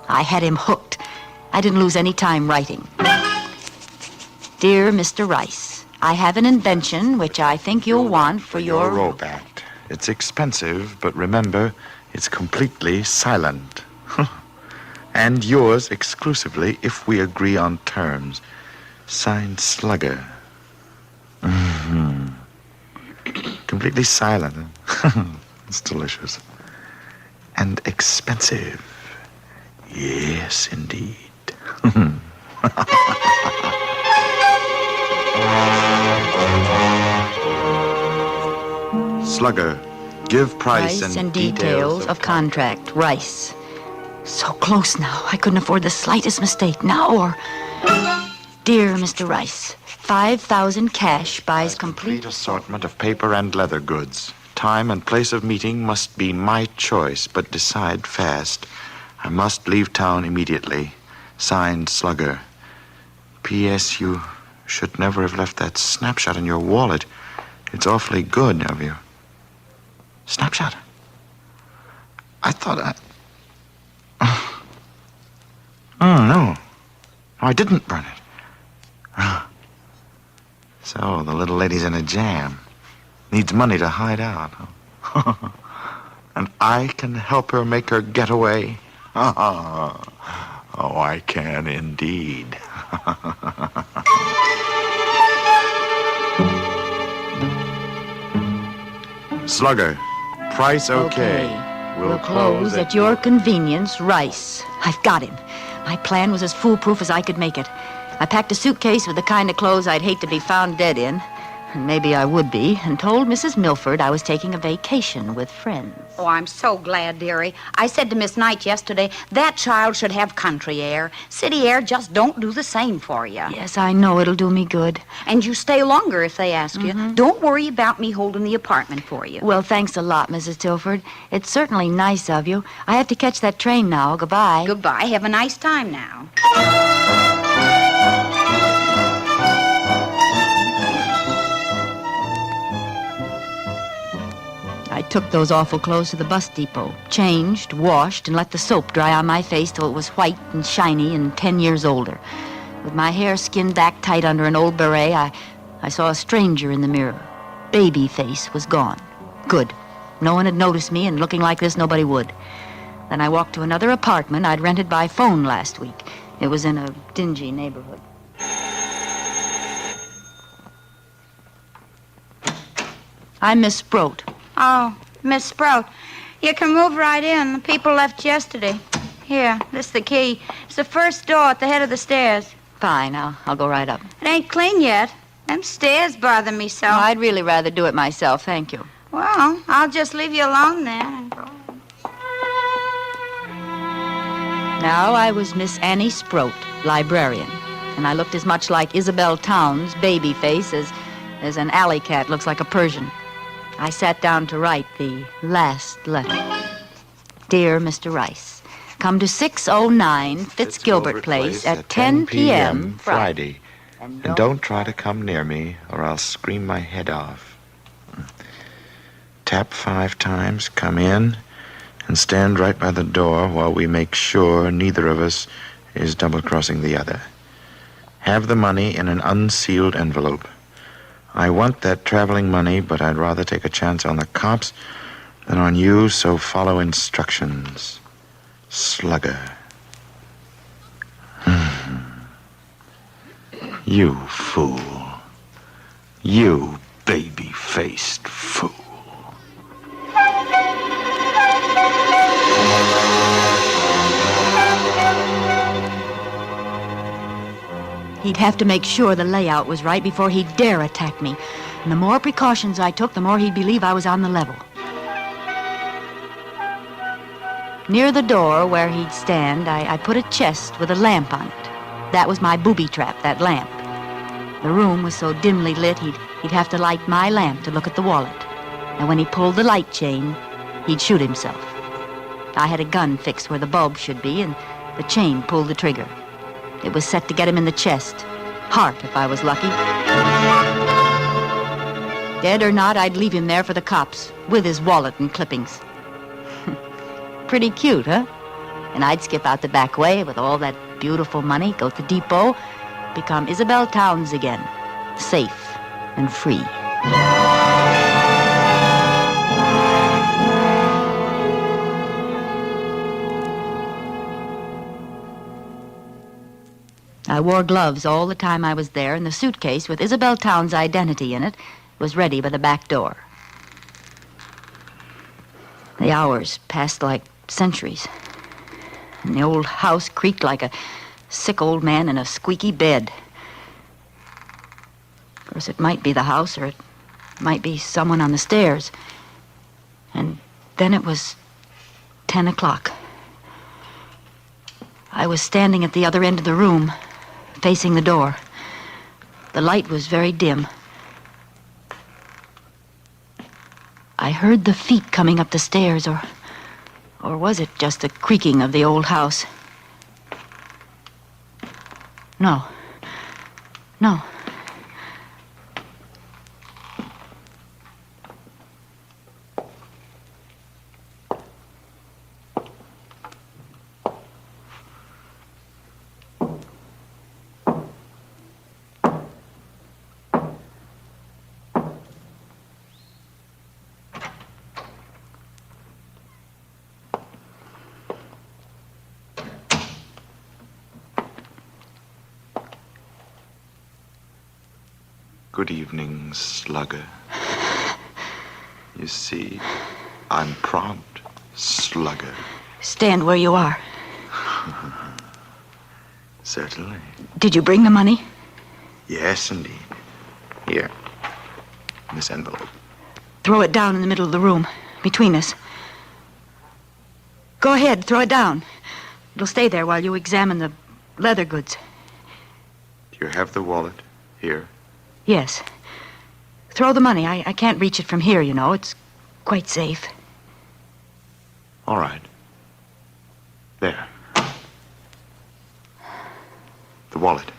I had him hooked. I didn't lose any time writing. Dear Mr. Rice, I have an invention which I think you'll want for your rope act. It's expensive, but remember, it's completely silent. And yours exclusively if we agree on terms. Signed, Slugger. Mm-hmm. Completely silent. It's delicious. And expensive. Yes, indeed. Slugger, give price and details of contract. Rice. So close now. I couldn't afford the slightest mistake now or... Dear Mr. Rice, 5,000 cash buys complete assortment of paper and leather goods. Time and place of meeting must be my choice, but decide fast. I must leave town immediately. Signed, Slugger. P.S. You should never have left that snapshot in your wallet. It's awfully good of you. Snapshot? I thought Oh, no. I didn't burn it. So, the little lady's in a jam. Needs money to hide out. And I can help her make her getaway. Oh, I can indeed. Slugger, price okay. We'll close at your convenience, Rice. I've got him. My plan was as foolproof as I could make it. I packed a suitcase with the kind of clothes I'd hate to be found dead in, and maybe I would be, and told Mrs. Milford I was taking a vacation with friends. Oh, I'm so glad, dearie. I said to Miss Knight yesterday, that child should have country air. City air just don't do the same for you. Yes, I know it'll do me good. And you stay longer if they ask you. Don't worry about me holding the apartment for you. Well, thanks a lot, Mrs. Tilford. It's certainly nice of you. I have to catch that train now. Goodbye. Goodbye. Have a nice time now. I took those awful clothes to the bus depot, changed, washed, and let the soap dry on my face till it was white and shiny and 10 years older. With my hair skinned back tight under an old beret, I saw a stranger in the mirror. Baby face was gone. Good. No one had noticed me, and looking like this, nobody would. Then I walked to another apartment I'd rented by phone last week. It was in a dingy neighborhood. I'm Miss Sproat. Oh, Miss Sprout, you can move right in. The people left yesterday. Here, this is the key. It's the first door at the head of the stairs. Fine, I'll go right up. It ain't clean yet. Them stairs bother me so. No, I'd really rather do it myself, thank you. Well, I'll just leave you alone then. Now I was Miss Annie Sproat, librarian, and I looked as much like Isabel Towns' baby face as an alley cat looks like a Persian. I sat down to write the last letter. Dear Mr. Rice, come to 609 Fitzgilbert Place at 10 p.m. Friday. And don't try to come near me, or I'll scream my head off. Tap 5 times, come in, and stand right by the door while we make sure neither of us is double-crossing the other. Have the money in an unsealed envelope. I want that traveling money, but I'd rather take a chance on the cops than on you, so follow instructions. Slugger. You fool. You baby-faced fool. He'd have to make sure the layout was right before he'd dare attack me. And the more precautions I took, the more he'd believe I was on the level. Near the door where he'd stand, I put a chest with a lamp on it. That was my booby trap, that lamp. The room was so dimly lit, he'd have to light my lamp to look at the wallet. And when he pulled the light chain, he'd shoot himself. I had a gun fixed where the bulb should be, and the chain pulled the trigger. It was set to get him in the chest. Heart, if I was lucky. Dead or not, I'd leave him there for the cops, with his wallet and clippings. Pretty cute, huh? And I'd skip out the back way with all that beautiful money, go to the depot, become Isabel Towns again, safe and free. I wore gloves all the time I was there, and the suitcase with Isabel Towns' identity in it was ready by the back door. The hours passed like centuries, and the old house creaked like a sick old man in a squeaky bed. Of course, it might be the house, or it might be someone on the stairs. And then it was 10 o'clock. I was standing at the other end of the room, facing the door. The light was very dim. I heard the feet coming up the stairs, or was it just the creaking of the old house? No. Good evening, Slugger. You see, I'm prompt, Slugger. Stand where you are. Certainly. Did you bring the money? Yes, indeed. Here, this envelope. Throw it down in the middle of the room, between us. Go ahead, throw it down. It'll stay there while you examine the leather goods. Do you have the wallet here? Yes. Throw the money. I can't reach it from here, you know. It's quite safe. All right. There. The wallet.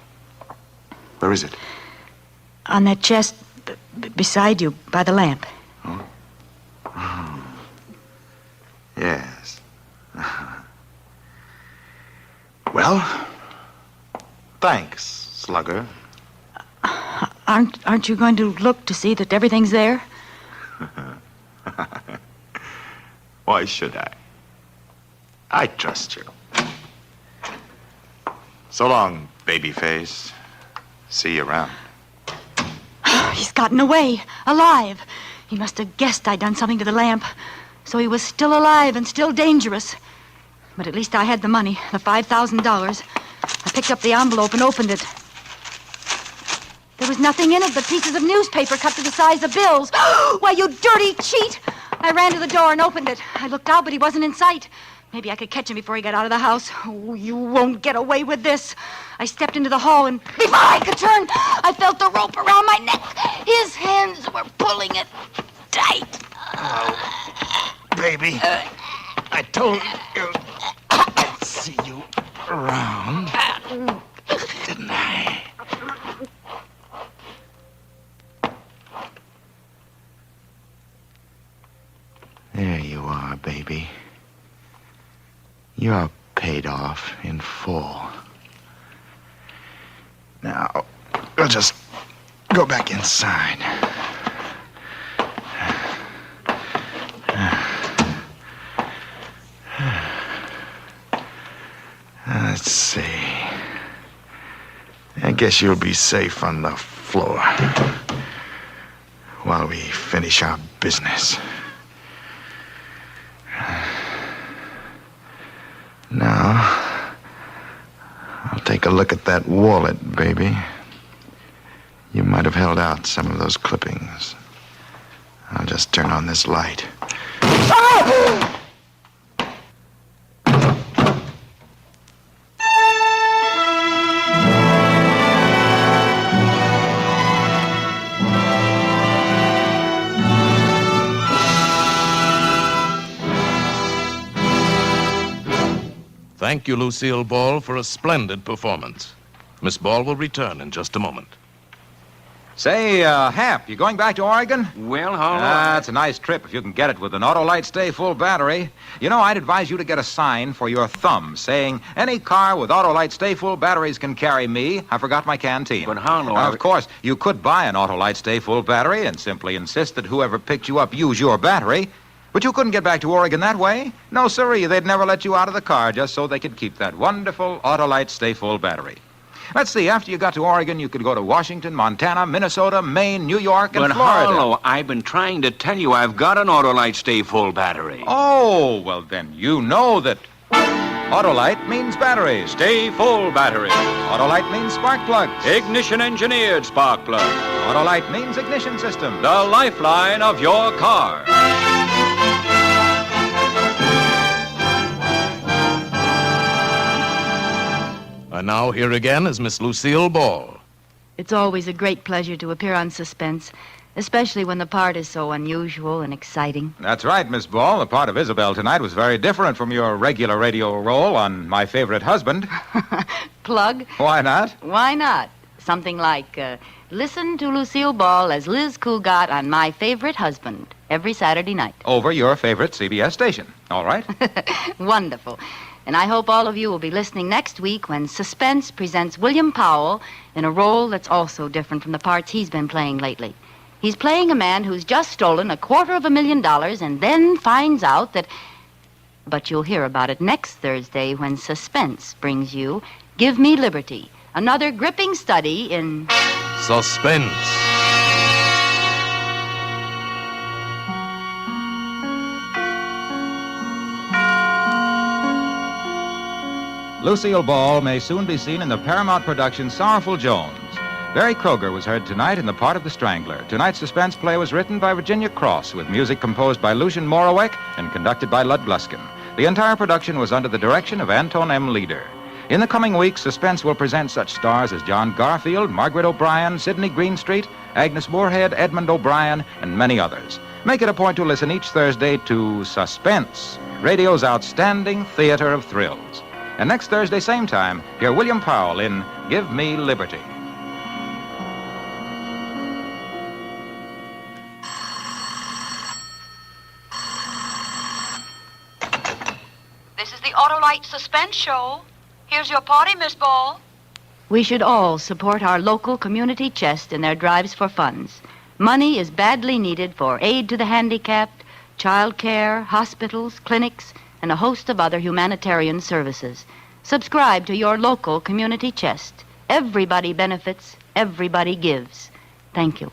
Where is it? On that chest beside you, by the lamp. Oh. Yes. Well, thanks, Slugger. Aren't you going to look to see that everything's there? Why should I? I trust you. So long, babyface. See you around. He's gotten away, alive. He must have guessed I'd done something to the lamp. So he was still alive and still dangerous. But at least I had the money, the $5,000. I picked up the envelope and opened it. There was nothing in it but pieces of newspaper cut to the size of bills. Why, you dirty cheat! I ran to the door and opened it. I looked out, but he wasn't in sight. Maybe I could catch him before he got out of the house. Oh, you won't get away with this. I stepped into the hall, and before I could turn, I felt the rope around my neck. His hands were pulling it tight. Oh, baby. I told you I'd see you around, didn't I? There you are, baby. You're paid off in full. Now, we'll just go back inside. Let's see. I guess you'll be safe on the floor while we finish our business. Now, I'll take a look at that wallet, baby. You might have held out some of those clippings. I'll just turn on this light. Ah! Thank you, Lucille Ball, for a splendid performance. Miss Ball will return in just a moment. Say, Hap, you going back to Oregon? Well, how long? It's a nice trip if you can get it with an Autolite Stay Full battery. You know, I'd advise you to get a sign for your thumb saying, any car with Autolite Stay Full batteries can carry me. I forgot my canteen. But how long? Of course, you could buy an Autolite Stay Full battery and simply insist that whoever picked you up use your battery. But you couldn't get back to Oregon that way. No, sirree, they'd never let you out of the car just so they could keep that wonderful Autolite Stay Full battery. Let's see, after you got to Oregon, you could go to Washington, Montana, Minnesota, Maine, New York, and but Florida. Harlow, I've been trying to tell you I've got an Autolite Stay Full battery. Oh, well, then you know that Autolite means batteries. Stay Full battery. Autolite means spark plugs. Ignition engineered spark plug. Autolite means ignition system. The lifeline of your car. And now here again is Miss Lucille Ball. It's always a great pleasure to appear on Suspense, especially when the part is so unusual and exciting. That's right, Miss Ball. The part of Isabel tonight was very different from your regular radio role on My Favorite Husband. Plug? Why not? Why not? Something like, listen to Lucille Ball as Liz Cougat on My Favorite Husband every Saturday night. Over your favorite CBS station. All right? Wonderful. And I hope all of you will be listening next week when Suspense presents William Powell in a role that's also different from the parts he's been playing lately. He's playing a man who's just stolen $250,000 and then finds out that... But you'll hear about it next Thursday when Suspense brings you Give Me Liberty, another gripping study in... Suspense. Lucille Ball may soon be seen in the Paramount production Sorrowful Jones. Barry Kroger was heard tonight in the part of the Strangler. Tonight's suspense play was written by Virginia Cross, with music composed by Lucian Morawek and conducted by Lud Gluskin. The entire production was under the direction of Anton M. Leader. In the coming weeks, Suspense will present such stars as John Garfield, Margaret O'Brien, Sidney Greenstreet, Agnes Moorehead, Edmund O'Brien, and many others. Make it a point to listen each Thursday to Suspense, radio's outstanding theater of thrills. And next Thursday, same time, hear William Powell in Give Me Liberty. This is the Autolite Suspense Show. Here's your party, Miss Ball. We should all support our local community chest in their drives for funds. Money is badly needed for aid to the handicapped, child care, hospitals, clinics, and a host of other humanitarian services. Subscribe to your local community chest. Everybody benefits, everybody gives. Thank you.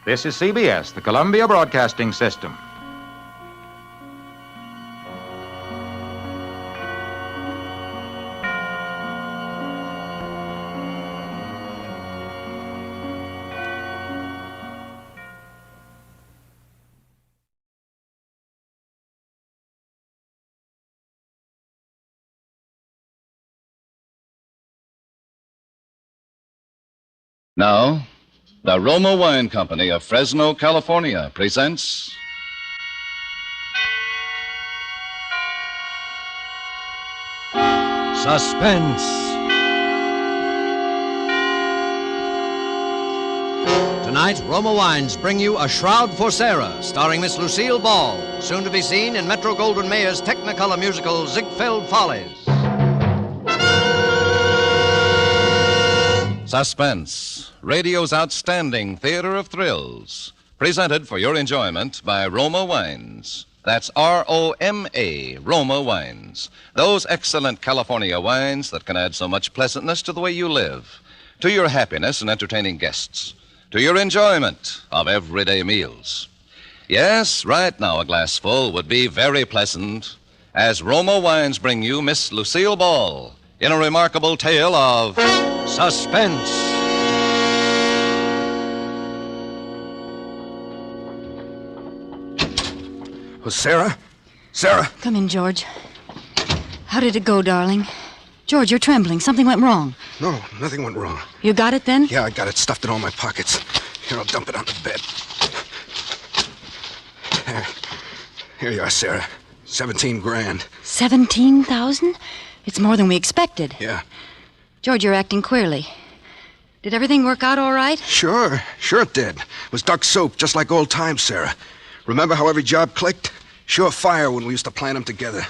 This is CBS, the Columbia Broadcasting System. Now, the Roma Wine Company of Fresno, California presents Suspense. Tonight, Roma Wines bring you A Shroud for Sarah, starring Miss Lucille Ball, soon to be seen in Metro-Goldwyn-Mayer's Technicolor musical Ziegfeld Follies. Suspense, radio's outstanding theater of thrills, presented for your enjoyment by Roma Wines. That's R-O-M-A, Roma Wines. Those excellent California wines that can add so much pleasantness to the way you live, to your happiness in entertaining guests, to your enjoyment of everyday meals. Yes, right now a glassful would be very pleasant, as Roma Wines bring you Miss Lucille Ball in a remarkable tale of suspense. Oh, Sarah? Sarah? Come in, George. How did it go, darling? George, you're trembling. Something went wrong. No, nothing went wrong. You got it then? Yeah, I got it stuffed in all my pockets. Here, I'll dump it on the bed. Here you are, Sarah. 17 grand. 17,000? It's more than we expected. Yeah. George, you're acting queerly. Did everything work out all right? Sure it did. It was duck soup, just like old times, Sarah. Remember how every job clicked? Sure fire when we used to plan them together.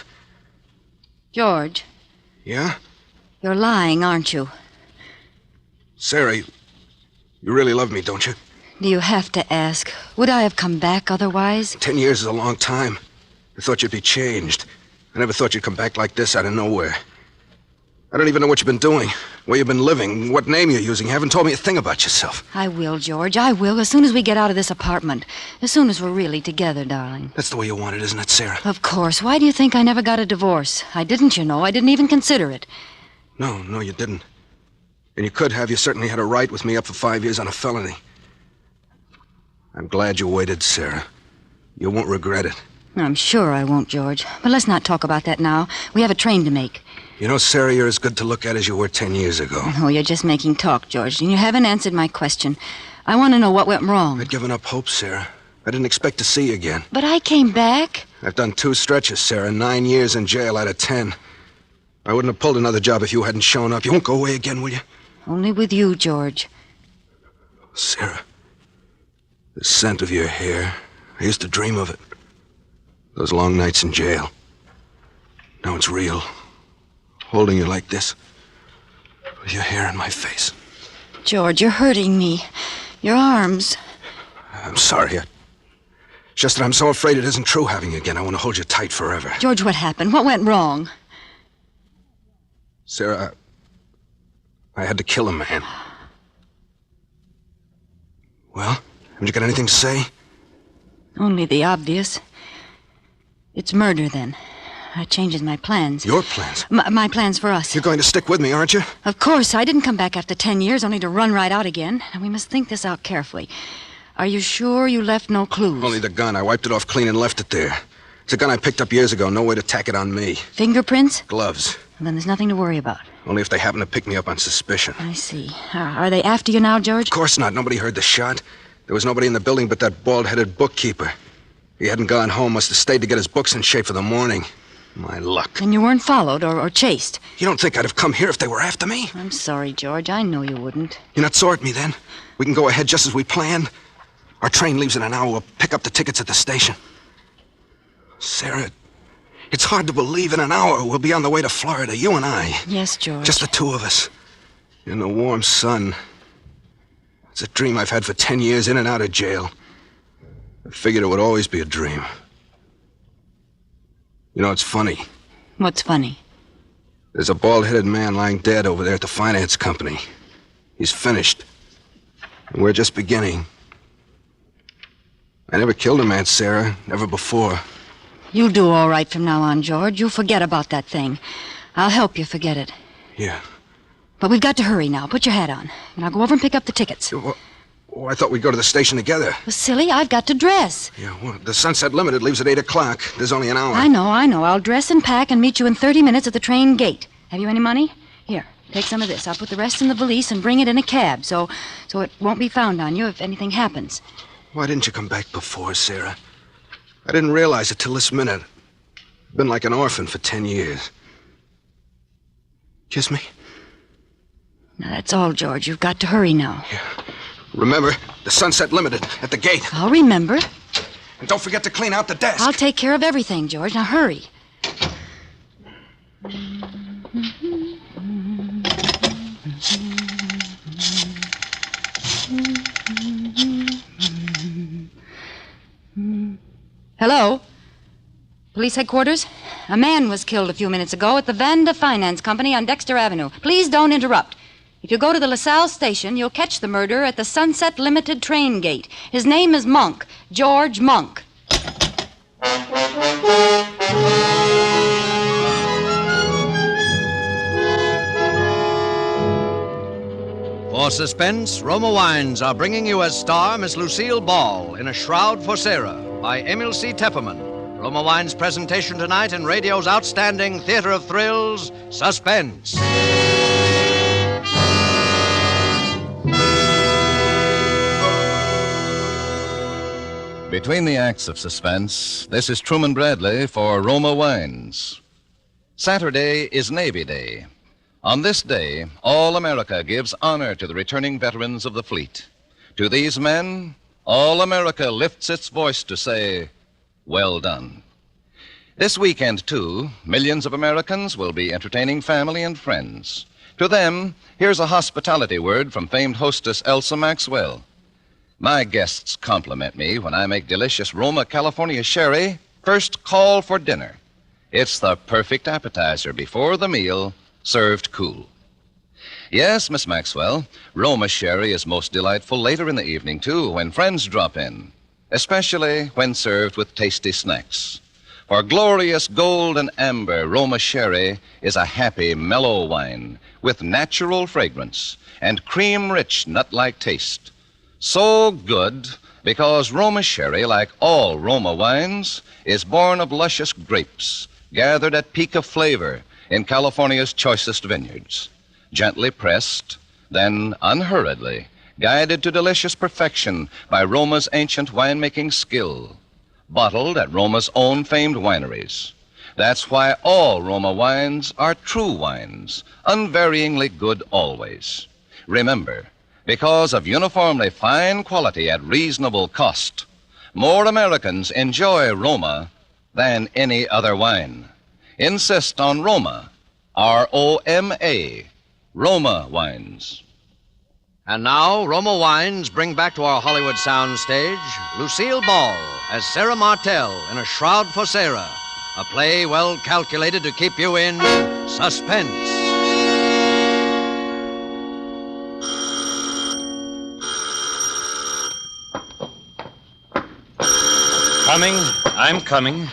George. Yeah? You're lying, aren't you? Sarah, you really love me, don't you? Do you have to ask? Would I have come back otherwise? 10 years is a long time. I thought you'd be changed. I never thought you'd come back like this out of nowhere. I don't even know what you've been doing, where you've been living, what name you're using. You haven't told me a thing about yourself. I will, George. I will, as soon as we get out of this apartment. As soon as we're really together, darling. That's the way you want it, isn't it, Sarah? Of course. Why do you think I never got a divorce? I didn't, you know. I didn't even consider it. No, you didn't. And you could have. You certainly had a right with me up for 5 years on a felony. I'm glad you waited, Sarah. You won't regret it. I'm sure I won't, George. But let's not talk about that now. We have a train to make. You know, Sarah, you're as good to look at as you were 10 years ago. Oh, you're just making talk, George, and you haven't answered my question. I want to know what went wrong. I'd given up hope, Sarah. I didn't expect to see you again. But I came back. I've done 2 stretches, Sarah. 9 years in jail out of 10. I wouldn't have pulled another job if you hadn't shown up. You won't go away again, will you? Only with you, George. Sarah, the scent of your hair. I used to dream of it. Those long nights in jail. Now it's real. Holding you like this. With your hair in my face. George, you're hurting me. Your arms. I'm sorry. Just that I'm so afraid it isn't true having you again. I want to hold you tight forever. George, what happened? What went wrong? Sarah, I had to kill a man. Well, haven't you got anything to say? Only the obvious. It's murder, then. That changes my plans. Your plans? My plans for us. You're going to stick with me, aren't you? Of course. I didn't come back after 10 years only to run right out again. And we must think this out carefully. Are you sure you left no clues? Only the gun. I wiped it off clean and left it there. It's a gun I picked up years ago. No way to tack it on me. Fingerprints? Gloves. Well, then there's nothing to worry about. Only if they happen to pick me up on suspicion. I see. Are they after you now, George? Of course not. Nobody heard the shot. There was nobody in the building but that bald-headed bookkeeper. He hadn't gone home. Must have stayed to get his books in shape for the morning. My luck. And you weren't followed or chased? You don't think I'd have come here if they were after me? I'm sorry, George. I know you wouldn't. You're not sore at me, then? We can go ahead just as we planned? Our train leaves in an hour. We'll pick up the tickets at the station. Sarah, it's hard to believe in an hour we'll be on the way to Florida, you and I. Yes, George. Just the 2 of us. In the warm sun. It's a dream I've had for 10 years in and out of jail. I figured it would always be a dream. You know, it's funny. What's funny? There's a bald-headed man lying dead over there at the finance company. He's finished. And we're just beginning. I never killed a man, Sarah. Never before. You'll do all right from now on, George. You'll forget about that thing. I'll help you forget it. Yeah. But we've got to hurry now. Put your hat on. And I'll go over and pick up the tickets. Oh, I thought we'd go to the station together. Well, silly, I've got to dress. Yeah, well, the Sunset Limited leaves at 8 o'clock. There's only an hour. I know. I'll dress and pack and meet you in 30 minutes at the train gate. Have you any money? Here, take some of this. I'll put the rest in the valise and bring it in a cab so it won't be found on you if anything happens. Why didn't you come back before, Sarah? I didn't realize it till this minute. I've been like an orphan for 10 years. Kiss me? Now, that's all, George. You've got to hurry now. Yeah. Remember, the Sunset Limited at the gate. I'll remember. And don't forget to clean out the desk. I'll take care of everything, George. Now, hurry. Hello? Police headquarters? A man was killed a few minutes ago at the Vanda Finance Company on Dexter Avenue. Please don't interrupt. If you go to the LaSalle station, you'll catch the murderer at the Sunset Limited train gate. His name is Monk, George Monk. For Suspense, Roma Wines are bringing you as star Miss Lucille Ball in A Shroud for Sarah by Emil C. Tepperman. Roma Wines' presentation tonight in radio's outstanding theater of thrills, Suspense. Between the acts of Suspense, this is Truman Bradley for Roma Wines. Saturday is Navy Day. On this day, all America gives honor to the returning veterans of the fleet. To these men, all America lifts its voice to say, well done. This weekend, too, millions of Americans will be entertaining family and friends. To them, here's a hospitality word from famed hostess Elsa Maxwell. My guests compliment me when I make delicious Roma California sherry first call for dinner. It's the perfect appetizer before the meal, served cool. Yes, Miss Maxwell, Roma sherry is most delightful later in the evening, too, when friends drop in, especially when served with tasty snacks. For glorious gold and amber, Roma sherry is a happy, mellow wine with natural fragrance and cream-rich, nut-like taste. So good because Roma sherry, like all Roma wines, is born of luscious grapes, gathered at peak of flavor in California's choicest vineyards. Gently pressed, then unhurriedly, guided to delicious perfection by Roma's ancient winemaking skill. Bottled at Roma's own famed wineries. That's why all Roma wines are true wines, unvaryingly good always. Remember, because of uniformly fine quality at reasonable cost, more Americans enjoy Roma than any other wine. Insist on Roma, R-O-M-A, Roma wines. And now, Roma Wines bring back to our Hollywood soundstage Lucille Ball as Sarah Martell in A Shroud for Sarah, a play well calculated to keep you in suspense. Coming. I'm coming.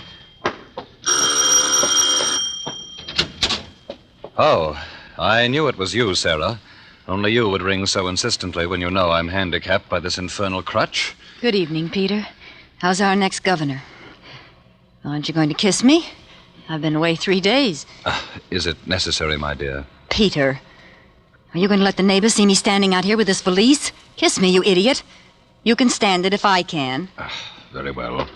Oh, I knew it was you, Sarah. Only you would ring so insistently when you know I'm handicapped by this infernal crutch. Good evening, Peter. How's our next governor? Aren't you going to kiss me? I've been away 3 days. Is it necessary, my dear? Peter, are you going to let the neighbors see me standing out here with this valise? Kiss me, you idiot. You can stand it if I can. Very well.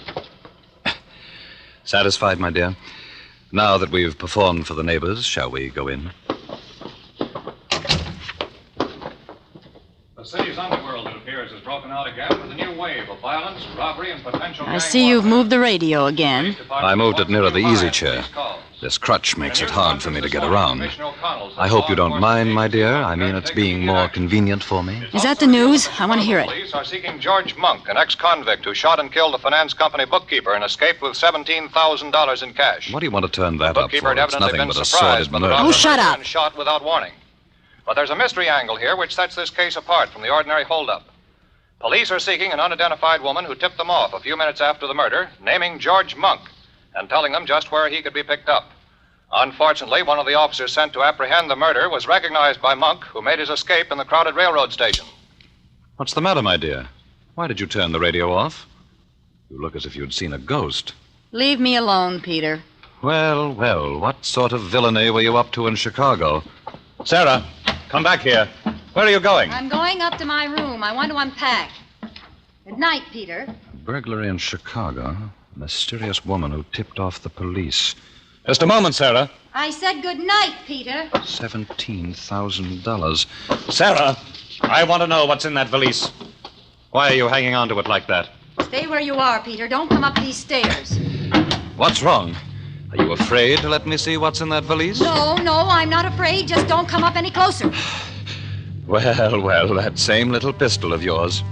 Satisfied, my dear? Now that we've performed for the neighbors, shall we go in? The city's underworld, it appears, has broken out again with a new wave of violence, robbery, and potential I see you've moved the radio again. I moved it nearer the easy chair. This crutch makes it hard for me to get around. I hope you don't mind, my dear. I mean, it's being more convenient for me. Is that the news? I want to hear it. Police are seeking George Monk, an ex-convict who shot and killed the finance company bookkeeper and escaped with $17,000 in cash. What do you want to turn that up Bookkeeper for? had It's evidently nothing been but a surprised sordid by the murder. Oh, shut up. and shot without warning. But there's a mystery angle here which sets this case apart from the ordinary holdup. Police are seeking an unidentified woman who tipped them off a few minutes after the murder, naming George Monk and telling them just where he could be picked up. Unfortunately, one of the officers sent to apprehend the murder was recognized by Monk, who made his escape in the crowded railroad station. What's the matter, my dear? Why did you turn the radio off? You look as if you'd seen a ghost. Leave me alone, Peter. Well, well, what sort of villainy were you up to in Chicago? Sarah, come back here. Where are you going? I'm going up to my room. I want to unpack. Good night, Peter. Burglary in Chicago. A mysterious woman who tipped off the police. Just a moment, Sarah. I said good night, Peter. $17,000. Sarah, I want to know what's in that valise. Why are you hanging on to it like that? Stay where you are, Peter. Don't come up these stairs. What's wrong? Are you afraid to let me see what's in that valise? No, I'm not afraid. Just don't come up any closer. Well, that same little pistol of yours.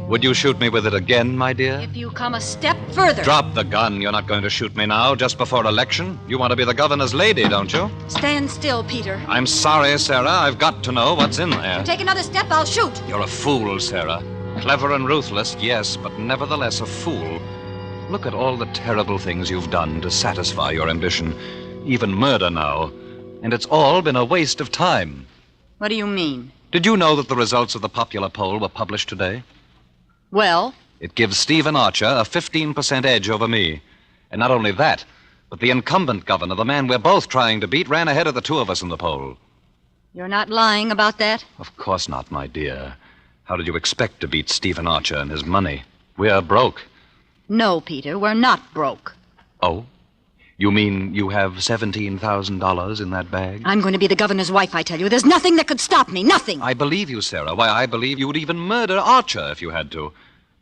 Would you shoot me with it again, my dear? If you come a step further. Drop the gun. You're not going to shoot me now, just before election. You want to be the governor's lady, don't you? Stand still, Peter. I'm sorry, Sarah. I've got to know what's in there. Take another step, I'll shoot. You're a fool, Sarah. Clever and ruthless, yes, but nevertheless a fool. Look at all the terrible things you've done to satisfy your ambition. Even murder now. And it's all been a waste of time. What do you mean? Did you know that the results of the popular poll were published today? Well? It gives Stephen Archer a 15% edge over me. And not only that, but the incumbent governor, the man we're both trying to beat, ran ahead of the two of us in the poll. You're not lying about that? Of course not, my dear. How did you expect to beat Stephen Archer and his money? We're broke. No, Peter, we're not broke. Oh? You mean you have $17,000 in that bag? I'm going to be the governor's wife, I tell you. There's nothing that could stop me. Nothing. I believe you, Sarah. Why, I believe you would even murder Archer if you had to.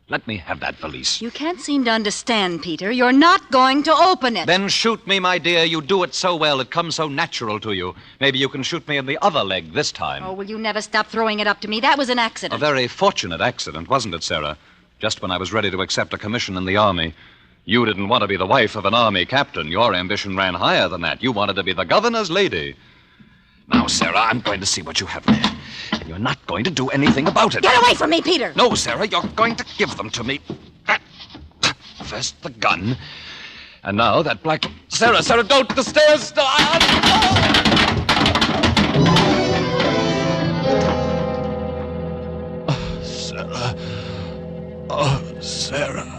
Let me have that valise. You can't seem to understand, Peter. You're not going to open it. Then shoot me, my dear. You do it so well. It comes so natural to you. Maybe you can shoot me in the other leg this time. Oh, will you never stop throwing it up to me? That was an accident. A very fortunate accident, wasn't it, Sarah? Just when I was ready to accept a commission in the Army. You didn't want to be the wife of an Army captain. Your ambition ran higher than that. You wanted to be the governor's lady. Now, Sarah, I'm going to see what you have there. And you're not going to do anything about it. Get away from me, Peter! No, Sarah, you're going to give them to me. First the gun. And now that black... Sarah, don't! The stairs! Sarah. Oh, Sarah.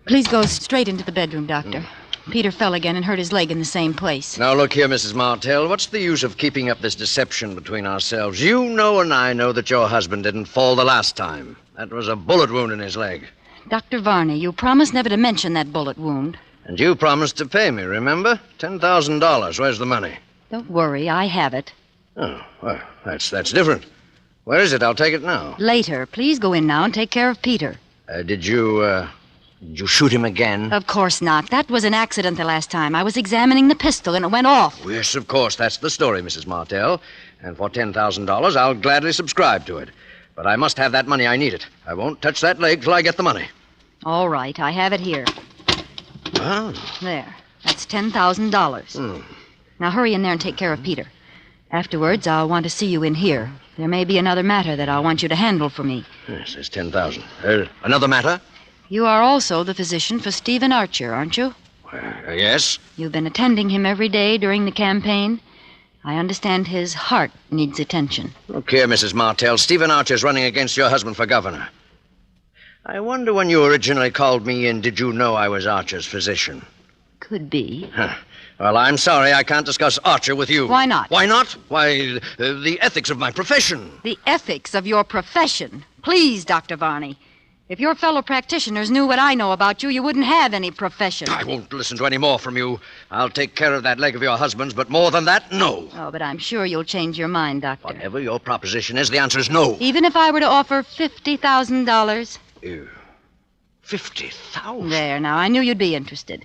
Please go straight into the bedroom, Doctor. Peter fell again and hurt his leg in the same place. Now, look here, Mrs. Martell. What's the use of keeping up this deception between ourselves? You know and I know that your husband didn't fall the last time. That was a bullet wound in his leg. Dr. Varney, you promised never to mention that bullet wound. And you promised to pay me, remember? $10,000. Where's the money? Don't worry, I have it. Oh, well, that's different. Where is it? I'll take it now. Later. Please go in now and take care of Peter. Did you shoot him again? Of course not. That was an accident the last time. I was examining the pistol and it went off. Yes, of course. That's the story, Mrs. Martell. And for $10,000, I'll gladly subscribe to it. But I must have that money. I need it. I won't touch that leg till I get the money. All right. I have it here. Oh. There. That's $10,000. Now hurry in there and take care of Peter. Afterwards, I'll want to see you in here. There may be another matter that I'll want you to handle for me. Yes, there's $10,000. Another matter? You are also the physician for Stephen Archer, aren't you? Yes. You've been attending him every day during the campaign. I understand his heart needs attention. Look here, Mrs. Martell. Stephen Archer's running against your husband for governor. I wonder when you originally called me in, did you know I was Archer's physician? Could be. Huh. Well, I'm sorry I can't discuss Archer with you. Why not? Why not? Why, the ethics of my profession. The ethics of your profession. Please, Dr. Varney. If your fellow practitioners knew what I know about you, you wouldn't have any profession. I won't listen to any more from you. I'll take care of that leg of your husband's, but more than that, no. Oh, but I'm sure you'll change your mind, Doctor. Whatever your proposition is, the answer is no. Even if I were to offer $50,000? $50,000? There, now, I knew you'd be interested.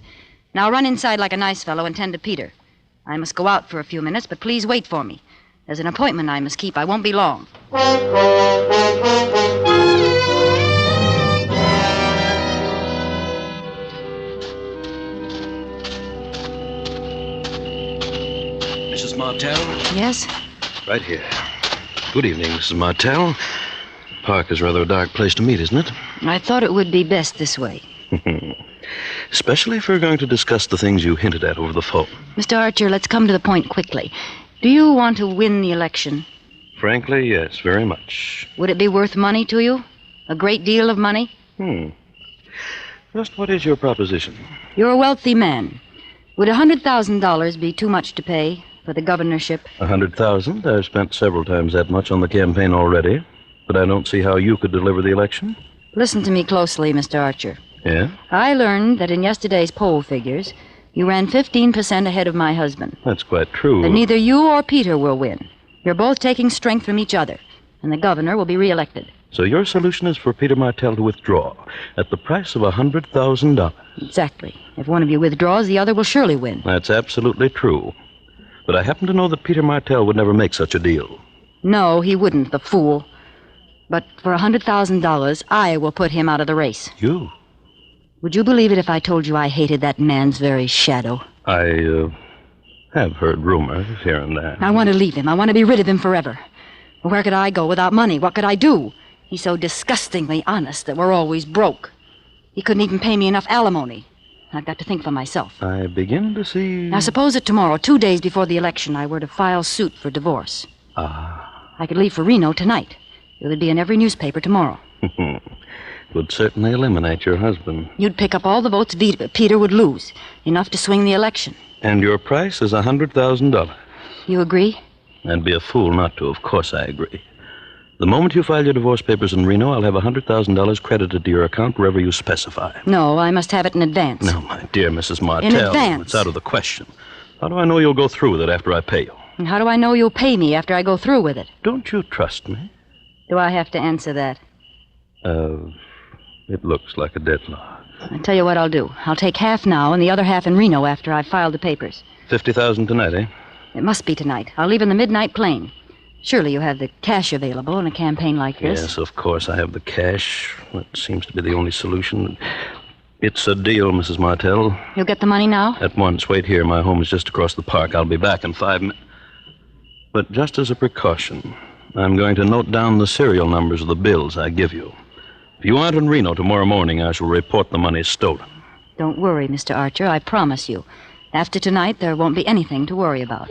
Now run inside like a nice fellow and tend to Peter. I must go out for a few minutes, but please wait for me. There's an appointment I must keep. I won't be long. Mrs. Martell? Yes? Right here. Good evening, Mrs. Martell. Park is rather a dark place to meet, isn't it? I thought it would be best this way. Especially if we're going to discuss the things you hinted at over the phone. Mr. Archer, let's come to the point quickly. Do you want to win the election? Frankly, yes, very much. Would it be worth money to you? A great deal of money? Just what is your proposition? You're a wealthy man. Would $100,000 be too much to pay for the governorship? $100,000? I've spent several times that much on the campaign already. But I don't see how you could deliver the election. Listen to me closely, Mr. Archer. Yeah? I learned that in yesterday's poll figures, you ran 15% ahead of my husband. That's quite true. That neither you or Peter will win. You're both taking strength from each other, and the governor will be reelected. So your solution is for Peter Martell to withdraw at the price of $100,000. Exactly. If one of you withdraws, the other will surely win. That's absolutely true. But I happen to know that Peter Martell would never make such a deal. No, he wouldn't, the fool. But for $100,000, I will put him out of the race. You? Would you believe it if I told you I hated that man's very shadow? I have heard rumors here and there. I want to leave him. I want to be rid of him forever. Where could I go without money? What could I do? He's so disgustingly honest that we're always broke. He couldn't even pay me enough alimony. I've got to think for myself. I begin to see... Now, suppose that tomorrow, 2 days before the election, I were to file suit for divorce. I could leave for Reno tonight. It would be in every newspaper tomorrow. Would certainly eliminate your husband. You'd pick up all the votes Peter would lose. Enough to swing the election. And your price is $100,000. You agree? I'd be a fool not to. Of course I agree. The moment you file your divorce papers in Reno, I'll have $100,000 credited to your account wherever you specify. No, I must have it in advance. No, my dear Mrs. Martell. In advance. It's out of the question. How do I know you'll go through with it after I pay you? And how do I know you'll pay me after I go through with it? Don't you trust me? Do I have to answer that? It looks like a deadlock. I'll tell you what I'll do. I'll take half now and the other half in Reno after I've filed the papers. $50,000 tonight, eh? It must be tonight. I'll leave in the midnight plane. Surely you have the cash available in a campaign like this. Yes, of course I have the cash. That seems to be the only solution. It's a deal, Mrs. Martell. You'll get the money now? At once. Wait here. My home is just across the park. I'll be back in 5 minutes. But just as a precaution, I'm going to note down the serial numbers of the bills I give you. If you aren't in Reno tomorrow morning, I shall report the money stolen. Don't worry, Mr. Archer. I promise you. After tonight, there won't be anything to worry about.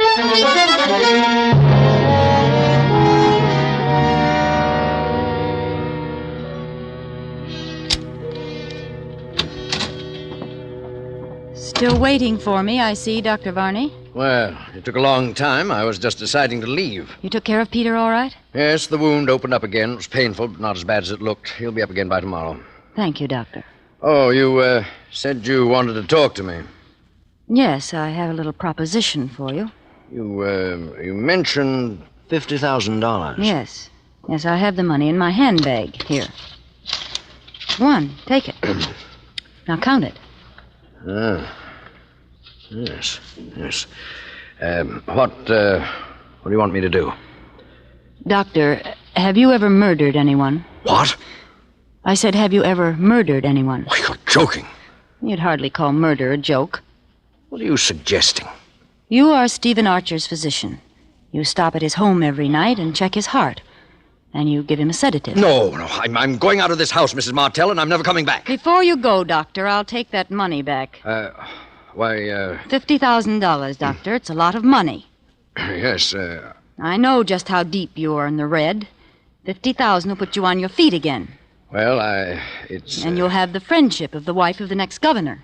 Still waiting for me, I see, Dr. Varney. Well, it took a long time. I was just deciding to leave. You took care of Peter all right? Yes, the wound opened up again. It was painful, but not as bad as it looked. He'll be up again by tomorrow. Thank you, Doctor. Oh, you said you wanted to talk to me. Yes, I have a little proposition for you. You mentioned $50,000. Yes. Yes, I have the money in my handbag. Here. Go on, take it. Now count it. Yes. What do you want me to do? Doctor, have you ever murdered anyone? What? I said, have you ever murdered anyone? Why, you're joking. You'd hardly call murder a joke. What are you suggesting? You are Stephen Archer's physician. You stop at his home every night and check his heart. And you give him a sedative. No. I'm going out of this house, Mrs. Martell, and I'm never coming back. Before you go, Doctor, I'll take that money back. $50,000, Doctor. It's a lot of money. Yes, I know just how deep you are in the red. 50,000 will put you on your feet again. Well, it's... And you'll have the friendship of the wife of the next governor.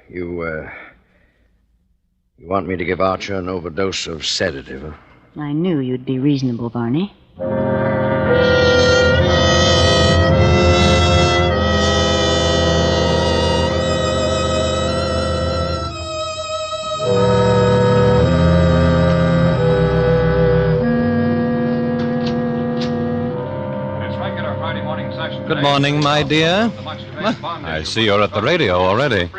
You want me to give Archer an overdose of sedative, huh? I knew you'd be reasonable, Varney. Good morning, my dear. I see you're at the radio already.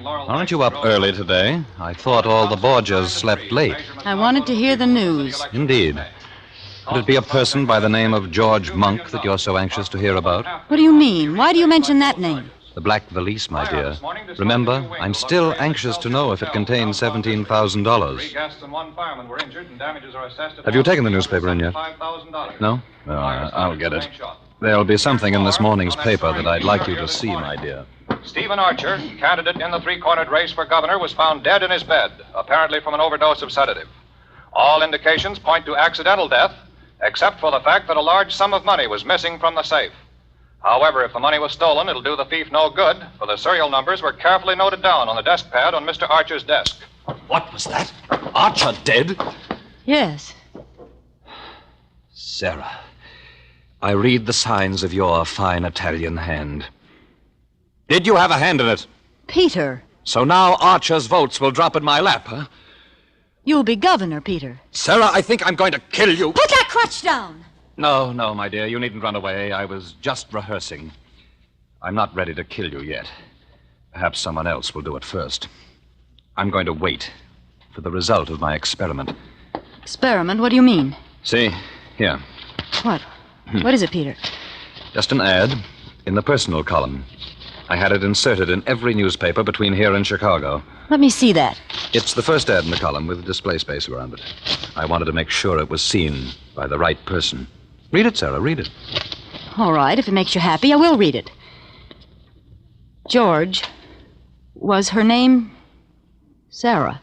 Aren't you up early today? I thought all the Borgias slept late. I wanted to hear the news. Indeed. Could it be a person by the name of George Monk that you're so anxious to hear about? What do you mean? Why do you mention that name? The black valise, my dear. Remember, I'm still anxious to know if it contains $17,000. Have you taken the newspaper in yet? No? Well, I'll get it. There'll be something in this morning's paper that I'd like you to see, my dear. Stephen Archer, candidate in the three-cornered race for governor, was found dead in his bed, apparently from an overdose of sedative. All indications point to accidental death, except for the fact that a large sum of money was missing from the safe. However, if the money was stolen, it'll do the thief no good, for the serial numbers were carefully noted down on the desk pad on Mr. Archer's desk. What was that? Archer dead? Yes. Sarah, I read the signs of your fine Italian hand. Did you have a hand in it? Peter. So now Archer's votes will drop in my lap, huh? You'll be governor, Peter. Sarah, I think I'm going to kill you. Put that crutch down! No, my dear. You needn't run away. I was just rehearsing. I'm not ready to kill you yet. Perhaps someone else will do it first. I'm going to wait for the result of my experiment. Experiment? What do you mean? See, here. What? What is it, Peter? Just an ad in the personal column. I had it inserted in every newspaper between here and Chicago. Let me see that. It's the first ad in the column with display space around it. I wanted to make sure it was seen by the right person. Read it, Sarah, read it. All right, if it makes you happy, I will read it. George, was her name Sarah?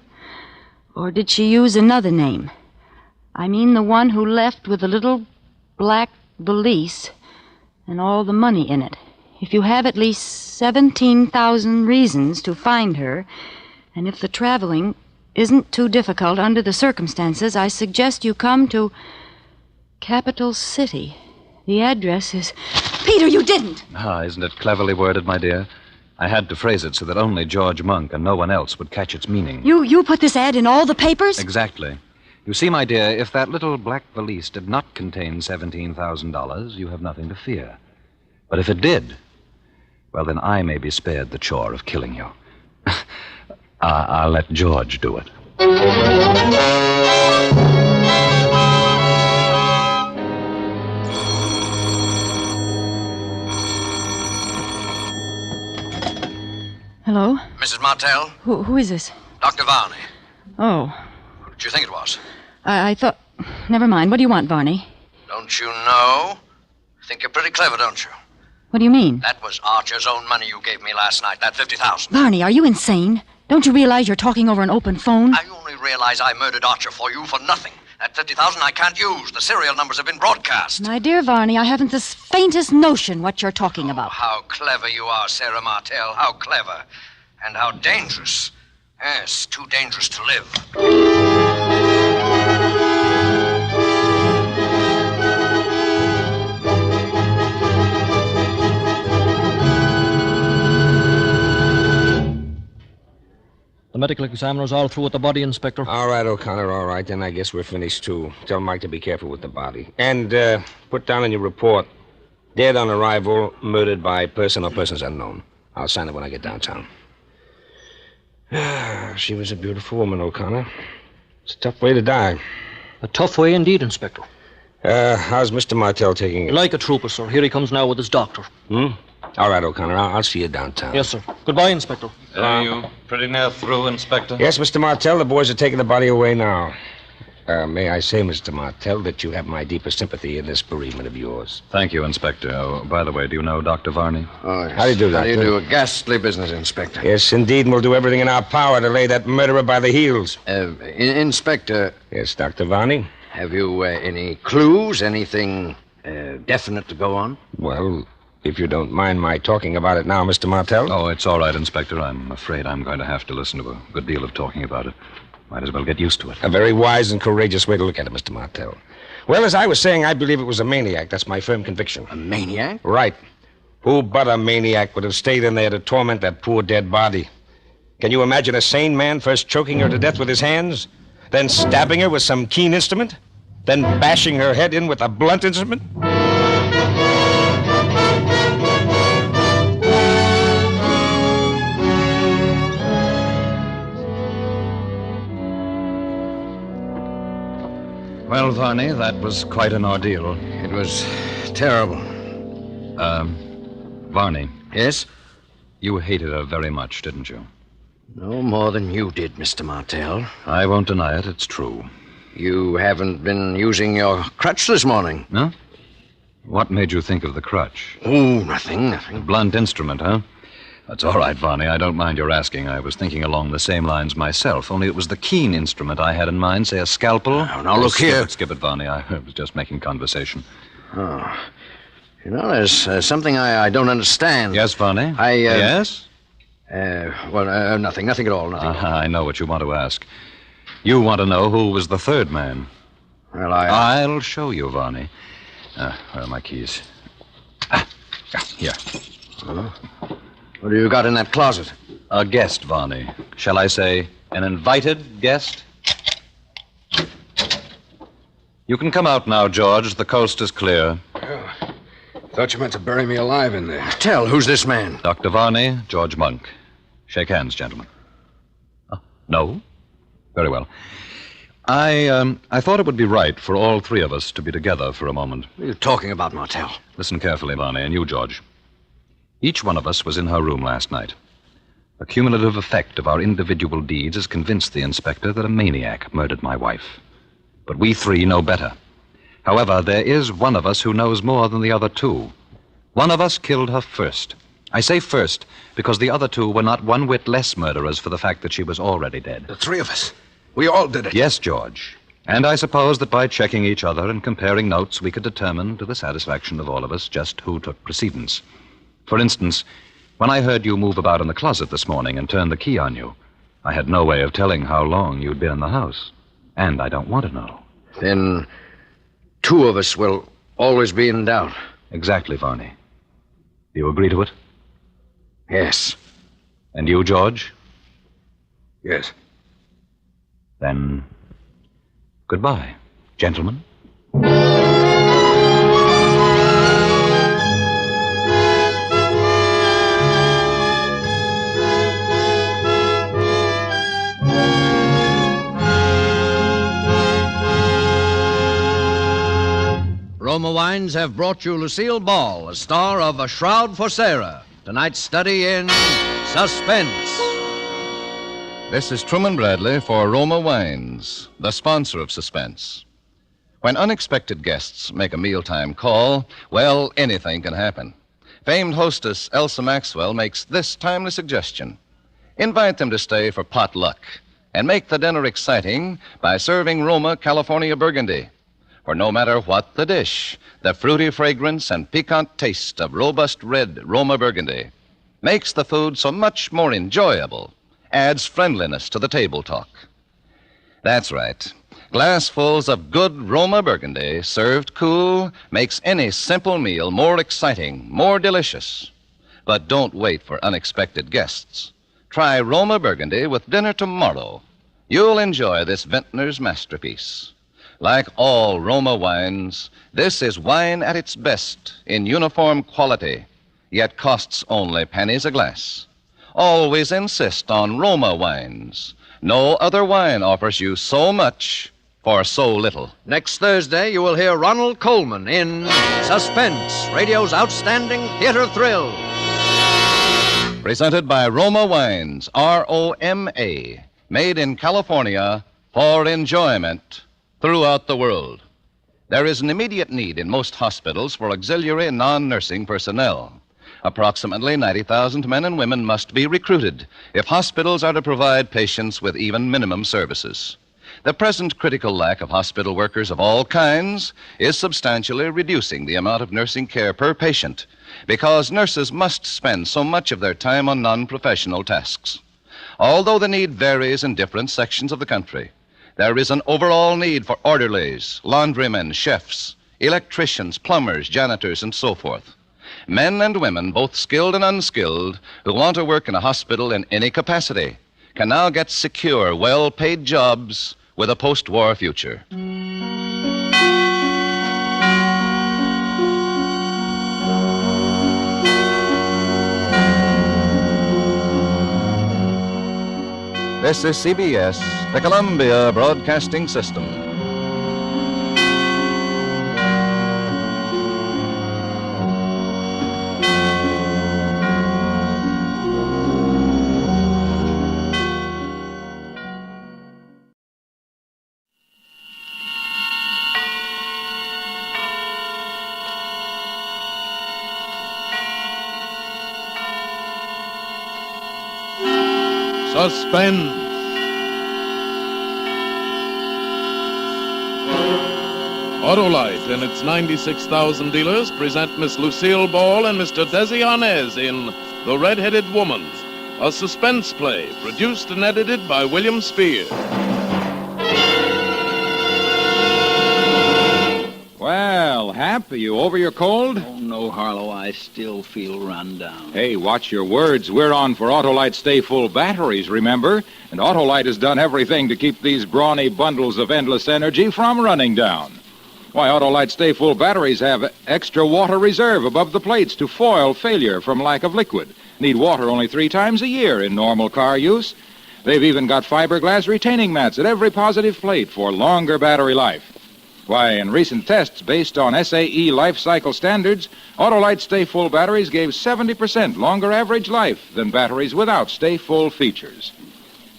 Or did she use another name? I mean the one who left with the little black valise and all the money in it. If you have at least 17,000 reasons to find her, and if the traveling isn't too difficult under the circumstances, I suggest you come to Capital City. The address is... Peter, you didn't! Isn't it cleverly worded, my dear? I had to phrase it so that only George Monk and no one else would catch its meaning. You put this ad in all the papers? Exactly. You see, my dear, if that little black valise did not contain $17,000, you have nothing to fear. But if it did, well, then I may be spared the chore of killing you. I'll let George do it. Hello? Mrs. Martell? Who is this? Dr. Varney. Oh. What do you think it was? I thought... Never mind. What do you want, Varney? Don't you know? Think you're pretty clever, don't you? What do you mean? That was Archer's own money you gave me last night, that $50,000. Varney, are you insane? Don't you realize you're talking over an open phone? I only realize I murdered Archer for you for nothing. That $50,000 I can't use. The serial numbers have been broadcast. My dear Varney, I haven't the faintest notion what you're talking about. How clever you are, Sarah Martell. How clever. And how dangerous. Yes, too dangerous to live. The medical examiner's all through with the body, Inspector. All right, O'Connor, all right. Then I guess we're finished, too. Tell Mike to be careful with the body. And put down in your report, dead on arrival, murdered by person or persons unknown. I'll sign it when I get downtown. She was a beautiful woman, O'Connor. It's a tough way to die. A tough way indeed, Inspector. How's Mr. Martell taking it? Like a trooper, sir. Here he comes now with his doctor. All right, O'Connor. I'll see you downtown. Yes, sir. Goodbye, Inspector. Are you pretty near through, Inspector? Yes, Mr. Martell. The boys are taking the body away now. May I say, Mr. Martell, that you have my deepest sympathy in this bereavement of yours. Thank you, Inspector. Oh, by the way, do you know Dr. Varney? Oh, yes. How do you do, Doctor? How do you do? A ghastly business, Inspector. Yes, indeed, and we'll do everything in our power to lay that murderer by the heels. Inspector. Yes, Dr. Varney? Have you any clues, anything definite to go on? Well, if you don't mind my talking about it now, Mr. Martell. Oh, it's all right, Inspector. I'm afraid I'm going to have to listen to a good deal of talking about it. Might as well get used to it. A very wise and courageous way to look at it, Mr. Martell. Well, as I was saying, I believe it was a maniac. That's my firm conviction. A maniac? Right. Who but a maniac would have stayed in there to torment that poor dead body? Can you imagine a sane man first choking her to death with his hands, then stabbing her with some keen instrument, then bashing her head in with a blunt instrument? Well, Varney, that was quite an ordeal. It was terrible. Varney. Yes? You hated her very much, didn't you? No more than you did, Mr. Martell. I won't deny it. It's true. You haven't been using your crutch this morning. No? What made you think of the crutch? Oh, nothing. Blunt instrument, huh? That's all right, Varney. I don't mind your asking. I was thinking along the same lines myself, only it was the keen instrument I had in mind, say a scalpel. Now, look here. Skip it, Varney. I was just making conversation. Oh. You know, there's something I don't understand. Yes, Varney? Yes? Nothing at all, nothing. I know what you want to ask. You want to know who was the third man. Well, I'll show you, Varney. Where are my keys? Here. What do you got in that closet? A guest, Varney. Shall I say, an invited guest? You can come out now, George. The coast is clear. Thought you meant to bury me alive in there. Tell, who's this man? Dr. Varney, George Monk. Shake hands, gentlemen. No? Very well. I thought it would be right for all three of us to be together for a moment. What are you talking about, Martell? Listen carefully, Varney, and you, George. Each one of us was in her room last night. The cumulative effect of our individual deeds has convinced the inspector that a maniac murdered my wife. But we three know better. However, there is one of us who knows more than the other two. One of us killed her first. I say first because the other two were not one whit less murderers for the fact that she was already dead. The three of us. We all did it. Yes, George. And I suppose that by checking each other and comparing notes, we could determine, to the satisfaction of all of us, just who took precedence. For instance, when I heard you move about in the closet this morning and turn the key on you, I had no way of telling how long you'd been in the house. And I don't want to know. Then two of us will always be in doubt. Exactly, Varney. Do you agree to it? Yes. And you, George? Yes. Then, goodbye, gentlemen. Roma Wines have brought you Lucille Ball, a star of A Shroud for Sarah. Tonight's study in Suspense. This is Truman Bradley for Roma Wines, the sponsor of Suspense. When unexpected guests make a mealtime call, well, anything can happen. Famed hostess Elsa Maxwell makes this timely suggestion. Invite them to stay for potluck and make the dinner exciting by serving Roma California Burgundy. For no matter what the dish, the fruity fragrance and piquant taste of robust red Roma Burgundy. makes the food so much more enjoyable, adds friendliness to the table talk. That's right. Glassfuls of good Roma Burgundy, served cool, makes any simple meal more exciting, more delicious. But don't wait for unexpected guests. Try Roma Burgundy with dinner tomorrow. You'll enjoy this vintner's masterpiece. Like all Roma wines, this is wine at its best in uniform quality, yet costs only pennies a glass. Always insist on Roma wines. No other wine offers you so much for so little. Next Thursday, you will hear Ronald Coleman in Suspense, radio's outstanding theater thrill. Presented by Roma Wines, R-O-M-A, made in California for enjoyment throughout the world. There is an immediate need in most hospitals for auxiliary and non-nursing personnel. Approximately 90,000 men and women must be recruited if hospitals are to provide patients with even minimum services. The present critical lack of hospital workers of all kinds is substantially reducing the amount of nursing care per patient because nurses must spend so much of their time on non-professional tasks. Although the need varies in different sections of the country, there is an overall need for orderlies, laundrymen, chefs, electricians, plumbers, janitors, and so forth. Men and women, both skilled and unskilled, who want to work in a hospital in any capacity, can now get secure, well-paid jobs with a post-war future. This is CBS, the Columbia Broadcasting System. Suspense. Autolite and its 96,000 dealers present Miss Lucille Ball and Mr. Desi Arnaz in The Red-Headed Woman, a suspense play produced and edited by William Spear. Well, Hap, are you over your cold? Oh, no, Harlow. I still feel run down. Hey, watch your words. We're on for Autolite Stay Full batteries, remember? And Autolite has done everything to keep these brawny bundles of endless energy from running down. Why, Autolite Stay Full batteries have extra water reserve above the plates to foil failure from lack of liquid. Need water only 3 times a year in normal car use. They've even got fiberglass retaining mats at every positive plate for longer battery life. Why, in recent tests based on SAE life cycle standards, Autolite Stay Full batteries gave 70% longer average life than batteries without Stay Full features.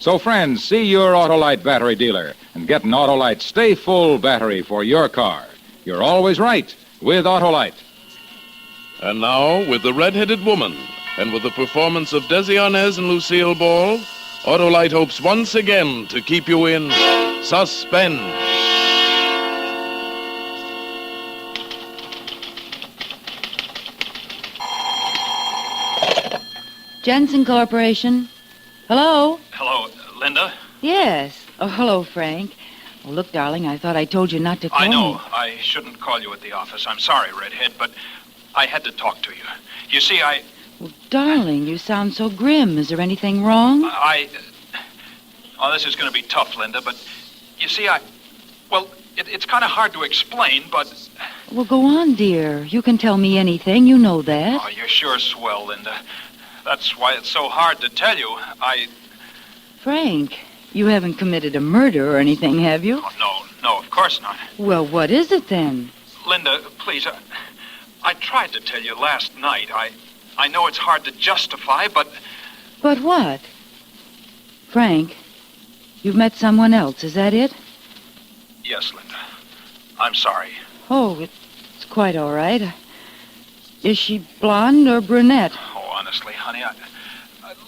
So, friends, see your Autolite battery dealer and get an Autolite Stay Full battery for your car. You're always right with Autolite. And now, with The Red-Headed Woman, and with the performance of Desi Arnaz and Lucille Ball, Autolite hopes once again to keep you in suspense. Jensen Corporation. Hello? Hello, Linda? Yes. Oh, hello, Frank. Oh, look, darling, I thought I told you not to call I know. me. I shouldn't call you at the office. I'm sorry, Redhead, but I had to talk to you. You see, Well, darling, you sound so grim. Is there anything wrong? Oh, this is going to be tough, Linda, but you see, it's kind of hard to explain, but... Well, go on, dear. You can tell me anything. You know that. Oh, you're sure swell, Linda. That's why it's so hard to tell you. Frank, you haven't committed a murder or anything, have you? Oh, no, of course not. Well, what is it then? Linda, please, I tried to tell you last night. I know it's hard to justify, but... But what? Frank, you've met someone else, is that it? Yes, Linda. I'm sorry. Oh, it's quite all right. Is she blonde or brunette? Oh, honestly, honey,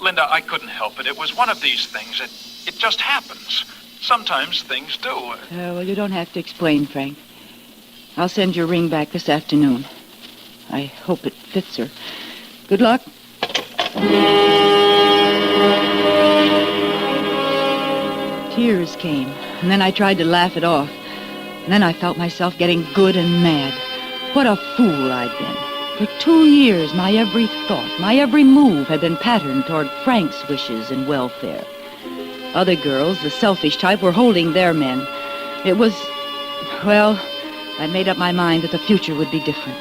Linda, I couldn't help it. It was one of these things. It just happens. Sometimes things do. Well, you don't have to explain, Frank. I'll send your ring back this afternoon. I hope it fits her. Good luck. Tears came, and then I tried to laugh it off. And then I felt myself getting good and mad. What a fool I'd been. For 2 years, my every thought, my every move had been patterned toward Frank's wishes and welfare. Other girls, the selfish type, were holding their men. It was, well, I'd made up my mind that the future would be different.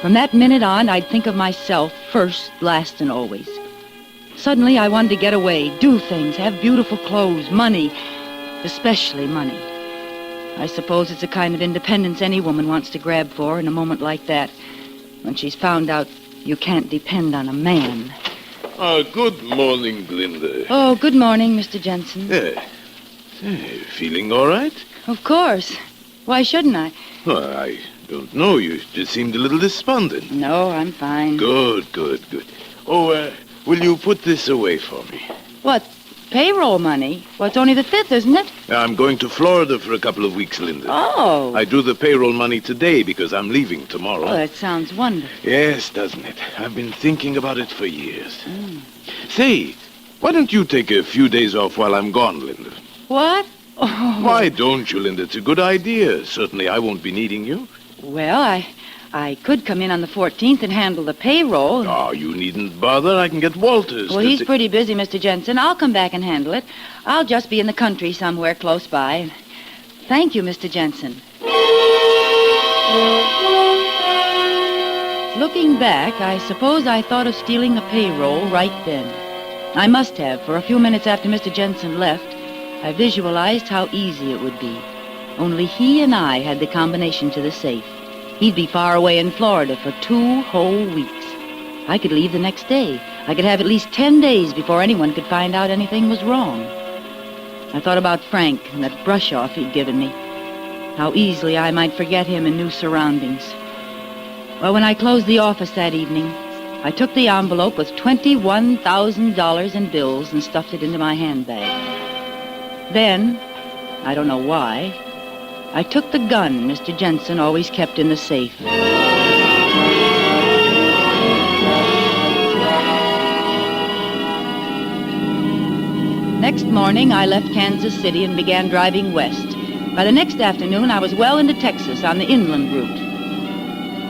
From that minute on, I'd think of myself first, last, and always. Suddenly, I wanted to get away, do things, have beautiful clothes, money, especially money. I suppose it's a kind of independence any woman wants to grab for in a moment like that, when she's found out you can't depend on a man. Good morning, Glinda. Oh, good morning, Mr. Jensen. Feeling all right? Of course. Why shouldn't I? Well, I don't know. You just seemed a little despondent. No, I'm fine. Good. Oh, will you put this away for me? What, payroll money? Well, it's only the 5th, isn't it? I'm going to Florida for a couple of weeks, Linda. Oh. I do the payroll money today because I'm leaving tomorrow. Oh, that sounds wonderful. Yes, doesn't it? I've been thinking about it for years. Say, why don't you take a few days off while I'm gone, Linda? What? Oh. Why don't you, Linda? It's a good idea. Certainly I won't be needing you. Well, I could come in on the 14th and handle the payroll. Oh, you needn't bother. I can get Walters. Well, he's pretty busy, Mr. Jensen. I'll come back and handle it. I'll just be in the country somewhere close by. Thank you, Mr. Jensen. Looking back, I suppose I thought of stealing the payroll right then. I must have, for a few minutes after Mr. Jensen left, I visualized how easy it would be. Only he and I had the combination to the safe. He'd be far away in Florida for 2 whole weeks. I could leave the next day. I could have at least 10 days before anyone could find out anything was wrong. I thought about Frank and that brush-off he'd given me. How easily I might forget him in new surroundings. Well, when I closed the office that evening, I took the envelope with $21,000 in bills and stuffed it into my handbag. Then, I don't know why, I took the gun Mr. Jensen always kept in the safe. Next morning, I left Kansas City and began driving west. By the next afternoon, I was well into Texas on the inland route.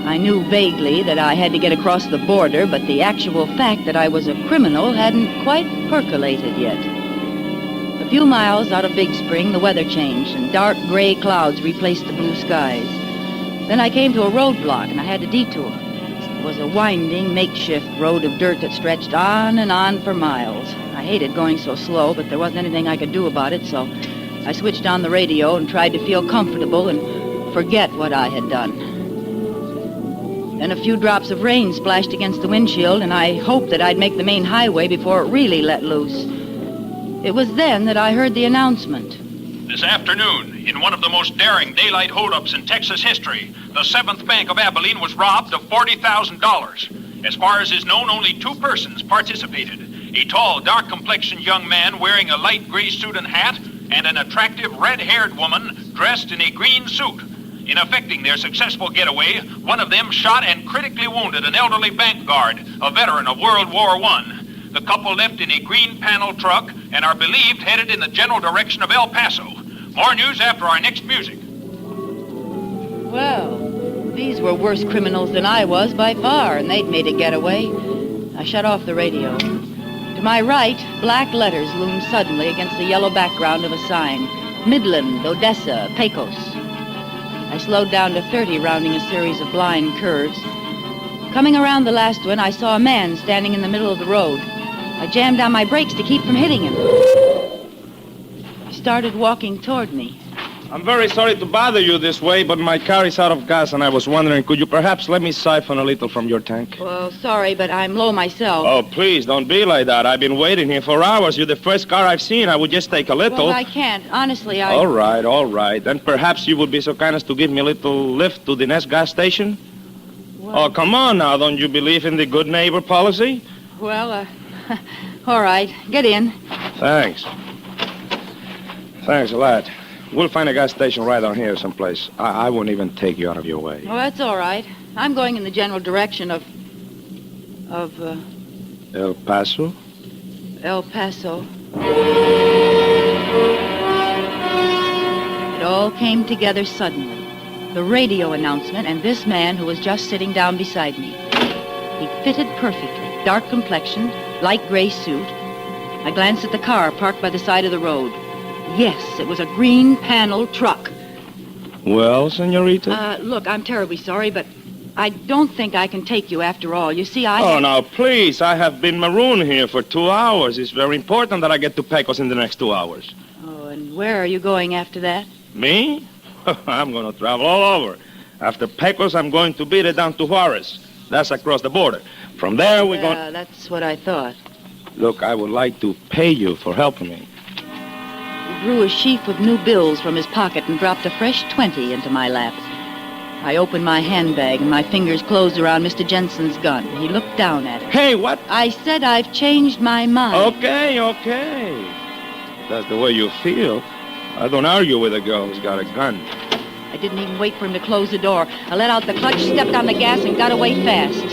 I knew vaguely that I had to get across the border, but the actual fact that I was a criminal hadn't quite percolated yet. A few miles out of Big Spring, the weather changed, and dark gray clouds replaced the blue skies. Then I came to a roadblock, and I had to detour. It was a winding, makeshift road of dirt that stretched on and on for miles. I hated going so slow, but there wasn't anything I could do about it, so I switched on the radio and tried to feel comfortable and forget what I had done. Then a few drops of rain splashed against the windshield, and I hoped that I'd make the main highway before it really let loose. It was then that I heard the announcement. This afternoon, in one of the most daring daylight holdups in Texas history, the 7th Bank of Abilene was robbed of $40,000. As far as is known, only 2 persons participated. A tall, dark-complexioned young man wearing a light gray suit and hat, and an attractive red-haired woman dressed in a green suit. In effecting their successful getaway, one of them shot and critically wounded an elderly bank guard, a veteran of World War I. The couple left in a green panel truck and are believed headed in the general direction of El Paso. More news after our next music. Well, these were worse criminals than I was by far, and they'd made a getaway. I shut off the radio. To my right, black letters loomed suddenly against the yellow background of a sign. Midland, Odessa, Pecos. I slowed down to 30, rounding a series of blind curves. Coming around the last one, I saw a man standing in the middle of the road. I jammed on my brakes to keep from hitting him. He started walking toward me. I'm very sorry to bother you this way, but my car is out of gas, and I was wondering, could you perhaps let me siphon a little from your tank? Well, sorry, but I'm low myself. Oh, please, don't be like that. I've been waiting here for hours. You're the first car I've seen. I would just take a little. Well, I can't. Honestly, All right. Then perhaps you would be so kind as to give me a little lift to the next gas station? Well, Oh, come on now. Don't you believe in the good neighbor policy? Well, all right. Get in. Thanks. Thanks a lot. We'll find a gas station right on here someplace. I won't even take you out of your way. Well, that's all right. I'm going in the general direction of El Paso? El Paso. It all came together suddenly. The radio announcement and this man who was just sitting down beside me. He fitted perfectly. Dark complexioned, light gray suit. I glanced at the car parked by the side of the road. Yes, it was a green panel truck. Well, senorita? Look, I'm terribly sorry, but I don't think I can take you after all. You see, Oh, now, please. I have been marooned here for 2 hours. It's very important that I get to Pecos in the next 2 hours. Oh, and where are you going after that? Me? I'm going to travel all over. After Pecos, I'm going to beat it down to Juarez. That's across the border. From there, we're going... Yeah, that's what I thought. Look, I would like to pay you for helping me. He drew a sheaf of new bills from his pocket and dropped a fresh 20 into my lap. I opened my handbag and my fingers closed around Mr. Jensen's gun. He looked down at it. Hey, what? I said I've changed my mind. Okay. If that's the way you feel. I don't argue with a girl who's got a gun. I didn't even wait for him to close the door. I let out the clutch, stepped on the gas, and got away fast.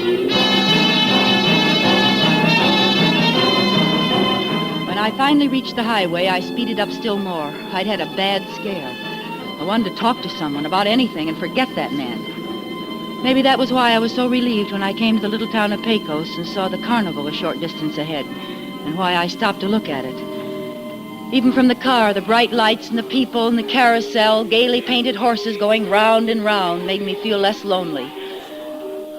When I finally reached the highway, I speeded up still more. I'd had a bad scare. I wanted to talk to someone about anything and forget that man. Maybe that was why I was so relieved when I came to the little town of Pecos and saw the carnival a short distance ahead, and why I stopped to look at it. Even from the car, the bright lights and the people and the carousel, gaily painted horses going round and round made me feel less lonely.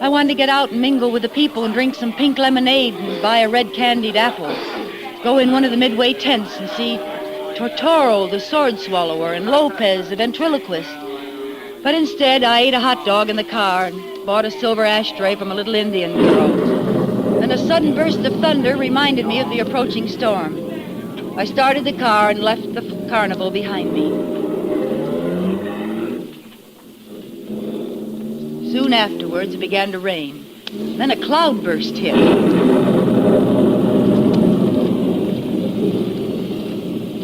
I wanted to get out and mingle with the people and drink some pink lemonade and buy a red candied apple. Go in one of the midway tents and see Tortoro, the sword swallower, and Lopez, the ventriloquist. But instead, I ate a hot dog in the car and bought a silver ashtray from a little Indian girl. And a sudden burst of thunder reminded me of the approaching storm. I started the car and left the carnival behind me. Soon afterwards, it began to rain. Then a cloudburst hit.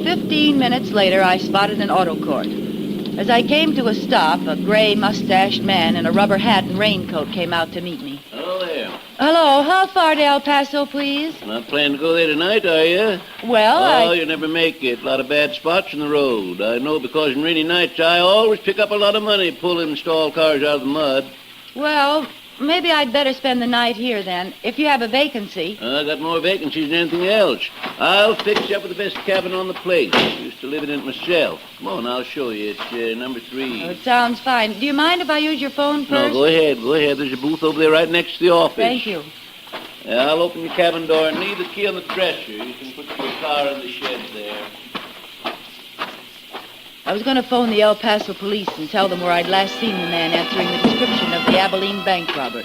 15 minutes later, I spotted an auto court. As I came to a stop, a gray, mustached man in a rubber hat and raincoat came out to meet me. Hello there. Hello, how far to El Paso, please? Not planning to go there tonight, are you? Well, you never make it. A lot of bad spots in the road. I know because in rainy nights I always pick up a lot of money pulling stalled cars out of the mud. Well, maybe I'd better spend the night here then, if you have a vacancy. I got more vacancies than anything else. I'll fix you up with the best cabin on the place. Used to live in it myself. Come on, I'll show you. It's number 3. Oh, it sounds fine. Do you mind if I use your phone first? No, go ahead. There's a booth over there right next to the office. Thank you. I'll open your cabin door and leave the key on the dresser. You can put your car in the shed there. I was going to phone the El Paso police and tell them where I'd last seen the man answering the description of the Abilene bank robber.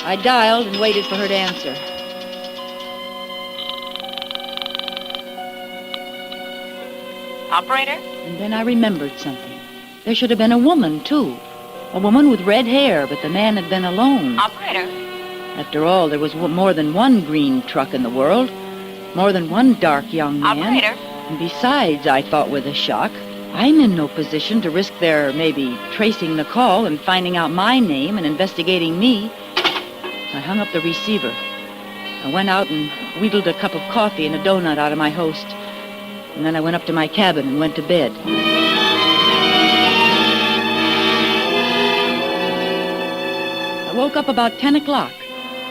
I dialed and waited for her to answer. Operator? And then I remembered something. There should have been a woman, too. A woman with red hair, but the man had been alone. Operator? After all, there was more than one green truck in the world. More than one dark young man. Operator? And besides, I thought with a shock, I'm in no position to risk their maybe tracing the call and finding out my name and investigating me. I hung up the receiver. I went out and wheedled a cup of coffee and a donut out of my host. And then I went up to my cabin and went to bed. I woke up about 10 o'clock.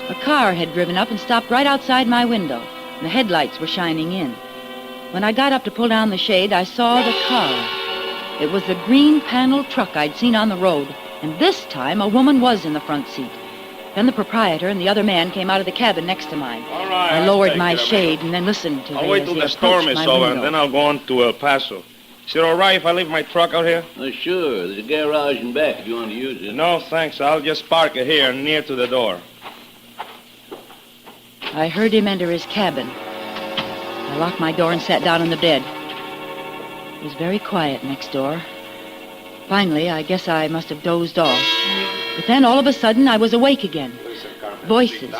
A car had driven up and stopped right outside my window. The headlights were shining in. When I got up to pull down the shade, I saw the car. It was the green panel truck I'd seen on the road, and this time a woman was in the front seat. Then the proprietor and the other man came out of the cabin next to mine. All right. I lowered my shade and then listened to I'll wait till the storm is over, and then I'll go on to El Paso. Is it all right if I leave my truck out here? Sure. There's a garage in back if you want to use it. No, thanks. I'll just park it here near to the door. I heard him enter his cabin. I locked my door and sat down on the bed. It was very quiet next door. Finally, I guess I must have dozed off. But then, all of a sudden, I was awake again. Voices,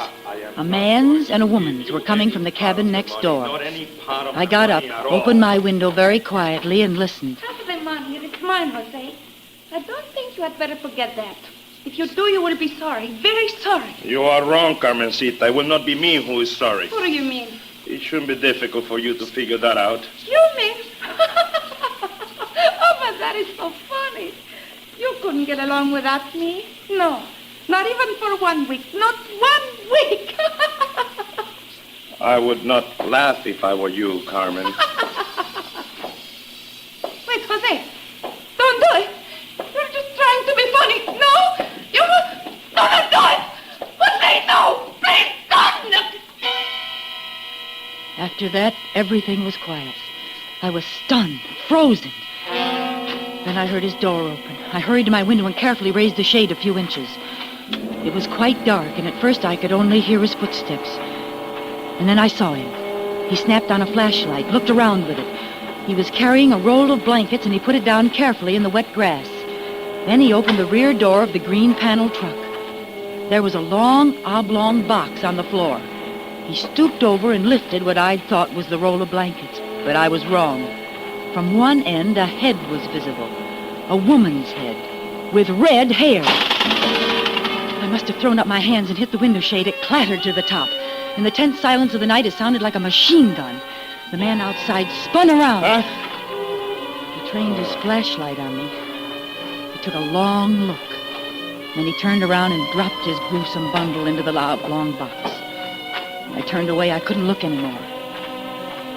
a man's and a woman's, were coming from the cabin next door. I got up, opened my window very quietly, and listened. Half of them on here, it's mine, Jose. I don't think you had better forget that. If you do, you will be sorry. Very sorry. You are wrong, Carmencita. It will not be me who is sorry. What do you mean? It shouldn't be difficult for you to figure that out. You mean? Oh, but that is so funny. You couldn't get along without me. No. Not even for 1 week. Not 1 week. I would not laugh if I were you, Carmen. Wait, Jose. Don't do it. You're just trying to be funny. No. You don't do it. Jose, no. Please don't. After that, everything was quiet. I was stunned, frozen. Then I heard his door open. I hurried to my window and carefully raised the shade a few inches. It was quite dark, and at first I could only hear his footsteps. And then I saw him. He snapped on a flashlight, looked around with it. He was carrying a roll of blankets, and he put it down carefully in the wet grass. Then he opened the rear door of the green panel truck. There was a long, oblong box on the floor. He stooped over and lifted what I'd thought was the roll of blankets, but I was wrong. From one end, a head was visible. A woman's head, with red hair. I must have thrown up my hands and hit the window shade. It clattered to the top. In the tense silence of the night, it sounded like a machine gun. The man outside spun around. He trained his flashlight on me. He took a long look. Then he turned around and dropped his gruesome bundle into the oblong box. I turned away. I couldn't look anymore.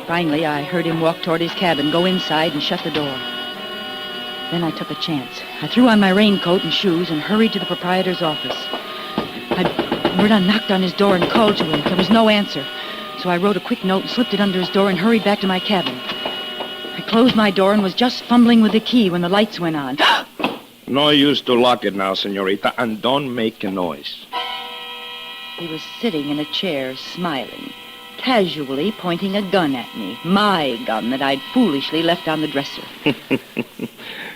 Finally, I heard him walk toward his cabin, go inside, and shut the door. Then I took a chance. I threw on my raincoat and shoes and hurried to the proprietor's office. I knocked on his door and called to him. There was no answer. So I wrote a quick note and slipped it under his door and hurried back to my cabin. I closed my door and was just fumbling with the key when the lights went on. No use to lock it now, senorita, and don't make a noise. He was sitting in a chair, smiling, casually pointing a gun at me. My gun that I'd foolishly left on the dresser.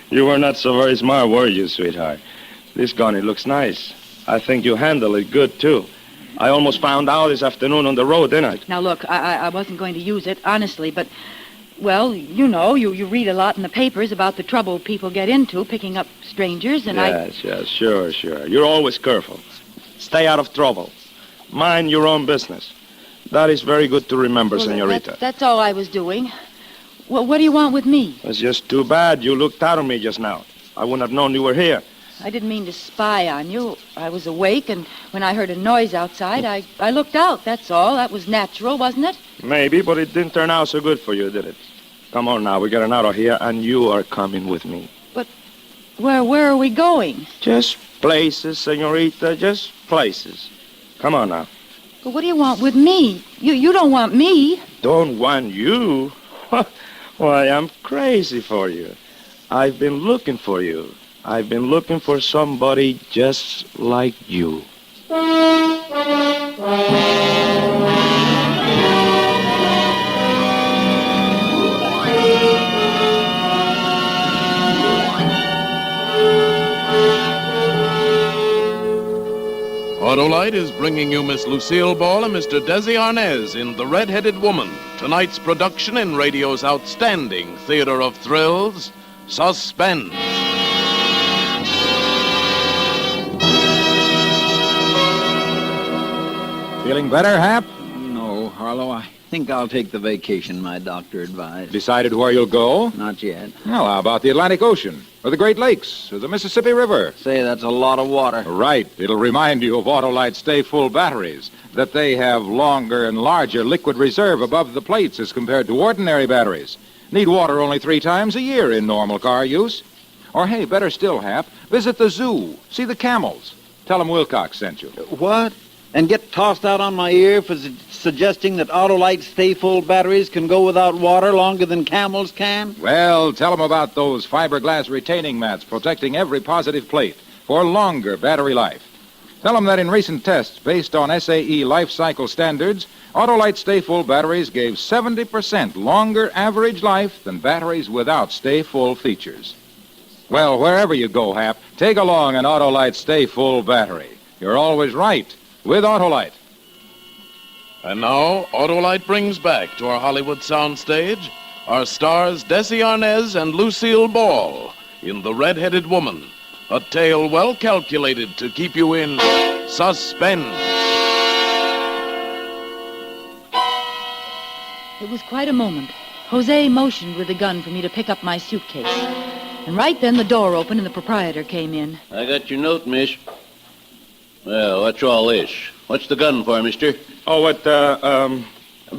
You were not so very smart, were you, sweetheart? This gun, it looks nice. I think you handle it good, too. I almost found out this afternoon on the road, didn't I? Now, look, I wasn't going to use it, honestly, but, well, you know, you read a lot in the papers about the trouble people get into picking up strangers, and Yes, sure. You're always careful. Stay out of trouble. Mind your own business. That is very good to remember, senorita. That's all I was doing. Well, what do you want with me? It's just too bad you looked out on me just now. I wouldn't have known you were here. I didn't mean to spy on you. I was awake, and when I heard a noise outside, I looked out, that's all. That was natural, wasn't it? Maybe, but it didn't turn out so good for you, did it? Come on now, we're getting out of here, and you are coming with me. But where are we going? Just places, senorita, just places. Come on now. But what do you want with me? You don't want me. Don't want you? Why, I'm crazy for you. I've been looking for you. I've been looking for somebody just like you. Autolite is bringing you Miss Lucille Ball and Mr. Desi Arnaz in The Red-Headed Woman, tonight's production in radio's outstanding theater of thrills, Suspense. Feeling better, Hap? No, Harlow, I think I'll take the vacation my doctor advised. Decided where you'll go? Not yet. Well, how about the Atlantic Ocean, or the Great Lakes, or the Mississippi River? Say, that's a lot of water. Right. It'll remind you of Autolite Stay Full batteries, that they have longer and larger liquid reserve above the plates as compared to ordinary batteries. Need water only 3 times a year in normal car use. Or, hey, better still, Hap, visit the zoo, see the camels. Tell them Wilcox sent you. What? And get tossed out on my ear for suggesting that Autolite Stay Full batteries can go without water longer than camels can? Well, tell them about those fiberglass retaining mats protecting every positive plate for longer battery life. Tell them that in recent tests based on SAE life cycle standards, Autolite Stay Full batteries gave 70% longer average life than batteries without Stay Full features. Well, wherever you go, Hap, take along an Autolite Stay Full battery. You're always right with Autolite. And now, Autolite brings back to our Hollywood soundstage our stars Desi Arnaz and Lucille Ball in The Red-Headed Woman, A tale well calculated to keep you in suspense. It was quite a moment. Jose motioned with the gun for me to pick up my suitcase. And right then the door opened and the proprietor came in. I got your note, miss. Well, what's all this? What's the gun for, mister? Oh, it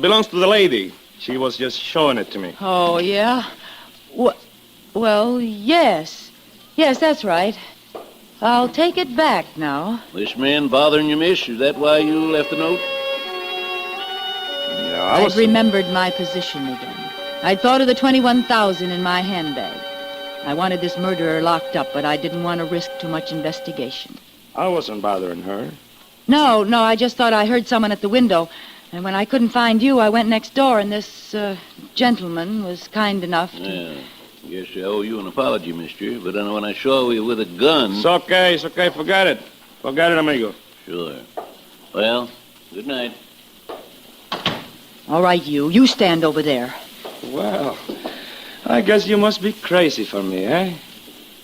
belongs to the lady. She was just showing it to me. Oh, yeah? Well, yes. Yes, that's right. I'll take it back now. This man bothering you, miss? Is that why you left the note? No, I'd remembered my position again. I'd thought of the $21,000 in my handbag. I wanted this murderer locked up, but I didn't want to risk too much investigation. I wasn't bothering her. No, I just thought I heard someone at the window. And when I couldn't find you, I went next door, and this gentleman was kind enough to... Yeah, guess I owe you an apology, mister. But then when I saw you with a gun... It's okay. Forget it. Forget it, amigo. Sure. Well, good night. All right, you stand over there. Well, I guess you must be crazy for me, eh?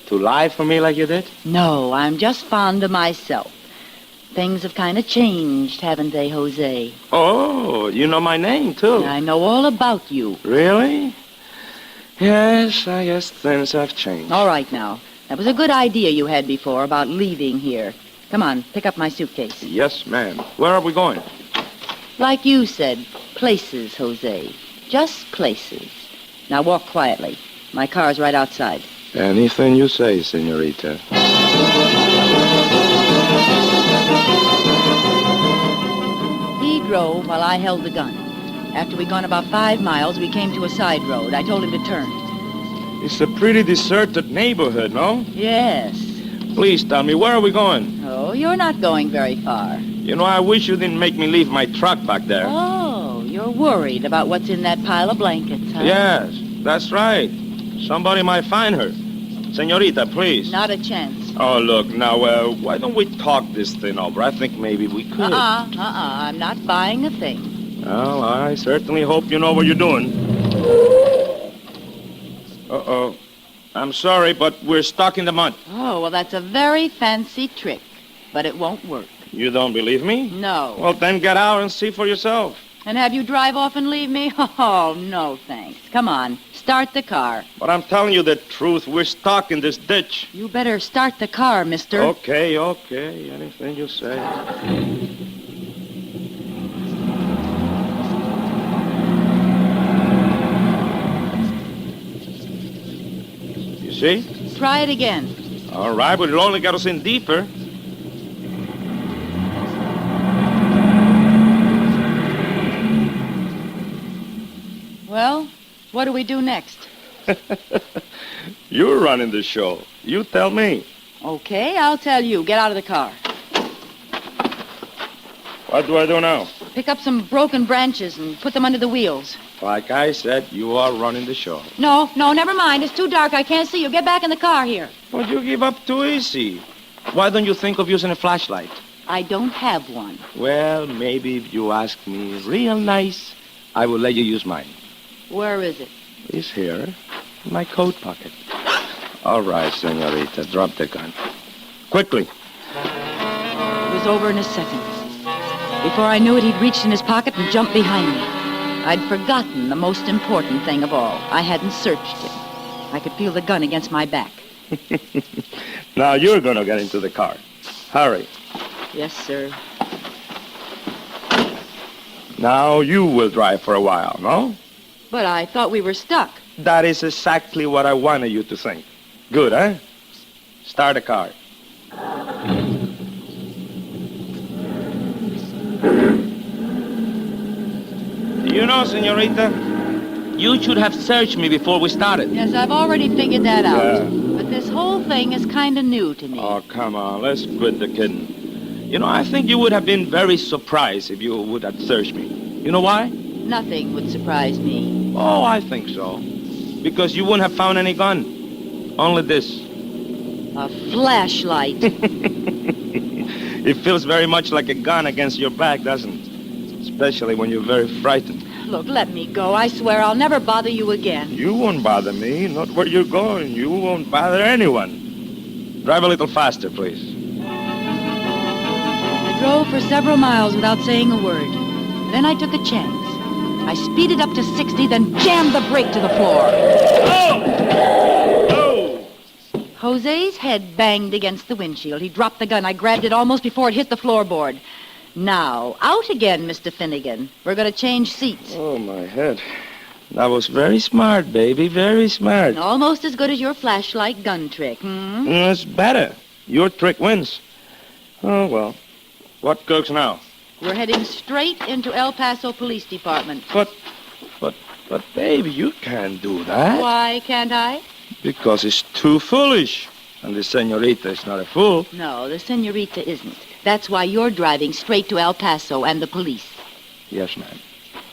To lie for me like you did? No, I'm just fond of myself. Things have kind of changed, haven't they, Jose? Oh, you know my name, too. I know all about you. Really? Yes, I guess things have changed. All right, now. That was a good idea you had before about leaving here. Come on, pick up my suitcase. Yes, ma'am. Where are we going? Like you said, places, Jose. Just places. Now walk quietly. My car's right outside. Anything you say, senorita. He drove while I held the gun. After we'd gone about 5 miles, we came to a side road. I told him to turn. It's a pretty deserted neighborhood, no? Yes. Please tell me, where are we going? Oh, you're not going very far. You know, I wish you didn't make me leave my truck back there. Oh, you're worried about what's in that pile of blankets, huh? Yes, that's right. Somebody might find her. Senorita, please. Not a chance. Oh, look, now, why don't we talk this thing over? I think maybe we could. I'm not buying a thing. Well, I certainly hope you know what you're doing. Uh-oh. I'm sorry, but we're stuck in the mud. Oh, well, that's a very fancy trick, but it won't work. You don't believe me? No. Well, then get out and see for yourself. And have you drive off and leave me? Oh, no, thanks. Come on, start the car. But I'm telling you the truth. We're stuck in this ditch. You better start the car, mister. Okay. Anything you say. You see? Try it again. All right, but it'll only get us in deeper. Well, what do we do next? You're running the show. You tell me. Okay, I'll tell you. Get out of the car. What do I do now? Pick up some broken branches and put them under the wheels. Like I said, you are running the show. No, never mind. It's too dark. I can't see you. Get back in the car here. But you give up too easy. Why don't you think of using a flashlight? I don't have one. Well, maybe if you ask me real nice, I will let you use mine. Where is it? It's here, in my coat pocket. All right, senorita, drop the gun. Quickly. It was over in a second. Before I knew it, he'd reached in his pocket and jumped behind me. I'd forgotten the most important thing of all. I hadn't searched him. I could feel the gun against my back. Now you're going to get into the car. Hurry. Yes, sir. Now you will drive for a while, no? But I thought we were stuck. That is exactly what I wanted you to think. Good, eh? Start the car. You know, senorita, you should have searched me before we started. Yes, I've already figured that out. Yeah. But this whole thing is kind of new to me. Oh, come on, let's quit the kidding. You know, I think you would have been very surprised if you would have searched me. You know why? Nothing would surprise me. Oh, I think so. Because you wouldn't have found any gun. Only this. A flashlight. It feels very much like a gun against your back, doesn't it? Especially when you're very frightened. Look, let me go. I swear I'll never bother you again. You won't bother me. Not where you're going. You won't bother anyone. Drive a little faster, please. I drove for several miles without saying a word. Then I took a chance. I speeded up to 60, then jammed the brake to the floor. Jose's head banged against the windshield. He dropped the gun. I grabbed it almost before it hit the floorboard. Now, out again, Mr. Finnegan. We're going to change seats. Oh, my head. That was very smart, baby. Very smart. Almost as good as your flashlight gun trick, It's better. Your trick wins. Oh, well. What cooks now? We're heading straight into El Paso Police Department. But, baby, you can't do that. Why can't I? Because it's too foolish. And the senorita is not a fool. No, the senorita isn't. That's why you're driving straight to El Paso and the police. Yes, ma'am.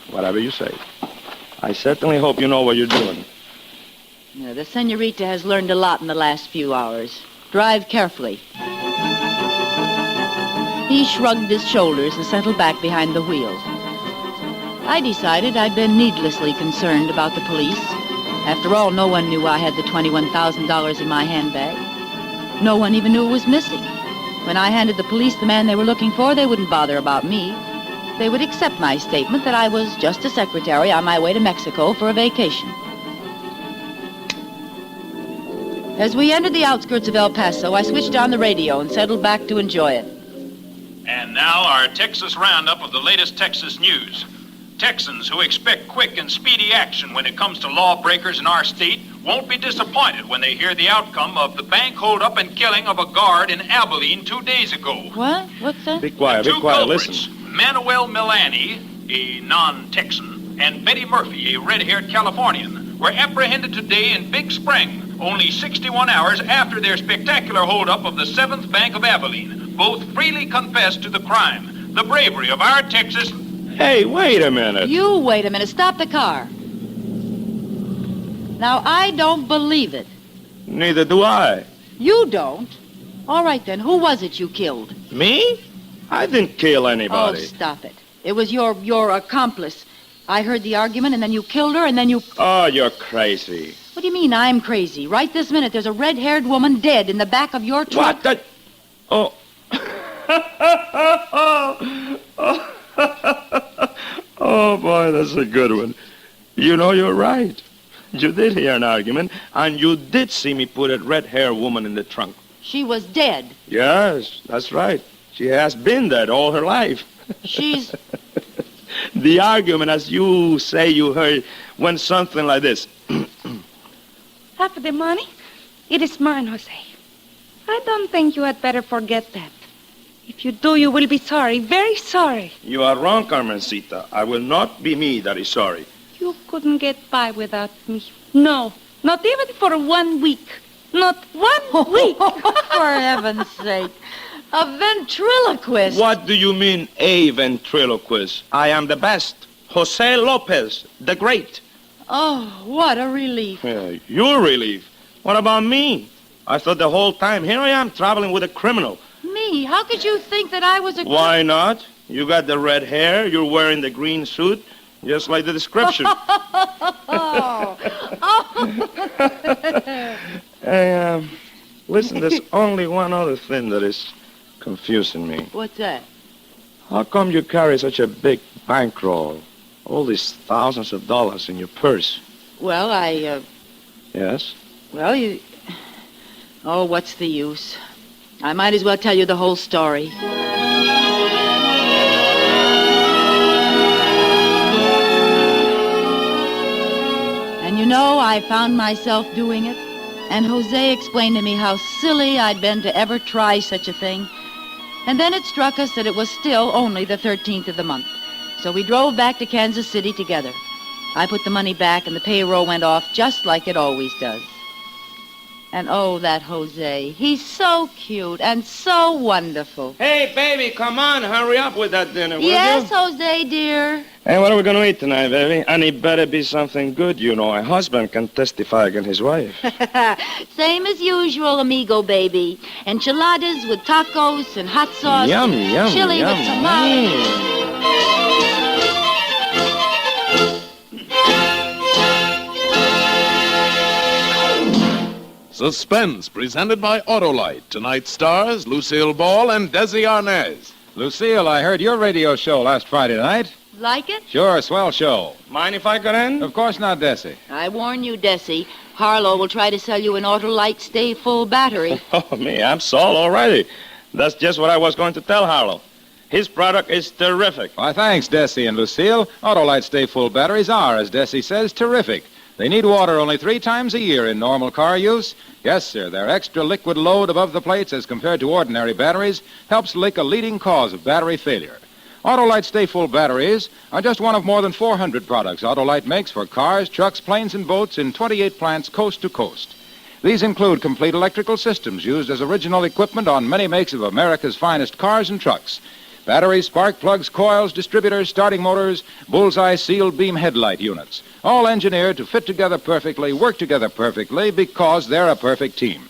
Whatever you say. I certainly hope you know what you're doing. Yeah, the senorita has learned a lot in the last few hours. Drive carefully. He shrugged his shoulders and settled back behind the wheel. I decided I'd been needlessly concerned about the police. After all, no one knew I had the $21,000 in my handbag. No one even knew it was missing. When I handed the police the man they were looking for, they wouldn't bother about me. They would accept my statement that I was just a secretary on my way to Mexico for a vacation. As we entered the outskirts of El Paso, I switched on the radio and settled back to enjoy it. And now our Texas roundup of the latest Texas news. Texans who expect quick and speedy action when it comes to lawbreakers in our state won't be disappointed when they hear the outcome of the bank holdup and killing of a guard in Abilene 2 days ago. What? What's that? Be quiet, Listen. Manuel Milani, a non-Texan, and Betty Murphy, a red-haired Californian, were apprehended today in Big Spring, only 61 hours after their spectacular holdup of the 7th Bank of Abilene. Both freely confessed to the crime. The bravery of our Texas... Hey, wait a minute. You wait a minute. Stop the car. Now, I don't believe it. Neither do I. You don't? All right, then. Who was it you killed? Me? I didn't kill anybody. Oh, stop it. It was your accomplice. I heard the argument, and then you killed her, and then you... Oh, you're crazy. What do you mean I'm crazy? Right this minute, there's a red-haired woman dead in the back of your truck. What? Oh. Oh, boy, that's a good one. You know, you're right. You did hear an argument, and you did see me put a red-haired woman in the trunk. She was dead. Yes, that's right. She has been dead all her life. She's... The argument, as you say you heard, went something like this. Half of the money? It is mine, Jose. I don't think you had better forget that. If you do, you will be sorry, very sorry. You are wrong, Carmencita. I will not be me that is sorry. You couldn't get by without me. No, not even for 1 week. Not 1 week. For heaven's sake. A ventriloquist. What do you mean, a ventriloquist? I am the best. Jose Lopez, the great. Oh, what a relief. Yeah, your relief. What about me? I thought the whole time, here I am traveling with a criminal. Me? How could you think that I was a... Why not? You got the red hair, you're wearing the green suit, just like the description. Hey, listen, there's only one other thing that is confusing me. What's that? How come you carry such a big bankroll? All these thousands of dollars in your purse? Well, Yes? Well, you... Oh, what's the use? I might as well tell you the whole story. And you know, I found myself doing it. And Jose explained to me how silly I'd been to ever try such a thing. And then it struck us that it was still only the 13th of the month. So we drove back to Kansas City together. I put the money back and the payroll went off just like it always does. And oh, that Jose. He's so cute and so wonderful. Hey, baby, come on. Hurry up with that dinner, will Yes, you? Jose, dear. Hey, what are we going to eat tonight, baby? And it better be something good, you know. A husband can testify against his wife. Same as usual, amigo, baby. Enchiladas with tacos and hot sauce. Yum, yum, chili yum. with tamales. Suspense, presented by Autolite. Tonight's stars, Lucille Ball and Desi Arnaz. Lucille, I heard your radio show last Friday night. Like it? Sure, swell show. Mind if I get in? Of course not, Desi. I warn you, Desi. Harlow will try to sell you an Autolite Stay Full battery. Oh, me, I'm sold already. That's just what I was going to tell Harlow. His product is terrific. Why, thanks, Desi and Lucille. Autolite Stay Full batteries are, as Desi says, terrific. They need water only 3 times a year in normal car use. Yes, sir, their extra liquid load above the plates as compared to ordinary batteries helps lick a leading cause of battery failure. Autolite Stay Full batteries are just one of more than 400 products Autolite makes for cars, trucks, planes, and boats in 28 plants coast to coast. These include complete electrical systems used as original equipment on many makes of America's finest cars and trucks. Batteries, spark plugs, coils, distributors, starting motors, bullseye sealed beam headlight units. All engineered to fit together perfectly, work together perfectly, because they're a perfect team.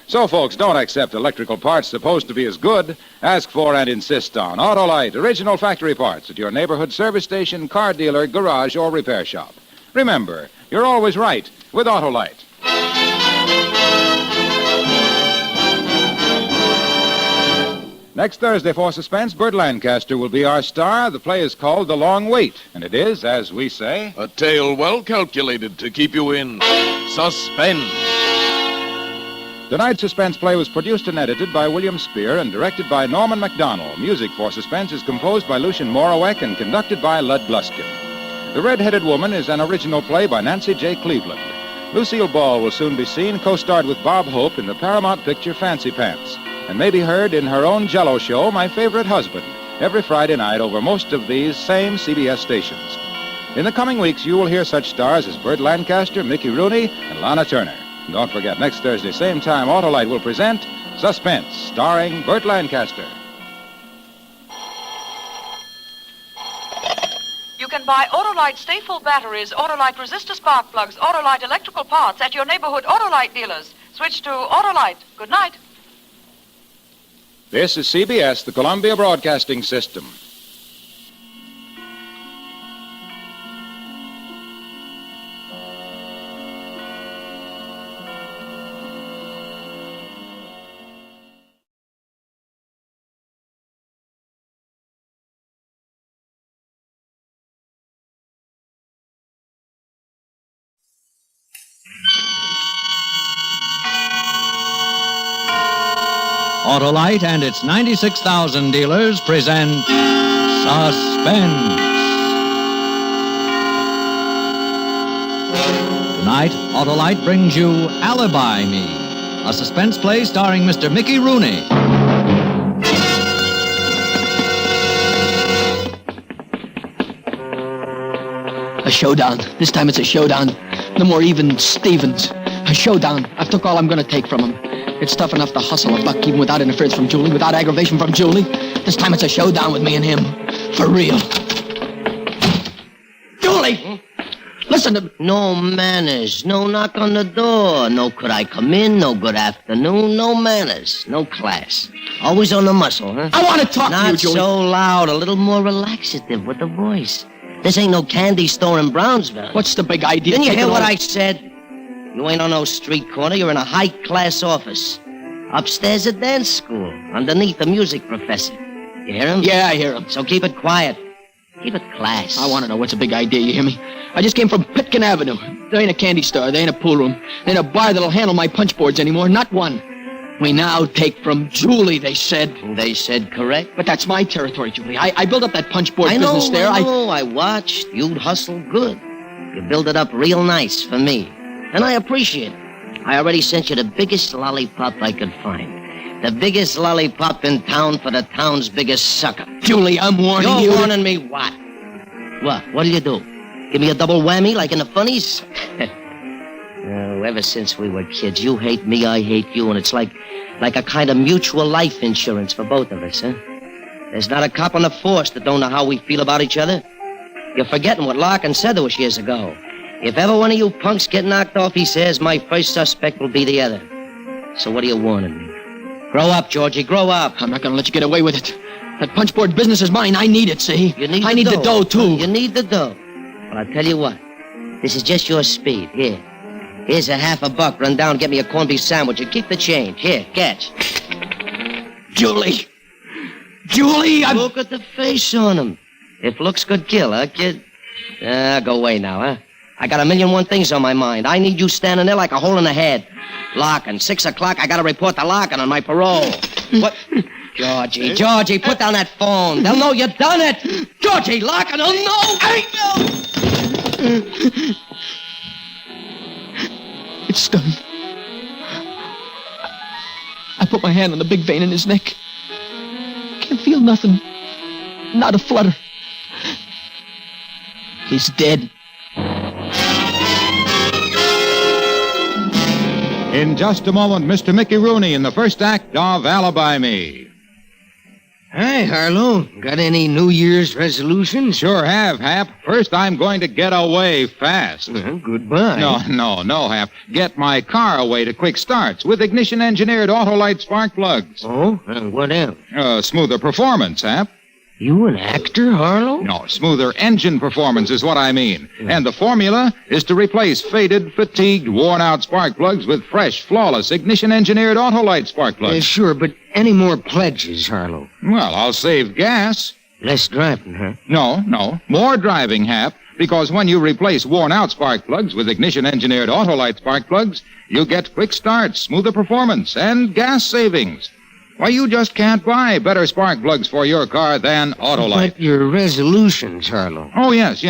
So, folks, don't accept electrical parts supposed to be as good. Ask for and insist on Autolite, original factory parts at your neighborhood service station, car dealer, garage, or repair shop. Remember, you're always right with Autolite. Next Thursday for Suspense, Burt Lancaster will be our star. The play is called The Long Wait, and it is, as we say, A tale well calculated to keep you in suspense. Tonight's Suspense play was produced and edited by William Spear and directed by Norman MacDonald. Music for Suspense is composed by Lucien Morawek and conducted by Lud Gluskin. The Red-Headed Woman is an original play by Nancy J. Cleveland. Lucille Ball will soon be seen co-starred with Bob Hope in the Paramount picture Fancy Pants, and may be heard in her own Jell-O show, My Favorite Husband, every Friday night over most of these same CBS stations. In the coming weeks, you will hear such stars as Burt Lancaster, Mickey Rooney, and Lana Turner. And don't forget, next Thursday, same time, Autolite will present Suspense, starring Burt Lancaster. You can buy Autolite Stay Full batteries, Autolite resistor spark plugs, Autolite electrical parts at your neighborhood Autolite dealers. Switch to Autolite. Good night. This is CBS, the Columbia Broadcasting System. Autolite and its 96,000 dealers present Suspense. Tonight, Autolite brings you Alibi Me, a suspense play starring Mr. Mickey Rooney. A showdown. This time it's a showdown. No more even Stevens. A showdown. I've took all I'm going to take from him. It's tough enough to hustle a buck even without interference from Julie, without aggravation from Julie. This time it's a showdown with me and him. For real. Julie! Listen to me. No manners. No knock on the door. No could I come in. No good afternoon. No manners. No class. Always on the muscle, huh? I want to talk to you, Not Julie. so loud. A little more relaxative with the voice. This ain't no candy store in Brownsville. What's the big idea? Didn't you Take hear it what all- I said? You ain't on no street corner. You're in a high-class office. Upstairs a dance school. Underneath a music professor. You hear him? Yeah, I hear him. So keep it quiet. Keep it class. I want to know what's the big idea, you hear me? I just came from Pitkin Avenue. There ain't a candy store. There ain't a pool room. There ain't a bar that'll handle my punch boards anymore. Not one. We now take from Julie, they said. They said correct. But that's my territory, Julie. I built up that punch board I know, business there. I know. I watched. You'd hustle good. You build it up real nice for me. And I appreciate it. I already sent you the biggest lollipop I could find. The biggest lollipop in town for the town's biggest sucker. Julie, I'm warning you. You're warning me what? What? What'll you do? Give me a double whammy like in the funnies? Ever since we were kids, you hate me, I hate you, and it's like a kind of mutual life insurance for both of us, huh? There's not a cop on the force that don't know how we feel about each other. You're forgetting what Larkin said to us years ago. If ever one of you punks get knocked off, he says, my first suspect will be the other. So what are you warning me? Grow up, Georgie, grow up. I'm not going to let you get away with it. That punch board business is mine. I need it, see? I need the dough, too. You need the dough. Well, I'll tell you what. This is just your speed. Here. Here's a $50. Run down, get me a corned beef sandwich, and keep the change. Here, catch. Julie, Look at the face on him. If looks could kill, huh, kid? Go away now, huh? I got 1,000,001 things on my mind. I need you standing there like a hole in the head. Larkin, 6 o'clock, I gotta report to Larkin on my parole. What? Georgie, put down that phone. They'll know you done it. Georgie, Larkin will know. it's done. I put my hand on the big vein in his neck. Can't feel nothing. Not a flutter. He's dead. In just a moment, Mr. Mickey Rooney in the first act of Alibi Me. Hi, Harlow. Got any New Year's resolutions? Sure have, Hap. First, I'm going to get away fast. Goodbye. No, Hap. Get my car away to quick starts with ignition-engineered Autolite spark plugs. Oh? What else? Smoother performance, Hap. You an actor, Harlow? No, smoother engine performance is what I mean. And the formula is to replace faded, fatigued, worn-out spark plugs with fresh, flawless, ignition-engineered Autolite spark plugs. Sure, but any more pledges, Harlow? Well, I'll save gas. Less driving, huh? No. More driving, Hap. Because when you replace worn-out spark plugs with ignition-engineered Autolite spark plugs, you get quick starts, smoother performance, and gas savings. Why, you just can't buy better spark plugs for your car than Autolite. But your resolutions, Harlow. Oh, yes.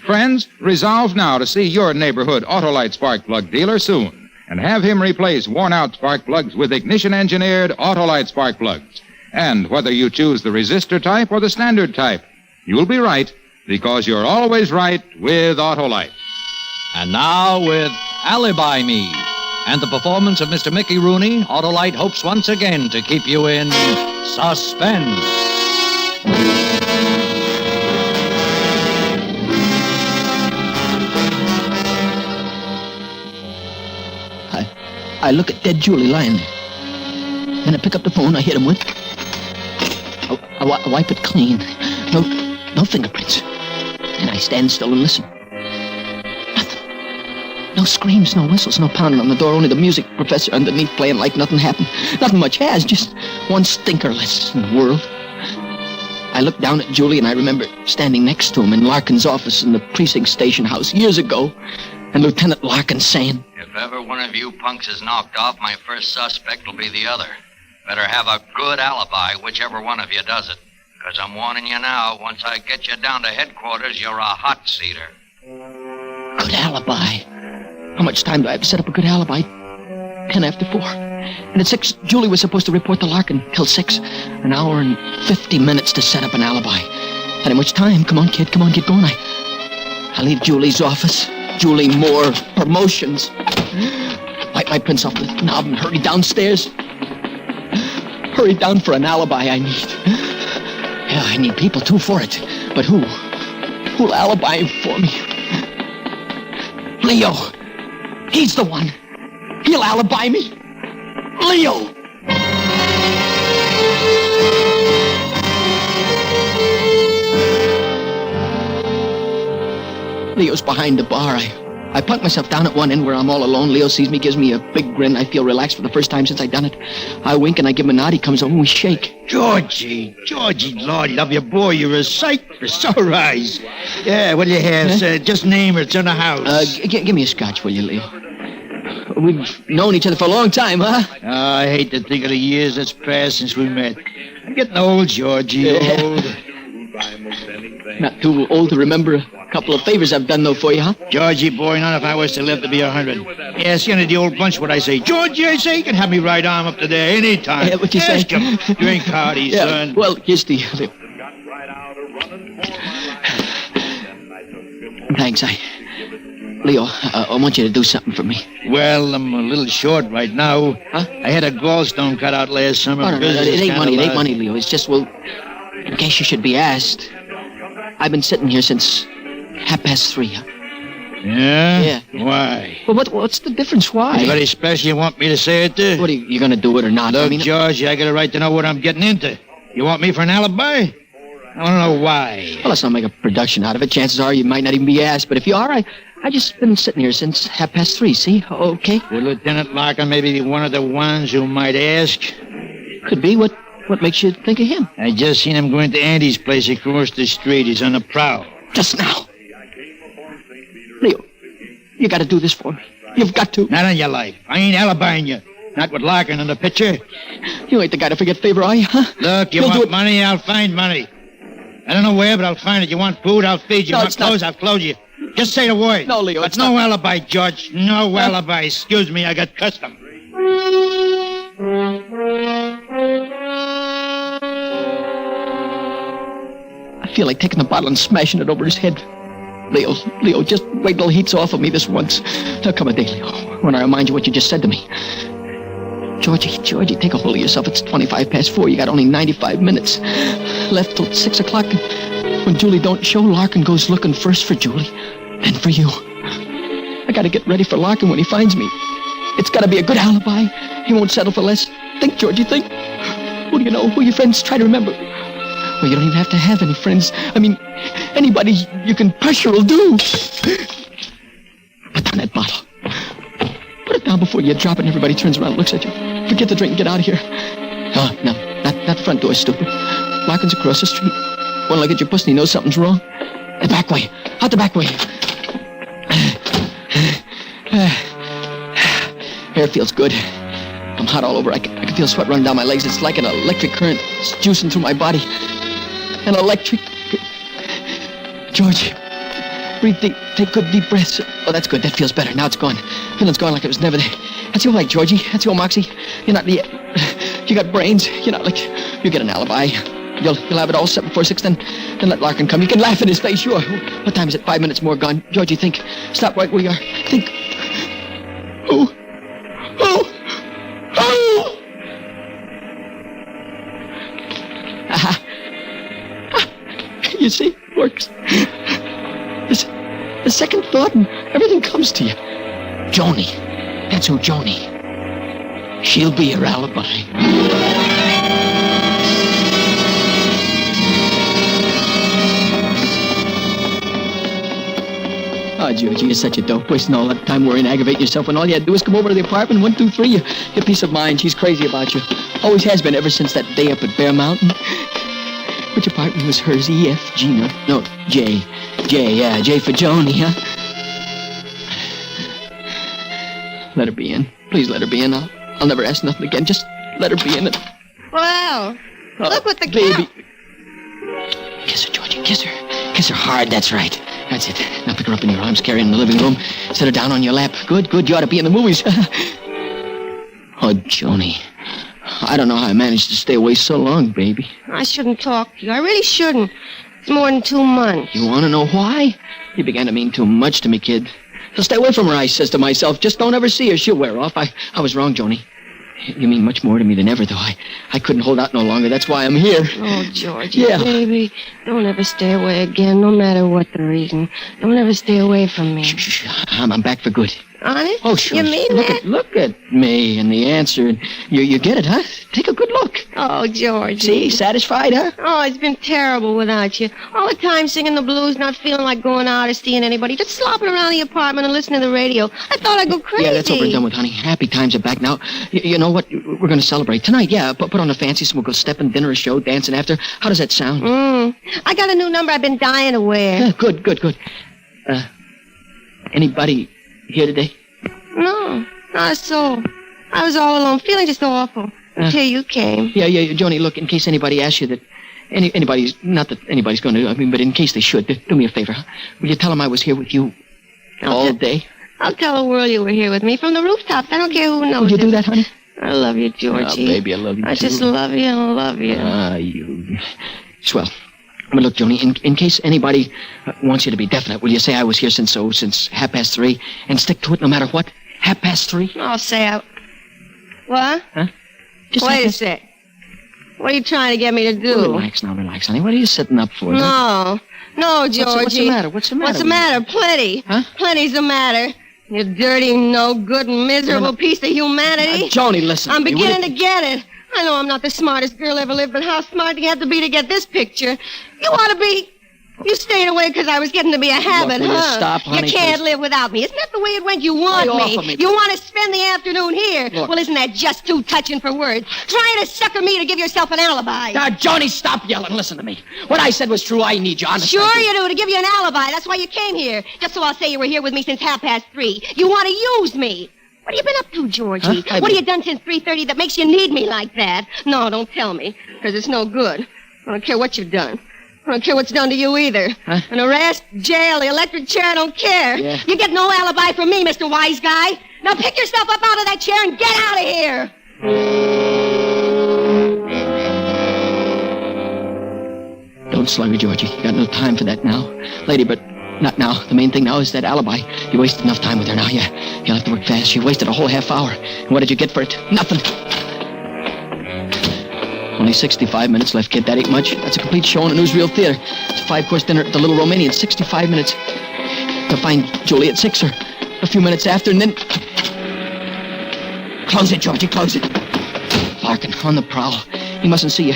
Friends, resolve now to see your neighborhood Autolite spark plug dealer soon and have him replace worn-out spark plugs with ignition-engineered Autolite spark plugs. And whether you choose the resistor type or the standard type, you'll be right because you're always right with Autolite. And now with Alibi Me. And the performance of Mr. Mickey Rooney, Autolite hopes once again to keep you in suspense. I look at dead Julie lying there. Then I pick up the phone I hit him with. I wipe it clean. No fingerprints. And I stand still and listen. No screams, no whistles, no pounding on the door, only the music professor underneath playing like nothing happened. Nothing much has, just one stinker less in the world. I look down at Julie and I remember standing next to him in Larkin's office in the precinct station house years ago, and Lieutenant Larkin saying, "If ever one of you punks is knocked off, my first suspect will be the other. Better have a good alibi, whichever one of you does it. Because I'm warning you now, once I get you down to headquarters, you're a hot seater." Good alibi. How much time do I have to set up a good alibi? 10 after 4. And at 6, Julie was supposed to report to Larkin till 6. An hour and 50 minutes to set up an alibi. That ain't much time. Come on, kid. Come on, get going. I leave Julie's office. Julie Moore. Promotions. Wipe my prints off the knob and hurry downstairs. Hurry down for an alibi I need. Yeah, I need people, too, for it. But who? Who'll alibi him for me? Leo. He's the one. He'll alibi me. Leo! Leo's behind the bar. I plunk myself down at one end where I'm all alone. Leo sees me, gives me a big grin. I feel relaxed for the first time since I done it. I wink and I give him a nod. He comes over and we shake. Georgie, Lord love you, boy. You're a sight for sore eyes. Yeah, what do you have? Huh? Just name her. It's in the house. Give me a scotch, will you, Leo? We've known each other for a long time, huh? I hate to think of the years that's passed since we met. I'm getting old, Georgie, old. Not too old to remember a couple of favors I've done, though, for you, huh? Georgie, boy, not if I was to live to be 100. Ask any of the old bunch what I say. Georgie, I say, you can have me right arm up to there any time. Yeah, what you Ask say? him. Drink hearty, son. Well, here's the... Thanks, Leo, I want you to do something for me. Well, I'm a little short right now. Huh? I had a gallstone cut out last summer. No, it ain't money. It ain't money, Leo. It's just, well, in case you should be asked. I've been sitting here since 3:30, huh? Yeah? Yeah. Why? Well, what's the difference? Why? Anybody special you want me to say it to? What, are you going to do it or not? Look, George, I got a right to know what I'm getting into. You want me for an alibi? I don't know why. Well, let's not make a production out of it. Chances are you might not even be asked. But if you are, I I just been sitting here since 3:30, see? Okay? Would Lieutenant Larkin maybe be one of the ones who might ask? Could be. What makes you think of him? I just seen him going to Andy's place across the street. He's on the prowl. Just now. Leo, you gotta do this for me. You've got to. Not on your life. I ain't alibiing you. Not with Larkin in the picture. You ain't the guy to forget favor, are you, huh? Look, you want money, I'll find money. I don't know where, but I'll find it. You want food, I'll feed you. No, Want clothes, I'll clothe you. Just say the word. No, Leo, but no alibi, George. No alibi. Excuse me, I got custom. I feel like taking the bottle and smashing it over his head. Leo, just wait till he heats off of me this once. Now come a day, Leo, when I remind you what you just said to me. Georgie, take a hold of yourself. It's 4:25. You got only 95 minutes left till 6 o'clock. When Julie don't show, Larkin goes looking first for Julie, then for you. I gotta get ready for Larkin when he finds me. It's gotta be a good alibi. He won't settle for less. Think, Georgie, think. Who do you know? Who your friends? Try to remember. Well, you don't even have to have any friends. I mean, anybody you can pressure will do. Put down that bottle. Put it down before you drop it and everybody turns around and looks at you. Forget the drink and get out of here. Oh, no, not the front door, stupid. Larkin's across the street. One look at your pussy and he knows something's wrong. The back way. Out the back way. Hair feels good. I'm hot all over. I can feel sweat running down my legs. It's like an electric current. It's juicing through my body. An electric... George, breathe deep. Take good deep breaths. Oh, that's good. That feels better. Now it's gone. Feeling's gone like it was never there. That's all right, Georgie. That's all, Moxie. You're not... You got brains. You're not like... You get an alibi. You'll have it all set before 6, then let Larkin come. You can laugh in his face, sure. What time is it? 5 minutes more gone. Georgie, think. Stop right where you are. Think. Oh. Aha. You see? It works. The second thought and everything comes to you. Joni. That's who, Joni. She'll be your alibi. Oh, Georgie, you're such a dope. Wasting all that time worrying, aggravating yourself when all you had to do is come over to the apartment. 1, 2, 3. Your peace of mind. She's crazy about you. Always has been ever since that day up at Bear Mountain. Which apartment was hers? E, F, G, no, J. Yeah, J for Joni, huh? Let her be in. Please let her be in. I'll never ask nothing again. Just let her be in it. Well, look what the baby. Kiss her, Georgie. Kiss her. Kiss her hard. That's right. That's it. Now pick her up in your arms, carry her in the living room. Set her down on your lap. Good. You ought to be in the movies. Oh, Joni. I don't know how I managed to stay away so long, baby. I shouldn't talk to you. I really shouldn't. It's more than 2 months. You want to know why? You began to mean too much to me, kid. So stay away from her, I says to myself. Just don't ever see her. She'll wear off. I was wrong, Joni. You mean much more to me than ever, though. I couldn't hold out no longer. That's why I'm here. Oh, Georgie, yeah. Baby, don't ever stay away again, no matter what the reason. Don't ever stay away from me. Shh. I'm back for good. Honest? Oh, sure. You mean that? Look at me and the answer. You get it, huh? Take a good look. Oh, Georgie. See? Satisfied, huh? Oh, it's been terrible without you. All the time singing the blues, not feeling like going out or seeing anybody. Just slopping around the apartment and listening to the radio. I thought I'd go crazy. Yeah, that's over and done with, honey. Happy times are back now. You know what? We're going to celebrate. Tonight, yeah. Put on the fancies and we'll go stepping, dinner, a show, dancing after. How does that sound? I got a new number I've been dying to wear. Yeah, good. Anybody here today? No, not a soul. I was all alone, feeling just awful. Until you came. Yeah, Joni, look, in case anybody asks you that... Anybody's... Not that anybody's going to... but in case they should, do me a favor, huh? Will you tell them I was here with you all day? I'll tell the world you were here with me from the rooftops. I don't care who knows. Will you do that, honey? I love you, Georgie. Oh, baby, I love you, I too. just love you and love you. You... Swell. But look, Joni, in case anybody wants you to be definite, will you say I was here since 3:30 and stick to it no matter what? 3:30? I'll say I... What? Huh? Just wait a sec. What are you trying to get me to do? Well, relax, honey. What are you sitting up for? No, Georgie. What's the matter? What's the matter? Plenty. Huh? Plenty's the matter. You dirty, no good, miserable piece of humanity. Joni, listen. I'm beginning to get it. I know I'm not the smartest girl ever lived, but how smart do you have to be to get this picture? You ought to be... You stayed away because I was getting to be a habit, Look, will you huh? stop, honey, You can't please? live without me. Isn't that the way it went? You want Lay off me. of me. You want to spend the afternoon here. Look. Well, isn't that just too touching for words? Trying to sucker me to give yourself an alibi. Now, Johnny, stop yelling. Listen to me. What I said was true. I need you. Honest, Sure I do. you do, to give you an alibi. That's why you came here. Just so I'll say you were here with me since 3:30. You want to use me. What have you been up to, Georgie? Huh? What have you done since 3:30 that makes you need me like that? No, don't tell me, because it's no good. I don't care what you've done. I don't care what's done to you either. Huh? An arrest, jail, the electric chair, I don't care. Yeah. You get no alibi from me, Mr. Wise Guy. Now pick yourself up out of that chair and get out of here. Don't slug her, Georgie. You got no time for that now. Lady, but not now. The main thing now is that alibi. You wasted enough time with her now. You'll have to work fast. You wasted a whole half hour. And what did you get for it? Nothing. Only 65 minutes left, kid. That ain't much. That's a complete show in a newsreel theater. It's a 5-course dinner at the Little Romanian. 65 minutes to find Julie at 6 or a few minutes after, and then... Close it, Georgie, close it. Larkin, on the prowl. He mustn't see you.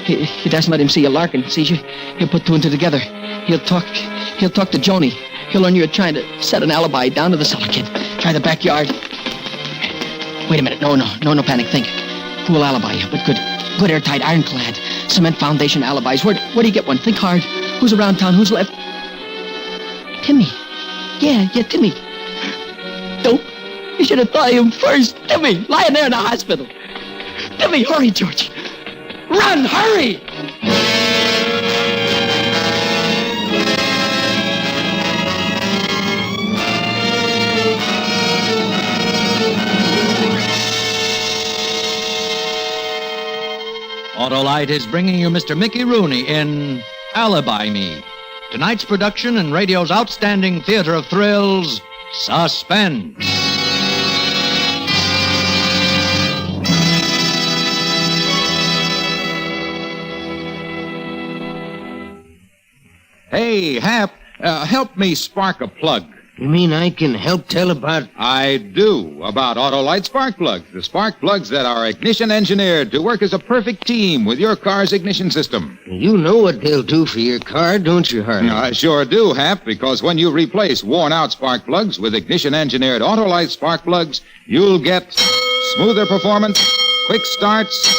He doesn't let him see you. Larkin sees you. He'll put two and two together. He'll talk to Joni. He'll learn you're trying to set an alibi down to the cellar, kid. Try the backyard. Wait a minute. No panic. Think. Fool alibi, but good airtight, ironclad, cement foundation alibis. Where do you get one? Think hard. Who's around town? Who's left? Timmy. Yeah, Timmy. Don't. You should have thought of him first. Timmy, lying there in the hospital. Timmy, hurry, Georgie. Run, hurry! Autolite is bringing you Mr. Mickey Rooney in Alibi Me. Tonight's production in radio's outstanding theater of thrills, Suspense. Hey, Hap, help me spark a plug. You mean I can help tell about... I do, about Autolite spark plugs. The spark plugs that are ignition engineered to work as a perfect team with your car's ignition system. You know what they'll do for your car, don't you, Harley? I sure do, Hap, because when you replace worn-out spark plugs with ignition-engineered Autolite spark plugs, you'll get smoother performance, quick starts,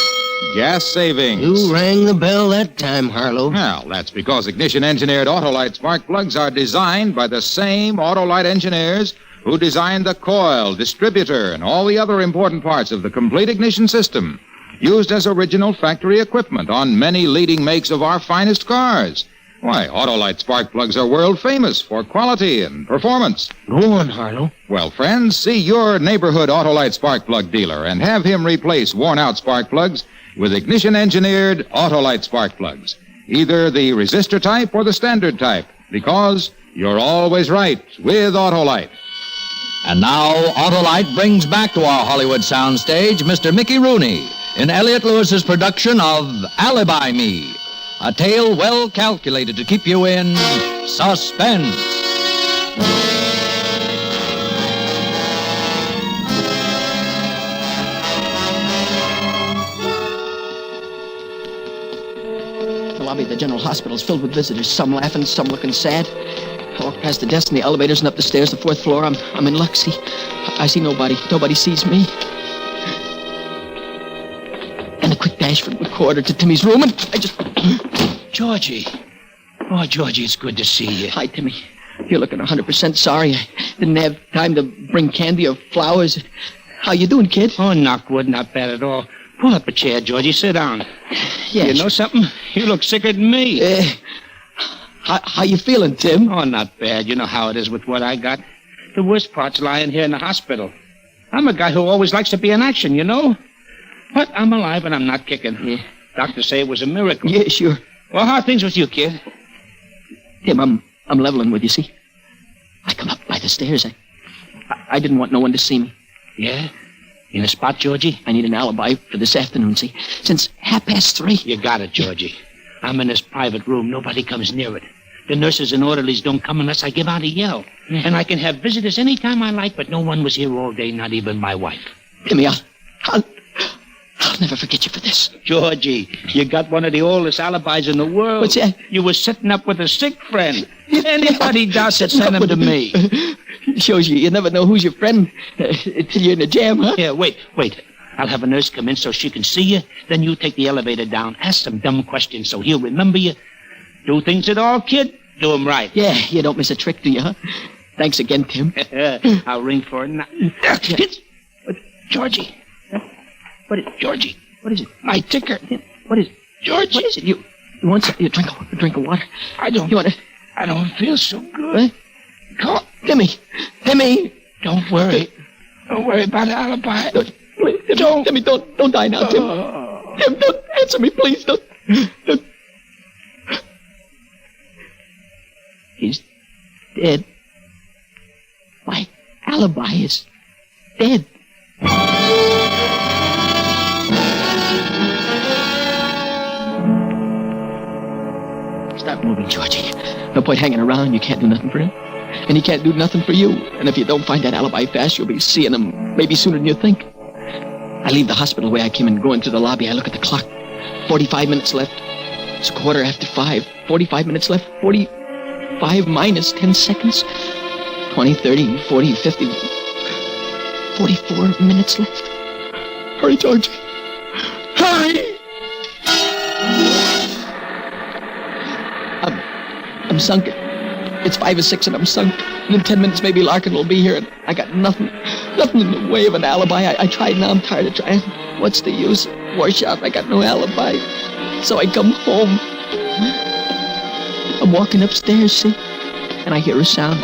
gas savings. You rang the bell that time, Harlow. Well, that's because ignition-engineered Autolite spark plugs are designed by the same Autolite engineers who designed the coil, distributor, and all the other important parts of the complete ignition system, used as original factory equipment on many leading makes of our finest cars. Why, Autolite spark plugs are world famous for quality and performance. Go on, Harlow. Well, friends, see your neighborhood Autolite spark plug dealer and have him replace worn-out spark plugs with ignition-engineered Autolite spark plugs, either the resistor type or the standard type, because you're always right with Autolite. And now, Autolite brings back to our Hollywood soundstage Mr. Mickey Rooney in Elliot Lewis's production of Alibi Me, a tale well calculated to keep you in suspense. The lobby of the General Hospital is filled with visitors, some laughing, some looking sad. I walk past the desk in the elevators and up the stairs, the 4th floor. I'm in luck. See, I see nobody. Nobody sees me. And a quick dash from the corridor to Timmy's room, and I just... Georgie. Oh, Georgie, it's good to see you. Hi, Timmy. You're looking 100% sorry. I didn't have time to bring candy or flowers. How you doing, kid? Oh, knockwood, not bad at all. Pull up a chair, Georgie. Sit down. Yeah. You know something? You look sicker than me. How you feeling, Tim? Oh, not bad. You know how it is with what I got. The worst part's lying here in the hospital. I'm a guy who always likes to be in action, you know? But I'm alive and I'm not kicking. Yeah. Doctors say it was a miracle. Yeah, sure. Well, how are things with you, kid? Tim, I'm leveling with you, see? I come up by the stairs. I didn't want no one to see me. Yeah? In a spot, Georgie? I need an alibi for this afternoon, see? Since 3:30. You got it, Georgie. I'm in this private room. Nobody comes near it. The nurses and orderlies don't come unless I give out a yell. Yeah. And I can have visitors any time I like, but no one was here all day, not even my wife. Timmy, I'll I'll never forget you for this. Georgie, you got one of the oldest alibis in the world. What's that? You were sitting up with a sick friend. Anybody does it, send him to me. Shows you never know who's your friend till you're in a jam, huh? Yeah, wait. I'll have a nurse come in so she can see you. Then you take the elevator down. Ask some dumb questions so he'll remember you. Do things at all, kid. Do them right. Yeah, you don't miss a trick, do you, huh? Thanks again, Tim. I'll ring for it now. Georgie. What is Georgie? What is it? My ticker. What is it? Georgie. What is it? You want some? You drink a drink of water. I don't feel so good. What? Timmy. Don't worry. Don't worry about the alibi. Timmy, don't die now, Tim. Tim, don't answer me, please. Don't. He's dead. My alibi is dead. Stop moving, Georgie. No point hanging around. You can't do nothing for him. And he can't do nothing for you. And if you don't find that alibi fast, you'll be seeing him maybe sooner than you think. I leave the hospital the way I came in, go into the lobby. I look at the clock. 45 minutes left. It's 5:15. 45 minutes left. 45 minus 10 seconds. 20, 30, 40, 50. 44 minutes left. Hurry, Georgie. Hurry! I'm sunk. It's 5 or 6 and I'm sunk. And in 10 minutes maybe Larkin will be here and I got nothing in the way of an alibi. I tried now, I'm tired of trying. What's the use? Wash out, I got no alibi. So I come home. I'm walking upstairs, see? And I hear a sound.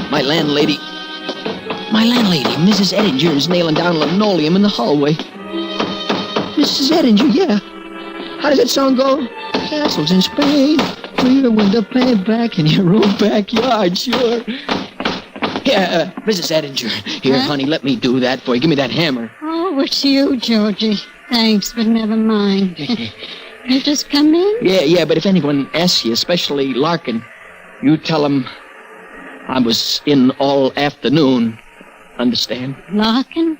My landlady, Mrs. Edinger, is nailing down linoleum in the hallway. Mrs. Edinger, yeah. How does that song go? Castles in Spain. Through the window, pane back in your own backyard, sure. Yeah, Mrs. Edinger. Here, honey, let me do that for you. Give me that hammer. Oh, it's you, Georgie. Thanks, but never mind. You just come in? Yeah, but if anyone asks you, especially Larkin, you tell them I was in all afternoon. Understand? Larkin?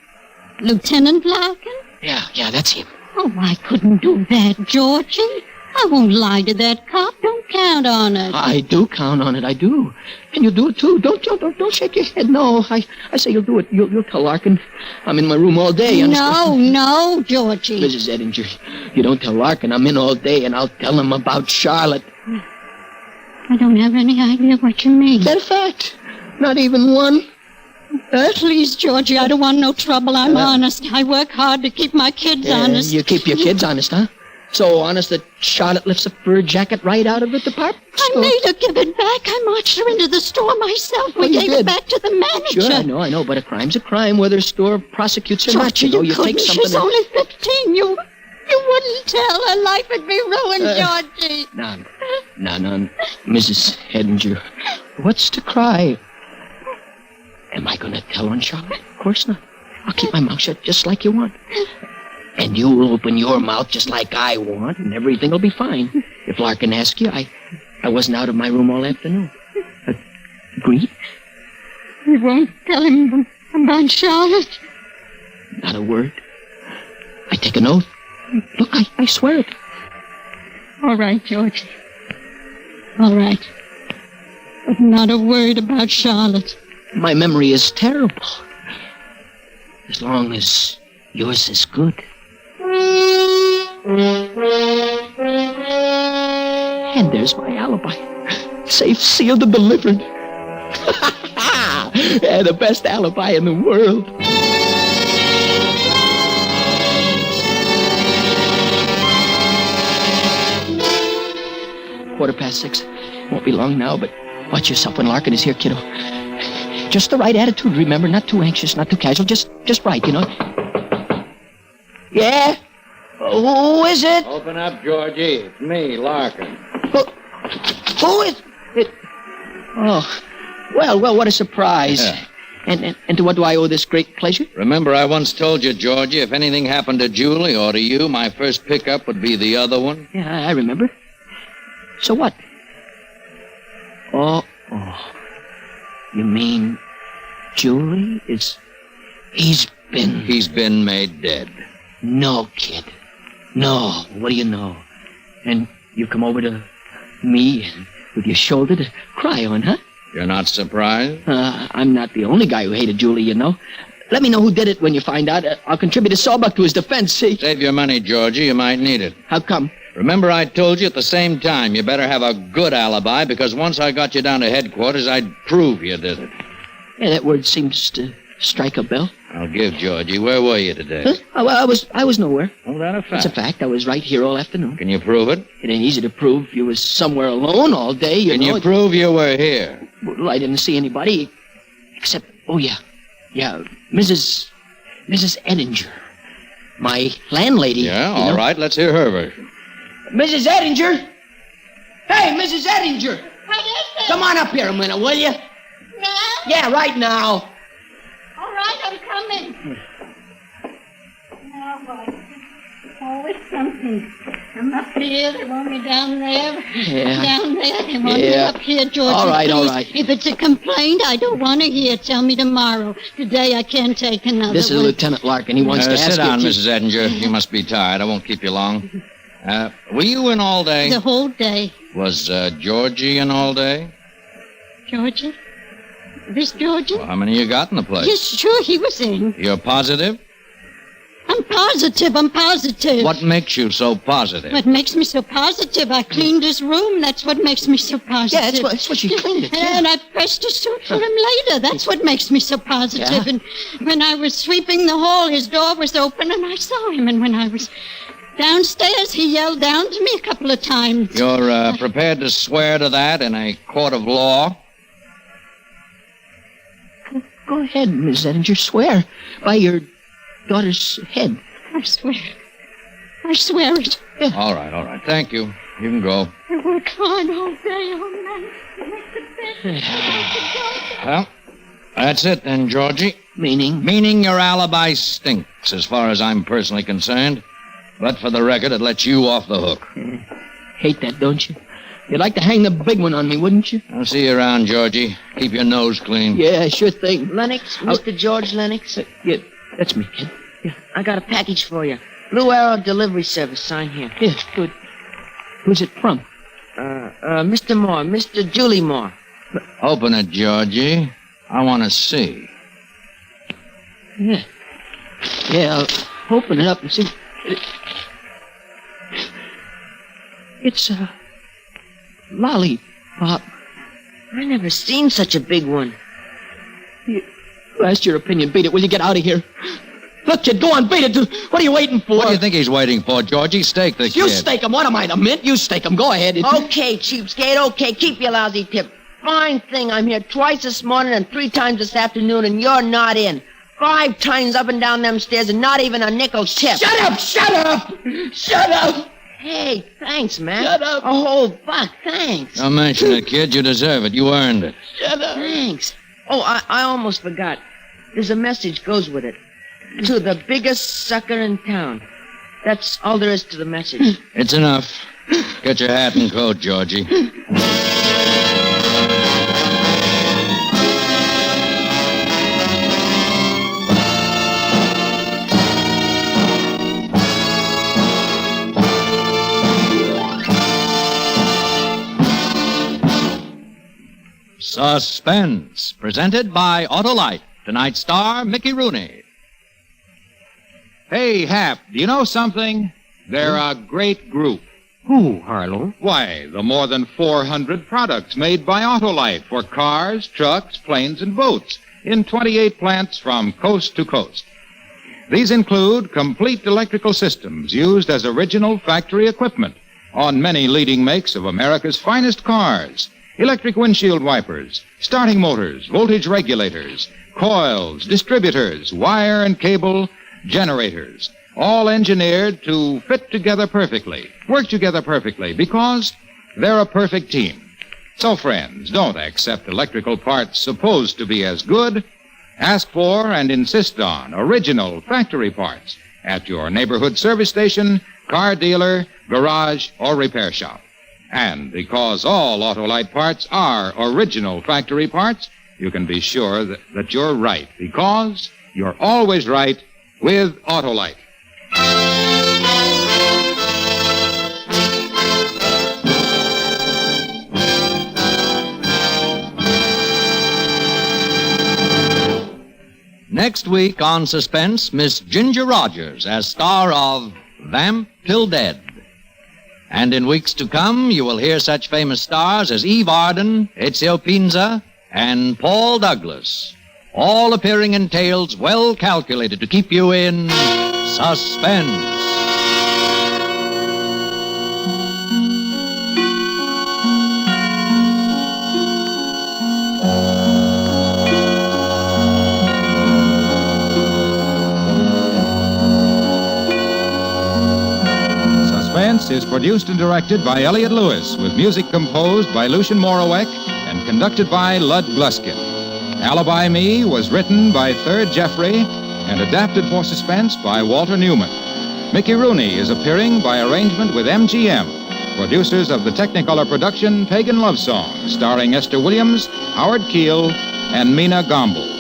Lieutenant Larkin? Yeah, that's him. Oh, I couldn't do that, Georgie. I won't lie to that cop. Don't count on it. I do count on it. I do. And you'll do it, too. Don't shake your head. No, I say you'll do it. You'll tell Larkin I'm in my room all day. No, Georgie. Mrs. Edinger, you don't tell Larkin I'm in all day, and I'll tell him about Charlotte. I don't have any idea what you mean. Is that a fact? Not even one? Please, Georgie, I don't want no trouble. I'm honest. I work hard to keep my kids honest. You keep your kids honest, huh? So honest that Charlotte lifts a fur jacket right out of the department store. I made her give it back. I marched her into the store myself. We gave it back to the manager. Sure, I know, but a crime's a crime, whether a store prosecutes or not. Georgie, You take something. She's only 15. You wouldn't tell. Her life would be ruined, Georgie. No, Mrs. Edinger. What's to cry? Am I going to tell on Charlotte? Of course not. I'll keep my mouth shut just like you want. And you'll open your mouth just like I want, and everything will be fine. If Larkin asks you, I wasn't out of my room all afternoon. Agreed? You won't tell him about Charlotte? Not a word. I take an oath. Look, I swear it. All right, Georgie. All right. But not a word about Charlotte. My memory is terrible. As long as yours is good. And there's my alibi. Safe, sealed, and delivered. Yeah, the best alibi in the world. 6:15. Won't be long now, but watch yourself when Larkin is here, kiddo. Just the right attitude, remember? Not too anxious, not too casual. Just right, you know. Yeah? Who is it? Open up, Georgie. It's me, Larkin. Who is it? Oh, well, what a surprise. Yeah. And to what do I owe this great pleasure? Remember I once told you, Georgie, if anything happened to Julie or to you, my first pickup would be the other one? Yeah, I remember. So what? Oh. You mean Julie is... He's been made dead. No, kid. No. What do you know? And you come over to me and with your shoulder to cry on, huh? You're not surprised? I'm not the only guy who hated Julie, you know. Let me know who did it when you find out. I'll contribute a sawbuck to his defense, see? Save your money, Georgie. You might need it. How come? Remember I told you at the same time you better have a good alibi, because once I got you down to headquarters, I'd prove you did it. Yeah, that word seems to strike a bell. I'll give Georgie. Where were you today? Huh? I was nowhere. Oh, that a fact? That's a fact. I was right here all afternoon. Can you prove it? It ain't easy to prove. You was somewhere alone all day, you know. Can you prove you were here? Well, I didn't see anybody except, yeah, Mrs. Edinger, my landlady. Yeah, all right. Let's hear her version. Mrs. Edinger? Hey, Mrs. Edinger! What is it? Come on up here a minute, will you? Now? Yeah, right now. All right, I'm coming. Now what? Always something. I'm up here, they want me down there. Yeah. Down there, they want me up here, Georgie. All right, please. all right. If it's a complaint, I don't want to hear. Tell me tomorrow. Today I can't take another This is one. Lieutenant Larkin. He wants to ask Sit down, you. Mrs. Edinger. You must be tired. I won't keep you long. Were you in all day? The whole day. Was Georgie in all day? Georgie? This Georgie? Well, how many you got in the place? Yes, sure, he was in. You're positive? I'm positive. What makes you so positive? What makes me so positive? I cleaned his room. That's what makes me so positive. Yeah, that's what she cleaned it. Yeah. And I pressed a suit for him later. That's what makes me so positive. Yeah. And when I was sweeping the hall, his door was open and I saw him. And when I was downstairs, he yelled down to me a couple of times. You're prepared to swear to that in a court of law? Go ahead, Miss Edinger. Swear by your daughter's head. I swear it. Yeah. All right. Thank you. You can go. I worked hard all day, all night. I went to bed. Well, that's it then, Georgie. Meaning? Meaning your alibi stinks, as far as I'm personally concerned. But for the record, it lets you off the hook. Hate that, don't you? You'd like to hang the big one on me, wouldn't you? I'll see you around, Georgie. Keep your nose clean. Yeah, sure thing. Lennox, Mr. George Lennox. Yeah, that's me, kid. Yeah. I got a package for you. Blue Arrow Delivery Service. Sign here. Yeah, good. Who's it from? Mr. Moore. Mr. Julie Moore. Open it, Georgie. I want to see. Yeah. Yeah, I'll open it up and see. It's a lollipop. I never seen such a big one. That's your opinion. Beat it. Will you get out of here? Look, kid, go on, beat it. What are you waiting for? What do you think he's waiting for, Georgie? Stake the kid. You stake him. What am I, the mint? You stake him. Go ahead. Okay, cheapskate. Okay, keep your lousy tip. Fine thing. I'm here twice this morning and 3 times this afternoon, and you're not in. 5 times up and down them stairs, and not even a nickel tip. Shut up! Shut up! Shut up! Hey, thanks, man. Shut up. A whole buck, thanks. Don't mention it, kid. You deserve it. You earned it. Shut up. Thanks. Oh, I almost forgot. There's a message goes with it. To the biggest sucker in town. That's all there is to the message. It's enough. Get your hat and coat, Georgie. Suspense, presented by Autolite. Tonight's star, Mickey Rooney. Hey, Hap, do you know something? They're a great group. Who, Harlow? Why, the more than 400 products made by Autolite for cars, trucks, planes, and boats in 28 plants from coast to coast. These include complete electrical systems used as original factory equipment on many leading makes of America's finest cars. Electric windshield wipers, starting motors, voltage regulators, coils, distributors, wire and cable, generators, all engineered to fit together perfectly, work together perfectly, because they're a perfect team. So, friends, don't accept electrical parts supposed to be as good. Ask for and insist on original factory parts at your neighborhood service station, car dealer, garage, or repair shop. And because all Autolite parts are original factory parts, you can be sure that you're right, because you're always right with Autolite. Next week on Suspense, Miss Ginger Rogers as star of Vamp Till Dead. And in weeks to come, you will hear such famous stars as Eve Arden, Ezio Pinza, and Paul Douglas, all appearing in tales well calculated to keep you in suspense. Suspense is produced and directed by Elliott Lewis, with music composed by Lucien Morawek and conducted by Lud Gluskin. Alibi Me was written by Third Jeffrey and adapted for Suspense by Walter Newman. Mickey Rooney is appearing by arrangement with MGM, producers of the Technicolor production Pagan Love Song, starring Esther Williams, Howard Keel, and Mina Gomble.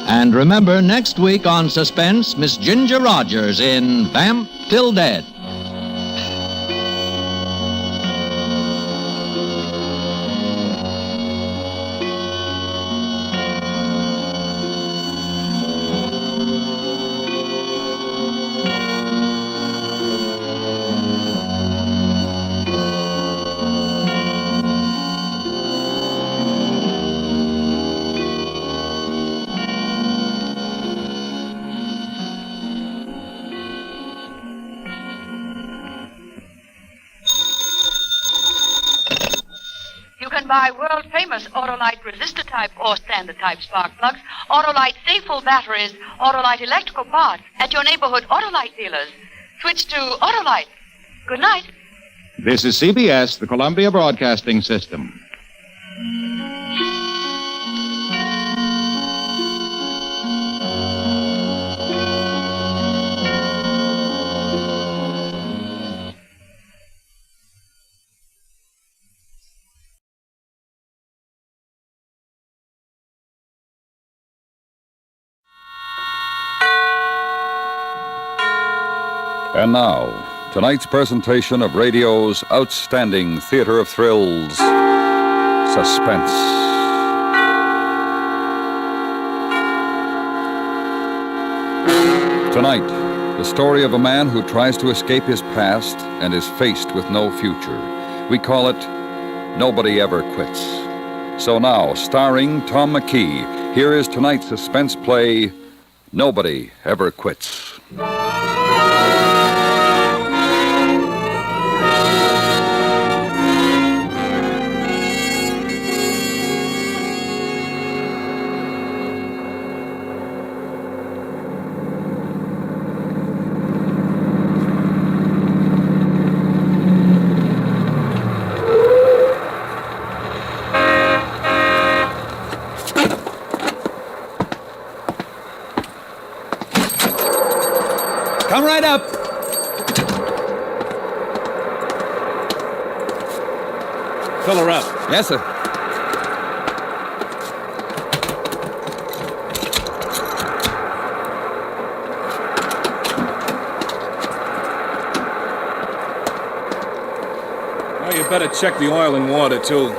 And remember, next week on Suspense, Miss Ginger Rogers in Vamp Till Dead. Buy world-famous Autolite resistor-type or standard-type spark plugs, Autolite Stay-Full batteries, Autolite electrical parts at your neighborhood Autolite dealers. Switch to Autolite. Good night. This is CBS, the Columbia Broadcasting System. And now, tonight's presentation of radio's outstanding theater of thrills, Suspense. Tonight, the story of a man who tries to escape his past and is faced with no future. We call it Nobody Ever Quits. So now, starring Tom McKee, here is tonight's suspense play, Nobody Ever Quits. Come right up. Fill her up. Yes, sir. Well, you better check the oil and water, too.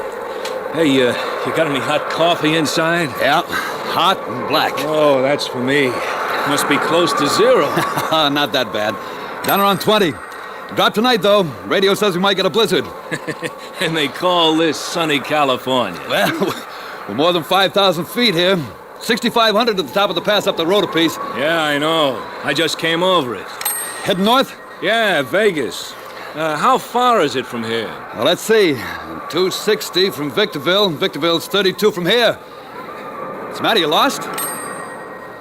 Hey, you got any hot coffee inside? Yeah, hot and black. Oh, that's for me. Must be close to zero. Not that bad. Down around 20. Drop tonight, though. Radio says we might get a blizzard. And they call this sunny California. Well, we're more than 5,000 feet here. 6,500 at the top of the pass up the road a piece. Yeah, I know. I just came over it. Heading north? Yeah, Vegas. How far is it from here? Well, let's see. 260 from Victorville. Victorville's 32 from here. What's the matter, you lost?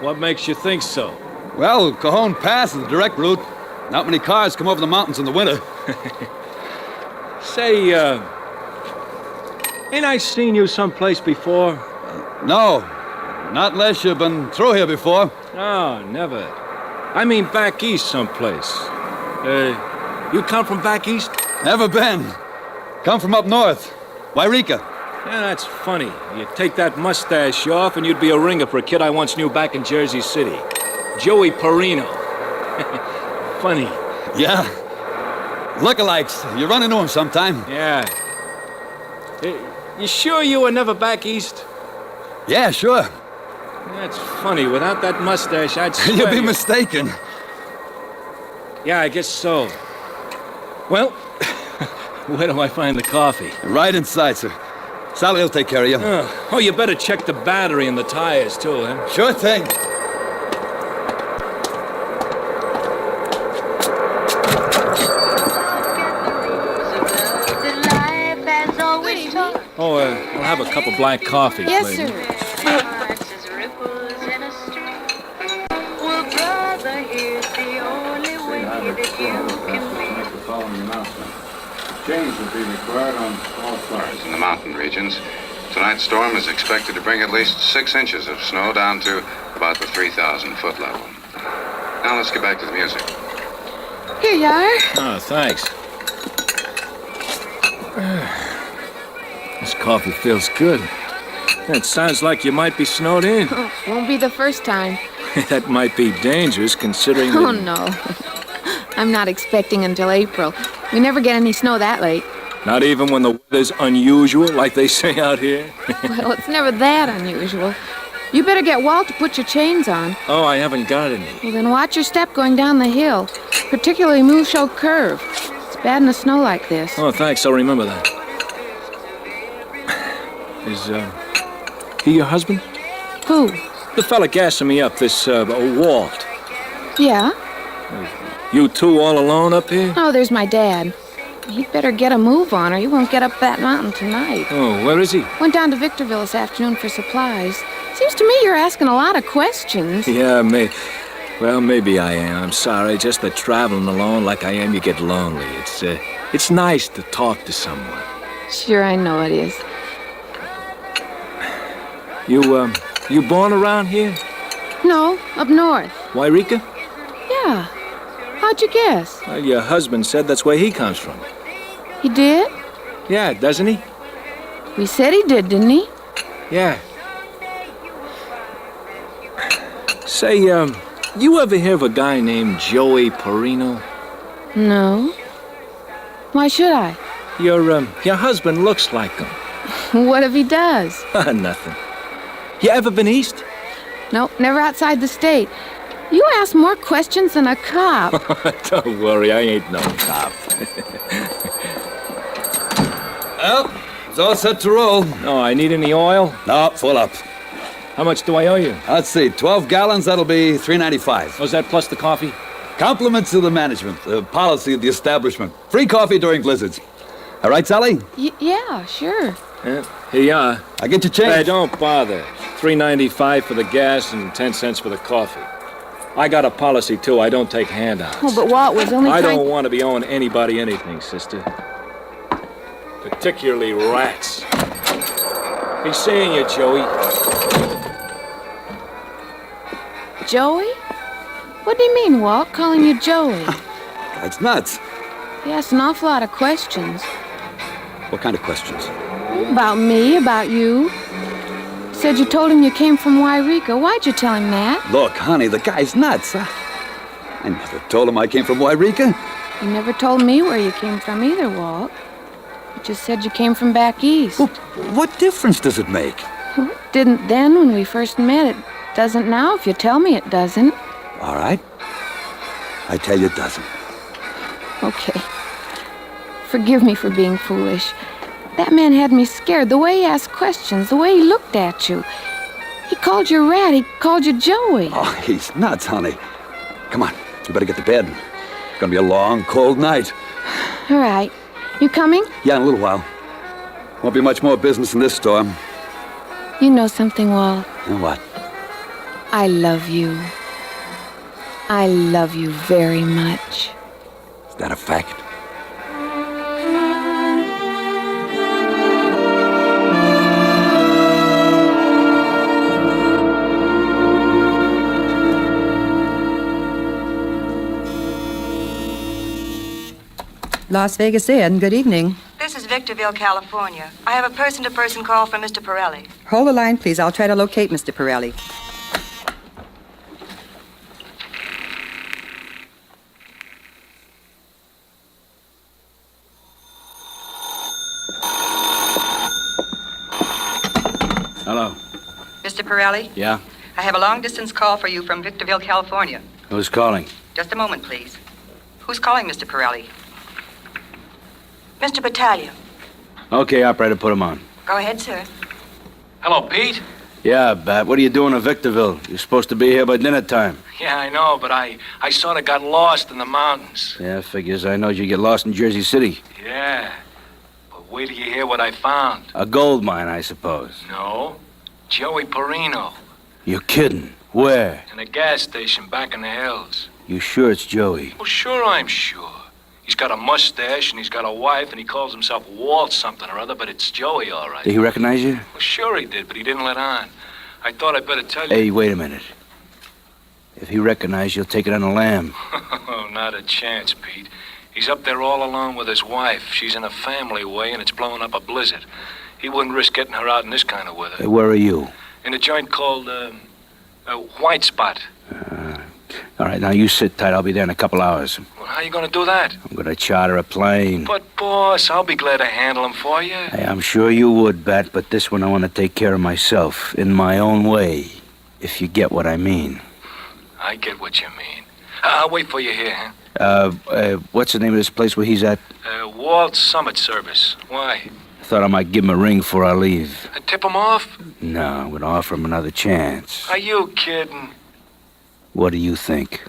What makes you think so? Well, Cajon Pass is the direct route. Not many cars come over the mountains in the winter. Say, ain't I seen you someplace before? No, not unless you've been through here before. No, never. I mean back east someplace. You come from back east? Never been. Come from up north. Wairika. Yeah, that's funny. You take that mustache off and you'd be a ringer for a kid I once knew back in Jersey City. Joey Perino. Funny. Yeah. Lookalikes. You run into him sometime. Yeah. You sure you were never back east? Yeah, sure. That's funny. Without that mustache, I'd swear You'd be mistaken. Yeah, I guess so. Well, where do I find the coffee? Right inside, sir. Sally will take care of you. Oh, you better check the battery and the tires, too, huh? Sure thing. Oh, I'll have a cup of black coffee, Yes, please. sir. Change will be required on all sides. In the mountain regions, tonight's storm is expected to bring at least 6 inches of snow down to about the 3,000-foot level. Now let's get back to the music. Here you are. Oh, thanks. This coffee feels good. It sounds like you might be snowed in. Oh, won't be the first time. That might be dangerous considering Oh, that- no. I'm not expecting until April. We never get any snow that late. Not even when the weather's unusual, like they say out here? Well, it's never that unusual. You better get Walt to put your chains on. Oh, I haven't got any. Well, then watch your step going down the hill, particularly Mooshoe Curve. It's bad in the snow like this. Oh, thanks. I'll remember that. Is, he your husband? Who? The fella gassing me up, this, Walt. Yeah? You two all alone up here? Oh, there's my dad. He'd better get a move on or he won't get up that mountain tonight. Oh, where is he? Went down to Victorville this afternoon for supplies. Seems to me you're asking a lot of questions. Yeah, well, maybe I am. I'm sorry. Just that traveling alone like I am, you get lonely. It's nice to talk to someone. Sure, I know it is. You born around here? No, up north. Wairika? Yeah. How'd you guess? Well, your husband said that's where he comes from. He did? Yeah, doesn't he? We said he did, didn't he? Yeah. Say, you ever hear of a guy named Joey Perino? No. Why should I? Your husband looks like him. What if he does? Nothing. You ever been east? Nope, never outside the state. You ask more questions than a cop. Don't worry, I ain't no cop. Well, it's all set to roll. Oh, I need any oil? No, full up. How much do I owe you? Let's see, 12 gallons, that'll be $3.95. Was that plus the coffee? Compliments to the management, the policy of the establishment. Free coffee during blizzards. All right, Sally? Yeah, sure. Yeah, here you are. I get your change. Hey, don't bother. $3.95 for the gas and 10 cents for the coffee. I got a policy, too. I don't take handouts. Oh, but Walt was only I trying... don't want to be owing anybody anything, sister. Particularly rats. He's seeing you, Joey. Joey? What do you mean, Walt, calling you Joey? That's nuts. He asked an awful lot of questions. What kind of questions? About me, about you. Said you told him you came from Wairika. Why'd you tell him that? Look, honey, the guy's nuts. I never told him I came from Wairika. You never told me where you came from either, Walt. You just said you came from back east. Well, what difference does it make? Well, it didn't then when we first met. It doesn't now if you tell me it doesn't. All right. I tell you it doesn't. Okay. Forgive me for being foolish. That man had me scared. The way he asked questions, the way he looked at you. He called you a rat. He called you Joey. Oh, he's nuts, honey. Come on, you better get to bed. It's gonna be a long, cold night. All right. You coming? Yeah, in a little while. Won't be much more business in this storm. You know something, Walt? And what? I love you. I love you very much. Is that a fact? Las Vegas Inn, good evening. This is Victorville, California. I have a person-to-person call from Mr. Pirelli. Hold the line, please. I'll try to locate Mr. Pirelli. Hello. Mr. Pirelli, Yeah? I have a long-distance call for you from Victorville, California. Who's calling? Just a moment, please. Who's calling, Mr. Pirelli? Mr. Battaglia. Okay, operator, put him on. Go ahead, sir. Hello, Pete? Yeah, Bat, what are you doing in Victorville? You're supposed to be here by dinner time. Yeah, I know, but I sort of got lost in the mountains. Yeah, figures I know you get lost in Jersey City. Yeah. But wait till you hear what I found. A gold mine, I suppose. No. Joey Perino. You're kidding. Where? In a gas station back in the hills. You sure it's Joey? Well, sure I'm sure. He's got a mustache and he's got a wife and he calls himself Walt something or other, but it's Joey, all right. Did he recognize you? Well, sure he did, but he didn't let on. I thought I'd better tell you. Hey, wait a minute. If he recognized you, he'll take it on a lamb. Oh, not a chance, Pete. He's up there all alone with his wife. She's in a family way and it's blowing up a blizzard. He wouldn't risk getting her out in this kind of weather. Hey, where are you? In a joint called, White Spot. All right, now you sit tight. I'll be there in a couple hours. Well, how you gonna do that? I'm gonna charter a plane. But, boss, I'll be glad to handle him for you. Hey, I'm sure you would, Bat, but this one I want to take care of myself, in my own way, if you get what I mean. I get what you mean. I'll wait for you here, huh? What's the name of this place where he's at? Walt Summit Service. Why? I thought I might give him a ring before I leave. Tip him off? No, I'm gonna offer him another chance. Are you kidding? What do you think?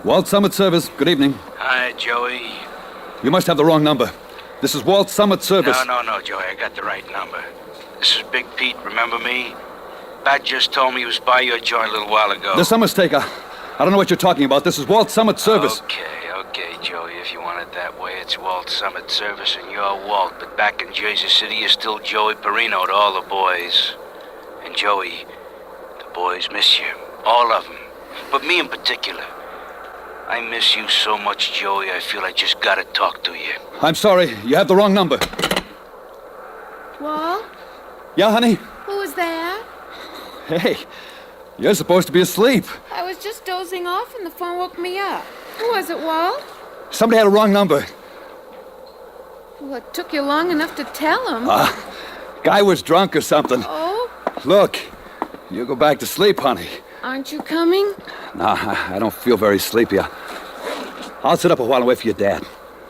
Walt Summit Service, good evening. Hi, Joey. You must have the wrong number. This is Walt Summit Service. No, Joey, I got the right number. This is Big Pete, remember me? Bat just told me he was by your joint a little while ago. There's some mistake. I don't know what you're talking about. This is Walt Summit Service. Okay, Joey, if you want it that way, it's Walt Summit Service and you're Walt, but back in Jersey City, you're still Joey Perino to all the boys. And Joey, the boys miss you. All of them. But me in particular. I miss you so much, Joey, I feel I just gotta talk to you. I'm sorry. You have the wrong number. Walt? Yeah, honey? Who was that? Hey, you're supposed to be asleep. I was just dozing off and the phone woke me up. Who was it, Walt? Somebody had a wrong number. Well, it took you long enough to tell him. Guy was drunk or something. Oh? Look, you go back to sleep, honey. Aren't you coming? Nah, I don't feel very sleepy. I'll sit up a while and wait for your dad.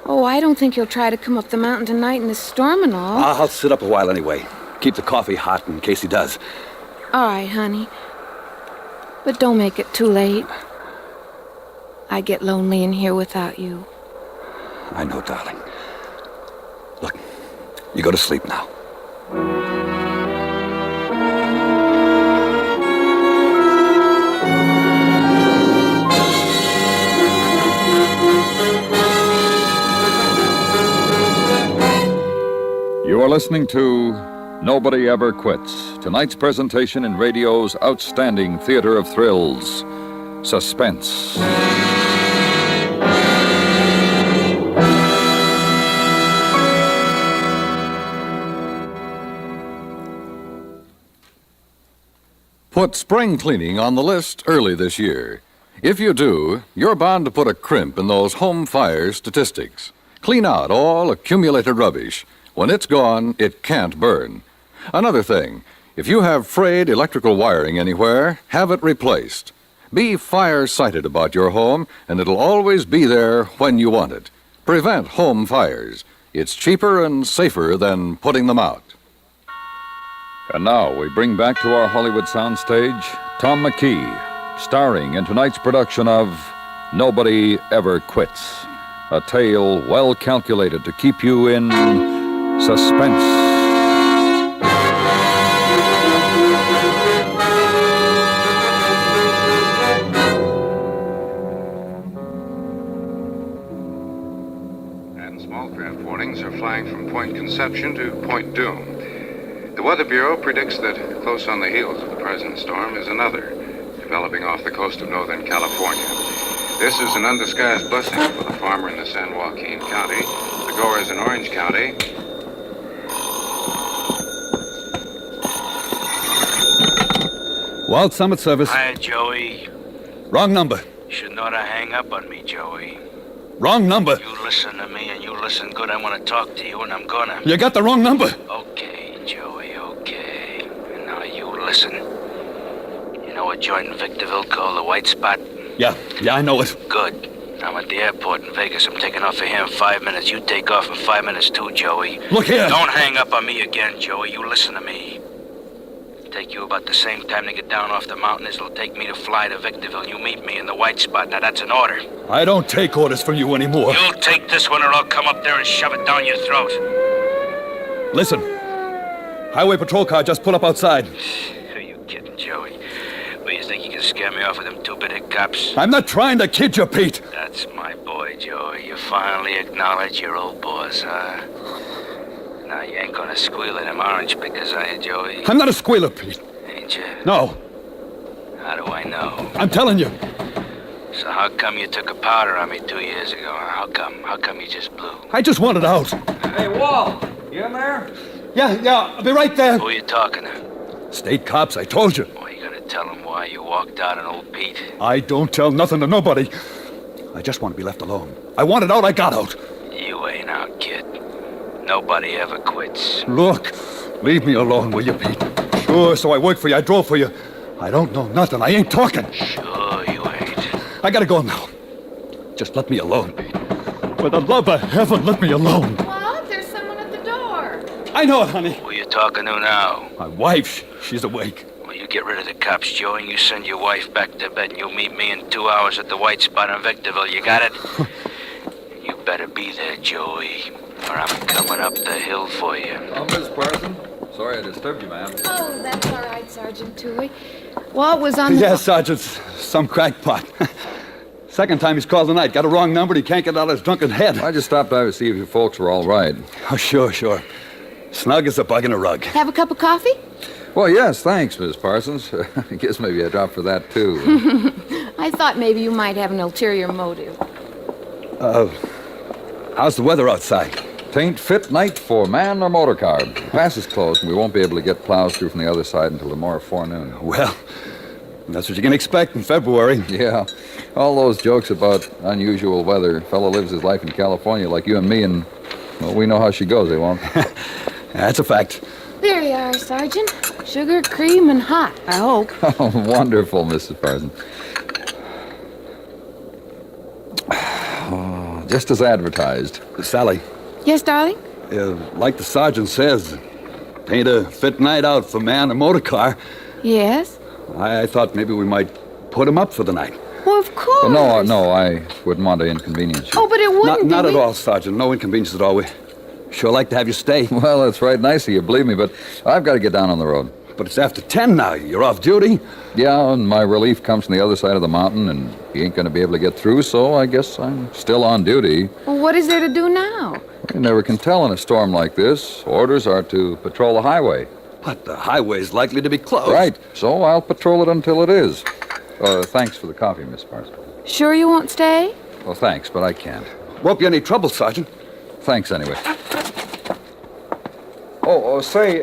Oh, I don't think he'll try to come up the mountain tonight in this storm and all. I'll sit up a while anyway. Keep the coffee hot in case he does. All right, honey. But don't make it too late. I get lonely in here without you. I know, darling. Look, you go to sleep now. You are listening to Nobody Ever Quits, tonight's presentation in radio's outstanding theater of thrills, Suspense. Put spring cleaning on the list early this year. If you do, you're bound to put a crimp in those home fire statistics. Clean out all accumulated rubbish. When it's gone, it can't burn. Another thing, if you have frayed electrical wiring anywhere, have it replaced. Be fire-sighted about your home, and it'll always be there when you want it. Prevent home fires. It's cheaper and safer than putting them out. And now we bring back to our Hollywood soundstage Tom McKee, starring in tonight's production of Nobody Ever Quits, a tale well calculated to keep you in suspense. inception to Point Doom. The Weather Bureau predicts that close on the heels of the present storm is another, developing off the coast of Northern California. This is an undisguised blessing for the farmer in the San Joaquin County, the growers in Orange County, Wild Summit Service. Hi, Joey. Wrong number. You should know to hang up on me, Joey. Wrong number. You listen to me and you listen good. I want to talk to you and I'm gonna. You got the wrong number. Okay, Joey, okay. And now you listen. You know a joint in Victorville called the White Spot? Yeah, I know it. Good. I'm at the airport in Vegas. I'm taking off of here in 5 minutes. You take off in 5 minutes too, Joey. Look here. Don't hang up on me again, Joey. You listen to me. Take you about the same time to get down off the mountain as it'll take me to fly to Victorville. You meet me in the White Spot. Now, that's an order. I don't take orders from you anymore. You'll take this one or I'll come up there and shove it down your throat. Listen. Highway patrol car just pulled up outside. Are you kidding, Joey? Well, you think you can scare me off with them two-bitted cops? I'm not trying to kid you, Pete. That's my boy, Joey. You finally acknowledge your old boss, huh? Now, you ain't gonna squeal at him orange because I Joey. I'm not a squealer, Pete. Ain't you? No. How do I know? I'm telling you. So how come you took a powder on me 2 years ago? How come? How come you just blew? I just wanted out. Hey, Walt, you in there? Yeah, I'll be right there. Who are you talking to? State cops, I told you. Well, you gonna tell them why you walked out on old Pete? I don't tell nothing to nobody. I just want to be left alone. I wanted out, I got out. You ain't out, kid. Nobody ever quits. Look, leave me alone, will you, Pete? Sure, so I worked for you, I drove for you. I don't know nothing, I ain't talking. Sure you ain't. I gotta go now. Just let me alone, Pete. For the love of heaven, let me alone. What? There's someone at the door. I know it, honey. Who you talking to now? My wife, she's awake. Well, you get rid of the cops, Joey, and you send your wife back to bed, and you'll meet me in 2 hours at the White Spot in Victorville. You got it? You better be there, Joey, or I'm coming up the hill for you. Oh, Miss Parson. Sorry I disturbed you, ma'am. Oh, that's all right, Sergeant Toohey. Walt was on the... Yes, Sergeant, some crackpot. Second time he's called tonight. Got a wrong number and he can't get out of his drunken head. I just stopped by to see if you folks were all right. Oh, sure. Snug as a bug in a rug. Have a cup of coffee? Well, yes, thanks, Miss Parsons. I guess maybe I dropped for that, too. I thought maybe you might have an ulterior motive. How's the weather outside? Tain't fit night for man or motor car. The pass is closed, and we won't be able to get plows through from the other side until tomorrow forenoon. Well, that's what you can expect in February. Yeah. All those jokes about unusual weather. Fellow lives his life in California like you and me, and, well, we know how she goes, eh, won't? That's a fact. There you are, Sergeant. Sugar, cream, and hot, I hope. Oh, wonderful, Mrs. Parsons. Oh, just as advertised. Sally. Yes, darling? Like the sergeant says, ain't a fit night out for man or motor car. Yes? I thought maybe we might put him up for the night. Well, of course. Well, no, I wouldn't want to inconvenience you. Oh, but it wouldn't Not be. at all, Sergeant. No inconvenience at all. We sure like to have you stay. Well, that's right nice of you, believe me, but I've got to get down on the road. But it's after 10 now. You're off duty. Yeah, and my relief comes from the other side of the mountain, and he ain't going to be able to get through, so I guess I'm still on duty. Well, what is there to do now? You never can tell in a storm like this. Orders are to patrol the highway. But the highway's likely to be closed. Right, so I'll patrol it until it is. Thanks for the coffee, Miss Parsons. Sure you won't stay? Well, thanks, but I can't. Won't be any trouble, Sergeant. Thanks anyway. Say,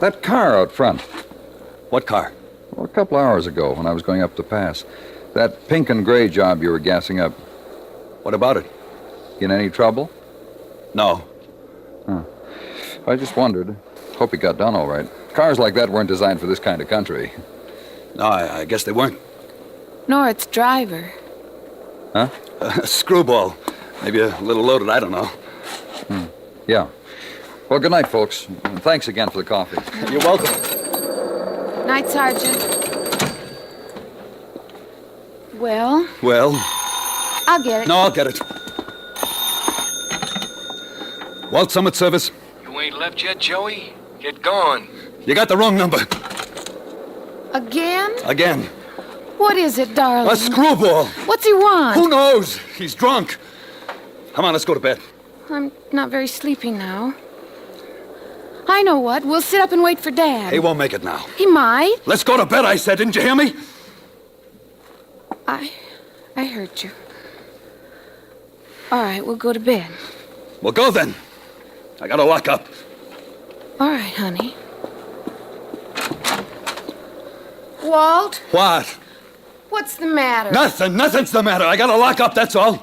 that car out front. What car? Well, a couple hours ago when I was going up the pass. That pink and gray job you were gassing up. What about it? In any trouble? No. Huh. I just wondered. Hope it got done all right. Cars like that weren't designed for this kind of country. No, I guess they weren't. Nor its driver. Huh? Screwball. Maybe a little loaded, I don't know. Yeah. Well, good night, folks. And thanks again for the coffee. You're welcome. Night, Sergeant. Well? Well? I'll get it. No, I'll get it. Walt Summit Service. You ain't left yet, Joey? Get going. You got the wrong number. Again? Again. What is it, darling? A screwball. What's he want? Who knows? He's drunk. Come on, let's go to bed. I'm not very sleepy now. I know what. We'll sit up and wait for Dad. He won't make it now. He might. Let's go to bed, I said. Didn't you hear me? I heard you. All right, we'll go to bed. Well, go then. I gotta lock up. All right, honey. Walt? What? What's the matter? Nothing. Nothing's the matter. I gotta lock up, that's all.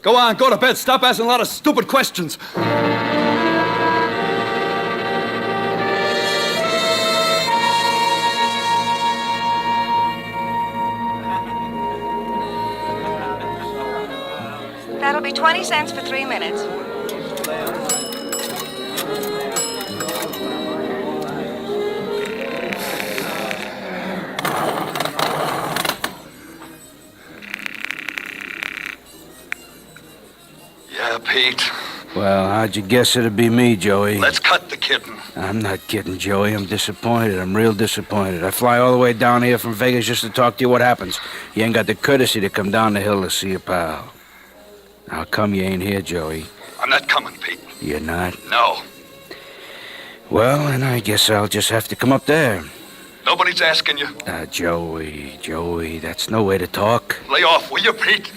Go on, go to bed. Stop asking a lot of stupid questions. That'll be 20 cents for 3 minutes. Yeah, Pete. Well, how'd you guess it'd be me, Joey? Let's cut the kidding. I'm not kidding, Joey. I'm disappointed. I'm real disappointed. I fly all the way down here from Vegas just to talk to you. What happens? You ain't got the courtesy to come down the hill to see your pal. How come you ain't here, Joey? I'm not coming, Pete. You're not? No. Well, then I guess I'll just have to come up there. Nobody's asking you. Joey, that's no way to talk. Lay off, will you, Pete?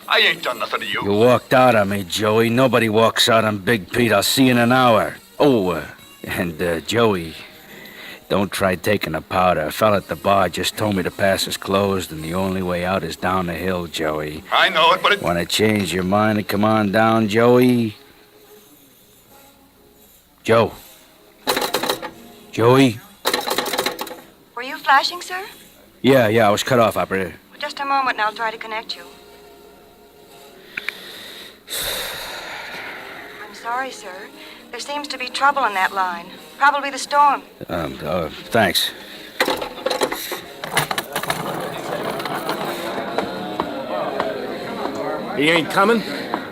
I ain't done nothing to you. You walked out on me, Joey. Nobody walks out on Big Pete. I'll see you in an hour. Oh, and Joey, don't try taking a powder. A fella at the bar just told me the pass is closed and the only way out is down the hill, Joey. I know it, but it... Want to change your mind and come on down, Joey? Joey? Were you flashing, sir? Yeah, I was cut off, operator. Just a moment and I'll try to connect you. I'm sorry, sir. There seems to be trouble on that line. Probably the storm. Thanks. He ain't coming?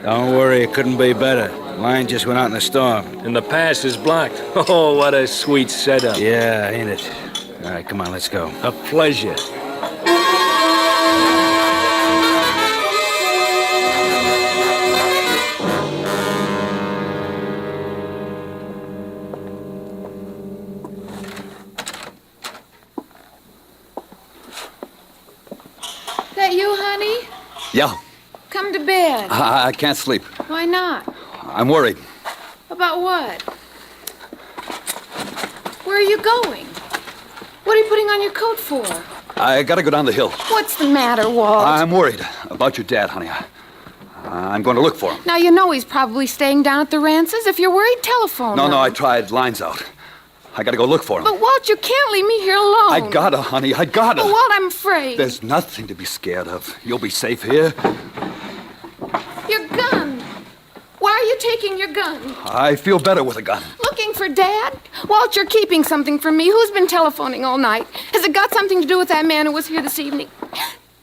Don't worry, it couldn't be better. Line just went out in a storm. And the pass is blocked. Oh, what a sweet setup. Yeah, ain't it? All right, come on, let's go. A pleasure. That you, honey? Yeah, Come to bed. I can't sleep. Why not? I'm worried. About what? Where are you going? What are you putting on your coat for? I gotta go down the hill. What's the matter, Walt? I'm worried about your dad, honey. I'm going to look for him. Now, you know he's probably staying down at the Rances. If you're worried, telephone him. No, I tried. Line's out. I gotta go look for him. But, Walt, you can't leave me here alone. I gotta, honey. I gotta. But, Walt, I'm afraid. There's nothing to be scared of. You'll be safe here. Your gun. Why are you taking your gun? I feel better with a gun. Looking for Dad? Walt, you're keeping something from me. Who's been telephoning all night? Has it got something to do with that man who was here this evening?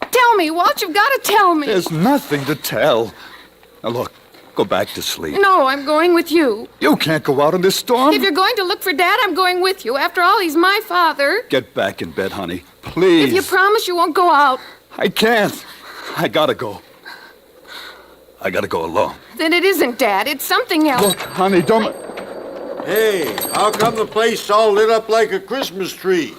Tell me, Walt, you've got to tell me. There's nothing to tell. Now, look, go back to sleep. No, I'm going with you. You can't go out in this storm. If you're going to look for Dad, I'm going with you. After all, he's my father. Get back in bed, honey. Please. If you promise you won't go out. I can't. I gotta go. I gotta go alone. Then it isn't Dad. It's something else. Look, honey, don't... Hey, how come the place all lit up like a Christmas tree?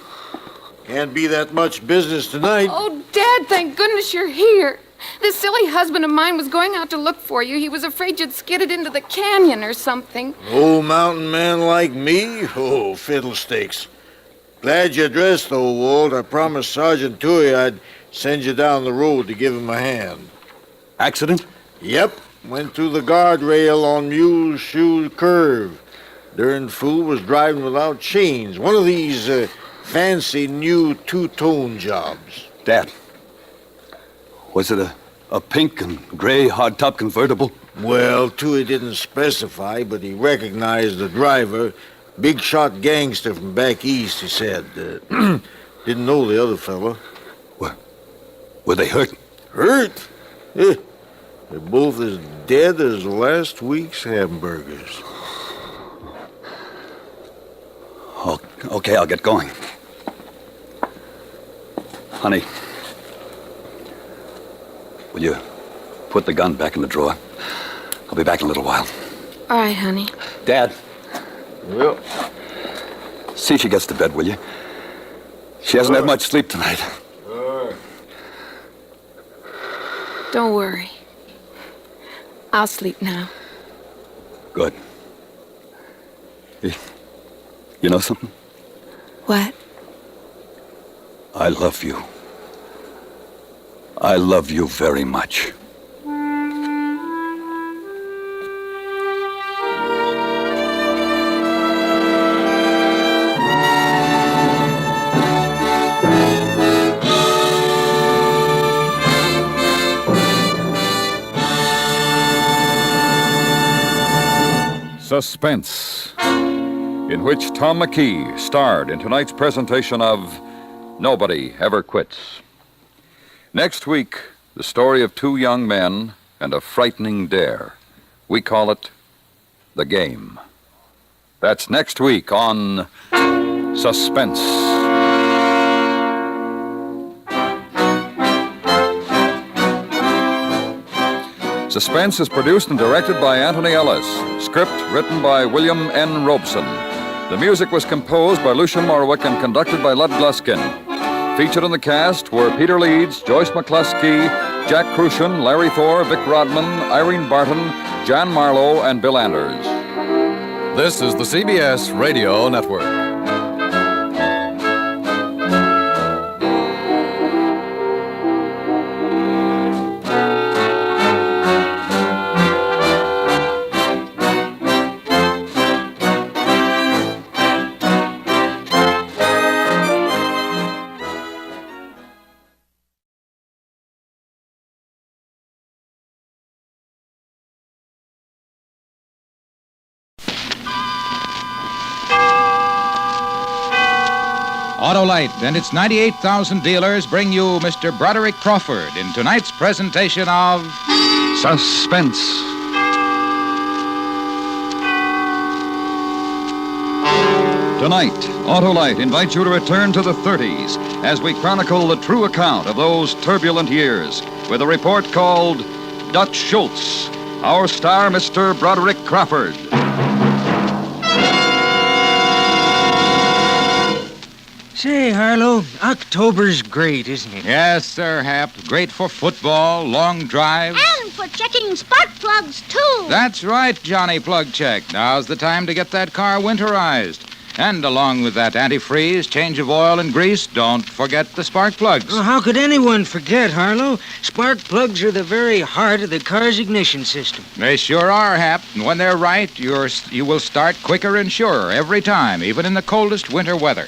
Can't be that much business tonight. Oh, Dad, thank goodness you're here. This silly husband of mine was going out to look for you. He was afraid you'd skidded into the canyon or something. Old mountain man like me? Oh, fiddlesticks. Glad you're dressed, though, Walt. I promised Sergeant Toohey I'd send you down the road to give him a hand. Accident? Yep. Went through the guardrail on Mule Shoe Curve. Darn fool was driving without chains. One of these fancy new two-tone jobs. Dad, was it a pink and gray hardtop convertible? Well, Toohey didn't specify, but he recognized the driver. Big shot gangster from back east, he said. Didn't know the other fella. Were they hurt? Hurt? They're both as dead as last week's hamburgers. Oh, okay, I'll get going. Honey, will you put the gun back in the drawer? I'll be back in a little while. All right, honey. Dad. Well, See she gets to bed, will you? She hasn't had much sleep tonight. Don't worry. I'll sleep now. Good. You know something? What? I love you. I love you very much. Suspense, in which Tom McKee starred in tonight's presentation of Nobody Ever Quits. Next week, the story of two young men and a frightening dare. We call it The Game. That's next week on Suspense. Suspense is produced and directed by Anthony Ellis. Script written by William N. Robeson. The music was composed by Lucian Morwick and conducted by Lud Gluskin. Featured in the cast were Peter Leeds, Joyce McCluskey, Jack Crucian, Larry Thor, Vic Rodman, Irene Barton, Jan Marlowe, and Bill Anders. This is the CBS Radio Network. Autolite and its 98,000 dealers bring you Mr. Broderick Crawford in tonight's presentation of Suspense. Tonight, Autolite invites you to return to the 30s as we chronicle the true account of those turbulent years with a report called Dutch Schultz. Our star, Mr. Broderick Crawford. Say, Harlow, October's great, isn't it? Yes, sir, Hap. Great for football, long drives. And for checking spark plugs, too. That's right, Johnny Plug Check. Now's the time to get that car winterized. And along with that antifreeze, change of oil and grease, don't forget the spark plugs. Well, how could anyone forget, Harlow? Spark plugs are the very heart of the car's ignition system. They sure are, Hap. And when they're right, you will start quicker and surer every time, even in the coldest winter weather.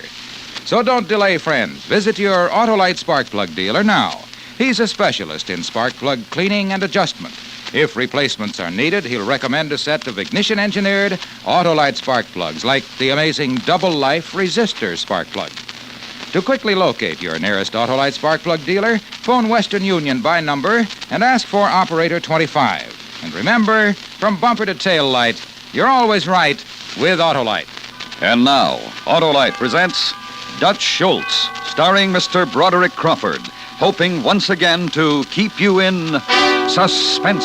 So don't delay, friends. Visit your Autolite spark plug dealer now. He's a specialist in spark plug cleaning and adjustment. If replacements are needed, he'll recommend a set of ignition-engineered Autolite spark plugs, like the amazing double-life resistor spark plug. To quickly locate your nearest Autolite spark plug dealer, phone Western Union by number and ask for Operator 25. And remember, from bumper to tail light, you're always right with Autolite. And now, Autolite presents Dutch Schultz, starring Mr. Broderick Crawford, hoping once again to keep you in suspense.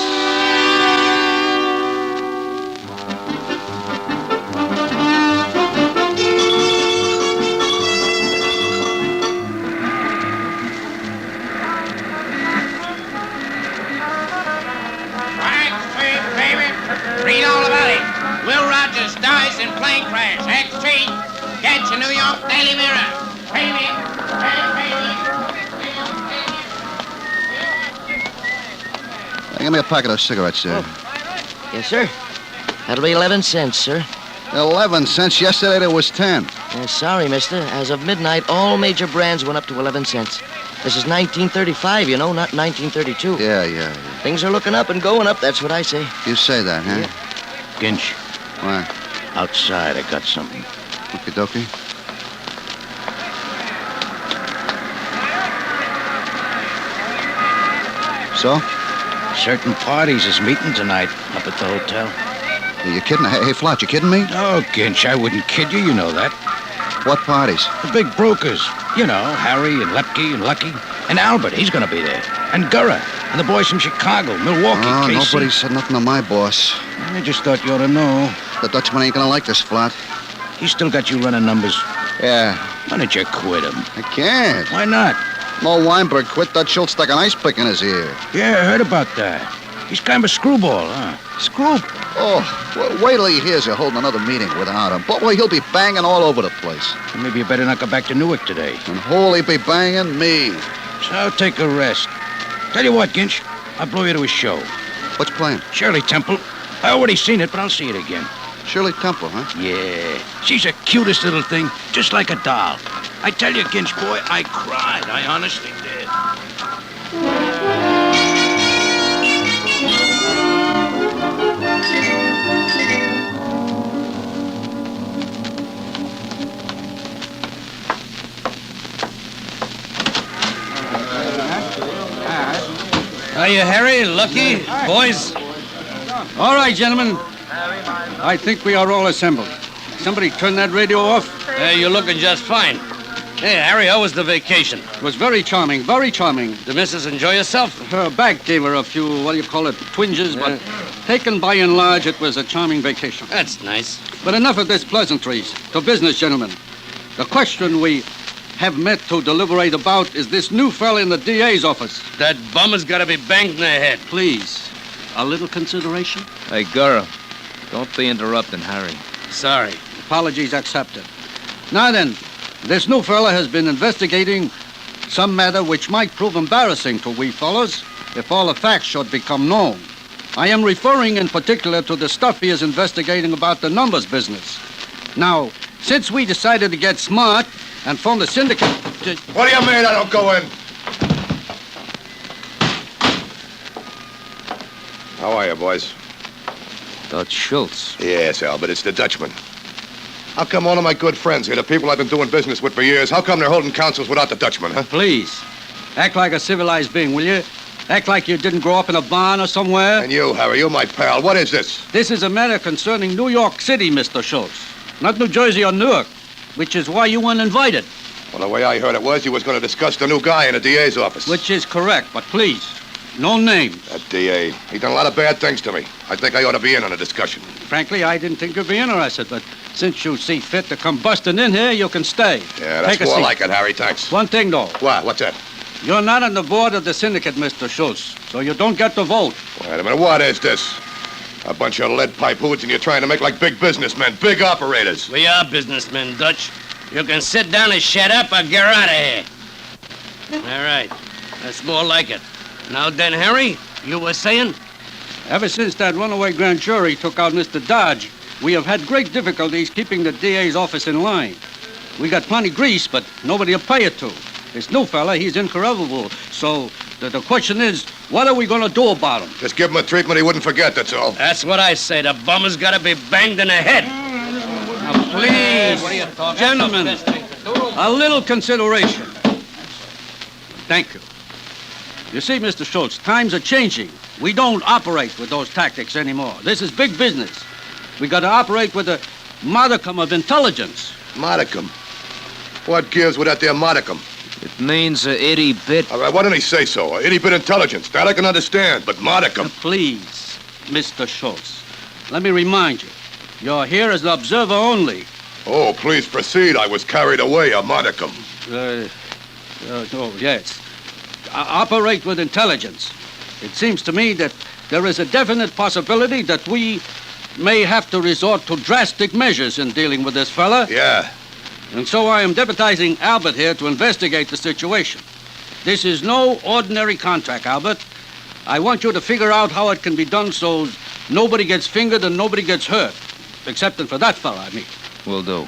Read all about it. Will Rogers dies in plane crash. Act 3. Catch a New York Daily Mirror. Baby. Give me a packet of cigarettes, sir. Yes, sir. That'll be 11 cents, sir. 11 cents. Yesterday there was 10. Sorry, mister. As of midnight, all major brands went up to 11 cents. This is 1935, you know, not 1932. Yeah. Things are looking up and going up, that's what I say. You say that, huh? Yeah. Ginch. What? Outside, I got something. Okie dokie. So? Certain parties is meeting tonight up at the hotel. Are you kidding? Hey, Flot, you kidding me? No, Ginch, I wouldn't kid you. You know that. What parties? The big brokers. You know, Harry and Lepke and Lucky. And Albert, he's going to be there. And Gurra. And the boys from Chicago, Milwaukee, Oh, Casey. nobody said nothing to my boss. I just thought you ought to know. The Dutchman ain't gonna like this flat. He's still got you running numbers. Yeah. Why don't you quit him? I can't. Why not? Mo Weinberg quit. Dutch Schultz stuck an ice pick in his ear. Yeah, I heard about that. He's kind of a screwball, huh? Oh, well, wait till he hears you're holding another meeting without him. Boy, he'll be banging all over the place. Well, maybe you better not go back to Newark today. And who'll be banging? Me. So I'll take a rest. Tell you what, Ginch, I'll blow you to a show. What's playing? Shirley Temple. I already seen it, but I'll see it again. Shirley Temple, huh? Yeah. She's the cutest little thing, just like a doll. I tell you, Ginch, boy, I cried. I honestly did. Are you Harry, Lucky, boys? All right, gentlemen. I think we are all assembled. Somebody turn that radio off. Hey, you're looking just fine. Hey, Harry, how was the vacation? It was very charming, very charming. The missus enjoy herself? Her back gave her a few, twinges, but taken by and large, it was a charming vacation. That's nice. But enough of this pleasantries. To business, gentlemen. The question we have met to deliberate about is this new fella in the DA's office. That bum has got to be banged in the head. Please, a little consideration? Hey, girl, don't be interrupting Harry. Sorry. Apologies accepted. Now then, this new fella has been investigating some matter which might prove embarrassing to we fellows if all the facts should become known. I am referring in particular to the stuff he is investigating about the numbers business. Now, since we decided to get smart and formed a syndicate... What do you mean I don't go in? How are you, boys? Dutch Schultz. Yes, Albert, it's the Dutchman. How come all of my good friends here, the people I've been doing business with for years, how come they're holding councils without the Dutchman, huh? Please, act like a civilized being, will you? Act like you didn't grow up in a barn or somewhere. And you, Harry, you my pal, what is this? This is a matter concerning New York City, Mr. Schultz. Not New Jersey or Newark, which is why you weren't invited. Well, the way I heard it was you was going to discuss the new guy in the DA's office. Which is correct, but please, no names. That DA, he done a lot of bad things to me. I think I ought to be in on the discussion. Frankly, I didn't think you'd be interested, but since you see fit to come busting in here, you can stay. Yeah, that's Take a more seat. like it, Harry, thanks. One thing, though. What? What's that? You're not on the board of the syndicate, Mr. Schultz, so you don't get to vote. Wait a minute, what is this? A bunch of lead pipe hoods and you're trying to make like big businessmen, big operators. We are businessmen, Dutch. You can sit down and shut up or get out of here. All right. That's more like it. Now then, Harry, you were saying? Ever since that runaway grand jury took out Mr. Dodge, we have had great difficulties keeping the DA's office in line. We got plenty grease, but nobody will pay it to. This new fella, he's incorruptible. So the question is, what are we going to do about him? Just give him a treatment he wouldn't forget, that's all. That's what I say. The bum has got to be banged in the head. Now, please, gentlemen, a little consideration. Thank you. You see, Mr. Schultz, times are changing. We don't operate with those tactics anymore. This is big business. We got to operate with a modicum of intelligence. Modicum? What gives with that there modicum? It means a itty bit. All right, why didn't he say so? A itty bit intelligence. That I can understand, but modicum. Please, Mr. Schultz, let me remind you, you're here as an observer only. Oh, please proceed. I was carried away, a modicum. Oh, yes. Operate with intelligence. It seems to me that there is a definite possibility that we may have to resort to drastic measures in dealing with this fella. Yeah. And so I am deputizing Albert here to investigate the situation. This is no ordinary contract, Albert. I want you to figure out how it can be done so nobody gets fingered and nobody gets hurt. Excepting for that fella, I mean. Will do.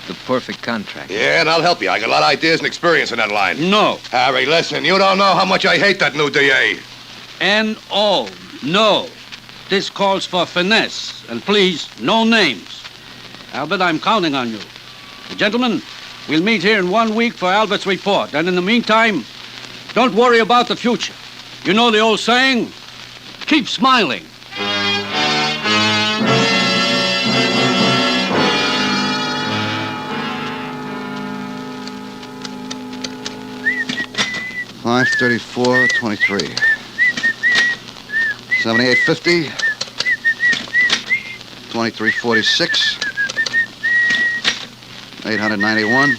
The perfect contract. Yeah, and I'll help you. I got a lot of ideas and experience in that line. No. Harry, listen, you don't know how much I hate that new DA. N-O. No. This calls for finesse. And please, no names. Albert, I'm counting on you. Gentlemen, we'll meet here in 1 week for Albert's report. And in the meantime, don't worry about the future. You know the old saying? Keep smiling. $534.23. 7850. 2346. 891.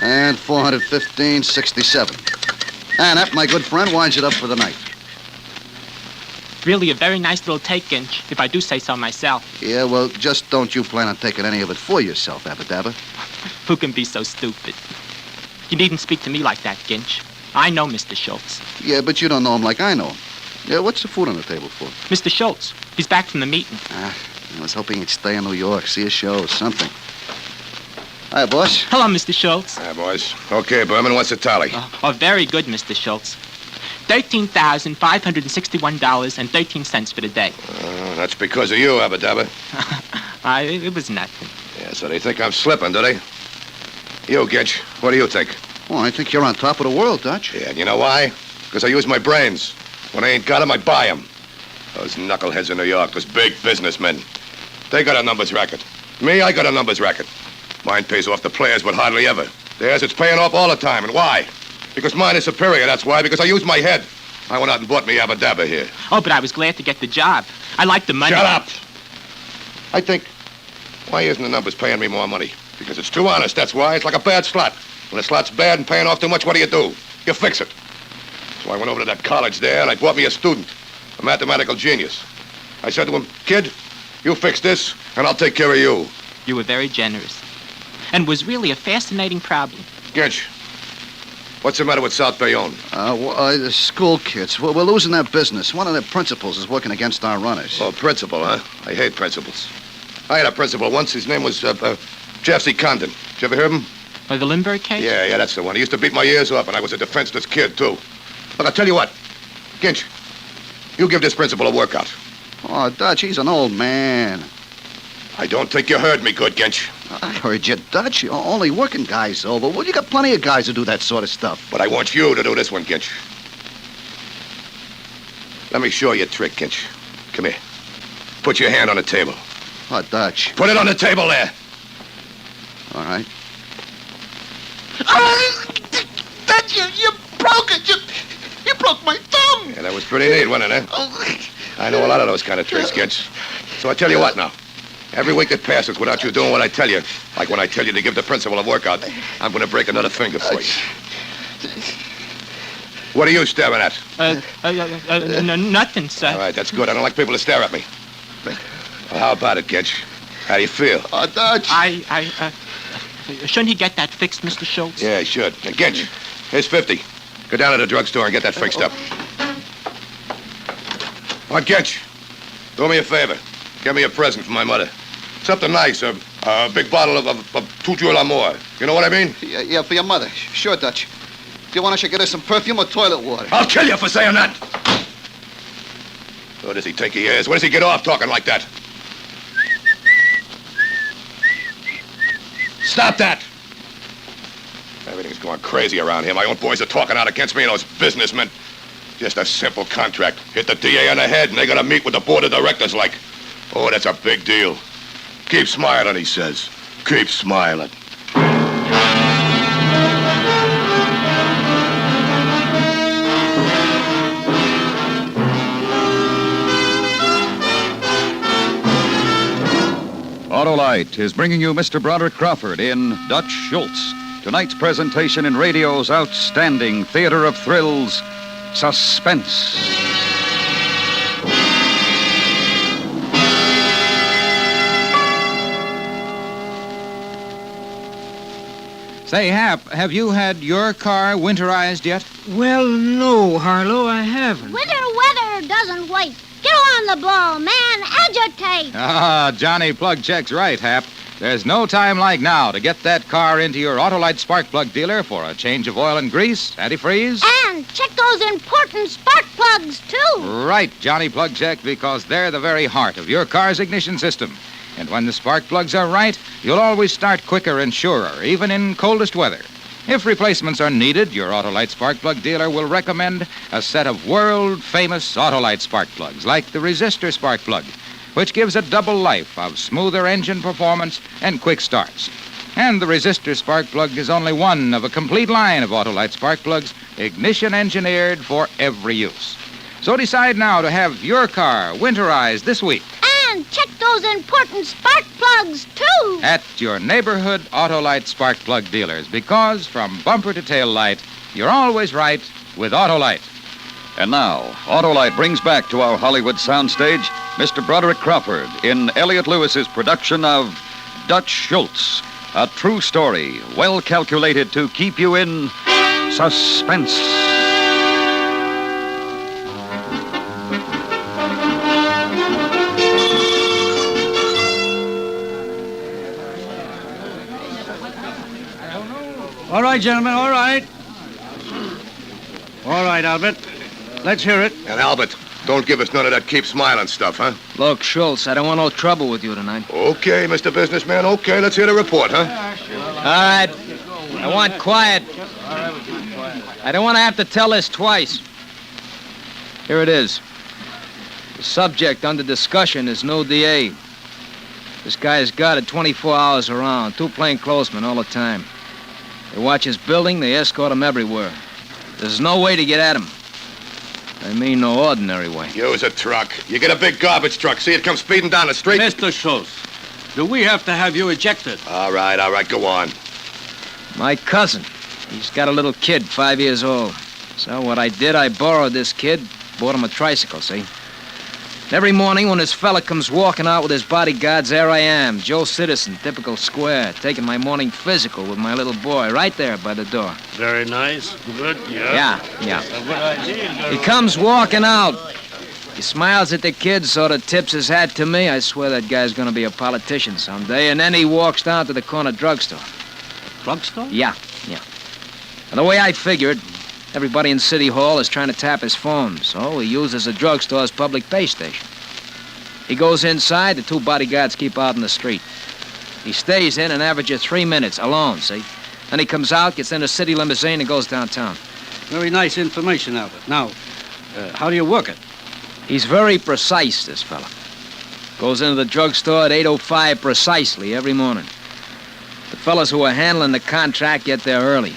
And 415.67. And that, my good friend, winds it up for the night. Really a very nice little take, Ginch, if I do say so myself. Yeah, well, just don't you plan on taking any of it for yourself, Abba-Dabba. Who can be so stupid? You needn't speak to me like that, Ginch. I know Mr. Schultz. Yeah, but you don't know him like I know him. Yeah, what's the food on the table for? Mr. Schultz. He's back from the meeting. I was hoping he'd stay in New York, see a show or something. Hi, boss. Hello, Mr. Schultz. Hi, boys. Okay, Berman, what's the tally? Oh, very good, Mr. Schultz. $13,561.13 for the day. That's because of you, Abba-Dabba. It was nothing. Yeah, so they think I'm slipping, do they? You, Gitch, what do you think? Oh, I think you're on top of the world, Dutch. Yeah, and you know why? Because I use my brains. When I ain't got 'em, I buy 'em. Those knuckleheads in New York, those big businessmen, they got a numbers racket. Me, I got a numbers racket. Mine pays off the players, but hardly ever. Theirs, it's paying off all the time. And why? Because mine is superior, that's why. Because I use my head. I went out and bought me Abba-Dabba here. Oh, but I was glad to get the job. I like the money. Shut up! I think, why isn't the numbers paying me more money? Because it's too honest, that's why. It's like a bad slot. When a slot's bad and paying off too much, what do? You fix it. So I went over to that college there, and I bought me a student, a mathematical genius. I said to him, kid, you fix this, and I'll take care of you. You were very generous. And was really a fascinating problem. Ginch, what's the matter with South Bayonne? The school kids. We're losing that business. One of their principals is working against our runners. Oh, principal, huh? I hate principals. I had a principal once. His name was Jeff C. Condon. Did you ever hear of him? By the Lindbergh case? Yeah, that's the one. He used to beat my ears off, and I was a defenseless kid, too. Look, I'll tell you what. Ginch, you give this principal a workout. Oh, Dutch, he's an old man. I don't think you heard me good, Ginch. I heard you, Dutch. Only working guys over. Well, you got plenty of guys who do that sort of stuff. But I want you to do this one, Ginch. Let me show you a trick, Ginch. Come here. Put your hand on the table. Oh, Dutch. Put it on the table there. All right. Dutch, you broke it. You broke my thumb. Yeah, that was pretty neat, wasn't it, huh? I know a lot of those kind of tricks, Ginch. So I tell you what now. Every week that passes without you doing what I tell you, like when I tell you to give the principal a workout, I'm going to break another finger for you. What are you staring at? Nothing, sir. All right, that's good. I don't like people to stare at me. Well, how about it, Ginch? How do you feel? Oh, Dutch. Shouldn't he get that fixed, Mr. Schultz? Yeah, he should. And Ginch, here's 50. Go down to the drugstore and get that fixed up. Oh, Ginch, do me a favor. Get me a present for my mother. Something nice, a big bottle of Toujours l'Amour. You know what I mean? Yeah, for your mother. Sure, Dutch. Do you want I should get her some perfume or toilet water? I'll kill you for saying that! Where does he take he is? Where does he get off talking like that? Stop that! Everything's going crazy around here. My own boys are talking out against me and those businessmen. Just a simple contract. Hit the DA on the head and they gotta meet with the board of directors like... Oh, that's a big deal. Keep smiling, he says. Keep smiling. Autolite is bringing you Mr. Broderick Crawford in Dutch Schultz. Tonight's presentation in radio's outstanding theater of thrills, Suspense. Say, Hap, have you had your car winterized yet? Well, no, Harlow, I haven't. Winter weather doesn't wait. Get on the ball, man. Agitate. Ah, Johnny Plug Check's right, Hap. There's no time like now to get that car into your Autolite spark plug dealer for a change of oil and grease, antifreeze. And check those important spark plugs, too. Right, Johnny Plug Check, because they're the very heart of your car's ignition system. And when the spark plugs are right, you'll always start quicker and surer, even in coldest weather. If replacements are needed, your Autolite spark plug dealer will recommend a set of world-famous Autolite spark plugs, like the resistor spark plug, which gives a double life of smoother engine performance and quick starts. And the resistor spark plug is only one of a complete line of Autolite spark plugs, ignition engineered for every use. So decide now to have your car winterized this week And check those important spark plugs, too. at your neighborhood Autolite spark plug dealers, because from bumper to tail light, you're always right with Autolite. And now, Autolite brings back to our Hollywood soundstage Mr. Broderick Crawford in Elliot Lewis's production of Dutch Schultz, a true story well calculated to keep you in suspense. All right, gentlemen, all right. All right, Albert. Let's hear it. And Albert, don't give us none of that keep smiling stuff, huh? Look, Schultz, I don't want no trouble with you tonight. Okay, Mr. Businessman, okay. Let's hear the report, huh? All right. I want quiet. I don't want to have to tell this twice. Here it is. The subject under discussion is no DA. This guy's got it 24 hours around, 2 plainclothesmen all the time. They watch his building, they escort him everywhere. There's no way to get at him. I mean no ordinary way. Use a truck. You get a big garbage truck. See it come speeding down the street? Mr. Schultz, do we have to have you ejected? All right, go on. My cousin. He's got a little kid, 5 years old. So what I did, I borrowed this kid, bought him a tricycle, see? Every morning when this fella comes walking out with his bodyguards, there I am, Joe Citizen, typical square, taking my morning physical with my little boy right there by the door. Very nice. Good, yeah. Yeah. A good idea. He comes walking out. He smiles at the kid, sort of tips his hat to me. I swear that guy's gonna be a politician someday. And then he walks down to the corner drugstore. Drugstore? Yeah. And the way I figured, everybody in City Hall is trying to tap his phone, so he uses the drugstore as public pay station. He goes inside, the 2 bodyguards keep out in the street. He stays in an average of 3 minutes, alone, see? Then he comes out, gets in a city limousine, and goes downtown. Very nice information, Albert. Now, how do you work it? He's very precise, this fella. Goes into the drugstore at 8:05 precisely every morning. The fellas who are handling the contract get there early.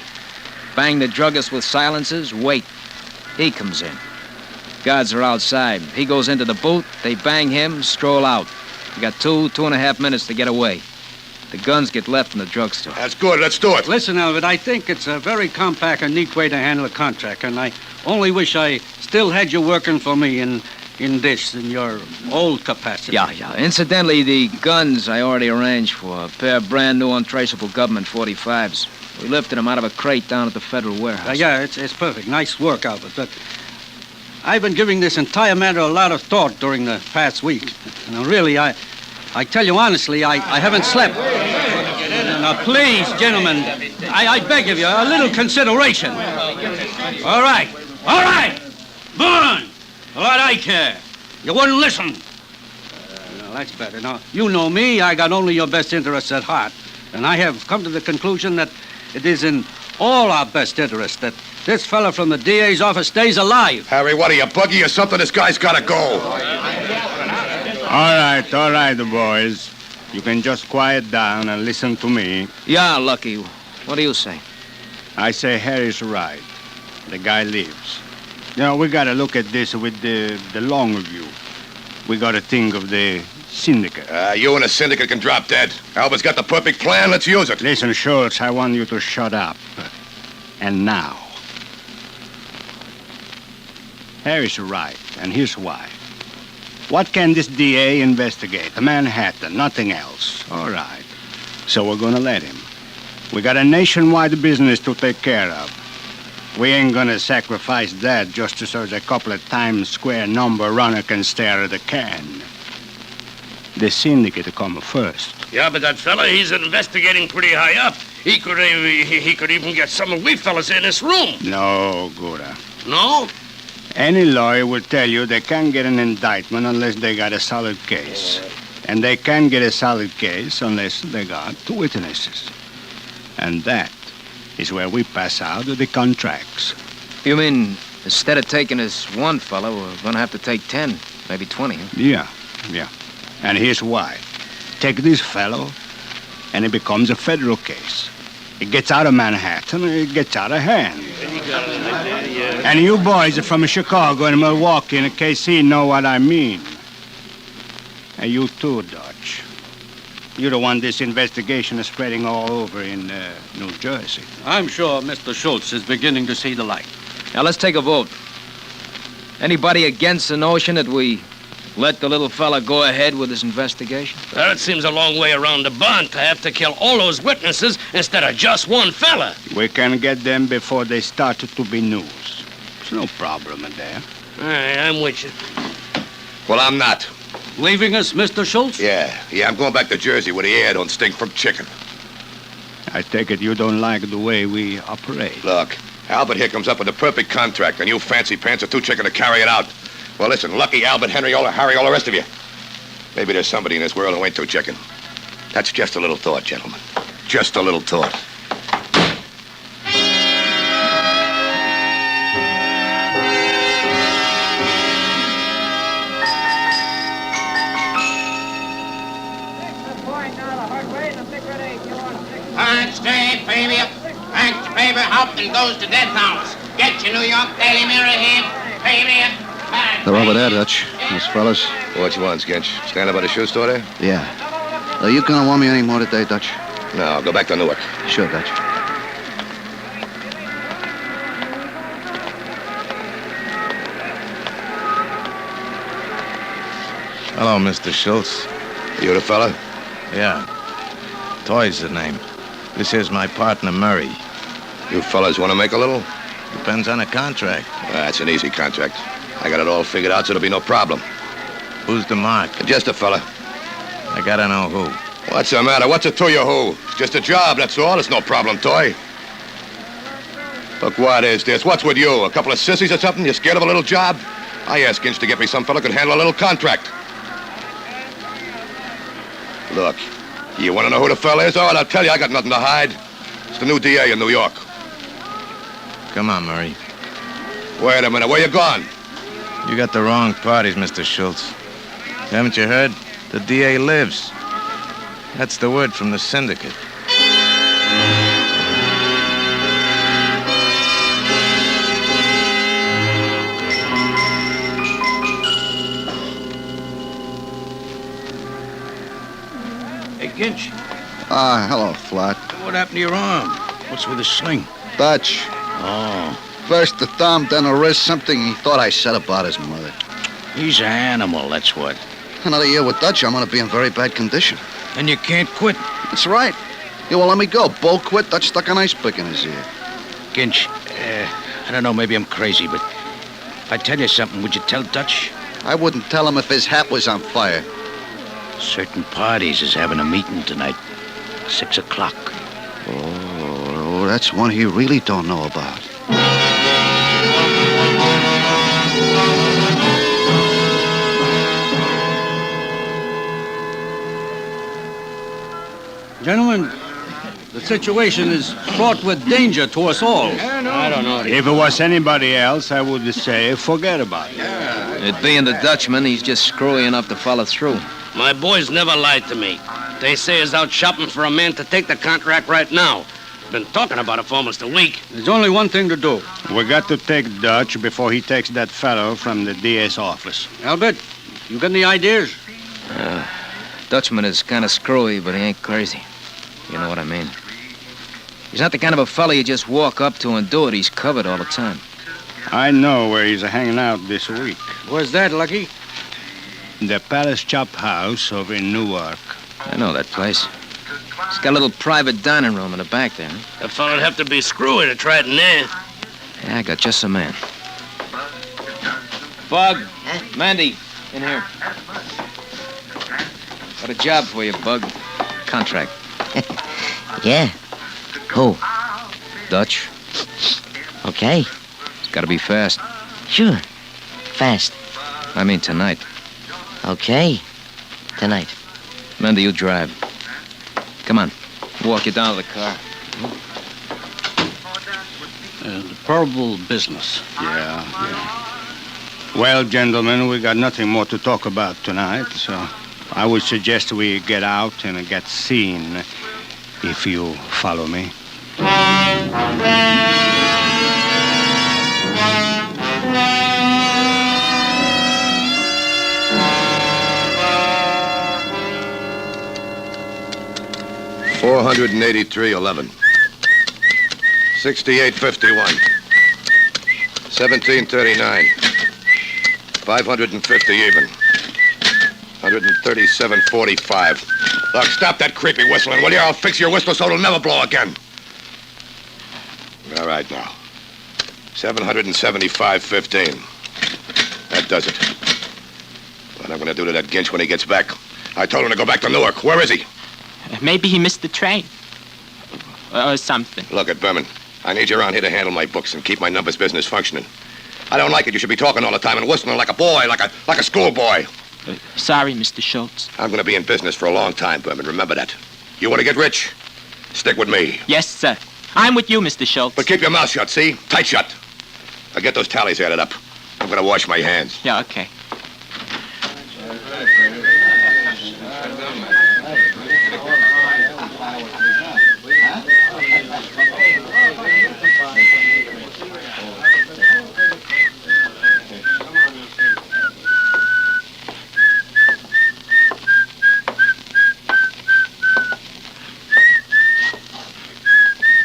Bang the druggist with silencers, wait. He comes in. Guards are outside. He goes into the booth, they bang him, stroll out. You got 2.5 minutes to get away. The guns get left in the drugstore. That's good. Let's do it. Listen, Albert, I think it's a very compact and neat way to handle a contract, and I only wish I still had you working for me in your old capacity. Yeah. Incidentally, the guns I already arranged for. A pair of brand new untraceable government 45s. We lifted them out of a crate down at the federal warehouse. Yeah, it's perfect. Nice work, Albert. But I've been giving this entire matter a lot of thought during the past week. And really, I tell you honestly, I haven't slept. Now, please, gentlemen, I beg of you, a little consideration. All right. Burn! What I care. You wouldn't listen. No, that's better. Now, you know me. I got only your best interests at heart. And I have come to the conclusion that it is in all our best interests that this fella from the DA's office stays alive. Harry, what are you, buggy or something? This guy's got to go. All right, boys. You can just quiet down and listen to me. Yeah, Lucky. What do you say? I say Harry's right. The guy lives. You know, we got to look at this with the long view. We got to think of the syndicate. You and the syndicate can drop dead. Albert's got the perfect plan. Let's use it. Listen, Schultz, I want you to shut up. And now. Harry's right, and here's why. What can this DA investigate? Manhattan, nothing else. All right. So we're gonna let him. We got a nationwide business to take care of. We ain't gonna sacrifice that just so a couple of Times Square number runner can stare at the can. The syndicate come first. Yeah, but that fella, he's investigating pretty high up. He could even get some of we fellas in this room. No, Gura. No? Any lawyer will tell you they can't get an indictment unless they got a solid case. And they can't get a solid case unless they got 2 witnesses. And that is where we pass out the contracts. You mean, instead of taking this one fella, we're gonna have to take 10, maybe 20, huh? Yeah. And here's why. Take this fellow, and it becomes a federal case. It gets out of Manhattan, it gets out of hand. And you boys are from Chicago and Milwaukee and KC know what I mean. And you too, Dutch. You don't want this investigation is spreading all over in New Jersey. I'm sure Mr. Schultz is beginning to see the light. Now, let's take a vote. Anybody against the notion that we let the little fella go ahead with his investigation? Well, it seems a long way around the bond to have to kill all those witnesses instead of just one fella. We can get them before they start to be news. There's no problem in there. All right, I'm with you. Well, I'm not. Leaving us, Mr. Schultz? Yeah, I'm going back to Jersey where the air don't stink from chicken. I take it you don't like the way we operate. Look, Albert here comes up with the perfect contract, and you fancy pants are too chicken to carry it out. Well, listen, Lucky, Albert, Henry, Harry, all the rest of you. Maybe there's somebody in this world who ain't too chicken. That's just a little thought, gentlemen. Just a little thought. Punch straight, baby. Punch, baby. Hopkins goes to death house. Get your New York Daily Mirror here, baby. They're over there, Dutch. Those fellas. What you want, Skinch? Standing by the shoe store there? Yeah. Are you gonna want me any more today, Dutch? No, I'll go back to Newark. Sure, Dutch. Hello, Mr. Schultz. You the fella? Yeah. Toy's the name. This here's my partner, Murray. You fellas want to make a little? Depends on the contract. That's an easy contract. I got it all figured out, so there'll be no problem. Who's the mark? Just a fella. I gotta know who. What's the matter? What's it to you, who? Just a job, that's all. It's no problem, Toy. Look, what is this? What's with you? A couple of sissies or something? You scared of a little job? I asked Inch to get me some fella who could handle a little contract. Look, you want to know who the fella is? All right, I'll tell you, I got nothing to hide. It's the new DA in New York. Come on, Murray. Wait a minute, where you gone? You got the wrong parties, Mr. Schultz. Haven't you heard? The DA lives. That's the word from the syndicate. Hey, Ginch. Hello, Flat. What happened to your arm? What's with the sling? Dutch. Oh. First the thumb, then the wrist, something he thought I said about his mother. He's an animal, that's what. Another year with Dutch, I'm gonna be in very bad condition. And you can't quit. That's right. You won't let me go. Bo quit, Dutch stuck an ice pick in his ear. Ginch, I don't know, maybe I'm crazy, but if I tell you something, would you tell Dutch? I wouldn't tell him if his hat was on fire. Certain parties is having a meeting tonight. 6 o'clock. Oh, that's one he really don't know about. Gentlemen, the situation is fraught with danger to us all. I don't know. If it was anybody else, I would say forget about it. It being the Dutchman, he's just screwy enough to follow through. My boys never lied to me. They say he's out shopping for a man to take the contract right now. Been talking about it for almost a week. There's only one thing to do. We got to take Dutch before he takes that fellow from the DA's office. Albert, you got any ideas? Dutchman is kind of screwy, but he ain't crazy. You know what I mean. He's not the kind of a fella you just walk up to and do it. He's covered all the time. I know where he's hanging out this week. Where's that, Lucky? The Palace Chop House over in Newark. I know that place. It's got a little private dining room in the back there. That fella'd have to be screwy to try it in there. Yeah, I got just the man. Bug, Mandy, in here. Got a job for you, Bug. Contract. Yeah. Who? Dutch. Okay. It's gotta be fast. Sure. Fast. I mean tonight. Okay. Tonight. Mandy, you drive. Come on. Walk you down to the car. The probable business. Yeah. Well, gentlemen, we got nothing more to talk about tonight, so I would suggest we get out and get seen, if you follow me. $483.11. 68.51. 17.39. 550 even. 137.45. Look, stop that creepy whistling, will you? I'll fix your whistle so it'll never blow again. All right, now. 775.15. That does it. What I'm gonna do to that Ginch when he gets back? I told him to go back to Newark. Where is he? Maybe he missed the train. Or something. Look at Berman. I need you around here to handle my books and keep my numbers business functioning. I don't like it. You should be talking all the time and whistling like a boy, like a schoolboy. Sorry, Mr. Schultz. I'm going to be in business for a long time, Berman. Remember that. You want to get rich? Stick with me. Yes, sir. I'm with you, Mr. Schultz. But keep your mouth shut, see? Tight shut. Now get those tallies added up. I'm going to wash my hands. Yeah, okay.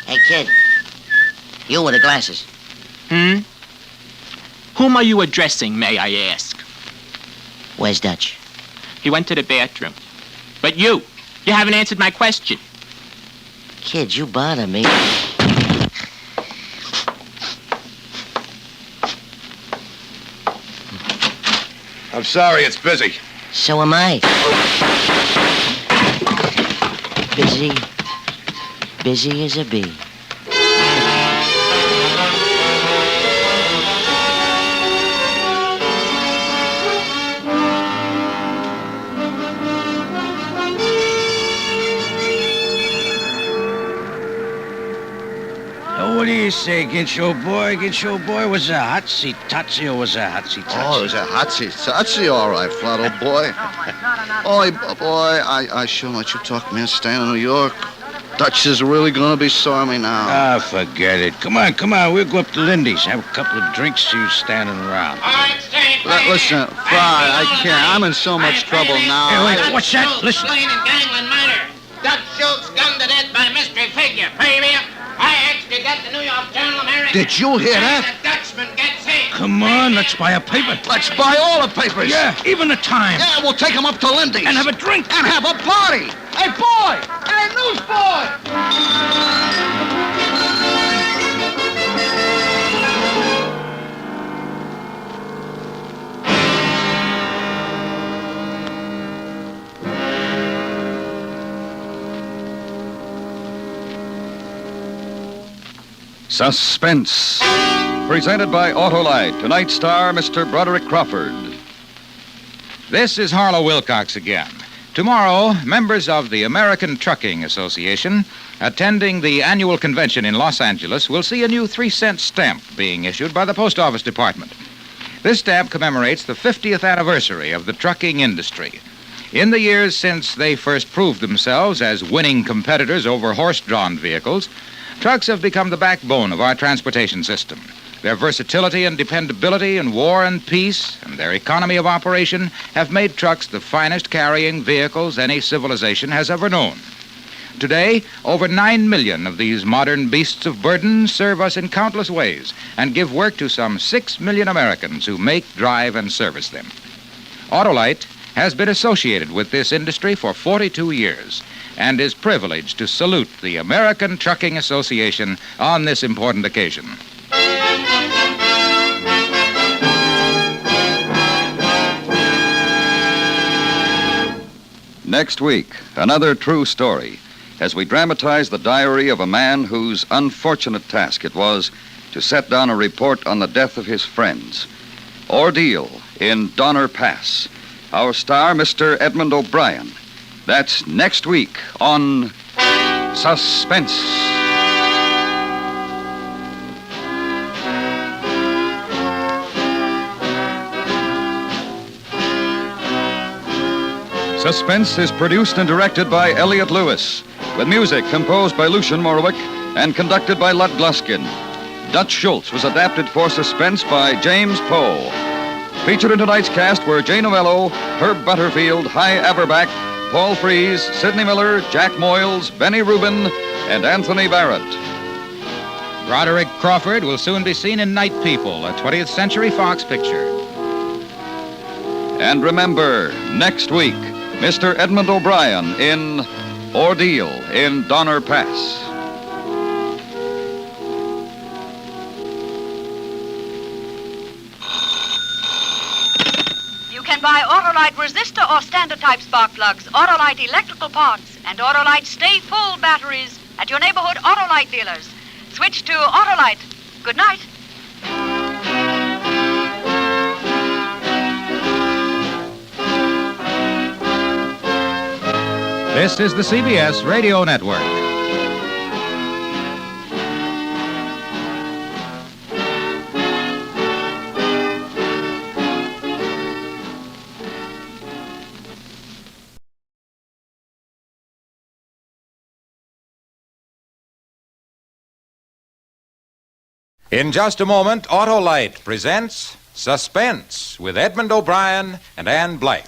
Hey, kid. You with the glasses. Whom are you addressing, may I ask? Where's Dutch? He went to the bathroom. But you haven't answered my question. Kid, you bother me. I'm sorry, it's busy. So am I. Busy. Busy as a bee. What do you say, Ginch, old boy? Ginch, old boy, was a hotsy totsy or was a hotsy totsy? Oh, it was a hotsy totsy, all right, flat old boy. Oh, boy, I sure let you talk, man. Staying in New York. Dutch is really gonna be sorry now. Ah, forget it. Come on. We'll go up to Lindy's. Have a couple of drinks, you standing around. Listen, Fry, I can't. I'm in so much trouble now. Hey, wait, what's that? Listen. Slain in gangland murder. Dutch Schultz gunned to death by mystery figure. Baby, I actually got the New York Journal American. Did you hear that? The Dutchman gets hit. Come on, let's buy a paper. Let's buy all the papers. Yeah, even the Times. Yeah, we'll take them up to Lindy's. And have a drink. And have a party. Hey, boy! Hey, newsboy! Suspense. Presented by Autolite. Tonight's star, Mr. Broderick Crawford. This is Harlow Wilcox again. Tomorrow, members of the American Trucking Association attending the annual convention in Los Angeles will see a new 3-cent stamp being issued by the Post Office Department. This stamp commemorates the 50th anniversary of the trucking industry. In the years since they first proved themselves as winning competitors over horse-drawn vehicles, trucks have become the backbone of our transportation system. Their versatility and dependability in war and peace and their economy of operation have made trucks the finest carrying vehicles any civilization has ever known. Today, over 9 million of these modern beasts of burden serve us in countless ways and give work to some 6 million Americans who make, drive, and service them. Autolite has been associated with this industry for 42 years and is privileged to salute the American Trucking Association on this important occasion. Next week, another true story as we dramatize the diary of a man whose unfortunate task it was to set down a report on the death of his friends. Ordeal in Donner Pass. Our star, Mr. Edmund O'Brien. That's next week on Suspense. Suspense is produced and directed by Elliot Lewis, with music composed by Lucian Morowick and conducted by Lud Gluskin. Dutch Schultz was adapted for Suspense by James Poe. Featured in tonight's cast were Jay Novello, Herb Butterfield, Hy Averback, Paul Frees, Sidney Miller, Jack Moyles, Benny Rubin, and Anthony Barrett. Broderick Crawford will soon be seen in Night People, a 20th Century Fox picture. And remember, next week, Mr. Edmund O'Brien in Ordeal in Donner Pass. You can buy Autolite resistor or standard type spark plugs, Autolite electrical parts, and Autolite Stay Full batteries at your neighborhood Autolite dealers. Switch to Autolite. Good night. This is the CBS Radio Network. In just a moment, Autolite presents Suspense with Edmund O'Brien and Ann Blythe.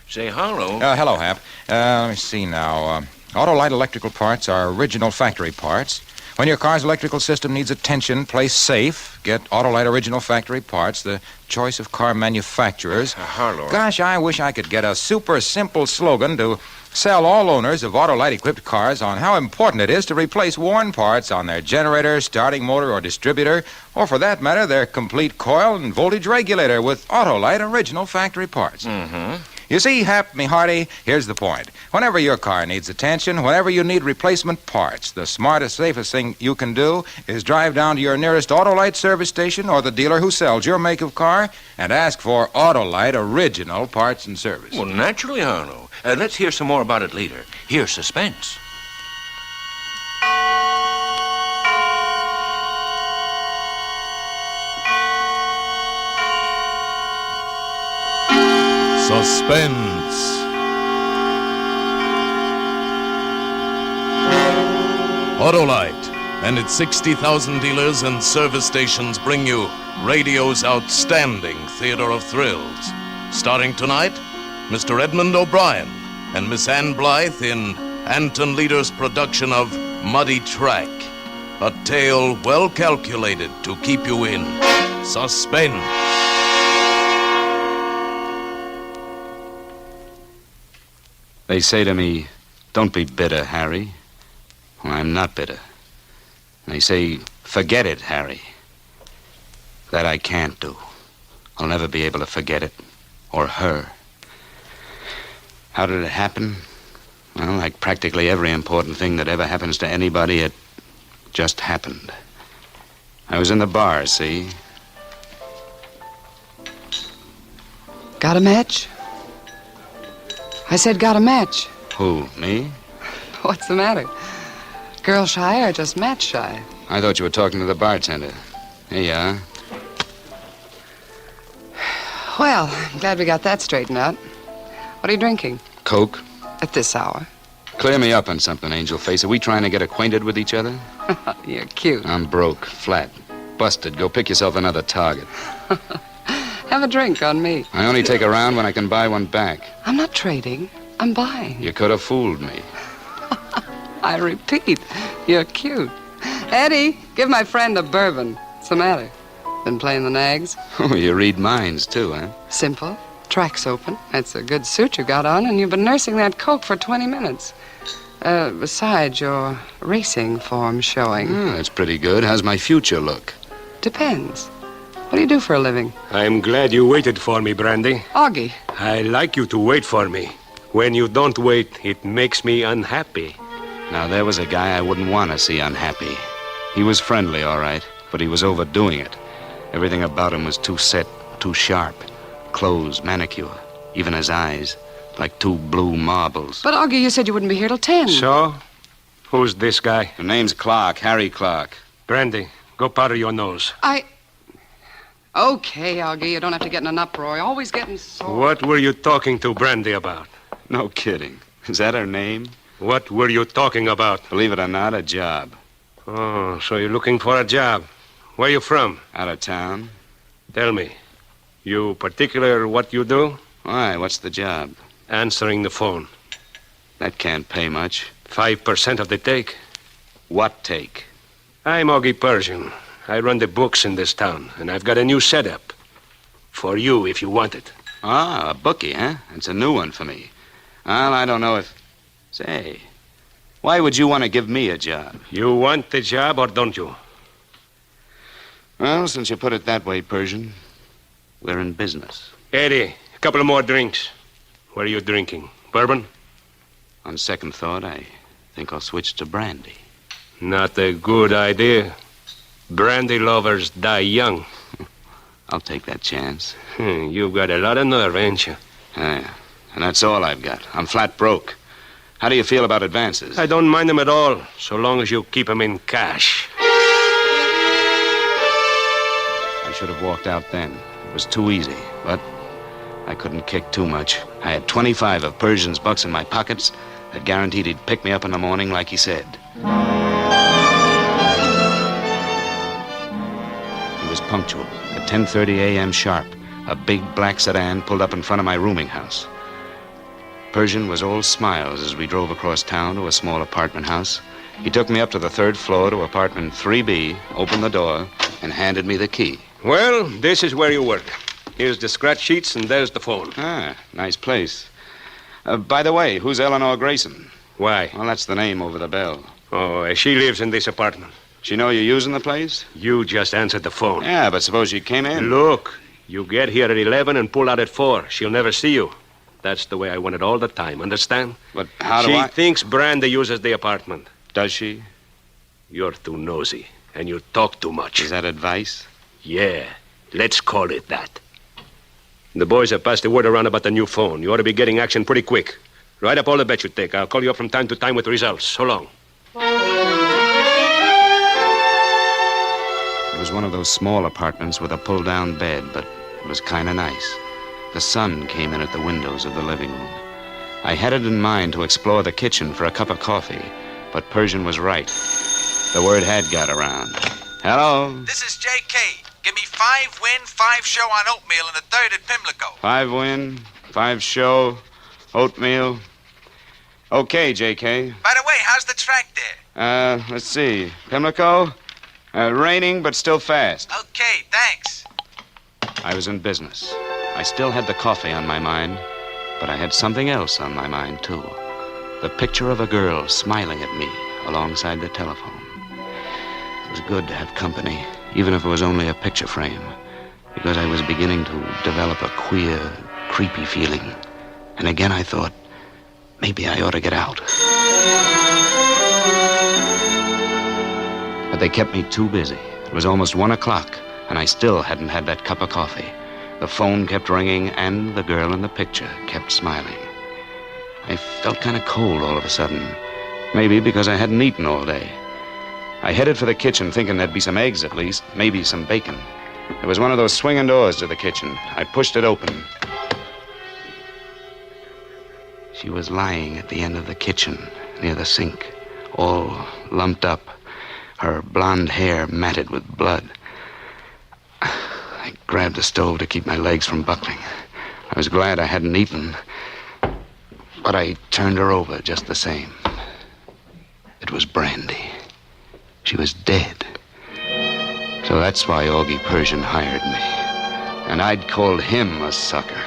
Say, Harlow. Hello, Hap. Let me see now. Autolite electrical parts are original factory parts. When your car's electrical system needs attention, place safe. Get Autolite original factory parts, the choice of car manufacturers. Harlow. Gosh, I wish I could get a super simple slogan to sell all owners of Autolite-equipped cars on how important it is to replace worn parts on their generator, starting motor, or distributor, or for that matter, their complete coil and voltage regulator with Autolite original factory parts. Mm-hmm. You see, Hap, me hearty, here's the point. Whenever your car needs attention, whenever you need replacement parts, the smartest, safest thing you can do is drive down to your nearest Autolite service station or the dealer who sells your make of car and ask for Autolite original parts and service. Well, naturally, Harlow. Let's hear some more about it later. Here's Suspense. Suspense. Autolite and its 60,000 dealers and service stations bring you radio's outstanding theater of thrills. Starring tonight, Mr. Edmund O'Brien and Miss Ann Blythe in Anton Leader's production of Muddy Track, a tale well calculated to keep you in suspense. They say to me, "Don't be bitter, Harry." Well, I'm not bitter. They say, "Forget it, Harry." That I can't do. I'll never be able to forget it, or her. How did it happen? Well, like practically every important thing that ever happens to anybody, it just happened. I was in the bar, see? Got a match? I said got a match. Who, me? What's the matter? Girl shy or just match shy? I thought you were talking to the bartender. Here you are. Well, I'm glad we got that straightened out. What are you drinking? Coke? At this hour? Clear me up on something, Angel Face. Are we trying to get acquainted with each other? You're cute. I'm broke, flat, busted. Go pick yourself another target. Have a drink on me. I only take a round when I can buy one back. I'm not trading. I'm buying. You could have fooled me. I repeat, you're cute. Eddie, give my friend a bourbon. What's the matter? Been playing the nags? Oh, you read minds, too, huh? Simple. Track's open. That's a good suit you got on, and you've been nursing that coke for 20 minutes. Besides, your racing form's showing. Oh, that's pretty good. How's my future look? Depends. What do you do for a living? I'm glad you waited for me, Brandy. Augie. I like you to wait for me. When you don't wait, it makes me unhappy. Now, there was a guy I wouldn't want to see unhappy. He was friendly, all right, but he was overdoing it. Everything about him was too set, too sharp. Clothes, manicure, even his eyes, like two blue marbles. But, Augie, you said you wouldn't be here till 10. So? Who's this guy? The name's Clark, Harry Clark. Brandy, go powder your nose. Okay, Augie, you don't have to get in an uproar. Always getting sore. What were you talking to Brandy about? No kidding. Is that her name? What were you talking about? Believe it or not, a job. Oh, so you're looking for a job. Where you from? Out of town. Tell me, you particular what you do? Why, what's the job? Answering the phone. That can't pay much. 5% of the take. What take? I'm Augie Persian. I run the books in this town, and I've got a new setup. For you, if you want it. Ah, a bookie, huh? It's a new one for me. Well, I don't know if... Say, why would you want to give me a job? You want the job or don't you? Well, since you put it that way, Persian, we're in business. Eddie, a couple of more drinks. What are you drinking? Bourbon? On second thought, I think I'll switch to brandy. Not a good idea. Brandy lovers die young. I'll take that chance. You've got a lot of nerve, ain't you? Yeah, and that's all I've got. I'm flat broke. How do you feel about advances? I don't mind them at all, so long as you keep them in cash. I should have walked out then. It was too easy, but I couldn't kick too much. I had 25 of Persian's bucks in my pockets that guaranteed he'd pick me up in the morning like he said. He was punctual. At 10:30 a.m. sharp, a big black sedan pulled up in front of my rooming house. Persian was all smiles as we drove across town to a small apartment house. He took me up to the third floor to apartment 3B, opened the door, and handed me the key. Well, this is where you work. Here's the scratch sheets, and there's the phone. Ah, nice place. By the way, who's Eleanor Grayson? Why? Well, that's the name over the bell. Oh, she lives in this apartment. She know you're using the place? You just answered the phone. Yeah, but suppose she came in. Look, you get here at 11 and pull out at 4. She'll never see you. That's the way I want it all the time, understand? But how do She I... thinks Brandy uses the apartment. Does she? You're too nosy, and you talk too much. Is that advice? Yeah, let's call it that. The boys have passed the word around about the new phone. You ought to be getting action pretty quick. Write up all the bets you take. I'll call you up from time to time with results. So long. It was one of those small apartments with a pull-down bed, but it was kind of nice. The sun came in at the windows of the living room. I had it in mind to explore the kitchen for a cup of coffee, but Persian was right. The word had got around. Hello? This is J.K. Give me 5 win, 5 show on oatmeal in the third at Pimlico. 5 win, 5 show, oatmeal. Okay, J.K. By the way, how's the track there? Let's see. Pimlico? Raining, but still fast. Okay, thanks. I was in business. I still had the coffee on my mind, but I had something else on my mind, too. The picture of a girl smiling at me alongside the telephone. It was good to have company, even if it was only a picture frame, because I was beginning to develop a queer, creepy feeling. And again I thought, maybe I ought to get out. But they kept me too busy. It was almost 1 o'clock, and I still hadn't had that cup of coffee. The phone kept ringing, and the girl in the picture kept smiling. I felt kind of cold all of a sudden, maybe because I hadn't eaten all day. I headed for the kitchen, thinking there'd be some eggs at least, maybe some bacon. There was one of those swinging doors to the kitchen. I pushed it open. She was lying at the end of the kitchen, near the sink, all lumped up, her blonde hair matted with blood. I grabbed the stove to keep my legs from buckling. I was glad I hadn't eaten, but I turned her over just the same. It was Brandy. She was dead. So that's why Augie Persian hired me. And I'd called him a sucker.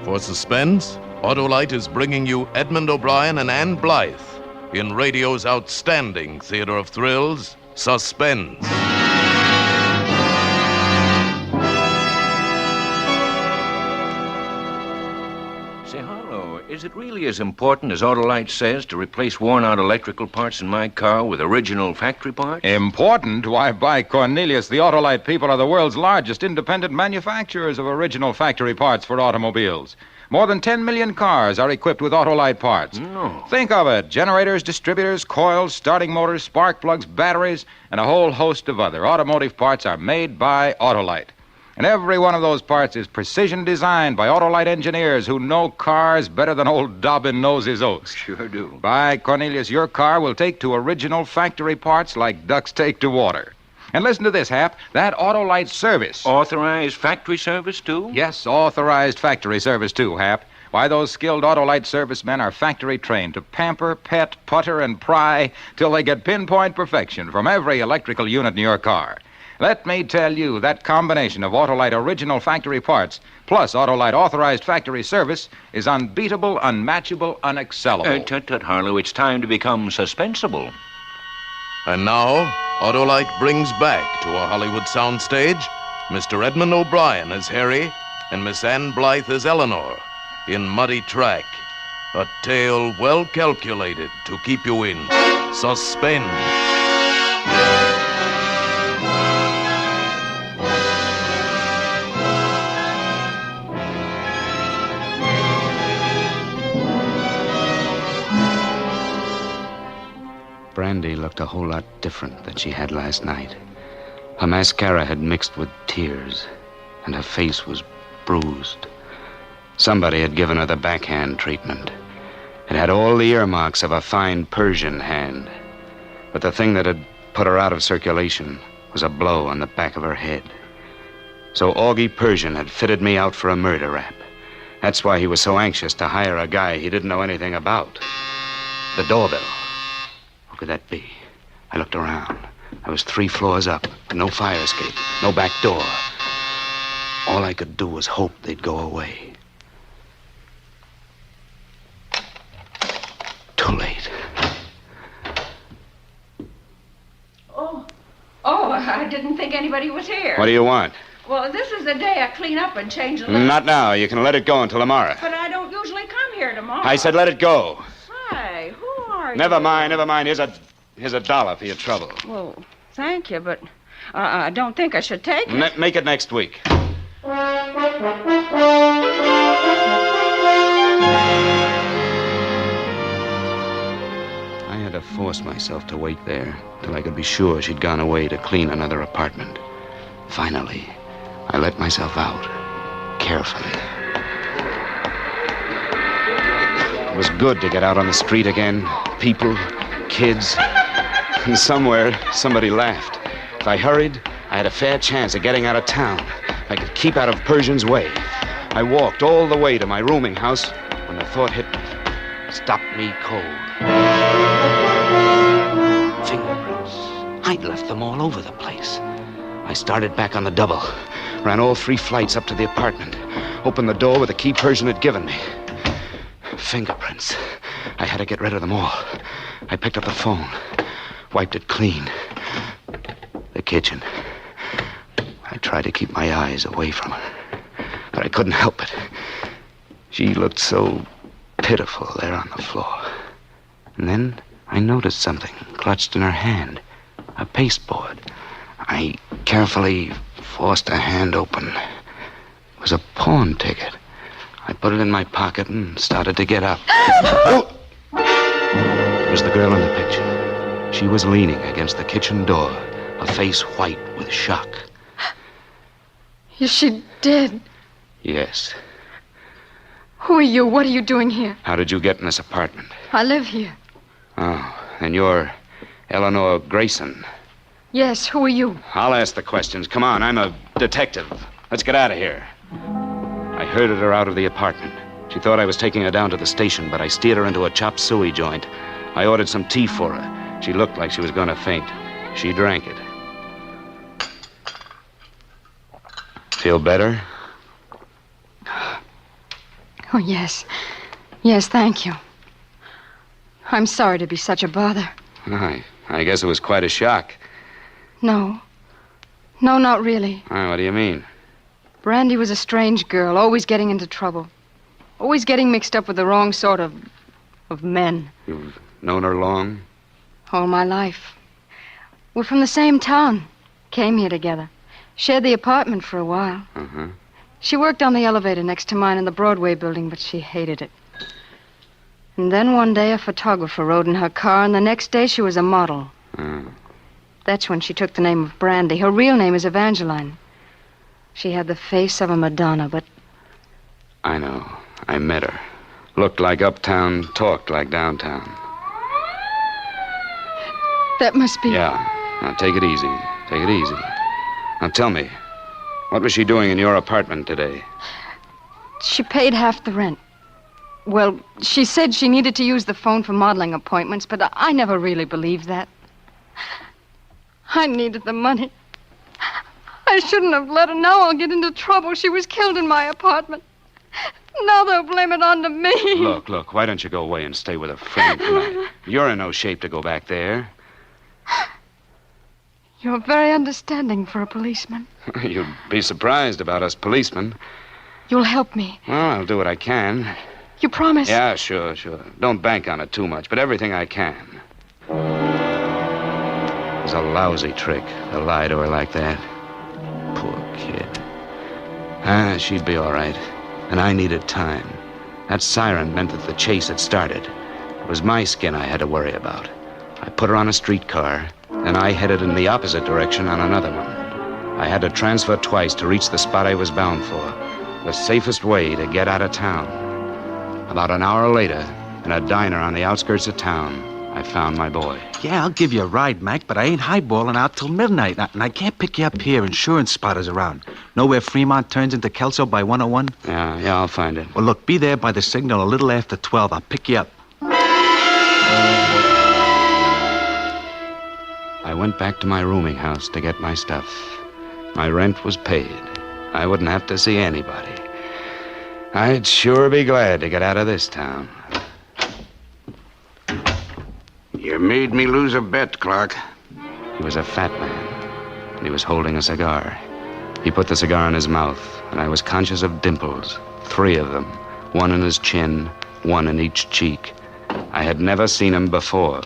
For Suspense, Autolite is bringing you Edmund O'Brien and Ann Blythe in radio's outstanding theater of thrills, Suspense. Say, Harlow, is it really as important as Autolite says to replace worn-out electrical parts in my car with original factory parts? Important? Why, by Cornelius, the Autolite people are the world's largest independent manufacturers of original factory parts for automobiles. More than 10 million cars are equipped with Autolite parts. No. Think of it. Generators, distributors, coils, starting motors, spark plugs, batteries, and a whole host of other automotive parts are made by Autolite. And every one of those parts is precision designed by Autolite engineers who know cars better than old Dobbin knows his oats. Sure do. By Cornelius, your car will take to original factory parts like ducks take to water. And listen to this, Hap. That Autolite service. Authorized factory service, too? Yes, authorized factory service, too, Hap. Why, those skilled Autolite servicemen are factory trained to pamper, pet, putter, and pry till they get pinpoint perfection from every electrical unit in your car. Let me tell you, that combination of Autolite original factory parts plus Autolite authorized factory service is unbeatable, unmatchable, unexcellable. Tut, Harlow, it's time to become suspensable. And now, Autolite brings back to a Hollywood soundstage Mr. Edmund O'Brien as Harry and Miss Ann Blythe as Eleanor in Muddy Track, a tale well calculated to keep you in suspense. Brandy looked a whole lot different than she had last night. Her mascara had mixed with tears, and her face was bruised. Somebody had given her the backhand treatment. It had all the earmarks of a fine Persian hand. But the thing that had put her out of circulation was a blow on the back of her head. So Augie Persian had fitted me out for a murder rap. That's why he was so anxious to hire a guy he didn't know anything about. The doorbell. What could that be? I looked around. I was 3 floors up, no fire escape, no back door. All I could do was hope they'd go away. Too late. Oh, I didn't think anybody was here. What do you want? Well, this is the day I clean up and change the lights. Not now. You can let it go until tomorrow. But I don't usually come here tomorrow. I said let it go. Say, who are you? Never mind. Here's a $1 for your trouble. Well, thank you, but I don't think I should take it. Make it next week. I had to force myself to wait there till I could be sure she'd gone away to clean another apartment. Finally, I let myself out, carefully. It was good to get out on the street again. People, kids, and somewhere somebody laughed. If I hurried, I had a fair chance of getting out of town. I could keep out of Persian's way. I walked all the way to my rooming house when the thought hit me. Stopped me cold. Fingerprints. I'd left them all over the place. I started back on the double. Ran all 3 flights up to the apartment. Opened the door with the key Persian had given me. Fingerprints. I had to get rid of them all. I picked up the phone. Wiped it clean. The kitchen. I tried to keep my eyes away from her. But I couldn't help it. She looked so pitiful there on the floor. And then I noticed something clutched in her hand. A pasteboard. I carefully forced her hand open. It was a pawn ticket. I put it in my pocket and started to get up. It was the girl in the picture. She was leaning against the kitchen door, her face white with shock. Is she dead? Yes. Who are you? What are you doing here? How did you get in this apartment? I live here. Oh, and you're Eleanor Grayson. Yes, who are you? I'll ask the questions. Come on, I'm a detective. Let's get out of here. I herded her out of the apartment. She thought I was taking her down to the station, but I steered her into a chop suey joint. I ordered some tea for her. She looked like she was going to faint. She drank it. Feel better? Oh, yes. Yes, thank you. I'm sorry to be such a bother. I guess it was quite a shock. No. No, not really. What do you mean? Brandy was a strange girl, always getting into trouble. Always getting mixed up with the wrong sort of men. You've known her long? All my life. We're from the same town. Came here together. Shared the apartment for a while. Uh-huh. She worked on the elevator next to mine in the Broadway building, but she hated it. And then one day a photographer rode in her car, and the next day she was a model. That's when she took the name of Brandy. Her real name is Evangeline. She had the face of a Madonna, but... I know. I met her. Looked like uptown, talked like downtown. That must be... Yeah. Now, take it easy. Take it easy. Now, tell me, what was she doing in your apartment today? She paid half the rent. Well, she said she needed to use the phone for modeling appointments, but I never really believed that. I needed the money. I shouldn't have let her. Now I'll get into trouble. She was killed in my apartment. Now they'll blame it on to me. Look, why don't you go away and stay with a friend tonight? You're in no shape to go back there. You're very understanding for a policeman. You'd be surprised about us policemen. You'll help me. Well, I'll do what I can. You promise? Yeah, sure. Don't bank on it too much, but everything I can. It was a lousy trick to lie to her like that. Poor kid. She'd be all right. And I needed time. That siren meant that the chase had started. It was my skin I had to worry about. I put her on a streetcar, and I headed in the opposite direction on another one. I had to transfer twice to reach the spot I was bound for. The safest way to get out of town. About an hour later, in a diner on the outskirts of town, I found my boy. Yeah, I'll give you a ride, Mac, but I ain't highballing out till midnight, and I can't pick you up here. Insurance spotters around. Know where Fremont turns into Kelso by 101? Yeah, I'll find it. Well, look, be there by the signal a little after 12. I'll pick you up. I went back to my rooming house to get my stuff. My rent was paid. I wouldn't have to see anybody. I'd sure be glad to get out of this town. You made me lose a bet, Clark. He was a fat man, and he was holding a cigar. He put the cigar in his mouth, and I was conscious of dimples, 3 of them, one in his chin, one in each cheek. I had never seen him before.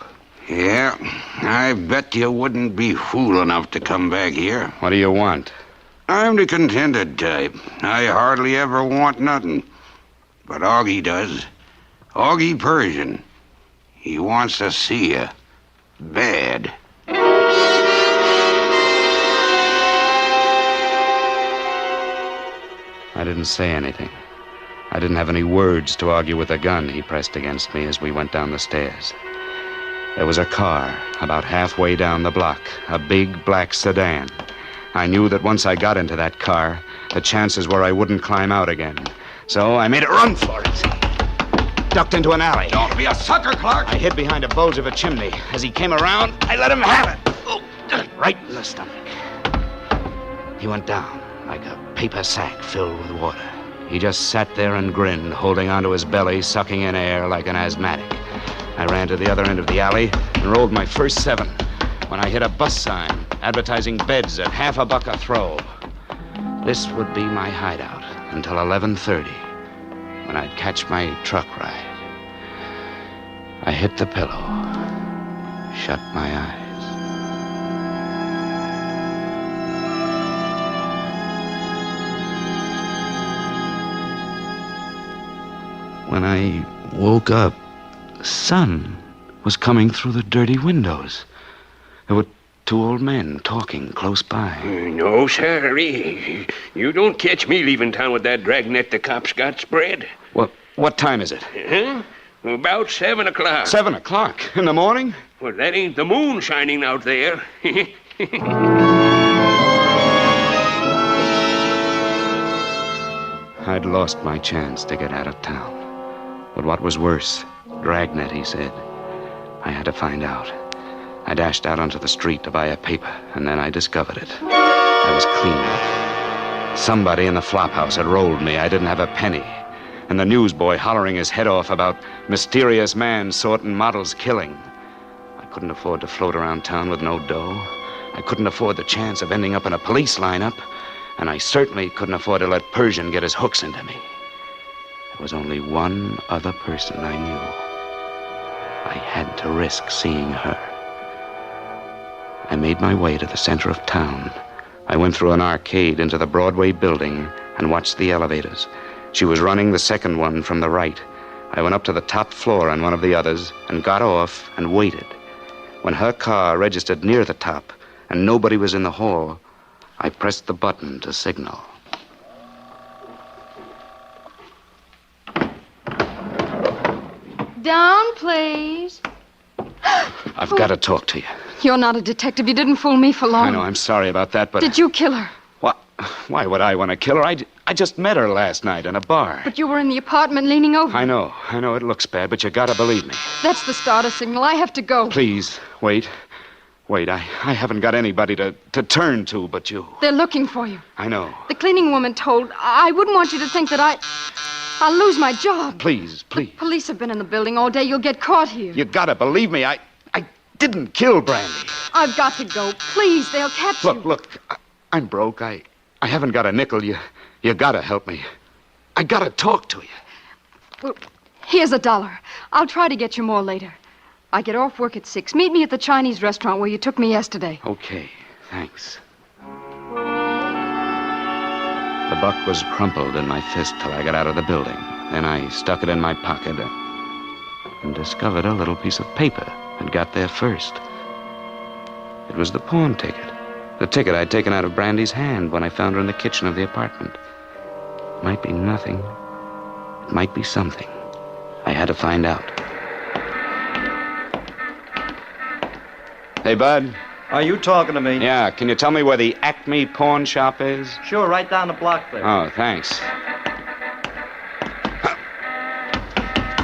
Yeah, I bet you wouldn't be fool enough to come back here. What do you want? I'm the contented type. I hardly ever want nothing. But Augie does. Augie Persian. He wants to see you. Bad. I didn't say anything. I didn't have any words to argue with the gun he pressed against me as we went down the stairs. There was a car about halfway down the block, a big black sedan. I knew that once I got into that car, the chances were I wouldn't climb out again. So I made a run for it. Ducked into an alley. Don't be a sucker, Clark. I hid behind a bulge of a chimney. As he came around, I let him have it. Oh, right in the stomach. He went down like a paper sack filled with water. He just sat there and grinned, holding onto his belly, sucking in air like an asthmatic. I ran to the other end of the alley and rolled my first 7 when I hit a bus sign advertising beds at $50 a throw. This would be my hideout until 11:30, when I'd catch my truck ride. I hit the pillow, shut my eyes. When I woke up, the sun was coming through the dirty windows. There were 2 old men talking close by. No, sorry. You don't catch me leaving town with that dragnet the cops got spread. What time is it? Huh? About 7 o'clock. 7 o'clock in the morning? Well, that ain't the moon shining out there. I'd lost my chance to get out of town. But what was worse, dragnet, he said. I had to find out. I dashed out onto the street to buy a paper, and then I discovered it. I was clean. Somebody in the flop house had rolled me. I didn't have a penny. And the newsboy hollering his head off about mysterious man sorting models killing. I couldn't afford to float around town with no dough. I couldn't afford the chance of ending up in a police lineup. And I certainly couldn't afford to let Persian get his hooks into me. There was only one other person I knew. I had to risk seeing her. I made my way to the center of town. I went through an arcade into the Broadway building and watched the elevators. She was running the second one from the right. I went up to the top floor on one of the others and got off and waited. When her car registered near the top and nobody was in the hall, I pressed the button to signal. Down, please. I've got to talk to you. You're not a detective. You didn't fool me for long. I know, I'm sorry about that, but... Did you kill her? What? Why would I want to kill her? I just met her last night in a bar. But you were in the apartment leaning over. I know, it looks bad, but you gotta believe me. That's the starter signal. I have to go. Please, wait. Wait, I haven't got anybody to turn to but you. They're looking for you. I know. The cleaning woman told... I wouldn't want you to think that I'll lose my job. Please. Police have been in the building all day. You'll get caught here. You gotta believe me. I didn't kill Brandy. I've got to go. Please, they'll catch you. Look, I'm broke. I haven't got a nickel. You gotta help me. I gotta talk to you. Well, here's $1. I'll try to get you more later. I get off work at 6. Meet me at the Chinese restaurant where you took me yesterday. Okay, thanks. The buck was crumpled in my fist till I got out of the building. Then I stuck it in my pocket and discovered a little piece of paper that got there first. It was the pawn ticket. The ticket I'd taken out of Brandy's hand when I found her in the kitchen of the apartment. It might be nothing. It might be something. I had to find out. Hey, Bud. Are you talking to me? Yeah, can you tell me where the Acme pawn shop is? Sure, right down the block there. Oh, thanks.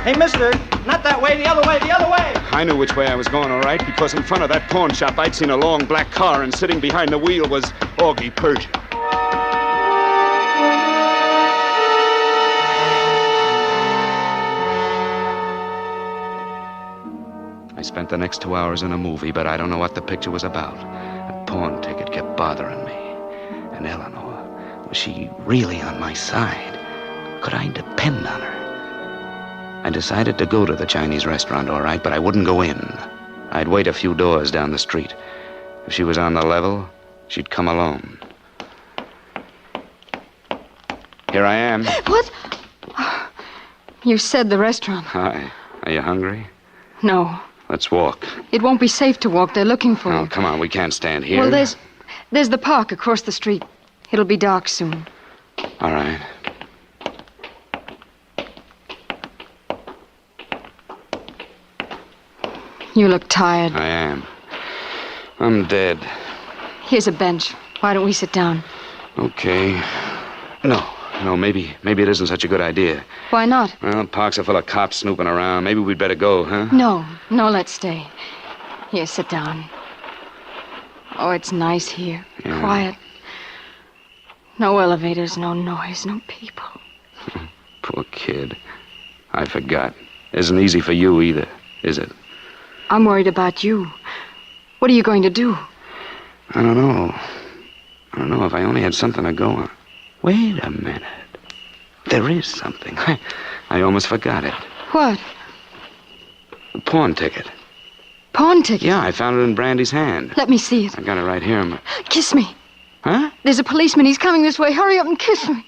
Hey, mister, not that way, the other way, the other way! I knew which way I was going, all right, because in front of that pawn shop, I'd seen a long black car, and sitting behind the wheel was Augie Persian. I spent the next 2 hours in a movie, but I don't know what the picture was about. That pawn ticket kept bothering me. And Eleanor, was she really on my side? Could I depend on her? I decided to go to the Chinese restaurant, all right, but I wouldn't go in. I'd wait a few doors down the street. If she was on the level, she'd come alone. Here I am. What? You said the restaurant. Hi. Are you hungry? No. Let's walk. It won't be safe to walk. They're looking for you. Oh, come on. We can't stand here. Well, there's the park across the street. It'll be dark soon. All right. You look tired. I am. I'm dead. Here's a bench. Why don't we sit down? Okay. No, maybe it isn't such a good idea. Why not? Well, parks are full of cops snooping around. Maybe we'd better go, huh? No, let's stay. Here, sit down. Oh, it's nice here. Yeah. Quiet. No elevators, no noise, no people. Poor kid. I forgot. Isn't easy for you either, is it? I'm worried about you. What are you going to do? I don't know. If I only had something to go on. Wait a minute. There is something. I almost forgot it. What? The pawn ticket. Pawn ticket? Yeah, I found it in Brandy's hand. Let me see it. I got it right here. Kiss me. Huh? There's a policeman. He's coming this way. Hurry up and kiss me.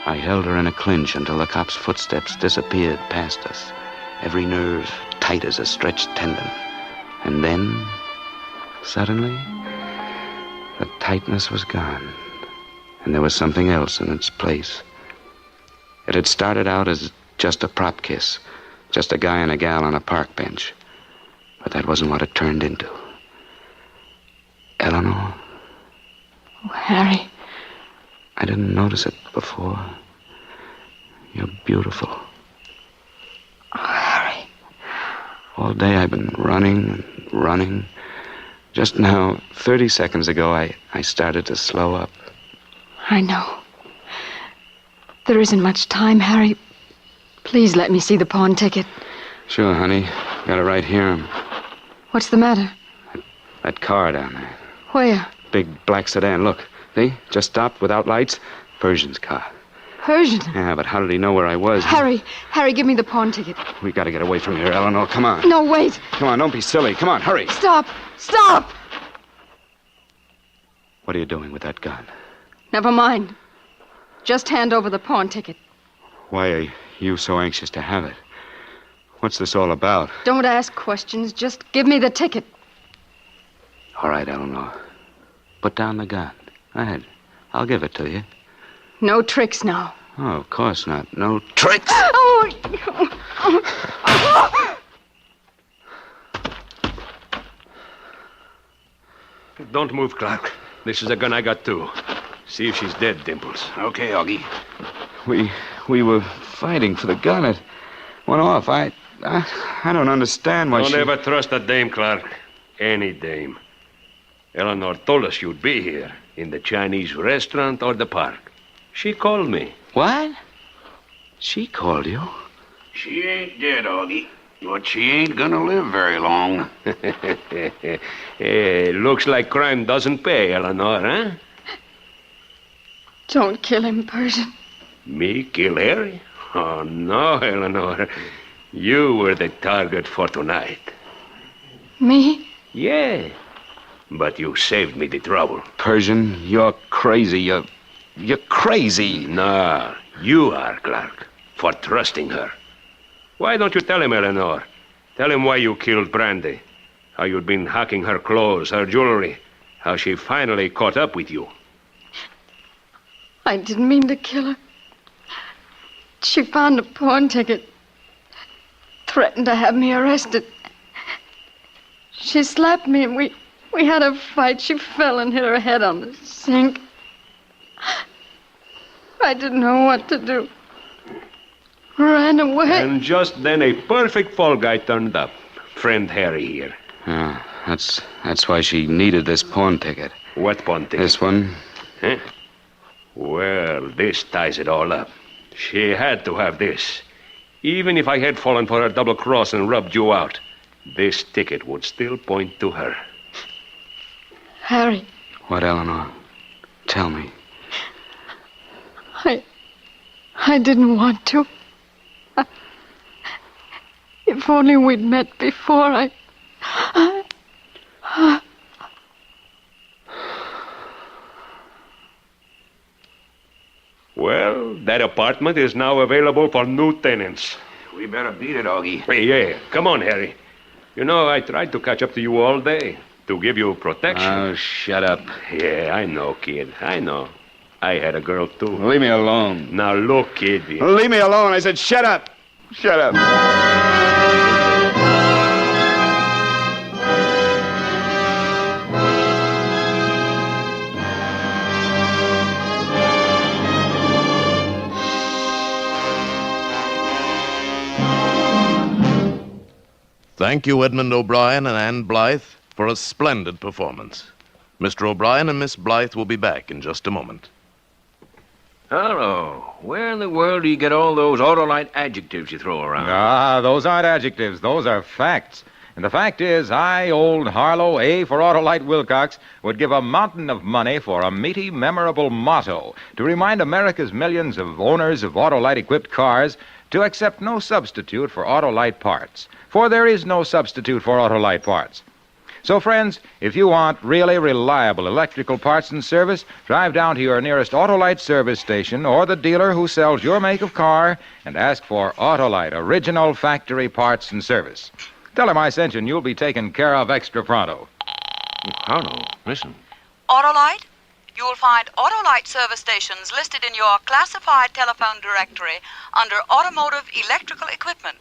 I held her in a clinch until the cop's footsteps disappeared past us. Every nerve tight as a stretched tendon. And then, suddenly, the tightness was gone. And there was something else in its place. It had started out as just a prop kiss. Just a guy and a gal on a park bench. But that wasn't what it turned into. Eleanor? Oh, Harry. I didn't notice it before. You're beautiful. Oh, Harry. All day I've been running and running. Just now, 30 seconds ago, I started to slow up. I know. There isn't much time, Harry. Please let me see the pawn ticket. Sure, honey. Got it right here. What's the matter? That car down there. Where? Big black sedan. Look. See? Just stopped without lights. Persian's car. Persian? Yeah, but how did he know where I was? Harry, give me the pawn ticket. We gotta get away from here, Eleanor. Come on. No, wait. Come on, don't be silly. Come on, hurry. Stop! What are you doing with that gun? Never mind. Just hand over the pawn ticket. Why are you so anxious to have it? What's this all about? Don't ask questions. Just give me the ticket. All right, Eleanor. Put down the gun. Go ahead. I'll give it to you. No tricks now. Oh, of course not. No tricks. Oh! Don't move, Clark. This is a gun I got, too. See if she's dead, Dimples. Okay, Augie. We were fighting for the gun. It went off. I don't understand why Don't she... ever trust a dame, Clark. Any dame. Eleanor told us you'd be here, in the Chinese restaurant or the park. She called me. What? She called you? She ain't dead, Augie. But she ain't gonna live very long. Looks like crime doesn't pay, Eleanor, huh? Don't kill him, Persian. Me kill Harry? Oh, no, Eleanor. You were the target for tonight. Me? Yeah. But you saved me the trouble. Persian, you're crazy. You're crazy. No, you are, Clark, for trusting her. Why don't you tell him, Eleanor? Tell him why you killed Brandy. How you'd been hacking her clothes, her jewelry. How she finally caught up with you. I didn't mean to kill her. She found a pawn ticket. Threatened to have me arrested. She slapped me and we had a fight. She fell and hit her head on the sink. I didn't know what to do. Ran away. And just then a perfect fall guy turned up. Friend Harry here. Oh, that's why she needed this pawn ticket. What pawn ticket? This one. Huh? Well, this ties it all up. She had to have this. Even if I had fallen for her double cross and rubbed you out, this ticket would still point to her. Harry. What, Eleanor? Tell me. I didn't want to. If only we'd met before, Well, that apartment is now available for new tenants. We better beat it, Augie. Yeah, come on, Harry. You know, I tried to catch up to you all day to give you protection. Oh, shut up. Yeah, I know, kid. I know. I had a girl, too. Leave me alone. Now, look, kid. Leave me alone. I said, shut up. Shut up. Thank you, Edmund O'Brien and Ann Blythe, for a splendid performance. Mr. O'Brien and Miss Blythe will be back in just a moment. Hello. Where in the world do you get all those Autolite adjectives you throw around? Ah, those aren't adjectives. Those are facts. And the fact is, I, old Harlow, A for Autolite Wilcox, would give a mountain of money for a meaty, memorable motto to remind America's millions of owners of Autolite-equipped cars to accept no substitute for Autolite parts. For there is no substitute for Autolite parts. So, friends, if you want really reliable electrical parts and service, drive down to your nearest Autolite service station or the dealer who sells your make of car and ask for Autolite original factory parts and service. Tell him I sent you and you'll be taken care of extra pronto. Harlow, listen. Autolite? You'll find Autolite service stations listed in your classified telephone directory under Automotive Electrical Equipment.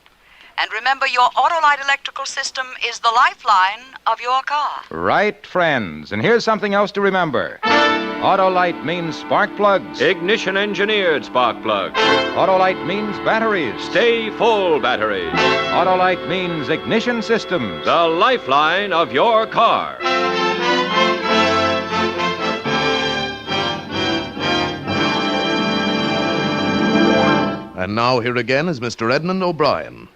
And remember, your Autolite electrical system is the lifeline of your car. Right, friends. And here's something else to remember. Autolite means spark plugs. Ignition engineered spark plugs. Autolite means batteries. Stay full batteries. Autolite means ignition systems. The lifeline of your car. And now here again is Mr. Edmund O'Brien.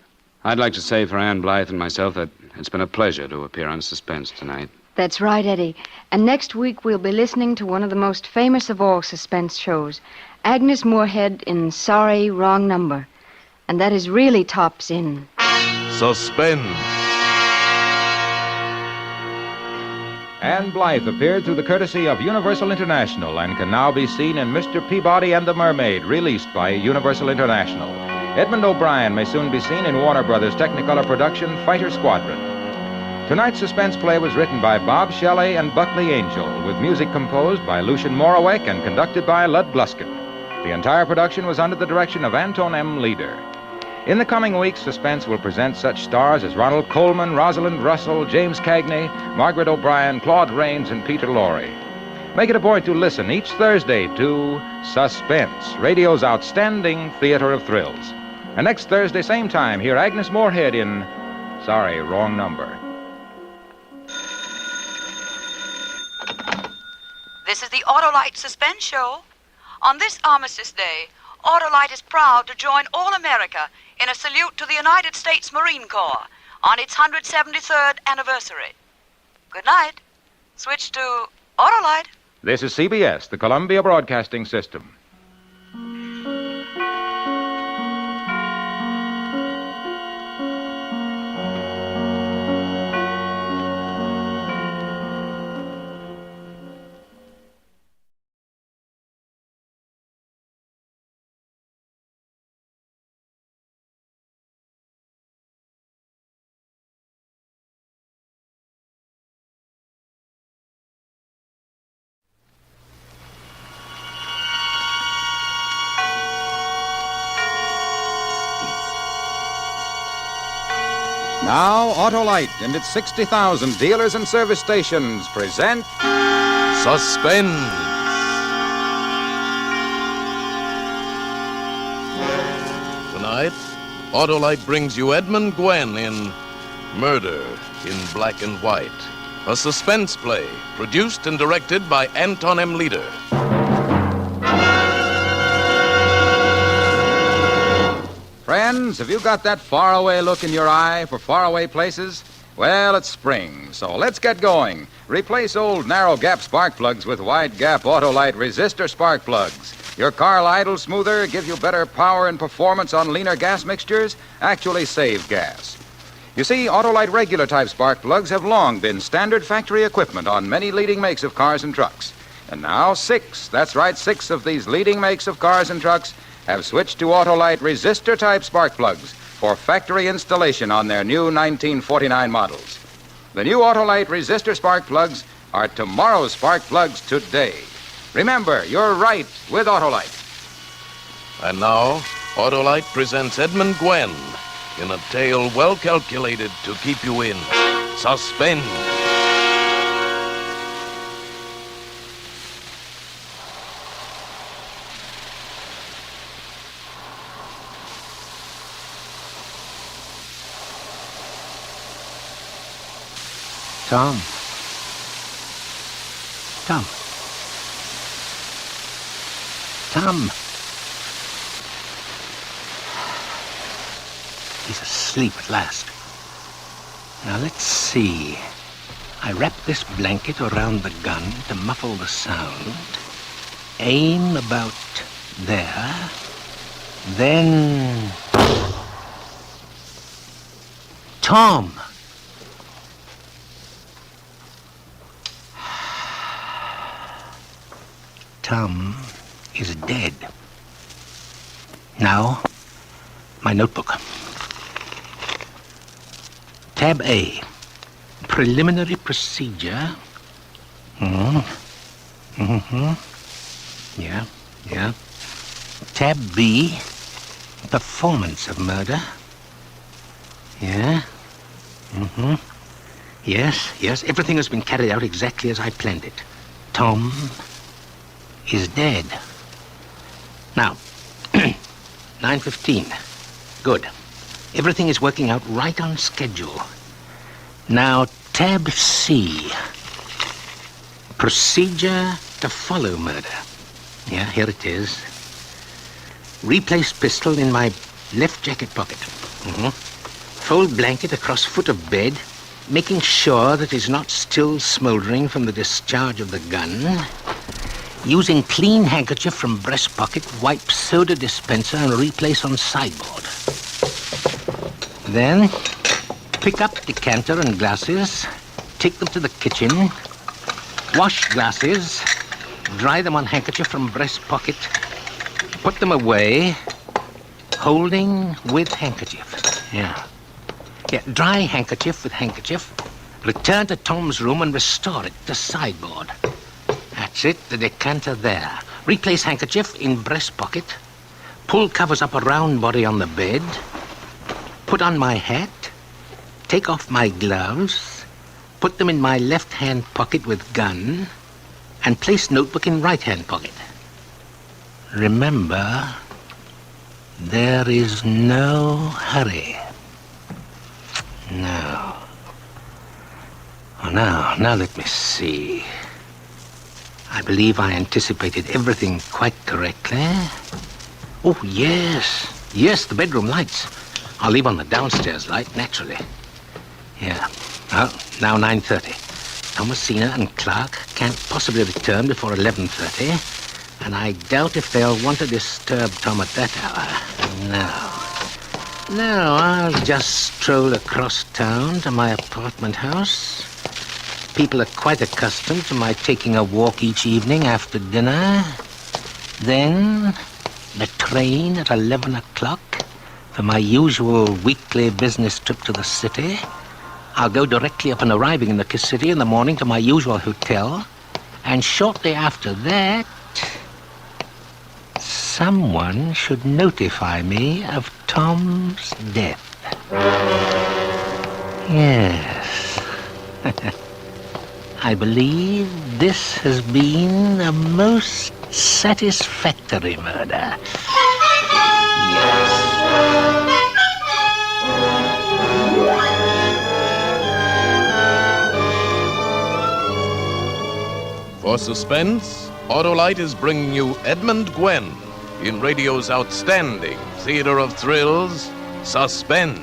I'd like to say for Ann Blythe and myself that it's been a pleasure to appear on Suspense tonight. That's right, Eddie. And next week we'll be listening to one of the most famous of all suspense shows, Agnes Moorehead in Sorry, Wrong Number. And that is really tops in Suspense. Anne Blythe appeared through the courtesy of Universal International and can now be seen in Mr. Peabody and the Mermaid, released by Universal International. Edmund O'Brien may soon be seen in Warner Brothers' Technicolor production Fighter Squadron. Tonight's suspense play was written by Bob Shelley and Buckley Angel, with music composed by Lucien Moraweck and conducted by Lud Gluskin. The entire production was under the direction of Anton M. Leader. In the coming weeks, Suspense will present such stars as Ronald Colman, Rosalind Russell, James Cagney, Margaret O'Brien, Claude Rains, and Peter Lorre. Make it a point to listen each Thursday to Suspense, radio's outstanding theater of thrills. And next Thursday, same time, hear Agnes Moorehead in... Sorry, wrong number. This is the Autolite Suspense Show. On this Armistice Day, Autolite is proud to join all America in a salute to the United States Marine Corps on its 173rd anniversary. Good night. Switch to Autolite. This is CBS, the Columbia Broadcasting System. Now, Autolite and its 60,000 dealers and service stations present... Suspense. Tonight, Autolite brings you Edmund Gwenn in Murder in Black and White, a suspense play produced and directed by Anton M. Leader. Friends, have you got that faraway look in your eye for faraway places? Well, it's spring, so let's get going. Replace old narrow-gap spark plugs with wide-gap Autolite resistor spark plugs. Your car will idle smoother, give you better power and performance on leaner gas mixtures, actually save gas. You see, Autolite regular-type spark plugs have long been standard factory equipment on many leading makes of cars and trucks. And now 6 of these leading makes of cars and trucks have switched to Autolite resistor-type spark plugs for factory installation on their new 1949 models. The new Autolite resistor spark plugs are tomorrow's spark plugs today. Remember, you're right with Autolite. And now, Autolite presents Edmund Gwenn in a tale well calculated to keep you in suspense. Tom. He's asleep at last. Now, let's see. I wrap this blanket around the gun to muffle the sound. Aim about there. Then... Tom! Tom is dead. Now, my notebook. Tab A, preliminary procedure. Yeah. Tab B, performance of murder. Yeah. Yes, everything has been carried out exactly as I planned it. Tom is dead. Now, 9:15. Good. Everything is working out right on schedule. Now, tab C. Procedure to follow murder. Yeah, here it is. Replace pistol in my left jacket pocket. Fold blanket across foot of bed, making sure that it's not still smoldering from the discharge of the gun. Using clean handkerchief from breast pocket, wipe soda dispenser and replace on sideboard. Then, pick up decanter and glasses, take them to the kitchen, Wash glasses. Dry them on handkerchief from breast pocket. Put them away. Holding with handkerchief. Yeah. Dry handkerchief with handkerchief. Return to Tom's room and restore it to sideboard. That's it, the decanter there. Replace handkerchief in breast pocket. Pull covers up a round body on the bed. Put on my hat. Take off my gloves. Put them in my left-hand pocket with gun. And place notebook in right-hand pocket. Remember, there is no hurry. No. Oh, now let me see. I believe I anticipated everything quite correctly. Oh, yes. Yes, the bedroom lights. I'll leave on the downstairs light, naturally. Yeah. Well, now 9:30. Thomasina and Clark can't possibly return before 11:30, and I doubt if they'll want to disturb Tom at that hour. No, I'll just stroll across town to my apartment house. People are quite accustomed to my taking a walk each evening after dinner. Then, the train at 11 o'clock for my usual weekly business trip to the city. I'll go directly upon arriving in the city in the morning to my usual hotel. And shortly after that, someone should notify me of Tom's death. Yes. I believe this has been a most satisfactory murder. Yes. For Suspense, Autolite is bringing you Edmund Gwenn in radio's outstanding theater of thrills, Suspense.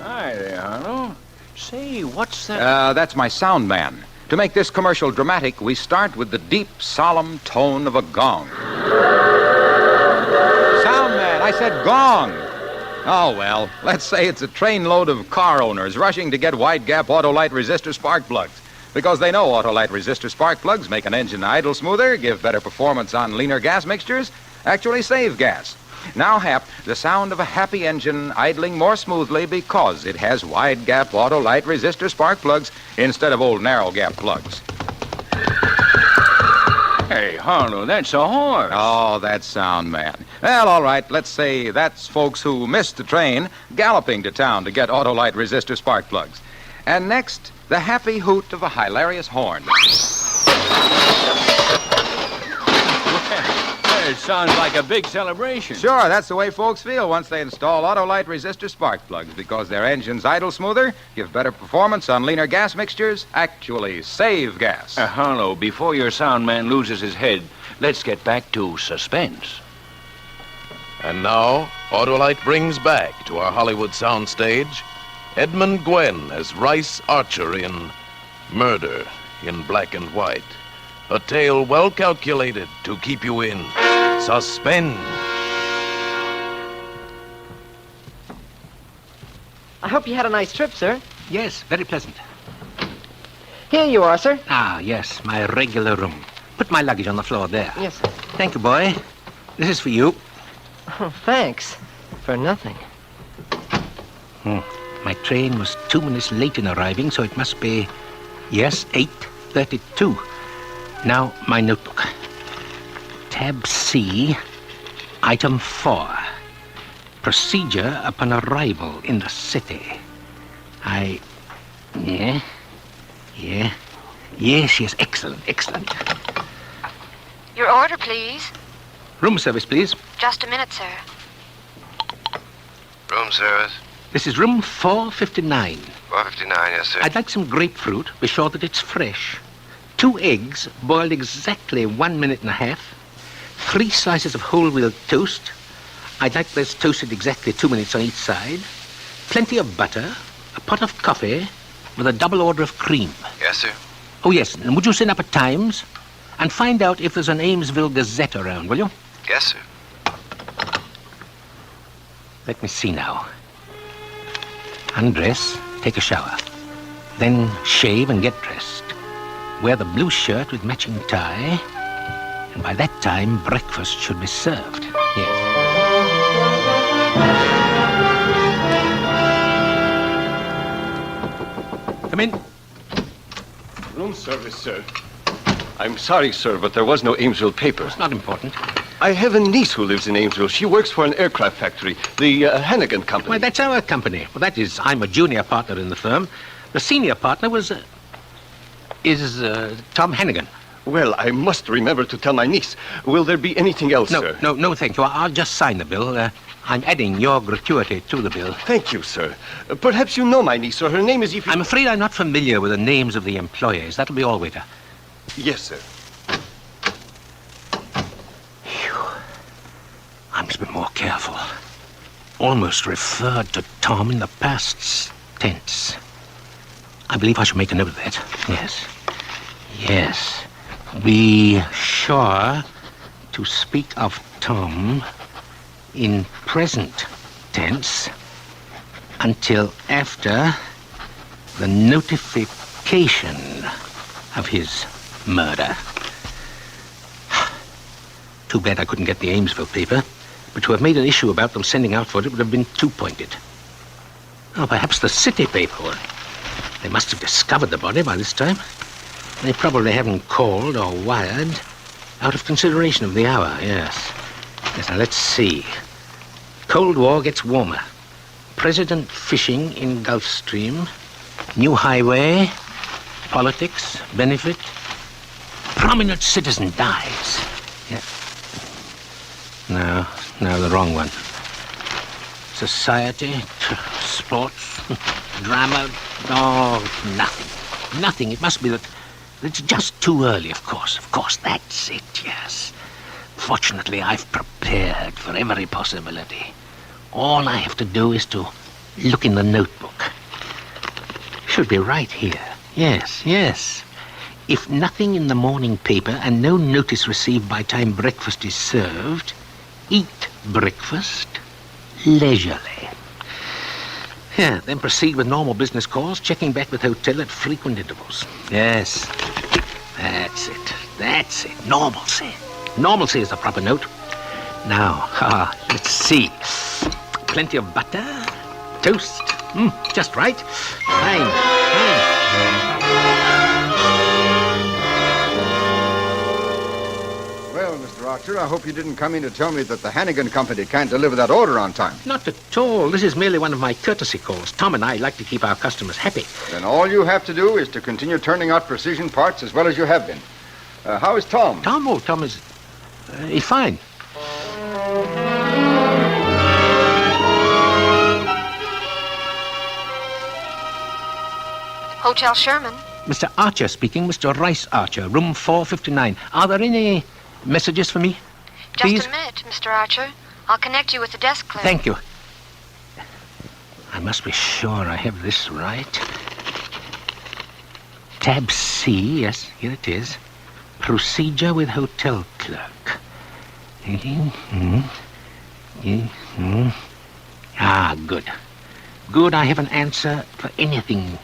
Hi there, Harlow. Say, what's that? That's my sound man. To make this commercial dramatic, we start with the deep, solemn tone of a gong. Sound man, I said gong. Oh, well, let's say it's a trainload of car owners rushing to get wide-gap Autolite resistor spark plugs. Because they know Autolite resistor spark plugs make an engine idle smoother, give better performance on leaner gas mixtures, actually save gas. Now, Hap, the sound of a happy engine idling more smoothly because it has wide-gap Autolite resistor spark plugs instead of old narrow-gap plugs. Hey, Harlow, that's a horse. Oh, that's sound, man. Well, all right, let's say that's folks who missed the train galloping to town to get Autolite resistor spark plugs. And next, the happy hoot of a hilarious horn. It sounds like a big celebration. Sure, that's the way folks feel once they install Autolite resistor spark plugs because their engines idle smoother, give better performance on leaner gas mixtures, actually save gas. Harlow, before your sound man loses his head, let's get back to Suspense. And now, Autolite brings back to our Hollywood soundstage Edmund Gwenn as Rice Archer in Murder in Black and White. A tale well calculated to keep you in suspense. I hope you had a nice trip, sir. Yes, very pleasant. Here you are, sir. Ah, yes, my regular room. Put my luggage on the floor there. Yes, sir. Thank you, boy. This is for you. Oh, thanks. For nothing. My train was 2 minutes late in arriving, so it must be, yes, 8:32. Now, my notebook. Tab C, item 4. Procedure upon arrival in the city. Yes, excellent. Your order, please. Room service, please. Just a minute, sir. Room service. This is room 459. 459, yes, sir. I'd like some grapefruit. Be sure that it's fresh. 2 eggs, boiled exactly 1 minute and a half. 3 slices of whole wheat toast. I'd like this toasted exactly 2 minutes on each side. Plenty of butter. A pot of coffee with a double order of cream. Yes, sir. Oh, yes. And would you send up at Times? And find out if there's an Amesville Gazette around, will you? Yes, sir. Let me see now. Undress, take a shower. Then shave and get dressed. Wear the blue shirt with matching tie. And by that time, breakfast should be served. Yes. Come in. Room service, sir. I'm sorry, sir, but there was no Amesville paper. It's not important. I have a niece who lives in Amesville. She works for an aircraft factory, the Hannigan Company. Why, that's our company. Well, that is, I'm a junior partner in the firm. The senior partner is Tom Hannigan. Well, I must remember to tell my niece. Will there be anything else, sir? No, thank you. I'll just sign the bill. I'm adding your gratuity to the bill. Thank you, sir. Perhaps you know my niece, or her name is Evie... I'm afraid I'm not familiar with the names of the employees. That'll be all, waiter. Yes, sir. I must be more careful. Almost referred to Tom in the past tense. I believe I should make a note of that. Yes. Be sure to speak of Tom in present tense until after the notification of his murder. Too bad I couldn't get the Amesville paper, but to have made an issue about them sending out for it would have been too pointed. Oh, perhaps the city paper. They must have discovered the body by this time. They probably haven't called or wired out of consideration of the hour, yes. Yes, now let's see. Cold War gets warmer. President fishing in Gulf Stream. New highway. Politics. Benefit. Prominent citizen dies. Yeah. No, the wrong one. Society, sports, drama. Oh, nothing. It must be that it's just too early, of course. Of course, that's it, yes. Fortunately, I've prepared for every possibility. All I have to do is to look in the notebook. Should be right here. Yes. If nothing in the morning paper and no notice received by time breakfast is served, eat breakfast leisurely. Yeah, then proceed with normal business calls, checking back with hotel at frequent intervals. Yes, that's it. Normalcy. Normalcy is the proper note. Now, let's see. Plenty of butter, toast, just right. Fine. Well, Mr. Archer, I hope you didn't come in to tell me that the Hannigan Company can't deliver that order on time. Not at all. This is merely one of my courtesy calls. Tom and I like to keep our customers happy. Then all you have to do is to continue turning out precision parts as well as you have been. How is Tom? Tom is... he's fine. Hotel Sherman. Mr. Archer speaking. Mr. Rice Archer, room 459. Are there any messages for me? Just a minute, Mr. Archer. I'll connect you with the desk clerk. Thank you. I must be sure I have this right. Tab C, yes, here it is. Procedure with hotel clerk. Good. Good, I have an answer for anything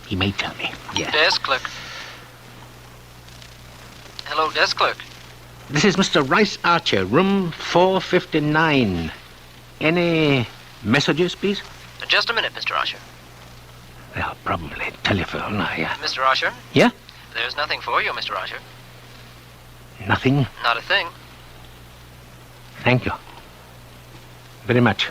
he may tell me. Yes. Desk clerk. Hello, desk clerk. This is Mr. Rice Archer, room 459. Any messages, please? Just a minute, Mr. Archer. Well, probably telephone. Mr. Archer? Yeah? There's nothing for you, Mr. Archer. Nothing? Not a thing. Thank you. Very much.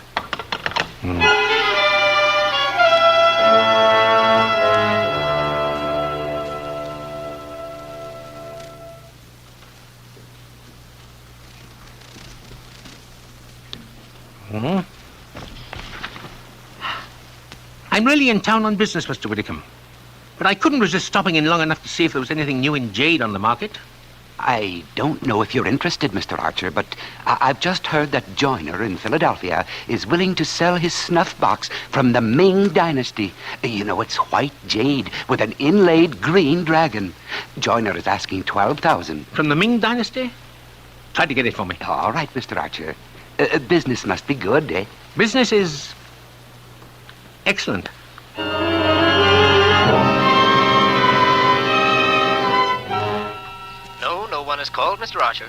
I'm really in town on business, Mr. Whitcomb. But I couldn't resist stopping in long enough to see if there was anything new in jade on the market. I don't know if you're interested, Mr. Archer, but I've just heard that Joyner in Philadelphia is willing to sell his snuff box from the Ming Dynasty. You know, it's white jade with an inlaid green dragon. Joyner is asking $12,000. From the Ming Dynasty? Try to get it for me. All right, Mr. Archer. Business must be good, eh? Business is Excellent. No one is called, Mr. Archer.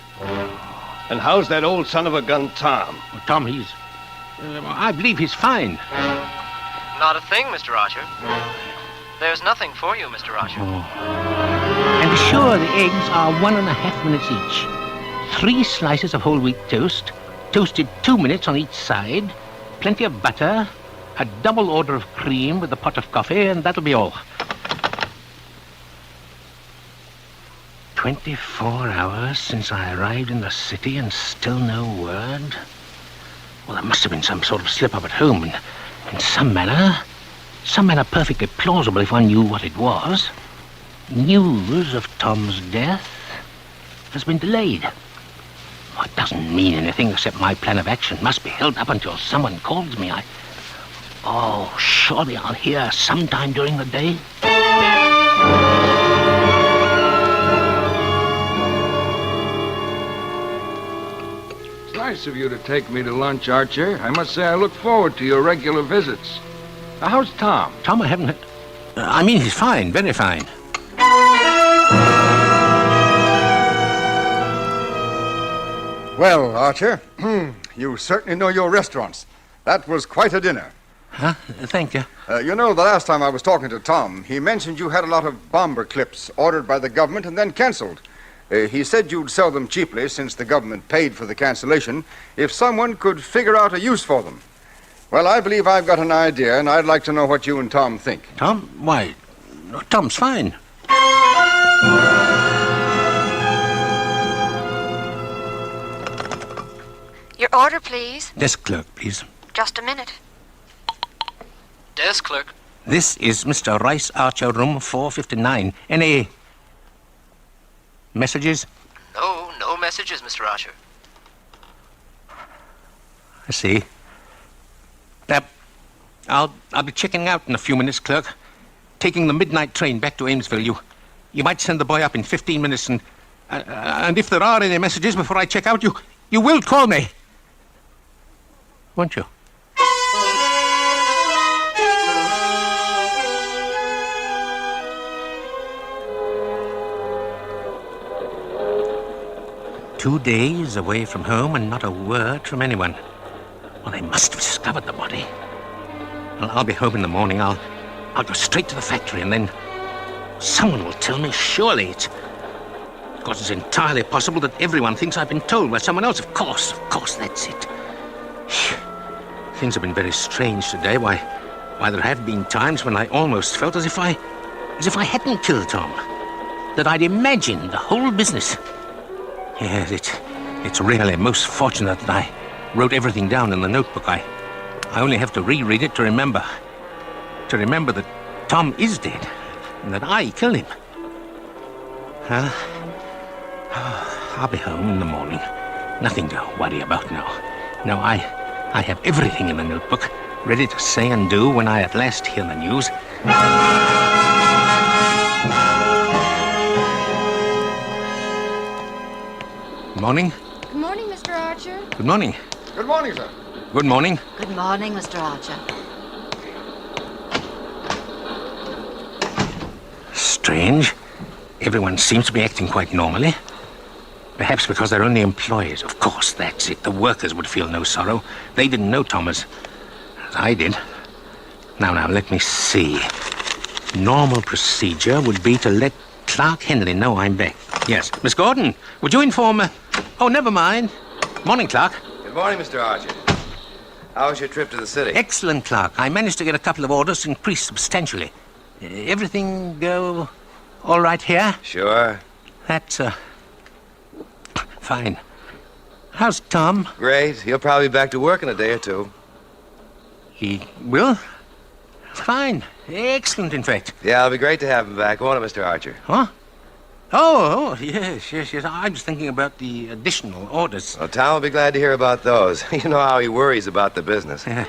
And how's that old son of a gun, Tom? Well, Tom, I believe he's fine. Not a thing, Mr. Archer. There's nothing for you, Mr. Archer. And be sure the eggs are 1.5 minutes each. 3 slices of whole wheat toast, toasted 2 minutes on each side, plenty of butter, a double order of cream with a pot of coffee, and that'll be all. 24 hours since I arrived in the city and still no word. Well, there must have been some sort of slip-up at home, and in some manner perfectly plausible if one knew what it was. News of Tom's death has been delayed. Well, it doesn't mean anything except my plan of action must be held up until someone calls me. Oh, surely I'll hear sometime during the day. It's nice of you to take me to lunch, Archer. I must say I look forward to your regular visits. How's Tom? Tom, I haven't... I mean, he's fine, very fine. Well, Archer, you certainly know your restaurants. That was quite a dinner. Huh? Thank you. You know, the last time I was talking to Tom, he mentioned you had a lot of bomber clips ordered by the government and then canceled. He said you'd sell them cheaply since the government paid for the cancellation if someone could figure out a use for them. Well, I believe I've got an idea, and I'd like to know what you and Tom think. Tom? Why, Tom's fine. Your order, please. Desk clerk, please. Just a minute. Desk clerk. This is Mr. Rice Archer, room 459. Any messages? No messages, Mr. Archer. I see. I'll be checking out in a few minutes, clerk. Taking the midnight train back to Amesville. You might send the boy up in 15 minutes, and if there are any messages before I check out, you will call me. Won't you? Two days away from home and not a word from anyone. Well, they must have discovered the body. Well, I'll be home in the morning. I'll go straight to the factory, and then someone will tell me, surely. Of course, it's entirely possible that everyone thinks I've been told by someone else. Of course, that's it. Things have been very strange today. Why, there have been times when I almost felt as if I hadn't killed Tom. That I'd imagined the whole business. Yes, it's really most fortunate that I wrote everything down in the notebook. I only have to reread it to remember that Tom is dead and that I killed him. I'll be home in the morning. Nothing to worry about now. Now I have everything in the notebook, ready to say and do when I at last hear the news. Morning. Good morning, Mr. Archer. Good morning. Good morning, sir. Good morning. Good morning, Mr. Archer. Strange. Everyone seems to be acting quite normally. Perhaps because they're only employees. Of course, that's it. The workers would feel no sorrow. They didn't know Thomas, as I did. Now, let me see. Normal procedure would be to let Clark Henley know I'm back. Yes. Miss Gordon, would you inform... Oh, never mind. Morning, Clark. Good morning, Mr. Archer. How was your trip to the city? Excellent, Clark. I managed to get a couple of orders increased substantially. Everything go all right here? Sure. That's, fine. How's Tom? Great. He'll probably be back to work in a day or two. He will? Fine. Excellent, in fact. Yeah, it'll be great to have him back, won't it, Mr. Archer? Huh? Oh, yes. I was thinking about the additional orders. Well, Tom will be glad to hear about those. You know how he worries about the business. Yeah.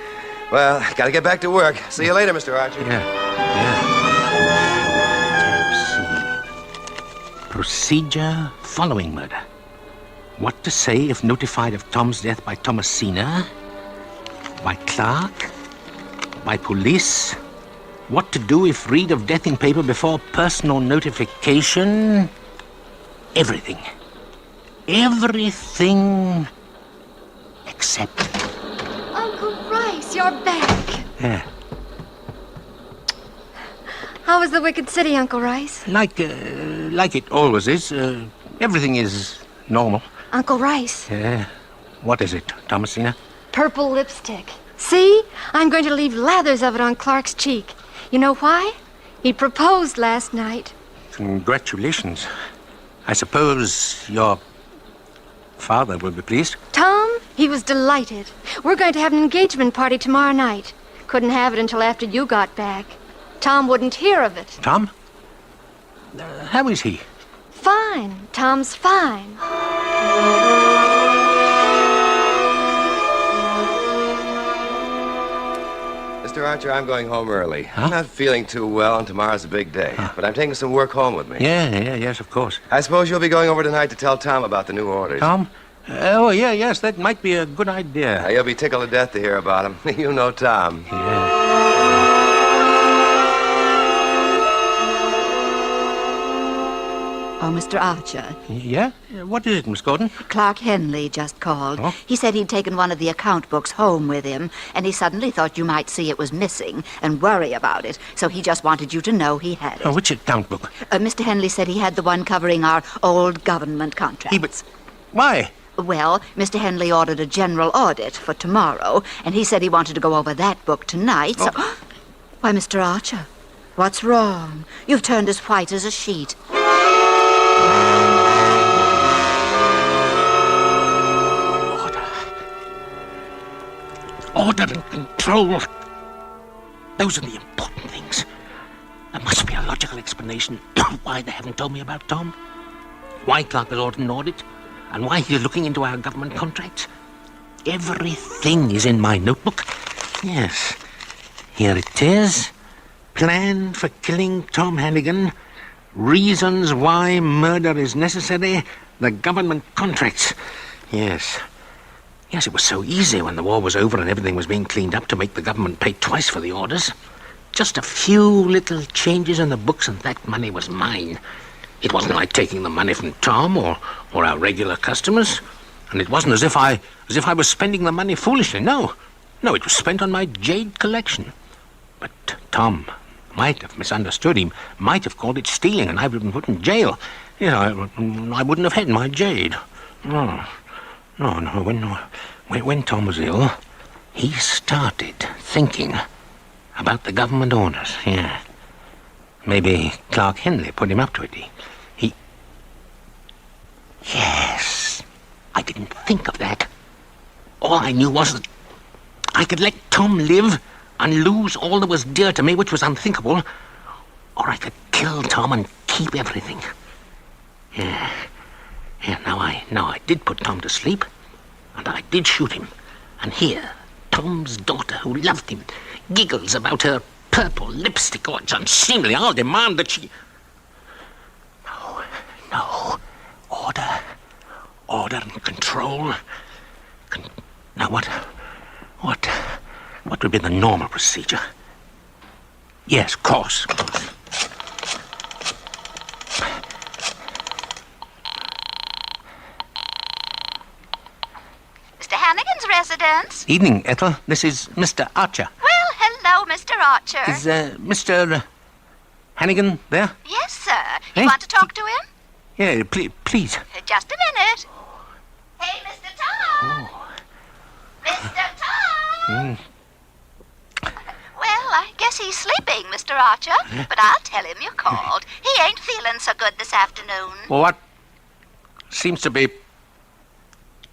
Well, gotta get back to work. See you later, Mr. Archer. Yeah. Procedure following murder. What to say if notified of Tom's death by Thomasina, by Clark, by police, what to do if read of death in paper before personal notification. Everything. Everything except... Uncle Rice, you're back. Yeah. How was the Wicked City, Uncle Rice? Like it always is. Everything is normal. Uncle Rice. Yeah. What is it, Thomasina? Purple lipstick. See? I'm going to leave lathers of it on Clark's cheek. You know why? He proposed last night. Congratulations. I suppose your father will be pleased. Tom, he was delighted. We're going to have an engagement party tomorrow night. Couldn't have it until after you got back. Tom wouldn't hear of it. Tom? How is he? Fine. Tom's fine. Mr. Archer, I'm going home early. I'm not feeling too well, and tomorrow's a big day. But I'm taking some work home with me. Yes, of course. I suppose you'll be going over tonight to tell Tom about the new orders. Tom? Oh, yes, that might be a good idea. You'll be tickled to death to hear about him. You know Tom. Yeah. Oh, Mr. Archer. Yeah? What is it, Miss Gordon? Clark Henley just called. Oh? He said he'd taken one of the account books home with him, and he suddenly thought you might see it was missing and worry about it, so he just wanted you to know he had it. Oh, which account book? Mr. Henley said he had the one covering our old government contracts. Why? Well, Mr. Henley ordered a general audit for tomorrow, and he said he wanted to go over that book tonight, so... Why, Mr. Archer, what's wrong? You've turned as white as a sheet. Order and control. Those are the important things. There must be a logical explanation why they haven't told me about Tom, why Clark has ordered an audit, and why he's looking into our government contracts. Everything is in my notebook. Yes. Here it is. Plan for killing Tom Hannigan. Reasons why murder is necessary. The government contracts. Yes. Yes, it was so easy when the war was over and everything was being cleaned up to make the government pay twice for the orders. Just a few little changes in the books and that money was mine. It wasn't like taking the money from Tom or our regular customers. And it wasn't as if I was spending the money foolishly. No, it was spent on my jade collection. But Tom might have misunderstood. He might have called it stealing, and I would have been put in jail. You know, I wouldn't have had my jade. No. When Tom was ill, he started thinking about the government orders. Yeah. Maybe Clark Henley put him up to it. He... Yes. I didn't think of that. All I knew was that I could let Tom live and lose all that was dear to me, which was unthinkable, or I could kill Tom and keep everything. Yeah, now I did put Tom to sleep, and I did shoot him. And here, Tom's daughter, who loved him, giggles about her purple lipstick. Oh, it's unseemly. I'll demand that she... No. Order and control. Now, what would be the normal procedure? Yes, of course. Mr. Hannigan's residence? Evening, Ethel. This is Mr. Archer. Well, hello, Mr. Archer. Is Mr. Hannigan there? Yes, sir. Eh? You want to talk to him? Yeah, please. Just a minute. Hey, Mr. Tom! Mr. Tom! Well, I guess he's sleeping, Mr. Archer. But I'll tell him you called. He ain't feeling so good this afternoon. Well, what seems to be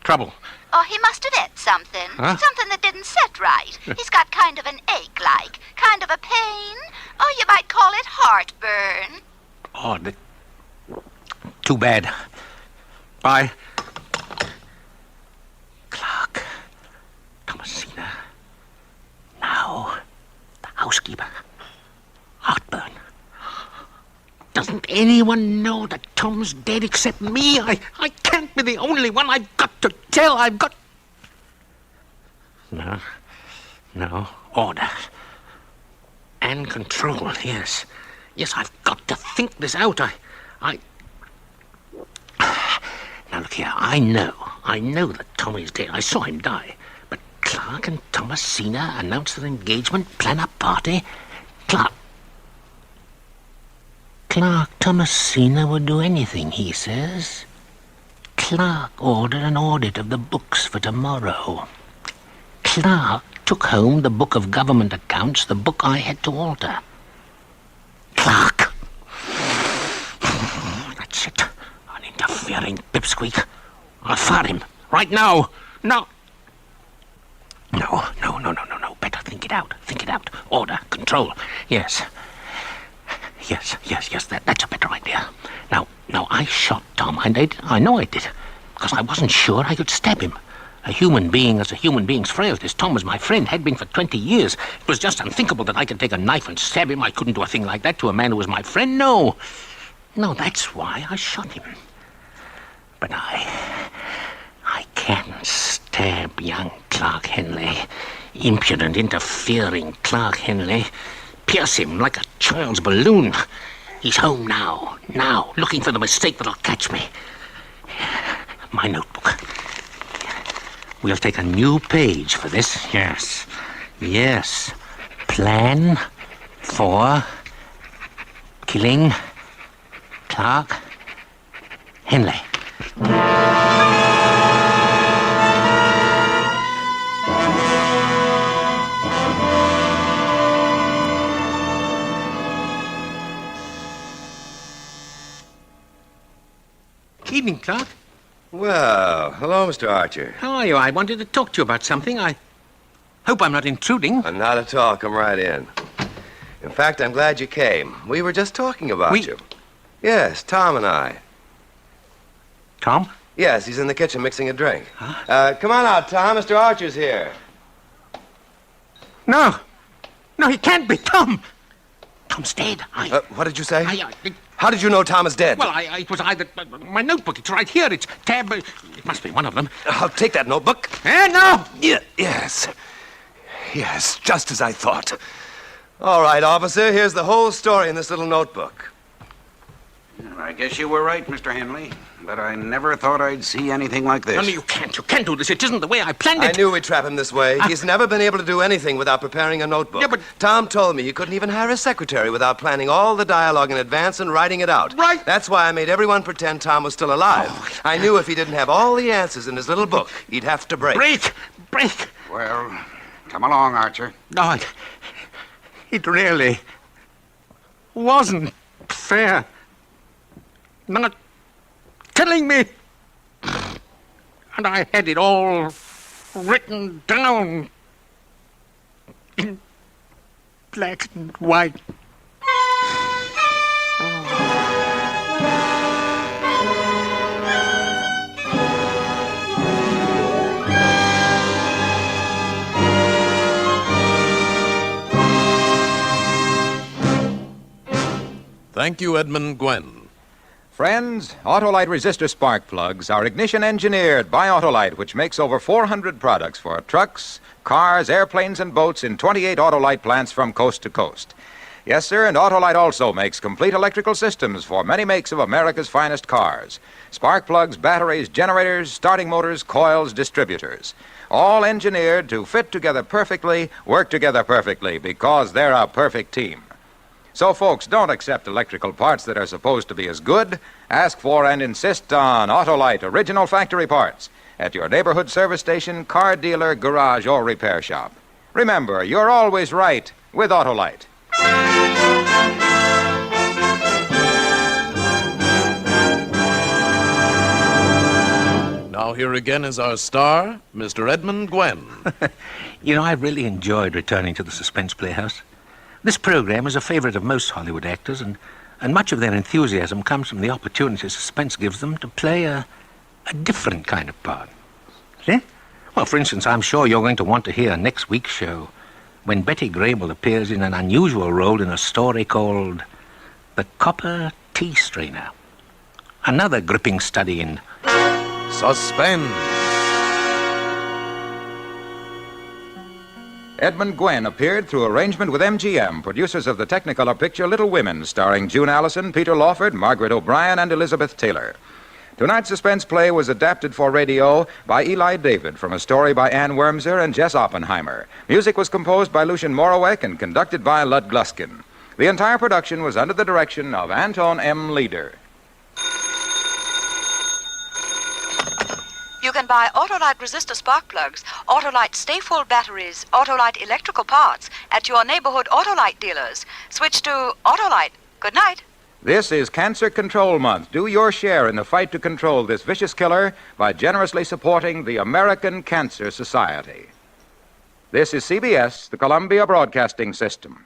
trouble? Oh, he must have ate something. Huh? Something that didn't set right. He's got kind of an ache-like. Kind of a pain. Oh, you might call it heartburn. Oh, too bad. Bye. Clark. Thomasina. Now, the housekeeper. Heartburn. Doesn't anyone know that Tom's dead except me? I can't be the only one. I've got to tell. No. Order. And control, yes. Yes, I've got to think this out. I... Now, look here, I know that Tommy's dead. I saw him die. But Clark and Thomasina announced their engagement, plan a party. Clark Thomasina would do anything, he says. Clark ordered an audit of the books for tomorrow. Clark took home the book of government accounts, the book I had to alter. Clark! That's it. An interfering pipsqueak. I'll fire him. Right now. No. No. Better think it out. Think it out. Order. Control. Yes. That's a better idea. Now, I shot Tom. I know I did. Because I wasn't sure I could stab him. A human being as a human being's frailties. Tom was my friend, had been for 20 years. It was just unthinkable that I could take a knife and stab him. I couldn't do a thing like that to a man who was my friend. No, that's why I shot him. But I can't stab young Clark Henley. Impudent, interfering Clark Henley. Pierce him like a child's balloon. He's home now, looking for the mistake that'll catch me. My notebook. We'll take a new page for this. Yes. Plan for killing Clark Henley. Evening, Clark. Well, hello, Mr. Archer. How are you? I wanted to talk to you about something. I hope I'm not intruding. Not at all. Come right in. In fact, I'm glad you came. We were just talking about you. Yes, Tom and I. Tom? Yes, he's in the kitchen mixing a drink. Huh? Come on out, Tom. Mr. Archer's here. No, he can't be. Tom! Tom's dead. What did you say? How did you know Tom is dead? Well, it was either... my notebook, it's right here. It's tab... it must be one of them. I'll take that notebook. No! Yes, just as I thought. All right, officer, here's the whole story in this little notebook. I guess you were right, Mr. Henley. But I never thought I'd see anything like this. No, you can't do this. It isn't the way I planned it. I knew we'd trap him this way. He's never been able to do anything without preparing a notebook. Yeah, but... Tom told me he couldn't even hire a secretary without planning all the dialogue in advance and writing it out. Right. That's why I made everyone pretend Tom was still alive. I knew if he didn't have all the answers in his little book, he'd have to break. Break! Well, come along, Archer. No, it really wasn't fair. Not killing me. And I had it all written down in black and white. Thank you, Edmund Gwen. Friends, Autolite resistor spark plugs are ignition engineered by Autolite, which makes over 400 products for trucks, cars, airplanes, and boats in 28 Autolite plants from coast to coast. Yes, sir, and Autolite also makes complete electrical systems for many makes of America's finest cars. Spark plugs, batteries, generators, starting motors, coils, distributors. All engineered to fit together perfectly, work together perfectly, because they're a perfect team. So, folks, don't accept electrical parts that are supposed to be as good. Ask for and insist on Autolite original factory parts at your neighborhood service station, car dealer, garage, or repair shop. Remember, you're always right with Autolite. Now here again is our star, Mr. Edmund Gwen. I really enjoyed returning to the Suspense Playhouse. This program is a favorite of most Hollywood actors, and much of their enthusiasm comes from the opportunity Suspense gives them to play a different kind of part. See? Well, for instance, I'm sure you're going to want to hear next week's show, when Betty Grable appears in an unusual role in a story called The Copper Tea Strainer. Another gripping study in Suspense. Edmund Gwenn appeared through arrangement with MGM, producers of the Technicolor picture Little Women, starring June Allison, Peter Lawford, Margaret O'Brien, and Elizabeth Taylor. Tonight's suspense play was adapted for radio by Eli David from a story by Ann Wormser and Jess Oppenheimer. Music was composed by Lucian Morawek and conducted by Lud Gluskin. The entire production was under the direction of Anton M. Leader. You can buy Autolite resistor spark plugs, Autolite stay-full batteries, Autolite electrical parts at your neighborhood Autolite dealers. Switch to Autolite. Good night. This is Cancer Control Month. Do your share in the fight to control this vicious killer by generously supporting the American Cancer Society. This is CBS, the Columbia Broadcasting System.